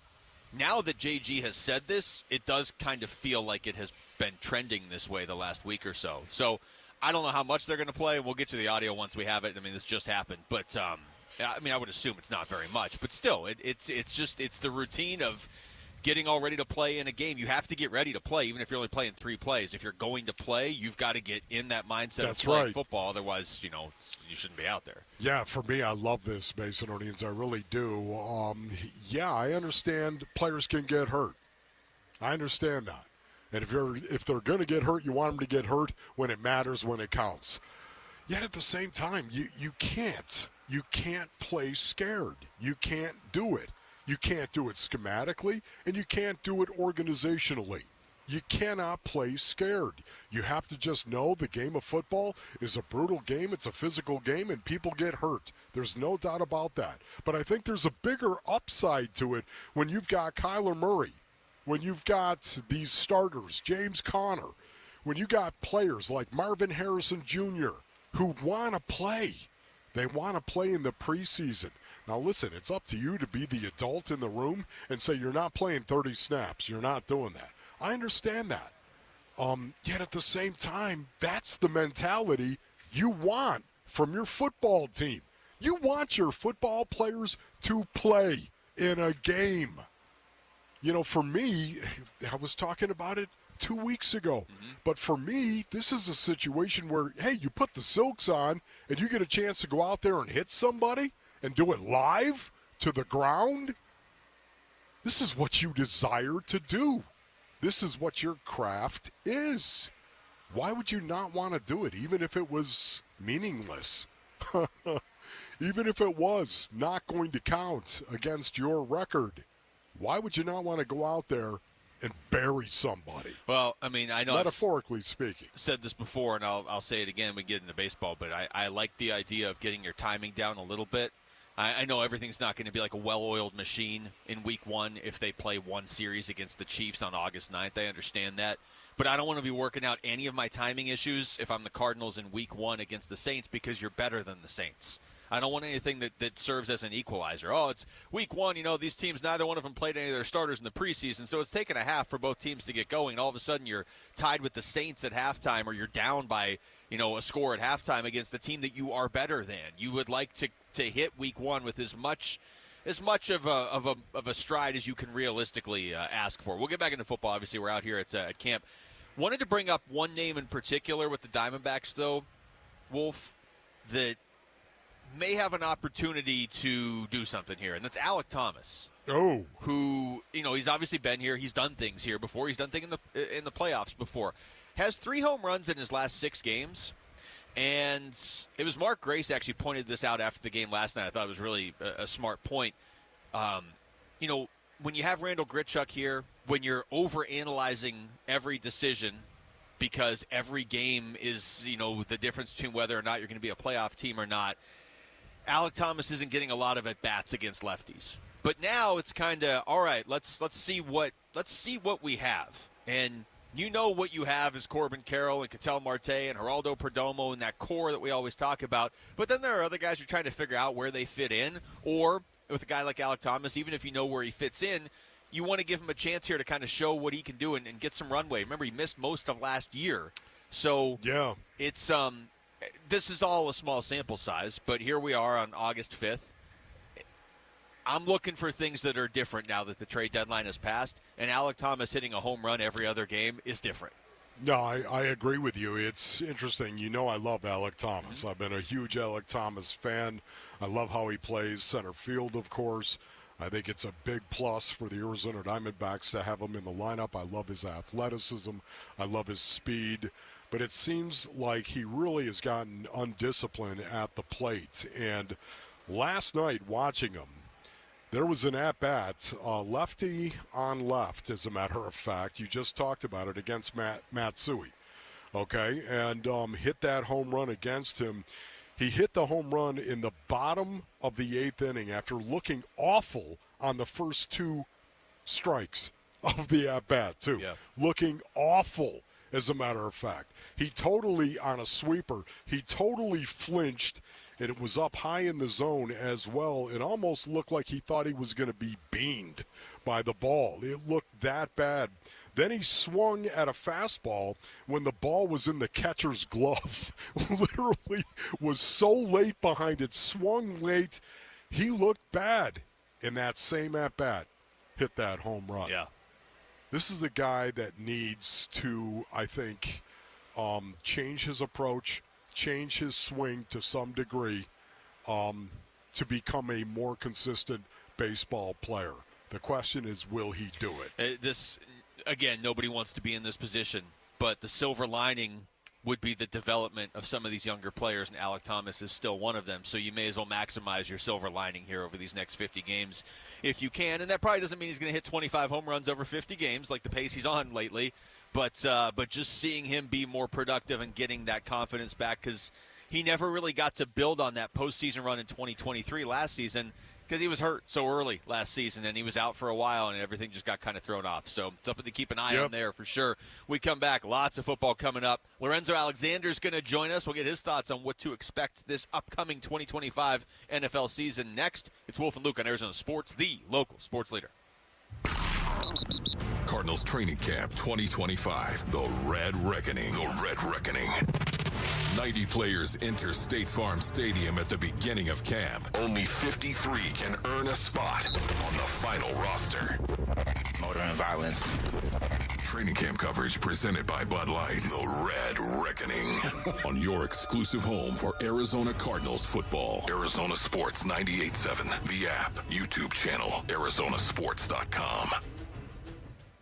now that JG has said this, it does kind of feel like it has been trending this way the last week or so. So I don't know how much they're going to play. We'll get to the audio once we have it. I mean, this just happened. But, I would assume it's not very much. But still, it's the routine of getting all ready to play in a game. You have to get ready to play, even if you're only playing 3 plays. If you're going to play, you've got to get in that mindset of playing football. Otherwise, you shouldn't be out there. Yeah, for me, I love this, Masononians. I really do. I understand players can get hurt. I understand that. And if they're going to get hurt, you want them to get hurt when it matters, when it counts. Yet at the same time, you can't. You can't play scared. You can't do it. You can't do it schematically, and you can't do it organizationally. You cannot play scared. You have to just know the game of football is a brutal game. It's a physical game, and people get hurt. There's no doubt about that. But I think there's a bigger upside to it when you've got Kyler Murray, when you've got these starters, James Conner, when you got players like Marvin Harrison Jr. who want to play. They want to play in the preseason. Now, listen, it's up to you to be the adult in the room and say you're not playing 30 snaps. You're not doing that. I understand that. Yet at the same time, that's the mentality you want from your football team. You want your football players to play in a game. For me, I was talking about it 2 weeks ago. But for me, this is a situation where, hey, you put the silks on and you get a chance to go out there and hit somebody and do it live to the ground. This is what you desire to do. This is what your craft is. Why would you not want to do it, even if it was meaningless? Even if it was not going to count against your record? Why would you not want to go out there and bury somebody? Well, I mean, I know metaphorically speaking. I've said this before, and I'll say it again when we get into baseball, but I like the idea of getting your timing down a little bit. I know everything's not going to be like a well-oiled machine in Week 1 if they play one series against the Chiefs on August 9th. I understand that. But I don't want to be working out any of my timing issues if I'm the Cardinals in Week 1 against the Saints because you're better than the Saints. I don't want anything that serves as an equalizer. Oh, it's Week 1, these teams, neither one of them played any of their starters in the preseason, so it's taken a half for both teams to get going. And all of a sudden you're tied with the Saints at halftime, or you're down by, a score at halftime against the team that you are better than. You would like to hit Week 1 with as much of a stride as you can realistically ask for. We'll get back into football. Obviously, we're out here at camp. Wanted to bring up one name in particular with the Diamondbacks, though, Wolf, that may have an opportunity to do something here, and that's Alek Thomas. Oh. Who, he's obviously been here. He's done things here before. He's done things in the playoffs before. Has 3 home runs in his last 6 games. And it was Mark Grace actually pointed this out after the game last night. I thought it was really a smart point. When you have Randall Grichuk here, when you're overanalyzing every decision because every game is, the difference between whether or not you're going to be a playoff team or not, Alek Thomas isn't getting a lot of at-bats against lefties. But now it's kind of, all right, let's see what we have. And what you have is Corbin Carroll and Ketel Marte and Geraldo Perdomo and that core that we always talk about. But then there are other guys you're trying to figure out where they fit in. Or with a guy like Alek Thomas, even if you know where he fits in, you want to give him a chance here to kind of show what he can do and get some runway. Remember, he missed most of last year. So yeah, it's this is all a small sample size, but here we are on August 5th. I'm looking for things that are different now that the trade deadline has passed, and Alek Thomas hitting a home run every other game is different. No, I agree with you. It's interesting. I love Alek Thomas. I've been a huge Alek Thomas fan. I love how he plays center field, of course. I think it's a big plus for the Arizona Diamondbacks to have him in the lineup. I love his athleticism. I love his speed. But it seems like he really has gotten undisciplined at the plate. And last night, watching him, there was an at-bat, lefty on left, as a matter of fact. You just talked about it against Matsui, okay? And hit that home run against him. He hit the home run in the bottom of the 8th inning after looking awful on the first 2 strikes of the at-bat, too. Yeah. Looking awful, as a matter of fact. He totally, on a sweeper, he totally flinched, and it was up high in the zone as well. It almost looked like he thought he was going to be beamed by the ball. It looked that bad. Then he swung at a fastball when the ball was in the catcher's glove. Literally was so late behind it, swung late. He looked bad in that same at-bat. hit that home run. Yeah. This is a guy that needs to, I think, change his approach, change his swing to some degree to become a more consistent baseball player. The question is, will he do it? Again, nobody wants to be in this position, but the silver lining would be the development of some of these younger players, and Alek Thomas is still one of them. So you may as well maximize your silver lining here over these next 50 games if you can. And that probably doesn't mean he's going to hit 25 home runs over 50 games like the pace he's on lately, but just seeing him be more productive and getting that confidence back, because he never really got to build on that postseason run in 2023 last season, because he was hurt so early last season, and he was out for a while, and everything just got kind of thrown off. So it's something to keep an eye on there for sure. We come back, lots of football coming up. Lorenzo Alexander's going to join us. We'll get his thoughts on what to expect this upcoming 2025 NFL season next. It's Wolf and Luke on Arizona Sports, the local sports leader. Cardinals Training Camp 2025, the Red Reckoning. The Red Reckoning. 90 players enter State Farm Stadium at the beginning of camp. Only 53 can earn a spot on the final roster. Motor and violence. Training camp coverage presented by Bud Light. The Red Reckoning. On your exclusive home for Arizona Cardinals football. Arizona Sports 98.7. The app, YouTube channel, ArizonaSports.com.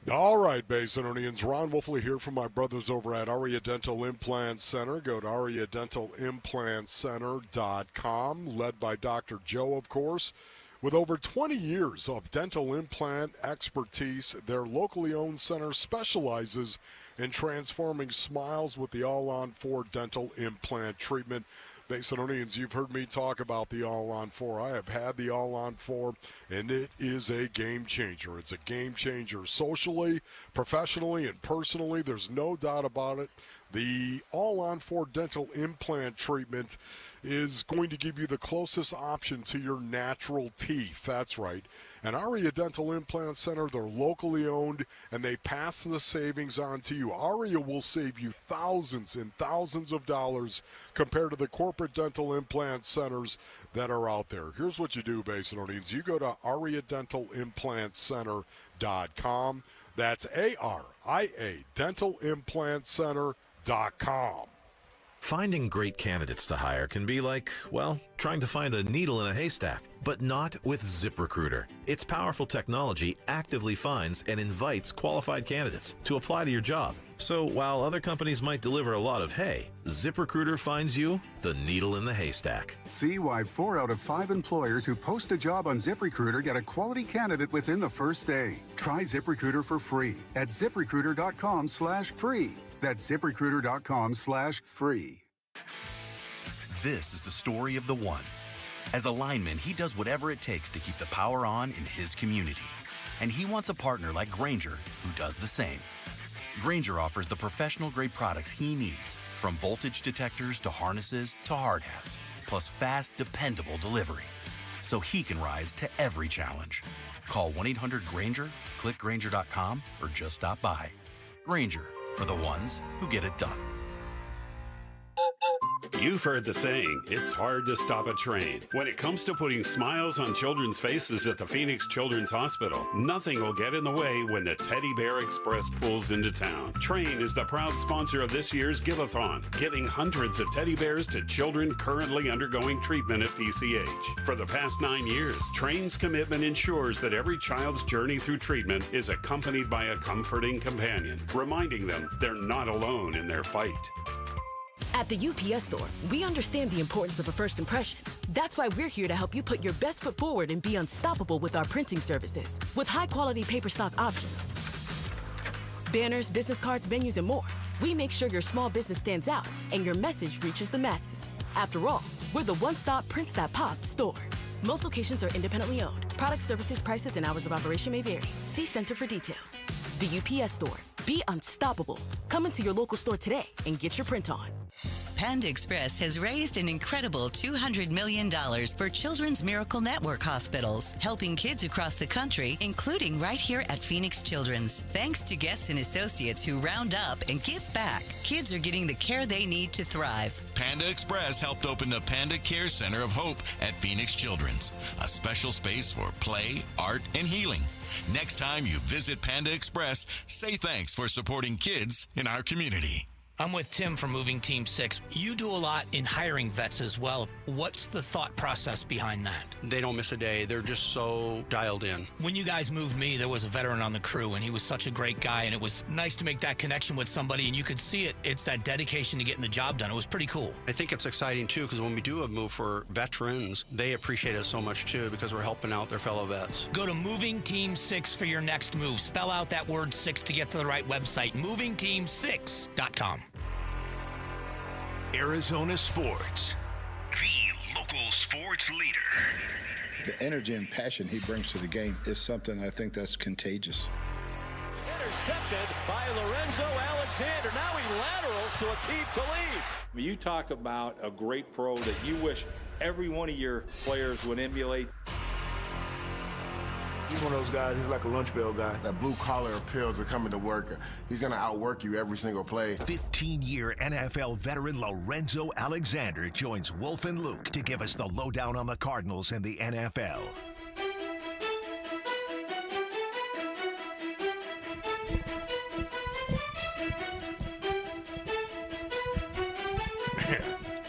All right, Basinonians. Ron Wolfley here from my brothers over at Aria Dental Implant Center. Go to ariadentalimplantcenter.com, led by Dr. Joe, of course. With over 20 years of dental implant expertise, their locally owned center specializes in transforming smiles with the All-on-4 dental implant treatment. Basinonians, you've heard me talk about the All-on-4. I have had the All-on-4, and it is a game changer. It's a game changer socially, professionally, and personally. There's no doubt about it. The All-on-4 dental implant treatment is going to give you the closest option to your natural teeth. That's right. And Aria Dental Implant Center, they're locally owned, and they pass the savings on to you. Aria will save you thousands and thousands of dollars compared to the corporate dental implant centers that are out there. Here's what you do, Basinonians. You go to ariadentalimplantcenter.com. That's ARIA dentalimplantcenter.com. Finding great candidates to hire can be like, well, trying to find a needle in a haystack, but not with ZipRecruiter. Its powerful technology actively finds and invites qualified candidates to apply to your job. So while other companies might deliver a lot of hay, ZipRecruiter finds you the needle in the haystack. See why 4 out of 5 employers who post a job on ZipRecruiter get a quality candidate within the first day. Try ZipRecruiter for free at ZipRecruiter.com/free. That's ZipRecruiter.com/free. This is the story of the one. As a lineman, he does whatever it takes to keep the power on in his community. And he wants a partner like Grainger who does the same. Grainger offers the professional-grade products he needs, from voltage detectors to harnesses to hard hats, plus fast, dependable delivery, so he can rise to every challenge. Call 1-800-GRAINGER, click Grainger.com, or just stop by. Grainger, for the ones who get it done. You've heard the saying, it's hard to stop a train. When it comes to putting smiles on children's faces at the Phoenix Children's Hospital, nothing will get in the way when the Teddy Bear Express pulls into town. Train is the proud sponsor of this year's Give-a-thon, giving hundreds of teddy bears to children currently undergoing treatment at PCH. For the past 9 years, Train's commitment ensures that every child's journey through treatment is accompanied by a comforting companion, reminding them they're not alone in their fight. At the UPS Store, we understand the importance of a first impression. That's why we're here to help you put your best foot forward and be unstoppable with our printing services. With high-quality paper stock options, banners, business cards, menus, and more, we make sure your small business stands out and your message reaches the masses. After all, we're the one-stop Prints That Pop store. Most locations are independently owned. Product, services, prices, and hours of operation may vary. See Center for details. The UPS Store. Be unstoppable. Come into your local store today and get your print on. Panda Express has raised an incredible $200 million for Children's Miracle Network hospitals, helping kids across the country, including right here at Phoenix Children's. Thanks to guests and associates who round up and give back, kids are getting the care they need to thrive. Panda Express helped open the Panda Care Center of Hope at Phoenix Children's, a special space for play, art, and healing. Next time you visit Panda Express, say thanks for supporting kids in our community. I'm with Tim from Moving Team 6. You do a lot in hiring vets as well. What's the thought process behind that? They don't miss a day. They're just so dialed in. When you guys moved me, there was a veteran on the crew, and he was such a great guy, and it was nice to make that connection with somebody, and you could see it. It's that dedication to getting the job done. It was pretty cool. I think it's exciting, too, because when we do a move for veterans, they appreciate it so much, too, because we're helping out their fellow vets. Go to Moving Team 6 for your next move. Spell out that word 6 to get to the right website, movingteam6.com. Arizona Sports, the local sports leader. The energy and passion he brings to the game is something I think that's contagious. Intercepted by Lorenzo Alexander. Now he laterals to Aqib Talib. When you talk about a great pro that you wish every one of your players would emulate. He's one of those guys, he's like a lunch bell guy. That blue-collar appeal to coming to work. He's going to outwork you every single play. 15-year NFL veteran Lorenzo Alexander joins Wolf and Luke to give us the lowdown on the Cardinals and the NFL.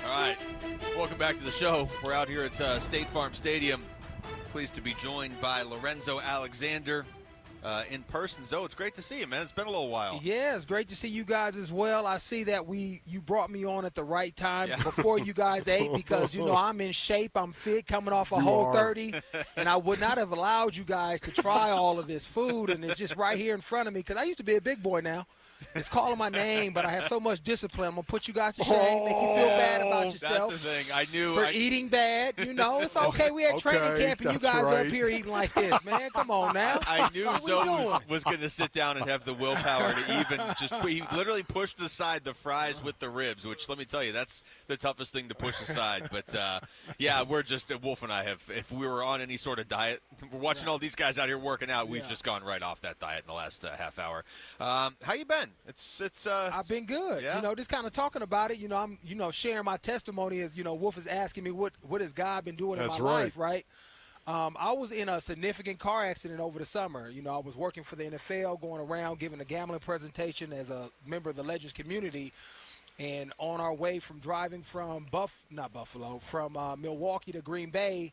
All right, welcome back to the show. We're out here at State Farm Stadium. Pleased to be joined by Lorenzo Alexander in person. Zoe, it's great to see you, man. It's been a little while. Yeah, it's great to see you guys as well. I see that you brought me on at the right time before you guys ate because, I'm in shape. I'm fit, coming off a whole 30, and I would not have allowed you guys to try all of this food, and it's just right here in front of me because I used to be a big boy now. It's calling my name, but I have so much discipline. I'm going to put you guys to shame, make you feel bad about yourself. That's the thing. I knew. For eating bad. It's okay. We had training camp, and you guys are up here eating like this, man. Come on now. I knew Zoe was going to sit down and have the willpower to even he literally pushed aside the fries with the ribs, which, let me tell you, that's the toughest thing to push aside. But, we're just, Wolf and I if we were on any sort of diet, we're watching all these guys out here working out, we've just gone right off that diet in the last half hour. How you been? I've been good. Yeah. Just kind of talking about it. I'm sharing my testimony as Wolf is asking me what has God been doing in my life, right? I was in a significant car accident over the summer. I was working for the NFL, going around giving a gambling presentation as a member of the Legends community, and on our way from driving from Milwaukee to Green Bay,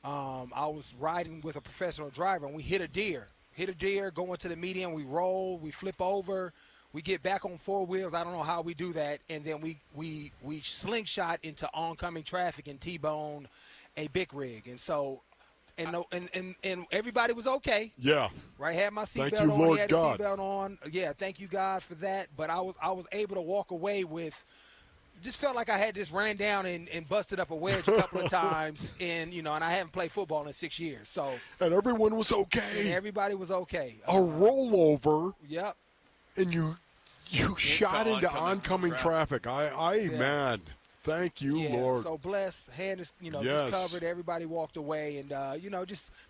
I was riding with a professional driver, and we hit a deer. Going to the median, we roll, we flip over, we get back on four wheels. I don't know how we do that, and then we slingshot into oncoming traffic and T-bone a big rig, and so and everybody was okay. Yeah. Right, had my seatbelt on. Lord He had God. a seatbelt on. Yeah, thank you God for that. But I was able to walk away with. Just felt like I had just ran down and busted up a wedge a couple of times, and and I haven't played football in 6 years. So and everyone was okay. And everybody was okay. A rollover. Yep. And you shot into oncoming traffic. Man, thank you, Lord. So blessed, hand is just covered. Everybody walked away, and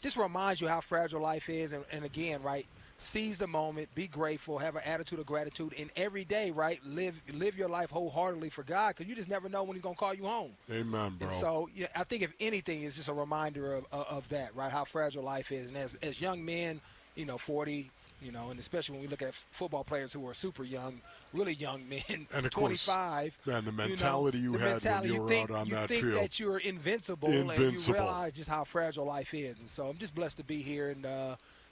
just reminds you how fragile life is, and again, right. Seize the moment, be grateful, have an attitude of gratitude, and every day, right, live your life wholeheartedly for God, because you just never know when He's going to call you home. Amen, bro. And so I think if anything, it's just a reminder of that, right, how fragile life is. And as young men, 40, and especially when we look at football players who are super young, really young men, and of 25. Course, and the mentality you had when you were out on that field. You think that you're invincible, and you realize just how fragile life is. And so I'm just blessed to be here and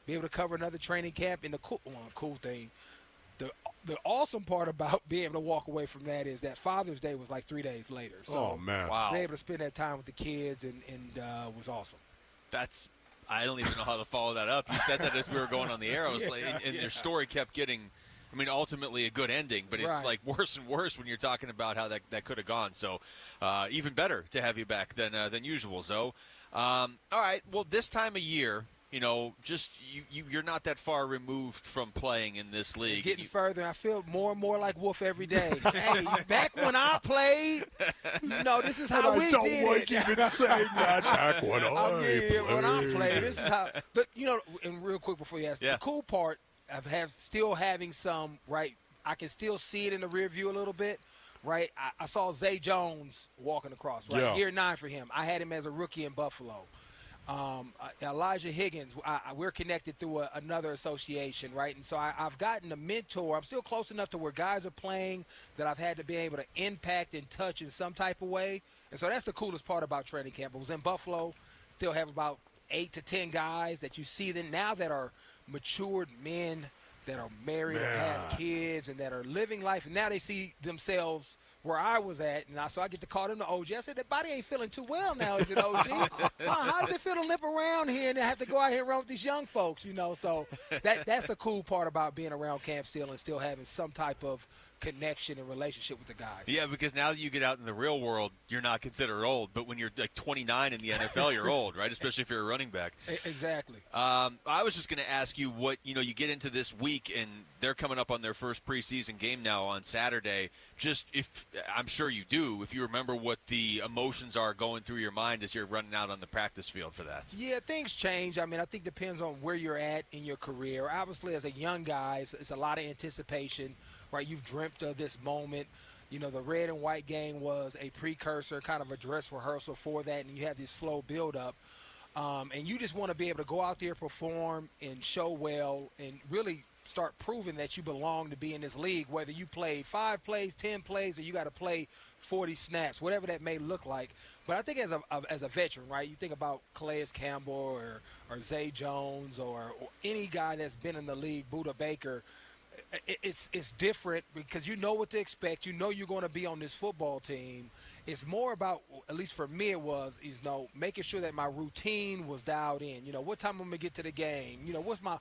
be able to cover another training camp. And the cool thing, the awesome part about being able to walk away from that is that Father's Day was like 3 days later. So man. Wow. Being able to spend that time with the kids and was awesome. I don't even know how to follow that up. You said that as we were going on the air. I was your story kept getting, ultimately a good ending, but it's like worse and worse when you're talking about how that could have gone. So even better to have you back than usual, Zoe. All right, well, this time of year, just you're not that far removed from playing in this league. It's getting further. I feel more and more like Wolf every day. Hey, back when I played, this is how we did it. I don't like even saying that. Back when I played. This is how, and real quick before you ask, the cool part of still having some, right, I can still see it in the rear view a little bit. Right, I saw Zay Jones walking across. Right, year 9 for him. I had him as a rookie in Buffalo. Elijah Higgins, we're connected through another association, right? And so I've gotten a mentor. I'm still close enough to where guys are playing that I've had to be able to impact and touch in some type of way. And so that's the coolest part about training camp. I was in Buffalo, still have about 8 to 10 guys that you see them now that are matured men that are married or have kids and that are living life, and now they see themselves where I was at, and so I get to call them the OG. I said, that body ain't feeling too well now, is it, OG? How does it feel to limp around here and have to go out here and run with these young folks, So that's the cool part about being around Camp Still and still having some type of connection and relationship with the guys. Yeah, because now that you get out in the real world, you're not considered old, but when you're like 29 in the NFL, you're old, right? Especially if you're a running back. Exactly. I was just going to ask you what, you get into this week, and they're coming up on their first preseason game now on Saturday. Just I'm sure you do, if you remember what the emotions are going through your mind as you're running out on the practice field for that. Yeah, things change. I mean, I think it depends on where you're at in your career. Obviously, as a young guy, it's a lot of anticipation. Right, you've dreamt of this moment. The red and white game was a precursor, kind of a dress rehearsal for that, and you have this slow build-up. And you just want to be able to go out there, perform, and show well, and really start proving that you belong to be in this league, whether you play 5 plays, 10 plays, or you got to play 40 snaps, whatever that may look like. But I think as a veteran, right, you think about Calais Campbell or Zay Jones or any guy that's been in the league, Buda Baker, it's different because you know what to expect. You know you're going to be on this football team. It's more about, at least for me it was, making sure that my routine was dialed in. What time I'm going to get to the game? What's my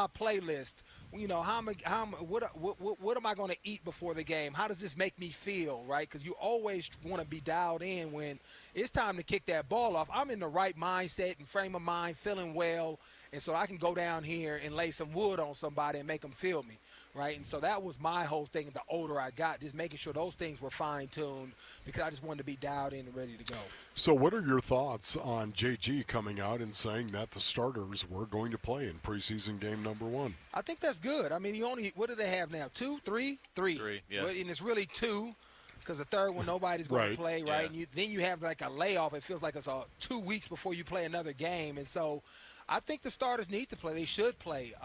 playlist? What am I going to eat before the game? How does this make me feel, right? Because you always want to be dialed in when it's time to kick that ball off. I'm in the right mindset and frame of mind, feeling well, and so I can go down here and lay some wood on somebody and make them feel me. Right, and so that was my whole thing the older I got, just making sure those things were fine-tuned because I just wanted to be dialed in and ready to go. So what are your thoughts on JG coming out and saying that the starters were going to play in preseason game number 1? I think that's good. I mean, what do they have now, 2, 3? 3. 3, yeah. And it's really 2 because the third one nobody's going to play, right? Yeah. And then you have like a layoff. It feels like it's 2 weeks before you play another game. And so I think the starters need to play. They should play.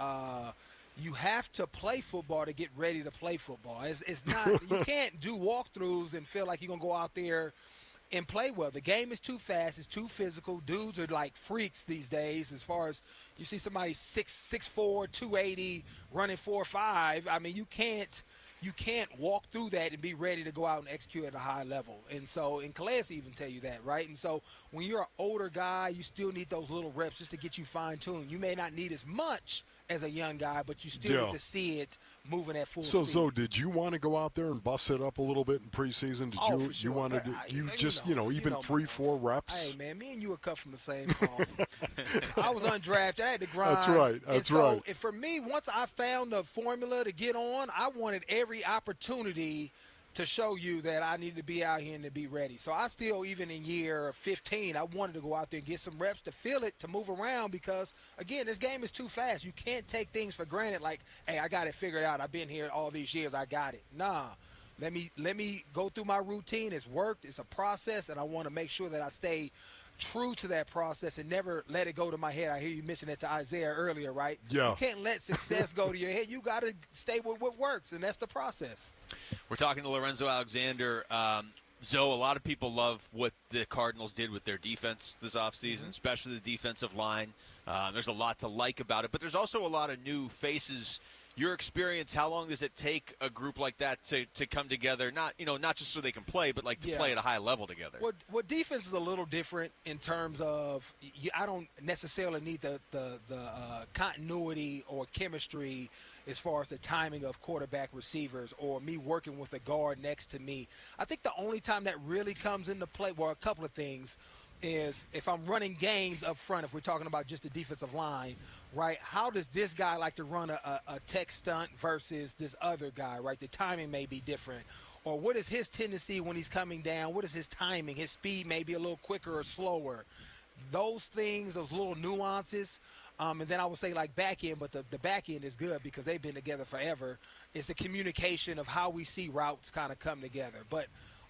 You have to play football to get ready to play football. It's not you can't do walkthroughs and feel like you're going to go out there and play well. The game is too fast. It's too physical. Dudes are like freaks these days as far as you see somebody 6'4", 280, running 4.5. I mean, you can't walk through that and be ready to go out and execute at a high level. And so, and Calais even tell you that, right? And so when you're an older guy, you still need those little reps just to get you fine-tuned. You may not need as much as a young guy, but you still need to see it moving at full speed. So did you want to go out there and bust it up a little bit in preseason? For sure. You wanted to, even 3-4 reps? Hey, man, me and you were cut from the same cloth. I was undrafted. I had to grind. That's right. That's right. And for me, once I found the formula to get on, I wanted every opportunity to show you that I needed to be out here and to be ready. So I still, even in year 15, I wanted to go out there and get some reps to feel it, to move around because, again, this game is too fast. You can't take things for granted like, hey, I got it figured out. I've been here all these years. I got it. Nah. Let me go through my routine. It's worked. It's a process, and I want to make sure that I stay true to that process and never let it go to my head. I hear you mention it to Isaiah earlier, right? Yeah. You can't let success go to your head. You got to stay with what works, and that's the process. We're talking to Lorenzo Alexander. Zoe, a lot of people love what the Cardinals did with their defense this offseason, especially the defensive line. There's a lot to like about it, but there's also a lot of new faces. Your experience, how long does it take a group like that to come together? Not just so they can play, but like to play at a high level together. What defense is a little different in terms of I don't necessarily need the continuity or chemistry as far as the timing of quarterback receivers or me working with a guard next to me. I think the only time that really comes into play, well, a couple of things. is if I'm running games up front, if we're talking about just the defensive line, right, how does this guy like to run a tech stunt versus this other guy, right? The timing may be different. Or what is his tendency when he's coming down? What is his timing? His speed may be a little quicker or slower. Those things, those little nuances. And then I would say like back end, but the back end is good because they've been together forever. It's the communication of how we see routes kind of come together. But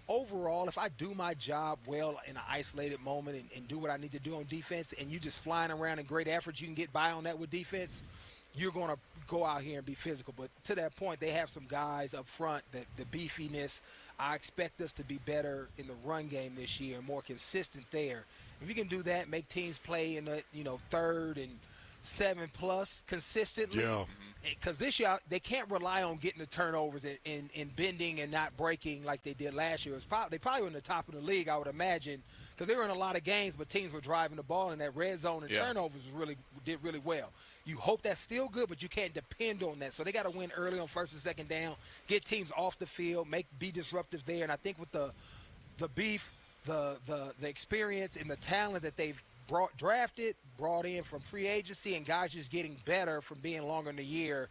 overall, if I do my job well in an isolated moment and do what I need to do on defense, and you just flying around in great effort, you can get by on that with defense, you're going to go out here and be physical. But to that point, they have some guys up front, that the beefiness. I expect us to be better in the run game this year, more consistent there. If you can do that, make teams play in the 3rd and 7+ consistently. Yeah. Because this year, they can't rely on getting the turnovers and bending and not breaking like they did last year. They probably were in the top of the league, I would imagine, because they were in a lot of games, but teams were driving the ball, and that red zone and turnovers did really well. You hope that's still good, but you can't depend on that. So they got to win early on 1st and 2nd down, get teams off the field, be disruptive there. And I think with the beef, the experience and the talent that they've brought in from free agency, and guys just getting better from being longer in the year,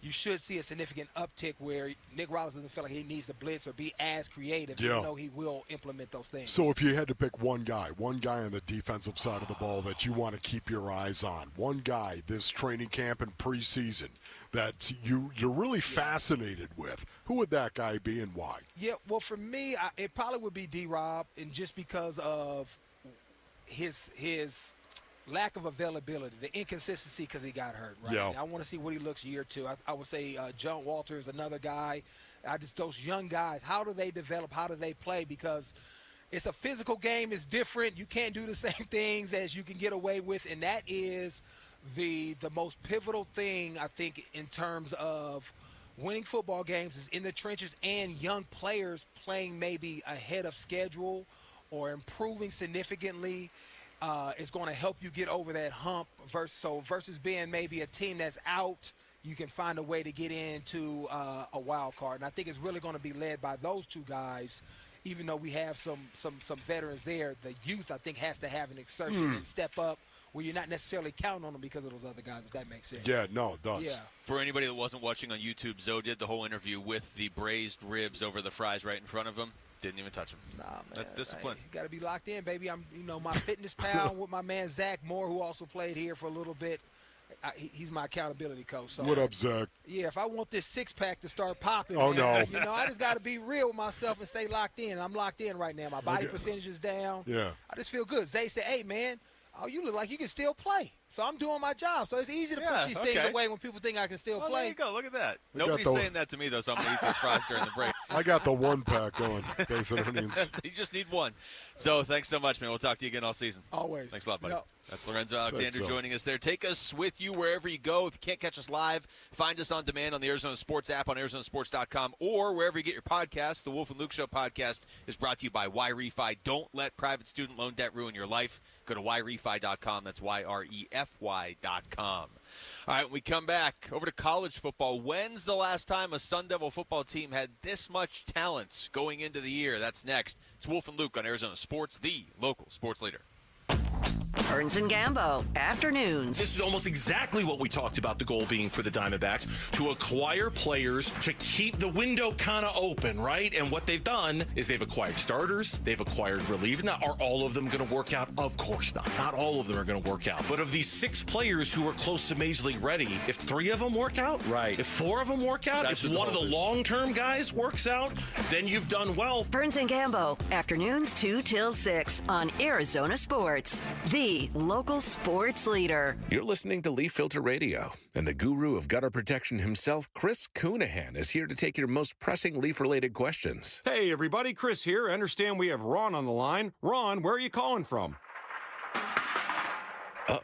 you should see a significant uptick where Nick Rollins doesn't feel like he needs to blitz or be as creative, even though he will implement those things. So if you had to pick one guy on the defensive side of the ball that you want to keep your eyes on, one guy this training camp and preseason that you're really fascinated with, who would that guy be and why? Yeah, well, for me, it probably would be D-Rob, and just because of his lack of availability, the inconsistency because he got hurt, right? Yeah. I want to see what he looks year 2. I would say John Walter is another guy. Those young guys, how do they develop? How do they play? Because it's a physical game. It's different. You can't do the same things as you can get away with, and that is the most pivotal thing, I think, in terms of winning football games is in the trenches, and young players playing maybe ahead of schedule or improving significantly is going to help you get over that hump versus being maybe a team that's out, you can find a way to get into a wild card. And I think it's really going to be led by those two guys, even though we have some veterans there. The youth, I think, has to have an exertion and step up where you're not necessarily counting on them because of those other guys, if that makes sense. Yeah, no, it does. Yeah. For anybody that wasn't watching on YouTube, Zoe did the whole interview with the braised ribs over the fries right in front of him. Didn't even touch him. Nah, man. That's discipline. You got to be locked in, baby. I'm, my fitness pal with my man Zach Moore, who also played here for a little bit. He's my accountability coach. So, what up, Zach? Yeah, if I want this six-pack to start popping, no. I just got to be real with myself and stay locked in. I'm locked in right now. My body percentage is down. Yeah. I just feel good. Zay said, hey, man, you look like you can still play. So I'm doing my job. So it's easy to push these things away when people think I can still play. There you go. Look at that. Nobody's saying that to me, though, so I'm going to eat these fries during the break. I got the 1-pack going. Basic onions. You just need one. So thanks so much, man. We'll talk to you again all season. Always. Thanks a lot, buddy. Yep. That's Lorenzo Alexander joining us there. Take us with you wherever you go. If you can't catch us live, find us on demand on the Arizona Sports app on ArizonaSports.com or wherever you get your podcasts. The Wolf and Luke Show podcast is brought to you by YRefi. Don't let private student loan debt ruin your life. Go to YRefi.com. That's YREFY.com. All right, when we come back over to college football. When's the last time a Sun Devil football team had this much talent going into the year? That's next. It's Wolf and Luke on Arizona Sports, the local sports leader. Burns and Gambo, afternoons. This is almost exactly what we talked about, the goal being for the Diamondbacks, to acquire players to keep the window kind of open, right? And what they've done is they've acquired starters, they've acquired relievers. Now, are all of them going to work out? Of course not. Not all of them are going to work out. But of these 6 players who are close to Major League ready, if 3 of them work out, right? If 4 of them work out, if one of the long-term guys works out, then you've done well. Burns and Gambo, afternoons 2 till 6 on Arizona Sports, the local sports leader. You're listening to Leaf Filter Radio, and the guru of gutter protection himself, Chris Coonahan, is here to take your most pressing leaf-related questions. Hey, everybody, Chris here. I understand we have Ron on the line. Ron, where are you calling from? Uh-oh.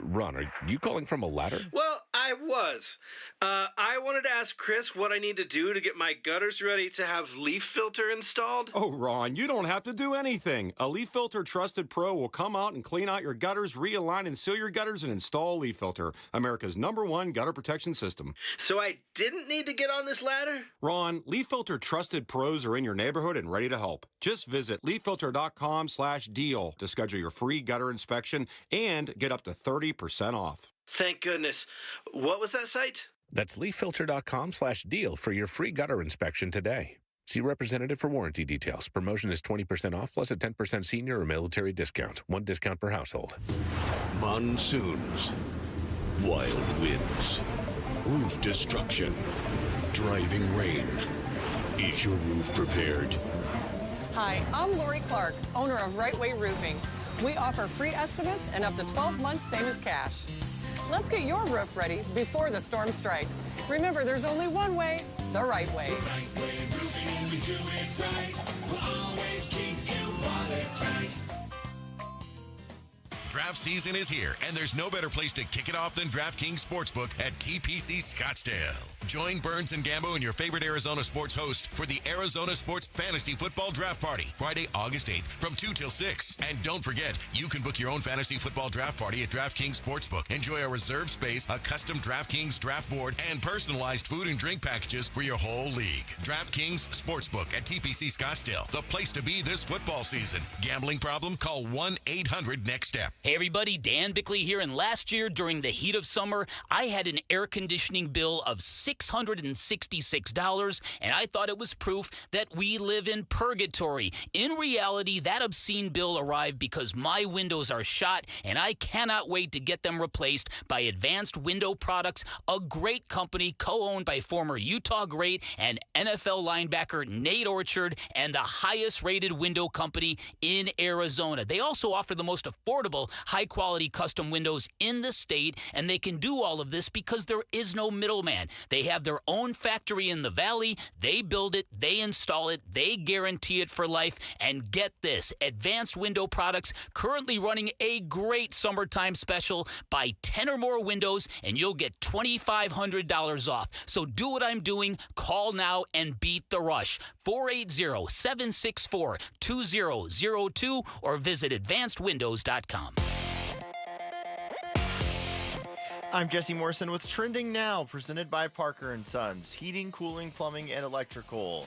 Ron, are you calling from a ladder? Well, I I was. I wanted to ask Chris what I need to do to get my gutters ready to have leaf filter installed. Oh, Ron, you don't have to do anything. A Leaf Filter Trusted Pro will come out and clean out your gutters, realign and seal your gutters, and install a Leaf Filter, America's #1 gutter protection system. So I didn't need to get on this ladder? Ron, Leaf Filter Trusted Pros are in your neighborhood and ready to help. Just visit leaffilter.com/deal to schedule your free gutter inspection and get up to 30% off. Thank goodness. What was that site? That's leaffilter.com/deal for your free gutter inspection today. See representative for warranty details. Promotion is 20% off plus a 10% senior or military discount. One discount per household. Monsoons, wild winds, roof destruction, driving rain. Is your roof prepared? Hi, I'm Lori Clark, owner of Right Way Roofing. We offer free estimates and up to 12 months, same as cash. Let's get your roof ready before the storm strikes. Remember, there's only one way, the right way. The right way roofing, and we do it right. We'll always keep you watertight. Draft season is here, and there's no better place to kick it off than DraftKings Sportsbook at TPC Scottsdale. Join Burns and Gambo and your favorite Arizona sports host for the Arizona Sports Fantasy Football Draft Party, Friday, August 8th from 2 till 6. And don't forget, you can book your own fantasy football draft party at DraftKings Sportsbook. Enjoy a reserved space, a custom DraftKings draft board, and personalized food and drink packages for your whole league. DraftKings Sportsbook at TPC Scottsdale, the place to be this football season. Gambling problem? Call 1-800-NEXT-STEP. Hey everybody, Dan Bickley here, and last year during the heat of summer, I had an air conditioning bill of $666, and I thought it was proof that we live in purgatory. In reality, that obscene bill arrived because my windows are shot, and I cannot wait to get them replaced by Advanced Window Products, a great company co-owned by former Utah great and NFL linebacker Nate Orchard, and the highest-rated window company in Arizona. They also offer the most affordable, high-quality custom windows in the state, and they can do all of this because there is no middleman. They have their own factory in the valley. They build it, they install it, they guarantee it for life. And get this, Advanced Window Products currently running a great summertime special. Buy 10 or more windows, and you'll get $2,500 off. So do what I'm doing. Call now and beat the rush. 480-764-2002 or visit advancedwindows.com. I'm Jesse Morrison with Trending Now, presented by Parker & Sons, heating, cooling, plumbing, and electrical.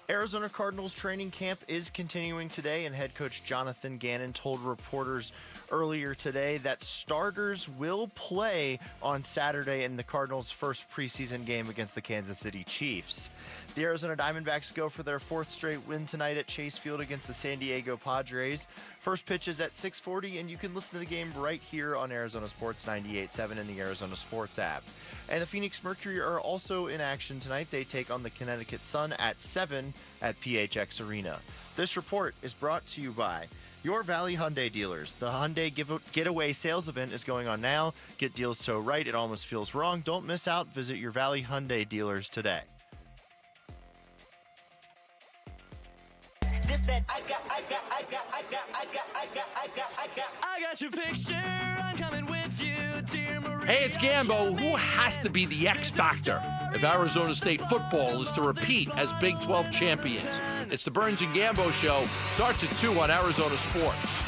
Arizona Cardinals training camp is continuing today, and head coach Jonathan Gannon told reporters earlier today that starters will play on Saturday in the Cardinals' first preseason game against the Kansas City Chiefs. The Arizona Diamondbacks go for their fourth straight win tonight at Chase Field against the San Diego Padres. First pitch is at 6:40, and you can listen to the game right here on Arizona Sports 98.7 and the Arizona Sports app. And the Phoenix Mercury are also in action tonight. They take on the Connecticut Sun at 7 at PHX Arena. This report is brought to you by your Valley Hyundai dealers. The Hyundai Getaway sales event is going on now. Get deals so right it almost feels wrong. Don't miss out. Visit your Valley Hyundai dealers today. I got your picture. I'm coming with you, dear Maria. Hey, it's Gambo. Who has to be the X Factor if Arizona State football is to repeat as Big 12 champions? It's the Burns and Gambo Show. Starts at 2 on Arizona Sports.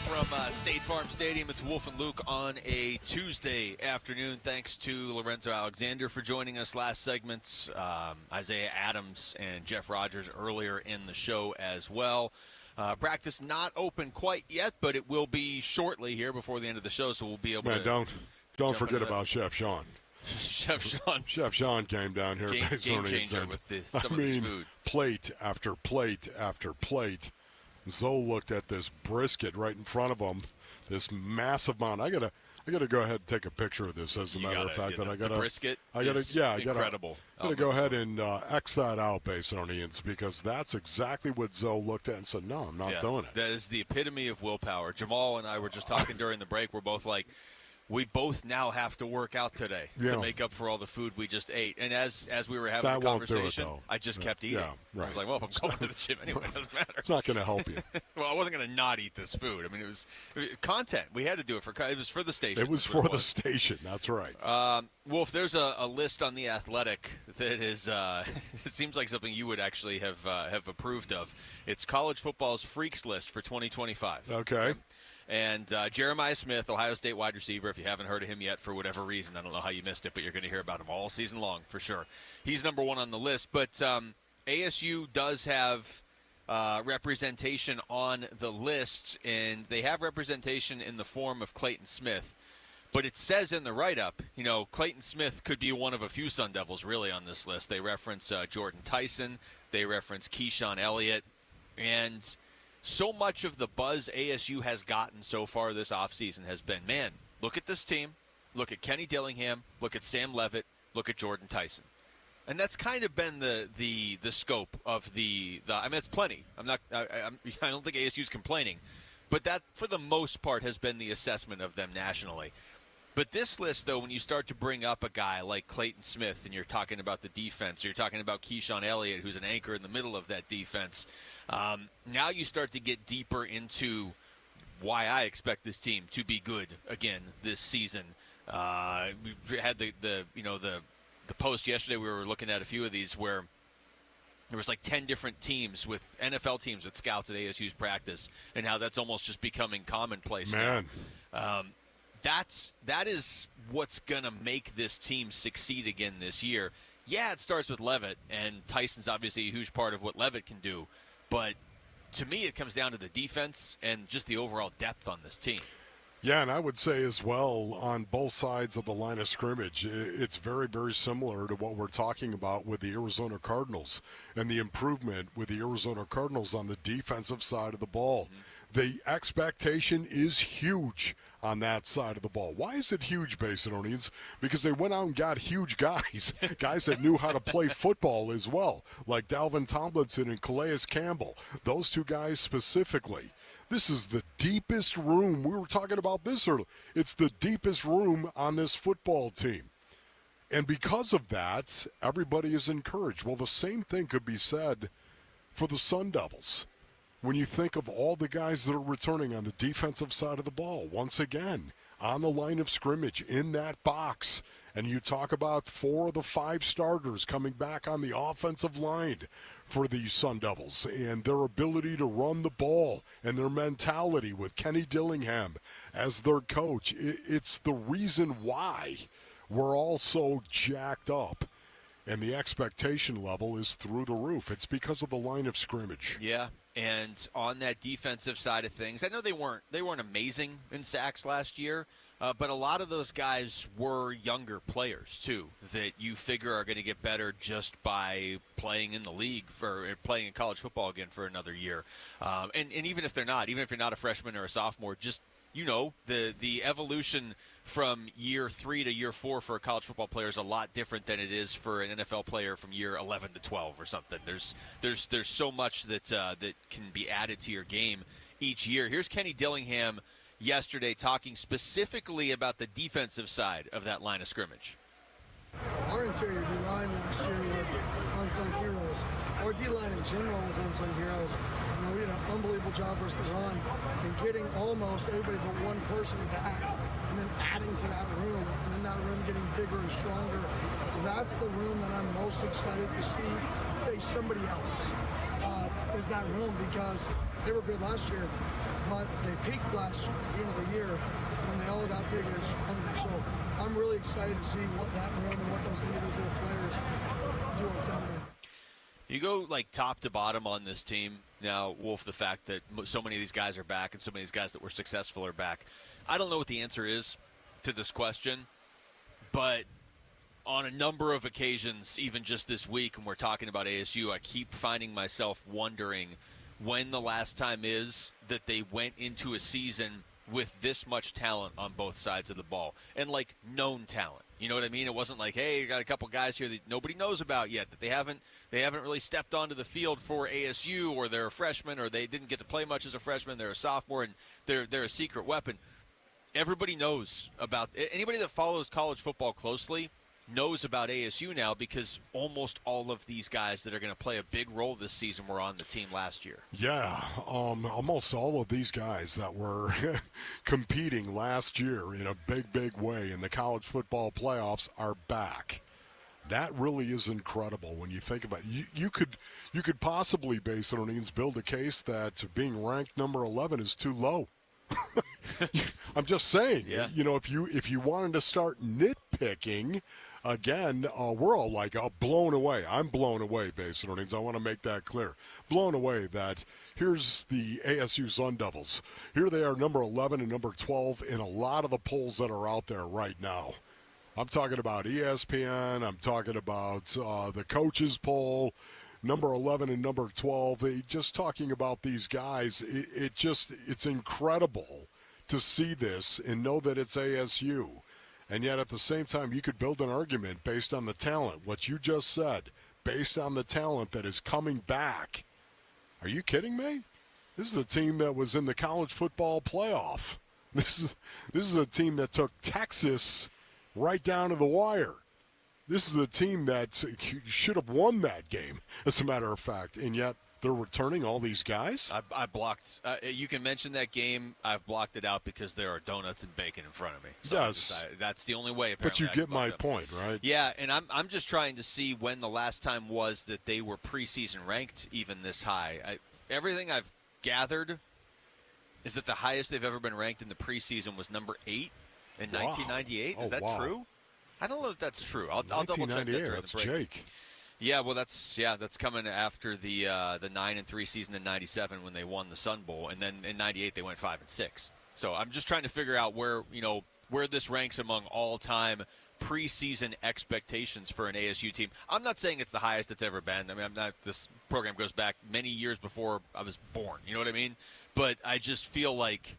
From State Farm Stadium, it's Wolf and Luke on a Tuesday afternoon. Thanks to Lorenzo Alexander for joining us last segment, Isaiah Adams and Jeff Rogers earlier in the show as well. Practice not open quite yet, but it will be shortly here before the end of the show, so we'll be able to. Don't forget about Chef Sean. Chef Sean came down here. Game changer with some of this food. Plate after plate after plate. Zoe looked at this brisket right in front of him, this massive amount. I gotta go ahead and take a picture of this. As a matter of fact, the brisket. Incredible. I gotta go ahead and X that out, Basinonians, because that's exactly what Zoe looked at and said, "No, I'm not doing it." That is the epitome of willpower. Jamal and I were just talking during the break. We're both like, we both now have to work out today to make up for all the food we just ate. And as we were having That the won't do it, conversation, though. I just kept eating. Yeah, right. I was like, well, if I'm going to the gym anyway, it doesn't matter. It's not going to help you. Well, I wasn't going to not eat this food. I mean, it was content. We had to do it it was for the station. It was for the station. That's right. Wolf, there's a list on The Athletic that is, it seems like something you would actually have approved of. It's college football's freaks list for 2025. Okay. And Jeremiah Smith, Ohio State wide receiver, if you haven't heard of him yet for whatever reason, I don't know how you missed it, but you're going to hear about him all season long for sure. He's number one on the list. But ASU does have representation on the list, and they have representation in the form of Clayton Smith. But it says in the write-up, Clayton Smith could be one of a few Sun Devils really on this list. They reference Jordan Tyson. They reference Keyshawn Elliott. And so much of the buzz ASU has gotten so far this offseason has been, man, look at this team. Look at Kenny Dillingham. Look at Sam Levitt. Look at Jordan Tyson. And that's kind of been the scope of the I mean, it's plenty. I don't think ASU's complaining. But that, for the most part, has been the assessment of them nationally. But this list, though, when you start to bring up a guy like Clayton Smith and you're talking about the defense, or you're talking about Keyshawn Elliott, who's an anchor in the middle of that defense, now you start to get deeper into why I expect this team to be good again this season. We had the post yesterday. We were looking at a few of these where there was like 10 different teams with NFL teams with scouts at ASU's practice, and how that's almost just becoming commonplace now. That is what's going to make this team succeed again this year. Yeah, it starts with Levitt, and Tyson's obviously a huge part of what Levitt can do. But to me, it comes down to the defense and just the overall depth on this team. Yeah, and I would say as well, on both sides of the line of scrimmage, it's very, very similar to what we're talking about with the Arizona Cardinals and the improvement with the Arizona Cardinals on the defensive side of the ball. Mm-hmm. The expectation is huge on that side of the ball. Why is it huge, Basinonians? Because they went out and got huge guys, guys that knew how to play football as well, like Dalvin Tomlinson and Calais Campbell. Those two guys specifically. This is the deepest room. We were talking about this earlier. It's the deepest room on this football team. And because of that, everybody is encouraged. Well, the same thing could be said for the Sun Devils. When you think of all the guys that are returning on the defensive side of the ball, once again, on the line of scrimmage, in that box, and you talk about 4 of the 5 starters coming back on the offensive line for the Sun Devils and their ability to run the ball and their mentality with Kenny Dillingham as their coach. It's the reason why we're all so jacked up. And the expectation level is through the roof. It's because of the line of scrimmage. Yeah, and on that defensive side of things, I know they weren't amazing in sacks last year, but a lot of those guys were younger players too that you figure are going to get better just by playing in the league playing in college football again for another year. And even if they're not, even if you're not a freshman or a sophomore, just the evolution from year 3 to year 4 for a college football player is a lot different than it is for an NFL player from year 11 to 12 or something. There's so much that can be added to your game each year. Here's Kenny Dillingham yesterday talking specifically about the defensive side of that line of scrimmage. Our interior D-line last year was unsung heroes. Our D-line in general was unsung heroes. We did an unbelievable job versus the run and getting almost everybody but one person back and then adding to that room and then that room getting bigger and stronger. That's the room that I'm most excited to see face somebody else, is that room, because they were good last year, but they peaked last year at the end of the year when they all got bigger and stronger. So I'm really excited to see what that room and what those individual players do on Saturday. You go like top to bottom on this team now, Wolf, the fact that so many of these guys are back and so many of these guys that were successful are back. I don't know what the answer is to this question, but on a number of occasions, even just this week when we're talking about ASU, I keep finding myself wondering when the last time is that they went into a season with this much talent on both sides of the ball, and like known talent. You know what I mean? It wasn't like, hey, you got a couple guys here that nobody knows about yet, that they haven't really stepped onto the field for ASU, or they're a freshman, or they didn't get to play much as a freshman, they're a sophomore, and they're a secret weapon. everybody knows about – anybody that follows college football closely knows about ASU now because almost all of these guys that are going to play a big role this season were on the team last year. Yeah, almost all of these guys that were competing last year in a big, big way in the college football playoffs are back. That really is incredible when you think about it. You could possibly, based on Eanes, build a case that being ranked number 11 is too low. I'm just saying, if you wanted to start nitpicking, again, we're all like blown away. I'm blown away based on Eanes. I want to make that clear. Blown away that here's the ASU Sun Devils. Here they are, number 11 and number 12 in a lot of the polls that are out there right now. I'm talking about ESPN. I'm talking about the coaches poll, number 11 and number 12. Just talking about these guys, it's incredible to see this and know that it's ASU. And yet at the same time, you could build an argument based on the talent, what you just said, based on the talent that is coming back. Are you kidding me? This is a team that was in the college football playoff. This is a team that took Texas right down to the wire. This is a team that should have won that game, as a matter of fact, and yet they're returning all these guys? I blocked. You can mention that game. I've blocked it out because there are donuts and bacon in front of me. So yes. That's the only way, But apparently. you get my point, right? Yeah, and I'm just trying to see when the last time was that they were preseason ranked even this high. Everything I've gathered is that the highest they've ever been ranked in the preseason was number 8 in 1998. Is that true? I don't know if that's true. I'll double check that. That's Jake. Yeah, well, that's coming after the 9-3 season in '97 when they won the Sun Bowl, and then in '98 they went 5-6. So I'm just trying to figure out where this ranks among all-time preseason expectations for an ASU team. I'm not saying it's the highest it's ever been. I mean, this program goes back many years before I was born. You know what I mean? But I just feel like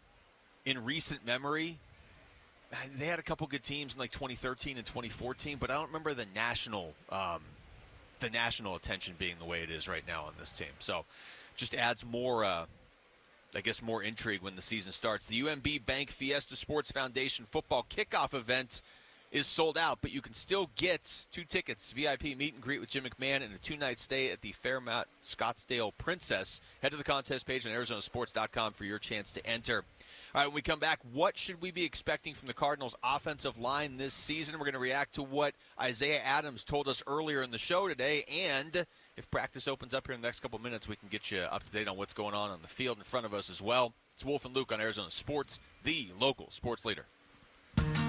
in recent memory, they had a couple good teams in like 2013 and 2014, but I don't remember the national attention being the way it is right now on this team. So just adds more, more intrigue when the season starts. The UMB Bank Fiesta Sports Foundation football kickoff event is sold out, but you can still get 2 tickets, VIP meet and greet with Jim McMahon, and a 2-night stay at the Fairmont Scottsdale Princess. Head to the contest page on ArizonaSports.com for your chance to enter. All right, when we come back, what should we be expecting from the Cardinals' offensive line this season? We're going to react to what Isaiah Adams told us earlier in the show today, and if practice opens up here in the next couple minutes, we can get you up to date on what's going on the field in front of us as well. It's Wolf and Luke on Arizona Sports, the local sports leader.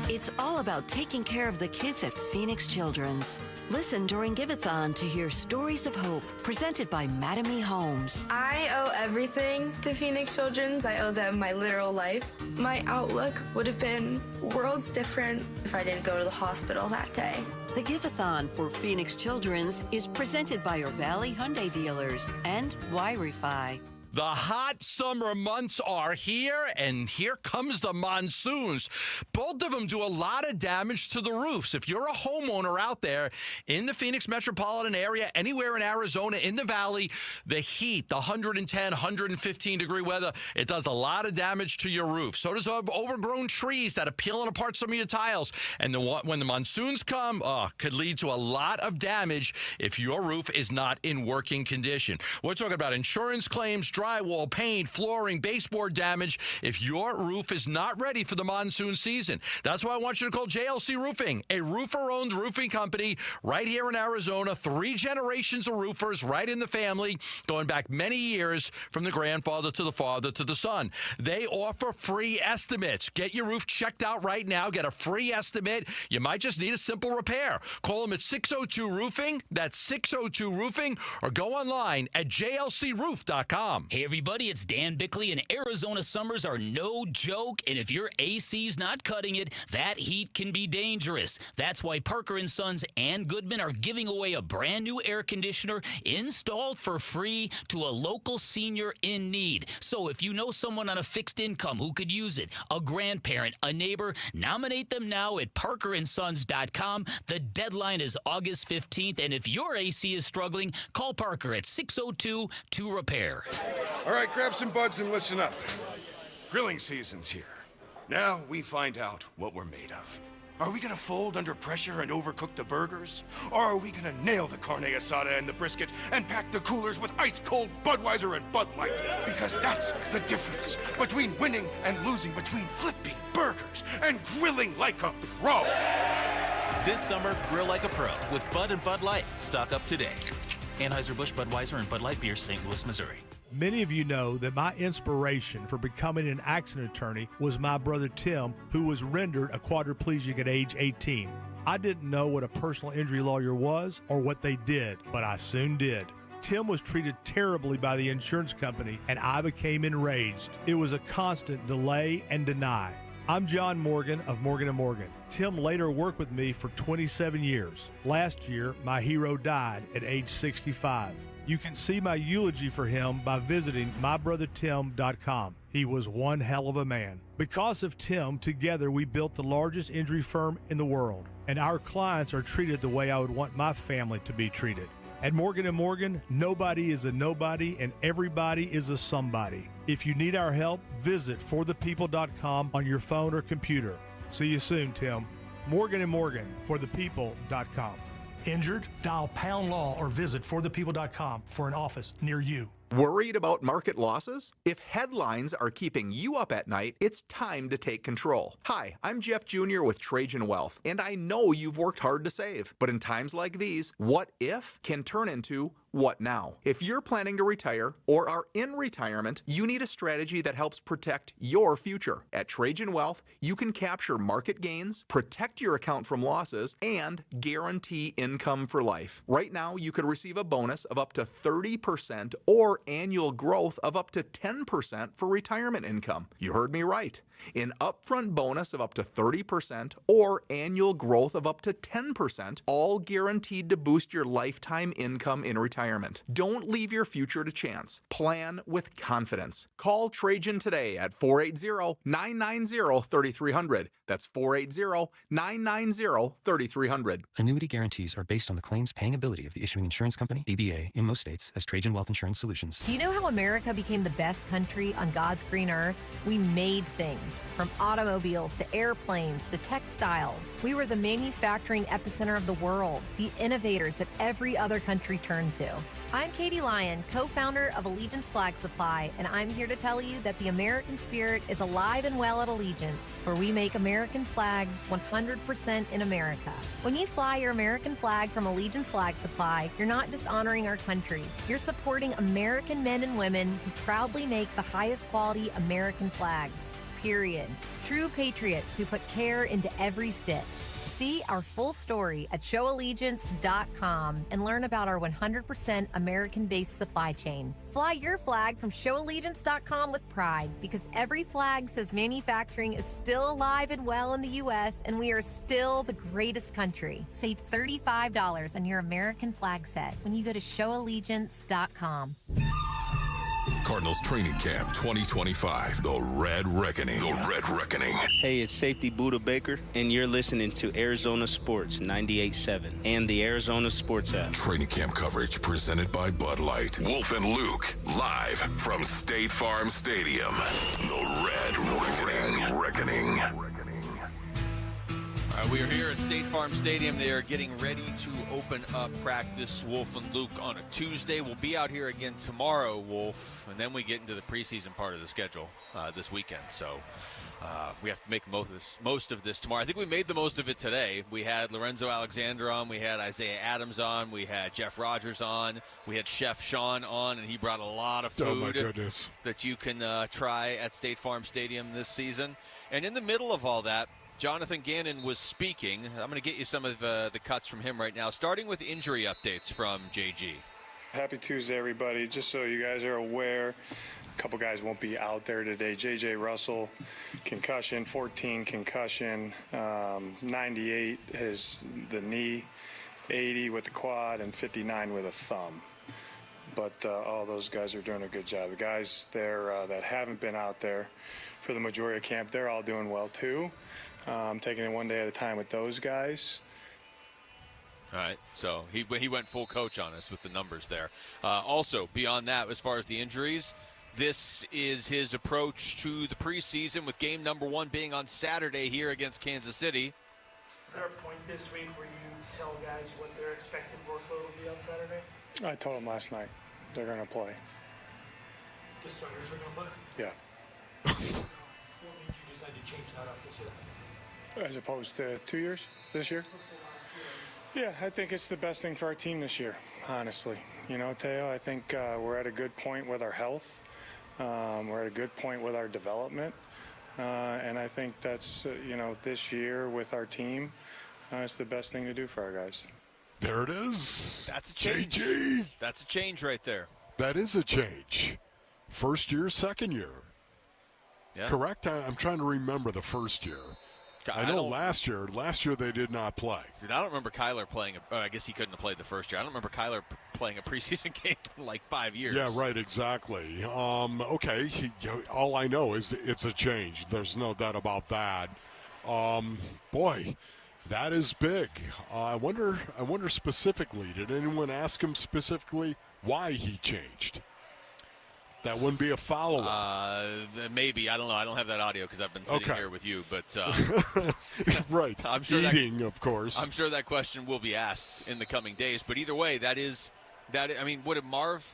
It's all about taking care of the kids at Phoenix Children's. Listen during Give-a-thon to hear stories of hope presented by Mattamy Homes. I owe everything to Phoenix Children's. I owe them my literal life. My outlook would have been worlds different if I didn't go to the hospital that day. The Give-a-thon for Phoenix Children's is presented by your Valley Hyundai dealers and Wi-Fi. The hot summer months are here, and here comes the monsoons. Both of them do a lot of damage to the roofs. If you're a homeowner out there in the Phoenix metropolitan area, anywhere in Arizona, in the valley, the heat, the 110, 115-degree weather, it does a lot of damage to your roof. So does overgrown trees that are peeling apart some of your tiles. And when the monsoons come, could lead to a lot of damage if your roof is not in working condition. We're talking about insurance claims, drywall, paint, flooring, baseboard damage if your roof is not ready for the monsoon season. That's why I want you to call JLC Roofing, a roofer-owned roofing company right here in Arizona. 3 generations of roofers right in the family, going back many years from the grandfather to the father to the son. They offer free estimates. Get your roof checked out right now. Get a free estimate. You might just need a simple repair. Call them at 602-ROOFING. That's 602-ROOFING. Or go online at jlcroof.com. Hey, everybody, it's Dan Bickley, and Arizona summers are no joke, and if your AC's not cutting it, that heat can be dangerous. That's why Parker & Sons and Goodman are giving away a brand-new air conditioner installed for free to a local senior in need. So if you know someone on a fixed income who could use it, a grandparent, a neighbor, nominate them now at parkerandsons.com. The deadline is August 15th, and if your AC is struggling, call Parker at 602-2-REPAIR. All right, grab some buds and listen up. Grilling season's here. Now we find out what we're made of. Are we gonna fold under pressure and overcook the burgers? Or are we gonna nail the carne asada and the brisket and pack the coolers with ice-cold Budweiser and Bud Light? Because that's the difference between winning and losing, between flipping burgers and grilling like a pro. This summer, grill like a pro with Bud and Bud Light. Stock up today. Anheuser-Busch, Budweiser, and Bud Light Beer, St. Louis, Missouri. Many of you know that my inspiration for becoming an accident attorney was my brother Tim, who was rendered a quadriplegic at age 18. I didn't know what a personal injury lawyer was or what they did, but I soon did. Tim was treated terribly by the insurance company, and I became enraged. It was a constant delay and deny. I'm John Morgan of Morgan & Morgan. Tim later worked with me for 27 years. Last year, my hero died at age 65. You can see my eulogy for him by visiting mybrothertim.com. He was one hell of a man. Because of Tim, together we built the largest injury firm in the world, and our clients are treated the way I would want my family to be treated. At Morgan & Morgan, nobody is a nobody and everybody is a somebody. If you need our help, visit forthepeople.com on your phone or computer. See you soon, Tim. Morgan & Morgan, forthepeople.com. Injured? Dial Pound Law or visit forthepeople.com for an office near you. Worried about market losses? If headlines are keeping you up at night, it's time to take control. Hi, I'm Jeff Jr. with Trajan Wealth, and I know you've worked hard to save. But in times like these, what if can turn into what now? If you're planning to retire or are in retirement, you need a strategy that helps protect your future. At Trajan Wealth, you can capture market gains, protect your account from losses, and guarantee income for life. Right now, you could receive a bonus of up to 30% or annual growth of up to 10% for retirement income. You heard me right. An upfront bonus of up to 30% or annual growth of up to 10%, all guaranteed to boost your lifetime income in retirement. Don't leave your future to chance. Plan with confidence. Call Trajan today at 480-990-3300. That's 480-990-3300. Annuity guarantees are based on the claims paying ability of the issuing insurance company, DBA, in most states as Trajan Wealth Insurance Solutions. Do you know how America became the best country on God's green earth? We made things. From automobiles to airplanes to textiles. We were the manufacturing epicenter of the world, the innovators that every other country turned to. I'm Katie Lyon, co-founder of Allegiance Flag Supply, and I'm here to tell you that the American spirit is alive and well at Allegiance, where we make American flags 100% in America. When you fly your American flag from Allegiance Flag Supply, you're not just honoring our country, you're supporting American men and women who proudly make the highest quality American flags. Period. True patriots who put care into every stitch. See our full story at showallegiance.com and learn about our 100% American-based supply chain. Fly your flag from showallegiance.com with pride, because every flag says manufacturing is still alive and well in the U.S. and we are still the greatest country. Save $35 on your American flag set when you go to showallegiance.com. Cardinals Training Camp 2025, The Red Reckoning. The Red Reckoning. Hey, it's Safety Buddha Baker, and you're listening to Arizona Sports 98.7 and the Arizona Sports app. Training camp coverage presented by Bud Light. Wolf and Luke, live from State Farm Stadium. The Red Reckoning. We are here at State Farm Stadium. They are getting ready to open up practice. Wolf and Luke on a Tuesday. We'll be out here again tomorrow, Wolf, and then we get into the preseason part of the schedule this weekend. So we have to make most of this tomorrow. I think we made the most of it today. We had Lorenzo Alexander on. We had Isaiah Adams on. We had Jeff Rogers on. We had Chef Sean on, and he brought a lot of food that you can try at State Farm Stadium this season. And in the middle of all that, Jonathan Gannon was speaking. I'm going to get you some of the cuts from him right now, starting with injury updates from JG. Happy Tuesday, everybody. Just so you guys are aware, a couple guys won't be out there today. J.J. Russell, concussion, 14 concussion, 98 is the knee, 80 with the quad, and 59 with a thumb. But all those guys are doing a good job. The guys there that haven't been out there for the majority of camp, they're all doing well too. Taking it one day at a time with those guys. All right, so he went full coach on us with the numbers there. Also, beyond that, as far as the injuries, This is his approach to the preseason, with game number 1 being on Saturday here against Kansas City. Is there a point this week where you tell guys what their expected workload will be on Saturday? I told them last night they're going to play. The starters are going to play? Yeah. What made you decide to change that up this year? As opposed to 2 years this year? Yeah, I think it's the best thing for our team this year, honestly. You know, Teo, I think we're at a good point with our health. We're at a good point with our development. And I think that's, this year with our team, it's the best thing to do for our guys. There it is. That's a change. JG. That's a change right there. That is a change. First year, second year. Yeah. Correct? I'm trying to remember the first year. I know last year they did not play. Dude, I don't remember Kyler playing. I guess he couldn't have played the first year. I don't remember Kyler playing a preseason game in like 5 years. Yeah, right, exactly. Okay, all I know is it's a change. There's no doubt about that. Boy, that is big. I wonder specifically, did anyone ask him specifically why he changed? That wouldn't be a follow-up. Maybe. I don't know. I don't have that audio because I've been sitting here with you. But right. I'm sure eating, of course. I'm sure that question will be asked in the coming days. But either way, that. I mean, what did Marv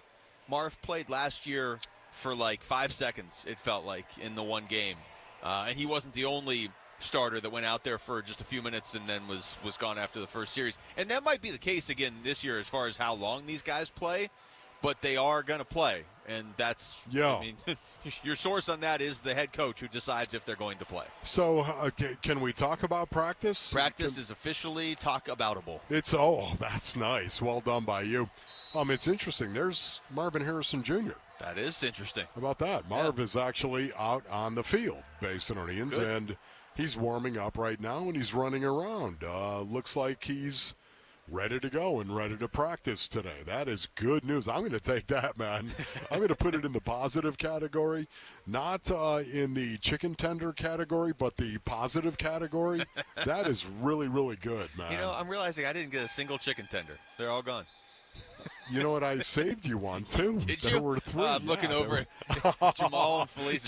played last year for like 5 seconds? It felt like in the one game, and he wasn't the only starter that went out there for just a few minutes and then was gone after the first series. And that might be the case again this year as far as how long these guys play. But they are going to play, and that's I mean, your source on that is the head coach who decides if they're going to play. So can we talk about practice? Practice is officially talk-aboutable. That's nice. Well done by you. It's interesting. There's Marvin Harrison Jr. That is interesting. How about that? Marv is actually out on the field, Basinonians, and he's warming up right now, and he's running around. Looks like he's ready to go and ready to practice today. That is good news. I'm going to take that, man. I'm going to put it in the positive category, not in the chicken tender category, but the positive category. That is really, really good, man. You know, I'm realizing I didn't get a single chicken tender. They're all gone. You know what? I saved you one, too. Did there you? Were 3. I'm looking over at Jamal and Felisa.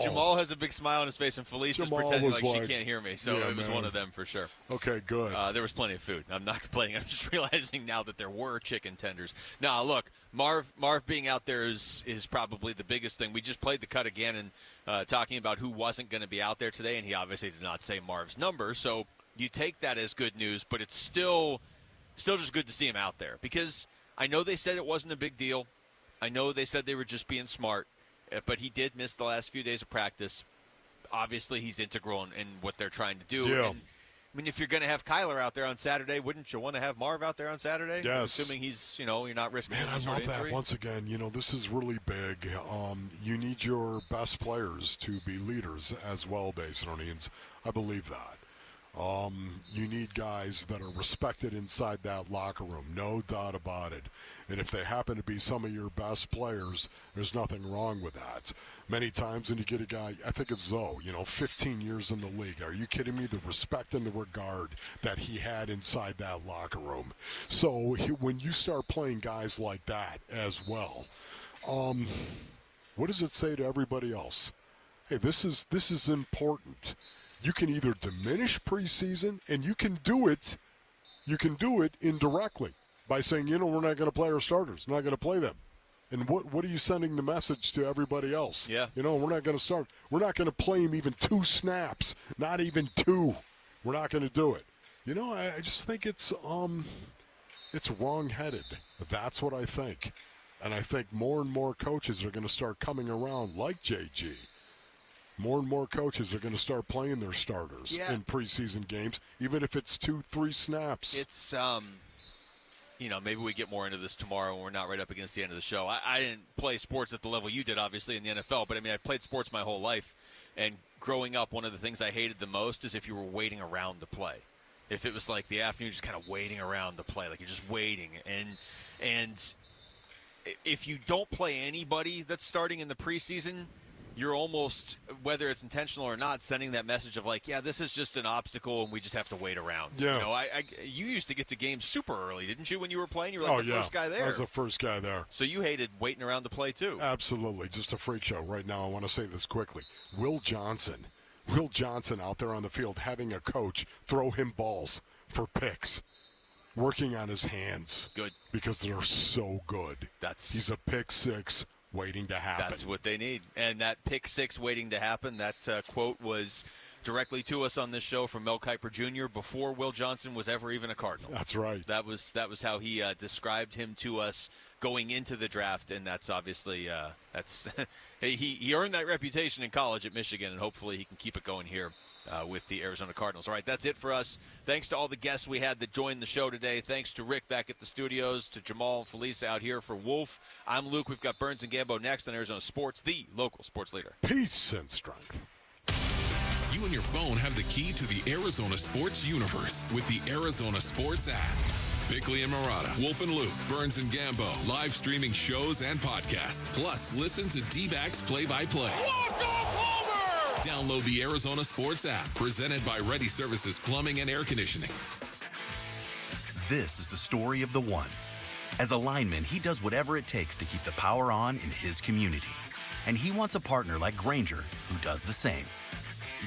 Jamal has a big smile on his face, and Felisa's pretending like she can't hear me. So it was one of them for sure. Okay, good. There was plenty of food. I'm not complaining. I'm just realizing now that there were chicken tenders. Now, look, Marv being out there is probably the biggest thing. We just played the cut again and talking about who wasn't going to be out there today, and he obviously did not say Marv's number. So you take that as good news, but it's still just good to see him out there because I know they said it wasn't a big deal. I know they said they were just being smart, but he did miss the last few days of practice. Obviously, he's integral in what they're trying to do. Yeah. And, I mean, if you're going to have Kyler out there on Saturday, wouldn't you want to have Marv out there on Saturday? Yes. Assuming he's, you're not risking Man, I any sort love of that. injury. Once again, this is really big. You need your best players to be leaders as well, Basinonians. I believe that. You need guys that are respected inside that locker room, no doubt about it. And if they happen to be some of your best players, there's nothing wrong with that. Many times when you get a guy, I think of Zoe, 15 years in the league. Are you kidding me? The respect and the regard that he had inside that locker room. So when you start playing guys like that as well, what does it say to everybody else? Hey, this is important. You can either diminish preseason, and you can do it indirectly by saying, we're not going to play our starters, not going to play them. And what are you sending the message to everybody else? Yeah. We're not going to start. We're not going to play him even 2 snaps, not even 2. We're not going to do it. I just think it's wrong-headed. That's what I think. And I think more and more coaches are going to start coming around like JG. More and more coaches are going to start playing their starters in preseason games, even if it's 2-3 snaps. It's, maybe we get more into this tomorrow when we're not right up against the end of the show. I didn't play sports at the level you did, obviously, in the NFL, but, I played sports my whole life. And growing up, one of the things I hated the most is if you were waiting around to play. If it was like the afternoon, just kind of waiting around to play, like you're just waiting. And if you don't play anybody that's starting in the preseason, you're almost, whether it's intentional or not, sending that message of like, yeah, this is just an obstacle and we just have to wait around. Yeah. You know, you used to get to games super early, didn't you, when you were playing? You were like the first guy there. I was the first guy there. So you hated waiting around to play too. Absolutely. Just a freak show. Right now, I want to say this quickly. Will Johnson out there on the field having a coach throw him balls for picks, working on his hands. Good. Because they're so good. He's a pick six waiting to happen. That's what they need. And that pick six waiting to happen, that quote was directly to us on this show from Mel Kiper Jr. before Will Johnson was ever even a Cardinal. That's right. That was how he described him to us going into the draft, and that's obviously he earned that reputation in college at Michigan, and hopefully he can keep it going here with the Arizona Cardinals. All right, that's it for us. Thanks to all the guests we had that joined the show today. Thanks to Rick back at the studios, to Jamal and Felisa out here for Wolf. I'm Luke. We've got Burns and Gambo next on Arizona Sports, the local sports leader. Peace and strength. You and your phone have the key to the Arizona sports universe with the Arizona Sports app. Bickley and Murata, Wolf and Luke, Burns and Gambo, live streaming shows and podcasts. Plus, listen to D-backs play-by-play. Download the Arizona Sports app, presented by Ready Services Plumbing and Air Conditioning. This is the story of the one. As a lineman, he does whatever it takes to keep the power on in his community. And he wants a partner like Grainger who does the same.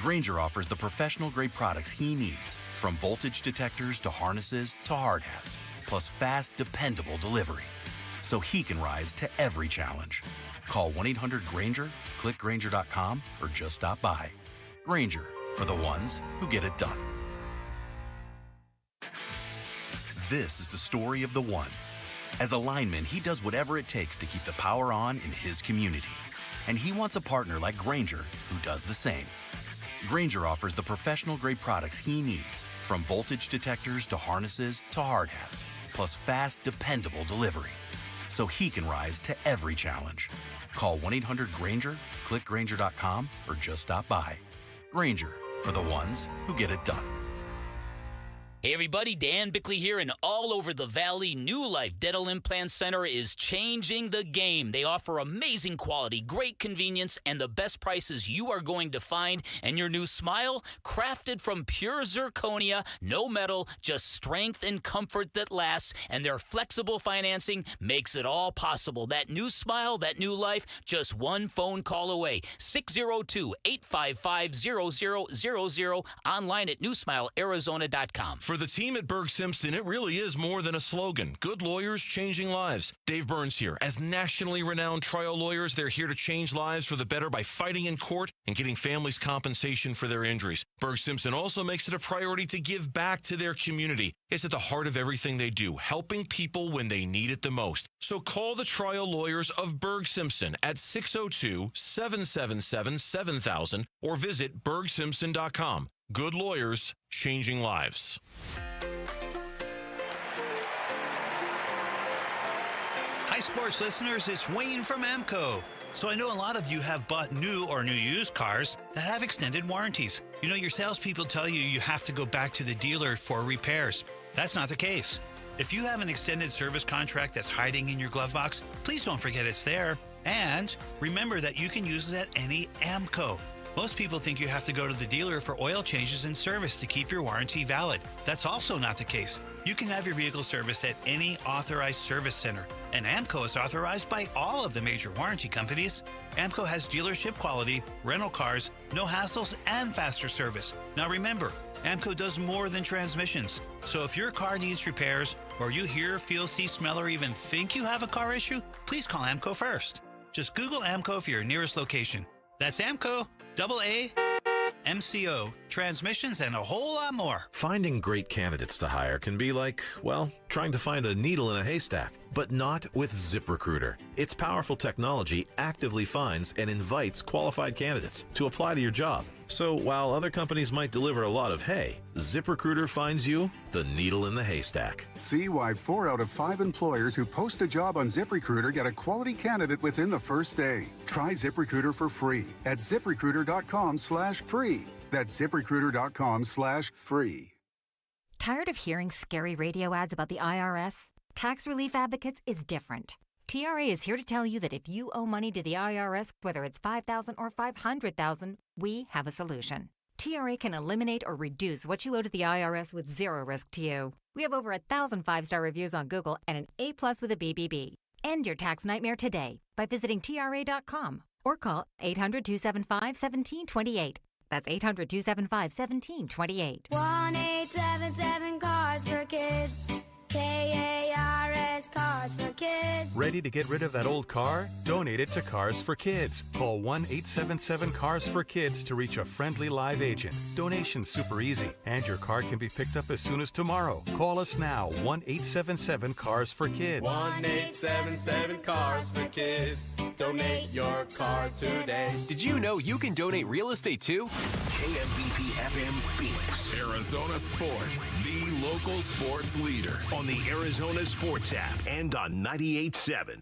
Grainger offers the professional-grade products he needs, from voltage detectors to harnesses to hard hats, plus fast, dependable delivery, so he can rise to every challenge. Call 1-800-GRAINGER, click Grainger.com, or just stop by. Grainger, for the ones who get it done. This is the story of the one. As a lineman, he does whatever it takes to keep the power on in his community. And he wants a partner like Grainger who does the same. Grainger offers the professional-grade products he needs, from voltage detectors to harnesses to hard hats, plus fast, dependable delivery, so he can rise to every challenge. Call 1-800-GRAINGER, click Grainger.com, or just stop by. Grainger, for the ones who get it done. Hey everybody, Dan Bickley here, and all over the valley, New Life Dental Implant Center is changing the game. They offer amazing quality, great convenience, and the best prices you are going to find. And your new smile, crafted from pure zirconia, no metal, just strength and comfort that lasts. And their flexible financing makes it all possible. That new smile, that new life, just one phone call away. 602-855-0000, online at newsmilearizona.com. For the team at Berg Simpson, it really is more than a slogan. Good lawyers changing lives. Dave Burns here. As nationally renowned trial lawyers, they're here to change lives for the better by fighting in court and getting families compensation for their injuries. Berg Simpson also makes it a priority to give back to their community. It's at the heart of everything they do, helping people when they need it the most. So call the trial lawyers of Berg Simpson at 602-777-7000 or visit bergsimpson.com. Good lawyers, changing lives. Hi, sports listeners. It's Wayne from AMCO. So I know a lot of you have bought new or new used cars that have extended warranties. You know, your salespeople tell you you have to go back to the dealer for repairs. That's not the case. If you have an extended service contract that's hiding in your glove box, please don't forget it's there. And remember that you can use it at any AMCO. Most people think you have to go to the dealer for oil changes and service to keep your warranty valid. That's also not the case. You can have your vehicle serviced at any authorized service center. And AMCO is authorized by all of the major warranty companies. AMCO has dealership quality, rental cars, no hassles, and faster service. Now remember, AMCO does more than transmissions. So if your car needs repairs, or you hear, feel, see, smell, or even think you have a car issue, please call AMCO first. Just Google AMCO for your nearest location. That's AMCO. MCO, transmissions, and a whole lot more. Finding great candidates to hire can be like, well, trying to find a needle in a haystack, but not with ZipRecruiter. Its powerful technology actively finds and invites qualified candidates to apply to your job. So while other companies might deliver a lot of hay, ZipRecruiter finds you the needle in the haystack. See why 4 out of 5 employers who post a job on ZipRecruiter get a quality candidate within the first day. Try ZipRecruiter for free at ZipRecruiter.com/free. That's ZipRecruiter.com/free. Tired of hearing scary radio ads about the IRS? Tax Relief Advocates is different. TRA is here to tell you that if you owe money to the IRS, whether it's $5,000 or $500,000, we have a solution. TRA can eliminate or reduce what you owe to the IRS with zero risk to you. We have over 1,000 5-star reviews on Google and an A+ with a BBB. End your tax nightmare today by visiting TRA.com or call 800-275-1728. That's 800-275-1728. 1-877 Cars for Kids. KARS Cars for Kids. Ready to get rid of that old car? Donate it to Cars for Kids. Call 1-877 Cars for Kids to reach a friendly live agent. Donation's super easy, and your car can be picked up as soon as tomorrow. Call us now, 1-877 Cars for Kids. 1-877 Cars for Kids. Donate your car today. Did you know you can donate real estate too? KMBP FM Phoenix. Arizona Sports, the local sports leader. On the Arizona Sports app and on 98.7.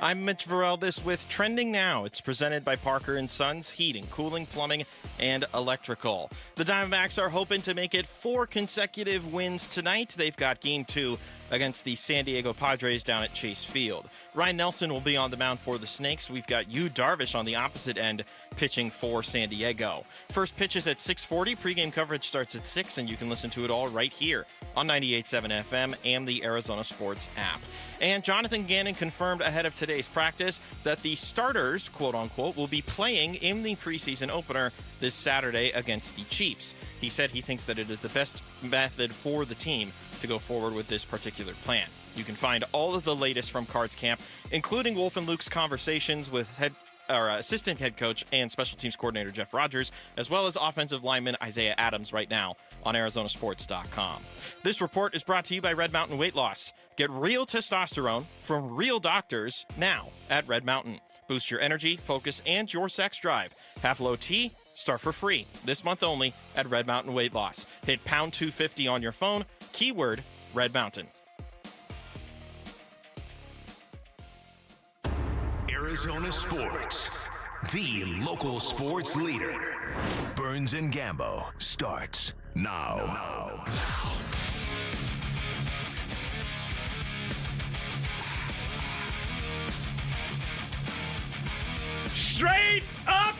I'm Mitch Vareldes with Trending Now. It's presented by Parker & Sons Heating, Cooling, Plumbing, and Electrical. The Diamondbacks are hoping to make it 4 consecutive wins tonight. They've got Game 2 against the San Diego Padres down at Chase Field. Ryan Nelson will be on the mound for the Snakes. We've got Yu Darvish on the opposite end pitching for San Diego. First pitch is at 6:40. Pregame coverage starts at 6, and you can listen to it all right here on 98.7 FM and the Arizona Sports app. And Jonathan Gannon confirmed ahead of today's practice that the starters, quote-unquote, will be playing in the preseason opener this Saturday against the Chiefs. He said he thinks that it is the best method for the team to go forward with this particular plan. You can find all of the latest from Cards Camp, including Wolf and Luke's conversations with assistant head coach and special teams coordinator Jeff Rogers, as well as offensive lineman Isaiah Adams right now on Arizonasports.com. This report is brought to you by Red Mountain Weight Loss. Get real testosterone from real doctors now at Red Mountain. Boost your energy, focus, and your sex drive. Have low T? Start for free this month only at Red Mountain Weight Loss. Hit pound 250 on your phone, keyword Red Mountain. Arizona Sports, the local sports leader. Burns and Gambo starts now. Straight up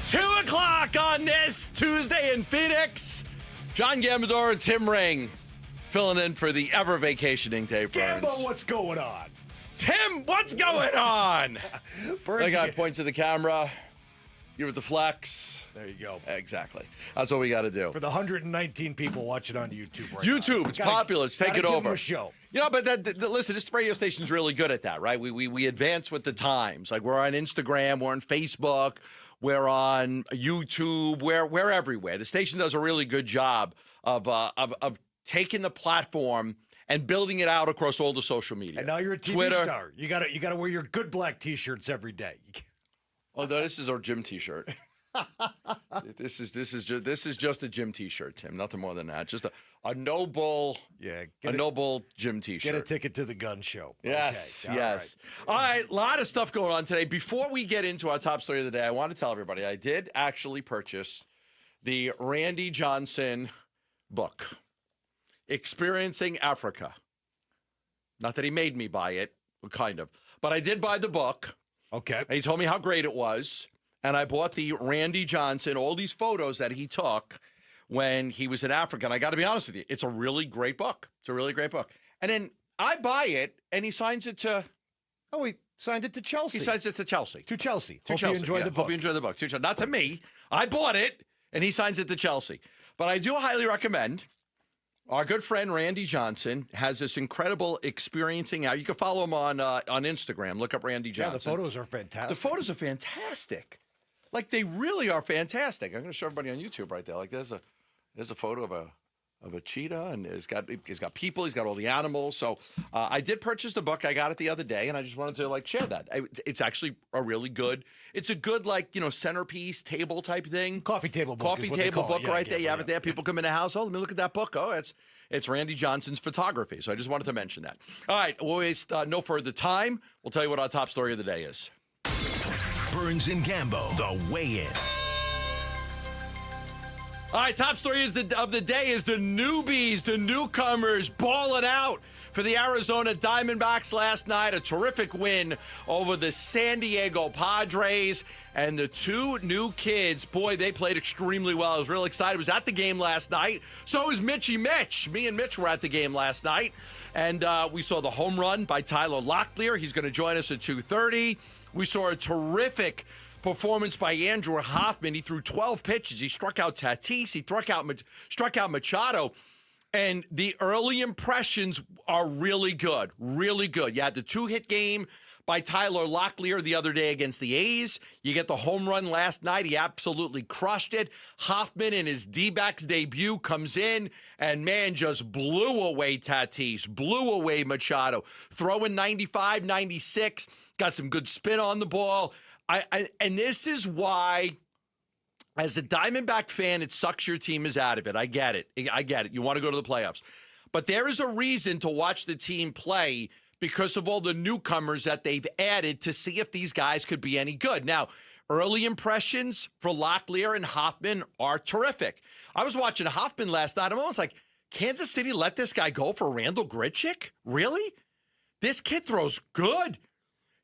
2 o'clock on this Tuesday in Phoenix. John Gambador and Tim Ring filling in for the ever vacationing Dave Burns. Gambo, what's going on? Tim, what's going on? Burns, that guy points to the camera. You're with the flex. There you go. Exactly. That's what we got to do. For the 119 people watching on YouTube right YouTube, now. it's popular. Let's take it over. Give them a show. You know, but listen, this radio station's really good at that, right? We advance with the times. Like, we're on Instagram, we're on Facebook, we're on YouTube, we're everywhere. The station does a really good job of taking the platform and building it out across all the social media. And now you're a TV Twitter. star. You gotta wear your good black T-shirts every day. Oh, no, this is our gym T-shirt. This is just a gym T-shirt, Tim. Nothing more than that. Just a noble, noble gym T-shirt. Get a ticket to the gun show. Yes, okay. yes. All right, a lot of stuff going on today. Before we get into our top story of the day, I want to tell everybody I did actually purchase the Randy Johnson book, Experiencing Africa. Not that he made me buy it, kind of, but I did buy the book. Okay. And he told me how great it was. And I bought the Randy Johnson, all these photos that he took when he was in Africa. And I got to be honest with you, it's a really great book. It's a really great book. And then I buy it, and he signs it to... Oh, he signed it to Chelsea. He signs it to Chelsea. To Chelsea. To Hope Chelsea. you enjoy the book. Hope you enjoy the book. Not to me. I bought it, and he signs it to Chelsea. But I do highly recommend... Our good friend Randy Johnson has this incredible Experiencing out. You can follow him on Instagram. Look up Randy Johnson. Yeah, the photos are fantastic. The photos are fantastic. Like, they really are fantastic. I'm going to show everybody on YouTube right there. Like, there's a photo of a cheetah, and he's got people. He's got all the animals. So I did purchase the book. I got it the other day, and I just wanted to share that. It's actually a really good. It's a good centerpiece table type thing. Coffee table book. Coffee table book right there. You have it there. People come in the house. Oh, let me look at that book. Oh, it's Randy Johnson's photography. So I just wanted to mention that. All right, we'll waste no further time. We'll tell you what our top story of the day is. Burns and Gambo, the weigh-in. All right, top story of the day is the newbies, the newcomers balling out for the Arizona Diamondbacks last night. A terrific win over the San Diego Padres. And the two new kids, boy, they played extremely well. I was really excited. I was at the game last night. So was Mitchie Mitch. Me and Mitch were at the game last night. And we saw the home run by Tyler Locklear. He's going to join us at 2:30. We saw a terrific performance by Andrew Hoffman. He threw 12 pitches. He struck out Tatis. He struck out Machado. And the early impressions are really good, really good. You had the 2-hit game by Tyler Locklear the other day against the A's. You get the home run last night. He absolutely crushed it. Hoffman in his D-backs debut comes in and, man, just blew away Tatis, blew away Machado, throwing 95, 96, got some good spin on the ball. And this is why, as a Diamondback fan, it sucks your team is out of it. I get it. You want to go to the playoffs. But there is a reason to watch the team play because of all the newcomers that they've added to see if these guys could be any good. Now, early impressions for Locklear and Hoffman are terrific. I was watching Hoffman last night. I'm almost like, Kansas City let this guy go for Randall Grichuk? Really? This kid throws good.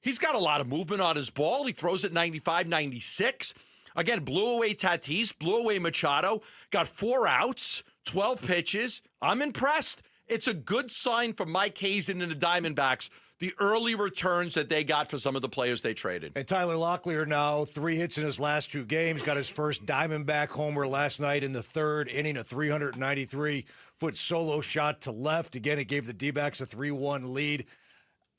He's got a lot of movement on his ball. He throws at 95, 96. Again, blew away Tatis, blew away Machado, got 4 outs, 12 pitches. I'm impressed. It's a good sign for Mike Hazen and the Diamondbacks, the early returns that they got for some of the players they traded. And Tyler Locklear now 3 hits in his last 2 games, got his first Diamondback homer last night in the 3rd inning, a 393-foot solo shot to left. Again, it gave the D-backs a 3-1 lead.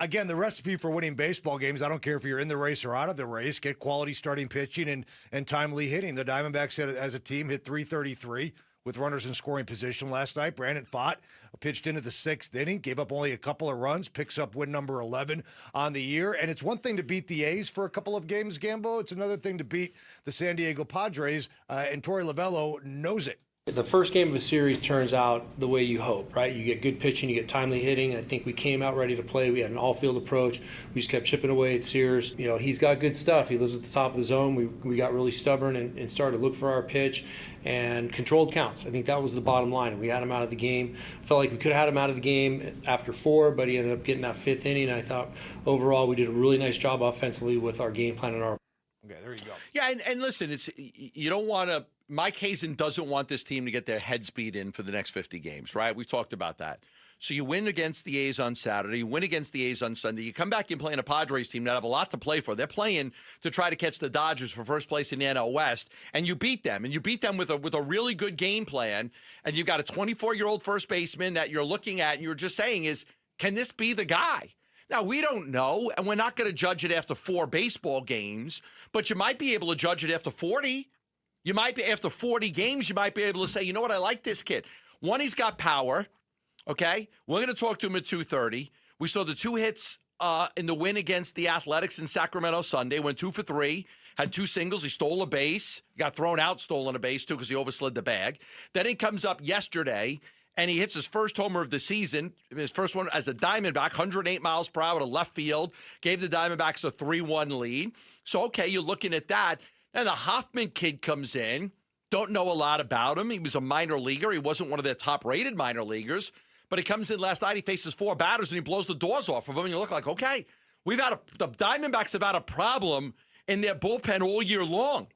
Again, the recipe for winning baseball games, I don't care if you're in the race or out of the race, get quality starting pitching and timely hitting. The Diamondbacks, as a team, hit 333 with runners in scoring position last night. Brandon Pfaadt pitched into the 6th inning, gave up only a couple of runs, picks up win number 11 on the year. And it's one thing to beat the A's for a couple of games, Gambo. It's another thing to beat the San Diego Padres, and Torey Lovello knows it. The first game of a series turns out the way you hope, right? You get good pitching, you get timely hitting. I think we came out ready to play. We had an all-field approach. We just kept chipping away at Sears. You know, he's got good stuff. He lives at the top of the zone. We got really stubborn and started to look for our pitch and controlled counts. I think that was the bottom line. We had him out of the game. Felt like we could have had him out of the game after 4, but he ended up getting that 5th inning. And I thought overall we did a really nice job offensively with our game plan and our. Okay, there you go. Yeah, and listen, you don't want to. Mike Hazen doesn't want this team to get their heads beat in for the next 50 games, right? We've talked about that. So you win against the A's on Saturday, you win against the A's on Sunday, you come back and play in a Padres team that have a lot to play for. They're playing to try to catch the Dodgers for first place in the NL West, and you beat them. And you beat them with a really good game plan, and you've got a 24-year-old first baseman that you're looking at, and you're just saying is, can this be the guy? Now, we don't know, and we're not going to judge it after 4 baseball games, but you might be able to judge it after 40. You might be, after 40 games, you might be able to say, you know what, I like this kid. One, he's got power, okay? We're going to talk to him at 2:30. We saw the 2 hits in the win against the Athletics in Sacramento Sunday, went 2 for 3, had 2 singles. He stole a base, got thrown out, stolen a base, too, because he overslid the bag. Then he comes up yesterday, and he hits his first homer of the season, his first one as a Diamondback, 108 miles per hour to left field, gave the Diamondbacks a 3-1 lead. So, okay, you're looking at that. And the Hoffman kid comes in, don't know a lot about him. He was a minor leaguer. He wasn't one of their top-rated minor leaguers. But he comes in last night, he faces 4 batters, and he blows the doors off of them. And you look like, okay, the Diamondbacks have had a problem in their bullpen all year long.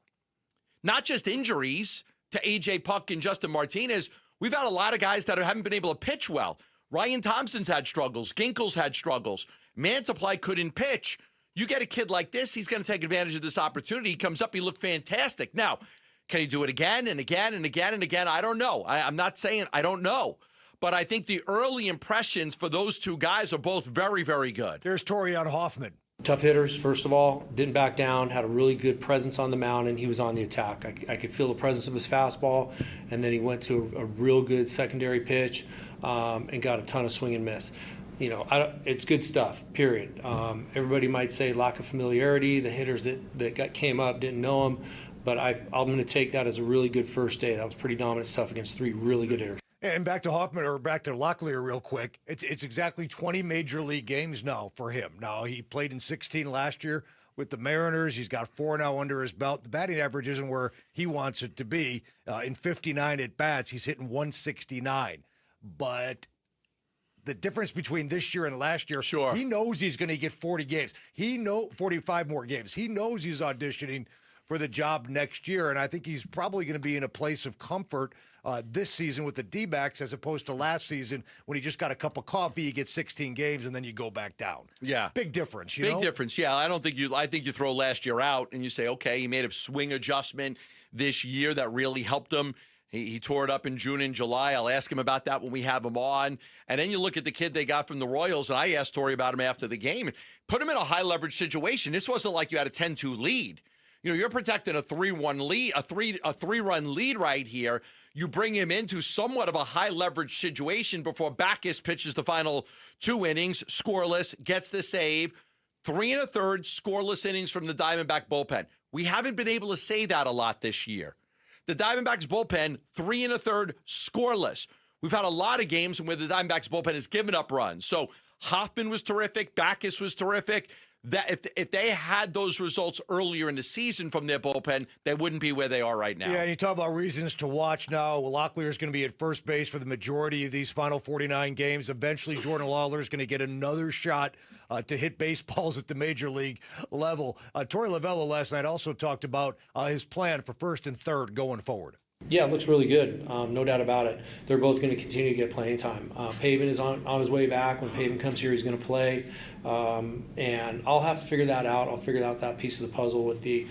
Not just injuries to A.J. Puck and Justin Martinez. We've had a lot of guys that haven't been able to pitch well. Ryan Thompson's had struggles. Ginkel's had struggles. Mantiply couldn't pitch. You get a kid like this, he's going to take advantage of this opportunity. He comes up, he looked fantastic. Now, can he do it again and again and again and again? I don't know. I'm not saying I don't know. But I think the early impressions for those 2 guys are both very, very good. Here's Torey on Hoffman. Tough hitters, first of all, didn't back down, had a really good presence on the mound, and he was on the attack. I could feel the presence of his fastball, and then he went to a real good secondary pitch and got a ton of swing and miss. You know, it's good stuff, period. Everybody might say lack of familiarity. The hitters that came up didn't know him, but I'm going to take that as a really good first day. That was pretty dominant stuff against 3 really good hitters. And back to Hoffman, or back to Locklear real quick. It's exactly 20 major league games now for him. Now, he played in 16 last year, with the Mariners. He's got 4 now under his belt. The batting average isn't where he wants it to be. In 59 at-bats, he's hitting 169. But the difference between this year and last year, he knows he's going to get 40 games. 45 more games. He knows he's auditioning for the job next year, and I think he's probably going to be in a place of comfort this season with the D-backs as opposed to last season when he just got a cup of coffee, you get 16 games, and then you go back down. Yeah. Big difference, Big difference, yeah. I think you throw last year out and you say, okay, he made a swing adjustment this year that really helped him. He tore it up in June and July. I'll ask him about that when we have him on. And then you look at the kid they got from the Royals, and I asked Torey about him after the game. Put him in a high-leverage situation. This wasn't like you had a 10-2 lead. You know, you're protecting a 3-1 lead, a three-run lead right here. You bring him into somewhat of a high-leverage situation before Backus pitches the final 2 innings, scoreless, gets the save. 3 1/3 scoreless innings from the Diamondback bullpen. We haven't been able to say that a lot this year. The Diamondbacks bullpen, 3 1/3 scoreless. We've had a lot of games where the Diamondbacks bullpen has given up runs. So Hoffman was terrific. Backus was terrific. That if they had those results earlier in the season from their bullpen, they wouldn't be where they are right now. Yeah, and you talk about reasons to watch now. Well, Locklear is going to be at first base for the majority of these final 49 games. Eventually, Jordan Lawler is going to get another shot to hit baseballs at the major league level. Torey Lovullo last night also talked about his plan for first and third going forward. Yeah, it looks really good. No doubt about it. They're both going to continue to get playing time. Pavin is on his way back. When Pavin comes here, he's going to play. And I'll have to figure that out. I'll figure out that piece of the puzzle with the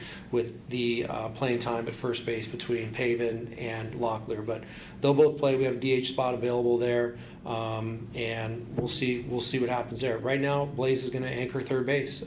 playing time at first base between Pavin and Locklear. But they'll both play. We have a DH spot available there. And we'll see what happens there. Right now, Blaze is going to anchor third base.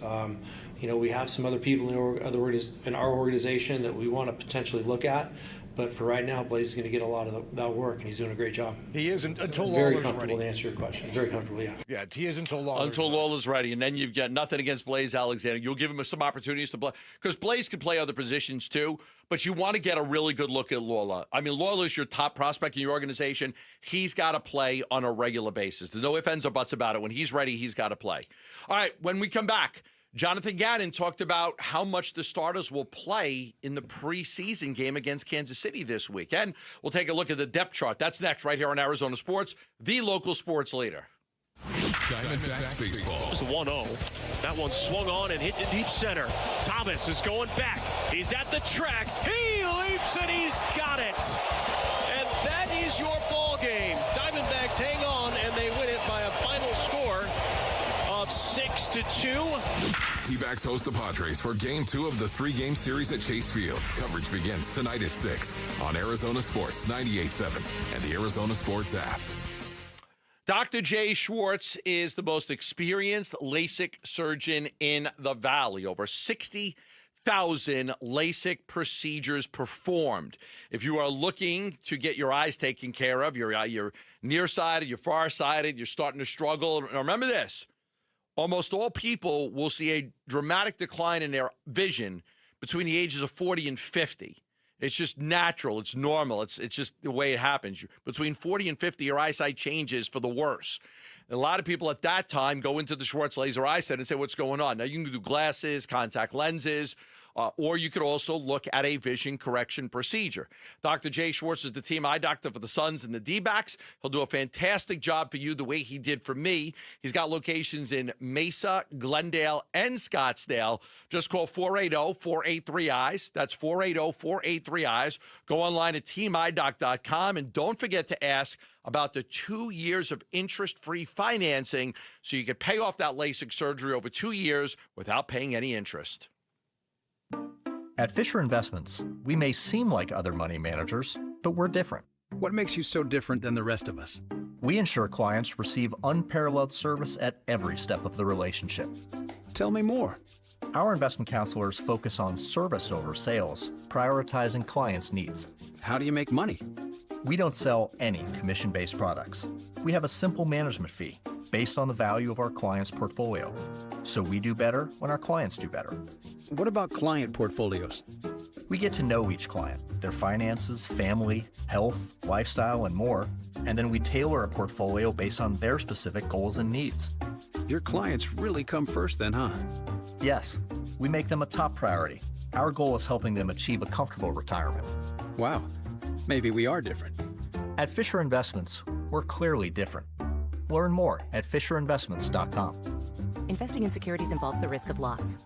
We have some other people in our organization that we want to potentially look at. But for right now, Blaze is going to get a lot of that work, and he's doing a great job. He is until Very Lawler's comfortable ready. to answer your question. Very comfortable, yeah. Yeah, he is until Lawler's Lawler's ready. And then you've got nothing against Blaze Alexander. You'll give him some opportunities to play. Because Blaze can play other positions too, but you want to get a really good look at Lawler. I mean, Lawler's your top prospect in your organization. He's got to play on a regular basis. There's no ifs, ands, or buts about it. When he's ready, he's got to play. All right, when we come back, Jonathan Gannon talked about how much the starters will play in the preseason game against Kansas City this week. And we'll take a look at the depth chart. That's next right here on Arizona Sports, the local sports leader. Diamondbacks baseball. It's a 1-0. That one swung on and hit to deep center. Thomas is going back. He's at the track. He leaps and he's got it. And that is your ball game. Diamondbacks hang on and they win it by a final score of 6-2. D-backs host the Padres for Game 2 of the 3-game series at Chase Field. Coverage begins tonight at 6 on Arizona Sports 98.7 and the Arizona Sports app. Dr. Jay Schwartz is the most experienced LASIK surgeon in the Valley. Over 60,000 LASIK procedures performed. If you are looking to get your eyes taken care of, you're nearsighted, you're farsighted, you're starting to struggle, remember this. Almost all people will see a dramatic decline in their vision between the ages of 40 and 50. It's just natural. It's normal. It's just the way it happens. Between 40 and 50, your eyesight changes for the worse. And a lot of people at that time go into the Schwartz Laser Eye Center and say, what's going on? Now, you can do glasses, contact lenses, or you could also look at a vision correction procedure. Dr. Jay Schwartz is the team eye doctor for the Suns and the D-backs. He'll do a fantastic job for you the way he did for me. He's got locations in Mesa, Glendale, and Scottsdale. Just call 480-483-EYES. That's 480-483-EYES. Go online at teamidoc.com, and don't forget to ask about the 2 years of interest-free financing so you can pay off that LASIK surgery over 2 years without paying any interest. At Fisher Investments, we may seem like other money managers, but we're different. What makes you so different than the rest of us? We ensure clients receive unparalleled service at every step of the relationship. Tell me more. Our investment counselors focus on service over sales, prioritizing clients' needs. How do you make money? We don't sell any commission-based products. We have a simple management fee based on the value of our client's portfolio. So we do better when our clients do better. What about client portfolios? We get to know each client, their finances, family, health, lifestyle, and more, and then we tailor a portfolio based on their specific goals and needs. Your clients really come first then, huh? Yes. We make them a top priority. Our goal is helping them achieve a comfortable retirement. Wow, maybe we are different. At Fisher Investments, we're clearly different. Learn more at FisherInvestments.com. Investing in securities involves the risk of loss.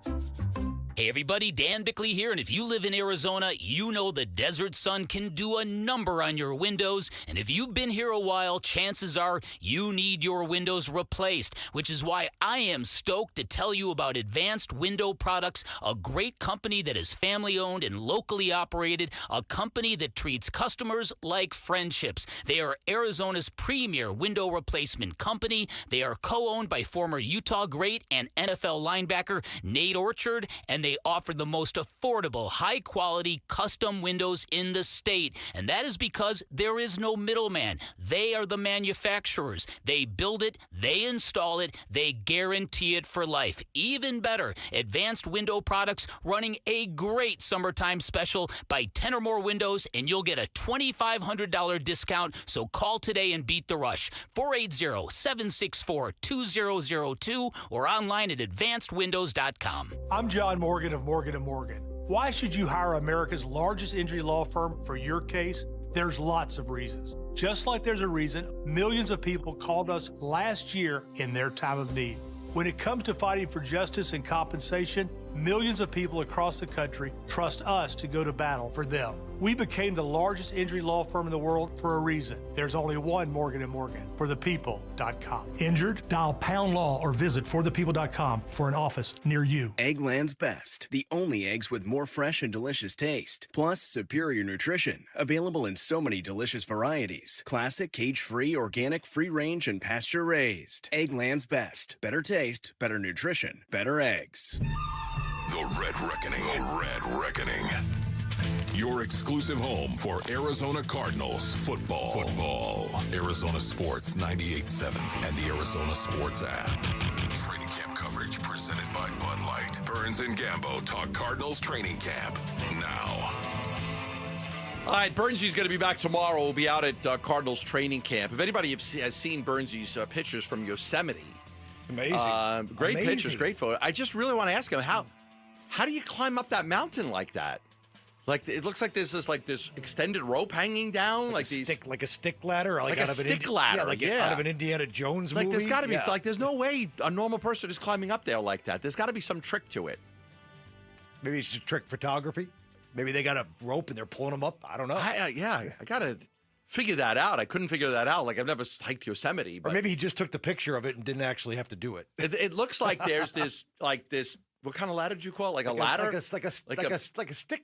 Hey everybody, Dan Bickley here, and if you live in Arizona, you know the desert sun can do a number on your windows, and if you've been here a while, chances are you need your windows replaced, which is why I am stoked to tell you about Advanced Window Products, a great company that is family-owned and locally operated, a company that treats customers like friendships. They are Arizona's premier window replacement company. They are co-owned by former Utah great and NFL linebacker Nate Orchard, and they offer the most affordable, high-quality custom windows in the state. And that is because there is no middleman. They are the manufacturers. They build it, they install it, they guarantee it for life. Even better, Advanced Window Products running a great summertime special. Buy 10 or more windows and you'll get a $2,500 discount. So call today and beat the rush. 480-764-2002 or online at advancedwindows.com. I'm John Morgan of Morgan & Morgan. Why should you hire America's largest injury law firm for your case? There's lots of reasons. Just like there's a reason millions of people called us last year in their time of need. When it comes to fighting for justice and compensation, millions of people across the country trust us to go to battle for them. We became the largest injury law firm in the world for a reason. There's only one Morgan & Morgan, forthepeople.com. Injured? Dial pound law or visit forthepeople.com for an office near you. Eggland's Best, the only eggs with more fresh and delicious taste, plus superior nutrition, available in so many delicious varieties. Classic, cage-free, organic, free-range, and pasture-raised. Eggland's Best. Better taste, better nutrition, better eggs. The Red Reckoning. The Red Reckoning. Your exclusive home for Arizona Cardinals football. Arizona Sports 98.7 and the Arizona Sports app. Training camp coverage presented by Bud Light. Burns and Gambo talk Cardinals training camp now. All right, Burnsy's going to be back tomorrow. We'll be out at Cardinals training camp. If anybody has seen Burnsy's pictures from Yosemite. It's amazing. Great pictures, great photo. I just really want to ask him, how do you climb up that mountain like that? Like, it looks like there's this extended rope hanging down, like a stick ladder, like out a of stick ladder, out of an Indiana Jones movie. Like, there's got to be, like, there's no way a normal person is climbing up there like that. There's got to be some trick to it. Maybe it's just trick photography. Maybe they got a rope and they're pulling them up. I don't know. I got to figure that out. I couldn't figure that out. Like, I've never hiked Yosemite. But or maybe he just took the picture of it and didn't actually have to do it. It looks like there's this. What kind of ladder did you call it? Like a ladder? Like a stick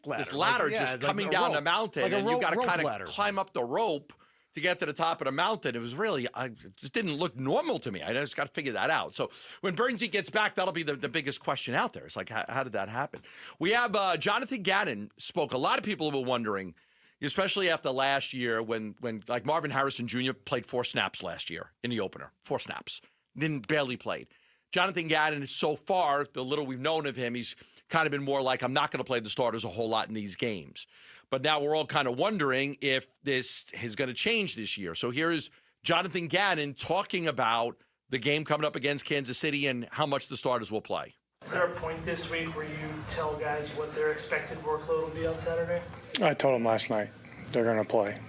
ladder. This ladder just coming down the mountain, and you got to kind of climb up the rope to get to the top of the mountain. It was really, it just didn't look normal to me. I just got to figure that out. So when Burnsy gets back, that'll be the biggest question out there. It's like, how did that happen? We have Jonathan Gannon spoke. A lot of people were wondering, especially after last year when like Marvin Harrison Jr. played 4 snaps last year in the opener. 4 snaps. Then barely played. Jonathan Gannon is so far, the little we've known of him, he's kind of been more like, I'm not going to play the starters a whole lot in these games. But now we're all kind of wondering if this is going to change this year. So here is Jonathan Gannon talking about the game coming up against Kansas City and how much the starters will play. Is there a point this week where you tell guys what their expected workload will be on Saturday? I told them last night they're going to play.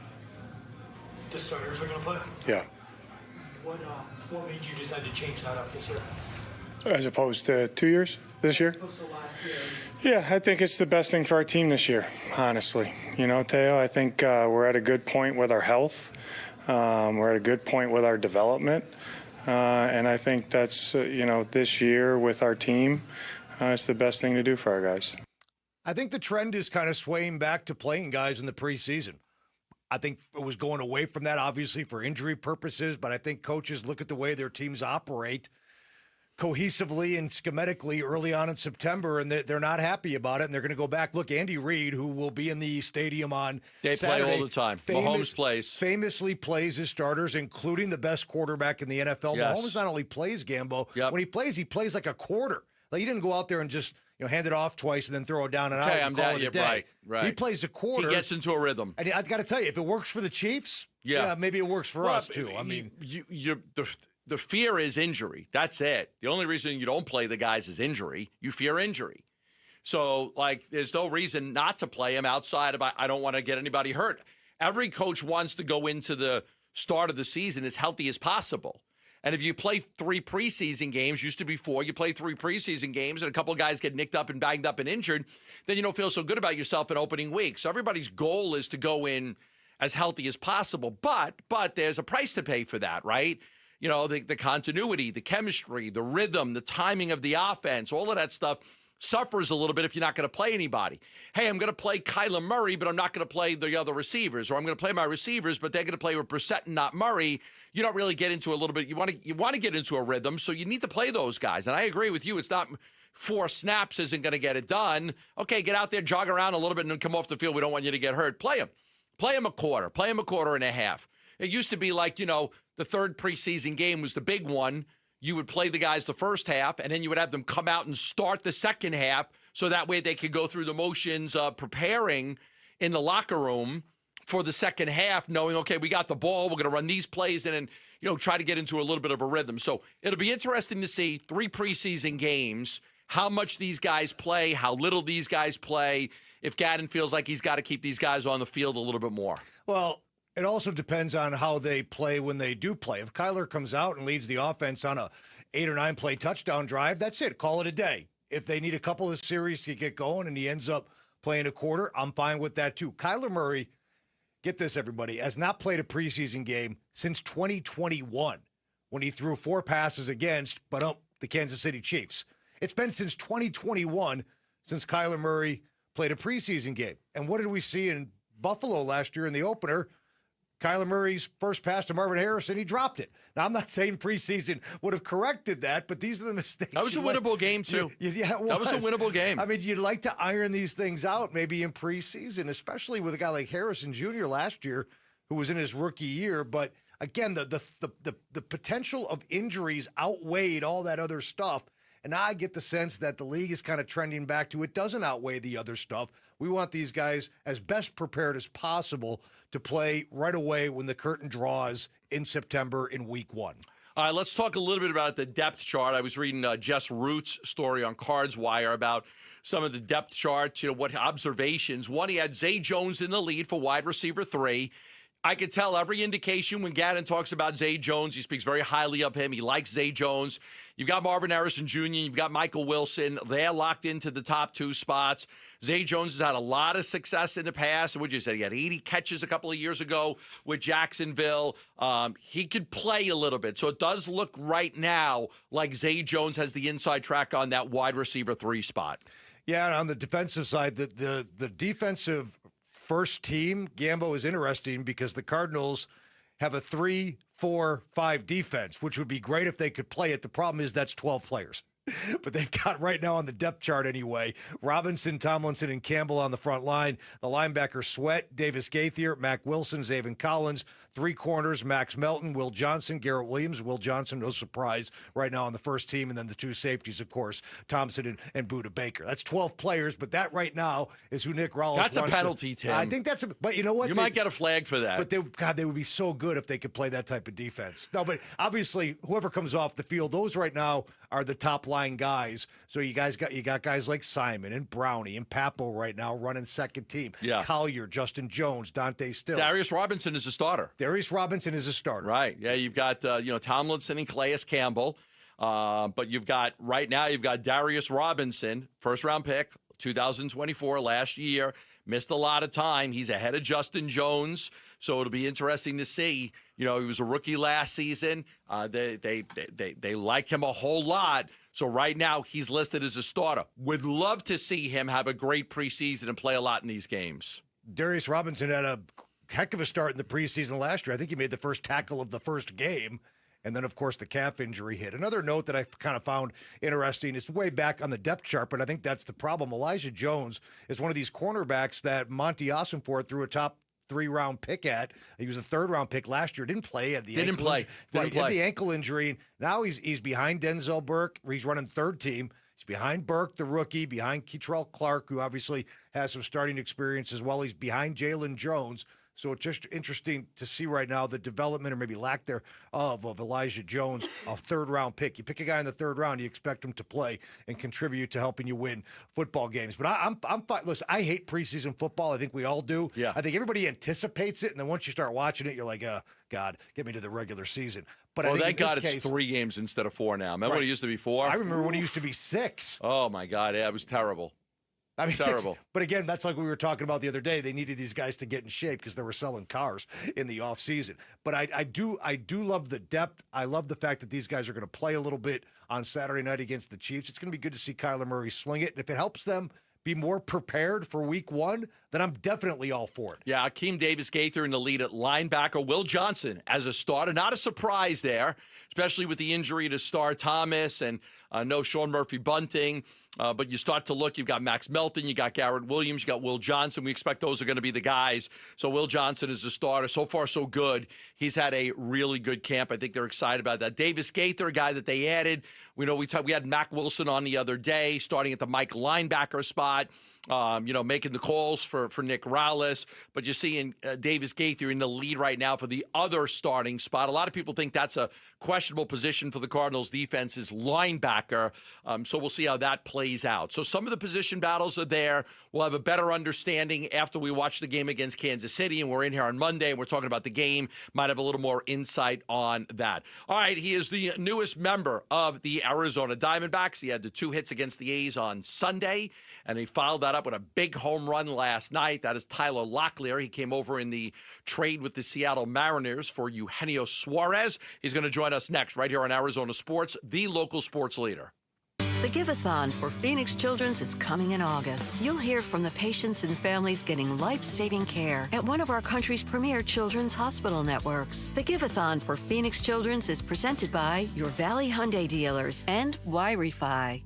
The starters are going to play? Yeah. What made you decide to change that up this year? As opposed to 2 years this year? Opposed to last year. Yeah, I think it's the best thing for our team this year, honestly. You know, Teo, I think we're at a good point with our health. We're at a good point with our development. And I think that's, this year with our team, it's the best thing to do for our guys. I think the trend is kind of swaying back to playing guys in the preseason. I think it was going away from that, obviously, for injury purposes, but I think coaches look at the way their teams operate cohesively and schematically early on in September, and they're not happy about it, and they're going to go back. Look, Andy Reid, who will be in the stadium on Saturday. They play all the time. Mahomes plays. Famously plays his starters, including the best quarterback in the NFL. Yes. Mahomes not only plays, Gambo, when he plays like a quarter. Like, he didn't go out there and just hand it off twice and then throw it down and out and call it a day. Right. He plays a quarter. He gets into a rhythm. And I've got to tell you, if it works for the Chiefs, maybe it works for us too. I mean, the fear is injury. That's it. The only reason you don't play the guys is injury. You fear injury. So, like, there's no reason not to play him outside of I don't want to get anybody hurt. Every coach wants to go into the start of the season as healthy as possible. And if you play 3 preseason games, used to be 4, you play 3 preseason games and a couple of guys get nicked up and banged up and injured, then you don't feel so good about yourself in opening week. So everybody's goal is to go in as healthy as possible. But there's a price to pay for that, right? You know, the continuity, the chemistry, the rhythm, the timing of the offense, all of that stuff suffers a little bit if you're not going to play anybody. Hey, I'm going to play Kyler Murray, but I'm not going to play the other receivers. Or I'm going to play my receivers, but they're going to play with Brissett and not Murray. You don't really get into a little bit. You want to get into a rhythm, so you need to play those guys. And I agree with you. It's not 4 snaps isn't going to get it done. Okay, get out there, jog around a little bit, and then come off the field. We don't want you to get hurt. Play them. Play them a quarter. Play them a quarter and a half. It used to be like, you know, the 3rd preseason game was the big one. You would play the guys the first half, and then you would have them come out and start the second half so that way they could go through the motions of preparing in the locker room for the second half, knowing, okay, we got the ball, we're going to run these plays, and then, you know, try to get into a little bit of a rhythm. So it'll be interesting to see 3 preseason games, how much these guys play, how little these guys play, if Gadden feels like he's got to keep these guys on the field a little bit more. Well, it also depends on how they play when they do play. If Kyler comes out and leads the offense on a 8 or 9 play touchdown drive, that's it. Call it a day. If they need a couple of series to get going and he ends up playing a quarter, I'm fine with that too. Kyler Murray, get this, everybody, has not played a preseason game since 2021 when he threw 4 passes against the Kansas City Chiefs. It's been since 2021 since Kyler Murray played a preseason game. And what did we see in Buffalo last year in the opener? Kyler Murray's first pass to Marvin Harrison, he dropped it. Now, I'm not saying preseason would have corrected that, but these are the mistakes. That was a winnable game, too. Yeah, it was. That was a winnable game. I mean, you'd like to iron these things out maybe in preseason, especially with a guy like Harrison Jr. last year who was in his rookie year. But, again, the potential of injuries outweighed all that other stuff. And now I get the sense that the league is kind of trending back to it doesn't outweigh the other stuff. We want these guys as best prepared as possible to play right away when the curtain draws in September in week 1. All right, let's talk a little bit about the depth chart. I was reading Jess Root's story on Cards Wire about some of the depth charts, you know, what observations. One, he had Zay Jones in the lead for wide receiver 3. I could tell every indication when Gadden talks about Zay Jones, he speaks very highly of him. He likes Zay Jones. You've got Marvin Harrison Jr., you've got Michael Wilson. They're locked into the top 2 spots. Zay Jones has had a lot of success in the past. What'd you say? He had 80 catches a couple of years ago with Jacksonville. He could play a little bit. So it does look right now like Zay Jones has the inside track on that wide receiver 3 spot. Yeah, and on the defensive side, the defensive first team, Gambo, is interesting because the Cardinals have a 3-4-5 defense, which would be great if they could play it. The problem is that's 12 players. But they've got right now on the depth chart anyway, Robinson, Tomlinson, and Campbell on the front line. The linebackers, Sweat, Davis Gaither, Mac Wilson, Zaven Collins. 3 corners, Max Melton, Will Johnson, Garrett Williams. Will Johnson, no surprise, right now on the first team. And then the 2 safeties, of course, Thompson and Budda Baker. That's 12 players, but that right now is who Nick Rawls wants. That's a penalty, Tim. I think that's but you know what? You might get a flag for that. But they would be so good if they could play that type of defense. No, but obviously, whoever comes off the field, those right now are the top line guys. So you got guys like Simon and Brownie and Papo right now running second team. Yeah. Collier, Justin Jones, Dante Stills. Darius Robinson is a starter. Darius Robinson is a starter. Right. Yeah, you've got Tomlinson and Calais Campbell. But you've got Darius Robinson, first round pick, 2024 last year. Missed a lot of time. He's ahead of Justin Jones. So it'll be interesting to see. You know, he was a rookie last season. They like him a whole lot. So right now he's listed as a starter. Would love to see him have a great preseason and play a lot in these games. Darius Robinson had a heck of a start in the preseason last year. I think he made the first tackle of the first game. And then, of course, the calf injury hit. Another note that I kind of found interesting is way back on the depth chart, but I think that's the problem. Elijah Jones is one of these cornerbacks that Monty Ossenfort threw a top 3-round pick at. He was a 3rd-round pick last year. Didn't play at the Didn't play. Had the ankle injury. Now he's behind Denzel Burke. He's running 3rd team. He's behind Burke, the rookie, behind Keitrell Clark, who obviously has some starting experience as well. He's behind Jalen Jones. So it's just interesting to see right now the development or maybe lack thereof of Elijah Jones, a third-round pick. You pick a guy in the third round, you expect him to play and contribute to helping you win football games. But I'm fine. Listen, I hate preseason football. I think we all do. Yeah. I think everybody anticipates it, and then once you start watching it, you're like, God, get me to the regular season. But I think thank God it's 3 games instead of 4 now. Remember when it used to be 4? I remember when it used to be 6. Oh, my God. Yeah, it was terrible. I mean, terrible. 6. But again, that's like we were talking about the other day. They needed these guys to get in shape because they were selling cars in the offseason. But I do love the depth. I love the fact that these guys are going to play a little bit on Saturday night against the Chiefs. It's going to be good to see Kyler Murray sling it. And if it helps them be more prepared for week 1, then I'm definitely all for it. Yeah, Akeem Davis-Gaither in the lead at linebacker. Will Johnson as a starter. Not a surprise there, especially with the injury to Star Thomas and no Sean Murphy-Bunting. But you start to look, you've got Max Melton, you got Garrett Williams, you got Will Johnson. We expect those are going to be the guys. So Will Johnson is the starter. So far, so good. He's had a really good camp. I think they're excited about that. Davis-Gaither, a guy that they added. We had Mac Wilson on the other day, starting at the Mike linebacker spot, making the calls for Nick Rallis. But you're seeing Davis-Gaither in the lead right now for the other starting spot. A lot of people think that's a questionable position for the Cardinals defense is linebacker. So we'll see how that plays out. So some of the position battles are there. We'll have a better understanding after we watch the game against Kansas City, and we're in here on Monday, and we're talking about the game. Might have a little more insight on that. All right, he is the newest member of the Arizona Diamondbacks. He had the 2 hits against the A's on Sunday, and he followed that up with a big home run last night. That is Tyler Locklear. He came over in the trade with the Seattle Mariners for Eugenio Suarez. He's going to join us next right here on Arizona Sports, the local sports leader. The Give-a-thon for Phoenix Children's is coming in August. You'll hear from the patients and families getting life-saving care at one of our country's premier children's hospital networks. The Give-a-thon for Phoenix Children's is presented by your Valley Hyundai dealers and Y-Refi.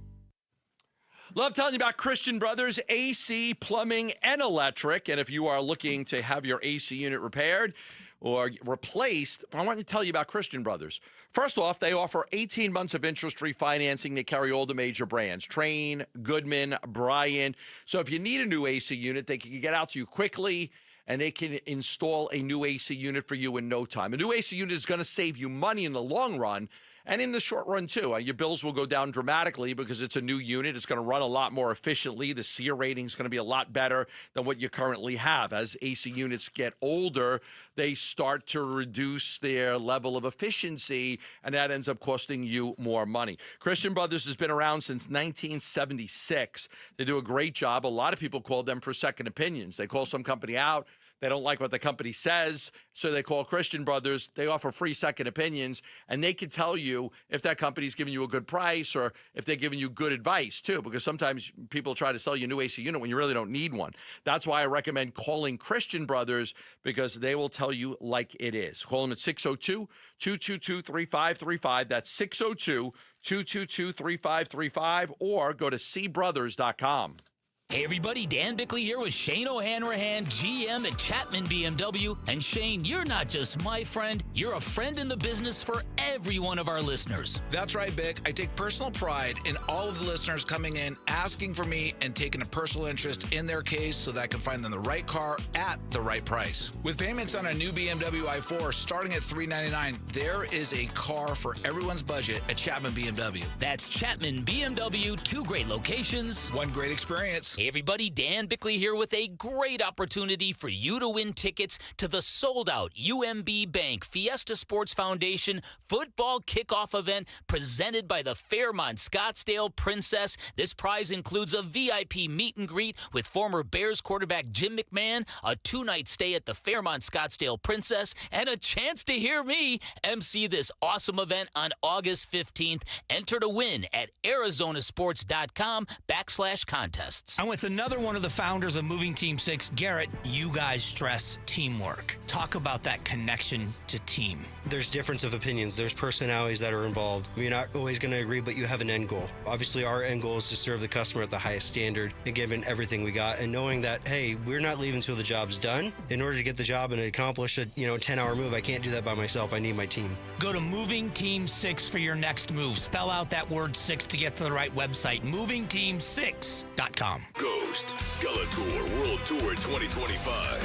Love telling you about Christian Brothers AC, Plumbing, and Electric. And if you are looking to have your AC unit repaired or replaced, I want to tell you about Christian Brothers. First off, they offer 18 months of interest-free financing. They carry all the major brands, Trane, Goodman, Bryant. So if you need a new AC unit, they can get out to you quickly, and they can install a new AC unit for you in no time. A new AC unit is going to save you money in the long run, and in the short run, too. Your bills will go down dramatically because it's a new unit. It's going to run a lot more efficiently. The SEER rating is going to be a lot better than what you currently have. As AC units get older, they start to reduce their level of efficiency, and that ends up costing you more money. Christian Brothers has been around since 1976. They do a great job. A lot of people call them for second opinions. They call some company out. They don't like what the company says, so they call Christian Brothers. They offer free second opinions, and they can tell you if that company's giving you a good price or if they're giving you good advice, too, because sometimes people try to sell you a new AC unit when you really don't need one. That's why I recommend calling Christian Brothers, because they will tell you like it is. Call them at 602-222-3535. That's 602-222-3535, or go to cbrothers.com. Hey everybody, Dan Bickley here with Shane O'Hanrahan, GM at Chapman BMW. And Shane, you're not just my friend, you're a friend in the business for every one of our listeners. That's right, Bick. I take personal pride in all of the listeners coming in, asking for me, and taking a personal interest in their case so that I can find them the right car at the right price. With payments on a new BMW i4 starting at $399, there is a car for everyone's budget at Chapman BMW. That's Chapman BMW, 2 great locations, 1 great experience. Hey everybody, Dan Bickley here with a great opportunity for you to win tickets to the sold-out UMB Bank Fiesta Sports Foundation football kickoff event presented by the Fairmont Scottsdale Princess. This prize includes a VIP meet and greet with former Bears quarterback Jim McMahon, a 2-night stay at the Fairmont Scottsdale Princess, and a chance to hear me MC this awesome event on August 15th. Enter to win at arizonasports.com/contests. I'm with another one of the founders of Moving Team 6, Garrett. You guys stress teamwork. Talk about that connection to team. There's difference of opinions. There's personalities that are involved. You're not always going to agree, but you have an end goal. Obviously, our end goal is to serve the customer at the highest standard and give in everything we got, and knowing that, hey, we're not leaving until the job's done. In order to get the job and accomplish a 10-hour move, I can't do that by myself. I need my team. Go to Moving Team 6 for your next move. Spell out that word 6 to get to the right website. MovingTeam6.com. Ghost Skeletor World Tour 2025.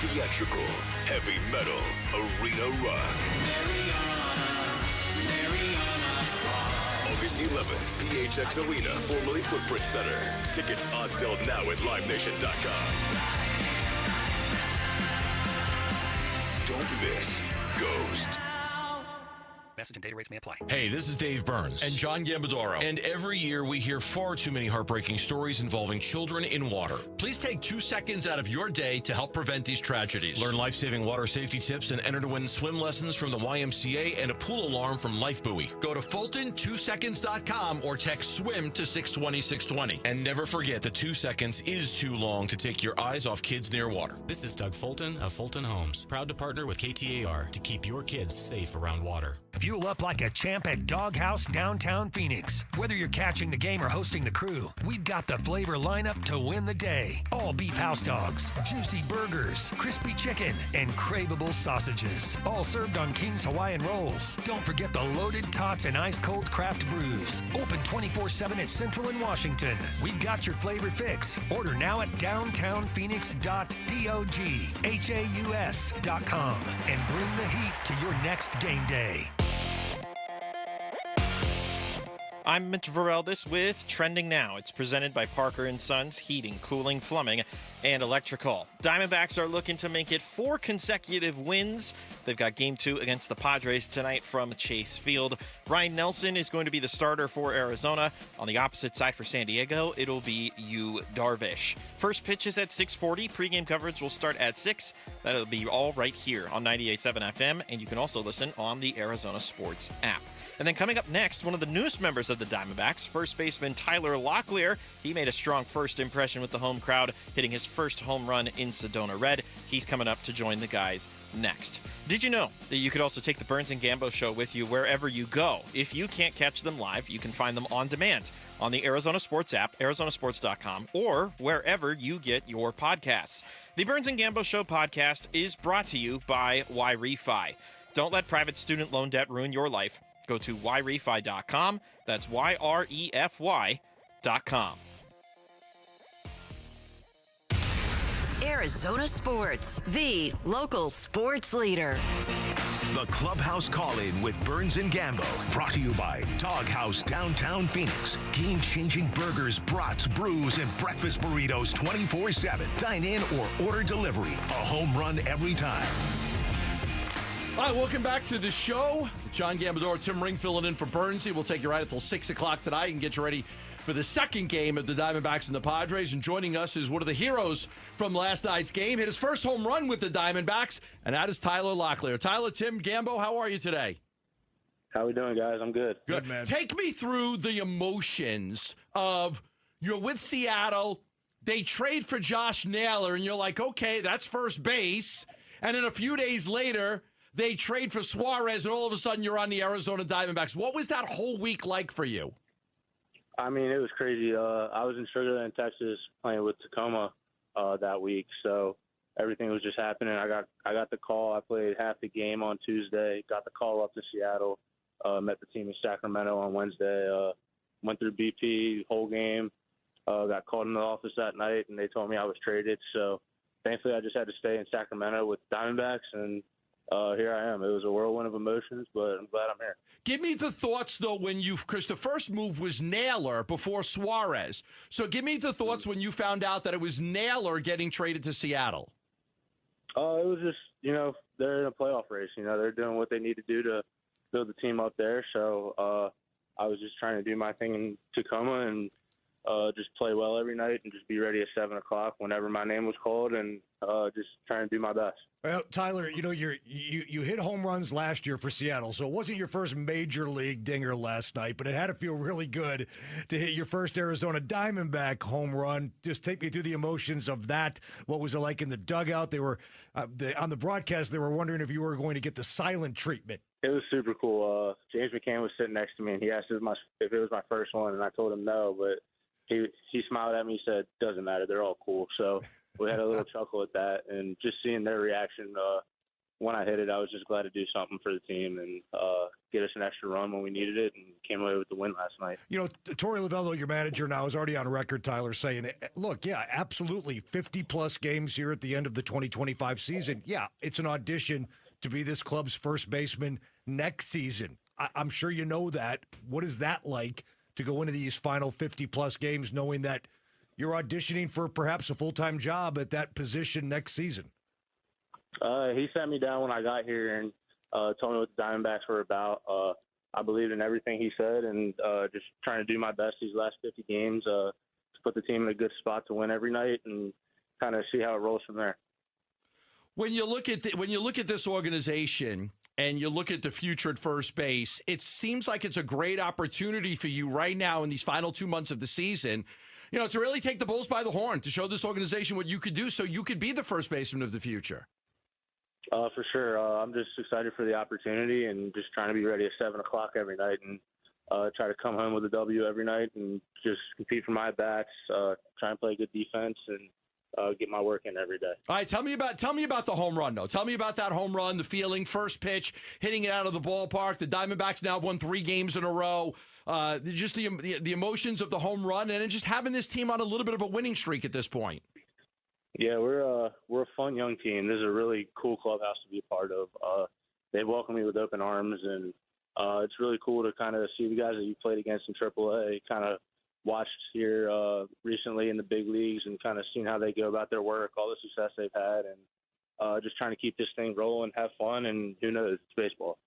theatrical, heavy metal, arena rock. August 11th, PHX Arena, formerly Footprint Center. Tickets on sale now at livenation.com. Don't miss Ghost. Message and data rates may apply. Hey, this is Dave Burns. And John Gambadoro. And every year we hear far too many heartbreaking stories involving children in water. Please take 2 seconds out of your day to help prevent these tragedies. Learn life-saving water safety tips and enter to win swim lessons from the YMCA and a pool alarm from Lifebuoy. Go to Fulton2seconds.com or text SWIM to 620-620. And never forget that 2 seconds is too long to take your eyes off kids near water. This is Doug Fulton of Fulton Homes, proud to partner with KTAR to keep your kids safe around water. Fuel up like a champ at Doghouse downtown Phoenix. Whether you're catching the game or hosting the crew, we've got the flavor lineup to win the day. All beef house dogs, juicy burgers, crispy chicken, and craveable sausages. All served on King's Hawaiian rolls. Don't forget the loaded tots and ice-cold craft brews. Open 24/7 at Central in Washington. We've got your flavor fix. Order now at downtownphoenix.doghaus.com and bring the heat to your next game day. I'm Mitch Vareldis with Trending Now. It's presented by Parker & Sons Heating, Cooling, Plumbing, and Electrical. Diamondbacks are looking to make it 4 consecutive wins. They've got Game 2 against the Padres tonight from Chase Field. Ryan Nelson is going to be the starter for Arizona. On the opposite side for San Diego, it'll be Yu Darvish. First pitch is at 6:40. Pre-game coverage will start at 6. That'll be all right here on 98.7 FM, and you can also listen on the Arizona Sports app. And then coming up next, one of the newest members of the Diamondbacks, first baseman Tyler Locklear. He made a strong first impression with the home crowd, hitting his first home run in Sedona Red. He's coming up to join the guys next. Did you know that you could also take the Burns and Gambo show with you wherever you go? If you can't catch them live, you can find them on demand on the Arizona Sports app, arizonasports.com, or wherever you get your podcasts. The Burns and Gambo Show podcast is brought to you by YRefi. Don't let private student loan debt ruin your life. Go to YRefi.com. That's YREFY.com. Arizona Sports, the local sports leader. The Clubhouse Call-In with Burns and Gambo. Brought to you by Doghouse Downtown Phoenix. Game-changing burgers, brats, brews, and breakfast burritos 24/7. Dine in or order delivery. A home run every time. All right, welcome back to the show. John Gambador, Tim Ring filling in for Burnsy. We'll take you right until 6 o'clock tonight and get you ready for the second game of the Diamondbacks and the Padres. And joining us is one of the heroes from last night's game. Hit his first home run with the Diamondbacks, and that is Tyler Locklear. Tyler, Tim, Gambo, how are you today? How we doing, guys? I'm good. Good, man. Take me through the emotions of you're with Seattle. They trade for Josh Naylor, and you're like, okay, that's first base. And then a few days later, they trade for Suarez, and all of a sudden you're on the Arizona Diamondbacks. What was that whole week like for you? I mean, it was crazy. I was in Sugar Land, Texas, playing with Tacoma that week, so everything was just happening. I got the call. I played half the game on Tuesday. Got the call up to Seattle. Met the team in Sacramento on Wednesday. Went through BP whole game. Got called in the office that night, and they told me I was traded. So thankfully, I just had to stay in Sacramento with the Diamondbacks, and here I am. It was a whirlwind of emotions, but I'm glad I'm here. Give me the thoughts, though, because the first move was Naylor before Suarez. So give me the thoughts when you found out that it was Naylor getting traded to Seattle. It was just, they're in a playoff race. They're doing what they need to do to build the team up there. So I was just trying to do my thing in Tacoma and just play well every night and just be ready at 7 o'clock whenever my name was called and just trying to do my best. Well, Tyler, you hit home runs last year for Seattle, so it wasn't your first major league dinger last night, but it had to feel really good to hit your first Arizona Diamondback home run. Just take me through the emotions of that. What was it like in the dugout? They were on the broadcast. They were wondering if you were going to get the silent treatment. It was super cool. James McCann was sitting next to me, and he asked if it was my first one, and I told him no, but he smiled at me and said, doesn't matter, they're all cool. So we had a little chuckle at that, and just seeing their reaction when I hit it, I was just glad to do something for the team and get us an extra run when we needed it, and came away with the win last night. You know, Torey Lavello, your manager now, is already on record, Tyler, saying, look, yeah, absolutely, 50-plus games here at the end of the 2025 season. Yeah, it's an audition to be this club's first baseman next season. I'm sure you know that. What is that like to go into these final 50-plus games knowing that you're auditioning for perhaps a full-time job at that position next season? He sat me down when I got here and told me what the Diamondbacks were about. I believed in everything he said, and just trying to do my best these last 50 games to put the team in a good spot to win every night and kind of see how it rolls from there. When you look at this organization and you look at the future at first base, it seems like it's a great opportunity for you right now in these final 2 months of the season, to really take the bulls by the horn, to show this organization what you could do so you could be the first baseman of the future. For sure. I'm just excited for the opportunity and just trying to be ready at 7 o'clock every night and try to come home with a W every night and just compete for my bats, try and play good defense and get my work in every day. All right, tell me about the home run, though. Tell me about that home run, the feeling, first pitch, hitting it out of the ballpark. The Diamondbacks now have won 3 games in a row. Just the emotions of the home run and just having this team on a little bit of a winning streak at this point. Yeah, we're a fun young team. This is a really cool clubhouse to be a part of. They welcome me with open arms, and it's really cool to kind of see the guys that you played against in AAA, kind of watched here recently in the big leagues and kind of seen how they go about their work, all the success they've had, and just trying to keep this thing rolling, have fun, and who knows, it's baseball.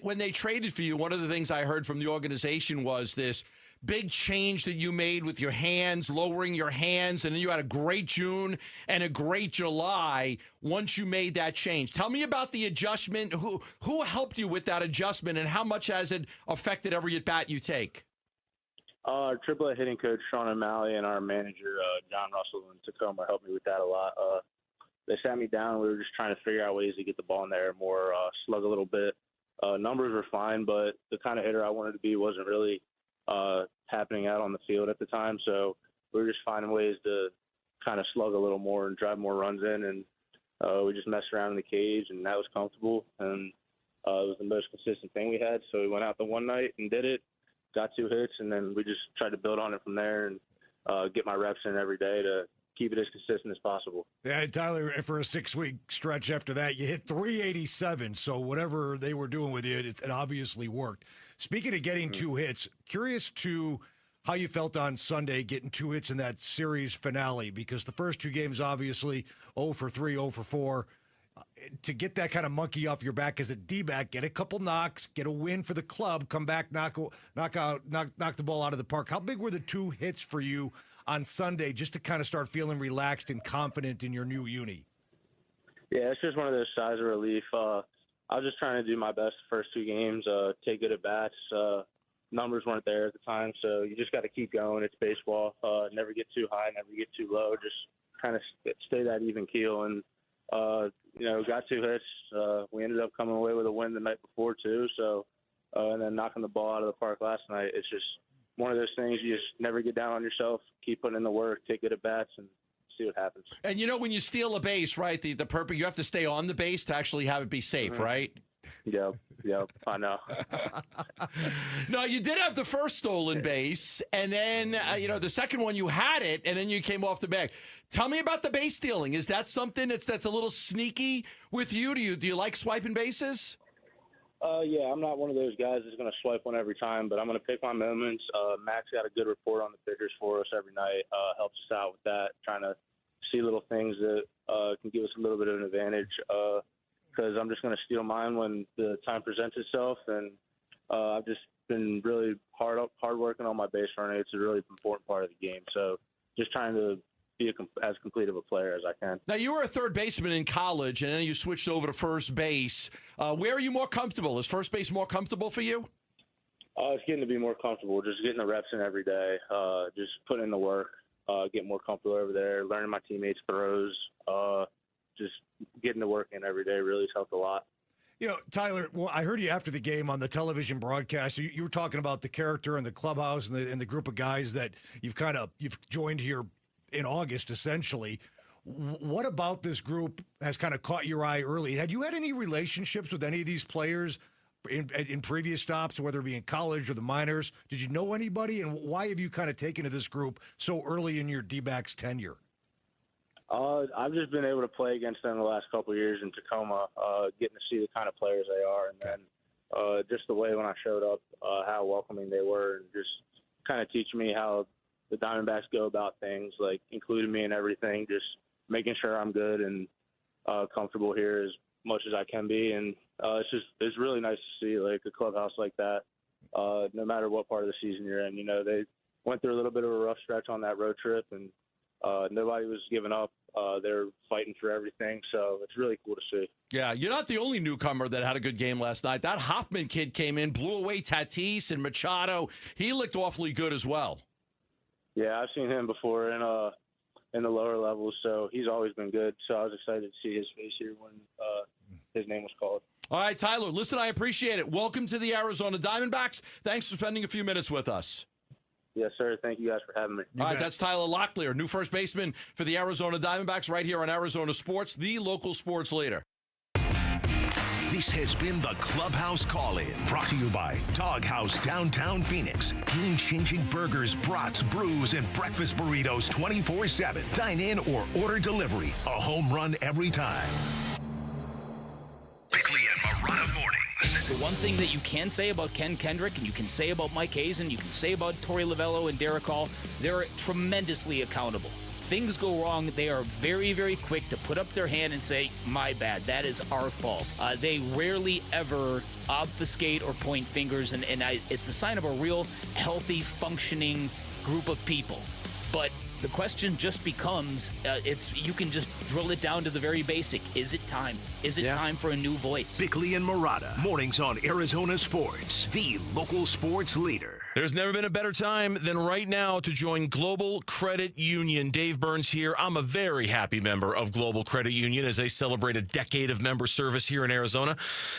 When they traded for you, one of the things I heard from the organization was this big change that you made with your hands, lowering your hands, and then you had a great June and a great July once you made that change. Tell me about the adjustment. Who helped you with that adjustment, and how much has it affected every at-bat you take? Our AAA hitting coach, Sean O'Malley, and our manager, John Russell in Tacoma, helped me with that a lot. They sat me down. We were just trying to figure out ways to get the ball in there more, slug a little bit. Numbers were fine, but the kind of hitter I wanted to be wasn't really happening out on the field at the time. So we were just finding ways to kind of slug a little more and drive more runs in. And we just messed around in the cage, and that was comfortable. And it was the most consistent thing we had. So we went out the one night and did it, got 2 hits, and then we just tried to build on it from there and get my reps in every day to keep it as consistent as possible. Yeah, Tyler, for a 6-week stretch after that, you hit 387. So whatever they were doing with you, it obviously worked. Speaking of getting 2 hits, curious to how you felt on Sunday getting 2 hits in that series finale, because the first 2 games, obviously, 0 for 3, 0 for 4. To get that kind of monkey off your back as a D-back, get a couple knocks, get a win for the club, come back, knock the ball out of the park. How big were the 2 hits for you on Sunday just to kind of start feeling relaxed and confident in your new uni? Yeah, it's just one of those sighs of relief. I was just trying to do my best the first 2 games, take good at-bats. Numbers weren't there at the time, so you just got to keep going. It's baseball. Never get too high, never get too low. Just kind of stay that even keel. And, got 2 hits. We ended up coming away with a win the night before, too. So, and then knocking the ball out of the park last night. It's just one of those things you just never get down on yourself, keep putting in the work, take good at-bats, and see what happens. And, when you steal a base, right, the purpose, you have to stay on the base to actually have it be safe, right? Yep, I know. No, you did have the first stolen base, and then, the second one you had it, and then you came off the bag. Tell me about the base stealing. Is that something that's a little sneaky with you? Do you like swiping bases? Yeah, I'm not one of those guys that's going to swipe one every time, but I'm going to pick my moments. Max got a good report on the pitchers for us every night, helps us out with that, trying to see little things that can give us a little bit of an advantage, because I'm just going to steal mine when the time presents itself, and I've just been really hard working on my base running. It's a really important part of the game, so just trying to be as complete of a player as I can. Now, you were a third baseman in college, and then you switched over to first base. Where are you more comfortable? Is first base more comfortable for you? It's getting to be more comfortable, just getting the reps in every day, just putting in the work, getting more comfortable over there, learning my teammates' throws, just getting the work in every day really has helped a lot. Tyler, well, I heard you after the game on the television broadcast. You were talking about the character and the clubhouse and the group of guys that you've joined here in August, essentially. What about this group has kind of caught your eye early. Had you had any relationships with any of these players in previous stops, whether it be in college or the minors? Did you know anybody, and why have you kind of taken to this group so early in your D-backs tenure? I've just been able to play against them the last couple of years in Tacoma, getting to see the kind of players they are, and then just the way when I showed up, how welcoming they were, and just kind of teaching me how the Diamondbacks go about things, like including me in everything, just making sure I'm good and comfortable here as much as I can be, and it's really nice to see like a clubhouse like that. No matter what part of the season you're in, they went through a little bit of a rough stretch on that road trip, and nobody was giving up. They're fighting for everything, so it's really cool to see. Yeah, you're not the only newcomer that had a good game last night. That Hoffman kid came in, blew away Tatis and Machado. He looked awfully good as well. Yeah, I've seen him before in the lower levels, so he's always been good. So I was excited to see his face here when his name was called. All right, Tyler, listen, I appreciate it. Welcome to the Arizona Diamondbacks. Thanks for spending a few minutes with us. Yes, sir. Thank you guys for having me. All right, that's Tyler Locklear, new first baseman for the Arizona Diamondbacks right here on Arizona Sports, the local sports leader. This has been the Clubhouse Call-In, brought to you by Doghouse Downtown Phoenix. Game-changing burgers, brats, brews, and breakfast burritos 24/7. Dine in or order delivery. A home run every time. Bickley and Marotta mornings. The one thing that you can say about Ken Kendrick, and you can say about Mike Hazen, you can say about Torey Lovello and Derek Hall, they're tremendously accountable. Things go wrong, they are very, very quick to put up their hand and say, my bad, that is our fault. They rarely ever obfuscate or point fingers, and it's a sign of a real healthy, functioning group of people. But the question just becomes, you can just drill it down to the very basic. Is it time? Is it time for a new voice? Bickley and Marotta, mornings on Arizona Sports, the local sports leader. There's never been a better time than right now to join Global Credit Union. Dave Burns here. I'm a very happy member of Global Credit Union as they celebrate a decade of member service here in Arizona.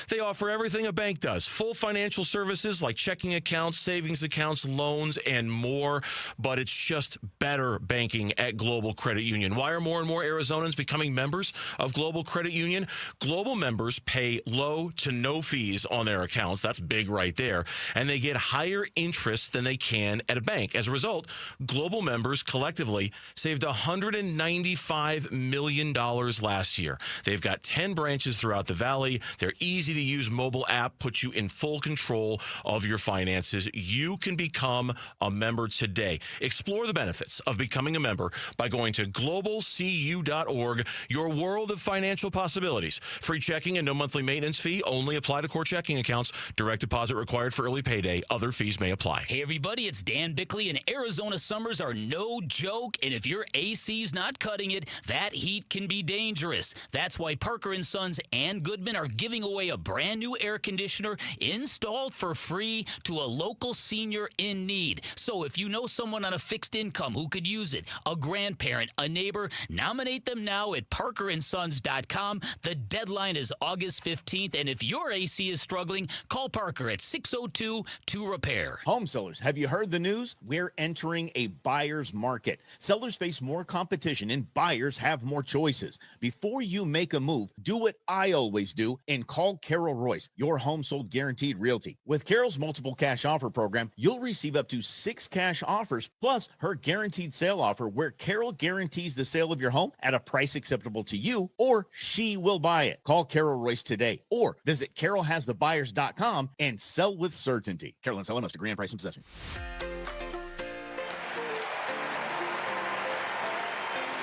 They offer everything a bank does. Full financial services like checking accounts, savings accounts, loans, and more. But it's just better banking at Global Credit Union. Why are more and more Arizonans becoming members of Global Credit Union? Global members pay low to no fees on their accounts. That's big right there. And they get higher interest than they can at a bank. As a result, Global members collectively saved $195 million last year. They've got 10 branches throughout the valley. Their easy-to-use mobile app puts you in full control of your finances. You can become a member today. Explore the benefits of becoming a member by going to globalcu.org. Your world of financial possibilities. Free checking and no monthly maintenance fee only apply to core checking accounts. Direct deposit required for early payday. Other fees may apply. Hey everybody, it's Dan Bickley, and Arizona summers are no joke, and if your AC's not cutting it, that heat can be dangerous. That's why Parker & Sons and Goodman are giving away a brand new air conditioner installed for free to a local senior in need. So if you know someone on a fixed income who could use it, a grandparent, a neighbor, nominate them now at parkerandsons.com. The deadline is August 15th, and if your AC is struggling, call Parker at 602-2REPAIR. Home sellers, have you heard the news? We're entering a buyer's market. Sellers face more competition and buyers have more choices. Before you make a move, do what I always do and call Carol Royce, your home sold guaranteed realty. With Carol's multiple cash offer program, you'll receive up to 6 cash offers plus her guaranteed sale offer, where Carol guarantees the sale of your home at a price acceptable to you, or she will buy it. Call Carol Royce today or visit carolhasthebuyers.com and sell with certainty. Carol and seller must agree on price and possession.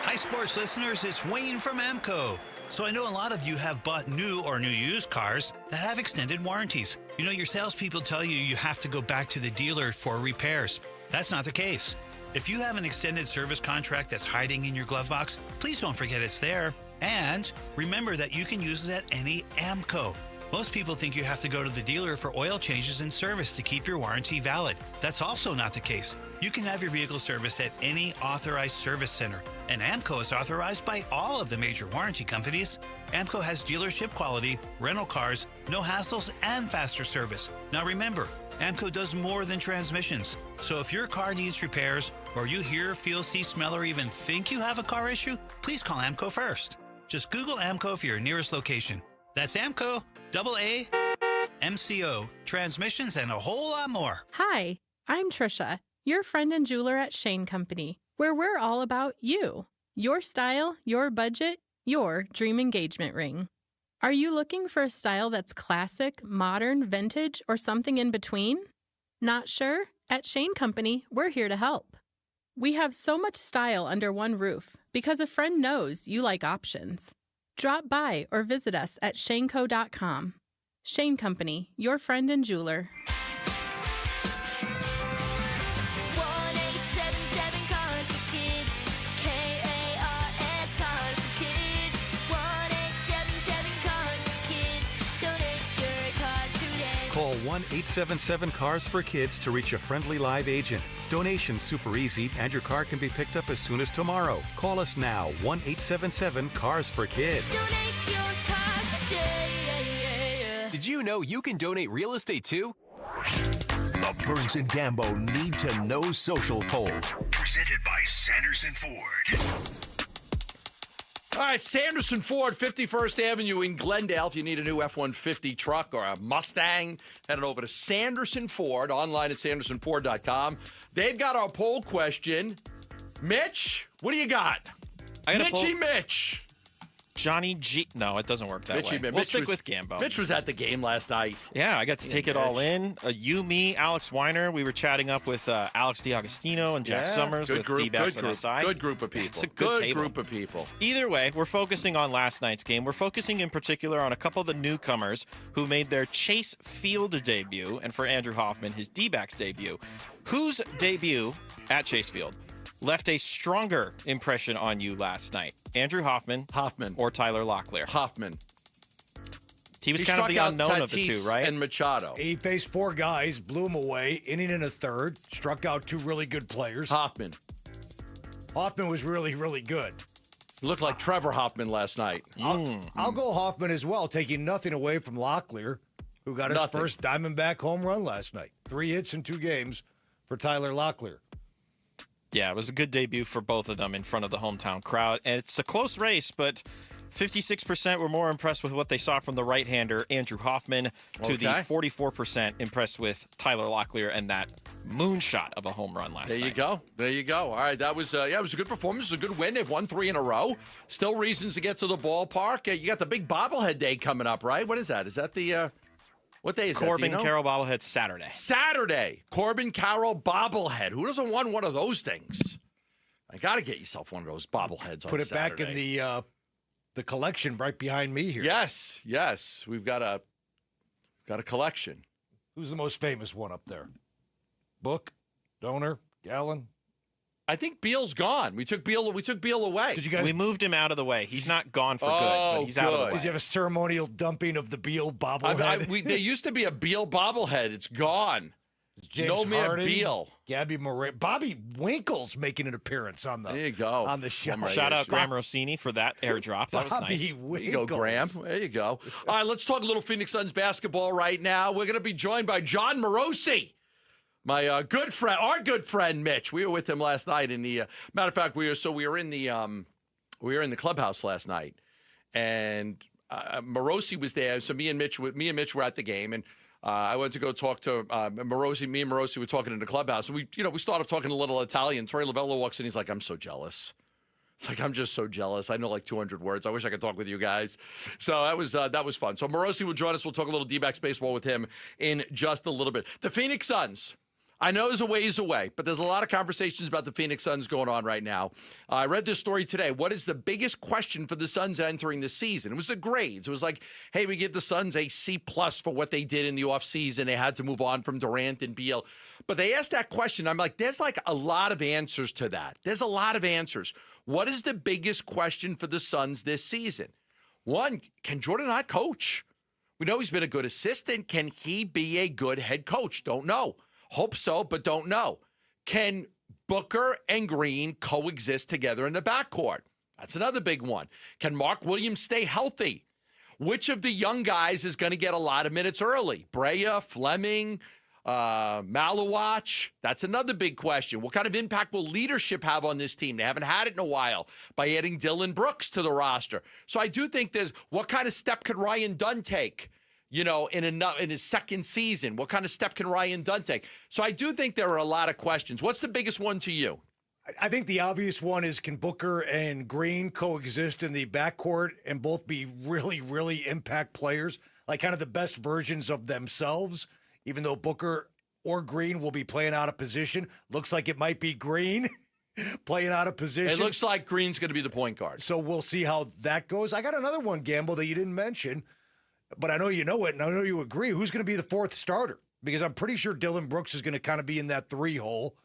Hi, sports listeners. It's Wayne from AMCO. So I know a lot of you have bought new or new used cars that have extended warranties. You know, your salespeople tell you you have to go back to the dealer for repairs. That's not the case. If you have an extended service contract that's hiding in your glove box, please don't forget it's there. And remember that you can use it at any AMCO. Most people think you have to go to the dealer for oil changes and service to keep your warranty valid. That's also not the case. You can have your vehicle serviced at any authorized service center. And AMCO is authorized by all of the major warranty companies. AMCO has dealership quality, rental cars, no hassles, and faster service. Now remember, AMCO does more than transmissions. So if your car needs repairs, or you hear, feel, see, smell, or even think you have a car issue, please call AMCO first. Just Google AMCO for your nearest location. That's AMCO, AAMCO, transmissions, and a whole lot more. Hi, I'm Trisha, your friend and jeweler at Shane Company, where we're all about you. Your style, your budget, your dream engagement ring. Are you looking for a style that's classic, modern, vintage, or something in between? Not sure? At Shane Company, we're here to help. We have so much style under one roof because a friend knows you like options. Drop by or visit us at shaneco.com. Shane Company, your friend and jeweler. 1-877 Cars for Kids. K-A-R-S Cars for Kids. 1-877 Cars for Kids. Donate your car today. Call 1-877-CARS-FOR-KIDS to reach a friendly live agent. Donation's super easy, and your car can be picked up as soon as tomorrow. Call us now, 1-877-CARS-FOR-KIDS. Donate your car today. Did you know you can donate real estate too? The Burns and Gambo Need to Know Social Poll. Presented by Sanderson Ford. All right, Sanderson Ford, 51st Avenue in Glendale. If you need a new F-150 truck or a Mustang, head on over to Sanderson Ford, online at sandersonford.com. They've got our poll question. Mitch, what do you got? Mitchy Mitch. Johnny G. No, it doesn't work that way. We'll stick with Gambo. Mitch was at the game last night. Yeah, I got to take it all in. You, me, Alex Weiner. We were chatting up with Alex DiAgostino and Jack Summers with D-backs on his side. Good group of people. It's a good group of people. Either way, we're focusing on last night's game. We're focusing in particular on a couple of the newcomers who made their Chase Field debut, and for Andrew Hoffman, his D-backs debut. Whose debut at Chase Field left a stronger impression on you last night? Andrew Hoffman, or Tyler Locklear? Hoffman. He was kind of the unknown of the two, right? And Machado. He faced four guys, blew them away, inning and a third, struck out two really good players. Hoffman was really, really good. Looked like Trevor Hoffman last night. I'll go Hoffman as well, taking nothing away from Locklear, who got his first Diamondback home run last night. 3 hits in 2 games for Tyler Locklear. Yeah, it was a good debut for both of them in front of the hometown crowd. And it's a close race, but 56% were more impressed with what they saw from the right-hander, Andrew Hoffman, to the 44% impressed with Tyler Locklear and that moonshot of a home run last night. There you go. All right, that was, it was a good performance. It was a good win. They've won 3 in a row. Still reasons to get to the ballpark. You got the big bobblehead day coming up, right? What is that? Is that the... What day is Corbin that? Carroll bobblehead Saturday. Corbin Carroll bobblehead. Who doesn't want one of those things? I got to get yourself one of those bobbleheads on Saturday. Put it back in the collection right behind me here. Yes. We've got a collection. Who's the most famous one up there? Book, Donor, Gallon. I think Beal's gone. We took Beal away. Did you guys? We moved him out of the way. He's not gone for good, but he's out of the way. Did you have a ceremonial dumping of the Beal bobblehead? There used to be a Beal bobblehead. It's gone. James no Harden, more Beal. Gabby Murray, Bobby Winkle's making an appearance on the. There you go. On the show. Shout out Graham Rossini for that airdrop. That was nice. There you go, Graham. There you go. All right, let's talk a little Phoenix Suns basketball right now. We're going to be joined by John Morosi. My good friend, our good friend Mitch. We were with him last night in the. Matter of fact, we were in the clubhouse last night, and Morosi was there. So me and Mitch were at the game, and I went to go talk to Morosi. Me and Morosi were talking in the clubhouse, and we started talking a little Italian. Troy Lavello walks in. He's like, "I'm so jealous." It's like, I'm just so jealous. I know like 200 words. I wish I could talk with you guys. So that was fun. So Morosi will join us. We'll talk a little D-backs baseball with him in just a little bit. The Phoenix Suns. I know there's a ways away, but there's a lot of conversations about the Phoenix Suns going on right now. I read this story today. What is the biggest question for the Suns entering the season? It was the grades. It was like, hey, we give the Suns a C+ for what they did in the offseason. They had to move on from Durant and Beal. But they asked that question. I'm like, there's like a lot of answers to that. There's a lot of answers. What is the biggest question for the Suns this season? One, can Jordan not coach? We know he's been a good assistant. Can he be a good head coach? Don't know. Hope so, but don't know. Can Booker and Green coexist together in the backcourt? That's another big one. Can Mark Williams stay healthy? Which of the young guys is going to get a lot of minutes early? Brea, Fleming, Malawach, that's another big question. What kind of impact will leadership have on this team? They haven't had it in a while by adding Dylan Brooks to the roster. So I do think there's what kind of step could Ryan Dunn take, in his second season? What kind of step can Ryan Dunn take? So I do think there are a lot of questions. What's the biggest one to you? I think the obvious one is, can Booker and Green coexist in the backcourt and both be really, really impact players, like kind of the best versions of themselves, even though Booker or Green will be playing out of position? Looks like it might be Green playing out of position. It looks like Green's going to be the point guard. So we'll see how that goes. I got another one, Gamble, that you didn't mention, but I know you know it, and I know you agree. Who's going to be the fourth starter? Because I'm pretty sure Dylan Brooks is going to kind of be in that 3-hole,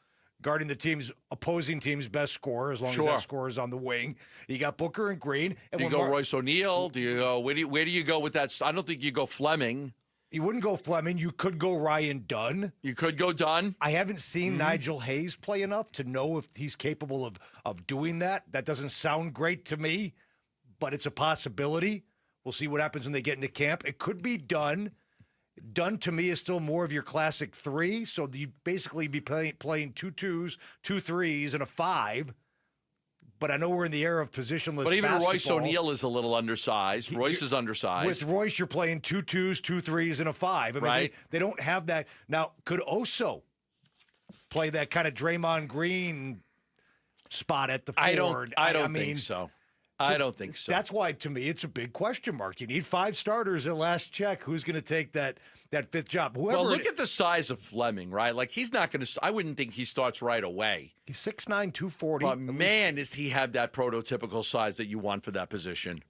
guarding the opposing team's best scorer, as long as that scorer is on the wing. You got Booker and Green. And do you go Royce O'Neal? Do you go? Where do you go with that? I don't think you go Fleming. You wouldn't go Fleming. You could go Ryan Dunn. You could go Dunn. I haven't seen Nigel Hayes play enough to know if he's capable of doing that. That doesn't sound great to me, but it's a possibility. We'll see what happens when they get into camp. It could be Dunn. Dunn, to me, is still more of your classic 3, so you'd basically be playing 2 2s, 2 3s, and a 5. But I know we're in the era of positionless But even basketball. Royce O'Neal is a little undersized. Royce is undersized. With Royce, you're playing 2 2s, 2 3s, and a 5. I mean, right. They don't have that. Now, could Oso play that kind of Draymond Green spot at the forward? I don't think so. I don't think so. That's why, to me, it's a big question mark. You need 5 starters at last check. Who's going to take that 5th job? Well, look at the size of Fleming, right? Like, he's not going to – I wouldn't think he starts right away. He's 6'9", 240. But, man, does he have that prototypical size that you want for that position.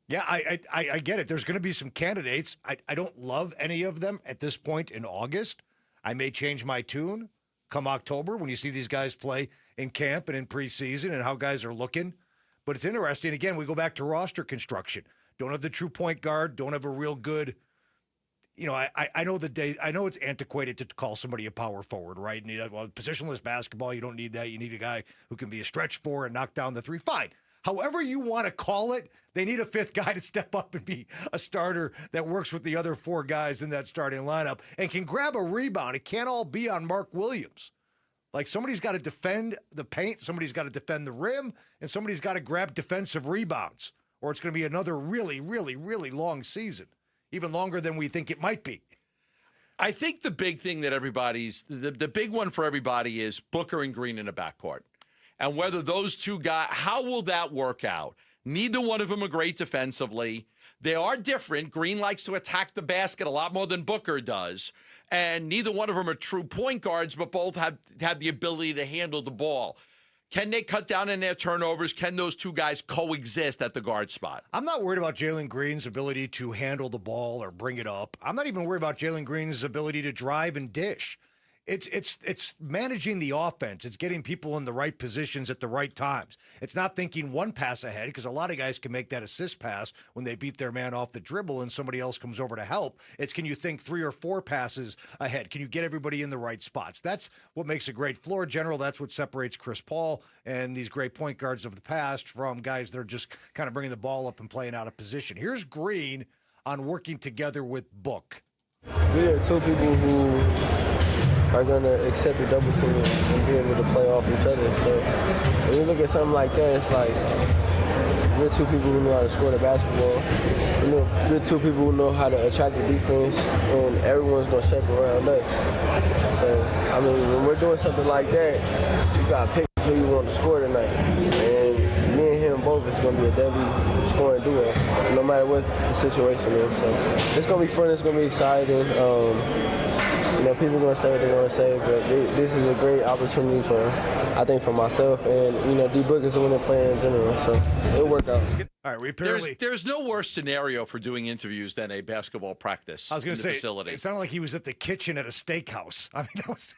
Yeah, I get it. There's going to be some candidates. I don't love any of them at this point in August. I may change my tune come October when you see these guys play in camp and in preseason and how guys are looking. But it's interesting. Again, we go back to roster construction. Don't have the true point guard. Don't have a real good, I know I know it's antiquated to call somebody a power forward, right? And positionless basketball, you don't need that. You need a guy who can be a stretch 4 and knock down the 3. Fine. However you want to call it, they need a 5th guy to step up and be a starter that works with the other 4 guys in that starting lineup and can grab a rebound. It can't all be on Mark Williams. Like, somebody's got to defend the paint, somebody's got to defend the rim, and somebody's got to grab defensive rebounds, or it's going to be another really, really, really long season, even longer than we think it might be. I think the big thing that the big one for everybody is Booker and Green in a backcourt. And whether those two guys, how will that work out? Neither one of them are great defensively. They are different. Green likes to attack the basket a lot more than Booker does. And neither one of them are true point guards, but both have the ability to handle the ball. Can they cut down on their turnovers? Can those two guys coexist at the guard spot? I'm not worried about Jalen Green's ability to handle the ball or bring it up. I'm not even worried about Jalen Green's ability to drive and dish. It's managing the offense. It's getting people in the right positions at the right times. It's not thinking one pass ahead, because a lot of guys can make that assist pass when they beat their man off the dribble and somebody else comes over to help. It's, can you think 3 or 4 passes ahead? Can you get everybody in the right spots? That's what makes a great floor general. That's what separates Chris Paul and these great point guards of the past from guys that are just kind of bringing the ball up and playing out of position. Here's Green on working together with Book. We are 2 people who are going to accept the double team and be able to play off each other. So when you look at something like that, it's like we're 2 people who know how to score the basketball. We're 2 people who know how to attract the defense, and everyone's going to shape around us. So, I mean, when we're doing something like that, you got to pick who you want to score tonight. And me and him both is going to be a deadly scoring duo, no matter what the situation is. So it's going to be fun. It's going to be exciting. People are going to say what they're going to say, but this is a great opportunity for myself, and, D-Book is the one that plays in general, so it'll work out. All right, there's no worse scenario for doing interviews than a basketball practice. I was going to say, facility. It sounded like he was at the kitchen at a steakhouse. I mean, that was...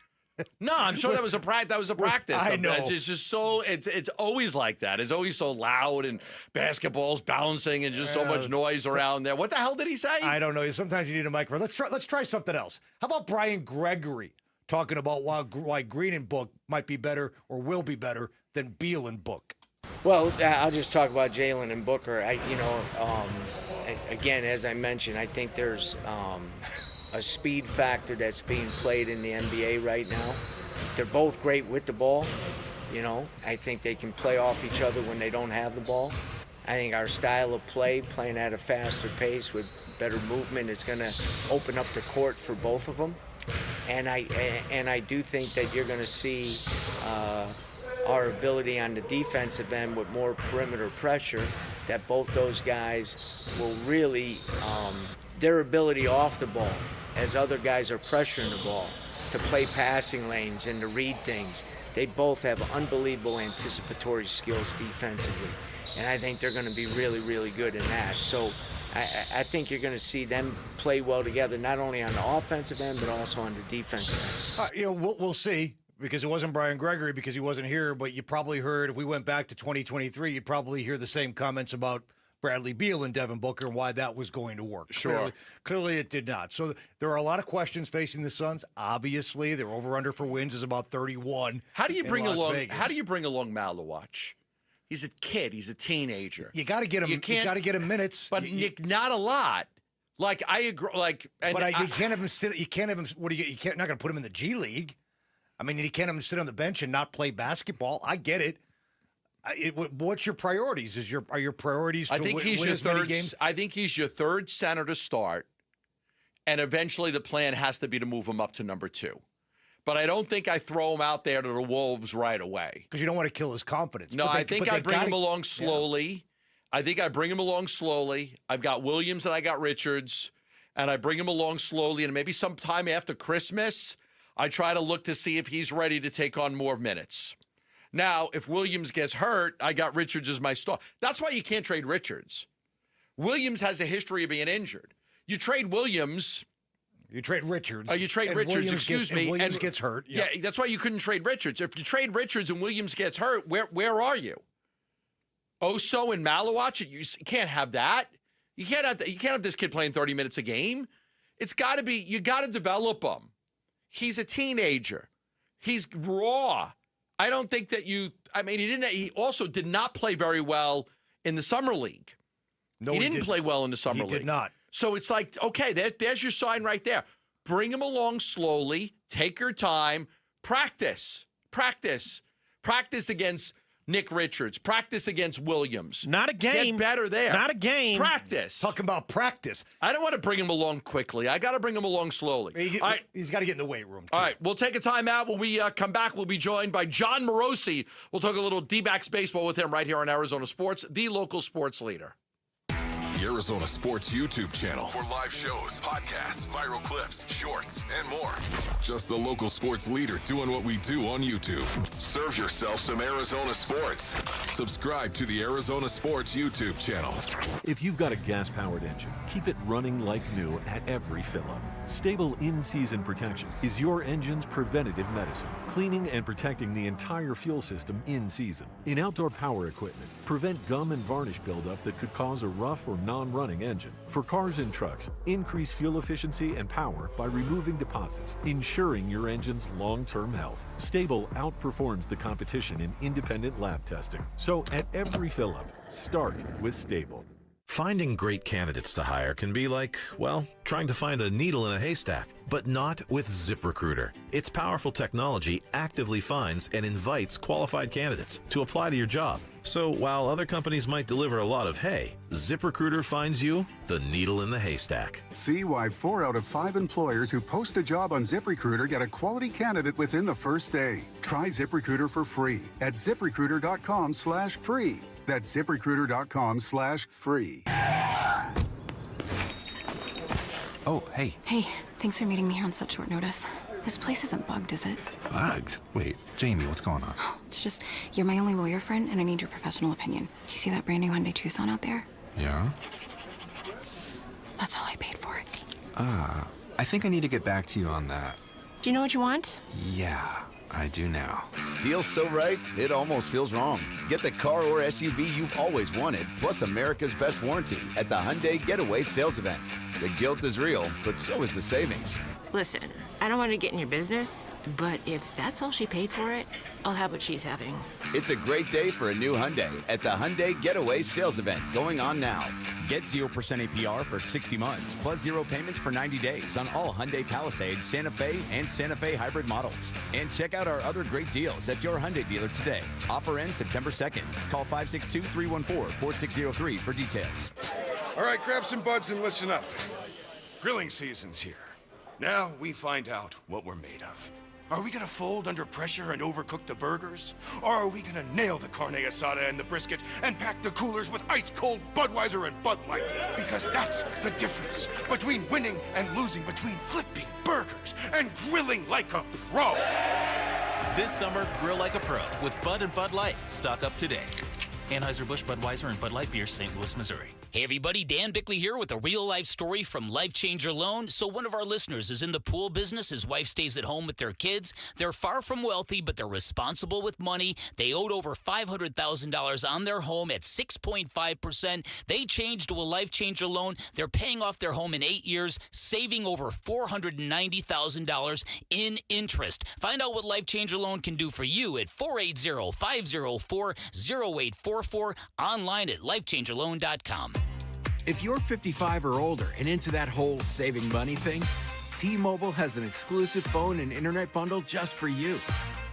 No, I'm sure that was a practice. I know. It's just so it's always like that. It's always so loud and basketballs bouncing and just so much noise around there. What the hell did he say? I don't know. Sometimes you need a microphone. Let's try something else. How about Brian Gregory talking about why Green and Book might be better or will be better than Beal and Book? Well, I'll just talk about Jalen and Booker. Again, as I mentioned, I think there's a speed factor that's being played in the NBA right now. They're both great with the ball. You know, I think they can play off each other when they don't have the ball. I think our style of play, playing at a faster pace with better movement, is going to open up the court for both of them. And I do think that you're going to see our ability on the defensive end with more perimeter pressure, that both those guys will really, their ability off the ball, as other guys are pressuring the ball, to play passing lanes and to read things. They both have unbelievable anticipatory skills defensively. And I think they're going to be really, really good in that. So I think you're going to see them play well together, not only on the offensive end, but also on the defensive end. You know, we'll see, because it wasn't Brian Gregory because he wasn't here, but you probably heard, if we went back to 2023, you'd probably hear the same comments about Bradley Beal and Devin Booker and why that was going to work. Sure. Clearly it did not. So there are a lot of questions facing the Suns. Obviously, their over-under for wins is about 31. How do you bring in Las along Vegas. How do you bring along Malawach? He's a kid. He's a teenager. You got to get him. You got to get him minutes, but Nick, not a lot. Like I agree. Like, and you can't have him sit. You can't have him. What do you? You can't. Not going to put him in the G League. I mean, you can't have him sit on the bench and not play basketball. I get it. What's your priorities? Are your priorities to win as many games? I think he's your third center to start, and eventually the plan has to be to move him up to number 2. But I don't think I throw him out there to the Wolves right away. Because you don't want to kill his confidence. No, I think I bring him along slowly. Yeah. I think I bring him along slowly. I've got Williams and I got Richards, and I bring him along slowly. And maybe sometime after Christmas, I try to look to see if he's ready to take on more minutes. Now, if Williams gets hurt, I got Richards as my star. That's why you can't trade Richards. Williams has a history of being injured. You trade Williams. You trade Richards. You trade Richards, Williams excuse me. And Williams gets hurt. Yeah, that's why you couldn't trade Richards. If you trade Richards and Williams gets hurt, where are you? Oso and Malawach? You can't have that. You can't have this kid playing 30 minutes a game. It's got to be, you got to develop him. He's a teenager. He's raw. I don't think that he also did not play very well in the summer league. No, he didn't play well in the summer league. He did not. So it's like, okay, there's your sign right there. Bring him along slowly. Take your time. Practice against Nick Richards. Practice against Williams. Not a game. Get better there. Not a game. Practice. Talking about practice. I don't want to bring him along quickly. I got to bring him along slowly. All right. He's got to get in the weight room, too. All right, we'll take a timeout. When we come back, we'll be joined by John Morosi. We'll talk a little D-backs baseball with him right here on Arizona Sports, the local sports leader. The Arizona Sports YouTube channel for live shows, podcasts, viral clips, shorts, and more. Just the local sports leader doing what we do on YouTube. Serve yourself some Arizona sports. Subscribe to the Arizona Sports YouTube channel. If you've got a gas-powered engine, keep it running like new at every fill-up. Stable in-season protection is your engine's preventative medicine, cleaning and protecting the entire fuel system in season. In outdoor power equipment, prevent gum and varnish buildup that could cause a rough or non-running engine. For cars and trucks, increase fuel efficiency and power by removing deposits, ensuring your engine's long-term health. Stable outperforms the competition in independent lab testing. So at every fill-up, start with Stable. Finding great candidates to hire can be like, well, trying to find a needle in a haystack, but not with ZipRecruiter. Its powerful technology actively finds and invites qualified candidates to apply to your job. So while other companies might deliver a lot of hay, ZipRecruiter finds you the needle in the haystack. See why 4 out of 5 employers who post a job on ZipRecruiter get a quality candidate within the first day. Try ZipRecruiter for free at ZipRecruiter.com/free. That's ZipRecruiter.com/free. Oh, hey. Hey, thanks for meeting me here on such short notice. This place isn't bugged, is it? Bugged? Wait, Jamie, what's going on? It's just, you're my only lawyer friend, and I need your professional opinion. Do you see that brand new Hyundai Tucson out there? Yeah? That's all I paid for it. I think I need to get back to you on that. Do you know what you want? Yeah, I do now. Deal's so right, it almost feels wrong. Get the car or SUV you've always wanted, plus America's best warranty at the Hyundai Getaway Sales Event. The guilt is real, but so is the savings. Listen, I don't want to get in your business, but if that's all she paid for it, I'll have what she's having. It's a great day for a new Hyundai at the Hyundai Getaway Sales Event going on now. Get 0% APR for 60 months, plus 0 payments for 90 days on all Hyundai Palisade, Santa Fe, and Santa Fe hybrid models. And check out our other great deals at your Hyundai dealer today. Offer ends September 2nd. Call 562-314-4603 for details. All right, grab some buds and listen up. Grilling season's here. Now we find out what we're made of. Are we gonna fold under pressure and overcook the burgers? Or are we gonna nail the carne asada and the brisket and pack the coolers with ice-cold Budweiser and Bud Light? Because that's the difference between winning and losing, between flipping burgers and grilling like a pro. This summer, grill like a pro with Bud and Bud Light. Stock up today. Anheuser-Busch, Budweiser, and Bud Light Beer, St. Louis, Missouri. Hey everybody, Dan Bickley here with a real-life story from Life Changer Loan. So one of our listeners is in the pool business. His wife stays at home with their kids. They're far from wealthy, but they're responsible with money. They owed over $500,000 on their home at 6.5%. They changed to a Life Changer Loan. They're paying off their home in 8 years, saving over $490,000 in interest. Find out what Life Changer Loan can do for you at 480-504-0844, online at lifechangerloan.com. If you're 55 or older and into that whole saving money thing, T-Mobile has an exclusive phone and internet bundle just for you.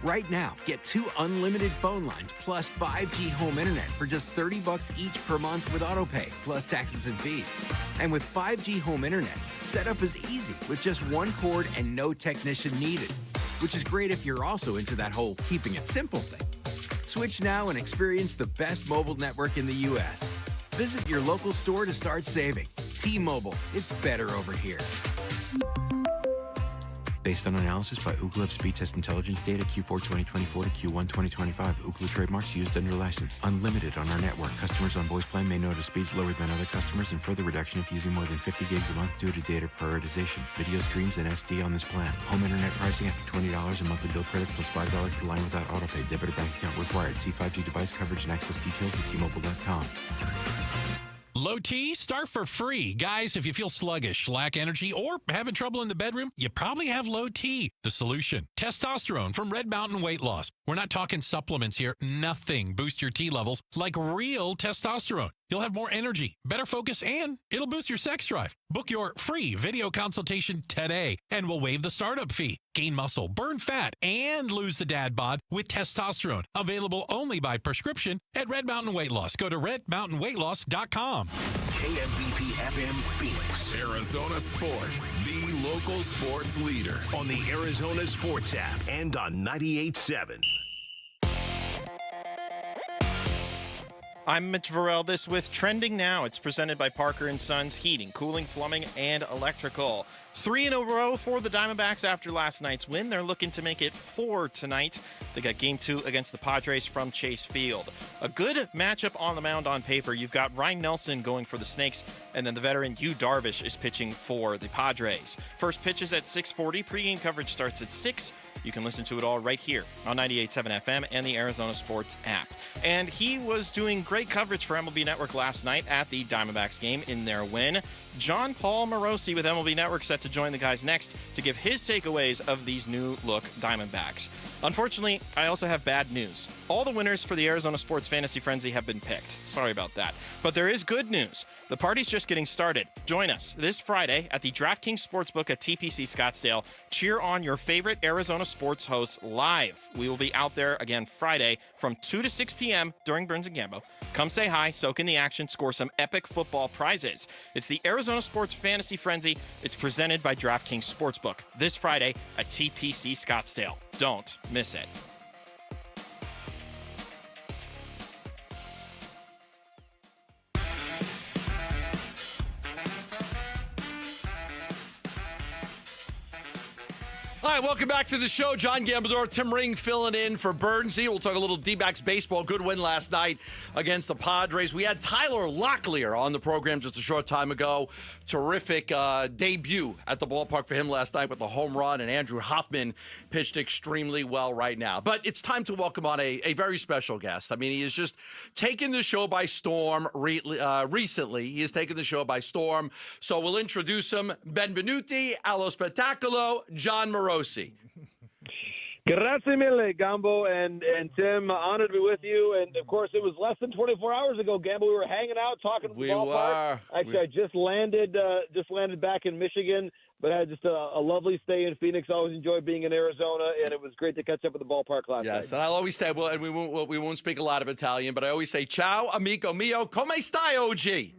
Right now, get 2 unlimited phone lines plus 5G home internet for just $30 each per month with autopay, plus taxes and fees. And with 5G home internet, setup is easy with just 1 cord and no technician needed, which is great if you're also into that whole keeping it simple thing. Switch now and experience the best mobile network in the U.S. Visit your local store to start saving. T-Mobile, it's better over here. Based on analysis by Ookla of speed test intelligence data Q4 2024 to Q1 2025. Ookla trademarks used under license. Unlimited on our network. Customers on voice plan may notice speeds lower than other customers and further reduction if using more than 50 gigs a month due to data prioritization. Video streams and SD on this plan. Home internet pricing after $20 a monthly bill credit plus $5 per line without autopay. Debit or bank account required. See 5G device coverage and access details at T-Mobile.com. Low T, start for free. Guys, if you feel sluggish, lack energy, or having trouble in the bedroom, you probably have low T. The solution, testosterone from Red Mountain Weight Loss. We're not talking supplements here. Nothing boosts your T levels like real testosterone. You'll have more energy, better focus, and it'll boost your sex drive. Book your free video consultation today, and we'll waive the startup fee. Gain muscle, burn fat, and lose the dad bod with testosterone. Available only by prescription at Red Mountain Weight Loss. Go to redmountainweightloss.com. KMVP FM Phoenix. Arizona Sports, the local sports leader. On the Arizona Sports app and on 98.7. I'm Mitch Varel. This with Trending Now. It's presented by Parker & Sons Heating, Cooling, Plumbing, and Electrical. 3 in a row for the Diamondbacks after last night's win. They're looking to make it 4 tonight. They got Game 2 against the Padres from Chase Field. A good matchup on the mound on paper. You've got Ryan Nelson going for the Snakes, and then the veteran Yu Darvish is pitching for the Padres. First pitch is at 6:40. Pre-game coverage starts at 6. You can listen to it all right here on 98.7 FM and the Arizona Sports app. And he was doing great coverage for MLB Network last night at the Diamondbacks game in their win. John Paul Morosi with MLB Network set to join the guys next to give his takeaways of these new look Diamondbacks. Unfortunately, I also have bad news. All the winners for the Arizona Sports Fantasy Frenzy have been picked. Sorry about that. But there is good news. The party's just getting started. Join us this Friday at the DraftKings Sportsbook at TPC Scottsdale. Cheer on your favorite Arizona sports hosts live. We will be out there again Friday from 2 to 6 p.m. during Burns and Gambo. Come say hi, soak in the action, score some epic football prizes. It's the Arizona Sports Fantasy Frenzy. It's presented by DraftKings Sportsbook this Friday at TPC Scottsdale. Don't miss it. All right, welcome back to the show. John Gambador, Tim Ring filling in for Bernsey. We'll talk a little D-backs baseball. Good win last night against the Padres. We had Tyler Locklear on the program just a short time ago. Terrific debut at the ballpark for him last night with the home run, and Andrew Hoffman pitched extremely well right now. But it's time to welcome on a very special guest. I mean, he has just taken the show by storm recently. He has taken the show by storm. So we'll introduce him. Benvenuti allo spettacolo, John Morosi. Grazie mille, Gambo and Tim. Honored to be with you. And, of course, it was less than 24 hours ago, Gambo. We were hanging out, talking at the ballpark. Actually, I just landed back in Michigan, but I had just a lovely stay in Phoenix. Always enjoyed being in Arizona, and it was great to catch up at the ballpark last night. Yes, and I'll always say, well, and we won't speak a lot of Italian, but I always say, ciao, amico mio, come stai oggi?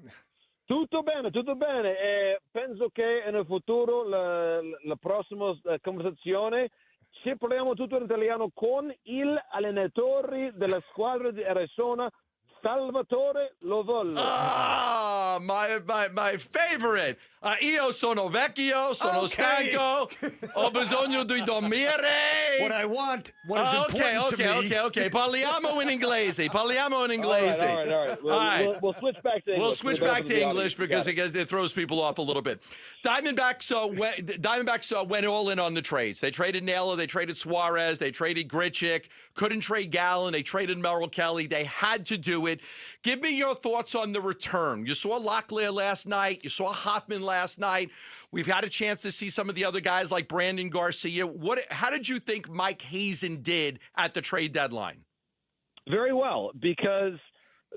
Tutto bene, tutto bene. Penso che nel futuro la prossima conversazione ci parliamo tutto in italiano con il allenatore della squadra di Arizona, Salvatore Lovollo. Ah, my favorite. Io sono vecchio, sono stanco, ho bisogno di dormire. What I want, what is important to me. Okay. Parliamo in inglese. All right. We'll switch back to English. We'll switch back to English because it throws people off a little bit. Diamondbacks went all in on the trades. They traded Naylor, they traded Suarez, they traded Grichuk, couldn't trade Gallen, they traded Merrill Kelly. They had to do it. Give me your thoughts on the return. You saw Locklear last night. You saw Hoffman last night. We've had a chance to see some of the other guys like Brandon Garcia. How did you think Mike Hazen did at the trade deadline? Very well, because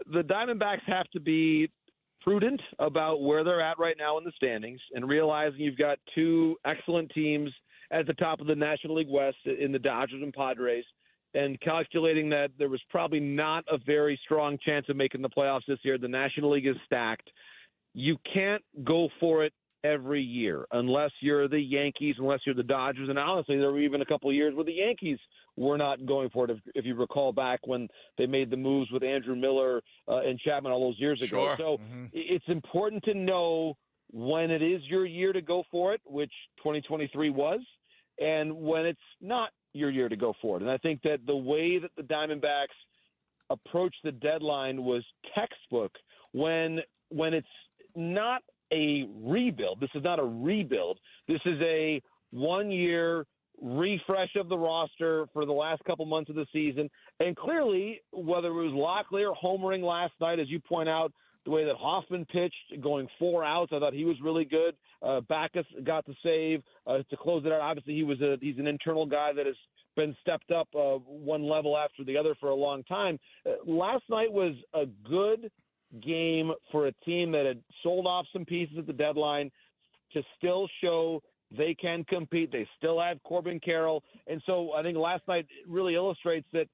the Diamondbacks have to be prudent about where they're at right now in the standings and realizing you've got two excellent teams at the top of the National League West in the Dodgers and Padres, and calculating that there was probably not a very strong chance of making the playoffs this year. The National League is stacked. You can't go for it every year unless you're the Yankees, unless you're the Dodgers. And honestly, there were even a couple of years where the Yankees were not going for it, if you recall back when they made the moves with Andrew Miller and Chapman all those years ago. So it's important to know when it is your year to go for it, which 2023 was, and when it's not your year to go for it. And I think that the way that the Diamondbacks approached the deadline was textbook when it's not a rebuild. This is not a rebuild. This is a one-year refresh of the roster for the last couple months of the season. And clearly, whether it was Locklear homering last night, as you point out, the way that Hoffman pitched, going 4 outs, I thought he was really good. Backus got the save to close it out. Obviously, he's an internal guy that has been stepped up one level after the other for a long time. Last night was a good game for a team that had sold off some pieces at the deadline to still show they can compete. They still have Corbin Carroll. And so I think last night really illustrates that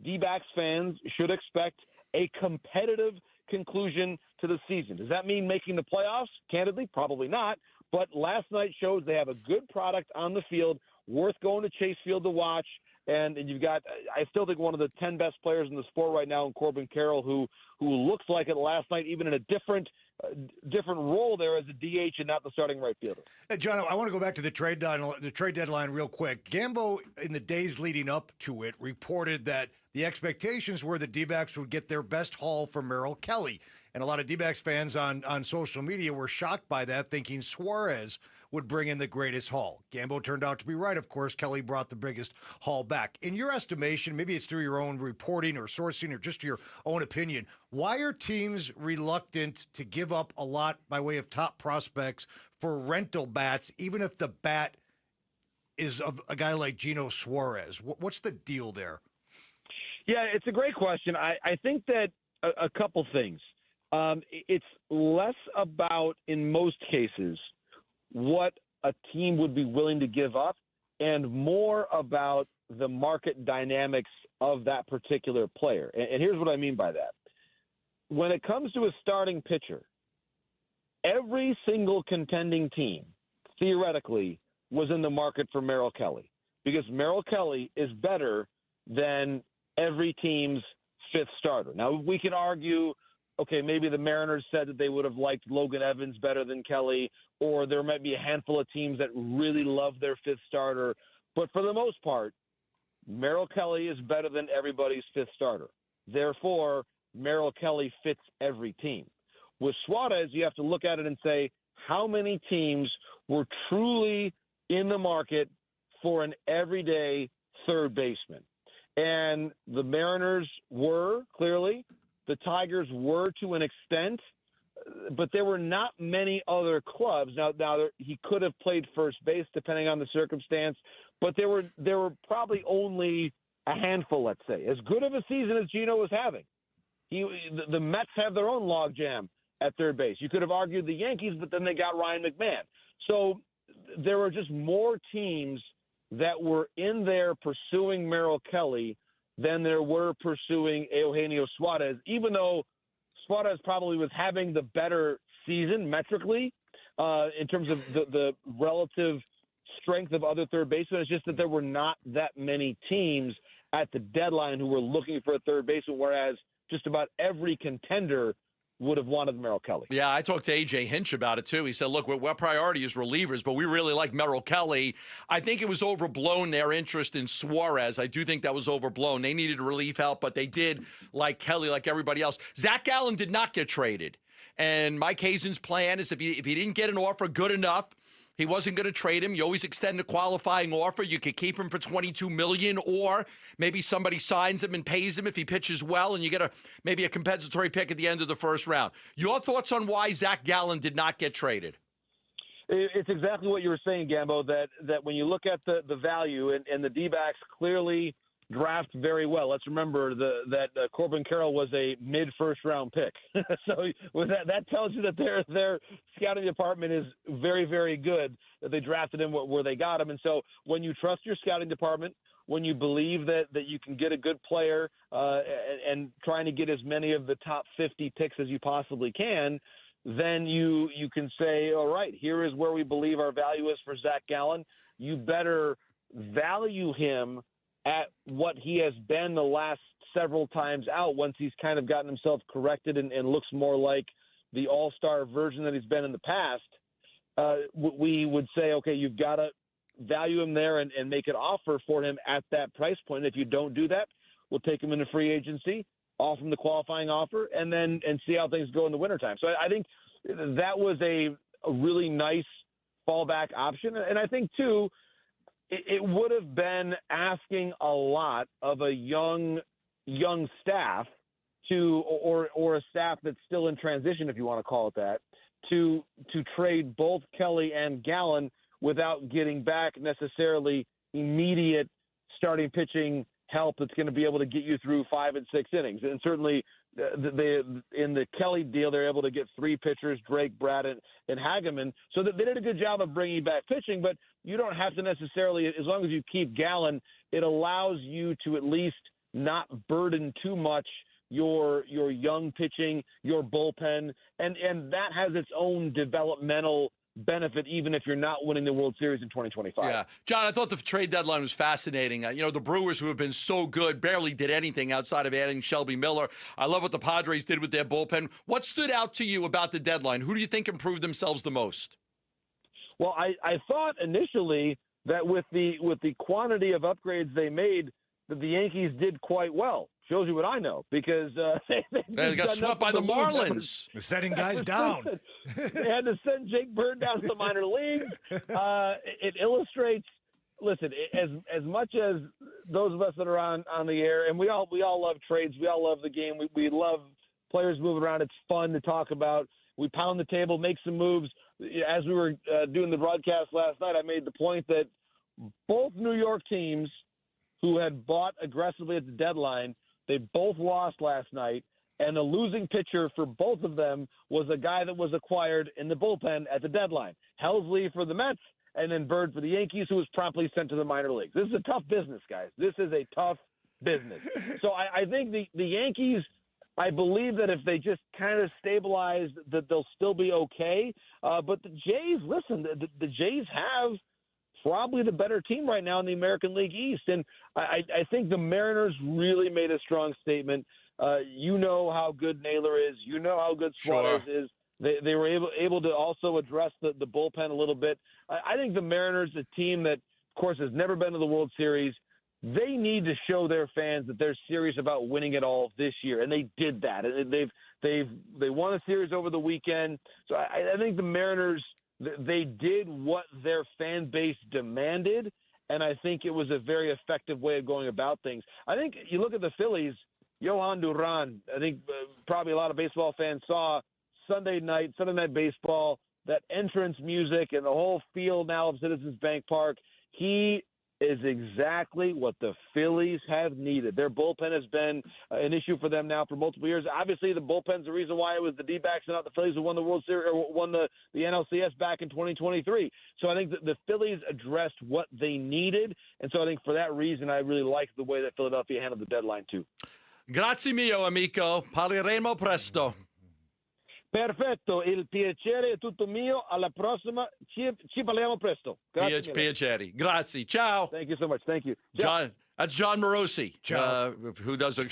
D-backs fans should expect a competitive conclusion to the season. Does that mean making the playoffs? Candidly, probably not. But last night shows they have a good product on the field, worth going to Chase Field to watch. And you've got, I still think, one of the 10 best players in the sport right now in Corbin Carroll, who looks like it last night, even in a different role there as a DH and not the starting right fielder. Hey, John, I want to go back to the trade deadline real quick. Gambo, in the days leading up to it, reported that the expectations were the D-backs would get their best haul for Merrill Kelly. And a lot of D-backs fans on social media were shocked by that, thinking Suarez would bring in the greatest haul. Gambo turned out to be right, of course. Kelly brought the biggest haul back. In your estimation, maybe it's through your own reporting or sourcing or just your own opinion, why are teams reluctant to give up a lot by way of top prospects for rental bats, even if the bat is of a guy like Gino Suarez? What's the deal there? Yeah, it's a great question. I think that a couple things. It's less about, in most cases, what a team would be willing to give up and more about the market dynamics of that particular player. And here's what I mean by that. When it comes to a starting pitcher, every single contending team, theoretically, was in the market for Merrill Kelly because Merrill Kelly is better than every team's fifth starter. Now, we can argue, okay, maybe the Mariners said that they would have liked Logan Evans better than Kelly, or there might be a handful of teams that really love their fifth starter. But for the most part, Merrill Kelly is better than everybody's fifth starter. Therefore, Merrill Kelly fits every team. With Suarez, you have to look at it and say, how many teams were truly in the market for an everyday third baseman? And the Mariners were, clearly. The Tigers were to an extent. But there were not many other clubs. Now he could have played first base depending on the circumstance, but there were probably only a handful, let's say. As good of a season as Gino was having, the Mets have their own logjam at third base. You could have argued the Yankees, but then they got Ryan McMahon. So there were just more teams that were in there pursuing Merrill Kelly than there were pursuing Eugenio Suarez, even though Suarez probably was having the better season metrically in terms of the relative strength of other third basemen. It's just that there were not that many teams at the deadline who were looking for a third baseman, whereas just about every contender would have wanted Merrill Kelly. Yeah, I talked to A.J. Hinch about it, too. He said, look, our priority is relievers, but we really like Merrill Kelly. I think it was overblown, their interest in Suarez. I do think that was overblown. They needed relief help, but they did like Kelly, like everybody else. Zach Gallen did not get traded. And Mike Hazen's plan is if he didn't get an offer good enough, he wasn't going to trade him. You always extend a qualifying offer. You could keep him for $22 million, or maybe somebody signs him and pays him if he pitches well, and you get maybe a compensatory pick at the end of the first round. Your thoughts on why Zach Gallen did not get traded? It's exactly what you were saying, Gambo, that when you look at the value, and the D-backs clearly draft very well. Let's remember that Corbin Carroll was a mid-first round pick. So with that tells you that their scouting department is very, very good, that they drafted him where they got him. And so when you trust your scouting department, when you believe that you can get a good player and trying to get as many of the top 50 picks as you possibly can, then you can say, all right, here is where we believe our value is for Zach Gallen. You better value him at what he has been the last several times out once he's kind of gotten himself corrected and looks more like the all-star version that he's been in the past. We would say, okay, you've got to value him there and make an offer for him at that price point. If you don't do that, we'll take him into free agency, offer him the qualifying offer, and see how things go in the wintertime. So I think that was a really nice fallback option. And I think, too, it would have been asking a lot of a young staff or a staff that's still in transition, if you want to call it that, to trade both Kelly and Gallen without getting back necessarily immediate starting pitching help that's going to be able to get you through 5 and 6 innings. And certainly in the Kelly deal, they're able to get 3 pitchers, Drake, Brad, and Hageman. So they did a good job of bringing back pitching, but you don't have to necessarily, as long as you keep Gallen, it allows you to at least not burden too much your young pitching, your bullpen, and that has its own developmental benefit even if you're not winning the World Series in 2025. Yeah. John, I thought the trade deadline was fascinating. The Brewers, who have been so good, barely did anything outside of adding Shelby Miller. I love what the Padres did with their bullpen. What stood out to you about the deadline? Who do you think improved themselves the most? Well, I thought initially that with the quantity of upgrades they made, that the Yankees did quite well. Shows you what I know, because they got swept by the Marlins. They're setting guys down. They had to send Jake Bird down to the minor leagues. It illustrates. Listen, as much as those of us that are on the air, and we all love trades. We all love the game. We love players moving around. It's fun to talk about. We pound the table, make some moves. As we were doing the broadcast last night, I made the point that both New York teams who had bought aggressively at the deadline, they both lost last night, and the losing pitcher for both of them was a guy that was acquired in the bullpen at the deadline. Helsley for the Mets, and then Bird for the Yankees, who was promptly sent to the minor leagues. This is a tough business, guys. This is a tough business. So I think the Yankees, I believe that if they just kind of stabilize, that they'll still be okay. But the Jays, listen, the Jays have probably the better team right now in the American League East. And I think the Mariners really made a strong statement. You know how good Naylor is. You know how good Suarez is. They were able to also address the bullpen a little bit. I think the Mariners, a team that of course, has never been to the World Series. They need to show their fans that they're serious about winning it all this year, and they did that. And they won a series over the weekend. So I think the Mariners, they did what their fan base demanded, and I think it was a very effective way of going about things. I think you look at the Phillies, Johan Duran, I think probably a lot of baseball fans saw Sunday night baseball, that entrance music and the whole field now of Citizens Bank Park. He is exactly what the Phillies have needed. Their bullpen has been an issue for them now for multiple years. Obviously, the bullpen's the reason why it was the D-backs and not the Phillies who won the World Series or won the NLCS back in 2023. So I think that the Phillies addressed what they needed, and so I think for that reason, I really like the way that Philadelphia handled the deadline too. Grazie mio, amico. Parleremo presto. Perfetto, il piacere è tutto mio. Alla prossima, ci parliamo presto. Grazie mille. Piacere. Grazie. Ciao. Thank you so much. Thank you. John, that's John Morosi, who does a.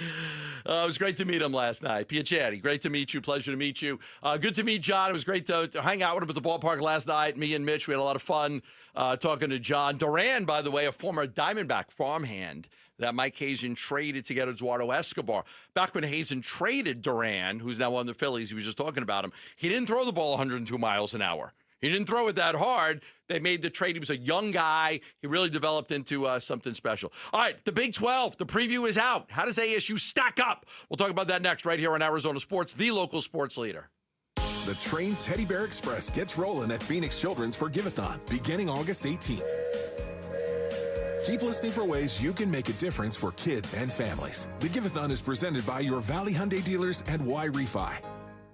It was great to meet him last night. Piacere. Great to meet you. Pleasure to meet you. Good to meet John. It was great to hang out with him at the ballpark last night. Me and Mitch, we had a lot of fun talking to John. Duran, by the way, a former Diamondback farmhand that Mike Hazen traded to get Eduardo Escobar. Back when Hazen traded Duran, who's now on the Phillies, he was just talking about him, he didn't throw the ball 102 miles an hour. He didn't throw it that hard. They made the trade. He was a young guy. He really developed into something special. All right, the Big 12, the preview is out. How does ASU stack up? We'll talk about that next right here on Arizona Sports, the local sports leader. The Train Teddy Bear Express gets rolling at Phoenix Children's for Give-a-thon beginning August 18th. Keep listening for ways you can make a difference for kids and families. The Give-a-thon is presented by your Valley Hyundai dealers and Y-Refi.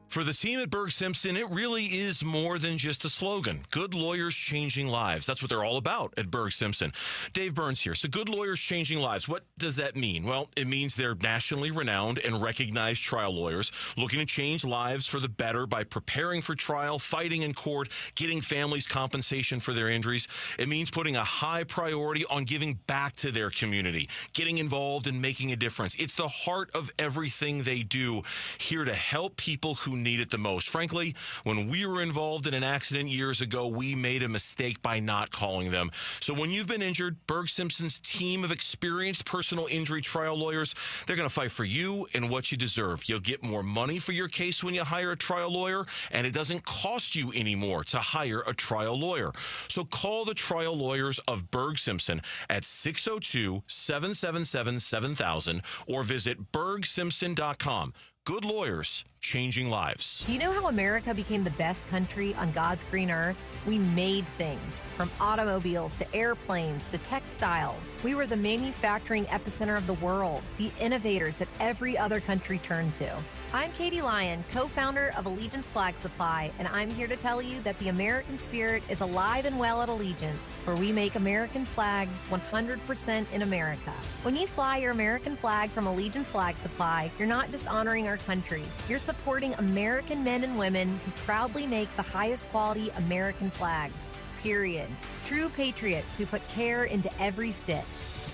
For the team at Berg Simpson, it really is more than just a slogan. Good lawyers changing lives. That's what they're all about at Berg Simpson. Dave Burns here. So good lawyers changing lives. What does that mean? Well, it means they're nationally renowned and recognized trial lawyers looking to change lives for the better by preparing for trial, fighting in court, getting families compensation for their injuries. It means putting a high priority on giving back to their community, getting involved and making a difference. It's the heart of everything they do, here to help people who need it the most. Frankly, when we were involved in an accident years ago, we made a mistake by not calling them. So when you've been injured, Berg Simpson's team of experienced personal injury trial lawyers, they're going to fight for you and what you deserve. You'll get more money for your case when you hire a trial lawyer, and it doesn't cost you anymore to hire a trial lawyer. So call the trial lawyers of Berg Simpson at 602-777-7000 or visit bergsimpson.com. Good lawyers, changing lives. Do you know how America became the best country on God's green earth? We made things, from automobiles to airplanes to textiles. We were the manufacturing epicenter of the world, the innovators that every other country turned to. I'm Katie Lyon, co-founder of Allegiance Flag Supply, and I'm here to tell you that the American spirit is alive and well at Allegiance, where we make American flags 100% in America. When you fly your American flag from Allegiance Flag Supply, you're not just honoring our country, you're supporting American men and women who proudly make the highest quality American flags, period. True patriots who put care into every stitch.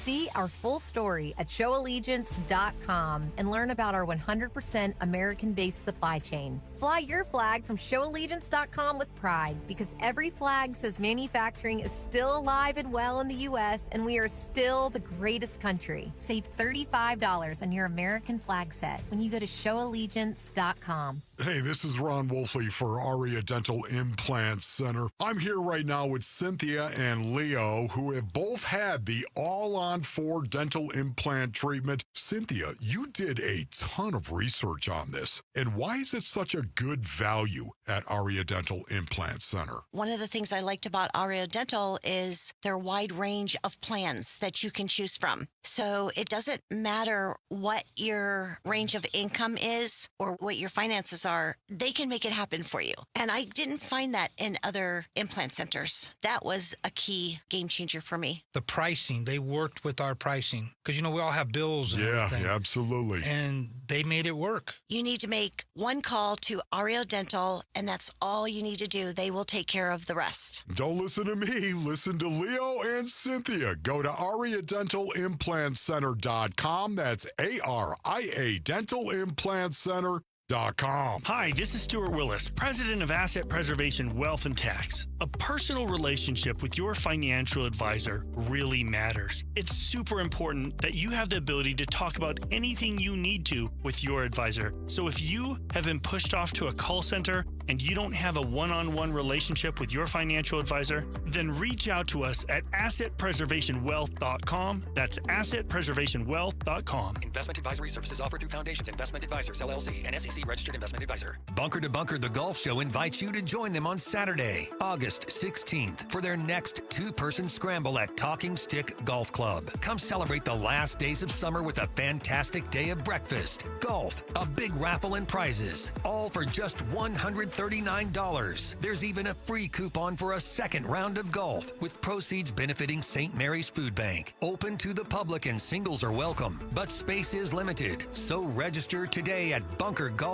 See our full story at showallegiance.com and learn about our 100% American-based supply chain. Fly your flag from showallegiance.com with pride, because every flag says manufacturing is still alive and well in the U.S. and we are still the greatest country. Save $35 on your American flag set when you go to showallegiance.com. Hey, this is Ron Wolfley for Aria Dental Implant Center. I'm here right now with Cynthia and Leo, who have both had the all-on-4 dental implant treatment. Cynthia, you did a ton of research on this. And why is it such a good value at Aria Dental Implant Center? One of the things I liked about Aria Dental is their wide range of plans that you can choose from. So it doesn't matter what your range of income is or what your finances are, they can make it happen for you. And I didn't find that in other implant centers. That was a key game changer for me. The pricing, they worked with our pricing. Because, you know, we all have bills. And everything. Yeah, absolutely. And they made it work. You need to make one call to Aria Dental, and that's all you need to do. They will take care of the rest. Don't listen to me. Listen to Leo and Cynthia. Go to AriaDentalImplantCenter.com. That's ARIA Dental Implant Center. Hi, this is Stuart Willis, president of Asset Preservation Wealth and Tax. A personal relationship with your financial advisor really matters. It's super important that you have the ability to talk about anything you need to with your advisor. So if you have been pushed off to a call center and you don't have a one-on-one relationship with your financial advisor, then reach out to us at assetpreservationwealth.com. That's assetpreservationwealth.com. Investment advisory services offered through Foundations Investment Advisors, LLC, an SEC registered investment advisor. Bunker to Bunker, the golf show, invites you to join them on Saturday, August 16th, for their next two-person scramble at Talking Stick Golf Club. Come celebrate the last days of summer with a fantastic day of breakfast, golf, a big raffle, and prizes, all for just $139. There's even a free coupon for a second round of golf, with proceeds benefiting St. Mary's Food Bank. Open to the public and singles are welcome, but space is limited, so register today at bunkergolf.com.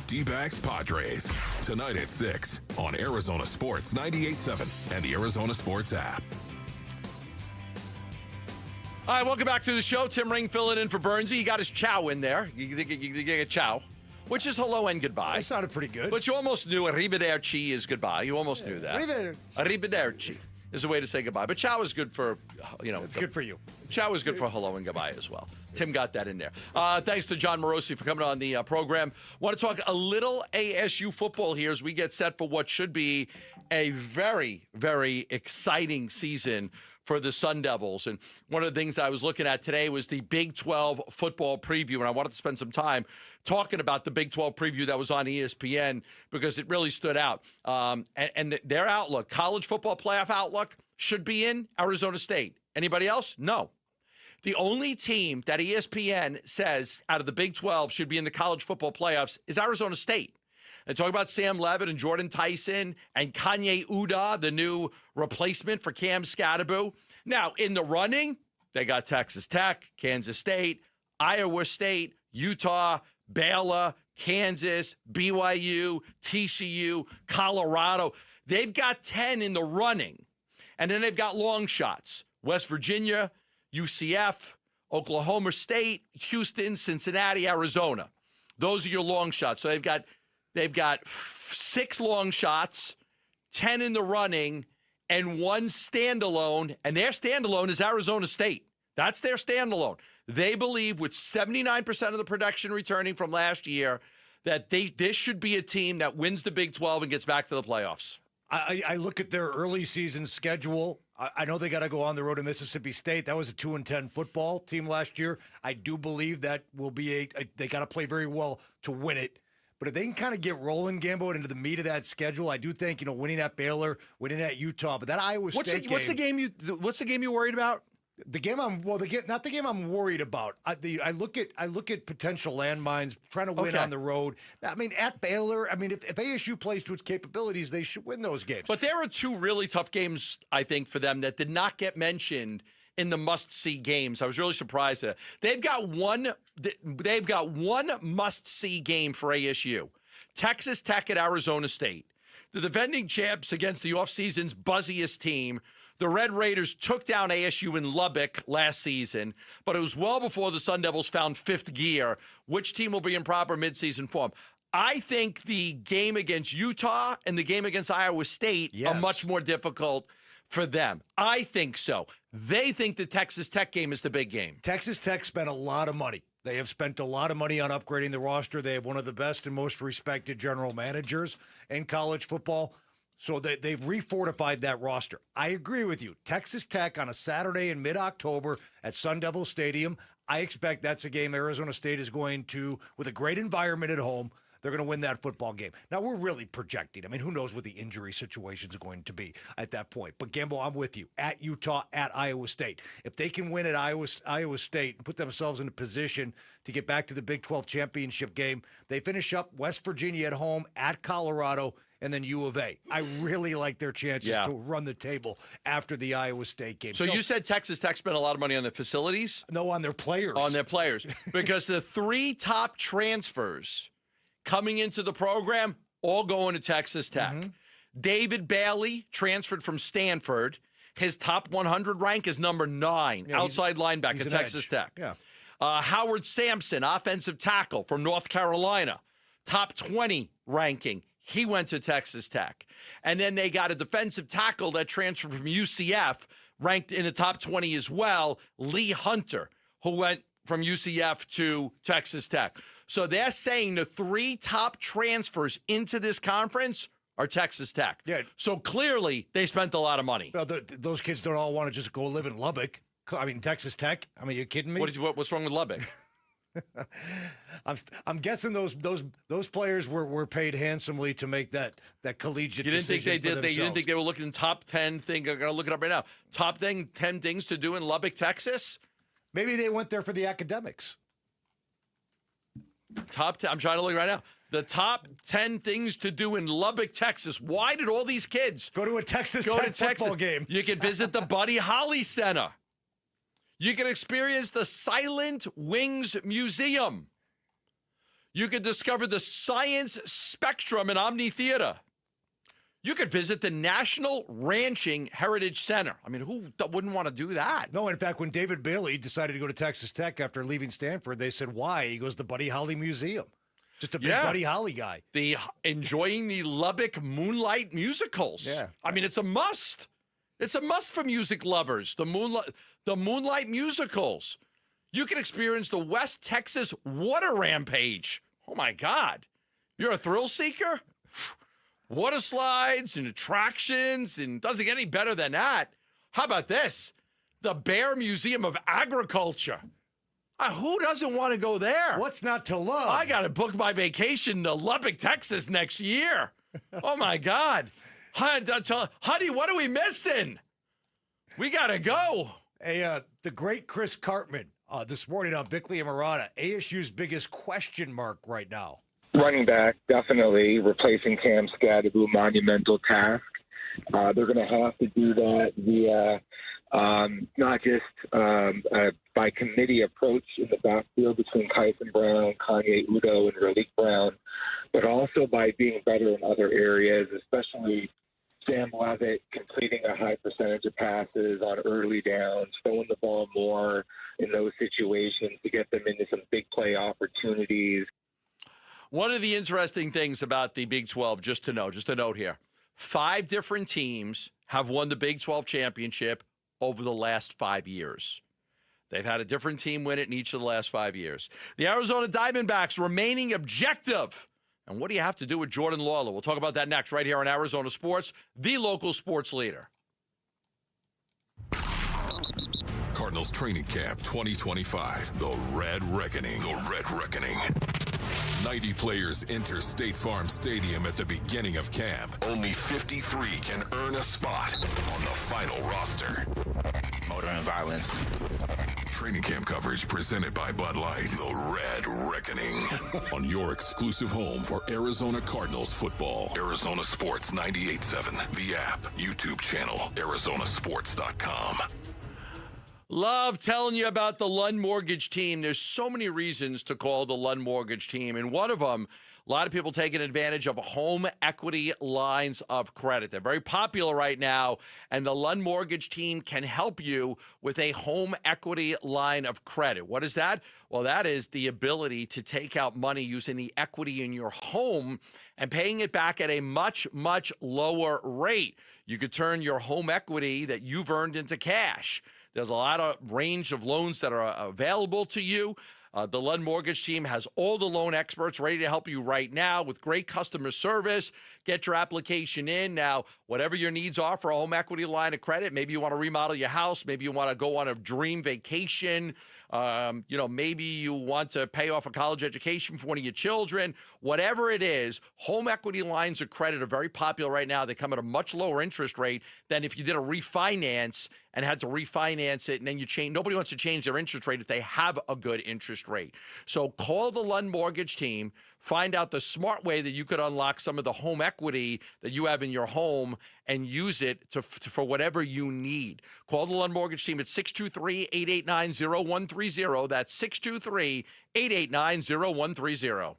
D-backs Padres, tonight at 6 on Arizona Sports 98.7 and the Arizona Sports app. All right, welcome back to the show. Tim Ring filling in for Bernsey. He got his chow in there. You get a chow, which is hello and goodbye. That sounded pretty good. But you almost knew arrivederci is goodbye. You almost knew that. Arrivederci is a way to say goodbye. But chow is good for, It's good for you. Chow is good for hello and goodbye as well. Tim got that in there. Thanks to John Morosi for coming on the program. Want to talk a little ASU football here as we get set for what should be a very, very exciting season for the Sun Devils. And one of the things I was looking at today was the Big 12 football preview, and I wanted to spend some time talking about the Big 12 preview that was on ESPN because it really stood out. And their outlook, college football playoff outlook, should be in Arizona State. Anybody else? No. The only team that ESPN says out of the Big 12 should be in the college football playoffs is Arizona State. And talk about Sam Levitt and Jordan Tyson and Kanye Uda, the new replacement for Cam Scatterbo. Now, in the running, they got Texas Tech, Kansas State, Iowa State, Utah, Baylor, Kansas, BYU, TCU, Colorado. They've got 10 in the running. And then they've got long shots. West Virginia, UCF, Oklahoma State, Houston, Cincinnati, Arizona. Those are your long shots. So they've got 6 long shots, 10 in the running, and 1 standalone. And their standalone is Arizona State. That's their standalone. They believe with 79% of the production returning from last year that this should be a team that wins the Big 12 and gets back to the playoffs. I look at their early season schedule. I know they got to go on the road to Mississippi State. That was a 2-10 football team last year. I do believe that will be they got to play very well to win it. But if they can kind of get rolling, Gambo, into the meat of that schedule, I do think, winning at Baylor, winning at Utah, but that Iowa State game. What's the game you worried about? The game not the game I'm worried about. I look at potential landmines, trying to win on the road. I mean, at Baylor, if ASU plays to its capabilities, they should win those games. But there are 2 really tough games, I think, for them that did not get mentioned in the must-see games. I was really surprised at that. They've got one must-see game for ASU. Texas Tech at Arizona State. The defending champs against the offseason's buzziest team. The Red Raiders took down ASU in Lubbock last season, but it was well before the Sun Devils found 5th gear. Which team will be in proper midseason form? I think the game against Utah and the game against Iowa State are much more difficult for them. I think so. They think the Texas Tech game is the big game. Texas Tech spent a lot of money. They have spent a lot of money on upgrading the roster. They have one of the best and most respected general managers in college football. So they've refortified that roster. I agree with you. Texas Tech on a Saturday in mid-October at Sun Devil Stadium. I expect that's a game Arizona State is going to, with a great environment at home, they're going to win that football game. Now, we're really projecting. Who knows what the injury situations are going to be at that point. But, Gambo, I'm with you. At Utah, at Iowa State. If they can win at Iowa State and put themselves in a position to get back to the Big 12 championship game, they finish up West Virginia at home, at Colorado, and then U of A. I really like their chances to run the table after the Iowa State game. So you said Texas Tech spent a lot of money on the facilities? No, on their players. On their players. Because the 3 top transfers coming into the program, all going to Texas Tech. Mm-hmm. David Bailey transferred from Stanford. His top 100 rank is number 9, outside linebacker, he's an Texas edge. Tech. Yeah. Howard Sampson, offensive tackle from North Carolina, top 20 ranking. He went to Texas Tech. And then they got a defensive tackle that transferred from UCF, ranked in the top 20 as well, Lee Hunter, who went from UCF to Texas Tech. So they're saying the 3 top transfers into this conference are Texas Tech. Yeah. So clearly they spent a lot of money. Well, those kids don't all want to just go live in Lubbock. I mean, Texas Tech. I mean, you kidding me? What's wrong with Lubbock? I'm guessing those players were paid handsomely to make that collegiate. You didn't think they decision for did? You didn't think they were looking in top 10 thing? I'm gonna look it up right now. Top 10 things to do in Lubbock, Texas. Maybe they went there for the academics. Top 10. I'm trying to look right now. The top 10 things to do in Lubbock, Texas. Why did all these kids go to a Texas Tech football game? You can visit the Buddy Holly Center. You can experience the Silent Wings Museum. You can discover the Science Spectrum in Omni Theater. You could visit the National Ranching Heritage Center. I mean, who wouldn't want to do that? No, in fact, when David Bailey decided to go to Texas Tech after leaving Stanford, they said, why? He goes to the Buddy Holly Museum. Just a big Buddy Holly guy. Enjoying the Lubbock Moonlight musicals. Yeah. I mean, it's a must. It's a must for music lovers. The Moonlight musicals. You can experience the West Texas Water Rampage. Oh, my God. You're a thrill seeker? Water slides and attractions, and doesn't get any better than that. How about this? The Bear Museum of Agriculture. Who doesn't want to go there? What's not to love? I got to book my vacation to Lubbock, Texas next year. Oh, my God. Honey, what are we missing? We got to go. Hey, the great Chris Cartman this morning on Bickley and Murata, ASU's biggest question mark right now. Running back, definitely replacing Cam Scadaboo, monumental task. They're going to have to do that via not just by committee approach in the backfield between Kyson Brown, Kanye Udo, and Raleek Brown, but also by being better in other areas, especially Sam Levitt completing a high percentage of passes on early downs, throwing the ball more in those situations to get them into some big play opportunities. One of the interesting things about the Big 12, just a note here, 5 different teams have won the Big 12 championship over the last 5 years. They've had a different team win it in each of the last 5 years. The Arizona Diamondbacks remaining objective. And what do you have to do with Jordan Lawler? We'll talk about that next right here on Arizona Sports, the local sports leader. Cardinals Training Camp 2025. The Red Reckoning. The Red Reckoning. 90 players enter State Farm Stadium at the beginning of camp. Only 53 can earn a spot on the final roster. Motor and violence. Training camp coverage presented by Bud Light. The Red Reckoning. On your exclusive home for Arizona Cardinals football. Arizona Sports 98.7. The app. YouTube channel. ArizonaSports.com. Love telling you about the Lund Mortgage Team. There's so many reasons to call the Lund Mortgage Team, and one of them, a lot of people taking advantage of home equity lines of credit. They're very popular right now, and the Lund Mortgage Team can help you with a home equity line of credit. What is that? Well, that is the ability to take out money using the equity in your home and paying it back at a much, much lower rate. You could turn your home equity that you've earned into cash. There's a lot of range of loans that are available to you. The Lund Mortgage Team has all the loan experts ready to help you right now with great customer service. Get your application in. Now, whatever your needs are for a home equity line of credit, maybe you want to remodel your house, maybe you want to go on a dream vacation, maybe you want to pay off a college education for one of your children. Whatever it is, home equity lines of credit are very popular right now. They come at a much lower interest rate than if you did a refinance and had to refinance it, and then you change. Nobody wants to change their interest rate if they have a good interest rate. So call the Lund Mortgage Team. Find out the smart way that you could unlock some of the home equity that you have in your home and use it for whatever you need. Call the Lund Mortgage Team at 623-889-0130. That's 623-889-0130.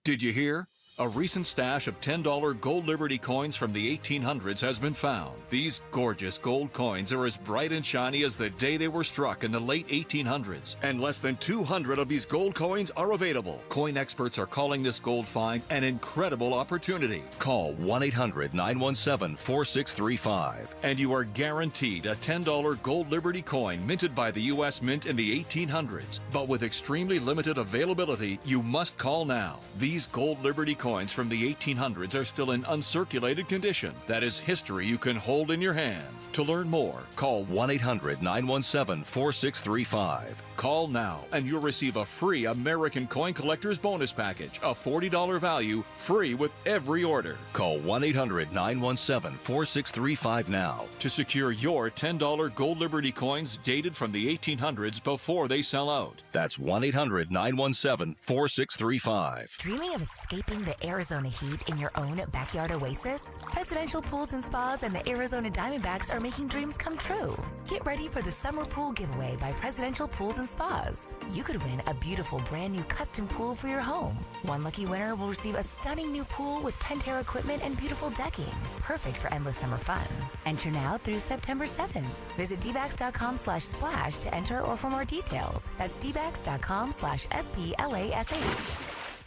Did you hear? A recent stash of $10 gold Liberty coins from the 1800s has been found. These gorgeous gold coins are as bright and shiny as the day they were struck in the late 1800s, and less than 200 of these gold coins are available. Coin experts are calling this gold find an incredible opportunity. Call 1-800-917-4635, and you are guaranteed a $10 gold Liberty coin minted by the U.S. Mint in the 1800s. But with extremely limited availability, you must call now. These gold Liberty coins from the 1800s are still in uncirculated condition. That is history you can hold in your hand. To learn more, call 1-800-917-4635. Call now and you'll receive a free American Coin Collector's Bonus Package, a $40 value, free with every order. Call 1-800-917-4635 now to secure your $10 gold Liberty coins dated from the 1800s before they sell out. That's 1-800-917-4635. Dreaming of escaping the Arizona heat in your own backyard oasis? Presidential Pools and Spas and the Arizona Diamondbacks are making dreams come true. Get ready for the Summer Pool Giveaway by Presidential Pools and Spas. You could win a beautiful brand new custom pool for your home. One lucky winner will receive a stunning new pool with Pentair equipment and beautiful decking. Perfect for endless summer fun. Enter now through September 7th. Visit dbacks.com/splash to enter or for more details. That's dbacks.com/SPLASH.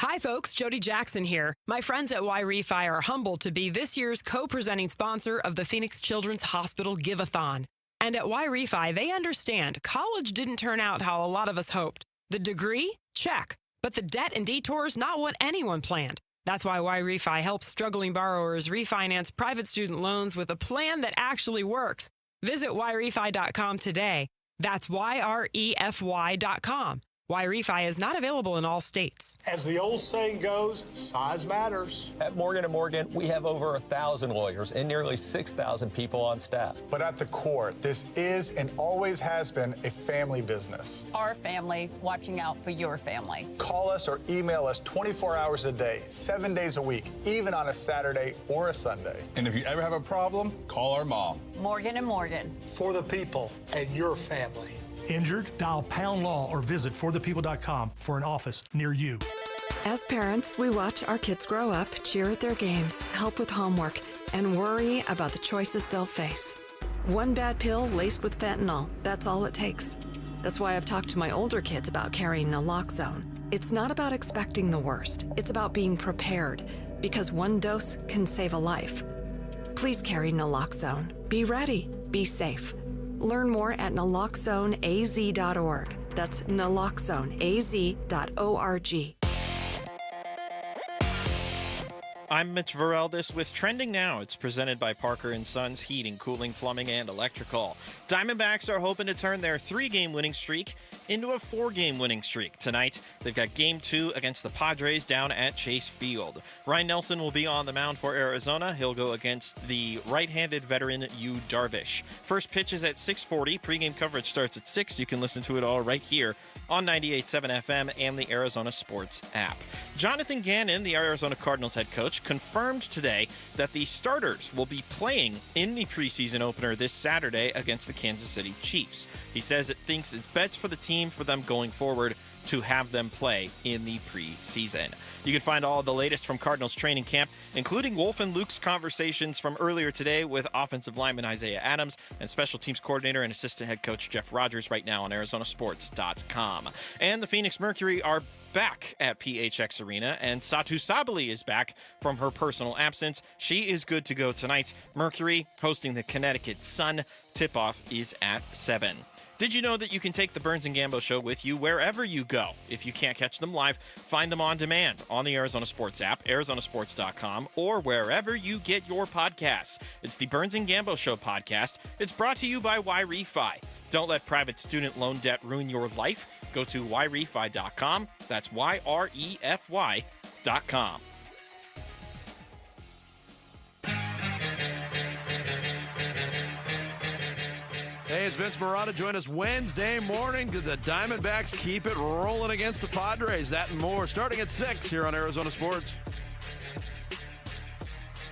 Hi, folks. Jody Jackson here. My friends at Y-Refi are humbled to be this year's co-presenting sponsor of the Phoenix Children's Hospital Give-a-thon. And at Y-Refi, they understand college didn't turn out how a lot of us hoped. The degree? Check. But the debt and detours, not what anyone planned. That's why Y-Refi helps struggling borrowers refinance private student loans with a plan that actually works. Visit YRefi.com today. That's YREFY.com. Y-Refi is not available in all states. As the old saying goes, size matters. At Morgan & Morgan, we have over 1,000 lawyers and nearly 6,000 people on staff. But at the core, this is and always has been a family business. Our family watching out for your family. Call us or email us 24 hours a day, 7 days a week, even on a Saturday or a Sunday. And if you ever have a problem, call our mom. Morgan & Morgan. For the people and your family. Injured? Dial Pound Law or visit forthepeople.com for an office near you. As parents, we watch our kids grow up, cheer at their games, help with homework, and worry about the choices they'll face. One bad pill laced with fentanyl, that's all it takes. That's why I've talked to my older kids about carrying naloxone. It's not about expecting the worst. It's about being prepared, because one dose can save a life. Please carry naloxone. Be ready. Be safe. Learn more at naloxoneaz.org. That's naloxoneaz.org. I'm Mitch Vareldis with Trending Now. It's presented by Parker & Sons Heating, Cooling, Plumbing, and Electrical. Diamondbacks are hoping to turn their 3-game winning streak into a 4-game winning streak. Tonight, they've got Game 2 against the Padres down at Chase Field. Ryan Nelson will be on the mound for Arizona. He'll go against the right-handed veteran Yu Darvish. First pitch is at 6:40. Pre-game coverage starts at 6. You can listen to it all right here on 98.7 FM and the Arizona Sports app. Jonathan Gannon, the Arizona Cardinals head coach, confirmed today that the starters will be playing in the preseason opener this Saturday against the Kansas City Chiefs. He says it thinks it's best for the team for them going forward to have them play in the preseason. You can find all the latest from Cardinals training camp, including Wolf and Luke's conversations from earlier today with offensive lineman Isaiah Adams and special teams coordinator and assistant head coach Jeff Rogers right now on ArizonaSports.com. And the Phoenix Mercury are back at PHX Arena, and Satu Sabali is back from her personal absence. She is good to go tonight. Mercury hosting the Connecticut Sun. Tip-off is at 7. Did you know that you can take the Burns and Gambo show with you wherever you go? If you can't catch them live, find them on demand on the Arizona Sports app, ArizonaSports.com, or wherever you get your podcasts. It's the Burns and Gambo Show podcast. It's brought to you by Y-Refi. Don't let private student loan debt ruin your life. Go to YRefi.com. That's YREFY.com. Hey, it's Vince Marotta. Join us Wednesday morning. The Diamondbacks keep it rolling against the Padres. That and more starting at 6 here on Arizona Sports.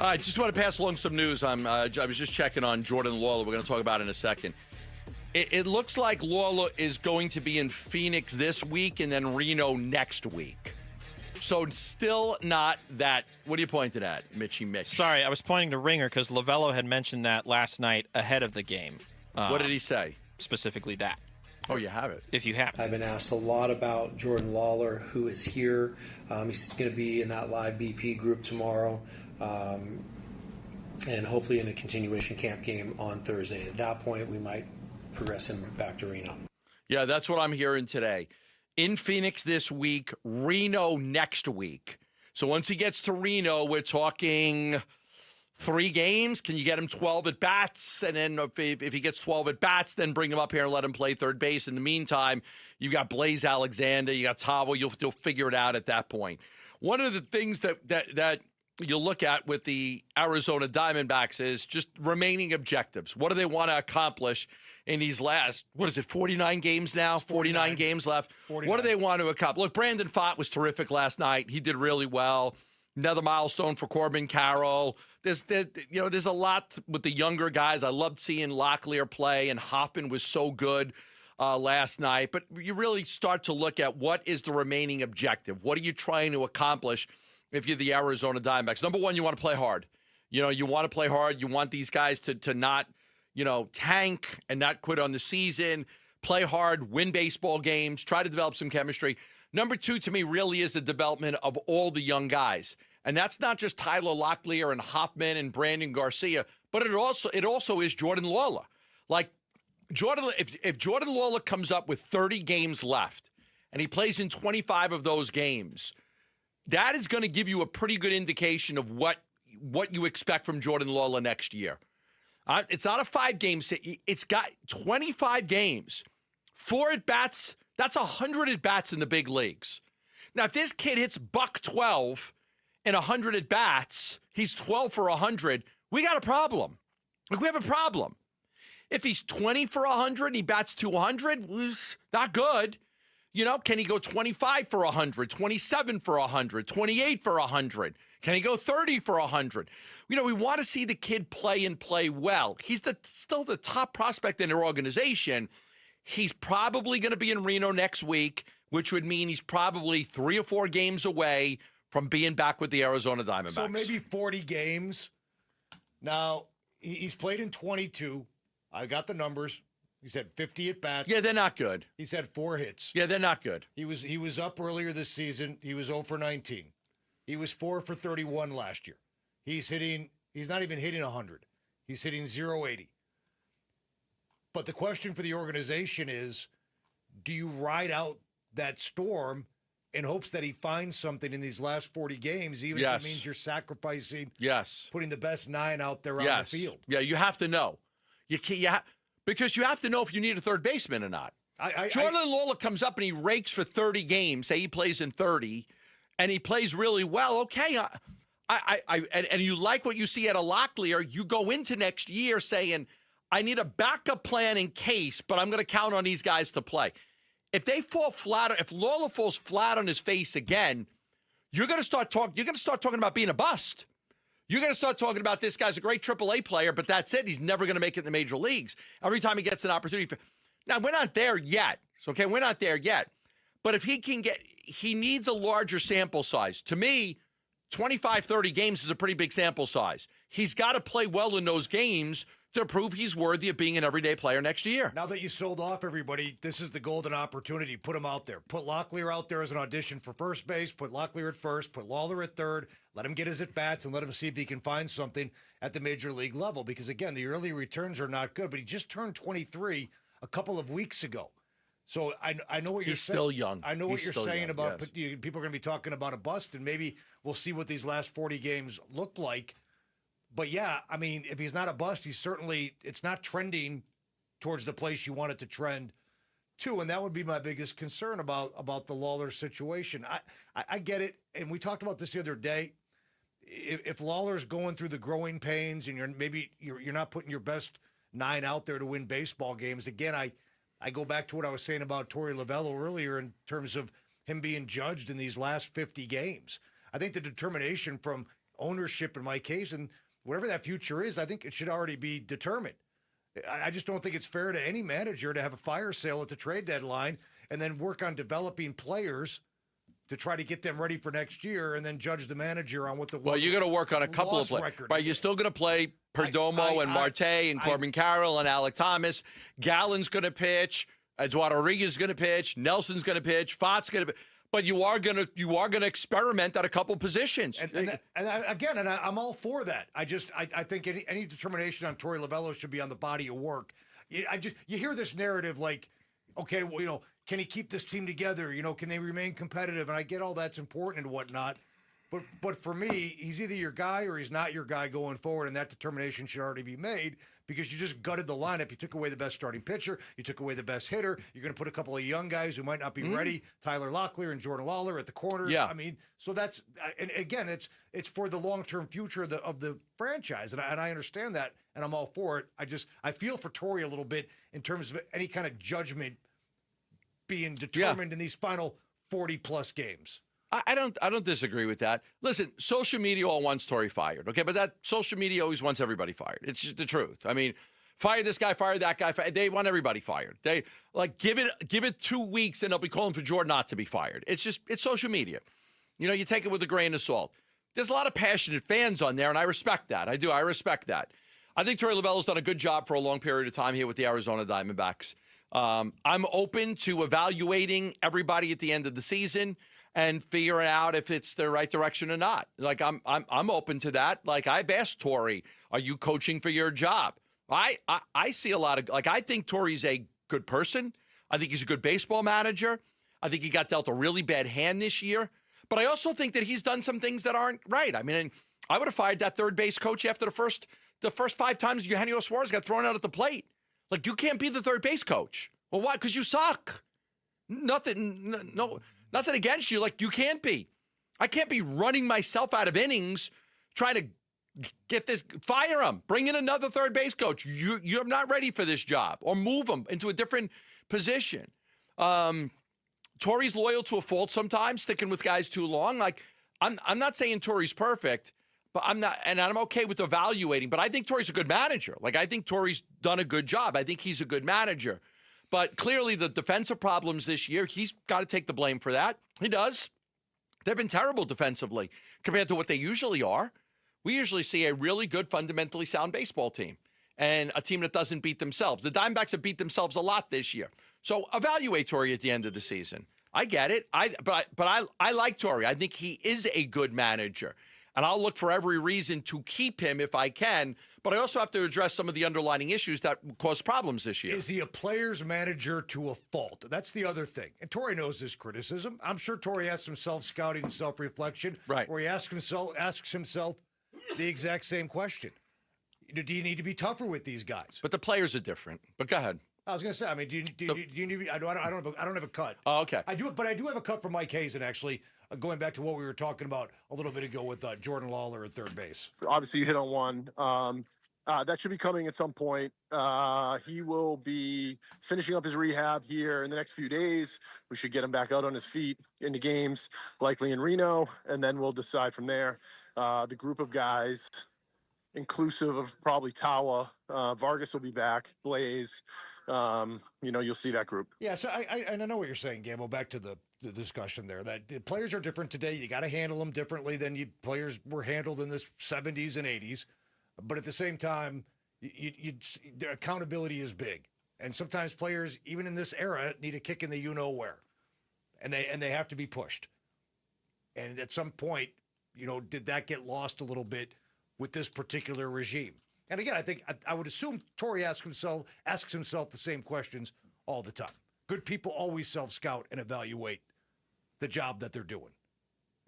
I just want to pass along some news. I was just checking on Jordan Lawler. We're going to talk about it in a second. It looks like Lawler is going to be in Phoenix this week and then Reno next week. So still not that. What are you pointing at, Mitchie Mitch? Sorry, I was pointing to Ringer because Lavello had mentioned that last night ahead of the game. What did he say? Specifically that. Oh, you have it. If you have it. I've been asked a lot about Jordan Lawler, who is here. He's going to be in that live BP group tomorrow, and hopefully in a continuation camp game on Thursday. At that point, we might progress him back to Reno. Yeah, that's what I'm hearing today. In Phoenix this week, Reno next week. So once he gets to Reno, we're talking 3 games. Can you get him 12 at bats? And then if he gets 12 at bats, then bring him up here and let him play third base. In the meantime, you've got Blaze Alexander, you got Tavo. You'll figure it out at that point. One of the things that you'll look at with the Arizona Diamondbacks is just remaining objectives. What do they want to accomplish in these last, 49 games now? 49 games left. 49. What do they want to accomplish? Look, Brandon Pfaadt was terrific last night. He did really well. Another milestone for Corbin Carroll. There's a lot with the younger guys. I loved seeing Locklear play, and Hoffman was so good last night. But you really start to look at what is the remaining objective. What are you trying to accomplish if you're the Arizona Diamondbacks? Number one, you want to play hard. You want to play hard. You want these guys to not, tank and not quit on the season. Play hard, win baseball games, try to develop some chemistry. Number two, to me, really is the development of all the young guys. And that's not just Tyler Locklear and Hoffman and Brandon Garcia, but it also is Jordan Lawler. Like, if Jordan Lawler comes up with 30 games left and he plays in 25 of those games, that is going to give you a pretty good indication of what you expect from Jordan Lawler next year. It's not a 5-game set. It's got 25 games. 4 at-bats, that's 100 at-bats in the big leagues. Now, if this kid hits $112 and 100 at-bats, he's 12 for 100, we got a problem. Like, we have a problem. If he's 20 for 100 and he bats 200, not good. Can he go 25 for 100, 27 for 100, 28 for 100? Can he go 30 for 100? We want to see the kid play and play well. He's still the top prospect in their organization. He's probably going to be in Reno next week, which would mean he's probably 3 or 4 games away from being back with the Arizona Diamondbacks. So maybe 40 games. Now, he's played in 22. I got the numbers. He's had 50 at-bats. Yeah, they're not good. He's had 4 hits. Yeah, they're not good. He was up earlier this season. He was 0 for 19. He was 4 for 31 last year. He's not even hitting 100. He's hitting 0.80. But the question for the organization is, do you ride out that storm in hopes that he finds something in these last 40 games, even if it means you're sacrificing putting the best 9 out there on the field? Yeah, you have to know. Because you have to know if you need a third baseman or not. Jordan Lawler comes up and he rakes for 30 games. Say he plays in 30, and he plays really well. Okay, and you like what you see at a Locklear, you go into next year saying, I need a backup plan in case, but I'm going to count on these guys to play. If they fall flat, if Lawler falls flat on his face again, you're going to start talking about being a bust. You're going to start talking about this guy's a great AAA player, but that's it. He's never going to make it in the major leagues. Every time he gets an opportunity. Now, we're not there yet. Okay, we're not there yet. But if he needs a larger sample size. To me, 25, 30 games is a pretty big sample size. He's got to play well in those games to prove he's worthy of being an everyday player next year. Now that you sold off everybody, this is the golden opportunity. Put him out there. Put Locklear out there as an audition for first base. Put Locklear at first. Put Lawler at third. Let him get his at-bats and let him see if he can find something at the major league level. Because, again, the early returns are not good. But he just turned 23 a couple of weeks ago. So I know what you're saying. He's still young. I know what you're saying about people are going to be talking about a bust, and maybe we'll see what these last 40 games look like. But, yeah, I mean, if he's not a bust, it's not trending towards the place you want it to trend to. And that would be my biggest concern about the Lawler situation. I get it. And we talked about this the other day. If Lawler's going through the growing pains and you're not putting your best 9 out there to win baseball games, again, I go back to what I was saying about Torey Lovello earlier in terms of him being judged in these last 50 games. I think the determination from ownership in my case, and whatever that future is, I think it should already be determined. I just don't think it's fair to any manager to have a fire sale at the trade deadline and then work on developing players to try to get them ready for next year and then judge the manager on what the Well, you're going to work on a couple of players. Right, you're still going to play Perdomo and Marte and Corbin Carroll and Alec Thomas. Gallen's going to pitch. Eduardo Rodriguez is going to pitch. Nelson's going to pitch. Fott's going to pitch. But you are going to experiment at a couple positions. I'm all for that. I think any determination on Torey Lovullo should be on the body of work. You hear this narrative like, okay, well, can he keep this team together? Can they remain competitive? And I get all that's important and whatnot. But for me, he's either your guy or he's not your guy going forward, and that determination should already be made because you just gutted the lineup. You took away the best starting pitcher. You took away the best hitter. You're going to put a couple of young guys who might not be ready, Tyler Locklear and Jordan Lawler at the corners. Yeah. I mean, so that's and again, it's for the long-term future of the franchise, and I understand that, and I'm all for it. I feel for Torey a little bit in terms of any kind of judgment being determined in these final 40-plus games. I don't disagree with that. Listen, social media all wants Torey fired, okay? But that social media always wants everybody fired. It's just the truth. I mean, fire this guy, fire that guy. They want everybody fired. They give it 2 weeks and they'll be calling for Jordan not to be fired. It's social media. You take it with a grain of salt. There's a lot of passionate fans on there, and I respect that. I do. I respect that. I think Torey Lovullo's done a good job for a long period of time here with the Arizona Diamondbacks. I'm open to evaluating everybody at the end of the season and figuring out if it's the right direction or not. Like I'm open to that. Like I've asked Torey, are you coaching for your job? I see a lot of I think Torey's a good person. I think he's a good baseball manager. I think he got dealt a really bad hand this year. But I also think that he's done some things that aren't right. I mean, I would have fired that third base coach after the first 5 times Eugenio Suarez got thrown out at the plate. Like you can't be the third base coach. Well, why? Because you suck. Nothing against you. Like, you can't be. I can't be running myself out of innings trying to get this. Fire him. Bring in another third base coach. You're not ready for this job. Or move him into a different position. Torey's loyal to a fault sometimes, sticking with guys too long. Like, I'm not saying Torey's perfect, but I'm not, and I'm okay with evaluating. But I think Torey's a good manager. Like, I think Torey's done a good job. I think he's a good manager. But clearly the defensive problems this year, he's got to take the blame for that. He does. They've been terrible defensively compared to what they usually are. We usually see a really good, fundamentally sound baseball team and a team that doesn't beat themselves. The Diamondbacks have beat themselves a lot this year. So evaluate Torey at the end of the season. I get it. But I like Torey. I think he is a good manager. And I'll look for every reason to keep him if I can. But I also have to address some of the underlying issues that caused problems this year. Is he a player's manager to a fault? That's the other thing. And Torey knows this criticism. I'm sure Torey asks himself scouting and self-reflection, right, where he asks himself the exact same question. Do you need to be tougher with these guys? But the players are different. But go ahead. I was going to say, I mean, do you need? I don't have a cut. Oh, okay. I do have a cut for Mike Hazen, actually. Going back to what we were talking about a little bit ago with Jordan Lawler at third base. Obviously, you hit on one. That should be coming at some point. He will be finishing up his rehab here in the next few days. We should get him back out on his feet into games, likely in Reno, and then we'll decide from there. The group of guys, inclusive of probably Tawa, Vargas will be back, Blaze. You'll see that group. Yeah, so I know what you're saying, Gamble. Back to the discussion there, that the players are different today. You got to handle them differently than players were handled in the 70s and 80s. But at the same time, the accountability is big. And sometimes players, even in this era, need a kick in the you-know-where. And they have to be pushed. And at some point, did that get lost a little bit with this particular regime? And again, I would assume Torey asks himself the same questions all the time. Good people always self-scout and evaluate the job that they're doing.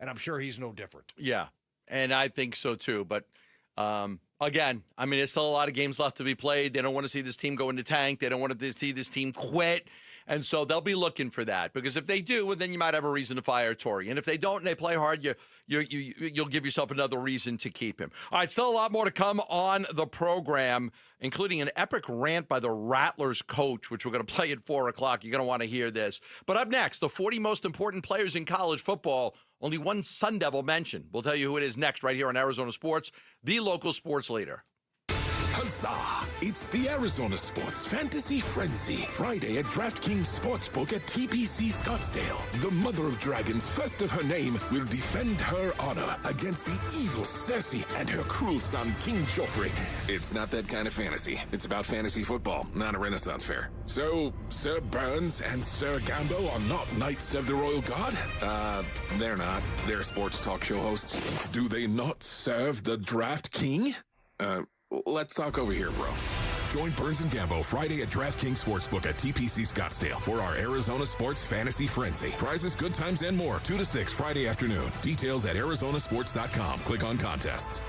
And I'm sure he's no different. Yeah, and I think so too. But again, I mean, there's still a lot of games left to be played. They don't want to see this team go in the tank. They don't want to see this team quit. And so they'll be looking for that. Because if they do, well, then you might have a reason to fire Torey. And if they don't and they play hard, you'll give yourself another reason to keep him. All right, still a lot more to come on the program, including an epic rant by the Rattlers coach, which we're going to play at 4 o'clock. You're going to want to hear this. But up next, the 40 most important players in college football. Only one Sun Devil mentioned. We'll tell you who it is next right here on Arizona Sports, the local sports leader. Huzzah! It's the Arizona Sports Fantasy Frenzy. Friday at DraftKings Sportsbook at TPC Scottsdale. The Mother of Dragons, first of her name, will defend her honor against the evil Cersei and her cruel son, King Joffrey. It's not that kind of fantasy. It's about fantasy football, not a Renaissance fair. So, Sir Burns and Sir Gambo are not Knights of the Royal Guard? They're not. They're sports talk show hosts. Do they not serve the Draft King? Let's talk over here, bro. Join Burns and Gambo Friday at DraftKings Sportsbook at TPC Scottsdale for our Arizona Sports Fantasy Frenzy. Prizes, good times, and more. 2 to 6 Friday afternoon. Details at arizonasports.com. Click on contests.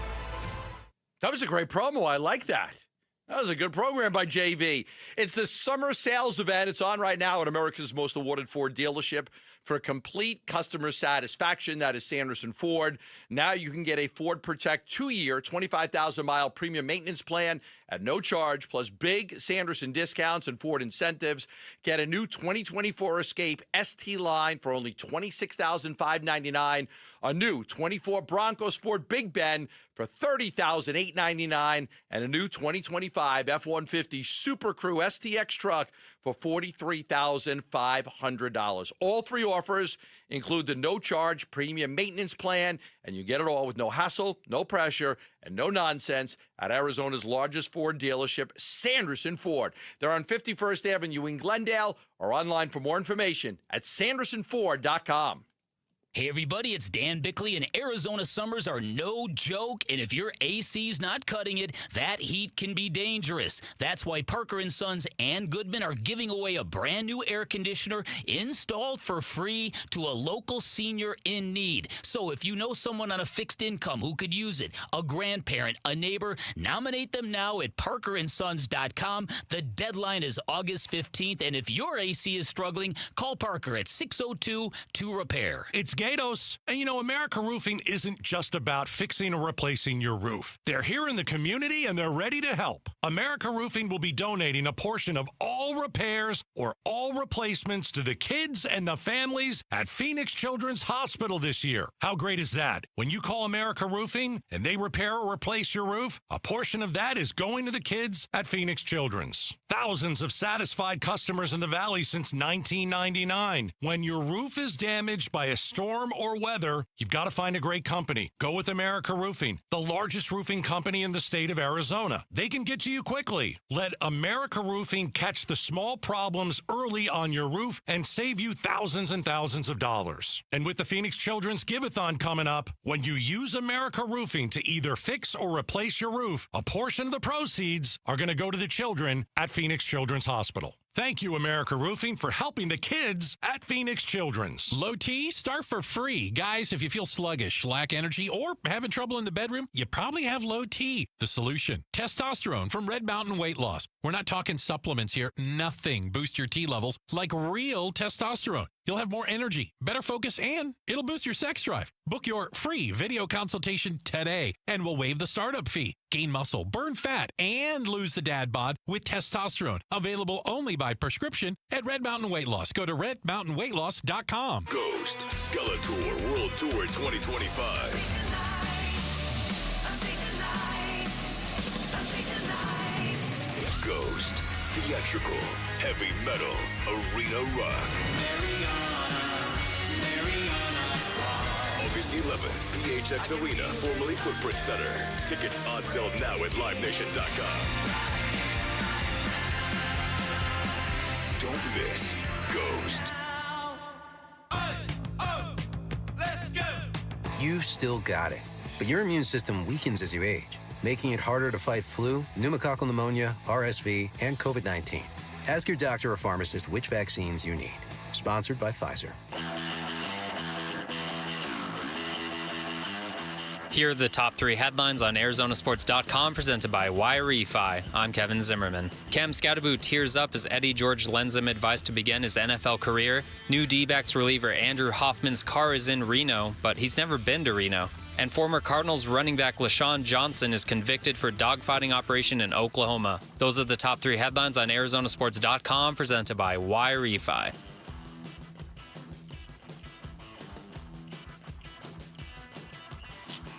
That was a great promo. I like that. That was a good program by JV. It's the summer sales event. It's on right now at America's most awarded Ford dealership. For complete customer satisfaction, that is Sanderson Ford. Now you can get a Ford Protect 2-year, 25,000-mile premium maintenance plan at no charge, plus big Sanderson discounts and Ford incentives. Get a new 2024 Escape ST line for only $26,599. A new 24 Bronco Sport Big Ben for $30,899. And a new 2025 F-150 Super Crew STX truck for $43,500. All three offers include the no-charge premium maintenance plan, and you get it all with no hassle, no pressure, and no nonsense at Arizona's largest Ford dealership, Sanderson Ford. They're on 51st Avenue in Glendale, or online for more information at sandersonford.com. Hey everybody, it's Dan Bickley, and Arizona summers are no joke, and if your AC's not cutting it, that heat can be dangerous. That's why Parker & Sons and Goodman are giving away a brand new air conditioner installed for free to a local senior in need. So if you know someone on a fixed income who could use it, a grandparent, a neighbor, nominate them now at parkerandsons.com. The deadline is August 15th, and if your AC is struggling, call Parker at 602-2REPAIR. It's Gatos. And you know, America Roofing isn't just about fixing or replacing your roof. They're here in the community and they're ready to help. America Roofing will be donating a portion of all repairs or all replacements to the kids and the families at Phoenix Children's Hospital this year. How great is that? When you call America Roofing and they repair or replace your roof, a portion of that is going to the kids at Phoenix Children's. Thousands of satisfied customers in the Valley since 1999. When your roof is damaged by a storm or weather, you've got to find a great company. Go with America Roofing, the largest roofing company in the state of Arizona. They can get to you quickly. Let America Roofing catch the small problems early on your roof and save you thousands and thousands of dollars. And with the Phoenix Children's Give-a-thon coming up, when you use America Roofing to either fix or replace your roof, a portion of the proceeds are going to go to the children at Phoenix Children's Hospital. Thank you, America Roofing, for helping the kids at Phoenix Children's. Low T, start for free. Guys, if you feel sluggish, lack energy, or having trouble in the bedroom, you probably have low T. The solution, testosterone from Red Mountain Weight Loss. We're not talking supplements here. Nothing boosts your T levels like real testosterone. You'll have more energy, better focus, and it'll boost your sex drive. Book your free video consultation today, and we'll waive the startup fee. Gain muscle, burn fat, and lose the dad bod with testosterone. Available only by prescription at Red Mountain Weight Loss. Go to redmountainweightloss.com. Ghost Skeletor World Tour 2025. Ghost, theatrical, heavy metal, arena rock. August 11th, PHX Arena, formerly Footprint Center. Tickets on sale now at livenation.com. Don't miss Ghost. You've still got it, but your immune system weakens as you age, making it harder to fight flu, pneumococcal pneumonia, RSV, and COVID-19. Ask your doctor or pharmacist which vaccines you need. Sponsored by Pfizer. Here are the top 3 headlines on Arizonasports.com, presented by Y-Refi. I'm Kevin Zimmerman. Cam Scadaboo tears up as Eddie George lends him advice to begin his NFL career. New D-backs reliever Andrew Hoffman's car is in Reno, but he's never been to Reno. And former Cardinals running back LaShawn Johnson is convicted for dogfighting operation in Oklahoma. Those are the top 3 headlines on Arizonasports.com, presented by Y-Refi.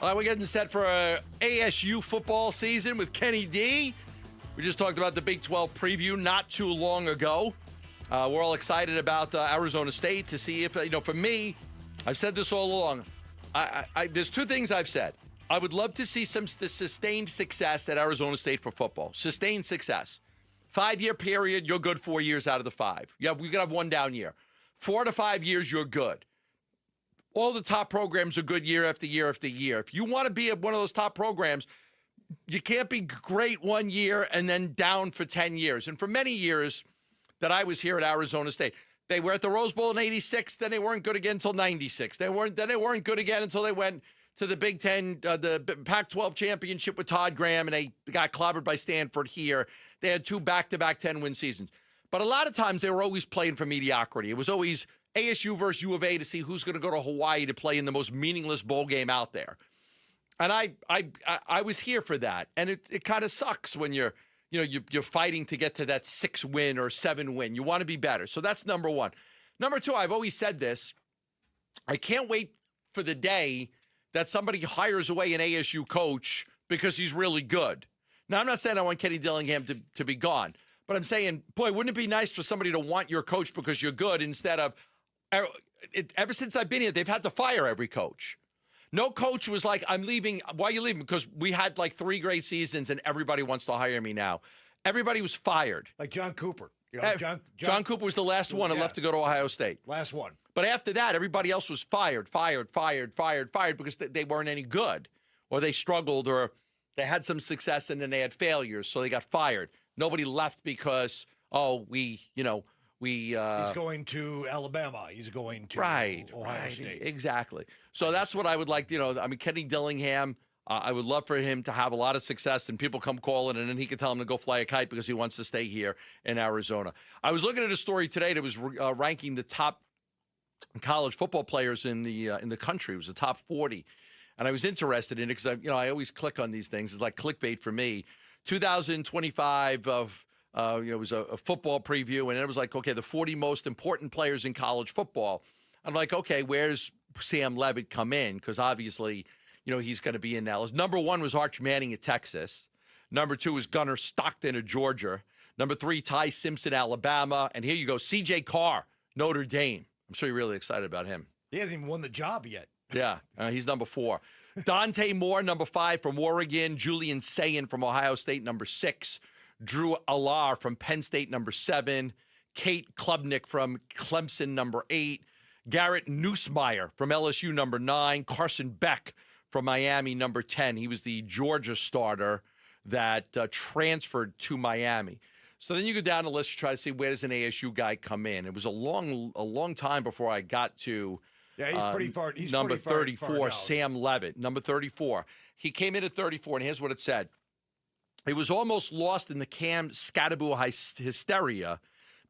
All right, we're getting set for a ASU football season with Kenny D. We just talked about the Big 12 preview not too long ago. We're all excited about Arizona State to see if, for me, I've said this all along. There's two things I've said. I would love to see some sustained success at Arizona State for football. Sustained success. 5-year period, you're good 4 years out of the 5. We could have one down year. 4 to 5 years, you're good. All the top programs are good year after year after year. If you want to be at one of those top programs, you can't be great 1 year and then down for 10 years. And for many years that I was here at Arizona State, they were at the Rose Bowl in 86, then they weren't good again until 96. Then they weren't good again until they went to the Big Ten, the Pac-12 championship with Todd Graham, and they got clobbered by Stanford here. They had 2 back-to-back 10-win seasons. But a lot of times they were always playing for mediocrity. It was always ASU versus U of A to see who's going to go to Hawaii to play in the most meaningless bowl game out there. And I was here for that. And it kind of sucks when you're fighting to get to that 6-win or 7-win. You want to be better. So that's number one. Number two, I've always said this. I can't wait for the day that somebody hires away an ASU coach because he's really good. Now, I'm not saying I want Kenny Dillingham to be gone, but I'm saying, boy, wouldn't it be nice for somebody to want your coach because you're good instead of, ever since I've been here, they've had to fire every coach. No coach was like, I'm leaving. Why are you leaving? Because we had like 3 great seasons and everybody wants to hire me now. Everybody was fired. Like John Cooper. John Cooper was the last one and left to go to Ohio State. Last one. But after that, everybody else was fired because they weren't any good or they struggled or they had some success and then they had failures, so they got fired. Nobody left because, he's going to Alabama. He's going to Ohio State. Exactly. So that's what I would like, Kenny Dillingham, I would love for him to have a lot of success and people come calling and then he can tell him to go fly a kite because he wants to stay here in Arizona. I was looking at a story today that was ranking the top college football players in the country. It was the top 40. And I was interested in it because I always click on these things. It's like clickbait for me. 2025 of it was a football preview, and it was like, okay, the 40 most important players in college football. I'm like, okay, where's Sam Levitt come in? Because obviously, he's going to be in now. Number 1 was Arch Manning at Texas. Number 2 was Gunnar Stockton at Georgia. Number 3, Ty Simpson, Alabama. And here you go, C.J. Carr, Notre Dame. I'm sure you're really excited about him. He hasn't even won the job yet. Yeah, he's number 4. Dante Moore, number 5 from Oregon. Julian Sayin from Ohio State, number 6. Drew Allar from Penn State, number 7. Kate Klubnik from Clemson, number 8. Garrett Nussmeier from LSU, number 9. Carson Beck from Miami, number 10. He was the Georgia starter that transferred to Miami. So then you go down the list to try to see where does an ASU guy come in. It was a long time before I got to he's pretty far. He's number pretty 34, Sam Levitt, number 34. He came in at 34, and here's what it said. It was almost lost in the Cam Scadaboo hysteria,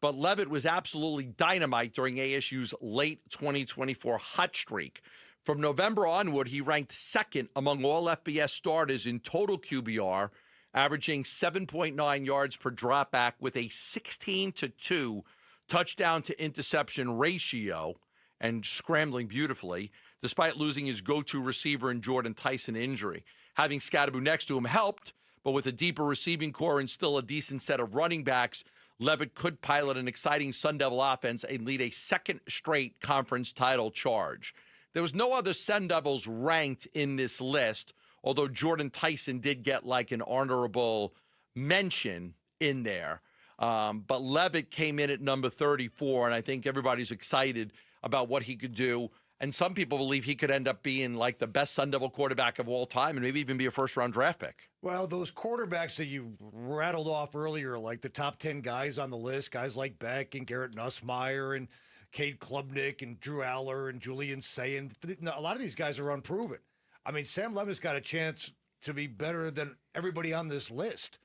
but Levitt was absolutely dynamite during ASU's late 2024 hot streak. From November onward, he ranked 2nd among all FBS starters in total QBR, averaging 7.9 yards per dropback with a 16-2 touchdown to interception ratio and scrambling beautifully, despite losing his go-to receiver in Jordan Tyson injury. Having Scadaboo next to him helped, but with a deeper receiving core and still a decent set of running backs, Levitt could pilot an exciting Sun Devil offense and lead a 2nd straight conference title charge. There was no other Sun Devils ranked in this list, although Jordan Tyson did get like an honorable mention in there. But Levitt came in at number 34, and I think everybody's excited about what he could do. And some people believe he could end up being like the best Sun Devil quarterback of all time and maybe even be a first-round draft pick. Well, those quarterbacks that you rattled off earlier, like the top 10 guys on the list, guys like Beck and Garrett Nussmeier and Cade Klubnik and Drew Aller and Julian Sayin, a lot of these guys are unproven. I mean, Sam Levitt's got a chance to be better than everybody on this list.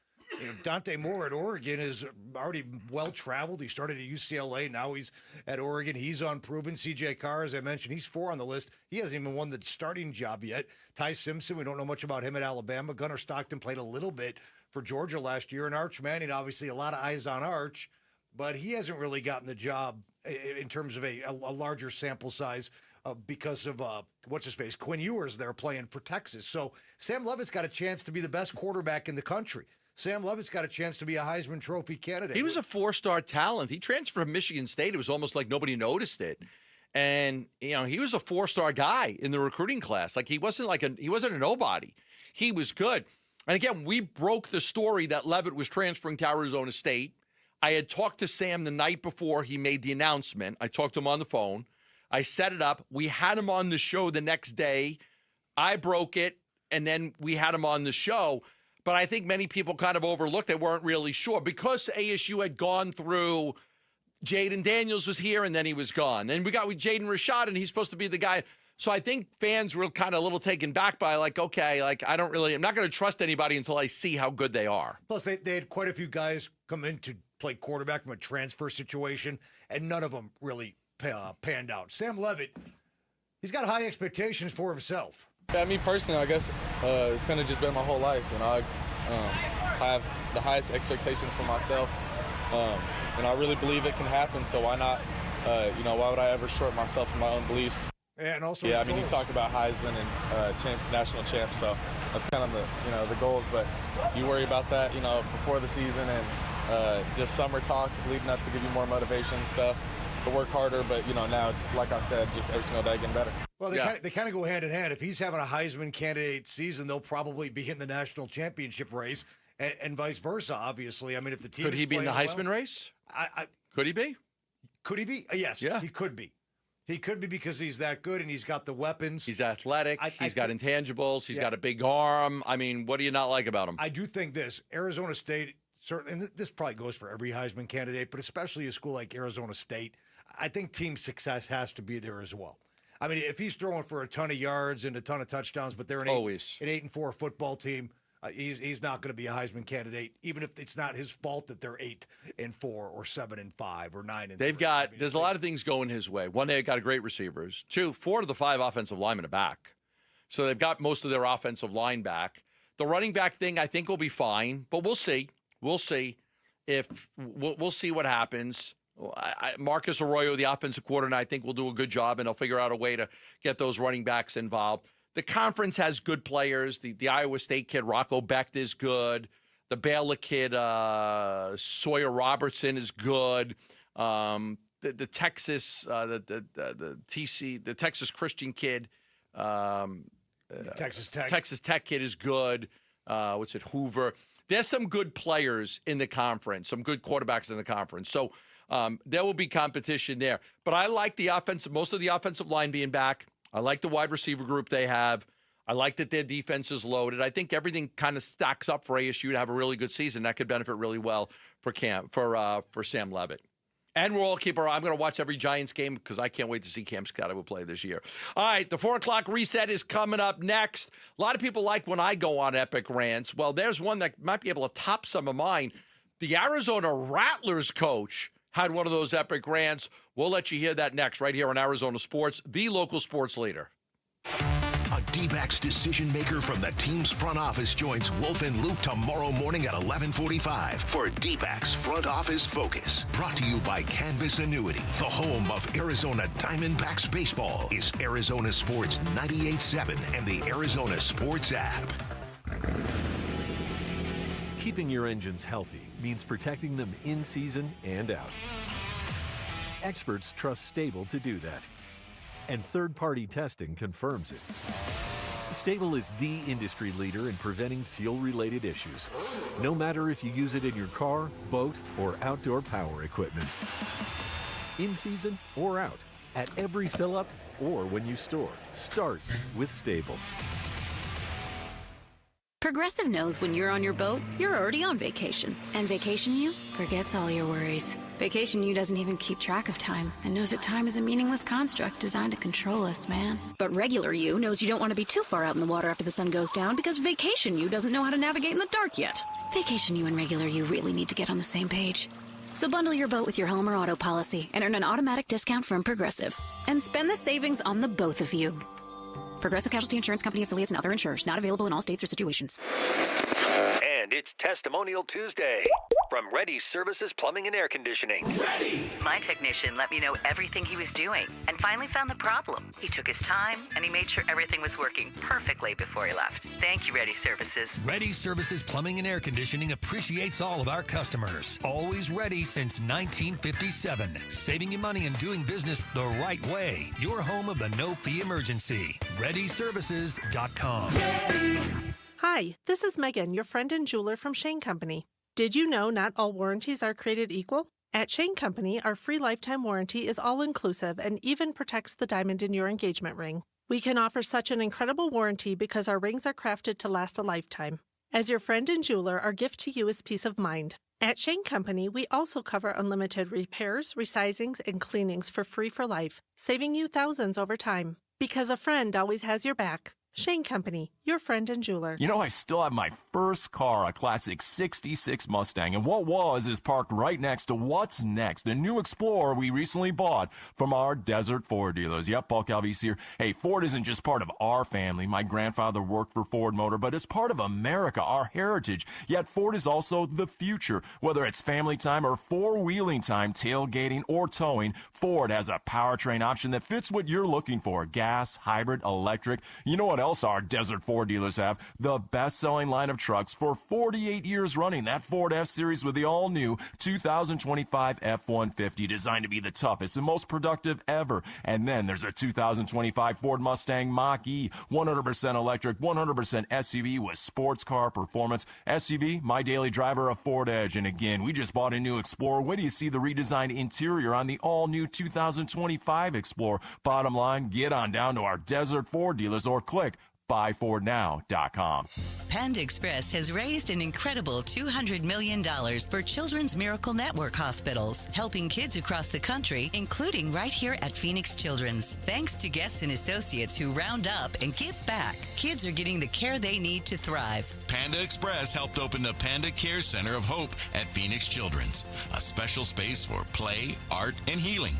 Dante Moore at Oregon is already well-traveled. He started at UCLA. Now he's at Oregon. He's unproven. C.J. Carr, as I mentioned, he's 4 on the list. He hasn't even won the starting job yet. Ty Simpson, we don't know much about him at Alabama. Gunnar Stockton played a little bit for Georgia last year. And Arch Manning, obviously, a lot of eyes on Arch, but he hasn't really gotten the job in terms of a larger sample size because of what's-his-face, Quinn Ewers there playing for Texas. So Sam Leavitt's got a chance to be the best quarterback in the country. Sam Leavitt's got a chance to be a Heisman Trophy candidate. He was a four-star talent. He transferred from Michigan State. It was almost like nobody noticed it. And, he was a four-star guy in the recruiting class. Like, he wasn't a nobody. He was good. And again, we broke the story that Leavitt was transferring to Arizona State. I had talked to Sam the night before he made the announcement. I talked to him on the phone. I set it up. We had him on the show the next day. I broke it, and then we had him on the show. But I think many people kind of overlooked. They weren't really sure. Because ASU had gone through, Jaden Daniels was here, and then he was gone. And we got with Jaden Rashad, and he's supposed to be the guy. So I think fans were kind of a little taken back by, I'm not going to trust anybody until I see how good they are. Plus, they had quite a few guys come in to play quarterback from a transfer situation, and none of them really panned out. Sam Leavitt, he's got high expectations for himself. Yeah, me personally, I guess it's kind of just been my whole life. I have the highest expectations for myself, and I really believe it can happen. So why not? Why would I ever short myself in my own beliefs? And also, you talk about Heisman and national champs, so that's kind of the goals. But you worry about that, before the season and just summer talk leading up to give you more motivation and stuff to work harder. But now it's like I said, just every single day getting better. Well, they kind of go hand in hand. If he's having a Heisman candidate season, they'll probably be in the national championship race, and vice versa. Obviously, if the team could he be in the Heisman race? Could he be? Could he be? Yes. Yeah. He could be. He could be because he's that good and he's got the weapons. He's athletic. He's got intangibles. He's got a big arm. What do you not like about him? I do think this. Arizona State, certainly, and this probably goes for every Heisman candidate, but especially a school like Arizona State, I think team success has to be there as well. If he's throwing for a ton of yards and a ton of touchdowns, but they're an 8-4 football team, he's not going to be a Heisman candidate, even if it's not his fault that they're 8-4 or 7-5 or 9-3. There's a lot of things going his way. One, they've got great receivers. Two, 4 of the 5 offensive linemen are back. So they've got most of their offensive line back. The running back thing, I think, will be fine, but we'll see. We'll see we'll see what happens. Marcus Arroyo, the offensive coordinator, I think will do a good job, and they'll figure out a way to get those running backs involved. The conference has good players. The Iowa State kid, Rocco Becht, is good. The Baylor kid, Sawyer Robertson, is good. The Texas, the Texas Christian kid, Texas Tech kid is good. Hoover. There's some good players in the conference, some good quarterbacks in the conference. So there will be competition there. But I like most of the offensive line being back. I like the wide receiver group they have. I like that their defense is loaded. I think everything kind of stacks up for ASU to have a really good season. That could benefit really well for Sam Leavitt. And we'll all keep our eye. I'm going to watch every Giants game because I can't wait to see Cam Scott play this year. All right, the 4 o'clock reset is coming up next. A lot of people like when I go on epic rants. Well, there's one that might be able to top some of mine. The Arizona Rattlers coach had one of those epic rants. We'll let you hear that next right here on Arizona Sports, the local sports leader. A D-backs decision maker from the team's front office joins Wolf and Luke tomorrow morning at 11:45 for D-backs Front Office Focus. Brought to you by Canvas Annuity. The home of Arizona Diamondbacks baseball is Arizona Sports 98.7 and the Arizona Sports app. Keeping your engines healthy means protecting them in season and out. Experts trust Stable to do that. And third-party testing confirms it. Stable is the industry leader in preventing fuel-related issues, no matter if you use it in your car, boat, or outdoor power equipment. In season or out, at every fill-up or when you store, start with Stable. Progressive knows when you're on your boat, you're already on vacation. And Vacation You forgets all your worries. Vacation You doesn't even keep track of time and knows that time is a meaningless construct designed to control us, man. But Regular You knows you don't want to be too far out in the water after the sun goes down because Vacation You doesn't know how to navigate in the dark yet. Vacation You and Regular You really need to get on the same page. So bundle your boat with your home or auto policy and earn an automatic discount from Progressive. And spend the savings on the both of you. Progressive Casualty Insurance Company affiliates and other insurers. Not available in all states or situations. And it's It's Testimonial Tuesday from Ready Services Plumbing and Air Conditioning. My technician let me know everything he was doing and finally found the problem. He took his time and he made sure everything was working perfectly before he left. Thank you, Ready Services. Ready Services Plumbing and Air Conditioning appreciates all of our customers. Always ready since 1957. Saving you money and doing business the right way. Your home of the no-fee emergency. ReadyServices.com. Hi, this is Megan, your friend and jeweler from Shane Company. Did you know not all warranties are created equal? At Shane Company, our free lifetime warranty is all-inclusive and even protects the diamond in your engagement ring. We can offer such an incredible warranty because our rings are crafted to last a lifetime. As your friend and jeweler, our gift to you is peace of mind. At Shane Company, we also cover unlimited repairs, resizings, and cleanings for free for life, saving you thousands over time. Because a friend always has your back. Shane Company, your friend and jeweler. You know, I still have my first car, a classic 66 Mustang, and what is parked right next to what's next, a new Explorer we recently bought from our Desert Ford dealers. Yep, Paul Calvise here. Hey, Ford isn't just part of our family. My grandfather worked for Ford Motor, but it's part of America, our heritage. Yet Ford is also the future. Whether it's family time or four-wheeling time, tailgating, or towing, Ford has a powertrain option that fits what you're looking for. Gas, hybrid, electric. You know what else our Desert Ford dealers have? The best-selling line of trucks for 48 years running. That Ford F-Series with the all-new 2025 F-150, designed to be the toughest and most productive ever. And then there's a 2025 Ford Mustang Mach-E, 100% electric, 100% SUV with sports car performance. SUV, my daily driver, a Ford Edge. And again, we just bought a new Explorer. Wait till you see the redesigned interior on the all-new 2025 Explorer. Bottom line, get on down to our Desert Ford dealers or click buyfordnow.com. Panda Express has raised an incredible $200 million for Children's Miracle Network hospitals, helping kids across the country, including right here at Phoenix Children's. Thanks to guests and associates who round up and give back, kids are getting the care they need to thrive. Panda Express helped open the Panda Care Center of Hope at Phoenix Children's, a special space for play, art, and healing.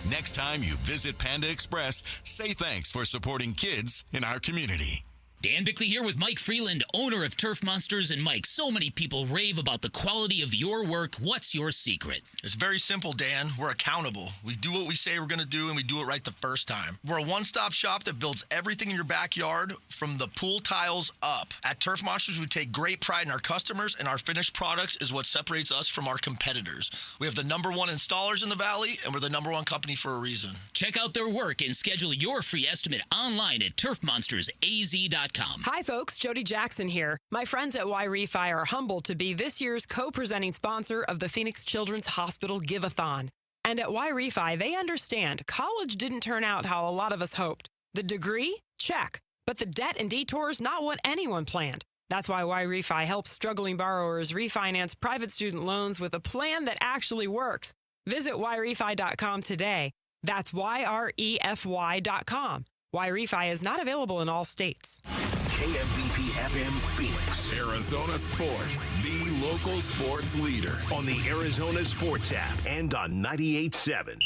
Next time you visit Panda Express, say thanks for supporting kids in our community. Dan Bickley here with Mike Freeland, owner of Turf Monsters. And Mike, so many people rave about the quality of your work. What's your secret? It's very simple, Dan. We're accountable. We do what we say we're going to do, and we do it right the first time. We're a one-stop shop that builds everything in your backyard from the pool tiles up. At Turf Monsters, we take great pride in our customers, and our finished products is what separates us from our competitors. We have the #1 installers in the Valley, and we're the #1 company for a reason. Check out their work and schedule your free estimate online at turfmonstersaz.com. Hi, folks. Jody Jackson here. My friends at Y-Refi are humbled to be this year's co-presenting sponsor of the Phoenix Children's Hospital Give-a-thon. And at Y-Refi, they understand college didn't turn out how a lot of us hoped. The degree? Check. But the debt and detours, not what anyone planned. That's why Y-Refi helps struggling borrowers refinance private student loans with a plan that actually works. Visit YRefi.com today. That's YREFY.com. Y-Refi is not available in all states. KMVP FM Phoenix. Arizona Sports, the local sports leader. On the Arizona Sports app and on 98.7.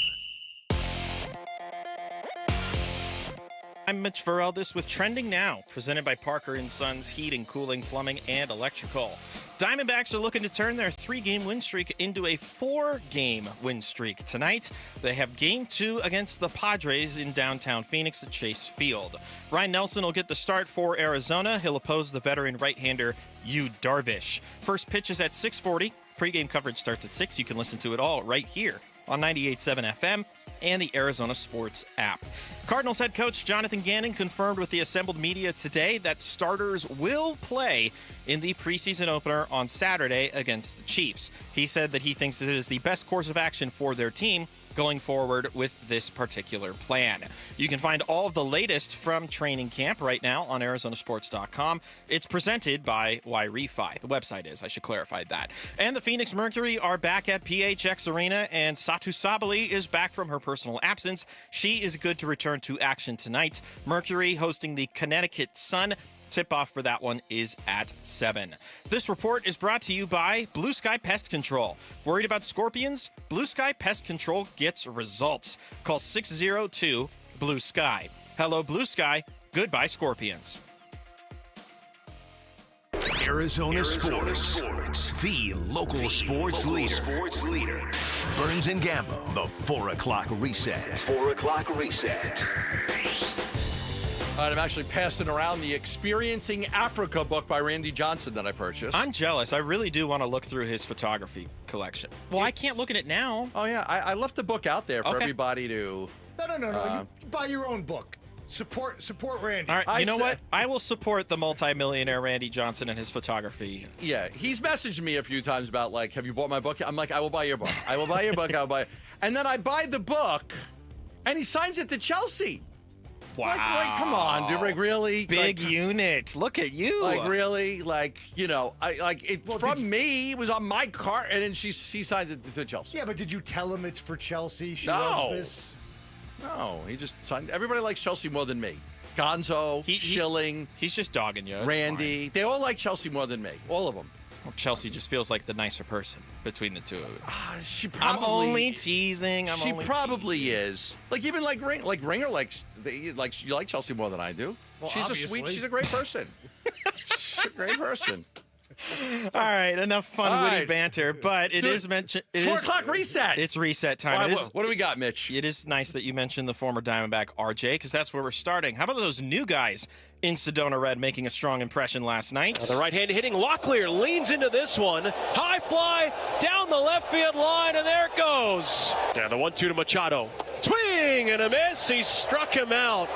I'm Mitch Vareldis with Trending Now, presented by Parker & Sons Heating, Cooling, Plumbing, and Electrical. Diamondbacks are looking to turn their 3-game win streak into a 4-game win streak. Tonight, they have Game 2 against the Padres in downtown Phoenix at Chase Field. Ryan Nelson will get the start for Arizona. He'll oppose the veteran right-hander Yu Darvish. First pitch is at 6:40. Pre-game coverage starts at 6. You can listen to it all right here on 98.7 FM and the Arizona Sports app. Cardinals head coach Jonathan Gannon confirmed with the assembled media today that starters will play in the preseason opener on Saturday against the Chiefs. He said that he thinks it is the best course of action for their team going forward with this particular plan. You can find all of the latest from training camp right now on ArizonaSports.com. It's presented by Y-Refi. The website is, I should clarify that. And the Phoenix Mercury are back at PHX Arena, and Satu Sabali is back from her personal absence. She is good to return to action tonight. Mercury hosting the Connecticut Sun. Tip-off for that one is at 7. This report is brought to you by Blue Sky Pest Control. Worried about scorpions? Blue Sky Pest Control gets results. Call 602-BLUE-SKY. Hello, Blue Sky. Goodbye, scorpions. Arizona Sports. The local sports leader. Burns and Gamble, the 4 o'clock reset. 4 o'clock reset. All right, I'm actually passing around the Experiencing Africa book by Randy Johnson that I purchased. I'm jealous. I really do want to look through his photography collection. Well, I can't look at it now. Oh, yeah. I left the book out there for everybody to... No. You buy your own book. Support Randy. All right, you know what? I will support the multimillionaire Randy Johnson and his photography. Yeah, he's messaged me a few times about, like, have you bought my book? I'm like, I will buy your book. I will buy your book. I will buy it. And then I buy the book, and he signs it to Chelsea. Wow. Like come on, dude. Like, really? Big unit. Look at you. Like, really? Like, you know, me. It was on my cart, and then she signs it to Chelsea. Yeah, but did you tell him it's for Chelsea? She No. loves this? No, he just signed. Everybody likes Chelsea more than me. Gonzo, Schilling. He's just dogging you. It's Randy. fine. They all like Chelsea more than me. All of them. Well, Chelsea just feels like the nicer person between the two of you. She probably. I'm only teasing. She probably is. Like even like Ringer likes. You like Chelsea more than I do. Well, she's obviously. She's a great person. She's a great person. All right, enough fun, All witty right. banter, but it is mentioned. 4 o'clock reset. It's reset time. All right, what do we got, Mitch? It is nice that you mentioned the former Diamondback RJ, because that's where we're starting. How about those new guys in Sedona Red making a strong impression last night? The right-handed hitting Locklear leans into this one. High fly down the left field line, and there it goes. Now the 1-2 to Machado. Swing and a miss. He struck him out.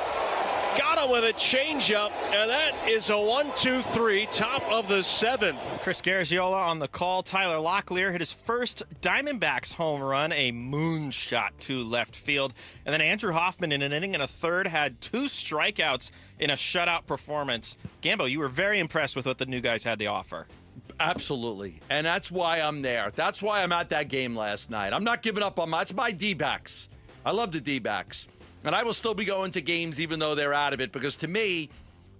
Got him with a changeup, and that is a 1-2-3, top of the 7th. Chris Garagiola on the call. Tyler Locklear hit his first Diamondbacks home run, a moonshot to left field. And then Andrew Hoffman, in an inning and a third, had 2 strikeouts in a shutout performance. Gambo, you were very impressed with what the new guys had to offer. Absolutely. And that's why I'm there. That's why I'm at that game last night. I'm not giving up on it's my D-backs. I love the D-backs. And I will still be going to games even though they're out of it, because to me,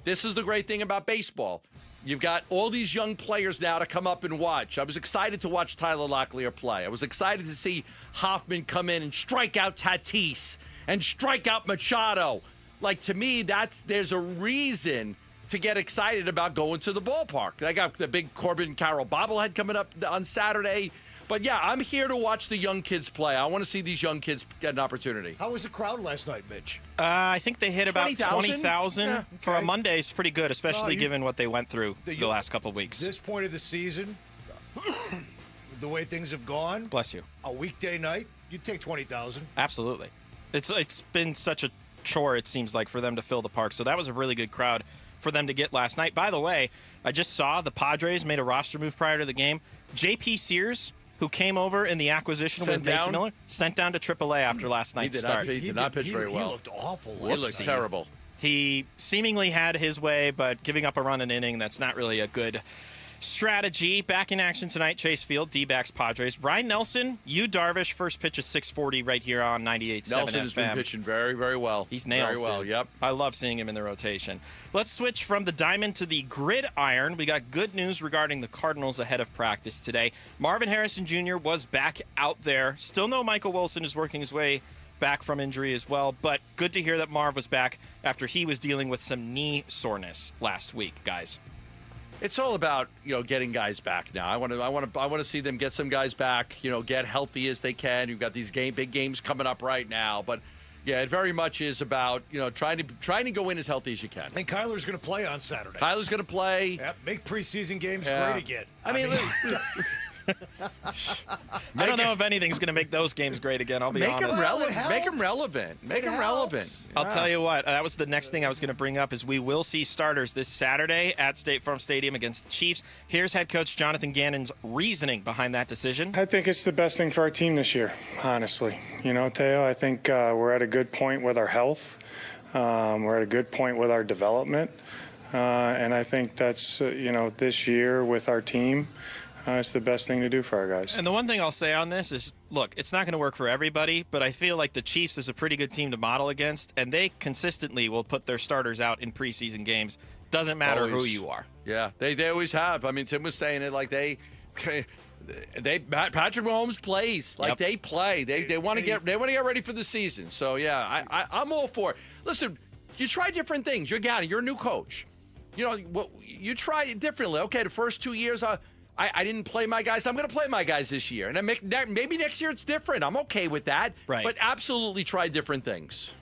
this is the great thing about baseball. You've got all these young players now to come up and watch. I was excited to watch Tyler Locklear play. I was excited to see Hoffman come in and strike out Tatis and strike out Machado. Like, to me, there's a reason to get excited about going to the ballpark. I got the big Corbin Carroll bobblehead coming up on Saturday. But, yeah, I'm here to watch the young kids play. I want to see these young kids get an opportunity. How was the crowd last night, Mitch? I think they hit about 20,000. Yeah, For a Monday. It's pretty good, especially given what they went through the last couple of weeks. This point of the season, the way things have gone. Bless you. A weekday night, you'd take 20,000. Absolutely. It's been such a chore, it seems like, for them to fill the park. So that was a really good crowd for them to get last night. By the way, I just saw the Padres made a roster move prior to the game. J.P. Sears, who came over in the acquisition with Mason Miller, sent down to AAA after last night's start. He did not pitch very well. He looked awful. He looked terrible. He seemingly had his way, but giving up a run an inning, that's not really a good strategy. Back in action tonight, Chase Field, D-backs, Padres. Brian Nelson, Yu Darvish, first pitch at 6:40 right here on 98.7 FM. Nelson has been pitching very, very well. He's nails, very well, dude. Yep. I love seeing him in the rotation. Let's switch from the diamond to the gridiron. We got good news regarding the Cardinals ahead of practice today. Marvin Harrison Jr. was back out there. Still no Michael Wilson is working his way back from injury as well, but good to hear that Marv was back after he was dealing with some knee soreness last week, guys. It's all about, getting guys back now. I want to see them get some guys back, get healthy as they can. You've got these big games coming up right now, but yeah, it very much is about, trying to go in as healthy as you can. And Kyler's going to play on Saturday. Kyler's going to play. Yep, make preseason games great again. I mean I don't know if anything's going to make those games great again, I'll be honest. Make them relevant. Make them relevant. I'll tell you what, that was the next thing I was going to bring up is we will see starters this Saturday at State Farm Stadium against the Chiefs. Here's head coach Jonathan Gannon's reasoning behind that decision. I think it's the best thing for our team this year, honestly. Teo, I think we're at a good point with our health. We're at a good point with our development. And I think that's, this year with our team, it's the best thing to do for our guys. And the one thing I'll say on this is, look, it's not going to work for everybody, but I feel like the Chiefs is a pretty good team to model against, and they consistently will put their starters out in preseason games. Doesn't matter who you are. Yeah, they always have. I mean, Tim was saying it like Patrick Mahomes plays like they play. They want to get ready for the season. So yeah, I'm all for it. Listen, you try different things. You're a new coach. you try it differently. Okay, the first 2 years, I didn't play my guys. I'm going to play my guys this year. And maybe next year it's different. I'm okay with that. Right. But absolutely try different things.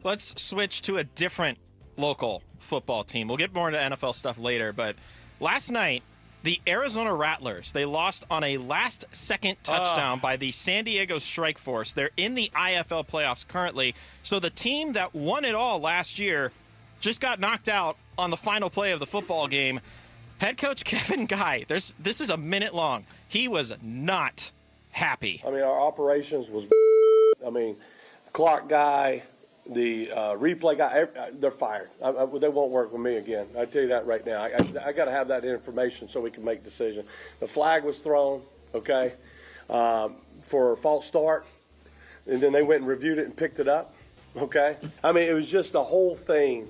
Let's switch to a different local football team. We'll get more into NFL stuff later, but last night, the Arizona Rattlers, they lost on a last-second touchdown by the San Diego Strike Force. They're in the IFL playoffs currently. So the team that won it all last year just got knocked out on the final play of the football game. Head coach Kevin Guy, this is a minute long. He was not happy. I mean, our operations was, clock guy, the replay guy, they're fired. They won't work with me again. I tell you that right now. I got to have that information so we can make decisions. The flag was thrown, okay, for a false start, and then they went and reviewed it and picked it up, okay. I mean, it was just the whole thing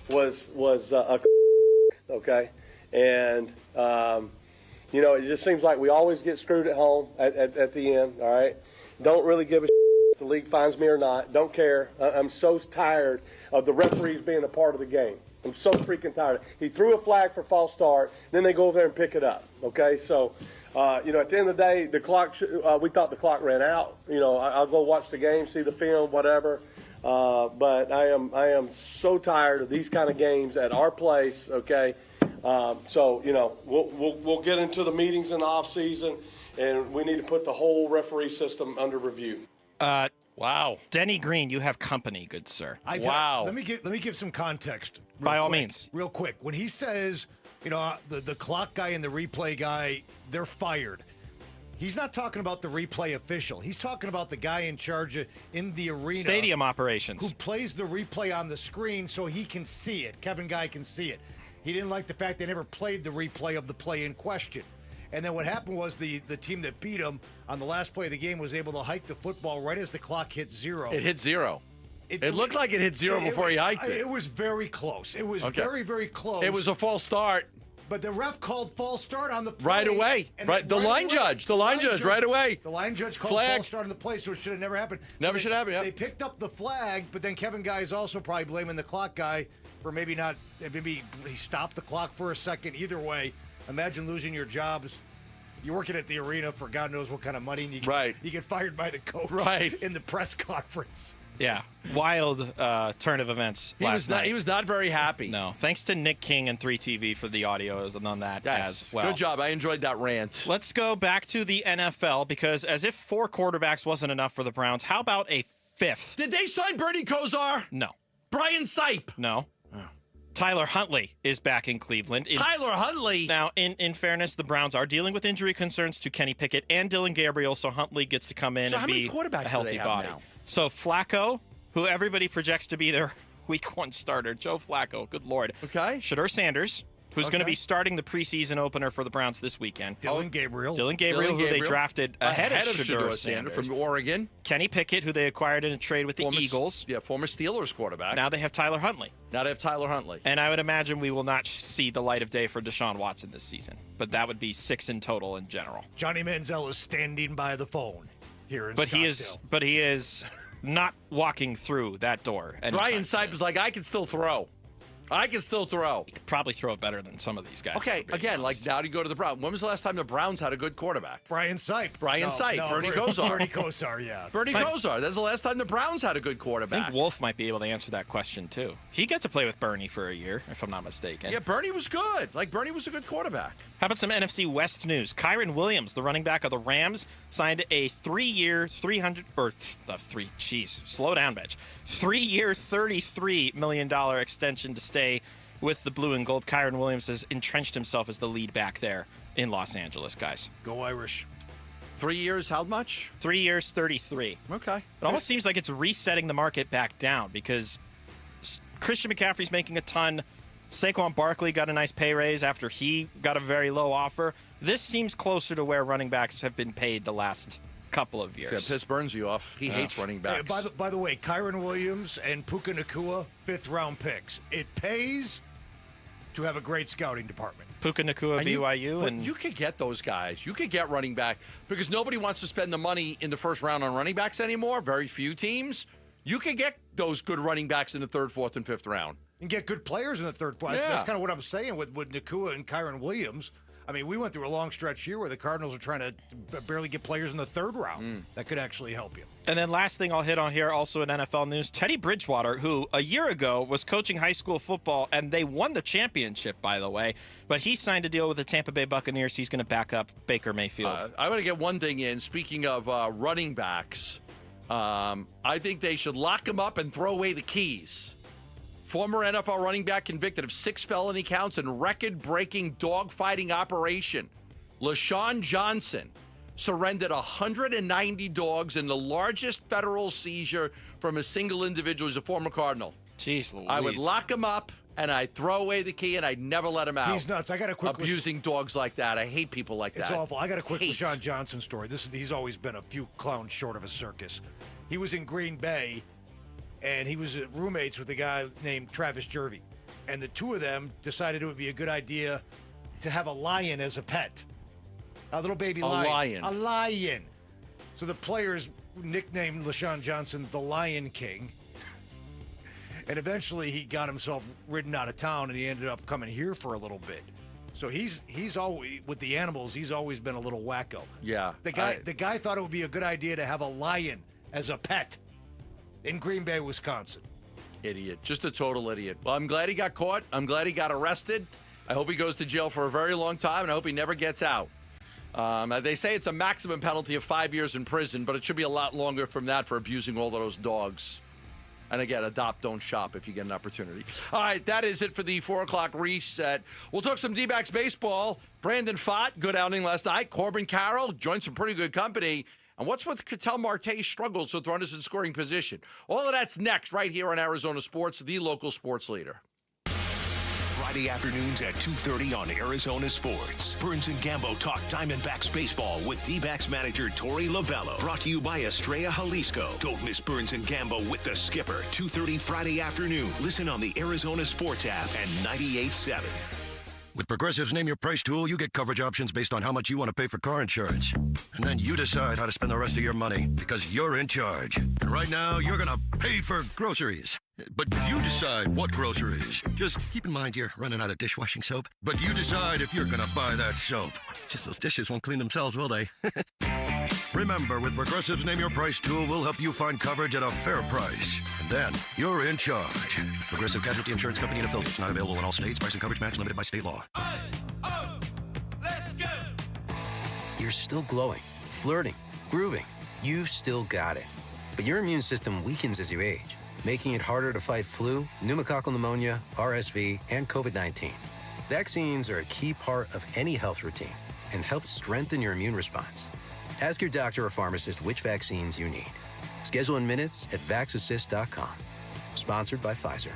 was okay, and it just seems like we always get screwed at home at the end. All right, don't really give a if the league finds me or not. Don't care. I'm so tired of the referees being a part of the game. I'm so freaking tired. He threw a flag for false start, then they go over there and pick it up. Okay, so at the end of the day, the clock. We thought the clock ran out. I'll go watch the game, see the film, whatever. But I am so tired of these kind of games at our place. Okay, we'll get into the meetings in the off season, and we need to put the whole referee system under review. Wow. Denny Green, you have company, good sir. Wow. Let me give some context. By all means. Real quick. When he says, the clock guy and the replay guy, they're fired. He's not talking about the replay official. He's talking about the guy in charge in the arena. Stadium operations. Who plays the replay on the screen so he can see it. Kevin Guy can see it. He didn't like the fact they never played the replay of the play in question. And then what happened was the team that beat him on the last play of the game was able to hike the football right as the clock hit zero. It hit zero. It looked like it hit zero before he hiked it. It was very close. It was very, very close. It was a false start. But the ref called false start on the play. Right away. Right. The line judge right away. The line judge called false start on the play, so it should have never happened. Never should happen, yeah. They picked up the flag, but then Kevin Guy is also probably blaming the clock guy for maybe he stopped the clock for a second. Either way, imagine losing your jobs. You're working at the arena for God knows what kind of money, and you get fired by the coach in the press conference. Yeah, wild turn of events last night. He was not very happy. No, thanks to Nick King and 3TV for the audio on that as well. Good job. I enjoyed that rant. Let's go back to the NFL because as if 4 quarterbacks wasn't enough for the Browns, how about a 5th? Did they sign Bernie Kosar? No. Brian Sipe? No. Tyler Huntley is back in Cleveland. Tyler Huntley? Now, in fairness, the Browns are dealing with injury concerns to Kenny Pickett and Dylan Gabriel, so Huntley gets to come in and be a healthy body. Now? So Flacco, who everybody projects to be their Week 1 starter, Joe Flacco, good Lord. Okay. Shedeur Sanders, who's going to be starting the preseason opener for the Browns this weekend. Dylan Gabriel, who they drafted ahead of Shedeur Sanders from Oregon. Kenny Pickett, who they acquired in a trade with the Eagles. Yeah, former Steelers quarterback. Now they have Tyler Huntley. And I would imagine we will not see the light of day for Deshaun Watson this season, but that would be 6 in total in general. Johnny Manziel is standing by the phone here in Scottsdale. But he is not walking through that door. Brian Sipe is like, I can still throw. He could probably throw it better than some of these guys. Okay, again, like now you go to the Browns. When was the last time the Browns had a good quarterback? Brian Sipe. Bernie Kosar. Bernie Kosar, yeah. Bernie Kosar. That's the last time the Browns had a good quarterback. I think Wolf might be able to answer that question, too. He got to play with Bernie for a year, if I'm not mistaken. Yeah, Bernie was good. Bernie was a good quarterback. How about some NFC West news? Kyren Williams, the running back of the Rams, signed a 3-year, $33 million extension to stay with the blue and gold. Kyren Williams has entrenched himself as the lead back there in Los Angeles, guys. Go Irish. 3 years, how much? 3 years, 33. Okay. It almost seems like it's resetting the market back down because Christian McCaffrey's making a ton. Saquon Barkley got a nice pay raise after he got a very low offer. This seems closer to where running backs have been paid the last couple of years. Yeah, piss burns you off. He hates running backs. By the way, Kyren Williams and Puka Nacua, 5th-round picks. It pays to have a great scouting department. Puka Nacua, BYU. You could get those guys. You could get running back because nobody wants to spend the money in the first round on running backs anymore. Very few teams. You could get those good running backs in the 3rd, 4th, and 5th round. and get good players in the third. That's kind of what I'm saying with Nakua and Kyron Williams. I mean, we went through a long stretch here where the Cardinals are trying to barely get players in the third round. That could actually help you. And then last thing I'll hit on here, also in NFL news, Teddy Bridgewater, who a year ago was coaching high school football, and they won the championship, by the way, but he signed a deal with the Tampa Bay Buccaneers. He's going to back up Baker Mayfield. I'm going to get one thing in. Speaking of running backs, I think they should lock him up and throw away the keys. Former NFL running back convicted of 6 felony counts and record-breaking dogfighting operation. LaShawn Johnson surrendered 190 dogs in the largest federal seizure from a single individual. He's a former Cardinal. Jeez Louise. I would lock him up, and I'd throw away the key, and I'd never let him out. He's nuts. I got a quick abusing dogs like that. I hate people like that. It's awful. I got a quick LaShawn Johnson story. He's always been a few clowns short of a circus. He was in Green Bay, and he was roommates with a guy named Travis Jervey. And the two of them decided it would be a good idea to have a lion as a pet. A little baby lion. A lion. So the players nicknamed LaShawn Johnson the Lion King. And eventually he got himself ridden out of town, and he ended up coming here for a little bit. So he's always, with the animals, he's always been a little wacko. Yeah. The guy thought it would be a good idea to have a lion as a pet in Green Bay, Wisconsin. Idiot. Just a total idiot. Well, I'm glad he got caught. I'm glad he got arrested. I hope he goes to jail for a very long time, and I hope he never gets out. They say it's a maximum penalty of 5 years in prison, but it should be a lot longer from that for abusing all of those dogs. And again, adopt, don't shop if you get an opportunity. All right, that is it for the 4 o'clock reset. We'll talk some D-backs baseball. Brandon Pfaadt, good outing last night. Corbin Carroll joined some pretty good company. And what's with Ketel Marte's struggles with runners in scoring position? All of that's next right here on Arizona Sports, the local sports leader. Friday afternoons at 2:30 on Arizona Sports. Burns and Gambo talk Diamondbacks baseball with D-backs manager Torey Lovello. Brought to you by Estrella Jalisco. Don't miss Burns and Gambo with the skipper. 2:30 Friday afternoon. Listen on the Arizona Sports app and 98.7. With Progressive's Name Your Price tool, you get coverage options based on how much you want to pay for car insurance. And then you decide how to spend the rest of your money because you're in charge. And right now, you're going to pay for groceries. But you decide what groceries. Just keep in mind you're running out of dishwashing soap. But you decide if you're going to buy that soap. It's just those dishes won't clean themselves, will they? Remember, with Progressive's Name Your Price tool, we'll help you find coverage at a fair price. And then you're in charge. Progressive Casualty Insurance Company and affiliates. Not available in all states. Price and coverage match limited by state law. You're still glowing, flirting, grooving. You've still got it. But your immune system weakens as you age, making it harder to fight flu, pneumococcal pneumonia, RSV, and COVID-19. Vaccines are a key part of any health routine and help strengthen your immune response. Ask your doctor or pharmacist which vaccines you need. Schedule in minutes at vaxassist.com. Sponsored by Pfizer.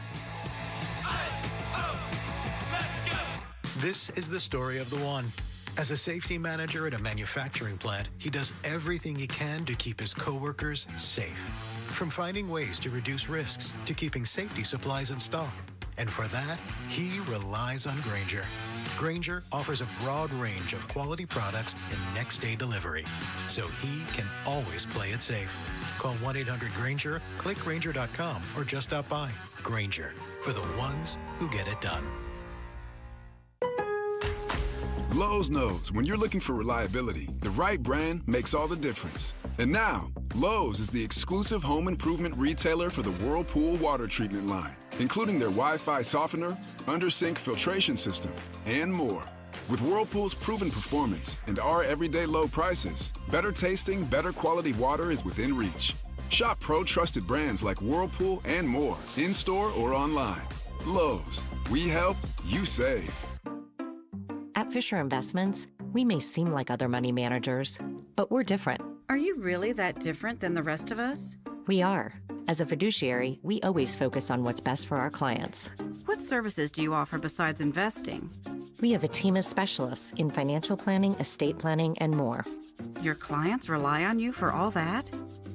This is the story of the one. As a safety manager at a manufacturing plant, he does everything he can to keep his coworkers safe. From finding ways to reduce risks to keeping safety supplies in stock. And for that, he relies on Grainger. Grainger offers a broad range of quality products and next-day delivery, so he can always play it safe. Call 1-800-GRAINGER, click Grainger.com, or just stop by. Grainger, for the ones who get it done. Lowe's knows when you're looking for reliability, the right brand makes all the difference. And now, Lowe's is the exclusive home improvement retailer for the Whirlpool water treatment line, including their Wi-Fi softener, under-sink filtration system, and more. With Whirlpool's proven performance and our everyday low prices, better tasting, better quality water is within reach. Shop pro-trusted brands like Whirlpool and more, in-store or online. Lowe's, we help, you save. At Fisher Investments, we may seem like other money managers, but we're different. Are you really that different than the rest of us? We are. As a fiduciary, we always focus on what's best for our clients. What services do you offer besides investing? We have a team of specialists in financial planning, estate planning, and more. Your clients rely on you for all that?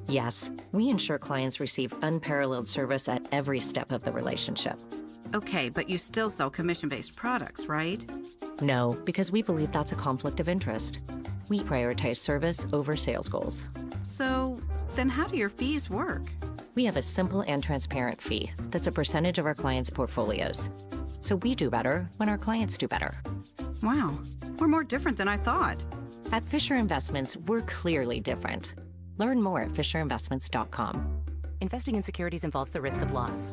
Yes, we ensure clients receive unparalleled service at every step of the relationship. Okay, but you still sell commission-based products, right? No, because we believe that's a conflict of interest. We prioritize service over sales goals. So, Then how do your fees work? We have a simple and transparent fee that's a percentage of our clients' portfolios. So we do better when our clients do better. Wow, we're more different than I thought. At Fisher Investments, we're clearly different. Learn more at fisherinvestments.com. Investing in securities involves the risk of loss.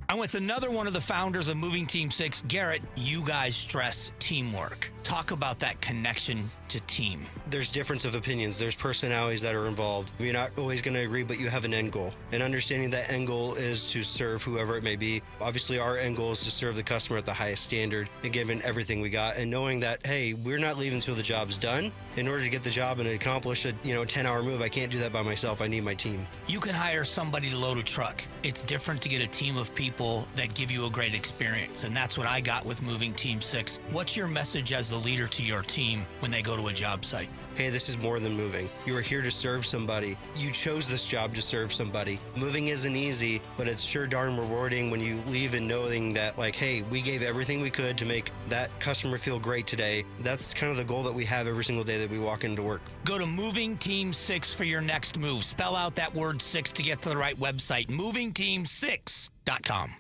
I'm with another one of the founders of Moving Team 6, Garrett. You guys stress teamwork. Talk about that connection to team. There's difference of opinions. There's personalities that are involved. You're not always going to agree, but you have an end goal. And understanding that end goal is to serve whoever it may be. Obviously, our end goal is to serve the customer at the highest standard and giving everything we got. And knowing that, hey, we're not leaving until the job's done. In order to get the job and accomplish a 10-hour move, I can't do that by myself. I need my team. You can hire somebody to load a truck. It's different to get a team of people that give you a great experience. And that's what I got with Moving Team 6. What's your message as the leader to your team when they go to a job site? Hey, this is more than moving. You are here to serve somebody. You chose this job to serve somebody. Moving isn't easy, but it's sure darn rewarding when you leave and knowing that, hey, we gave everything we could to make that customer feel great today. That's kind of the goal that we have every single day that we walk into work. Go to Moving Team 6 for your next move. Spell out that word 6 to get to the right website. MovingTeam6.com.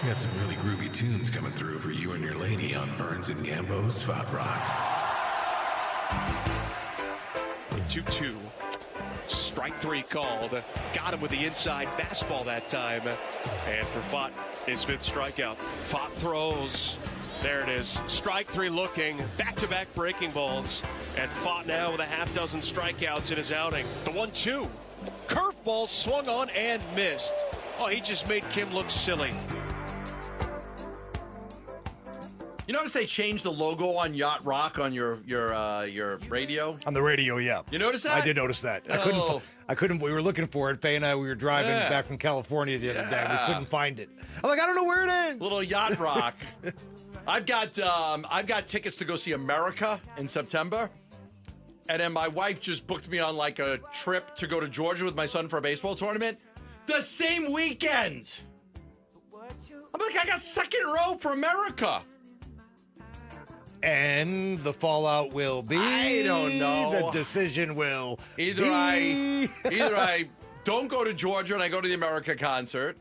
We got some really groovy tunes coming through for you and your lady on Burns and Gambo's Fat Rock. 2-2. Strike three called. Got him with the inside fastball that time. And for Fott, his fifth strikeout. Fott throws. There it is. Strike three looking. Back-to-back breaking balls. And Fott now with a half dozen strikeouts in his outing. The 1-2. Curveball swung on and missed. Oh, he just made Kim look silly. You notice they changed the logo on Yacht Rock on your radio? On the radio, yeah. You notice that? I did notice that. Oh. I couldn't. We were looking for it. Faye and I, we were driving back from California the other day. We couldn't find it. I'm like, I don't know where it is. Little Yacht Rock. I've got tickets to go see America in September. And then my wife just booked me on a trip to go to Georgia with my son for a baseball tournament. The same weekend. I'm like, I got second row for America. And the fallout will be. I don't know. The decision will. Either I don't go to Georgia and I go to the America concert.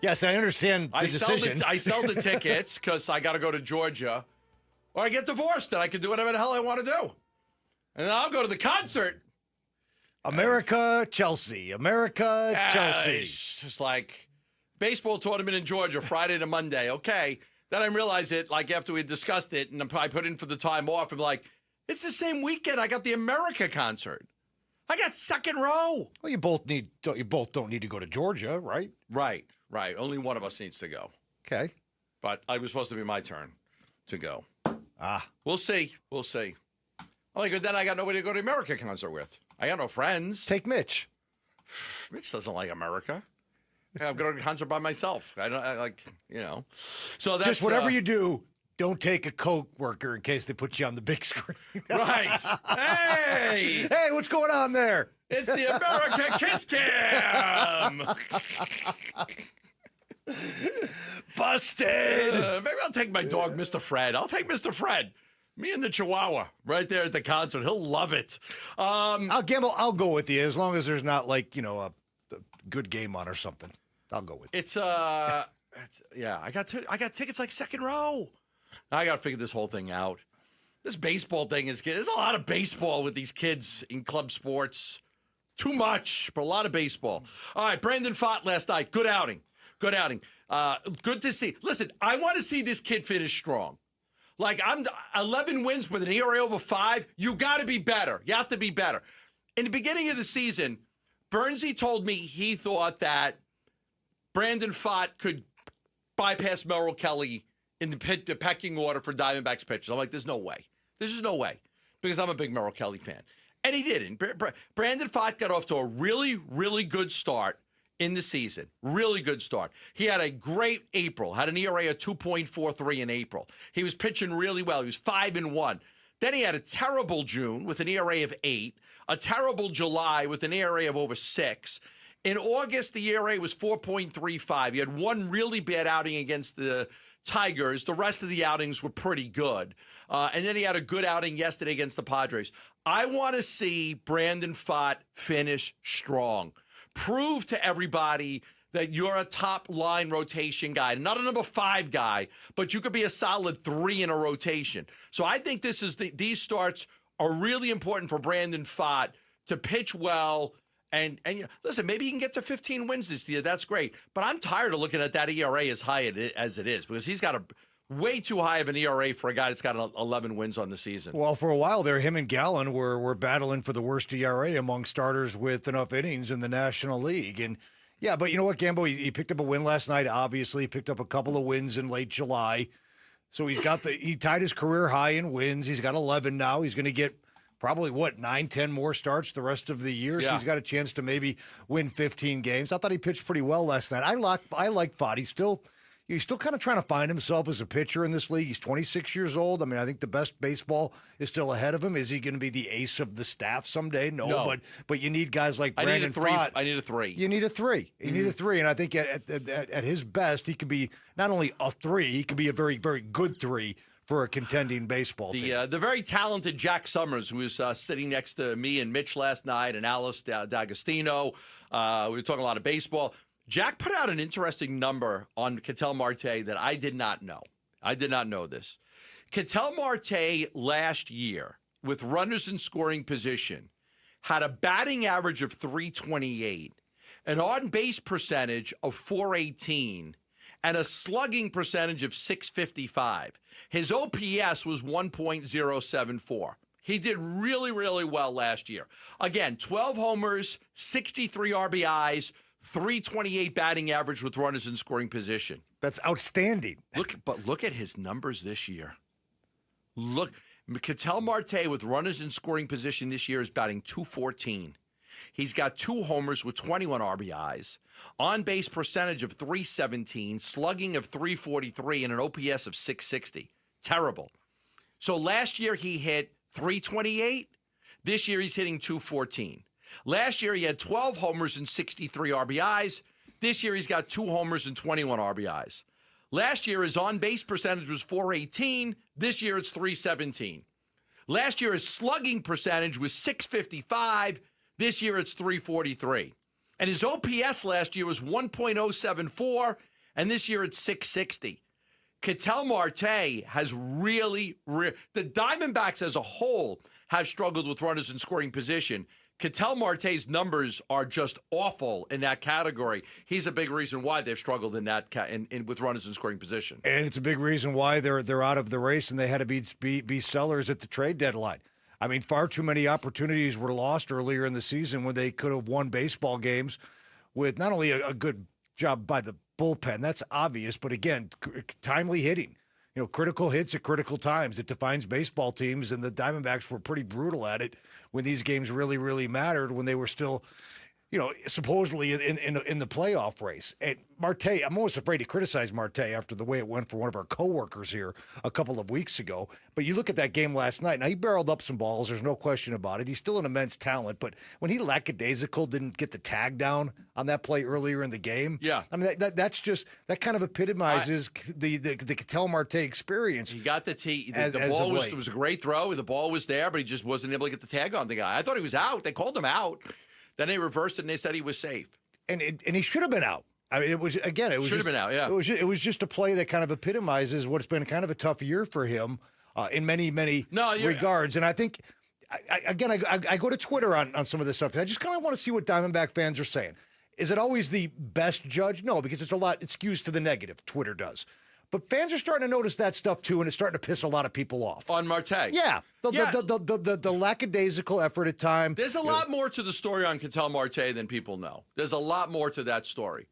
Yes, I understand the decision. I sell the tickets because I got to go to Georgia, or I get divorced and I can do whatever the hell I want to do, and then I'll go to the concert. America, Chelsea. America, Chelsea. It's just like baseball tournament in Georgia, Friday to Monday. Okay. Then I realized it, after we discussed it, and I put in for the time off, I'm like, it's the same weekend. I got the America concert. I got second row. Well, you both don't need to go to Georgia, right? Right. Only one of us needs to go. Okay. But it was supposed to be my turn to go. We'll see. Then I got nobody to go to the America concert with. I got no friends. Take Mitch. Mitch doesn't like America. I'm going to a concert by myself. I So that's just whatever you do. Don't take a co-worker in case they put you on the big screen. Right. Hey, what's going on there? It's the America Kiss Cam. Busted. Maybe I'll take my dog, Mr. Fred. I'll take Mr. Fred. Me and the Chihuahua right there at the concert. He'll love it. I'll gamble. I'll go with you as long as there's not a good game on or something. I'll go with you. I got tickets second row. I got to figure this whole thing out. This baseball thing there's a lot of baseball with these kids in club sports. Too much, but a lot of baseball. All right, Brandon Fott last night. Good outing. Good to see. Listen, I want to see this kid finish strong. I'm 11 wins with an ERA over 5. You got to be better. You have to be better. In the beginning of the season, Bernsey told me he thought that Brandon Fott could bypass Merrill Kelly in the pecking order for Diamondbacks pitchers. I'm like, there's no way. There's just no way because I'm a big Merrill Kelly fan. And he didn't. Brandon Fott got off to a really, really good start in the season. Really good start. He had a great April, had an ERA of 2.43 in April. He was pitching really well. He was 5-1. Then he had a terrible June with an ERA of 8, a terrible July with an ERA of over 6. In August, the ERA was 4.35. He had one really bad outing against the Tigers, the rest of the outings were pretty good. And then he had a good outing yesterday against the Padres. I want to see Brandon Pfaadt finish strong. Prove to everybody that you're a top-line rotation guy, not a number 5 guy, but you could be a solid 3 in a rotation. So I think these starts are really important for Brandon Pfaadt to pitch well. And listen, maybe he can get to 15 wins this year. That's great. But I'm tired of looking at that ERA as high as it is, because he's got a way too high of an ERA for a guy that's got 11 wins on the season. Well, for a while there, him and Gallen were battling for the worst ERA among starters with enough innings in the National League. And yeah, but you know what, Gambo? He picked up a win last night, obviously. He picked up a couple of wins in late July. So he tied his career high in wins. He's got 11 now. He's going to get probably, 9, 10 more starts the rest of the year. So he's got a chance to maybe win 15 games. I thought he pitched pretty well last night. I like Pfaadt. He's still kind of trying to find himself as a pitcher in this league. He's 26 years old. I mean, I think the best baseball is still ahead of him. Is he going to be the ace of the staff someday? No. But you need guys like Brandon Pfaadt. I need a 3. You need a 3. You need a 3. And I think at his best, he could be not only a 3, he could be a very, very good 3 for a contending baseball team. The very talented Jack Summers, who was sitting next to me and Mitch last night, and Alice D'Agostino. We were talking a lot of baseball. Jack put out an interesting number on Ketel Marte that I did not know. I did not know this. Ketel Marte last year, with runners in scoring position, had a batting average of .328, an on-base percentage of .418, and a slugging percentage of .655. His OPS was 1.074. He did really, really well last year. Again, 12 homers, 63 RBIs, .328 batting average with runners in scoring position. That's outstanding. Look at his numbers this year. Look, Ketel Marte with runners in scoring position this year is batting .214. He's got 2 homers with 21 RBIs, on-base percentage of .317, slugging of .343, and an OPS of .660. Terrible. So last year he hit .328. This year he's hitting .214. Last year, he had 12 homers and 63 RBIs. This year, he's got 2 homers and 21 RBIs. Last year, his on-base percentage was .418. This year, it's .317. Last year, his slugging percentage was .655. This year, it's .343. And his OPS last year was 1.074, and this year, it's .660. Ketel Marte has the Diamondbacks as a whole have struggled with runners in scoring position. Ketel Marte's numbers are just awful in that category. He's a big reason why they've struggled in that with runners in scoring position. And it's a big reason why they're out of the race and they had to be sellers at the trade deadline. I mean, far too many opportunities were lost earlier in the season when they could have won baseball games with not only a good job by the bullpen, that's obvious, but again, timely hitting. You know, critical hits at critical times. It defines baseball teams, and the Diamondbacks were pretty brutal at it when these games really, really mattered, when they were still, supposedly in the playoff race. And Marte, I'm almost afraid to criticize Marte after the way it went for one of our coworkers here a couple of weeks ago. But you look at that game last night. Now, he barreled up some balls. There's no question about it. He's still an immense talent. But when he lackadaisical didn't get the tag down on that play earlier in the game, I mean, that kind of epitomizes the Ketel Marte experience. He got the tee. The ball was a great throw. The ball was there, but he just wasn't able to get the tag on the guy. I thought he was out. They called him out. Then they reversed it and they said he was safe. And he should have been out. I mean, it was should have been out. Yeah, it was just a play that kind of epitomizes what's been kind of a tough year for him in many regards. And I think, I go to Twitter on some of this stuff because I just kind of want to see what Diamondback fans are saying. Is it always the best judge? No, because it skews to the negative. Twitter does. But fans are starting to notice that stuff too, and it's starting to piss a lot of people off. On Marte. Yeah. The lackadaisical effort at time. There's a lot more to the story on Ketel Marte than people know. There's a lot more to that story.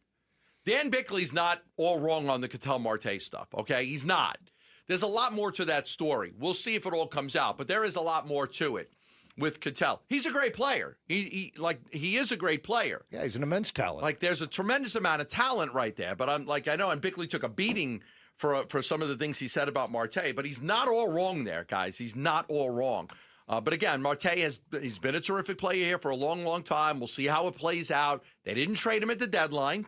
Dan Bickley's not all wrong on the Ketel Marte stuff, okay? He's not. There's a lot more to that story. We'll see if it all comes out, but there is a lot more to it with Ketel. He's a great player. He is a great player. Yeah, he's an immense talent. Like, there's a tremendous amount of talent right there, but I know, and Bickley took a beating for some of the things he said about Marte, but he's not all wrong there, guys. He's not all wrong. But again, Marte he's been a terrific player here for a long, long time. We'll see how it plays out. They didn't trade him at the deadline.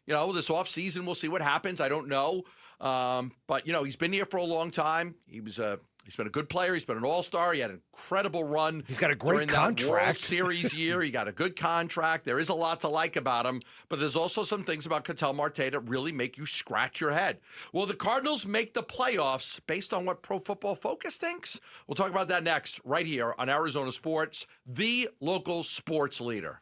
this offseason, we'll see what happens. I don't know. But, he's been here for a long time. He's been a good player. He's been an all-star. He had an incredible run. He's got a great during that World contract. Series year. He got a good contract. There is a lot to like about him, but there's also some things about Ketel Marte that really make you scratch your head. Will the Cardinals make the playoffs based on what Pro Football Focus thinks? We'll talk about that next, right here on Arizona Sports, the local sports leader.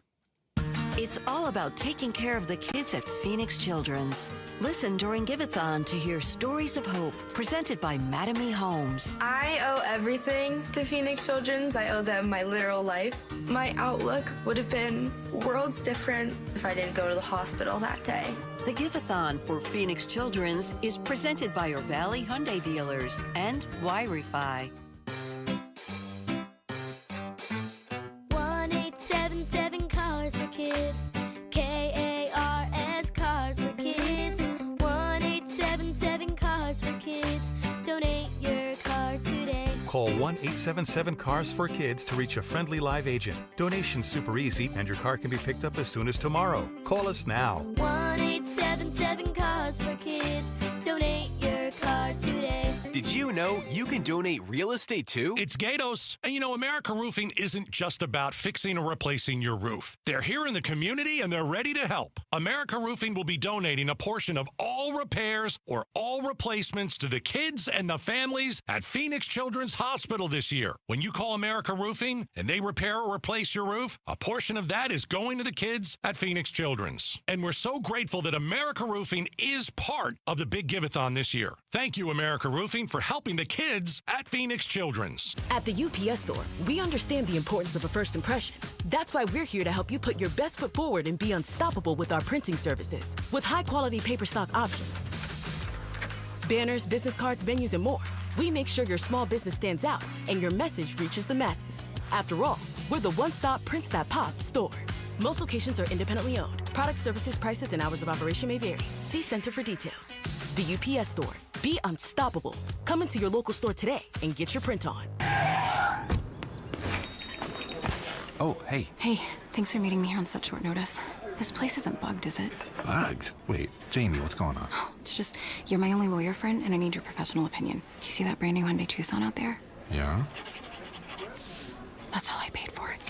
It's all about taking care of the kids at Phoenix Children's. Listen during Give-a-thon to hear stories of hope presented by Madame E. Homes. I owe everything to Phoenix Children's. I owe them my literal life. My outlook would have been worlds different if I didn't go to the hospital that day. The Give-a-thon for Phoenix Children's is presented by your Valley Hyundai dealers and Wi-Fi. 1877 Cars for Kids. KARS Cars for Kids. 1877 Cars for Kids. Donate your car today. Call 1-877-CARS for Kids to reach a friendly live agent. Donation's super easy, and your car can be picked up as soon as tomorrow. Call us now. 1877 Cars for Kids. Donate your car today. Did you know you can donate real estate too? It's Gatos. And America Roofing isn't just about fixing or replacing your roof. They're here in the community and they're ready to help. America Roofing will be donating a portion of all repairs or all replacements to the kids and the families at Phoenix Children's Hospital this year. When you call America Roofing and they repair or replace your roof, a portion of that is going to the kids at Phoenix Children's. And we're so grateful that America Roofing is part of the big Give-a-thon this year. Thank you, America Roofing, for helping the kids at Phoenix Children's. At the UPS store, we understand the importance of a first impression. That's why we're here to help you put your best foot forward and be unstoppable with our printing services. With high-quality paper stock options, banners, business cards, menus, and more, we make sure your small business stands out and your message reaches the masses. After all, we're the one-stop Prints That Pop store. Most locations are independently owned. Product, services, prices, and hours of operation may vary. See Center for details. The UPS store. Be unstoppable. Come into your local store today and get your print on. Oh, hey. Hey, thanks for meeting me here on such short notice. This place isn't bugged, is it? Bugged? Wait, Jamie, what's going on? It's just, you're my only lawyer friend, and I need your professional opinion. Do you see that brand new Hyundai Tucson out there? Yeah? That's all I paid for it.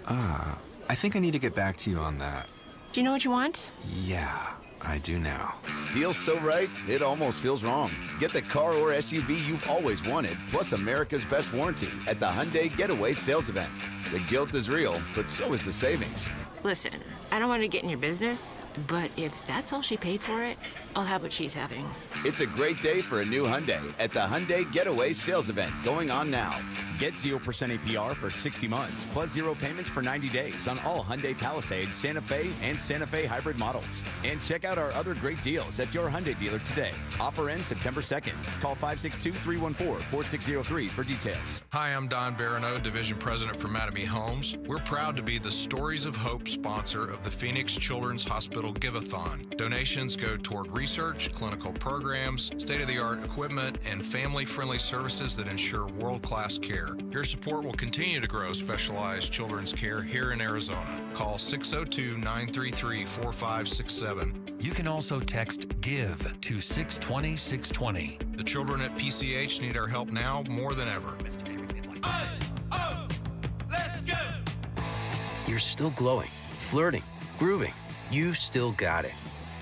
I think I need to get back to you on that. Do you know what you want? Yeah, I do now. Deal's so right, it almost feels wrong. Get the car or SUV you've always wanted, plus America's best warranty at the Hyundai Getaway Sales Event. The guilt is real, but so is the savings. Listen, I don't want to get in your business, but if that's all she paid for it, I'll have what she's having. It's a great day for a new Hyundai at the Hyundai Getaway Sales Event going on now. Get 0% APR for 60 months, plus 0 payments for 90 days on all Hyundai Palisade, Santa Fe, and Santa Fe hybrid models. And check out our other great deals at your Hyundai dealer today. Offer ends September 2nd. Call 562-314-4603 for details. Hi, I'm Don Barano, Division President for Madame E. Homes. We're proud to be the Stories of Hope sponsor of the Phoenix Children's Hospital Give-a-thon. Donations go toward research, clinical programs, state-of-the-art equipment, and family-friendly services that ensure world-class care. Your support will continue to grow specialized children's care here in Arizona. Call 602-933-4567. You can also text GIVE to 620-620. The children at PCH need our help now more than ever. You're still glowing, flirting, grooving. You've still got it.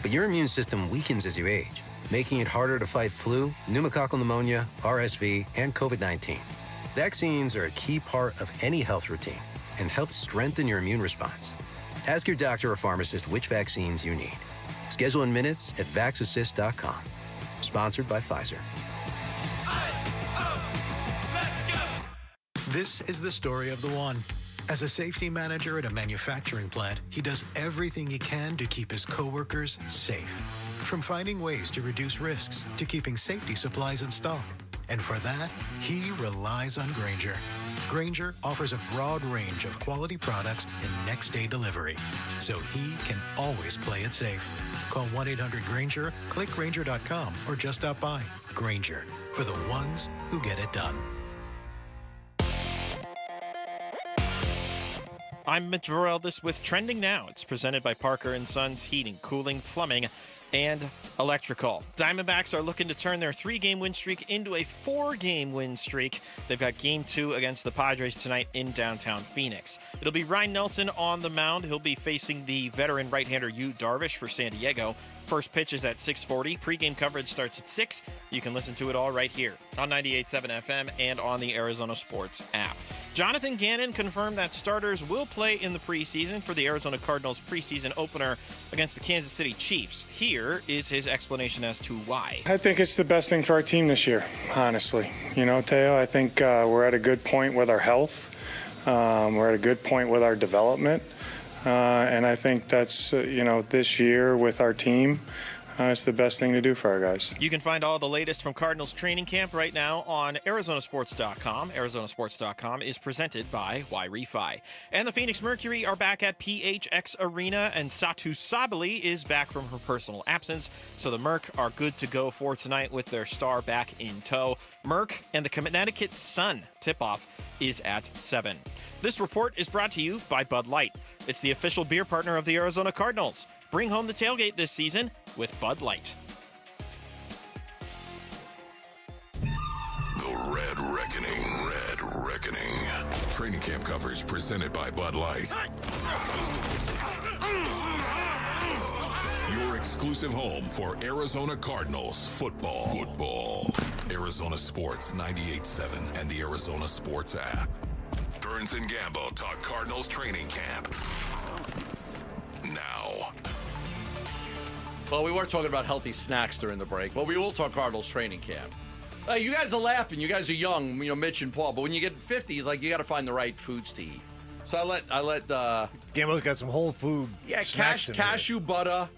But your immune system weakens as you age, making it harder to fight flu, pneumococcal pneumonia, RSV, and COVID-19. Vaccines are a key part of any health routine and help strengthen your immune response. Ask your doctor or pharmacist which vaccines you need. Schedule in minutes at vaxassist.com. Sponsored by Pfizer. This is the story of the one. As a safety manager at a manufacturing plant, he does everything he can to keep his coworkers safe. From finding ways to reduce risks to keeping safety supplies in stock. And for that, he relies on Grainger. Grainger offers a broad range of quality products and next-day delivery, so he can always play it safe. Call 1-800-GRAINGER, click Grainger.com, or just stop by. Grainger, for the ones who get it done. I'm Mitch Varel. With Trending Now. It's presented by Parker & Sons Heating, Cooling, Plumbing, and Electrical. Diamondbacks are looking to turn their 3-game win streak into a 4-game win streak. They've got Game 2 against the Padres tonight in downtown Phoenix. It'll be Ryan Nelson on the mound. He'll be facing the veteran right-hander Yu Darvish for San Diego. First pitch is at 6:40. Pre-game coverage starts at 6. You can listen to it all right here on 98.7 FM and on the Arizona Sports app. Jonathan Gannon confirmed that starters will play in the preseason for the Arizona Cardinals preseason opener against the Kansas City Chiefs. Here is his explanation as to why. I think it's the best thing for our team this year, honestly. You know, Teo, I think we're at a good point with our health. We're at a good point with our development. And I think that's, this year with our team, it's the best thing to do for our guys. You can find all the latest from Cardinals training camp right now on Arizonasports.com. Arizonasports.com is presented by Y-Refi. And the Phoenix Mercury are back at PHX Arena, and Satu Sabali is back from her personal absence. So the Merc are good to go for tonight with their star back in tow. Merc and the Connecticut Sun tip-off is at 7. This report is brought to you by Bud Light. It's the official beer partner of the Arizona Cardinals. Bring home the tailgate this season with Bud Light. The Red Reckoning. Training camp coverage presented by Bud Light. Your exclusive home for Arizona Cardinals football. Arizona Sports 98.7 and the Arizona Sports app. Burns and Gambo talk Cardinals training camp. Now. Well, we were talking about healthy snacks during the break, but we will talk Cardinals training camp. You guys are laughing. You guys are young, Mitch and Paul. But when you get 50s, you got to find the right foods to eat. So I let Gambo's got some whole food. Yeah, snacks in cashew butter,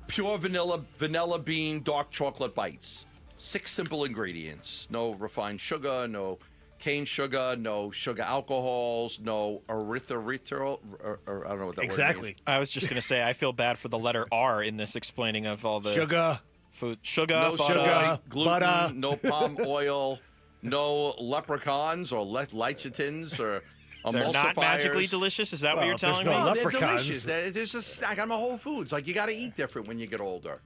pure vanilla bean, dark chocolate bites. 6 simple ingredients. No refined sugar, no cane sugar, no sugar alcohols, no erythritol, or I don't know what that word means. I was just going to say, I feel bad for the letter R in this explaining of all the sugar, food. Sugar, no butter, sugar, gluten, butter. No palm oil, no leprechauns or lecithins or emulsifiers. They're not magically delicious? Is that what you're telling me? No, they're delicious. There's a snack. I'm a Whole Foods. You got to eat different when you get older.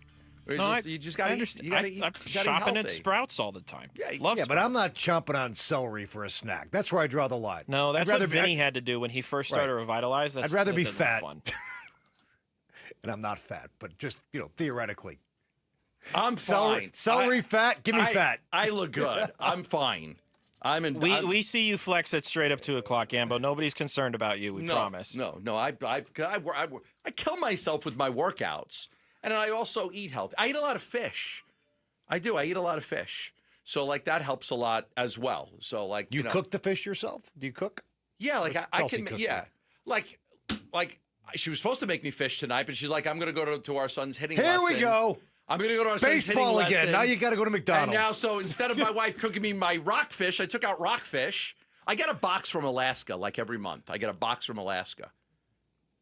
You just got to eat. You got to eat. I'm shopping at Sprouts all the time. Yeah, Love but I'm not chomping on celery for a snack. That's where I draw the line. No, that's what Vinny had to do when he first started Revitalize. I'd rather be fat. And I'm not fat, but just, theoretically. I'm fine. Celery fat, give me fat. I look good. I'm fine. We see you flex at straight up 2 o'clock, Gambo. Nobody's concerned about you. We promise. No. I kill myself with my workouts. And I also eat healthy. I eat a lot of fish. I do. I eat a lot of fish. So, that helps a lot as well. So, you cook the fish yourself? Do you cook? Yeah, I can. Yeah, she was supposed to make me fish tonight, but she's like, I'm going to go to our son's hitting lesson. Here we go. I'm going to go to our son's hitting lesson. Baseball again. Now you got to go to McDonald's. And now, so instead of my wife cooking me my rockfish, I took out rockfish. I get a box from Alaska every month. I get a box from Alaska.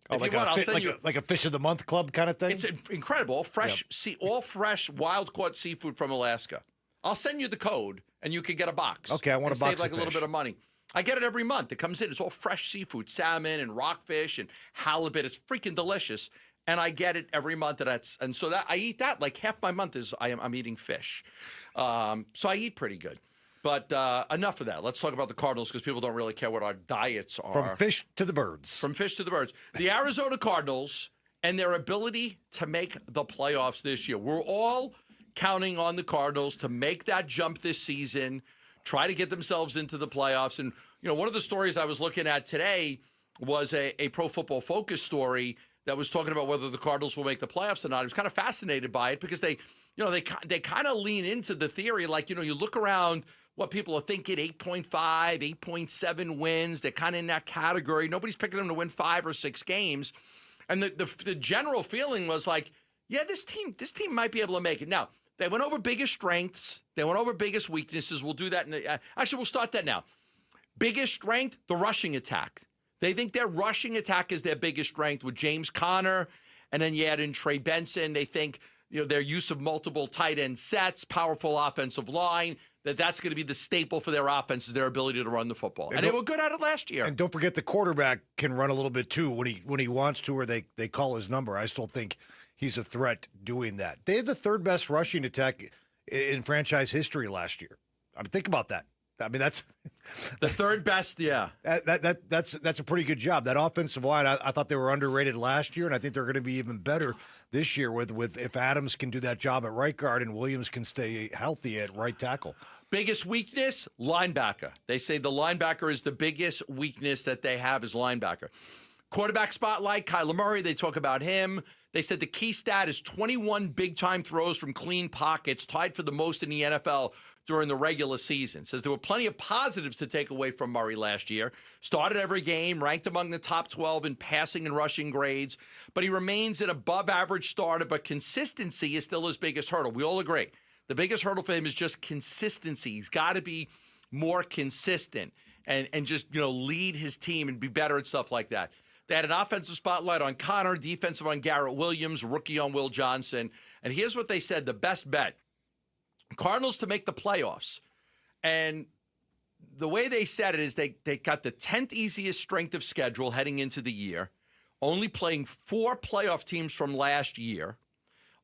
Oh, I'll send you a Fish of the Month Club kind of thing? It's incredible. All fresh, wild-caught seafood from Alaska. I'll send you the code, and you can get a box. Okay, I want a box of save a little bit of money. I get it every month. It comes in. It's all fresh seafood, salmon and rockfish and halibut. It's freaking delicious, and I get it every month. And so that I eat that. Half my month is I'm eating fish. So I eat pretty good. But enough of that. Let's talk about the Cardinals because people don't really care what our diets are. From fish to the birds. From fish to the birds. The Arizona Cardinals and their ability to make the playoffs this year. We're all counting on the Cardinals to make that jump this season, try to get themselves into the playoffs. And, one of the stories I was looking at today was a Pro Football Focus story that was talking about whether the Cardinals will make the playoffs or not. I was kind of fascinated by it because they kind of lean into the theory. You look around what people are thinking, 8.5, 8.7 wins. They're kind of in that category. Nobody's picking them to win 5 or 6 games. And the general feeling was this team might be able to make it. Now, they went over biggest strengths. They went over biggest weaknesses. We'll do that. Actually, we'll start that now. Biggest strength, the rushing attack. They think their rushing attack is their biggest strength with James Conner. And then you add in Trey Benson. They think their use of multiple tight end sets, powerful offensive line, that's going to be the staple for their offense is their ability to run the football. And they were good at it last year. And don't forget the quarterback can run a little bit too when he wants to, or they call his number. I still think he's a threat doing that. They had the third best rushing attack in franchise history last year. I mean, think about that. I mean, that's the third best. Yeah, that's a pretty good job. That offensive line, I thought they were underrated last year, and I think they're going to be even better this year with if Adams can do that job at right guard and Williams can stay healthy at right tackle. Biggest weakness, linebacker. They say the linebacker is the biggest weakness that they have is linebacker. Quarterback spotlight, Kyler Murray, they talk about him. They said the key stat is 21 big-time throws from clean pockets, tied for the most in the NFL during the regular season. Says there were plenty of positives to take away from Murray last year. Started every game, ranked among the top 12 in passing and rushing grades, but he remains an above-average starter, but consistency is still his biggest hurdle. We all agree. The biggest hurdle for him is just consistency. He's got to be more consistent and just, lead his team and be better at stuff like that. They had an offensive spotlight on Connor, defensive on Garrett Williams, rookie on Will Johnson. And here's what they said, the best bet. Cardinals to make the playoffs. And the way they said it is they got the 10th easiest strength of schedule heading into the year, only playing 4 playoff teams from last year.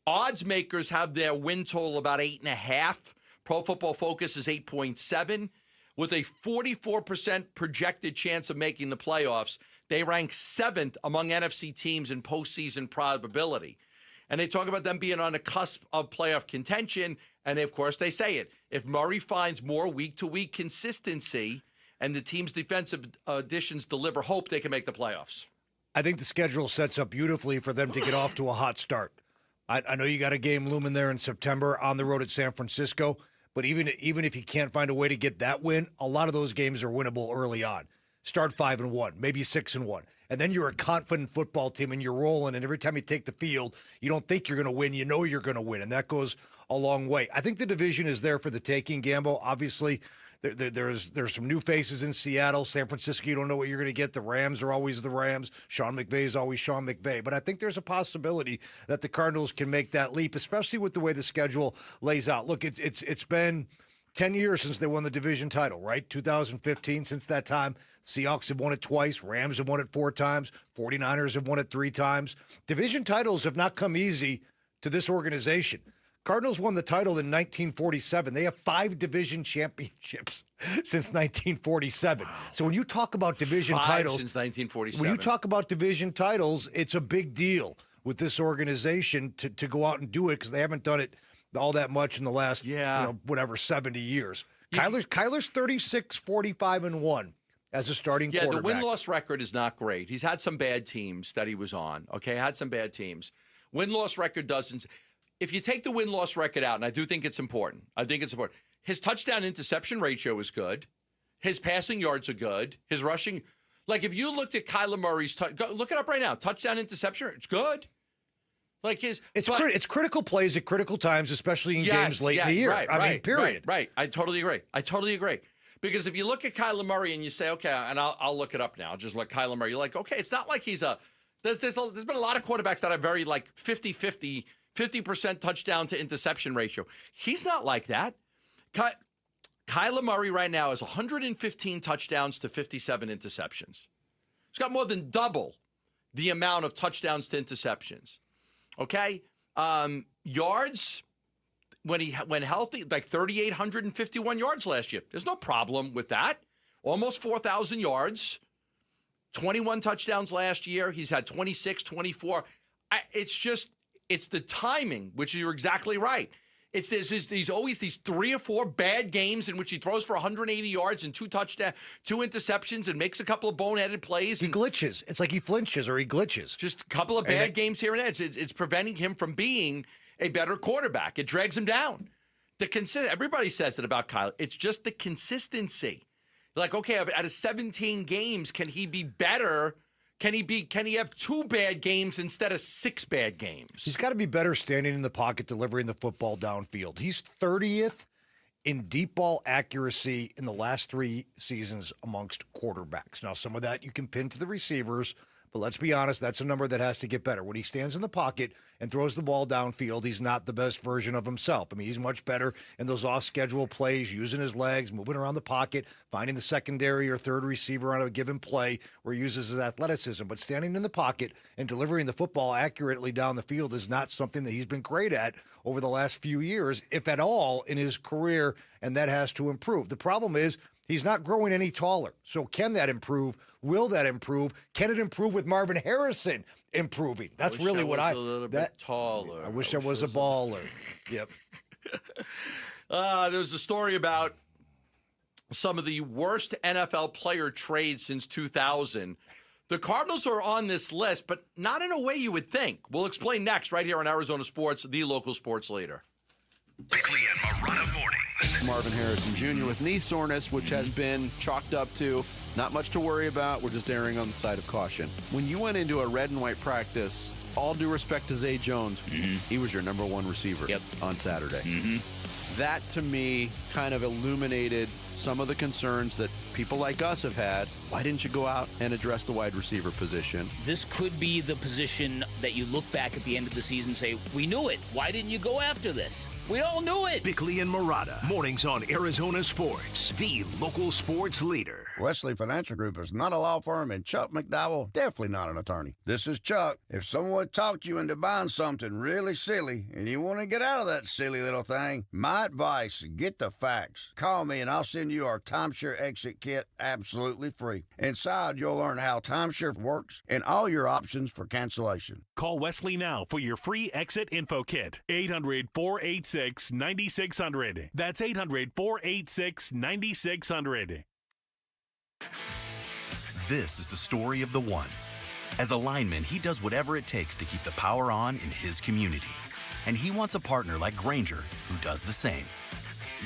Odds makers have their win total about 8.5. Pro Football Focus is 8.7. With a 44% projected chance of making the playoffs, they rank 7th among NFC teams in postseason probability. And they talk about them being on the cusp of playoff contention. And, of course, they say it. If Murray finds more week-to-week consistency and the team's defensive additions deliver hope, they can make the playoffs. I think the schedule sets up beautifully for them to get off to a hot start. I know you got a game looming there in September on the road at San Francisco, but even if you can't find a way to get that win, a lot of those games are winnable early on. Start 5-1, maybe 6-1. And then you're a confident football team and you're rolling, and every time you take the field, you don't think you're going to win, you know you're going to win, and that goes a long way. I think the division is there for the taking, Gambo. Obviously, there's some new faces in Seattle. San Francisco, you don't know what you're going to get. The Rams are always the Rams. Sean McVay is always Sean McVay. But I think there's a possibility that the Cardinals can make that leap, especially with the way the schedule lays out. Look, it's been 10 years since they won the division title, right? 2015. Since that time, Seahawks have won it twice. Rams have won it 4 times. 49ers have won it 3 times. Division titles have not come easy to this organization. Cardinals won the title in 1947. They have 5 division championships since 1947. Wow. So when you talk about division 5 titles, since 1947. When you talk about division titles, it's a big deal with this organization to go out and do it because they haven't done it all that much in the last 70 years. Kyler's 36-45-1 as a starting quarterback. Yeah, the win-loss record is not great. He's had some bad teams that he was on. Okay, had some bad teams. Win-loss record doesn't. If you take the win-loss record out, and I do think it's important, his touchdown-interception ratio is good. His passing yards are good. His rushing, like if you looked at Kyler Murray's, look it up right now, touchdown-interception, it's good. It's critical plays at critical times, especially in games late in the year. Period. Right. I totally agree. Because if you look at Kyler Murray and you say, okay, and I'll look it up now, just look Kyler Murray, you're like, okay, it's not like he's there's been a lot of quarterbacks that are very like 50-50, 50% touchdown to interception ratio. He's not like that. Kyler Murray right now has 115 touchdowns to 57 interceptions. He's got more than double the amount of touchdowns to interceptions. Okay? Yards, when healthy, like 3,851 yards last year. There's no problem with that. Almost 4,000 yards. 21 touchdowns last year. He's had 26, 24. It's the timing, which you're exactly right. There's always these 3 or 4 bad games in which he throws for 180 yards and 2 interceptions and makes a couple of boneheaded plays. He glitches. It's like he flinches or he glitches. Just a couple of bad games here and there. It's preventing him from being a better quarterback. It drags him down. Everybody says it about Kyle. It's just the consistency. Like, okay, out of 17 games, can he be better? Can he have 2 bad games instead of 6 bad games? He's got to be better standing in the pocket, delivering the football downfield. He's 30th in deep ball accuracy in the last 3 seasons amongst quarterbacks. Now, some of that you can pin to the receivers, But let's be honest, that's a number that has to get better. When he stands in the pocket and throws the ball downfield, he's not the best version of himself. I mean, he's much better in those off-schedule plays, using his legs, moving around the pocket, finding the secondary or third receiver on a given play where he uses his athleticism. But standing in the pocket and delivering the football accurately down the field is not something that he's been great at over the last few years, if at all, in his career, and that has to improve. The problem is he's not growing any taller. So can that improve? Will that improve? Can it improve with Marvin Harrison improving? That's really what a little bit taller. I wish I was a baller. Yep. There's a story about some of the worst NFL player trades since 2000. The Cardinals are on this list, but not in a way you would think. We'll explain next right here on Arizona Sports, the local sports leader. Bickley and Marotta mornings. Marvin Harrison Jr. with knee soreness, which has been chalked up to not much to worry about. We're just erring on the side of caution. When you went into a red and white practice, all due respect to Zay Jones, he was your number one receiver on Saturday. That, to me, kind of illuminated some of the concerns that people like us have had. Why didn't you go out and address the wide receiver position? This could be the position that you look back at the end of the season and say, we knew it. Why didn't you go after this? We all knew it. Bickley and Marotta, mornings on Arizona Sports, the local sports leader. Wesley Financial Group is not a law firm, and Chuck McDowell definitely not an attorney. This is Chuck. If someone talked you into buying something really silly and you want to get out of that silly little thing, my advice, get the facts. Call me and I'll send you our timeshare exit kit absolutely free. Inside, you'll learn how timeshare works and all your options for cancellation. Call Wesley now for your free exit info kit. 800-486-9600. That's 800-486-9600. This is the story of the one. As a lineman, he does whatever it takes to keep the power on in his community. And he wants a partner like Grainger who does the same.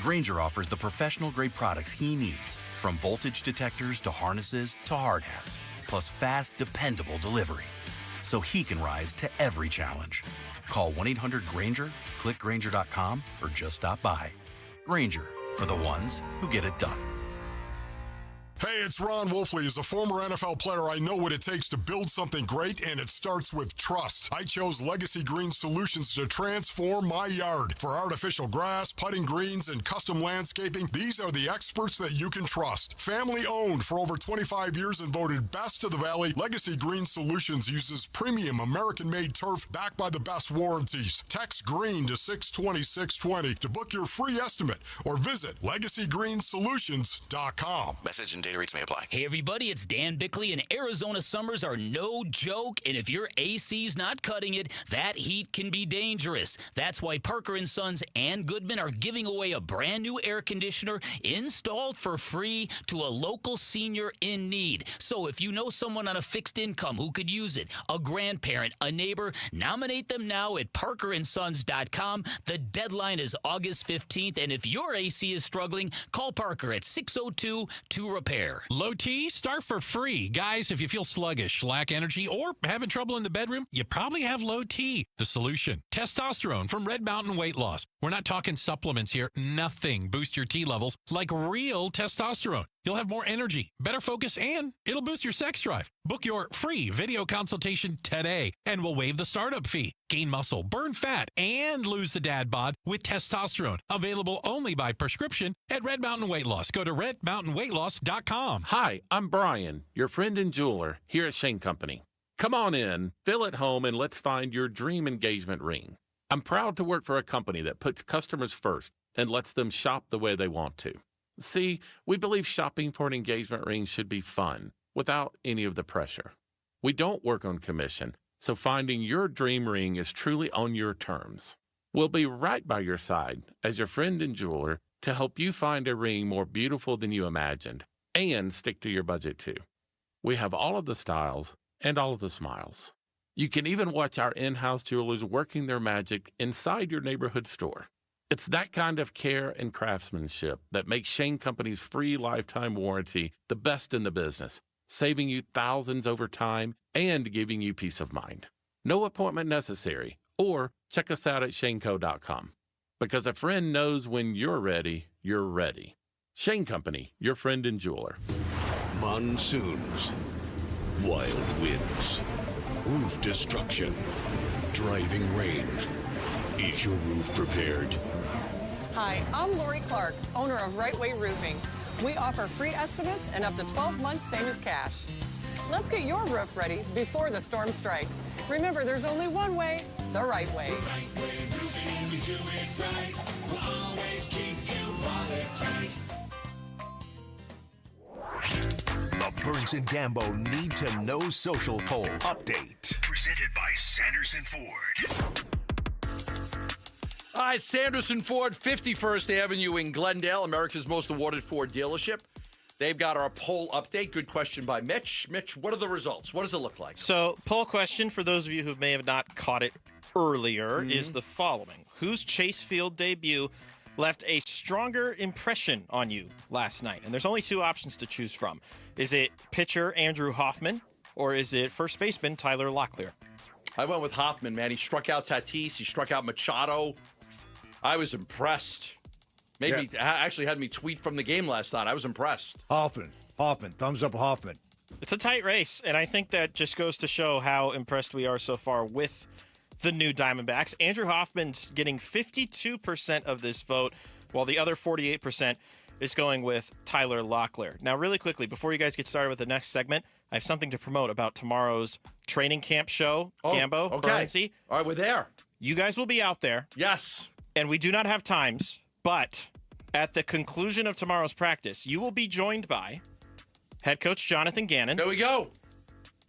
Grainger offers the professional-grade products he needs, from voltage detectors to harnesses to hard hats, plus fast, dependable delivery, so he can rise to every challenge. Call 1-800-GRAINGER, click Grainger.com, or just stop by. Grainger, for the ones who get it done. Hey, it's Ron Wolfley. As a former NFL player, I know what it takes to build something great, and it starts with trust. I chose Legacy Green Solutions to transform my yard. For artificial grass, putting greens, and custom landscaping, these are the experts that you can trust. Family owned for over 25 years and voted best of the Valley, Legacy Green Solutions uses premium American-made turf backed by the best warranties. Text GREEN to 620-620 to book your free estimate or visit LegacyGreenSolutions.com. Message and data rates may apply. Hey, everybody, it's Dan Bickley, and Arizona summers are no joke, and if your AC's not cutting it, that heat can be dangerous. That's why Parker & Sons and Goodman are giving away a brand new air conditioner installed for free to a local senior in need. So if you know someone on a fixed income who could use it, a grandparent, a neighbor, nominate them now at parkerandsons.com. The deadline is August 15th, and if your AC is struggling, call Parker at 602-2REPAIR. Low T, start for free. Guys, if you feel sluggish, lack energy, or having trouble in the bedroom, you probably have low T. The solution, testosterone from Red Mountain Weight Loss. We're not talking supplements here. Nothing boosts your T levels like real testosterone. You'll have more energy, better focus, and it'll boost your sex drive. Book your free video consultation today, and we'll waive the startup fee. Gain muscle, burn fat, and lose the dad bod with testosterone. Available only by prescription at Red Mountain Weight Loss. Go to redmountainweightloss.com. Hi, I'm Brian, your friend and jeweler here at Shane Company. Come on in, feel at home, and let's find your dream engagement ring. I'm proud to work for a company that puts customers first and lets them shop the way they want to. See, we believe shopping for an engagement ring should be fun, without any of the pressure. We don't work on commission, so finding your dream ring is truly on your terms. We'll be right by your side as your friend and jeweler to help you find a ring more beautiful than you imagined, and stick to your budget too. We have all of the styles and all of the smiles. You can even watch our in-house jewelers working their magic inside your neighborhood store. It's that kind of care and craftsmanship that makes Shane Company's free lifetime warranty the best in the business, saving you thousands over time and giving you peace of mind. No appointment necessary, or check us out at shaneco.com. Because a friend knows when you're ready, you're ready. Shane Company, your friend and jeweler. Monsoons. Wild winds, roof destruction, driving rain. Is your roof prepared? Hi, I'm Lori Clark, owner of Right Way Roofing. We offer free estimates and up to 12 months, same as cash. Let's get your roof ready before the storm strikes. Remember, there's only one way, the right way. Right Way Roofing, we do it right. We'll always keep you wallet tight. The Burns and Gambo Need to Know Social Poll Update. Presented by Sanderson Ford. All right, Sanderson Ford, 51st Avenue in Glendale, America's most awarded Ford dealership. They've got our poll update. Good question by Mitch. Mitch, what are the results? What does it look like? So, poll question for those of you who may have not caught it earlier is the following. Whose Chase Field debut left a stronger impression on you last night? And there's only two options to choose from. Is it pitcher Andrew Hoffman or is it first baseman Tyler Locklear? I went with Hoffman, man. He struck out Tatis. He struck out Machado. I was impressed. Actually had me tweet from the game last night. I was impressed. Hoffman. Thumbs up Hoffman. It's a tight race, and I think that just goes to show how impressed we are so far with the new Diamondbacks. Andrew Hoffman's getting 52% of this vote, while the other 48% is going with Tyler Locklear. Now, really quickly, before you guys get started with the next segment, I have something to promote about tomorrow's training camp show. Gambo, okay. Currency. All right, we're there. You guys will be out there. Yes. And we do not have times, but at the conclusion of tomorrow's practice, you will be joined by head coach Jonathan Gannon. There we go.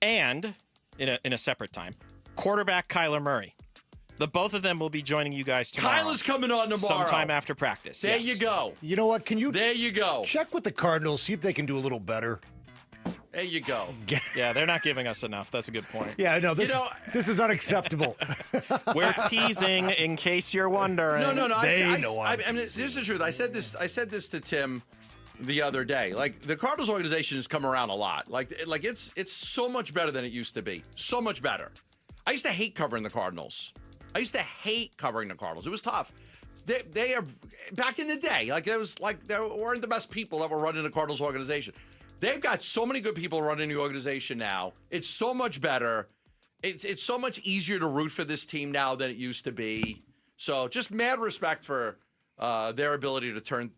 And, in a separate time, quarterback Kyler Murray. The both of them will be joining you guys tomorrow. Kyler's coming on tomorrow. Sometime after practice. There you go. You know what? There you go. Check with the Cardinals, see if they can do a little better. There you go. Yeah, they're not giving us enough. That's a good point. Yeah, I know. This is unacceptable. We're teasing, in case you're wondering. No. I mean, this is the truth. I said this to Tim the other day. Like, the Cardinals organization has come around a lot. Like it's so much better than it used to be. So much better. I used to hate covering the Cardinals. It was tough. They are back in the day. Like, they weren't the best people that were running the Cardinals organization. They've got so many good people running the organization now. It's so much better. It's so much easier to root for this team now than it used to be. So just mad respect for their ability to turn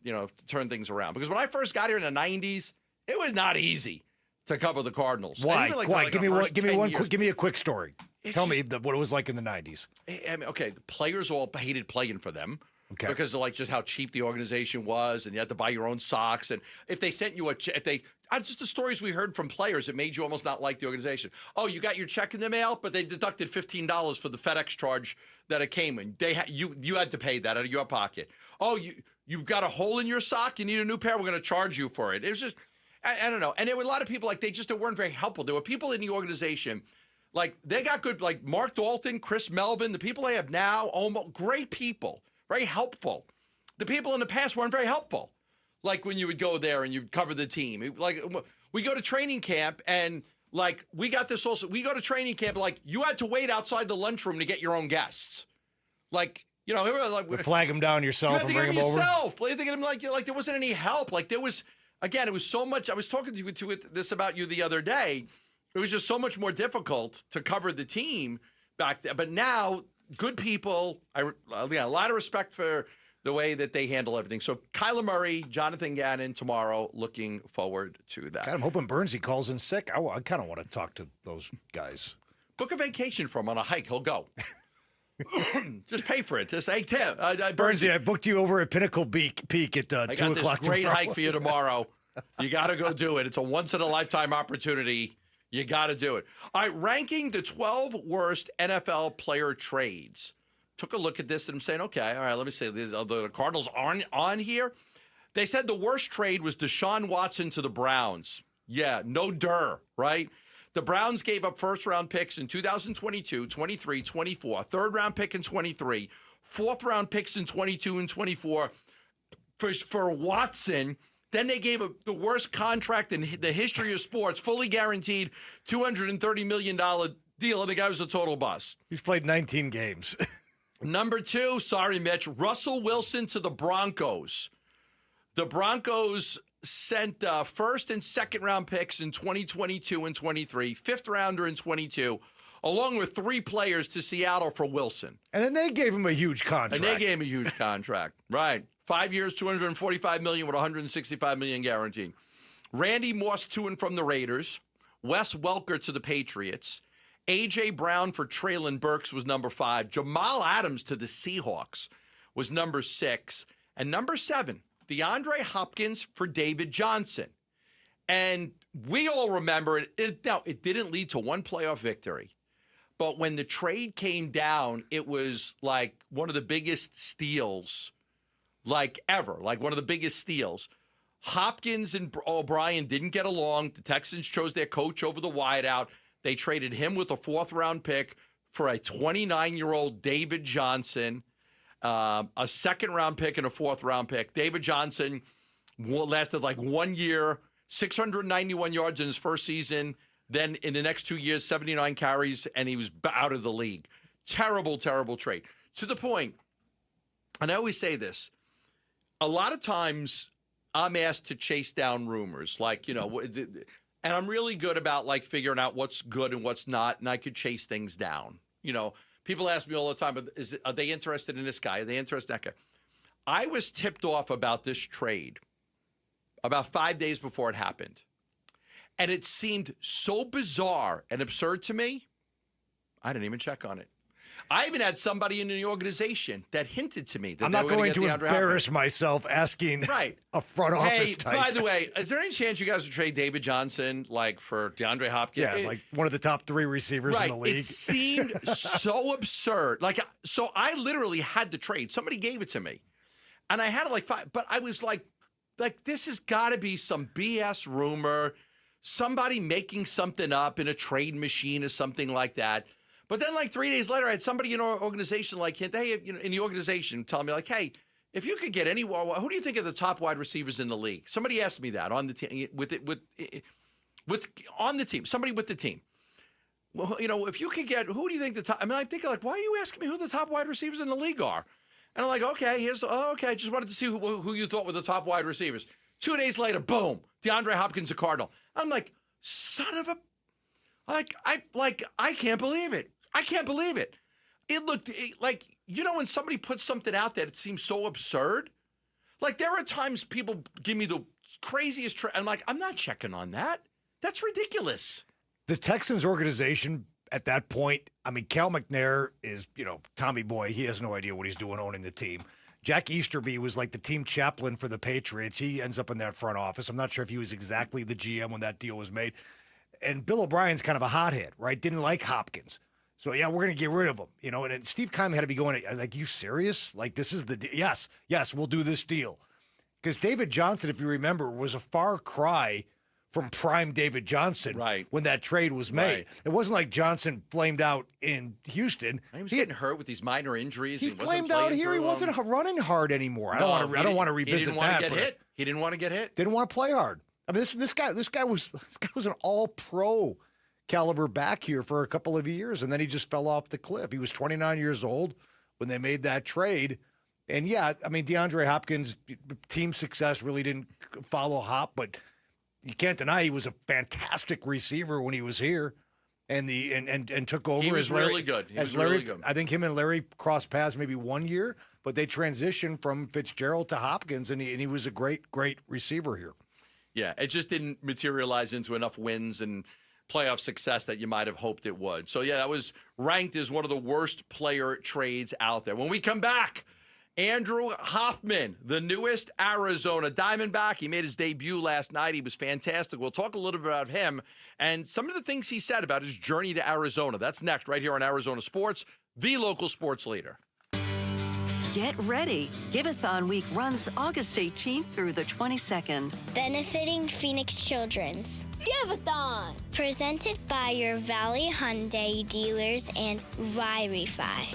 things around. Because when I first got here in the 90s, it was not easy to cover the Cardinals. Why? Why? Give me a quick story. Tell me what it was like in the 90s. I mean, okay, the players all hated playing for them. Okay. Because of just how cheap the organization was, and you had to buy your own socks. And if they sent you just the stories we heard from players, it made you almost not like the organization. Oh, you got your check in the mail, but they deducted $15 for the FedEx charge that it came in. You had to pay that out of your pocket. Oh, you've got a hole in your sock, you need a new pair, we're going to charge you for it. It was just, I don't know. And there were a lot of people, they weren't very helpful. There were people in the organization, they got good, like Mark Dalton, Chris Melvin, the people they have now, almost great people. Very helpful. The people in the past weren't very helpful. Like when you would go there and you'd cover the team. Like we go to training camp and we got this also. We go to training camp you had to wait outside the lunchroom to get your own guests. You flag them down yourself and bring them over. You had to get them like there wasn't any help. Like there was again. It was so much. I was talking to this about you the other day. It was just so much more difficult to cover the team back then. But now. Good people. A lot of respect for the way that they handle everything. So Kyler Murray, Jonathan Gannon tomorrow. Looking forward to that. God, I'm hoping Burnsy calls in sick. I kind of want to talk to those guys. Book a vacation for him on a hike. He'll go. Just pay for it. Just hey Tim, Burnsy, I booked you over at Pinnacle Peak at 2 o'clock. I got this great hike for you tomorrow. You got to go do it. It's a once in a lifetime opportunity. You got to do it. All right, ranking the 12 worst NFL player trades. Took a look at this and I'm saying, okay, all right, let me say the Cardinals aren't on here. They said the worst trade was Deshaun Watson to the Browns. Yeah, no right? The Browns gave up first-round picks in 2022, 23, 24, third-round pick in 23, fourth-round picks in 22 and 24 for Watson. Then they gave the worst contract in the history of sports, fully guaranteed $230 million deal, and the guy was a total bust. He's played 19 games. Number 2, sorry, Mitch, Russell Wilson to the Broncos. The Broncos sent first and second round picks in 2022 and 23, fifth rounder in 22, along with 3 players to Seattle for Wilson. And then they gave him a huge contract. And they gave him a huge contract. Right. 5 years, $245 million with $165 million guaranteed. Randy Moss to and from the Raiders. Wes Welker to the Patriots. A.J. Brown for Traylon Burks was number 5. Jamal Adams to the Seahawks was number 6. And number 7, DeAndre Hopkins for David Johnson. And we all remember it. Now, it didn't lead to one playoff victory. But when the trade came down, it was like one of the biggest steals like ever, like one of the biggest steals. Hopkins and O'Brien didn't get along. The Texans chose their coach over the wideout. They traded him with a 4th-round pick for a 29-year-old David Johnson, a 2nd-round pick and a 4th-round pick. David Johnson lasted like 1 year, 691 yards in his first season. Then in the next 2 years, 79 carries, and he was out of the league. Terrible, terrible trade. To the point, and I always say this, a lot of times I'm asked to chase down rumors, like, you know, and I'm really good about like figuring out what's good and what's not, and I could chase things down. You know, people ask me all the time, are they interested in this guy? Are they interested in that guy? I was tipped off about this trade about 5 days before it happened. And it seemed so bizarre and absurd to me, I didn't even check on it. I even had somebody in the organization that hinted to me that I'm they not were gonna going get to DeAndre embarrass Hopkins. myself asking a front office type. By the way, is there any chance you guys would trade David Johnson like for DeAndre Hopkins? Yeah, like one of the top 3 receivers in the league. It seemed so absurd. Like, so I literally had to trade. Somebody gave it to me. And I had it like 5, but I was like this has got to be some BS rumor, somebody making something up in a trade machine or something like that. But then like 3 days later, I had somebody in our organization like, they, you know, in the organization tell me like, hey, if you could get anyone, who do you think are the top wide receivers in the league? Somebody asked me that on the team on the team, somebody with the team. Well, you know, if you could get, who do you think the top, I mean, I think like, why are you asking me who the top wide receivers in the league are? And I'm like, okay, okay, just wanted to see who you thought were the top wide receivers. 2 days later, boom, DeAndre Hopkins, a Cardinal. I'm like, son of a, I can't believe it. I can't believe it. It looked like, you know, when somebody puts something out there, it seems so absurd. Like, there are times people give me the craziest I'm like, I'm not checking on that. That's ridiculous. The Texans organization at that point, I mean, Cal McNair is, you know, Tommy Boy. He has no idea what he's doing owning the team. Jack Easterby was like the team chaplain for the Patriots. He ends up in that front office. I'm not sure if he was exactly the GM when that deal was made. And Bill O'Brien's kind of a hothead, right? Didn't like Hopkins. So, yeah, we're going to get rid of him, you know. And then Steve Keim had to be going, like, you serious? Like, this is the deal? Yes, we'll do this deal. Because David Johnson, if you remember, was a far cry from prime David Johnson when that trade was made. Right. It wasn't like Johnson flamed out in Houston. He was getting hurt with these minor injuries. He flamed out here. He wasn't running hard anymore. I don't want to revisit that. He didn't want to get hit. Didn't want to play hard. I mean, this guy was an all-pro caliber back here for a couple of years, and then he just fell off the cliff. He was 29 years old when they made that trade. And, yeah, I mean, DeAndre Hopkins' team success really didn't follow Hop, but you can't deny he was a fantastic receiver when he was here and took over. He was as Larry, really good. He was Larry, really good. I think him and Larry crossed paths maybe 1 year, but they transitioned from Fitzgerald to Hopkins, and he was a great receiver here. Yeah, it just didn't materialize into enough wins and playoff success that you might have hoped it would. So, yeah, that was ranked as one of the worst player trades out there. When we come back, Andrew Hoffman, the newest Arizona Diamondback. He made his debut last night. He was fantastic. We'll talk a little bit about him and some of the things he said about his journey to Arizona. That's next right here on Arizona Sports, the local sports leader. Get ready. Give-a-thon week runs August 18th through the 22nd. Benefiting Phoenix Children's. Give-a-thon! Presented by your Valley Hyundai dealers and Wi-Fi.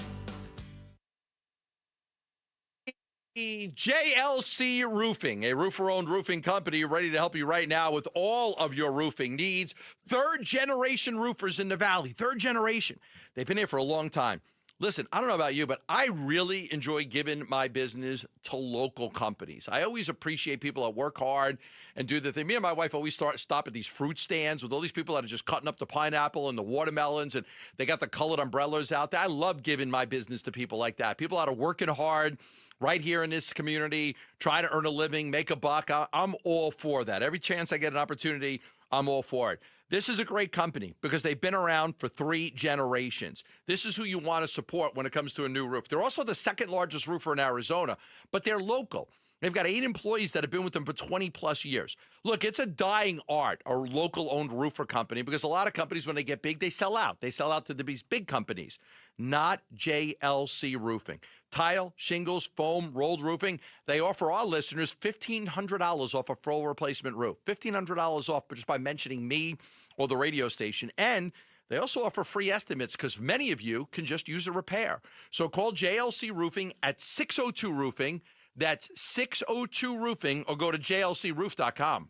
JLC Roofing, a roofer-owned roofing company ready to help you right now with all of your roofing needs. Third-generation roofers in the Valley. Third generation. They've been here for a long time. Listen, I don't know about you, but I really enjoy giving my business to local companies. I always appreciate people that work hard and do the thing. Me and my wife always stop at these fruit stands with all these people that are just cutting up the pineapple and the watermelons, and they got the colored umbrellas out there. I love giving my business to people like that. People that are working hard right here in this community, trying to earn a living, make a buck. I'm all for that. Every chance I get an opportunity, I'm all for it. This is a great company because they've been around for 3 generations. This is who you want to support when it comes to a new roof. They're also the second largest roofer in Arizona, but they're local. They've got 8 employees that have been with them for 20 plus years. Look, it's a dying art, a local owned roofer company, because a lot of companies, when they get big, they sell out. They sell out to these big companies, not JLC Roofing. Tile, shingles, foam, rolled roofing. They offer our listeners $1,500 off a full replacement roof. $1,500 off just by mentioning me or the radio station. And they also offer free estimates because many of you can just use a repair. So call JLC Roofing at 602 Roofing. That's 602 Roofing, or go to jlcroof.com.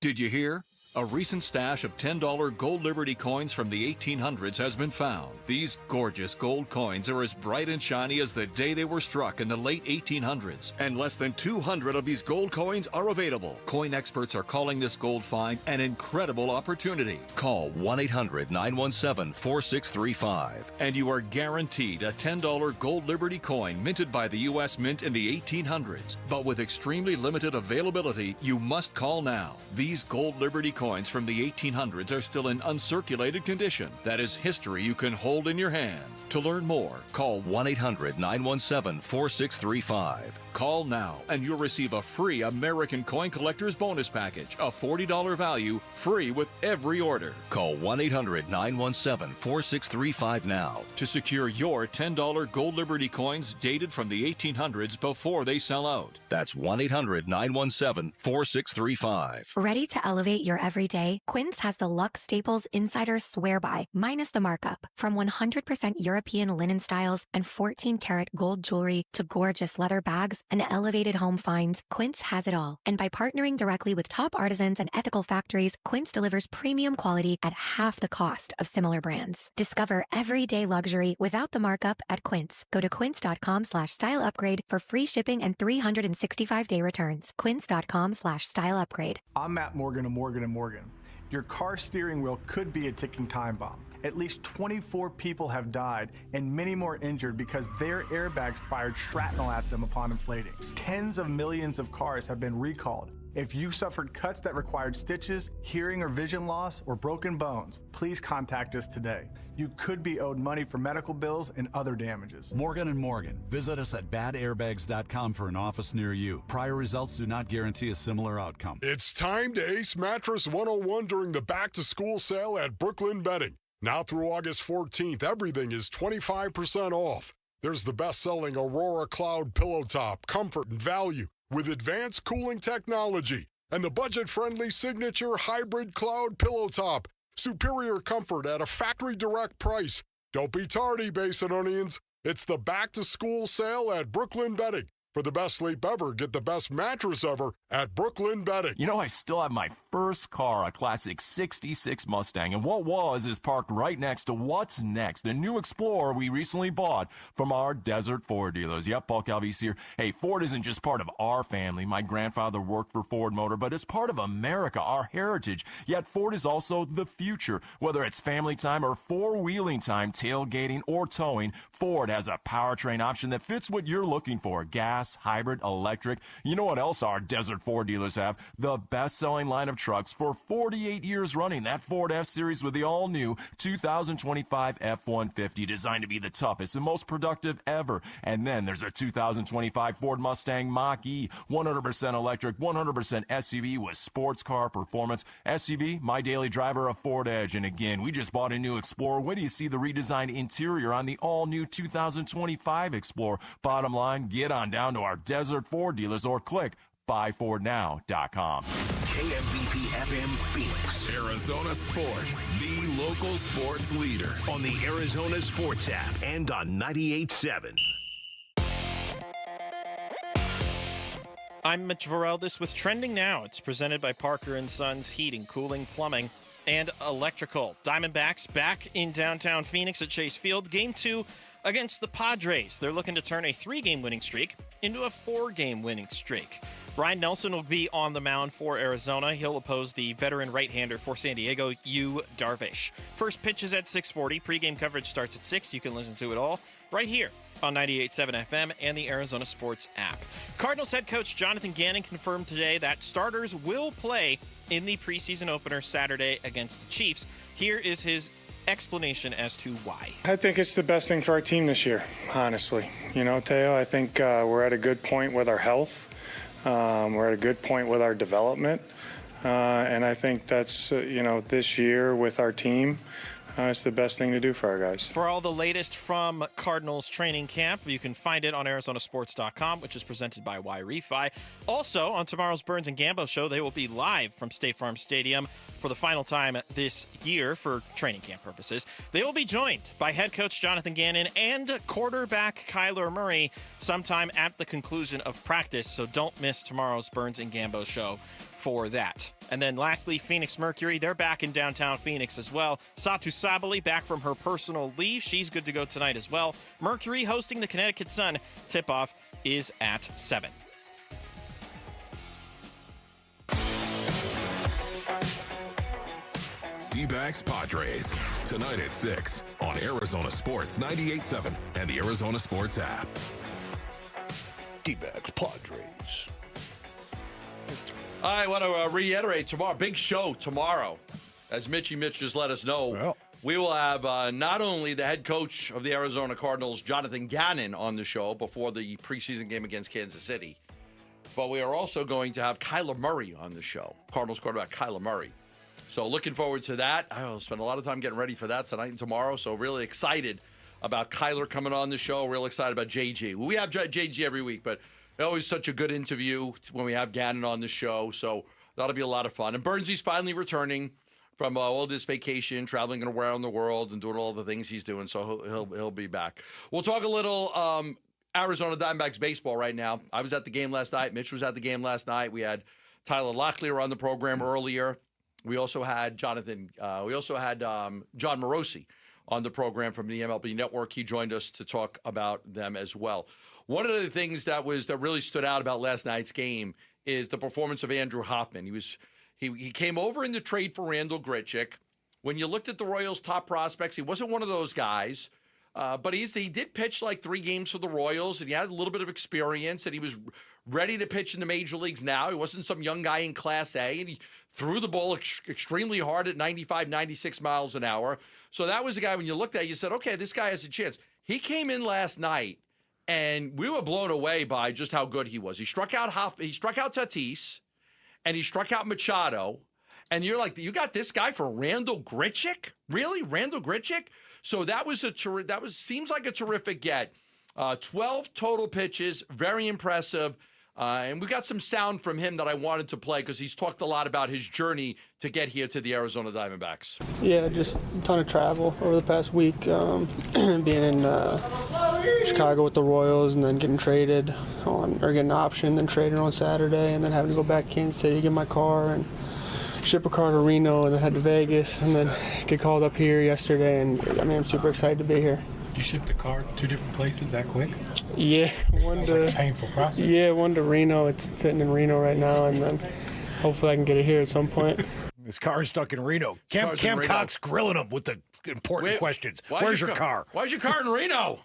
Did you hear? A recent stash of $10 gold Liberty coins from the 1800s has been found. These gorgeous gold coins are as bright and shiny as the day they were struck in the late 1800s, and less than 200 of these gold coins are available. Coin experts are calling this gold find an incredible opportunity. Call 1-800-917-4635, and you are guaranteed a $10 gold Liberty coin minted by the U.S. Mint in the 1800s. But with extremely limited availability, you must call now. These gold Liberty coins from the 1800s are still in uncirculated condition. That is history you can hold in your hand. To learn more, call 1-800-917-4635. Call now and you'll receive a free American Coin Collector's Bonus Package, a $40 value, free with every order. Call 1-800-917-4635 now to secure your $10 gold Liberty coins dated from the 1800s before they sell out. That's 1-800-917-4635. Ready to elevate your everyday? Quince has the Luxe Staples Insider's Swear By, minus the markup. From 100% European linen styles and 14-karat gold jewelry to gorgeous leather bags and elevated home finds, Quince has it all. And by partnering directly with top artisans and ethical factories, Quince delivers premium quality at half the cost of similar brands. Discover everyday luxury without the markup at Quince. Go to quince.com/style upgrade for free shipping and 365-day returns. Quince.com/style upgrade. I'm Matt Morgan of Morgan & Morgan. Your car steering wheel could be a ticking time bomb. At least 24 people have died and many more injured because their airbags fired shrapnel at them upon inflating. Tens of millions of cars have been recalled. If you suffered cuts that required stitches, hearing or vision loss, or broken bones, please contact us today. You could be owed money for medical bills and other damages. Morgan & Morgan. Visit us at badairbags.com for an office near you. Prior results do not guarantee a similar outcome. It's time to ace Mattress 101 during the back-to-school sale at Brooklyn Bedding. Now through August 14th, everything is 25% off. There's the best-selling Aurora Cloud Pillow Top, comfort and value with advanced cooling technology, and the budget-friendly Signature Hybrid Cloud Pillow Top. Superior comfort at a factory-direct price. Don't be tardy, Basinonians. It's the back-to-school sale at Brooklyn Bedding. For the best sleep ever, get the best mattress ever at Brooklyn Bedding. You know, I still have my first car, a classic 66 Mustang, and what was is parked right next to what's next, a new Explorer we recently bought from our Desert Ford dealers. Yep, Paul Calvise here. Hey, Ford isn't just part of our family. My grandfather worked for Ford Motor, but it's part of America, our heritage. Yet Ford is also the future. Whether it's family time or four-wheeling time, tailgating or towing, Ford has a powertrain option that fits what you're looking for. Gas, hybrid, electric. You know what else our Desert Ford dealers have? The best-selling line of trucks for 48 years running. That Ford F-Series with the all-new 2025 F-150, designed to be the toughest and most productive ever. And then there's a 2025 Ford Mustang Mach-E, 100% electric, 100% SUV with sports car performance. SUV, my daily driver, a Ford Edge. And again, we just bought a new Explorer. When do you see the redesigned interior on the all-new 2025 Explorer? Bottom line, get on down to our Desert Ford dealers or click buyfordnow.com. KMBP FM Phoenix. Arizona Sports, the local sports leader. On the Arizona Sports app and on 98.7. I'm Mitch Vareldes with Trending Now. It's presented by Parker & Sons Heating, Cooling, Plumbing, and Electrical. Diamondbacks back in downtown Phoenix at Chase Field. Game 2 against the Padres. They're looking to turn a 3-game winning streak into a 4-game winning streak. Ryan Nelson will be on the mound for Arizona. He'll oppose the veteran right-hander for San Diego, Yu Darvish. First pitch is at 6:40. Pre-game coverage starts at 6. You can listen to it all right here on 98.7 FM and the Arizona Sports app. Cardinals head coach Jonathan Gannon confirmed today that starters will play in the preseason opener Saturday against the Chiefs. Here is his explanation as to why. I think it's the best thing for our team this year, honestly. You know, Teo, I think we're at a good point with our health. We're at a good point with our development. And I think that's, this year with our team, it's the best thing to do for our guys. For all the latest from Cardinals training camp, you can find it on ArizonaSports.com, which is presented by Y-Refi. Also, on tomorrow's Burns and Gambo show, they will be live from State Farm Stadium for the final time this year for training camp purposes. They will be joined by head coach Jonathan Gannon and quarterback Kyler Murray sometime at the conclusion of practice, so don't miss tomorrow's Burns and Gambo show for that. And then lastly, Phoenix Mercury, they're back in downtown Phoenix as well. Satu Sabali back from her personal leave. She's good to go tonight as well. Mercury hosting the Connecticut Sun. Tip-off is at 7. D-backs Padres, tonight at 6 on Arizona Sports 98.7 and the Arizona Sports app. D-backs Padres. I want to reiterate tomorrow, big show tomorrow. As Mitch just let us know, we will have not only the head coach of the Arizona Cardinals, Jonathan Gannon, on the show before the preseason game against Kansas City, but we are also going to have Kyler Murray on the show, Cardinals quarterback Kyler Murray. So looking forward to that. I'll spend a lot of time getting ready for that tonight and tomorrow, so really excited about Kyler coming on the show, real excited about JG. We have JG every week, but always such a good interview when we have Gannon on the show, so that'll be a lot of fun. And Burnsy's finally returning from all this vacation, traveling around the world and doing all the things he's doing, so he'll be back. We'll talk a little Arizona Diamondbacks baseball right now. I was at the game last night. Mitch was at the game last night. We had Tyler Locklear on the program earlier. We also had John Morosi on the program from the MLB Network. He joined us to talk about them as well. One of the things that really stood out about last night's game is the performance of Andrew Hoffman. He came over in the trade for Randall Grichuk. When you looked at the Royals' top prospects, he wasn't one of those guys, but he did pitch like 3 games for the Royals, and he had a little bit of experience, and he was ready to pitch in the major leagues now. He wasn't some young guy in Class A, and he threw the ball extremely hard at 95, 96 miles an hour. So that was the guy, when you looked at it, you said, okay, this guy has a chance. He came in last night, and we were blown away by just how good he was. He struck out Tatis, and he struck out Machado. And you're like, you got this guy for Randall Grichuk? Really? Randall Grichuk? So that seems like a terrific get. 12 total pitches, very impressive. And we got some sound from him that I wanted to play because he's talked a lot about his journey to get here to the Arizona Diamondbacks. Yeah, just a ton of travel over the past week, being in Chicago with the Royals and then getting getting an option, then traded on Saturday, and then having to go back to Kansas City to get my car and ship a car to Reno and then head to Vegas and then get called up here yesterday. And I'm super excited to be here. You shipped the car 2 different places that quick? Yeah, Sounds like a painful process. Yeah, one to Reno. It's sitting in Reno right now, and then hopefully I can get it here at some point. His car is stuck in Reno. Cam Cox grilling him with the important questions. Where's your car? Why's your car in Reno?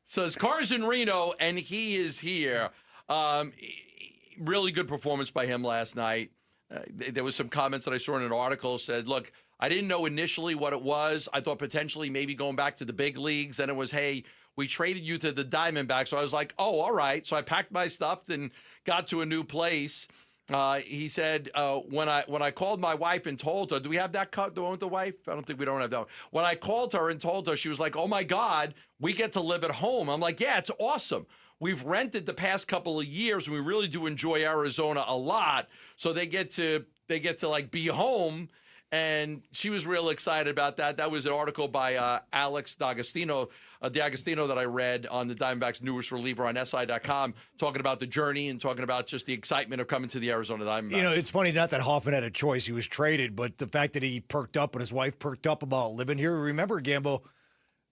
So his car's in Reno, and he is here. Really good performance by him last night. There was some comments that I saw in an article said, look, I didn't know initially what it was. I thought potentially maybe going back to the big leagues. Then it was, hey, we traded you to the Diamondbacks. So I was like, oh, all right. So I packed my stuff and got to a new place. He said, when I called my wife and told her, do we have that cut? The one with the wife? I don't think we don't have that one. When I called her and told her, she was like, oh my God, we get to live at home. I'm like, yeah, it's awesome. We've rented the past couple of years, and we really do enjoy Arizona a lot. So they get to like be home. And she was real excited about that. That was an article by Alex D'Agostino that I read on the Diamondbacks' newest reliever on SI.com, talking about the journey and talking about just the excitement of coming to the Arizona Diamondbacks. You know, it's funny, not that Hoffman had a choice. He was traded, but the fact that he perked up and his wife perked up about living here. Remember, Gambo,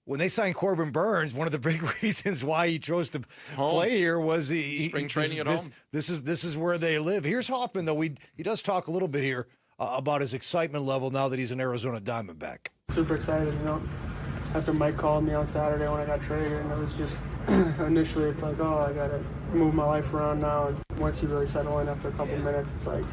when they signed Corbin Burns, one of the big reasons why he chose to play here was spring training at home. This is where they live. Here's Hoffman, though. He does talk a little bit here about his excitement level now that he's an Arizona Diamondback. Super excited, After Mike called me on Saturday when I got traded, and it was just initially it's like, oh, I gotta move my life around now. And once you really settle in after a couple minutes, it's like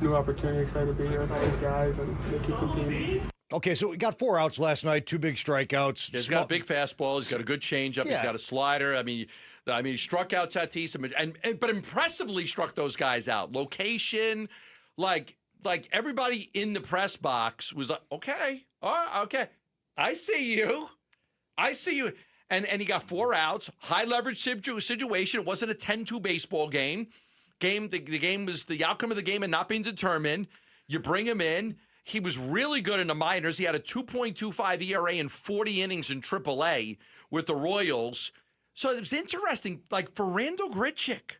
new opportunity. Excited to be here with all these guys and they keep competing. Okay, so we got 4 outs last night, 2 big strikeouts. He's got a big fastball. He's got a good changeup. Yeah. He's got a slider. I mean, he struck out Tatis, but impressively struck those guys out. Location, like everybody in the press box was like, okay, all right, okay, I see you. And he got 4 outs, high leverage situation. It wasn't a 10-2 baseball game. The game was the outcome of the game and not being determined. You bring him in. He was really good in the minors. He had a 2.25 ERA in 40 innings in AAA with the Royals. So it was interesting. Like for Randall Grichuk,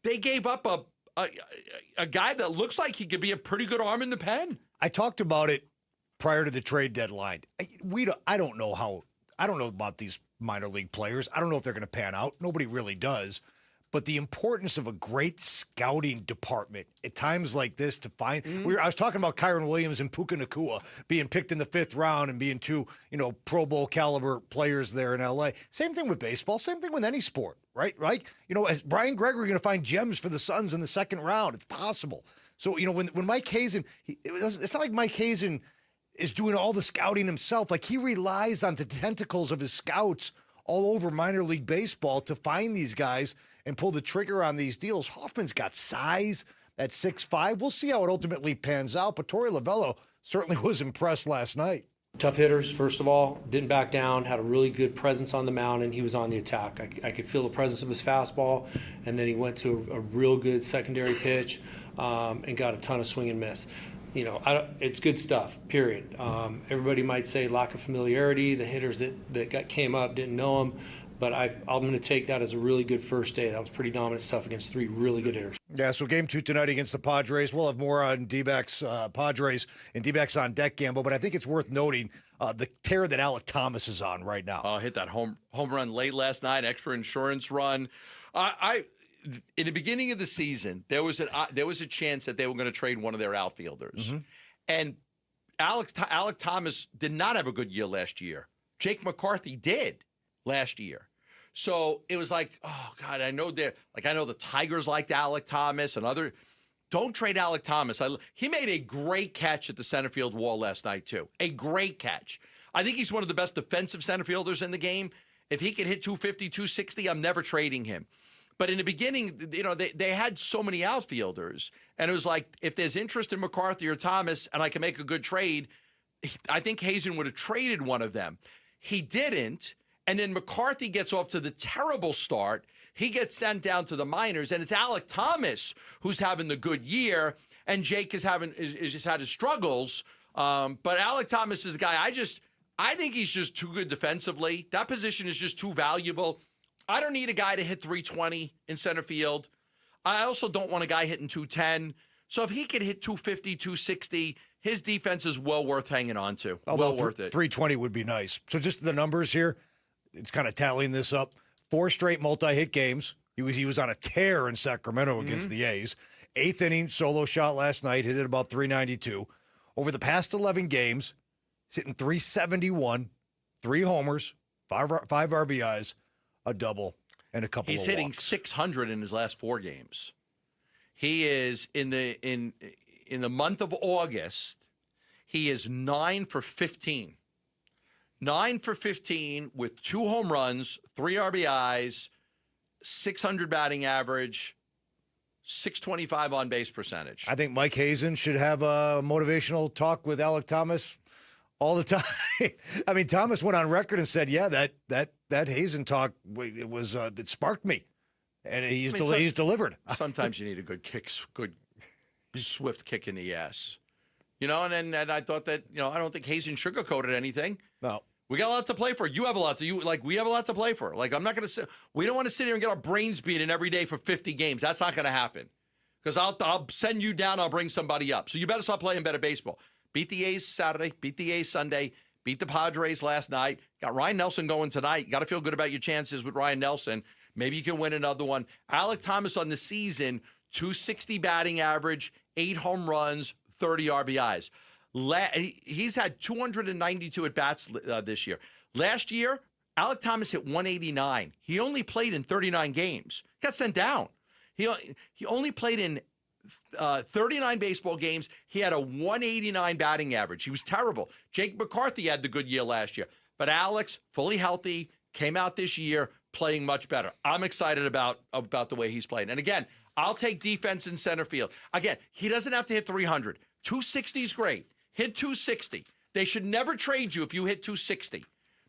they gave up a guy that looks like he could be a pretty good arm in the pen. I talked about it prior to the trade deadline. I don't know about these minor league players. I don't know if they're going to pan out. Nobody really does. But the importance of a great scouting department at times like this to find. I was talking about Kyron Williams and Puka Nacua being picked in the 5th round and being 2, Pro Bowl caliber players there in L.A. Same thing with baseball. Same thing with any sport, right? As Brian Gregory going to find gems for the Suns in the 2nd round. It's possible. So when Mike Hazen, it's not like Mike Hazen is doing all the scouting himself. Like he relies on the tentacles of his scouts all over minor league baseball to find these guys and pull the trigger on these deals. Hoffman's got size at 6'5". We'll see how it ultimately pans out, but Torey Lovullo certainly was impressed last night. Tough hitters, first of all, didn't back down, had a really good presence on the mound, and he was on the attack. I could feel the presence of his fastball, and then he went to a real good secondary pitch and got a ton of swing and miss. It's good stuff, period. Everybody might say lack of familiarity. The hitters that came up didn't know him. But I'm going to take that as a really good first day. That was pretty dominant stuff against 3 really good hitters. Yeah, so game 2 tonight against the Padres. We'll have more on D-backs, Padres and D-backs on deck, Gamble. But I think it's worth noting the tear that Alec Thomas is on right now. Hit that home run late last night, extra insurance run. In the beginning of the season, there was a chance that they were going to trade one of their outfielders. Mm-hmm. And Alec Thomas did not have a good year last year. Jake McCarthy did last year. So it was like, oh God, I know the Tigers liked Alec Thomas and other. Don't trade Alec Thomas. He made a great catch at the center field wall last night too. A great catch. I think he's one of the best defensive center fielders in the game. If he could hit 250, 260, I'm never trading him. But in the beginning, they had so many outfielders, and it was like, if there's interest in McCarthy or Thomas, and I can make a good trade, I think Hazen would have traded one of them. He didn't. And then McCarthy gets off to the terrible start. He gets sent down to the minors, and it's Alec Thomas who's having the good year, and Jake is just had his struggles. But Alec Thomas is a guy I think he's just too good defensively. That position is just too valuable. I don't need a guy to hit 320 in center field. I also don't want a guy hitting 210. So if he could hit 250, 260, his defense is well worth hanging on to. Well worth it. 320 would be nice. So just the numbers here. It's kind of tallying this up. 4 straight multi-hit games. He was on a tear in Sacramento against the A's. 8th inning solo shot last night, hit it about 392. Over the past 11 games, he's hitting 371, 3 homers, 5 RBIs, a double, and a couple of walks. He's hitting 600 in his last 4 games. He is in the month of August, he is 9 for 15. 9 for 15 with 2 home runs, 3 RBIs, 600 batting average, 625 on base percentage. I think Mike Hazen should have a motivational talk with Alec Thomas all the time. I mean, Thomas went on record and said, "Yeah, that Hazen talk it sparked me," and he's delivered. Sometimes you need a good kick, good swift kick in the ass, And I thought that I don't think Hazen sugarcoated anything. No. We got a lot to play for. You have a lot to we have a lot to play for. I'm not going to sit. We don't want to sit here and get our brains beaten every day for 50 games. That's not going to happen. Because I'll send you down. I'll bring somebody up. So you better start playing better baseball. Beat the A's Saturday. Beat the A's Sunday. beat the Padres last night. Got Ryan Nelson going tonight. You got to feel good about your chances with Ryan Nelson. Maybe you can win another one. Alec Thomas on the season, 260 batting average, 8 home runs, 30 RBIs. He's had 292 at-bats this year. Last year, Alec Thomas hit 189. He only played in 39 games. Got sent down. He only played in 39 baseball games. He had a 189 batting average. He was terrible. Jake McCarthy had the good year last year. But Alex, fully healthy, came out this year playing much better. I'm excited about the way he's playing. And again, I'll take defense in center field. Again, he doesn't have to hit 300. 260 is great. Hit 260. They should never trade you if you hit 260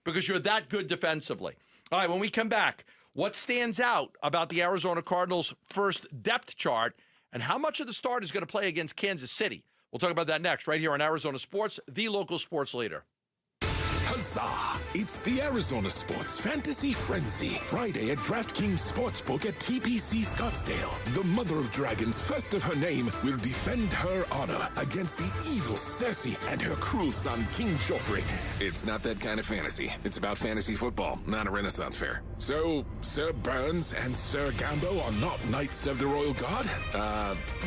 because you're that good defensively. All right, when we come back, what stands out about the Arizona Cardinals' first depth chart and how much of the start is going to play against Kansas City? We'll talk about that next right here on Arizona Sports, the local sports leader. Huzzah! It's the Arizona Sports Fantasy Frenzy. Friday at DraftKings Sportsbook at TPC Scottsdale. The Mother of Dragons, first of her name, will defend her honor against the evil Cersei and her cruel son, King Joffrey. It's not that kind of fantasy. It's about fantasy football, not a Renaissance fair. So, Sir Burns and Sir Gambo are not Knights of the Royal Guard?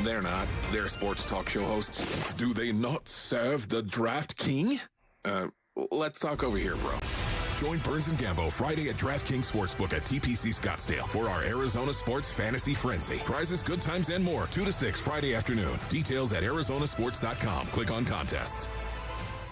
They're not. They're sports talk show hosts. Do they not serve the Draft King? Let's talk over here, bro. Join Burns and Gambo Friday at DraftKings Sportsbook at TPC Scottsdale for our Arizona Sports Fantasy Frenzy. Prizes, good times, and more. 2 to 6 Friday afternoon. Details at arizonasports.com. Click on contests.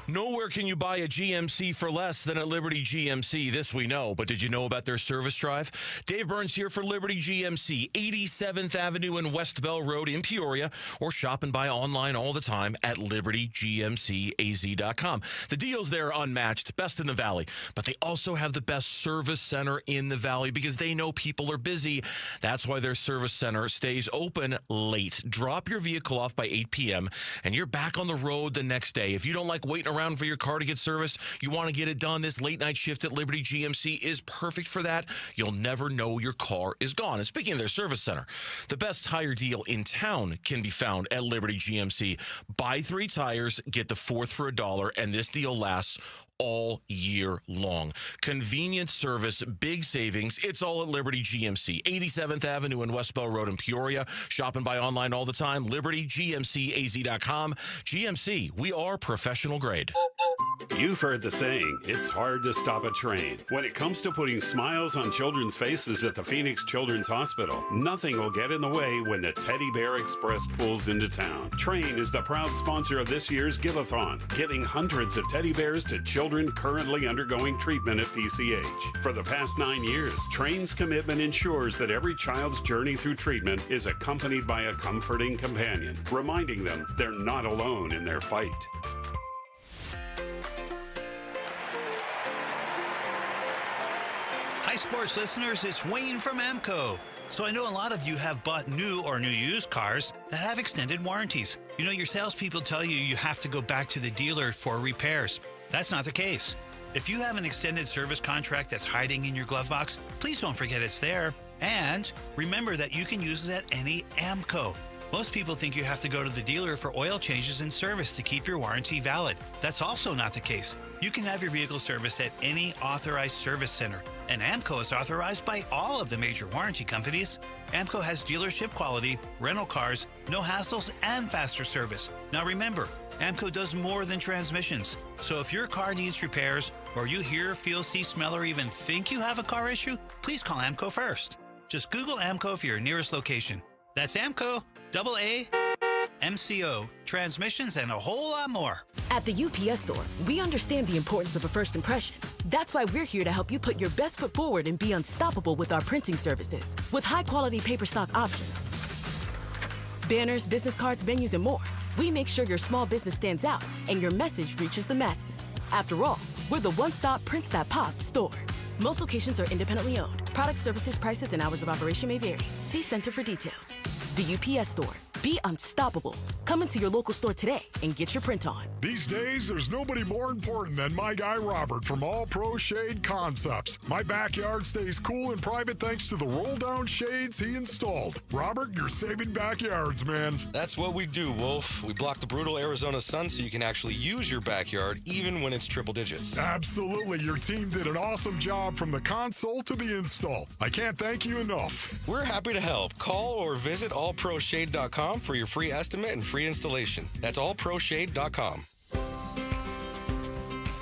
Nowhere can you buy a GMC for less than at Liberty GMC. This we know, but did you know about their service drive? Dave Burns here for Liberty GMC, 87th Avenue and West Bell Road in Peoria, or shop and buy online all the time at libertygmcaz.com. The deals there are unmatched, best in the Valley, but they also have the best service center in the Valley because they know people are busy. That's why their service center stays open late. Drop your vehicle off by 8 p.m. and you're back on the road the next day. If you don't like waiting around for your car to get service, you want to get it done, this late night shift at Liberty GMC is perfect for that. You'll never know your car is gone. And speaking of their service center, the best tire deal in town can be found at Liberty GMC. Buy 3 tires, get the 4th for $1, and this deal lasts all year long. Convenient service, big savings. It's all at Liberty GMC, 87th Avenue and West Bell Road in Peoria. Shop and buy online all the time. LibertyGMCAZ.com. GMC, we are professional grade. You've heard the saying, it's hard to stop a train. When it comes to putting smiles on children's faces at the Phoenix Children's Hospital, nothing will get in the way when the Teddy Bear Express pulls into town. Train is the proud sponsor of this year's Give-a-thon, giving hundreds of teddy bears to children currently undergoing treatment at PCH. For the past 9 years, Train's commitment ensures that every child's journey through treatment is accompanied by a comforting companion, reminding them they're not alone in their fight. Hi, sports listeners. It's Wayne from AMCO. So I know a lot of you have bought new or new used cars that have extended warranties. You know, your salespeople tell you you have to go back to the dealer for repairs. That's not the case. If you have an extended service contract that's hiding in your glove box, please don't forget it's there. And remember that you can use it at any AMCO. Most people think you have to go to the dealer for oil changes and service to keep your warranty valid. That's also not the case. You can have your vehicle serviced at any authorized service center. And AMCO is authorized by all of the major warranty companies. AMCO has dealership quality, rental cars, no hassles, and faster service. Now remember, AMCO does more than transmissions. So if your car needs repairs, or you hear, feel, see, smell, or even think you have a car issue, please call AMCO first. Just Google AMCO for your nearest location. That's AMCO, AAMCO, transmissions, and a whole lot more. At the UPS Store, we understand the importance of a first impression. That's why we're here to help you put your best foot forward and be unstoppable with our printing services. With high-quality paper stock options, banners, business cards, menus, and more, we make sure your small business stands out and your message reaches the masses. After all, we're the one-stop prints that pop store. Most locations are independently owned. Product, services, prices, and hours of operation may vary. See Center for details. The UPS Store. Be unstoppable. Come into your local store today and get your print on. These days, there's nobody more important than my guy Robert from All Pro Shade Concepts. My backyard stays cool and private thanks to the roll-down shades he installed. Robert, you're saving backyards, man. That's what we do, Wolf. We block the brutal Arizona sun so you can actually use your backyard even when it's triple digits. Absolutely. Your team did an awesome job from the console to the install. I can't thank you enough. We're happy to help. Call or visit allproshade.com for your free estimate and free installation. That's allproshade.com.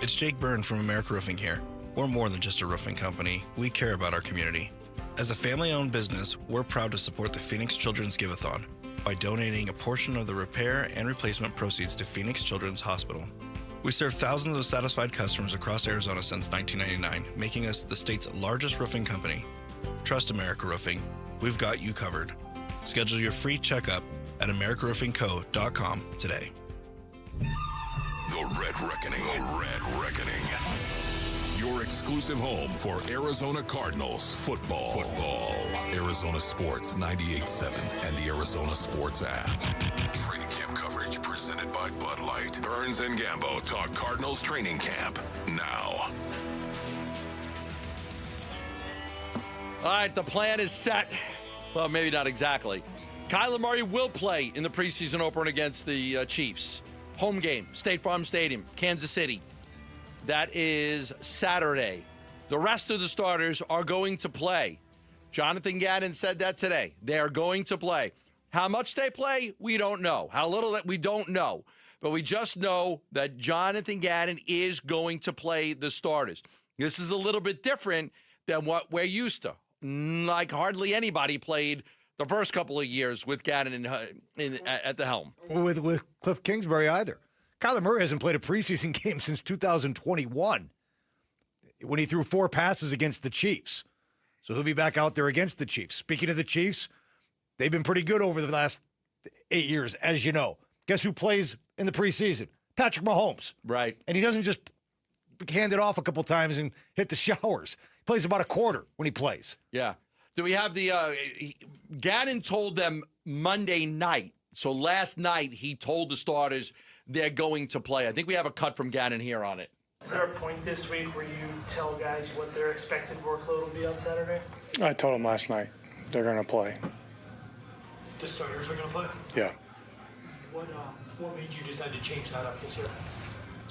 It's Jake Byrne from America Roofing here. We're more than just a roofing company. We care about our community. As a family-owned business, we're proud to support the Phoenix Children's Give-a-thon by donating a portion of the repair and replacement proceeds to Phoenix Children's Hospital. We serve thousands of satisfied customers across Arizona since 1999, making us the state's largest roofing company. Trust America Roofing. We've got you covered. Schedule your free checkup at americaroofingco.com today. The Red Reckoning. The Red Reckoning. Your exclusive home for Arizona Cardinals football. Arizona Sports 98.7 and the Arizona Sports app. Training camp coverage presented by Bud Light. Burns and Gambo talk Cardinals training camp now. All right, the plan is set. Well, maybe not exactly. Kyler Murray will play in the preseason opener against the Chiefs. Home game, State Farm Stadium, Kansas City. That is Saturday. The rest of the starters are going to play. Jonathan Gannon said that today. They are going to play. How much they play, we don't know. How little, that we don't know. But we just know that Jonathan Gannon is going to play the starters. This is a little bit different than what we're used to. Like hardly anybody played the first couple of years with Gannon at the helm. With Cliff Kingsbury either. Kyler Murray hasn't played a preseason game since 2021 when he threw 4 passes against the Chiefs. So he'll be back out there against the Chiefs. Speaking of the Chiefs, they've been pretty good over the last 8 years, as you know. Guess who plays in the preseason? Patrick Mahomes. Right. And he doesn't just hand it off a couple times and hit the showers. He plays about a quarter when he plays. Yeah. Do we have the Gannon told them Monday night. So last night he told the starters they're going to play. I think we have a cut from Gannon here on it. Is there a point this week where you tell guys what their expected workload will be on Saturday? I told them last night they're going to play. The starters are going to play? Yeah. What made you decide to change that up this year?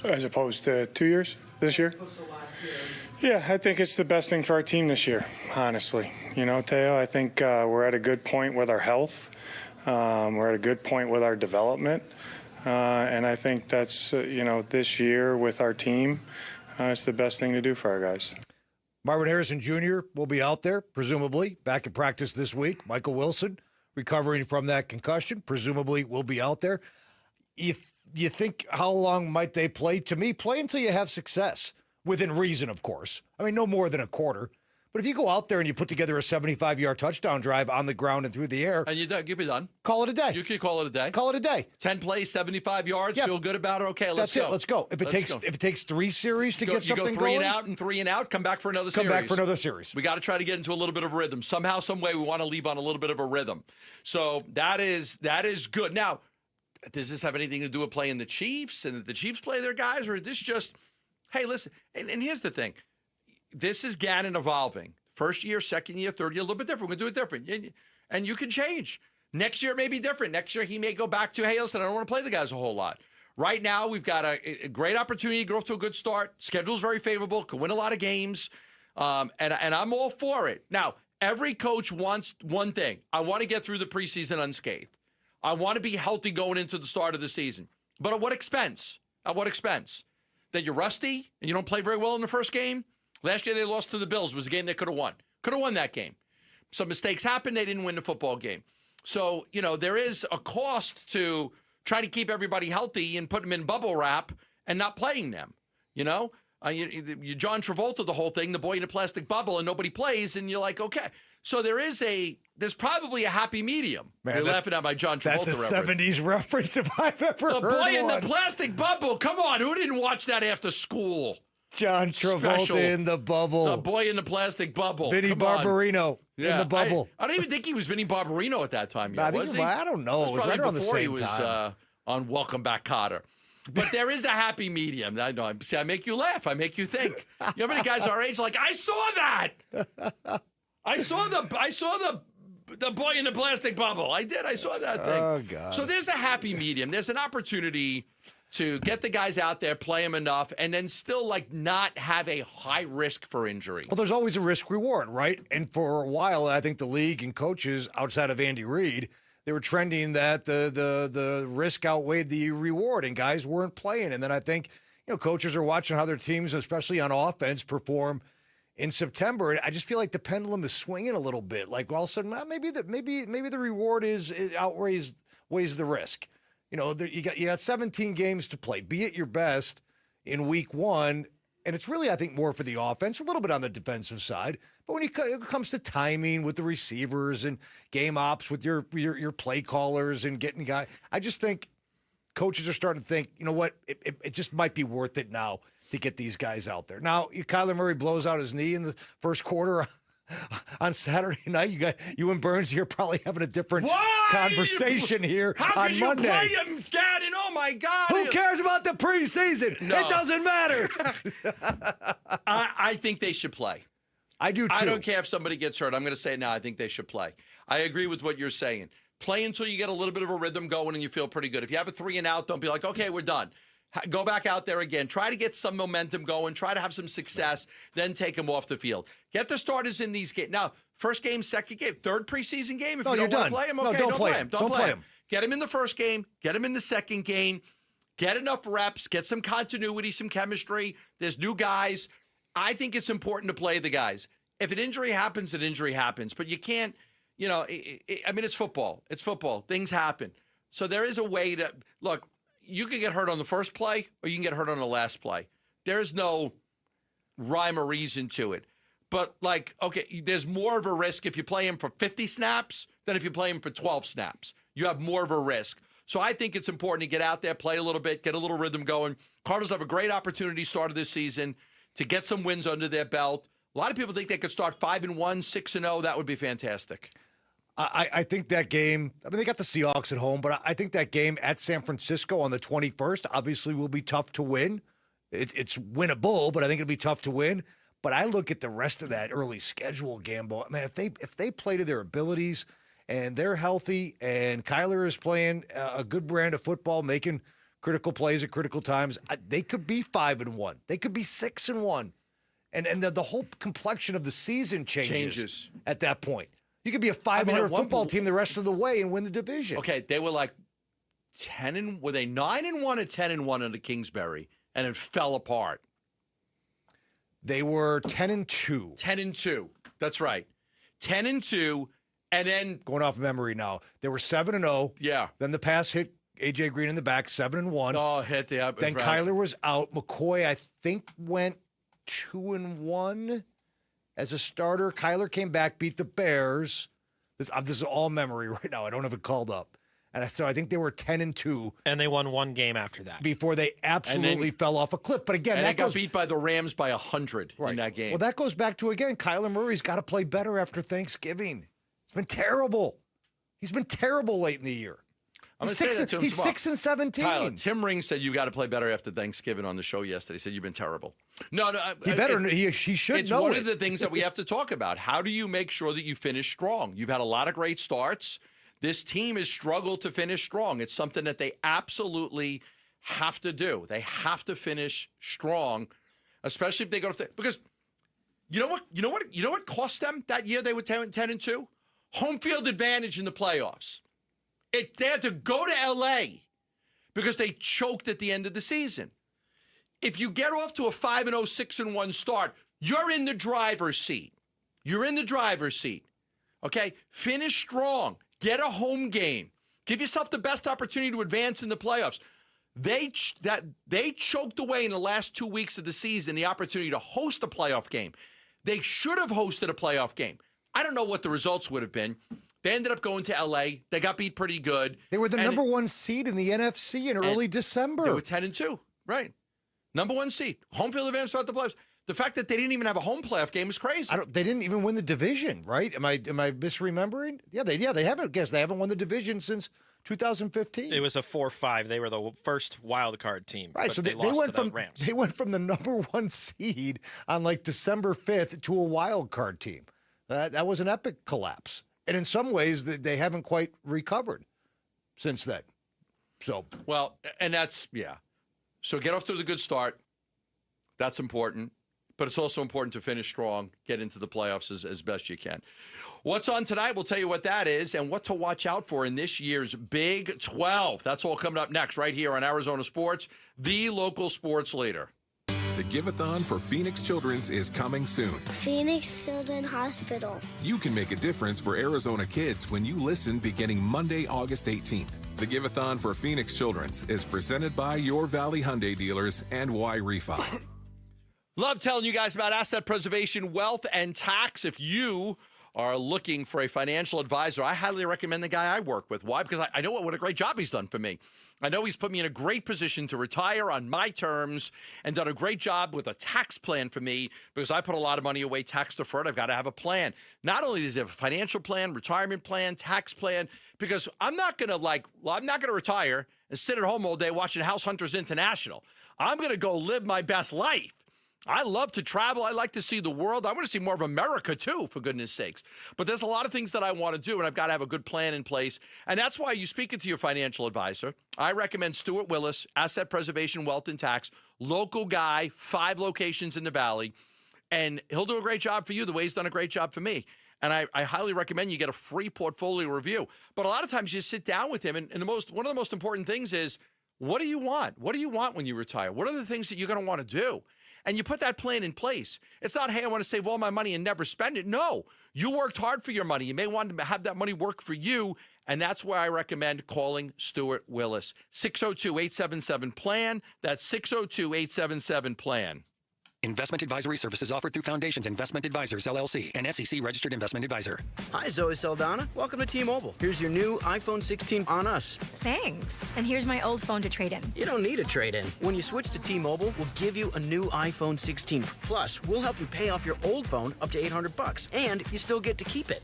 As opposed to 2 years this year? As opposed to last year. Yeah, I think it's the best thing for our team this year, honestly. You know, Teo, I think we're at a good point with our health. We're at a good point with our development. And I think that's, this year with our team, it's the best thing to do for our guys. Marvin Harrison Jr. will be out there, presumably, back in practice this week. Michael Wilson, recovering from that concussion, presumably will be out there. You think, how long might they play? To me, play until you have success, within reason, of course. I mean, no more than a quarter. But if you go out there and you put together a 75-yard touchdown drive on the ground and through the air. And you'll be done. Call it a day. You can call it a day. Call it a day. 10 plays, 75 yards, yeah. Feel good about it? Okay, let's go. Let's go. If it takes 3 series to get something going. You go 3 and out and 3 and out, come back for another series. Come back for another series. We got to try to get into a little bit of rhythm. Somehow, some way, we want to leave on a little bit of a rhythm. So that is good. Now, does this have anything to do with playing the Chiefs and the Chiefs play their guys? Or is this just, hey, listen, and here's the thing. This is Gannon evolving. First year, second year, third year, a little bit different. We're going to do it different. And you can change. Next year may be different. Next year, he may go back to, hey, listen, I don't want to play the guys a whole lot. Right now, we've got a great opportunity to get off to a good start. Schedule's very favorable. Could win a lot of games. And I'm all for it. Now, every coach wants one thing. I want to get through the preseason unscathed. I want to be healthy going into the start of the season. But at what expense? At what expense? That you're rusty and you don't play very well in the first game? Last year they lost to the Bills. It was a game they could have won. Could have won that game. Some mistakes happened. They didn't win the football game. So, there is a cost to try to keep everybody healthy and put them in bubble wrap and not playing them. You John Travolta, the whole thing, the boy in a plastic bubble, and nobody plays, and you're like, okay. So there's probably a happy medium. Man, you're laughing at my John Travolta reference. That's a reference. 70s reference if I've ever heard The boy in one. the plastic bubble. Come on, who didn't watch that after school? John Travolta special. in the bubble. The boy in the plastic bubble. Vinny Come on. Barbarino in the bubble. I don't even think he was Vinny Barbarino at that time yet, was he? I don't know. It was right probably around the before he same was time. on Welcome Back, Kotter. But there is a happy medium. I know. See, I make you laugh. I make you think. You know how many guys our age are like, I saw that. I saw the boy in the plastic bubble. I did. I saw that thing. Oh, God. So there's a happy medium. There's an opportunity to get the guys out there, play them enough, and then still not have a high risk for injury. Well, there's always a risk reward, right? And for a while, I think the league and coaches outside of Andy Reid, they were trending that the risk outweighed the reward, and guys weren't playing. And then I think coaches are watching how their teams, especially on offense, perform in September. And I just feel like the pendulum is swinging a little bit. Like all of a sudden, maybe the reward outweighs the risk. You got 17 games to play. Be at your best in week one, and it's really, I think, more for the offense, a little bit on the defensive side. But when it comes to timing with the receivers and game ops with your play callers and getting guys, I just think coaches are starting to think, you know what, it just might be worth it now to get these guys out there. Now, Kyler Murray blows out his knee in the first quarter on Saturday night. You and Burns here probably having a different conversation here How on could Monday. you play him, Dad? And oh my God, who cares about the preseason? No. It doesn't matter. I think they should play. I do too. I don't care if somebody gets hurt. I'm going to say now. I think they should play. I agree with what you're saying. Play until you get a little bit of a rhythm going and you feel pretty good. If you have a 3 and out, don't be like, okay, we're done. Go back out there again. Try to get some momentum going. Try to have some success. Then take them off the field. Get the starters in these games. Now, first game, second game, third preseason game. If you don't want to play them, okay, don't play them. Don't play them. Get them in the first game. Get them in the second game. Get enough reps. Get some continuity, some chemistry. There's new guys. I think it's important to play the guys. If an injury happens, an injury happens. But you can't, it's football. It's football. Things happen. So there is a way to, look, you can get hurt on the first play or you can get hurt on the last play. There's no rhyme or reason to it. But, there's more of a risk if you play him for 50 snaps than if you play him for 12 snaps. You have more of a risk. So I think it's important to get out there, play a little bit, get a little rhythm going. Cardinals have a great opportunity started this season to get some wins under their belt. A lot of people think they could start 5-1, 6-0. That would be fantastic. I think that game, they got the Seahawks at home, but I think that game at San Francisco on the 21st obviously will be tough to win. It's winnable, but I think it'll be tough to win. But I look at the rest of that early schedule, Gambo. Man, if they play to their abilities and they're healthy and Kyler is playing a good brand of football, making critical plays at critical times, they could be 5-1. They could be 6-1. And the whole complexion of the season changes at that point. You could be a 500 football team the rest of the way and win the division. Okay, they were like 9-1 or 10-1 under Kingsbury, and it fell apart. They were 10-2. 10-2. That's right. 10-2, and then going off memory now, they were 7-0. Yeah. Then the pass hit AJ Green in the back, 7-1. Oh, hit the. Then right. Kyler was out. McCoy, I think, went 2-1 as a starter. Kyler came back, beat the Bears. This is all memory right now. I don't have it called up. And so I think they were 10-2. And they won one game after that. Before they absolutely fell off a cliff. But again, they got beat by the Rams by 100 in that game. Well, that goes back to, again, Kyler Murray's got to play better after Thanksgiving. It's been terrible. He's been terrible late in the year. He's 6-17. Tyler, Tim Ring said you got to play better after Thanksgiving on the show yesterday. He said you've been terrible. No, he should it's know one it. of the things that we have to talk about. How do you make sure that you finish strong? You've had a lot of great starts. This team has struggled to finish strong. It's something that they absolutely have to do. They have to finish strong, especially if they go to because you know what cost them that year. They were 10-2, home field advantage in the playoffs. They had to go to L.A. because they choked at the end of the season. If you get off to a 5-0, 6-1 start, you're in the driver's seat. You're in the driver's seat. Okay? Finish strong. Get a home game. Give yourself the best opportunity to advance in the playoffs. They choked away in the last 2 weeks of the season the opportunity to host a playoff game. They should have hosted a playoff game. I don't know what the results would have been. They ended up going to L.A. They got beat pretty good. They were the number one seed in the NFC in early December. They were 10-2, right? Number 1 seed. Home field advantage throughout the playoffs. The fact that they didn't even have a home playoff game is crazy. They didn't even win the division, right? Am I misremembering? Yeah, they haven't. Guess they haven't won the division since 2015. It was a 4-5. They were the first wild card team. Right, but so they lost went to the from Rams. they went from the number 1 seed on like December 5th to a wild card team. That was an epic collapse, and in some ways they haven't quite recovered since then. So well, and that's So get off to the good start. That's important. But it's also important to finish strong, get into the playoffs as best you can. What's on tonight? We'll tell you what that is and what to watch out for in this year's Big 12. That's all coming up next right here on Arizona Sports, the local sports leader. The Give-a-thon for Phoenix Children's is coming soon. Phoenix Children's Hospital. You can make a difference for Arizona kids when you listen beginning Monday, August 18th. The Give-a-thon for Phoenix Children's is presented by your Valley Hyundai dealers and Y-Refi. Love telling you guys about asset preservation, wealth, and tax. If you are looking for a financial advisor, I highly recommend the guy I work with. Why? Because I know what a great job he's done for me. I know he's put me in a great position to retire on my terms and done a great job with a tax plan for me because I put a lot of money away tax deferred. I've got to have a plan. Not only does he have a financial plan, retirement plan, tax plan, because I'm not going to retire and sit at home all day watching House Hunters International. I'm going to go live my best life. I love to travel. I like to see the world. I want to see more of America, too, for goodness sakes. But there's a lot of things that I want to do, and I've got to have a good plan in place. And that's why you speak it to your financial advisor. I recommend Stuart Willis, Asset Preservation, Wealth, and Tax. Local guy, 5 locations in the Valley. And he'll do a great job for you the way he's done a great job for me. And I highly recommend you get a free portfolio review. But a lot of times you sit down with him, and one of the most important things is, what do you want? What do you want when you retire? What are the things that you're going to want to do? And you put that plan in place. It's not, hey, I want to save all my money and never spend it. No, you worked hard for your money. You may want to have that money work for you. And that's why I recommend calling Stuart Willis. 602-877-PLAN. That's 602-877-PLAN. Investment advisory services offered through Foundations Investment Advisors, LLC, an SEC-registered investment advisor. Hi, Zoe Saldana. Welcome to T-Mobile. Here's your new iPhone 16 on us. Thanks. And here's my old phone to trade in. You don't need a trade-in. When you switch to T-Mobile, we'll give you a new iPhone 16. Plus, we'll help you pay off your old phone up to $800, and you still get to keep it.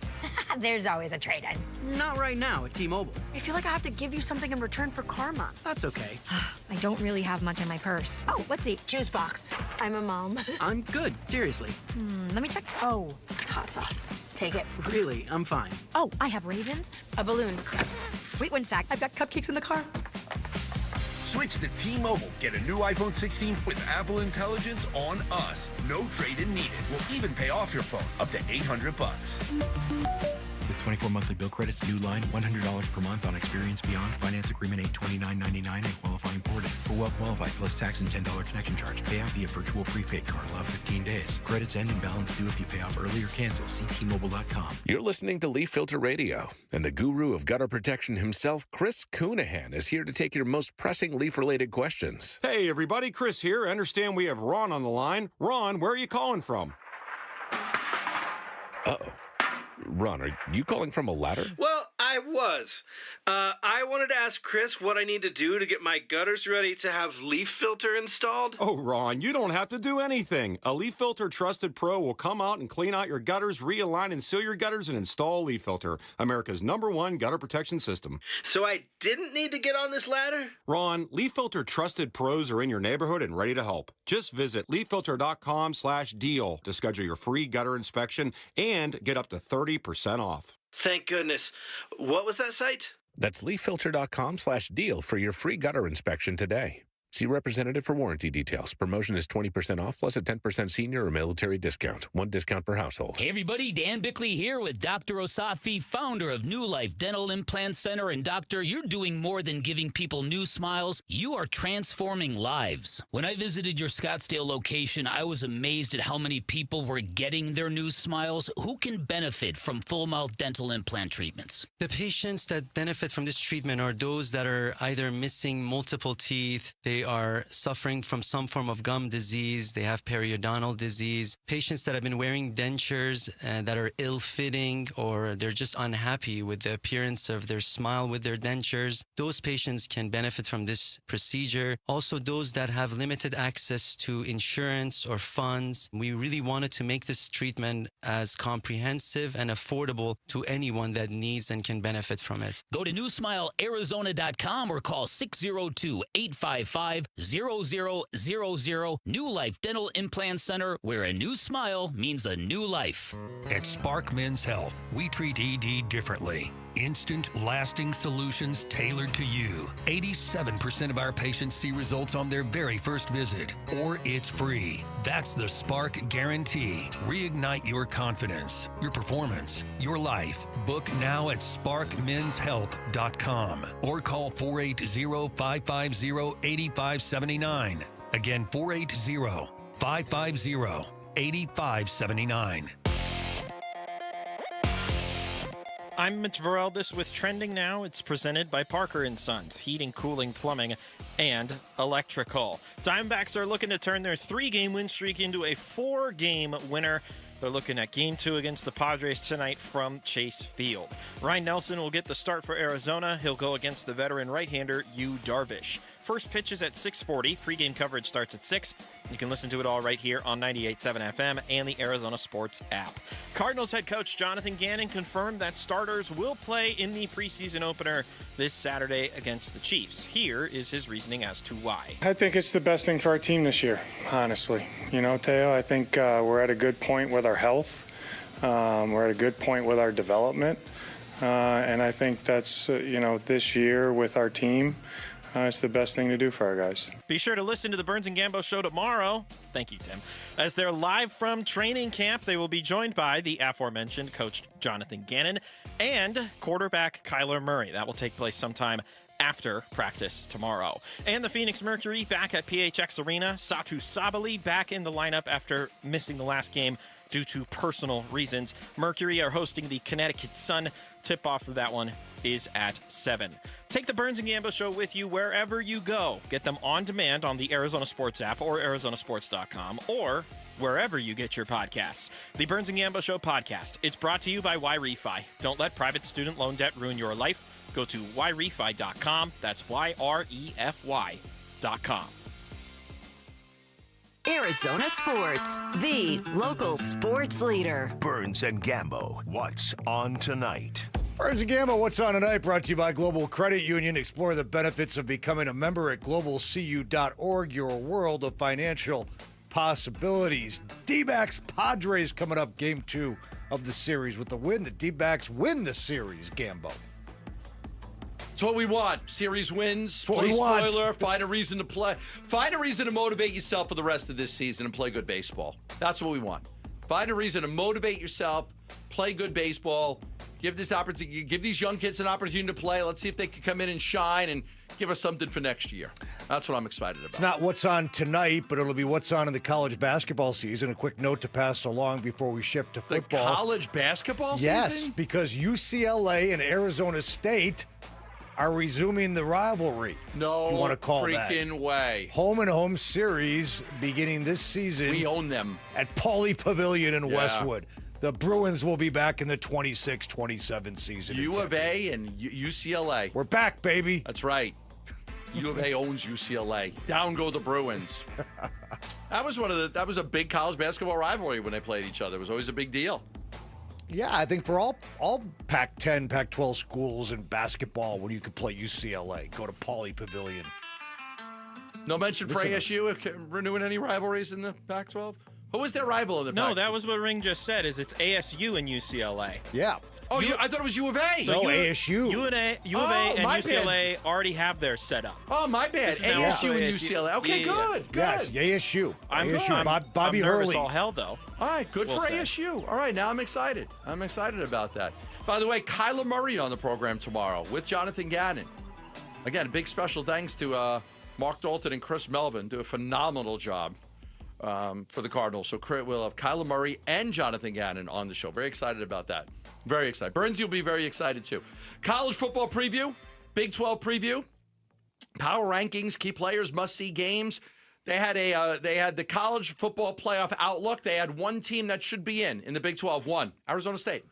There's always a trade-in. Not right now at T-Mobile. I feel like I have to give you something in return for karma. That's okay. I don't really have much in my purse. Oh, let's see. Juice box. I'm a mom. I'm good, seriously. Let me check. Oh, hot sauce. Take it. Really, I'm fine. Oh, I have raisins, a balloon. Wait one sec. I've got cupcakes in the car. Switch to T-Mobile. Get a new iPhone 16 with Apple Intelligence on us. No trade-in needed. We'll even pay off your phone up to $800. With 24 monthly bill credits, new line, $100 per month on Experience Beyond. Finance agreement $829.99 and qualifying ported. For well-qualified plus tax and $10 connection charge. Pay out via virtual prepaid card. Allow 15 days. Credits end and balance due if you pay off early or cancel. See T-Mobile.com. You're listening to Leaf Filter Radio, and the guru of gutter protection himself, Chris Coonahan, is here to take your most pressing leaf-related questions. Hey, everybody. Chris here. I understand we have Ron on the line. Ron, where are you calling from? Uh-oh. Ron, are you calling from a ladder? Well, I was. I wanted to ask Chris what I need to do to get my gutters ready to have Leaf Filter installed. Oh, Ron, you don't have to do anything. A Leaf Filter Trusted Pro will come out and clean out your gutters, realign and seal your gutters, and install Leaf Filter, America's #1 gutter protection system. So I didn't need to get on this ladder? Ron, Leaf Filter Trusted Pros are in your neighborhood and ready to help. Just visit leaffilter.com/deal to schedule your free gutter inspection and get up to 30% off. Thank goodness. What was that site? That's leaffilter.com/deal for your free gutter inspection today. See representative for warranty details. Promotion is 20% off plus a 10% senior or military discount. 1 discount per household. Hey everybody, Dan Bickley here with Dr. Osafi, founder of New Life Dental Implant Center. And doctor, you're doing more than giving people new smiles. You are transforming lives. When I visited your Scottsdale location, I was amazed at how many people were getting their new smiles. Who can benefit from full mouth dental implant treatments? The patients that benefit from this treatment are those that are either missing multiple teeth, they are suffering from some form of gum disease. They have periodontal disease. Patients that have been wearing dentures that are ill-fitting, or they're just unhappy with the appearance of their smile with their dentures. Those patients can benefit from this procedure. Also, those that have limited access to insurance or funds. We really wanted to make this treatment as comprehensive and affordable to anyone that needs and can benefit from it. Go to newsmilearizona.com or call 602-855-0000. New Life Dental Implant Center, where a new smile means a new life. At Spark Men's Health, we treat ED differently. Instant, lasting solutions tailored to you. 87% of our patients see results on their very first visit, or it's free. That's the Spark Guarantee. Reignite your confidence, your performance, your life. Book now at sparkmenshealth.com or call 480-550-8579. Again, 480-550-8579. I'm Mitch Varel. With Trending Now. It's presented by Parker & Sons, heating, cooling, plumbing, and electrical. Diamondbacks are looking to turn their 3-game win streak into a 4-game winner. They're looking at Game 2 against the Padres tonight from Chase Field. Ryan Nelson will get the start for Arizona. He'll go against the veteran right-hander, Yu Darvish. First pitch is at 6:40. Pre-game coverage starts at 6. You can listen to it all right here on 98.7 FM and the Arizona Sports app. Cardinals head coach Jonathan Gannon confirmed that starters will play in the preseason opener this Saturday against the Chiefs. Here is his reasoning as to why. I think it's the best thing for our team this year, honestly. You know, Teo, I think we're at a good point with our health. We're at a good point with our development. And I think that's, this year with our team, it's the best thing to do for our guys. Be sure to listen to the Burns and Gambo show tomorrow. Thank you, Tim. As they're live from training camp, they will be joined by the aforementioned coach Jonathan Gannon and quarterback Kyler Murray. That will take place sometime after practice tomorrow. And the Phoenix Mercury back at PHX Arena. Satu Sabali back in the lineup after missing the last game due to personal reasons. Mercury are hosting the Connecticut Sun. Tip-off for that one is at 7. Take the Burns and Gambo show with you wherever you go. Get them on demand on the Arizona Sports app or arizonasports.com or wherever you get your podcasts. The Burns and Gambo Show podcast. It's brought to you by YRefi. Don't let private student loan debt ruin your life. Go to YRefi.com. That's YREFY.com. Arizona Sports, the local sports leader. Burns and Gambo, what's on tonight? Burns and Gambo, what's on tonight? Brought to you by Global Credit Union. Explore the benefits of becoming a member at globalcu.org, your world of financial possibilities. D-backs Padres coming up, Game 2 of the series. With the win, the D-backs win the series, Gambo. It's what we want. Series wins, play spoiler, find a reason to play. Find a reason to motivate yourself for the rest of this season and play good baseball. That's what we want. Find a reason to motivate yourself, play good baseball, give these young kids an opportunity to play. Let's see if they can come in and shine and give us something for next year. That's what I'm excited about. It's not what's on tonight, but it'll be what's on in the college basketball season. A quick note to pass along before we shift to football. The college basketball season? Yes, because UCLA and Arizona State are resuming the rivalry. No, you want to call freaking that. Way. Home and home series beginning this season. We own them. At Pauley Pavilion in Westwood. The Bruins will be back in the 26-27 season. U of A and UCLA. We're back, baby. That's right. U of A owns UCLA. Down go the Bruins. That was a big college basketball rivalry when they played each other. It was always a big deal. Yeah, I think for all Pac-10, Pac-12 schools in basketball, when you could play UCLA, go to Pauley Pavilion. No mention for ASU renewing any rivalries in the Pac-12? Who was their rival in the Pac-12? No, that was what Ring just said, is it's ASU and UCLA. Yeah. Oh, I thought it was U of A. So ASU. U of A and UCLA already have theirs set up. Oh, my bad. ASU and UCLA. Okay, good. Yes, ASU. I'm Bobby nervous Hurley. all hell, though. All right, good for ASU. All right, now I'm excited. I'm excited about that. By the way, Kyler Murray on the program tomorrow with Jonathan Gannon. Again, a big special thanks to Mark Dalton and Chris Melvin. Do a phenomenal job for the Cardinals. So we'll have Kyler Murray and Jonathan Gannon on the show. Very excited about that. Very excited. Burns, you'll be very excited too. College football preview, Big 12 preview. Power rankings, key players, must-see games. They had the college football playoff outlook. They had one team that should be in the Big 12. One, Arizona State.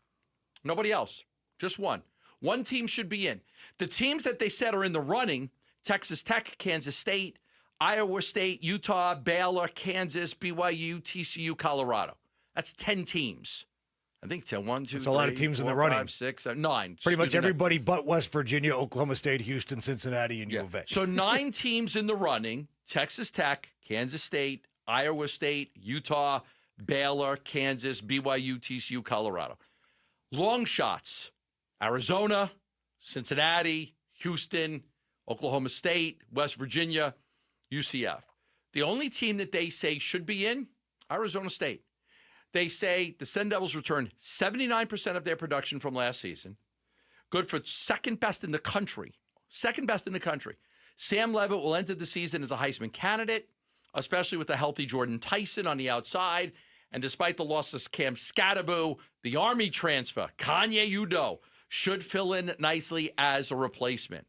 Nobody else. Just one. One team should be in. The teams that they said are in the running, Texas Tech, Kansas State, Iowa State, Utah, Baylor, Kansas, BYU, TCU, Colorado. That's 10 teams. I think 10. 1, 2, That's a lot of teams 4, in the running. 5, 6, 7, 9. Pretty much everybody but West Virginia, Oklahoma State, Houston, Cincinnati, and U of A. So 9 teams in the running, Texas Tech, Kansas State, Iowa State, Utah, Baylor, Kansas, BYU, TCU, Colorado. Long shots, Arizona, Cincinnati, Houston, Oklahoma State, West Virginia, UCF. The only team that they say should be in, Arizona State. They say the Sun Devils returned 79% of their production from last season. Good for second best in the country. Second best in the country. Sam Levitt will enter the season as a Heisman candidate, especially with the healthy Jordan Tyson on the outside. And despite the loss of Cam Scatterbo, the Army transfer, Kanye Udo, should fill in nicely as a replacement.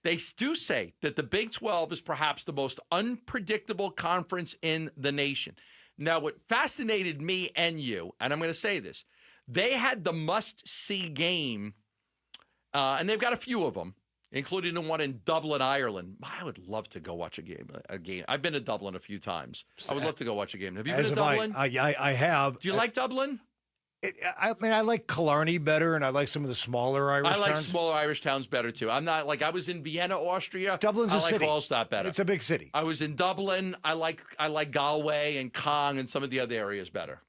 They do say that the Big 12 is perhaps the most unpredictable conference in the nation. Now, what fascinated me and you, and I'm going to say this, they had the must-see game, and they've got a few of them, including the one in Dublin, Ireland. I would love to go watch a game. I've been to Dublin a few times. I would love to go watch a game. Have you been to Dublin? I have. Do you like Dublin? I mean, I like Killarney better, and I like some of the smaller Irish towns. I like smaller Irish towns better, too. I'm not, like, I was in Vienna, Austria. Dublin's a city. I like Hallstatt better. It's a big city. I was in Dublin. I like Galway and Cong and some of the other areas better.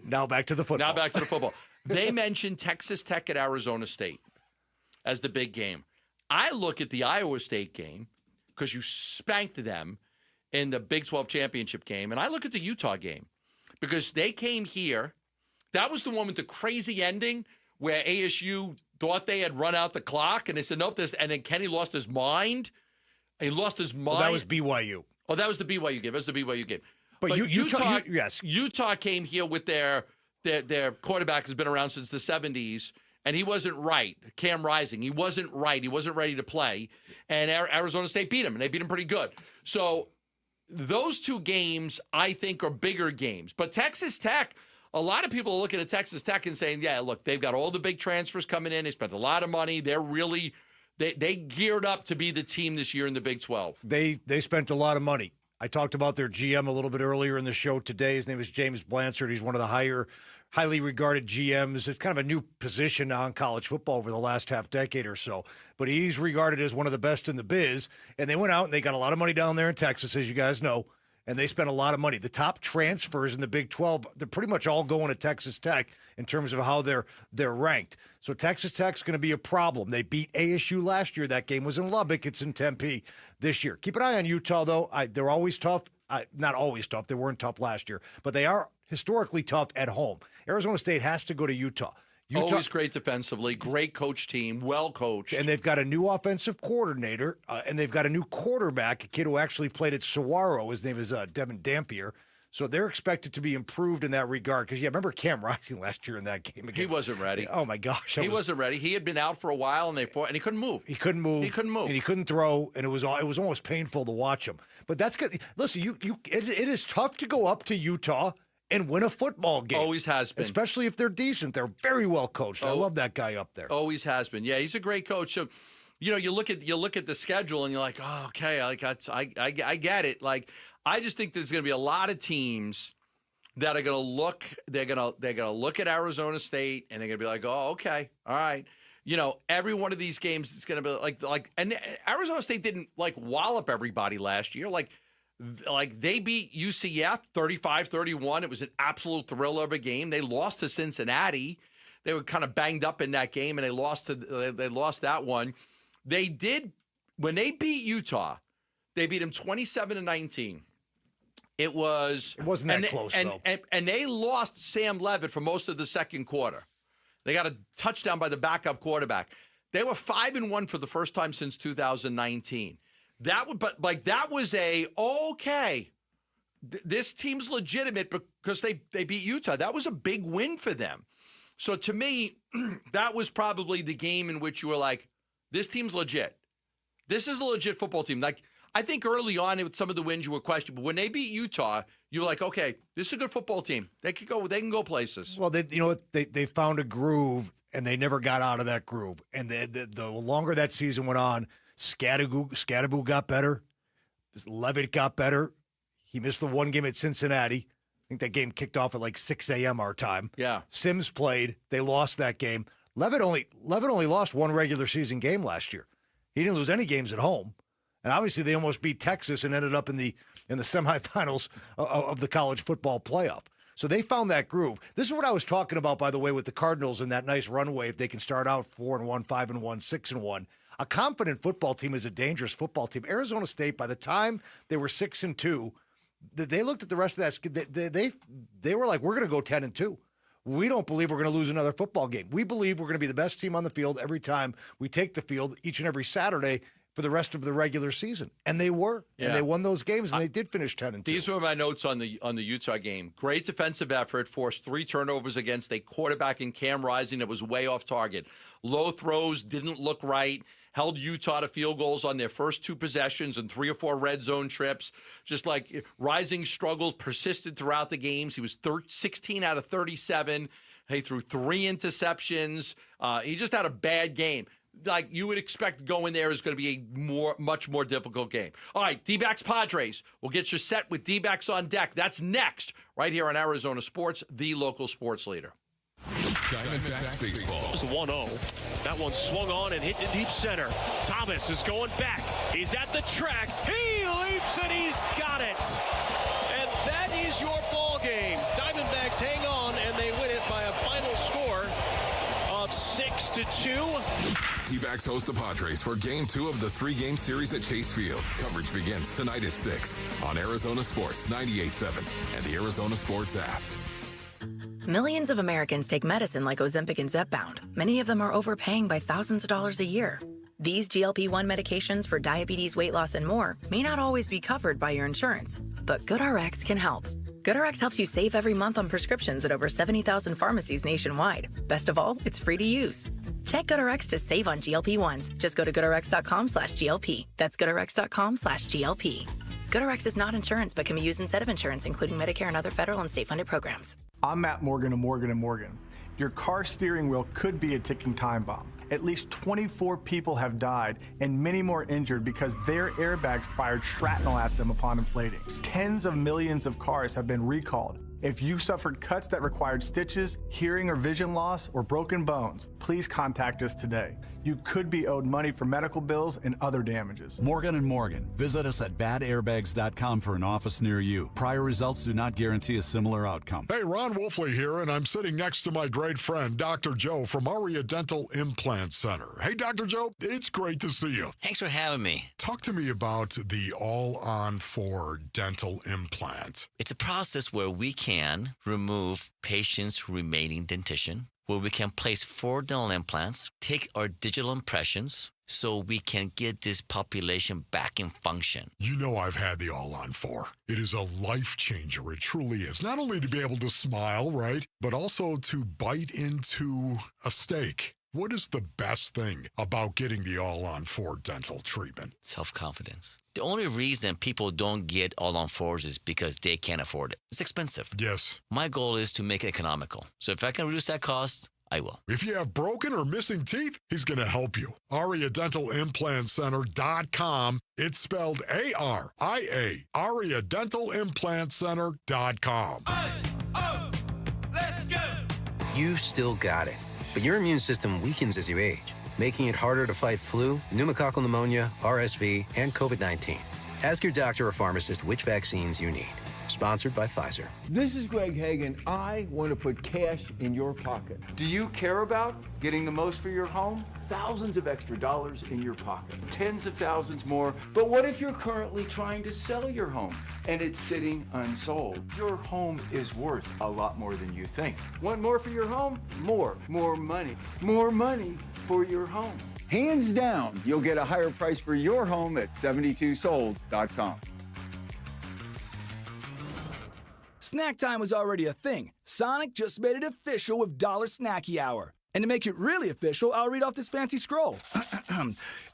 Now back to the football. They mentioned Texas Tech at Arizona State as the big game. I look at the Iowa State game because you spanked them in the Big 12 championship game, and I look at the Utah game because they came here. That was the one with the crazy ending where ASU thought they had run out the clock, and they said, nope, and then Kenny lost his mind. He lost his mind. Well, that was BYU. Oh, that was the BYU game. But Utah came here with their quarterback has been around since the 70s, and he wasn't right. Cam Rising, he wasn't right. He wasn't ready to play, and Arizona State beat him, and they beat him pretty good. So those two games, I think, are bigger games. But Texas Tech, a lot of people are looking at Texas Tech and saying, yeah, look, they've got all the big transfers coming in. They spent a lot of money. They're really they geared up to be the team this year in the Big 12. They spent a lot of money. I talked about their GM a little bit earlier in the show today. His name is James Blanchard. He's one of the highly regarded GMs. It's kind of a new position now in college football over the last half decade or so. But he's regarded as one of the best in the biz. And they went out and they got a lot of money down there in Texas, as you guys know. And they spent a lot of money. The top transfers in the Big 12, they're pretty much all going to Texas Tech in terms of how they're ranked. So Texas Tech's going to be a problem. They beat ASU last year. That game was in Lubbock. It's in Tempe this year. Keep an eye on Utah, though. They're always tough. Not always tough. They weren't tough last year. But they are historically tough at home. Arizona State has to go to Utah. Always great defensively, great coach team, well coached. And they've got a new offensive coordinator, and they've got a new quarterback, a kid who actually played at Saguaro. His name is Devin Dampier. So they're expected to be improved in that regard. Because, remember Cam Rising last year in that game against... He wasn't ready. Oh, my gosh. He wasn't ready. He had been out for a while, and he couldn't move. He couldn't move. And he couldn't throw, and it was almost painful to watch him. But that's good. Listen, it is tough to go up to Utah and win a football game. Always has been. Especially if they're decent. They're very well coached. I love that guy up there. Always has been. Yeah, he's a great coach. So, you look at the schedule and you're like, oh, okay, I get it. Like, I just think there's going to be a lot of teams that are going to look. They're going to look at Arizona State and they're going to be like, oh, okay, all right. Every one of these games is going to be like, and Arizona State didn't wallop everybody last year. Like they beat UCF 35-31. It was an absolute thriller of a game. They lost to Cincinnati. They were kind of banged up in that game, and they lost that one. They did when they beat Utah. They beat them 27-19. It wasn't that close though. And they lost Sam Levitt for most of the second quarter. They got a touchdown by the backup quarterback. They were 5-1 for the first time since 2019. That was this team's legitimate because they beat Utah. That was a big win for them. So to me, that was probably the game in which you were like, this team's legit. This is a legit football team. Like, I think early on with some of the wins you were questionable. When they beat Utah, you were like, okay, this is a good football team. They can go places. Well, they found a groove, and they never got out of that groove. And the longer that season went on, Scadaboo got better. Levitt got better. He missed the one game at Cincinnati. I think that game kicked off at like 6 a.m. our time. Yeah. Sims played. They lost that game. Levitt only lost one regular season game last year. He didn't lose any games at home. And obviously they almost beat Texas and ended up in the semifinals of the college football playoff. So they found that groove. This is what I was talking about, by the way, with the Cardinals and that nice runway. If they can start out 4-1, 5-1, 6-1. A confident football team is a dangerous football team. Arizona State, by the time they were 6-2, they looked at the rest of that. They were like, we're going to go 10-2. We don't believe we're going to lose another football game. We believe we're going to be the best team on the field every time we take the field each and every Saturday for the rest of the regular season. And they were. Yeah. And they won those games, and they did finish 10-2. These were my notes on the Utah game. Great defensive effort, forced 3 turnovers against a quarterback in Cam Rising that was way off target. Low throws, didn't look right. Held Utah to field goals on their first 2 possessions and 3 or 4 red zone trips. Just like Rising struggled, persisted throughout the games. He was 16 out of 37. He threw 3 interceptions. He just had a bad game. Like you would expect going there is going to be a much more difficult game. All right, D-backs Padres. We'll get you set with D-backs on deck. That's next, right here on Arizona Sports, the local sports leader. Diamondbacks baseball. It was 1-0. That one swung on and hit to deep center. Thomas is going back. He's at the track. He leaps and he's got it. And that is your ball game. Diamondbacks hang on and they win it by a final score of 6-2. D-backs host the Padres for Game 2 of the 3-game series at Chase Field. Coverage begins tonight at 6 on Arizona Sports 98.7 and the Arizona Sports app. Millions of Americans take medicine like Ozempic and Zepbound. Many of them are overpaying by thousands of dollars a year. These GLP-1 medications for diabetes, weight loss, and more may not always be covered by your insurance, but GoodRx can help. GoodRx helps you save every month on prescriptions at over 70,000 pharmacies nationwide. Best of all, it's free to use. Check GoodRx to save on GLP-1s. Just go to GoodRx.com/GLP. That's GoodRx.com/GLP. GoodRx is not insurance, but can be used instead of insurance, including Medicare and other federal and state-funded programs. I'm Matt Morgan of Morgan & Morgan. Your car steering wheel could be a ticking time bomb. At least 24 people have died and many more injured because their airbags fired shrapnel at them upon inflating. Tens of millions of cars have been recalled. If you suffered cuts that required stitches, hearing or vision loss, or broken bones, please contact us today. You could be owed money for medical bills and other damages. Morgan & Morgan. Visit us at badairbags.com for an office near you. Prior results do not guarantee a similar outcome. Hey, Ron Wolfley here, and I'm sitting next to my great friend, Dr. Joe from Aria Dental Implant Center. Hey, Dr. Joe, it's great to see you. Thanks for having me. Talk to me about the All-on-4 dental implant. It's a process where we can remove patients' remaining dentition, where we can place 4 dental implants, take our digital impressions, so we can get this population back in function. You know I've had the All-on-4. It is a life changer. It truly is. Not only to be able to smile, right, but also to bite into a steak. What is the best thing about getting the All-on-4 dental treatment? Self-confidence. The only reason people don't get All-on-4s is because they can't afford it. It's expensive. Yes. My goal is to make it economical. So if I can reduce that cost, I will. If you have broken or missing teeth, he's going to help you. AriaDentalImplantCenter.com. It's spelled A-R-I-A. AriaDentalImplantCenter.com. Let's go! You still got it. But your immune system weakens as you age, making it harder to fight flu, pneumococcal pneumonia, RSV, and COVID-19. Ask your doctor or pharmacist which vaccines you need. Sponsored by Pfizer. This is Greg Hagan. I want to put cash in your pocket. Do you care about getting the most for your home? Thousands of extra dollars in your pocket. Tens of thousands more. But what if you're currently trying to sell your home and it's sitting unsold? Your home is worth a lot more than you think. Want more for your home? More money. More money for your home. Hands down, you'll get a higher price for your home at 72sold.com. Snack time was already a thing. Sonic just made it official with Dollar Snacky Hour. And to make it really official, I'll read off this fancy scroll.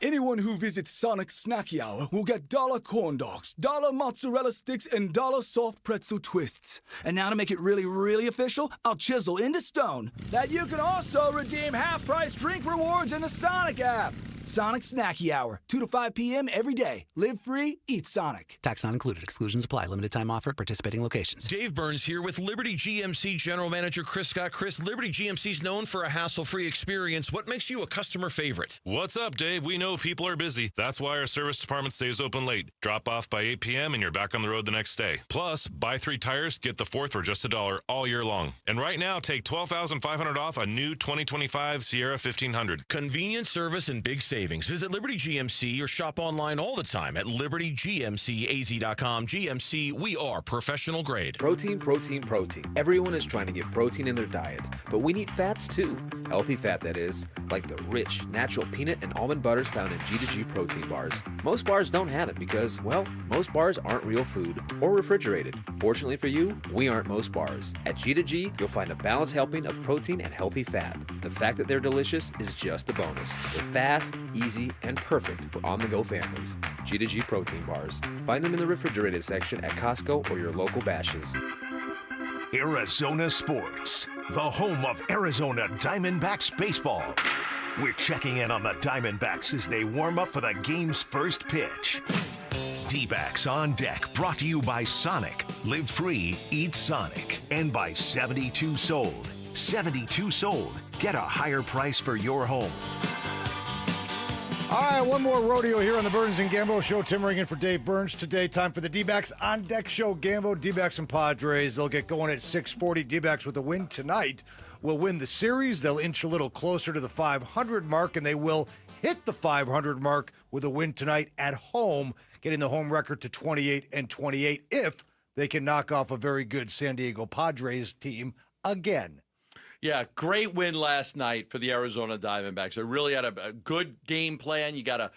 Anyone who visits Sonic Snacky Hour will get $1 corn dogs, $1 mozzarella sticks, and $1 soft pretzel twists. And now to make it really, really official, I'll chisel into stone that you can also redeem half-price drink rewards in the Sonic app. Sonic Snacky Hour, 2 to 5 p.m. every day. Live free, eat Sonic. Tax not included. Exclusions apply. Limited time offer at participating locations. Dave Burns here with Liberty GMC General Manager Chris Scott. Chris, Liberty GMC is known for a hassle-free experience. What makes you a customer favorite? What's up, Dave? We know people are busy. That's why our service department stays open late. Drop off by 8 p.m. and you're back on the road the next day. Plus, buy 3 tires, get the 4th for just $1 all year long. And right now, take $12,500 off a new 2025 Sierra 1500. Convenient service and big savings. Visit Liberty GMC or shop online all the time at libertygmcaz.com. GMC, we are professional grade. Protein, protein, protein. Everyone is trying to get protein in their diet, but we need fats too. Healthy fat, that is, like the rich, natural peanut and almond butters found in G2G protein bars. Most bars don't have it because, well, most bars aren't real food or refrigerated. Fortunately for you, we aren't most bars. At G2G, you'll find a balanced helping of protein and healthy fat. The fact that they're delicious is just a bonus. They're fast, easy, and perfect for on-the-go families. G2G protein bars. Find them in the refrigerated section at Costco or your local Bashes. Arizona Sports, the home of Arizona Diamondbacks baseball. We're checking in on the Diamondbacks as they warm up for the game's first pitch. D-backs on deck, brought to you by Sonic. Live free, eat Sonic. And by 72 Sold. 72 Sold. Get a higher price for your home. All right, one more rodeo here on the Burns and Gambo Show. Tim Ring in for Dave Burns today. Time for the D-backs on deck show. Gambo, D-backs, and Padres. They'll get going at 6:40. D-backs with a win tonight will win the series. They'll inch a little closer to the 500 mark, and they will hit the 500 mark with a win tonight at home, getting the home record to 28-28 if they can knock off a very good San Diego Padres team again. Yeah, great win last night for the Arizona Diamondbacks. They really had a good game plan. You got a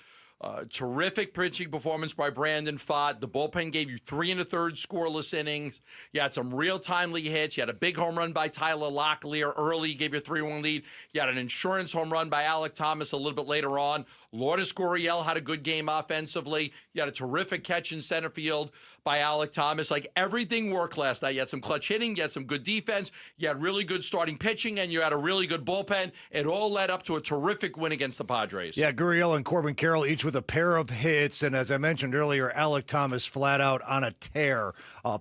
terrific pitching performance by Brandon Pfaadt. The bullpen gave you 3 1/3 scoreless innings. You had some real timely hits. You had a big home run by Tyler Locklear early, gave you a 3-1 lead. You had an insurance home run by Alec Thomas a little bit later on. Lourdes Gurriel had a good game offensively. You had a terrific catch in center field by Alec Thomas. Like, everything worked last night. You had some clutch hitting, you had some good defense, you had really good starting pitching, and you had a really good bullpen. It all led up to a terrific win against the Padres. Yeah, Gurriel and Corbin Carroll each with a pair of hits, and as I mentioned earlier, Alec Thomas flat out on a tear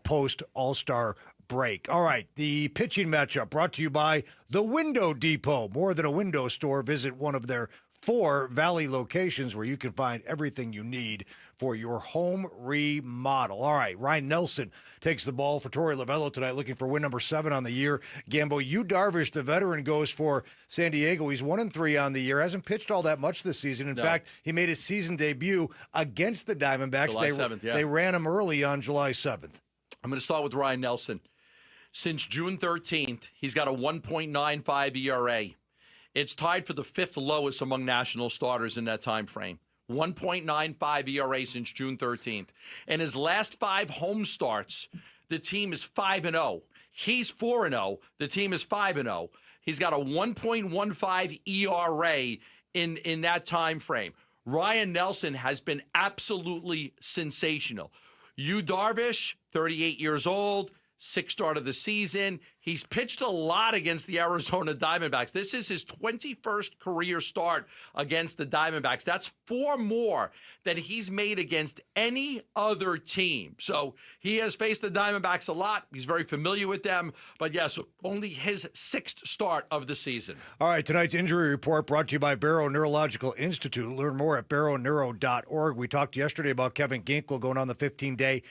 post All-Star break. All right, the pitching matchup brought to you by the Window Depot. More than a window store, visit one of their 4 Valley locations where you can find everything you need for your home remodel. All right, Ryan Nelson takes the ball for Torey Lovello tonight, looking for win number 7 on the year. Gambo, Yu Darvish, the veteran, goes for San Diego. He's 1-3 on the year. Hasn't pitched all that much this season. In fact, he made his season debut against the Diamondbacks. July 7th, yeah. They ran him early on July 7th. I'm going to start with Ryan Nelson. Since June 13th, he's got a 1.95 ERA. It's tied for the 5th lowest among national starters in that time frame. 1.95 ERA since June 13th. In his last 5 home starts, the team is 5-0. He's 4-0. The team is 5-0. He's got a 1.15 ERA in that time frame. Ryan Nelson has been absolutely sensational. Yu Darvish, 38 years old, 6th start of the season. He's pitched a lot against the Arizona Diamondbacks. This is his 21st career start against the Diamondbacks. That's 4 more than he's made against any other team. So he has faced the Diamondbacks a lot. He's very familiar with them. But yes, only his 6th start of the season. All right, tonight's injury report brought to you by Barrow Neurological Institute. Learn more at barrowneuro.org. We talked yesterday about Kevin Ginkel going on the 15-day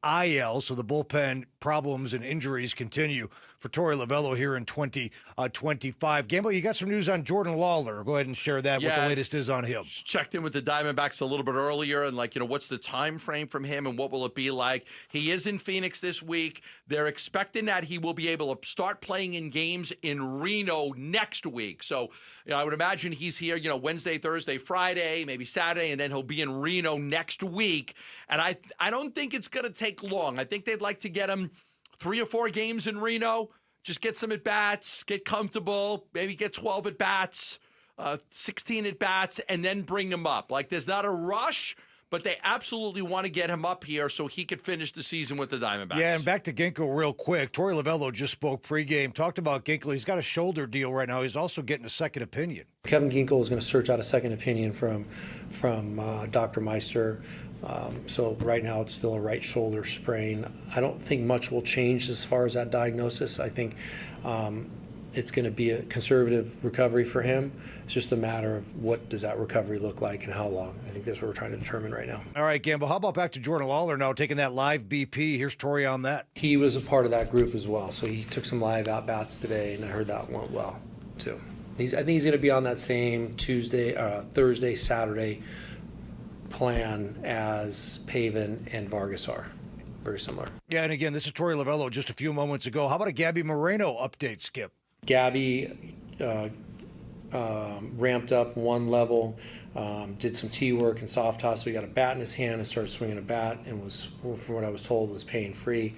IL, so the bullpen problems and injuries continue for Torey Lovello here in 2025. Gambo, you got some news on Jordan Lawler. Go ahead and share that, what the latest is on him. Checked in with the Diamondbacks a little bit earlier and, what's the time frame from him and what will it be like? He is in Phoenix this week. They're expecting that he will be able to start playing in games in Reno next week. So, I would imagine he's here, Wednesday, Thursday, Friday, maybe Saturday, and then he'll be in Reno next week. And I don't think it's going to take long. I think they'd like to get him 3 or 4 games in Reno, Just get some at-bats, get comfortable, maybe get 12 at-bats, 16 at-bats, and then bring him up. Like, there's not a rush, but they absolutely want to get him up here so he could finish the season with the Diamondbacks. Yeah, and back to Ginkle real quick. Torey Lovello just spoke pregame, talked about Ginkle. He's got a shoulder deal right now. He's also getting a second opinion. Kevin Ginkle is going to search out a second opinion from Dr. Meister. So right now it's still a right shoulder sprain. I don't think much will change as far as that diagnosis. I think it's going to be a conservative recovery for him. It's just a matter of what does that recovery look like and how long. I think that's what we're trying to determine right now. All right, Gamble, how about back to Jordan Lawler now, taking that live BP. Here's Torey on that. He was a part of that group as well, so he took some live at-bats today, and I heard that went well, too. I think he's going to be on that same Thursday, Saturday plan as Pavin and Vargas are. Very similar. Yeah, and again, this is Torey Lovello just a few moments ago. How about a Gabby Moreno update, Skip? Gabby ramped up one level, did some tee work and soft toss. So he got a bat in his hand and started swinging a bat, and was, from what I was told, was pain free.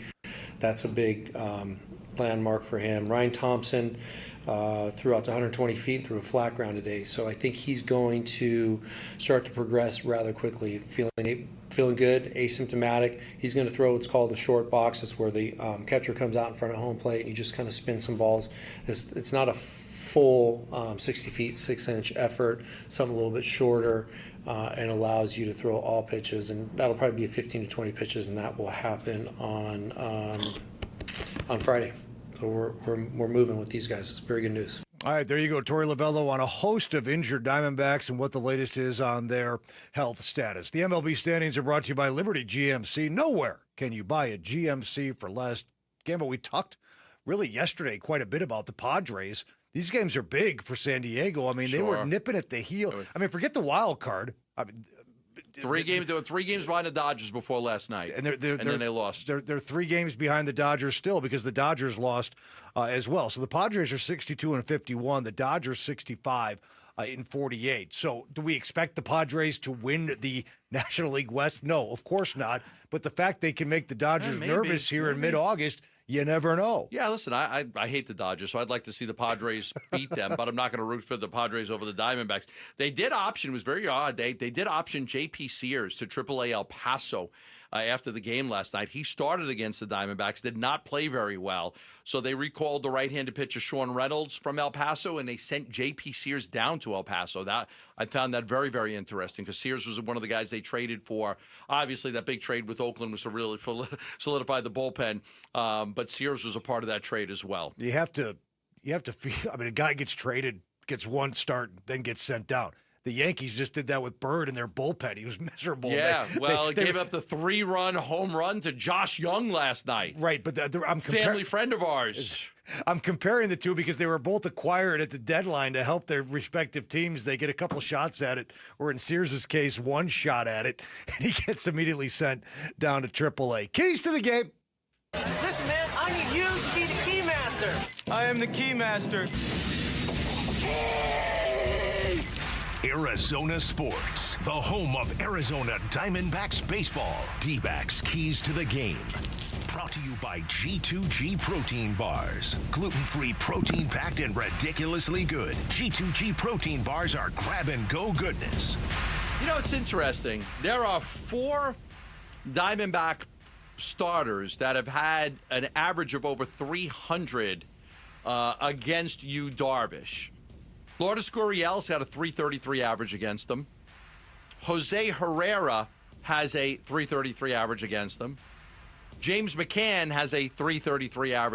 That's a big landmark for him. Ryan Thompson threw out to 120 feet through a flat ground today. So I think he's going to start to progress rather quickly. Feeling good, asymptomatic. He's going to throw what's called the short box. It's where the catcher comes out in front of home plate and you just kind of spin some balls. It's not a full 60 feet, 6-inch effort, something a little bit shorter, and allows you to throw all pitches. And that'll probably be 15 to 20 pitches, and that will happen on Friday. So we're moving with these guys. It's very good news. All right, there you go. Torey Lovello on a host of injured Diamondbacks and what the latest is on their health status. The MLB standings are brought to you by Liberty GMC. Nowhere can you buy a GMC for less. Gamble, we talked really yesterday quite a bit about the Padres. These games are big for San Diego. I mean, They were nipping at the heel. I mean, forget the wild card. I mean, Three games behind the Dodgers before last night, and then they lost. They're 3 games behind the Dodgers still because the Dodgers lost as well. So the Padres are 62-51, the Dodgers 65-48. So do we expect the Padres to win the National League West? No, of course not. But the fact they can make the Dodgers nervous here in mid-August, you never know. Yeah, listen, I hate the Dodgers, so I'd like to see the Padres beat them, but I'm not going to root for the Padres over the Diamondbacks. They did option, it was very odd, they did option J.P. Sears to AAA El Paso after the game last night. He started against the Diamondbacks, did not play very well, so they recalled the right-handed pitcher Sean Reynolds from El Paso, and they sent J.P. Sears down to El Paso. I found that very, very interesting because Sears was one of the guys they traded for. Obviously, that big trade with Oakland was to really solidify the bullpen, but Sears was a part of that trade as well. You have to feel. I mean, a guy gets traded, gets one start, then gets sent down. The Yankees just did that with Bird in their bullpen. He was miserable. Yeah, they gave up the 3-run home run to Josh Young last night. Right, but I'm family friend of ours. I'm comparing the two because they were both acquired at the deadline to help their respective teams. They get a couple shots at it, or in Sears' case, one shot at it, and he gets immediately sent down to AAA. Keys to the game. Listen, man, I need you to be the key master. I am the key master. Arizona Sports, the home of Arizona Diamondbacks baseball. D-backs keys to the game. Brought to you by G2G Protein Bars. Gluten-free, protein-packed, and ridiculously good. G2G Protein Bars are grab-and-go goodness. You know, it's interesting. There are 4 Diamondback starters that have had an average of over 300 against Yu Darvish. Lourdes Gurriel's had a 333 average against them. Jose Herrera has a 333 average against them. James McCann has a 333 average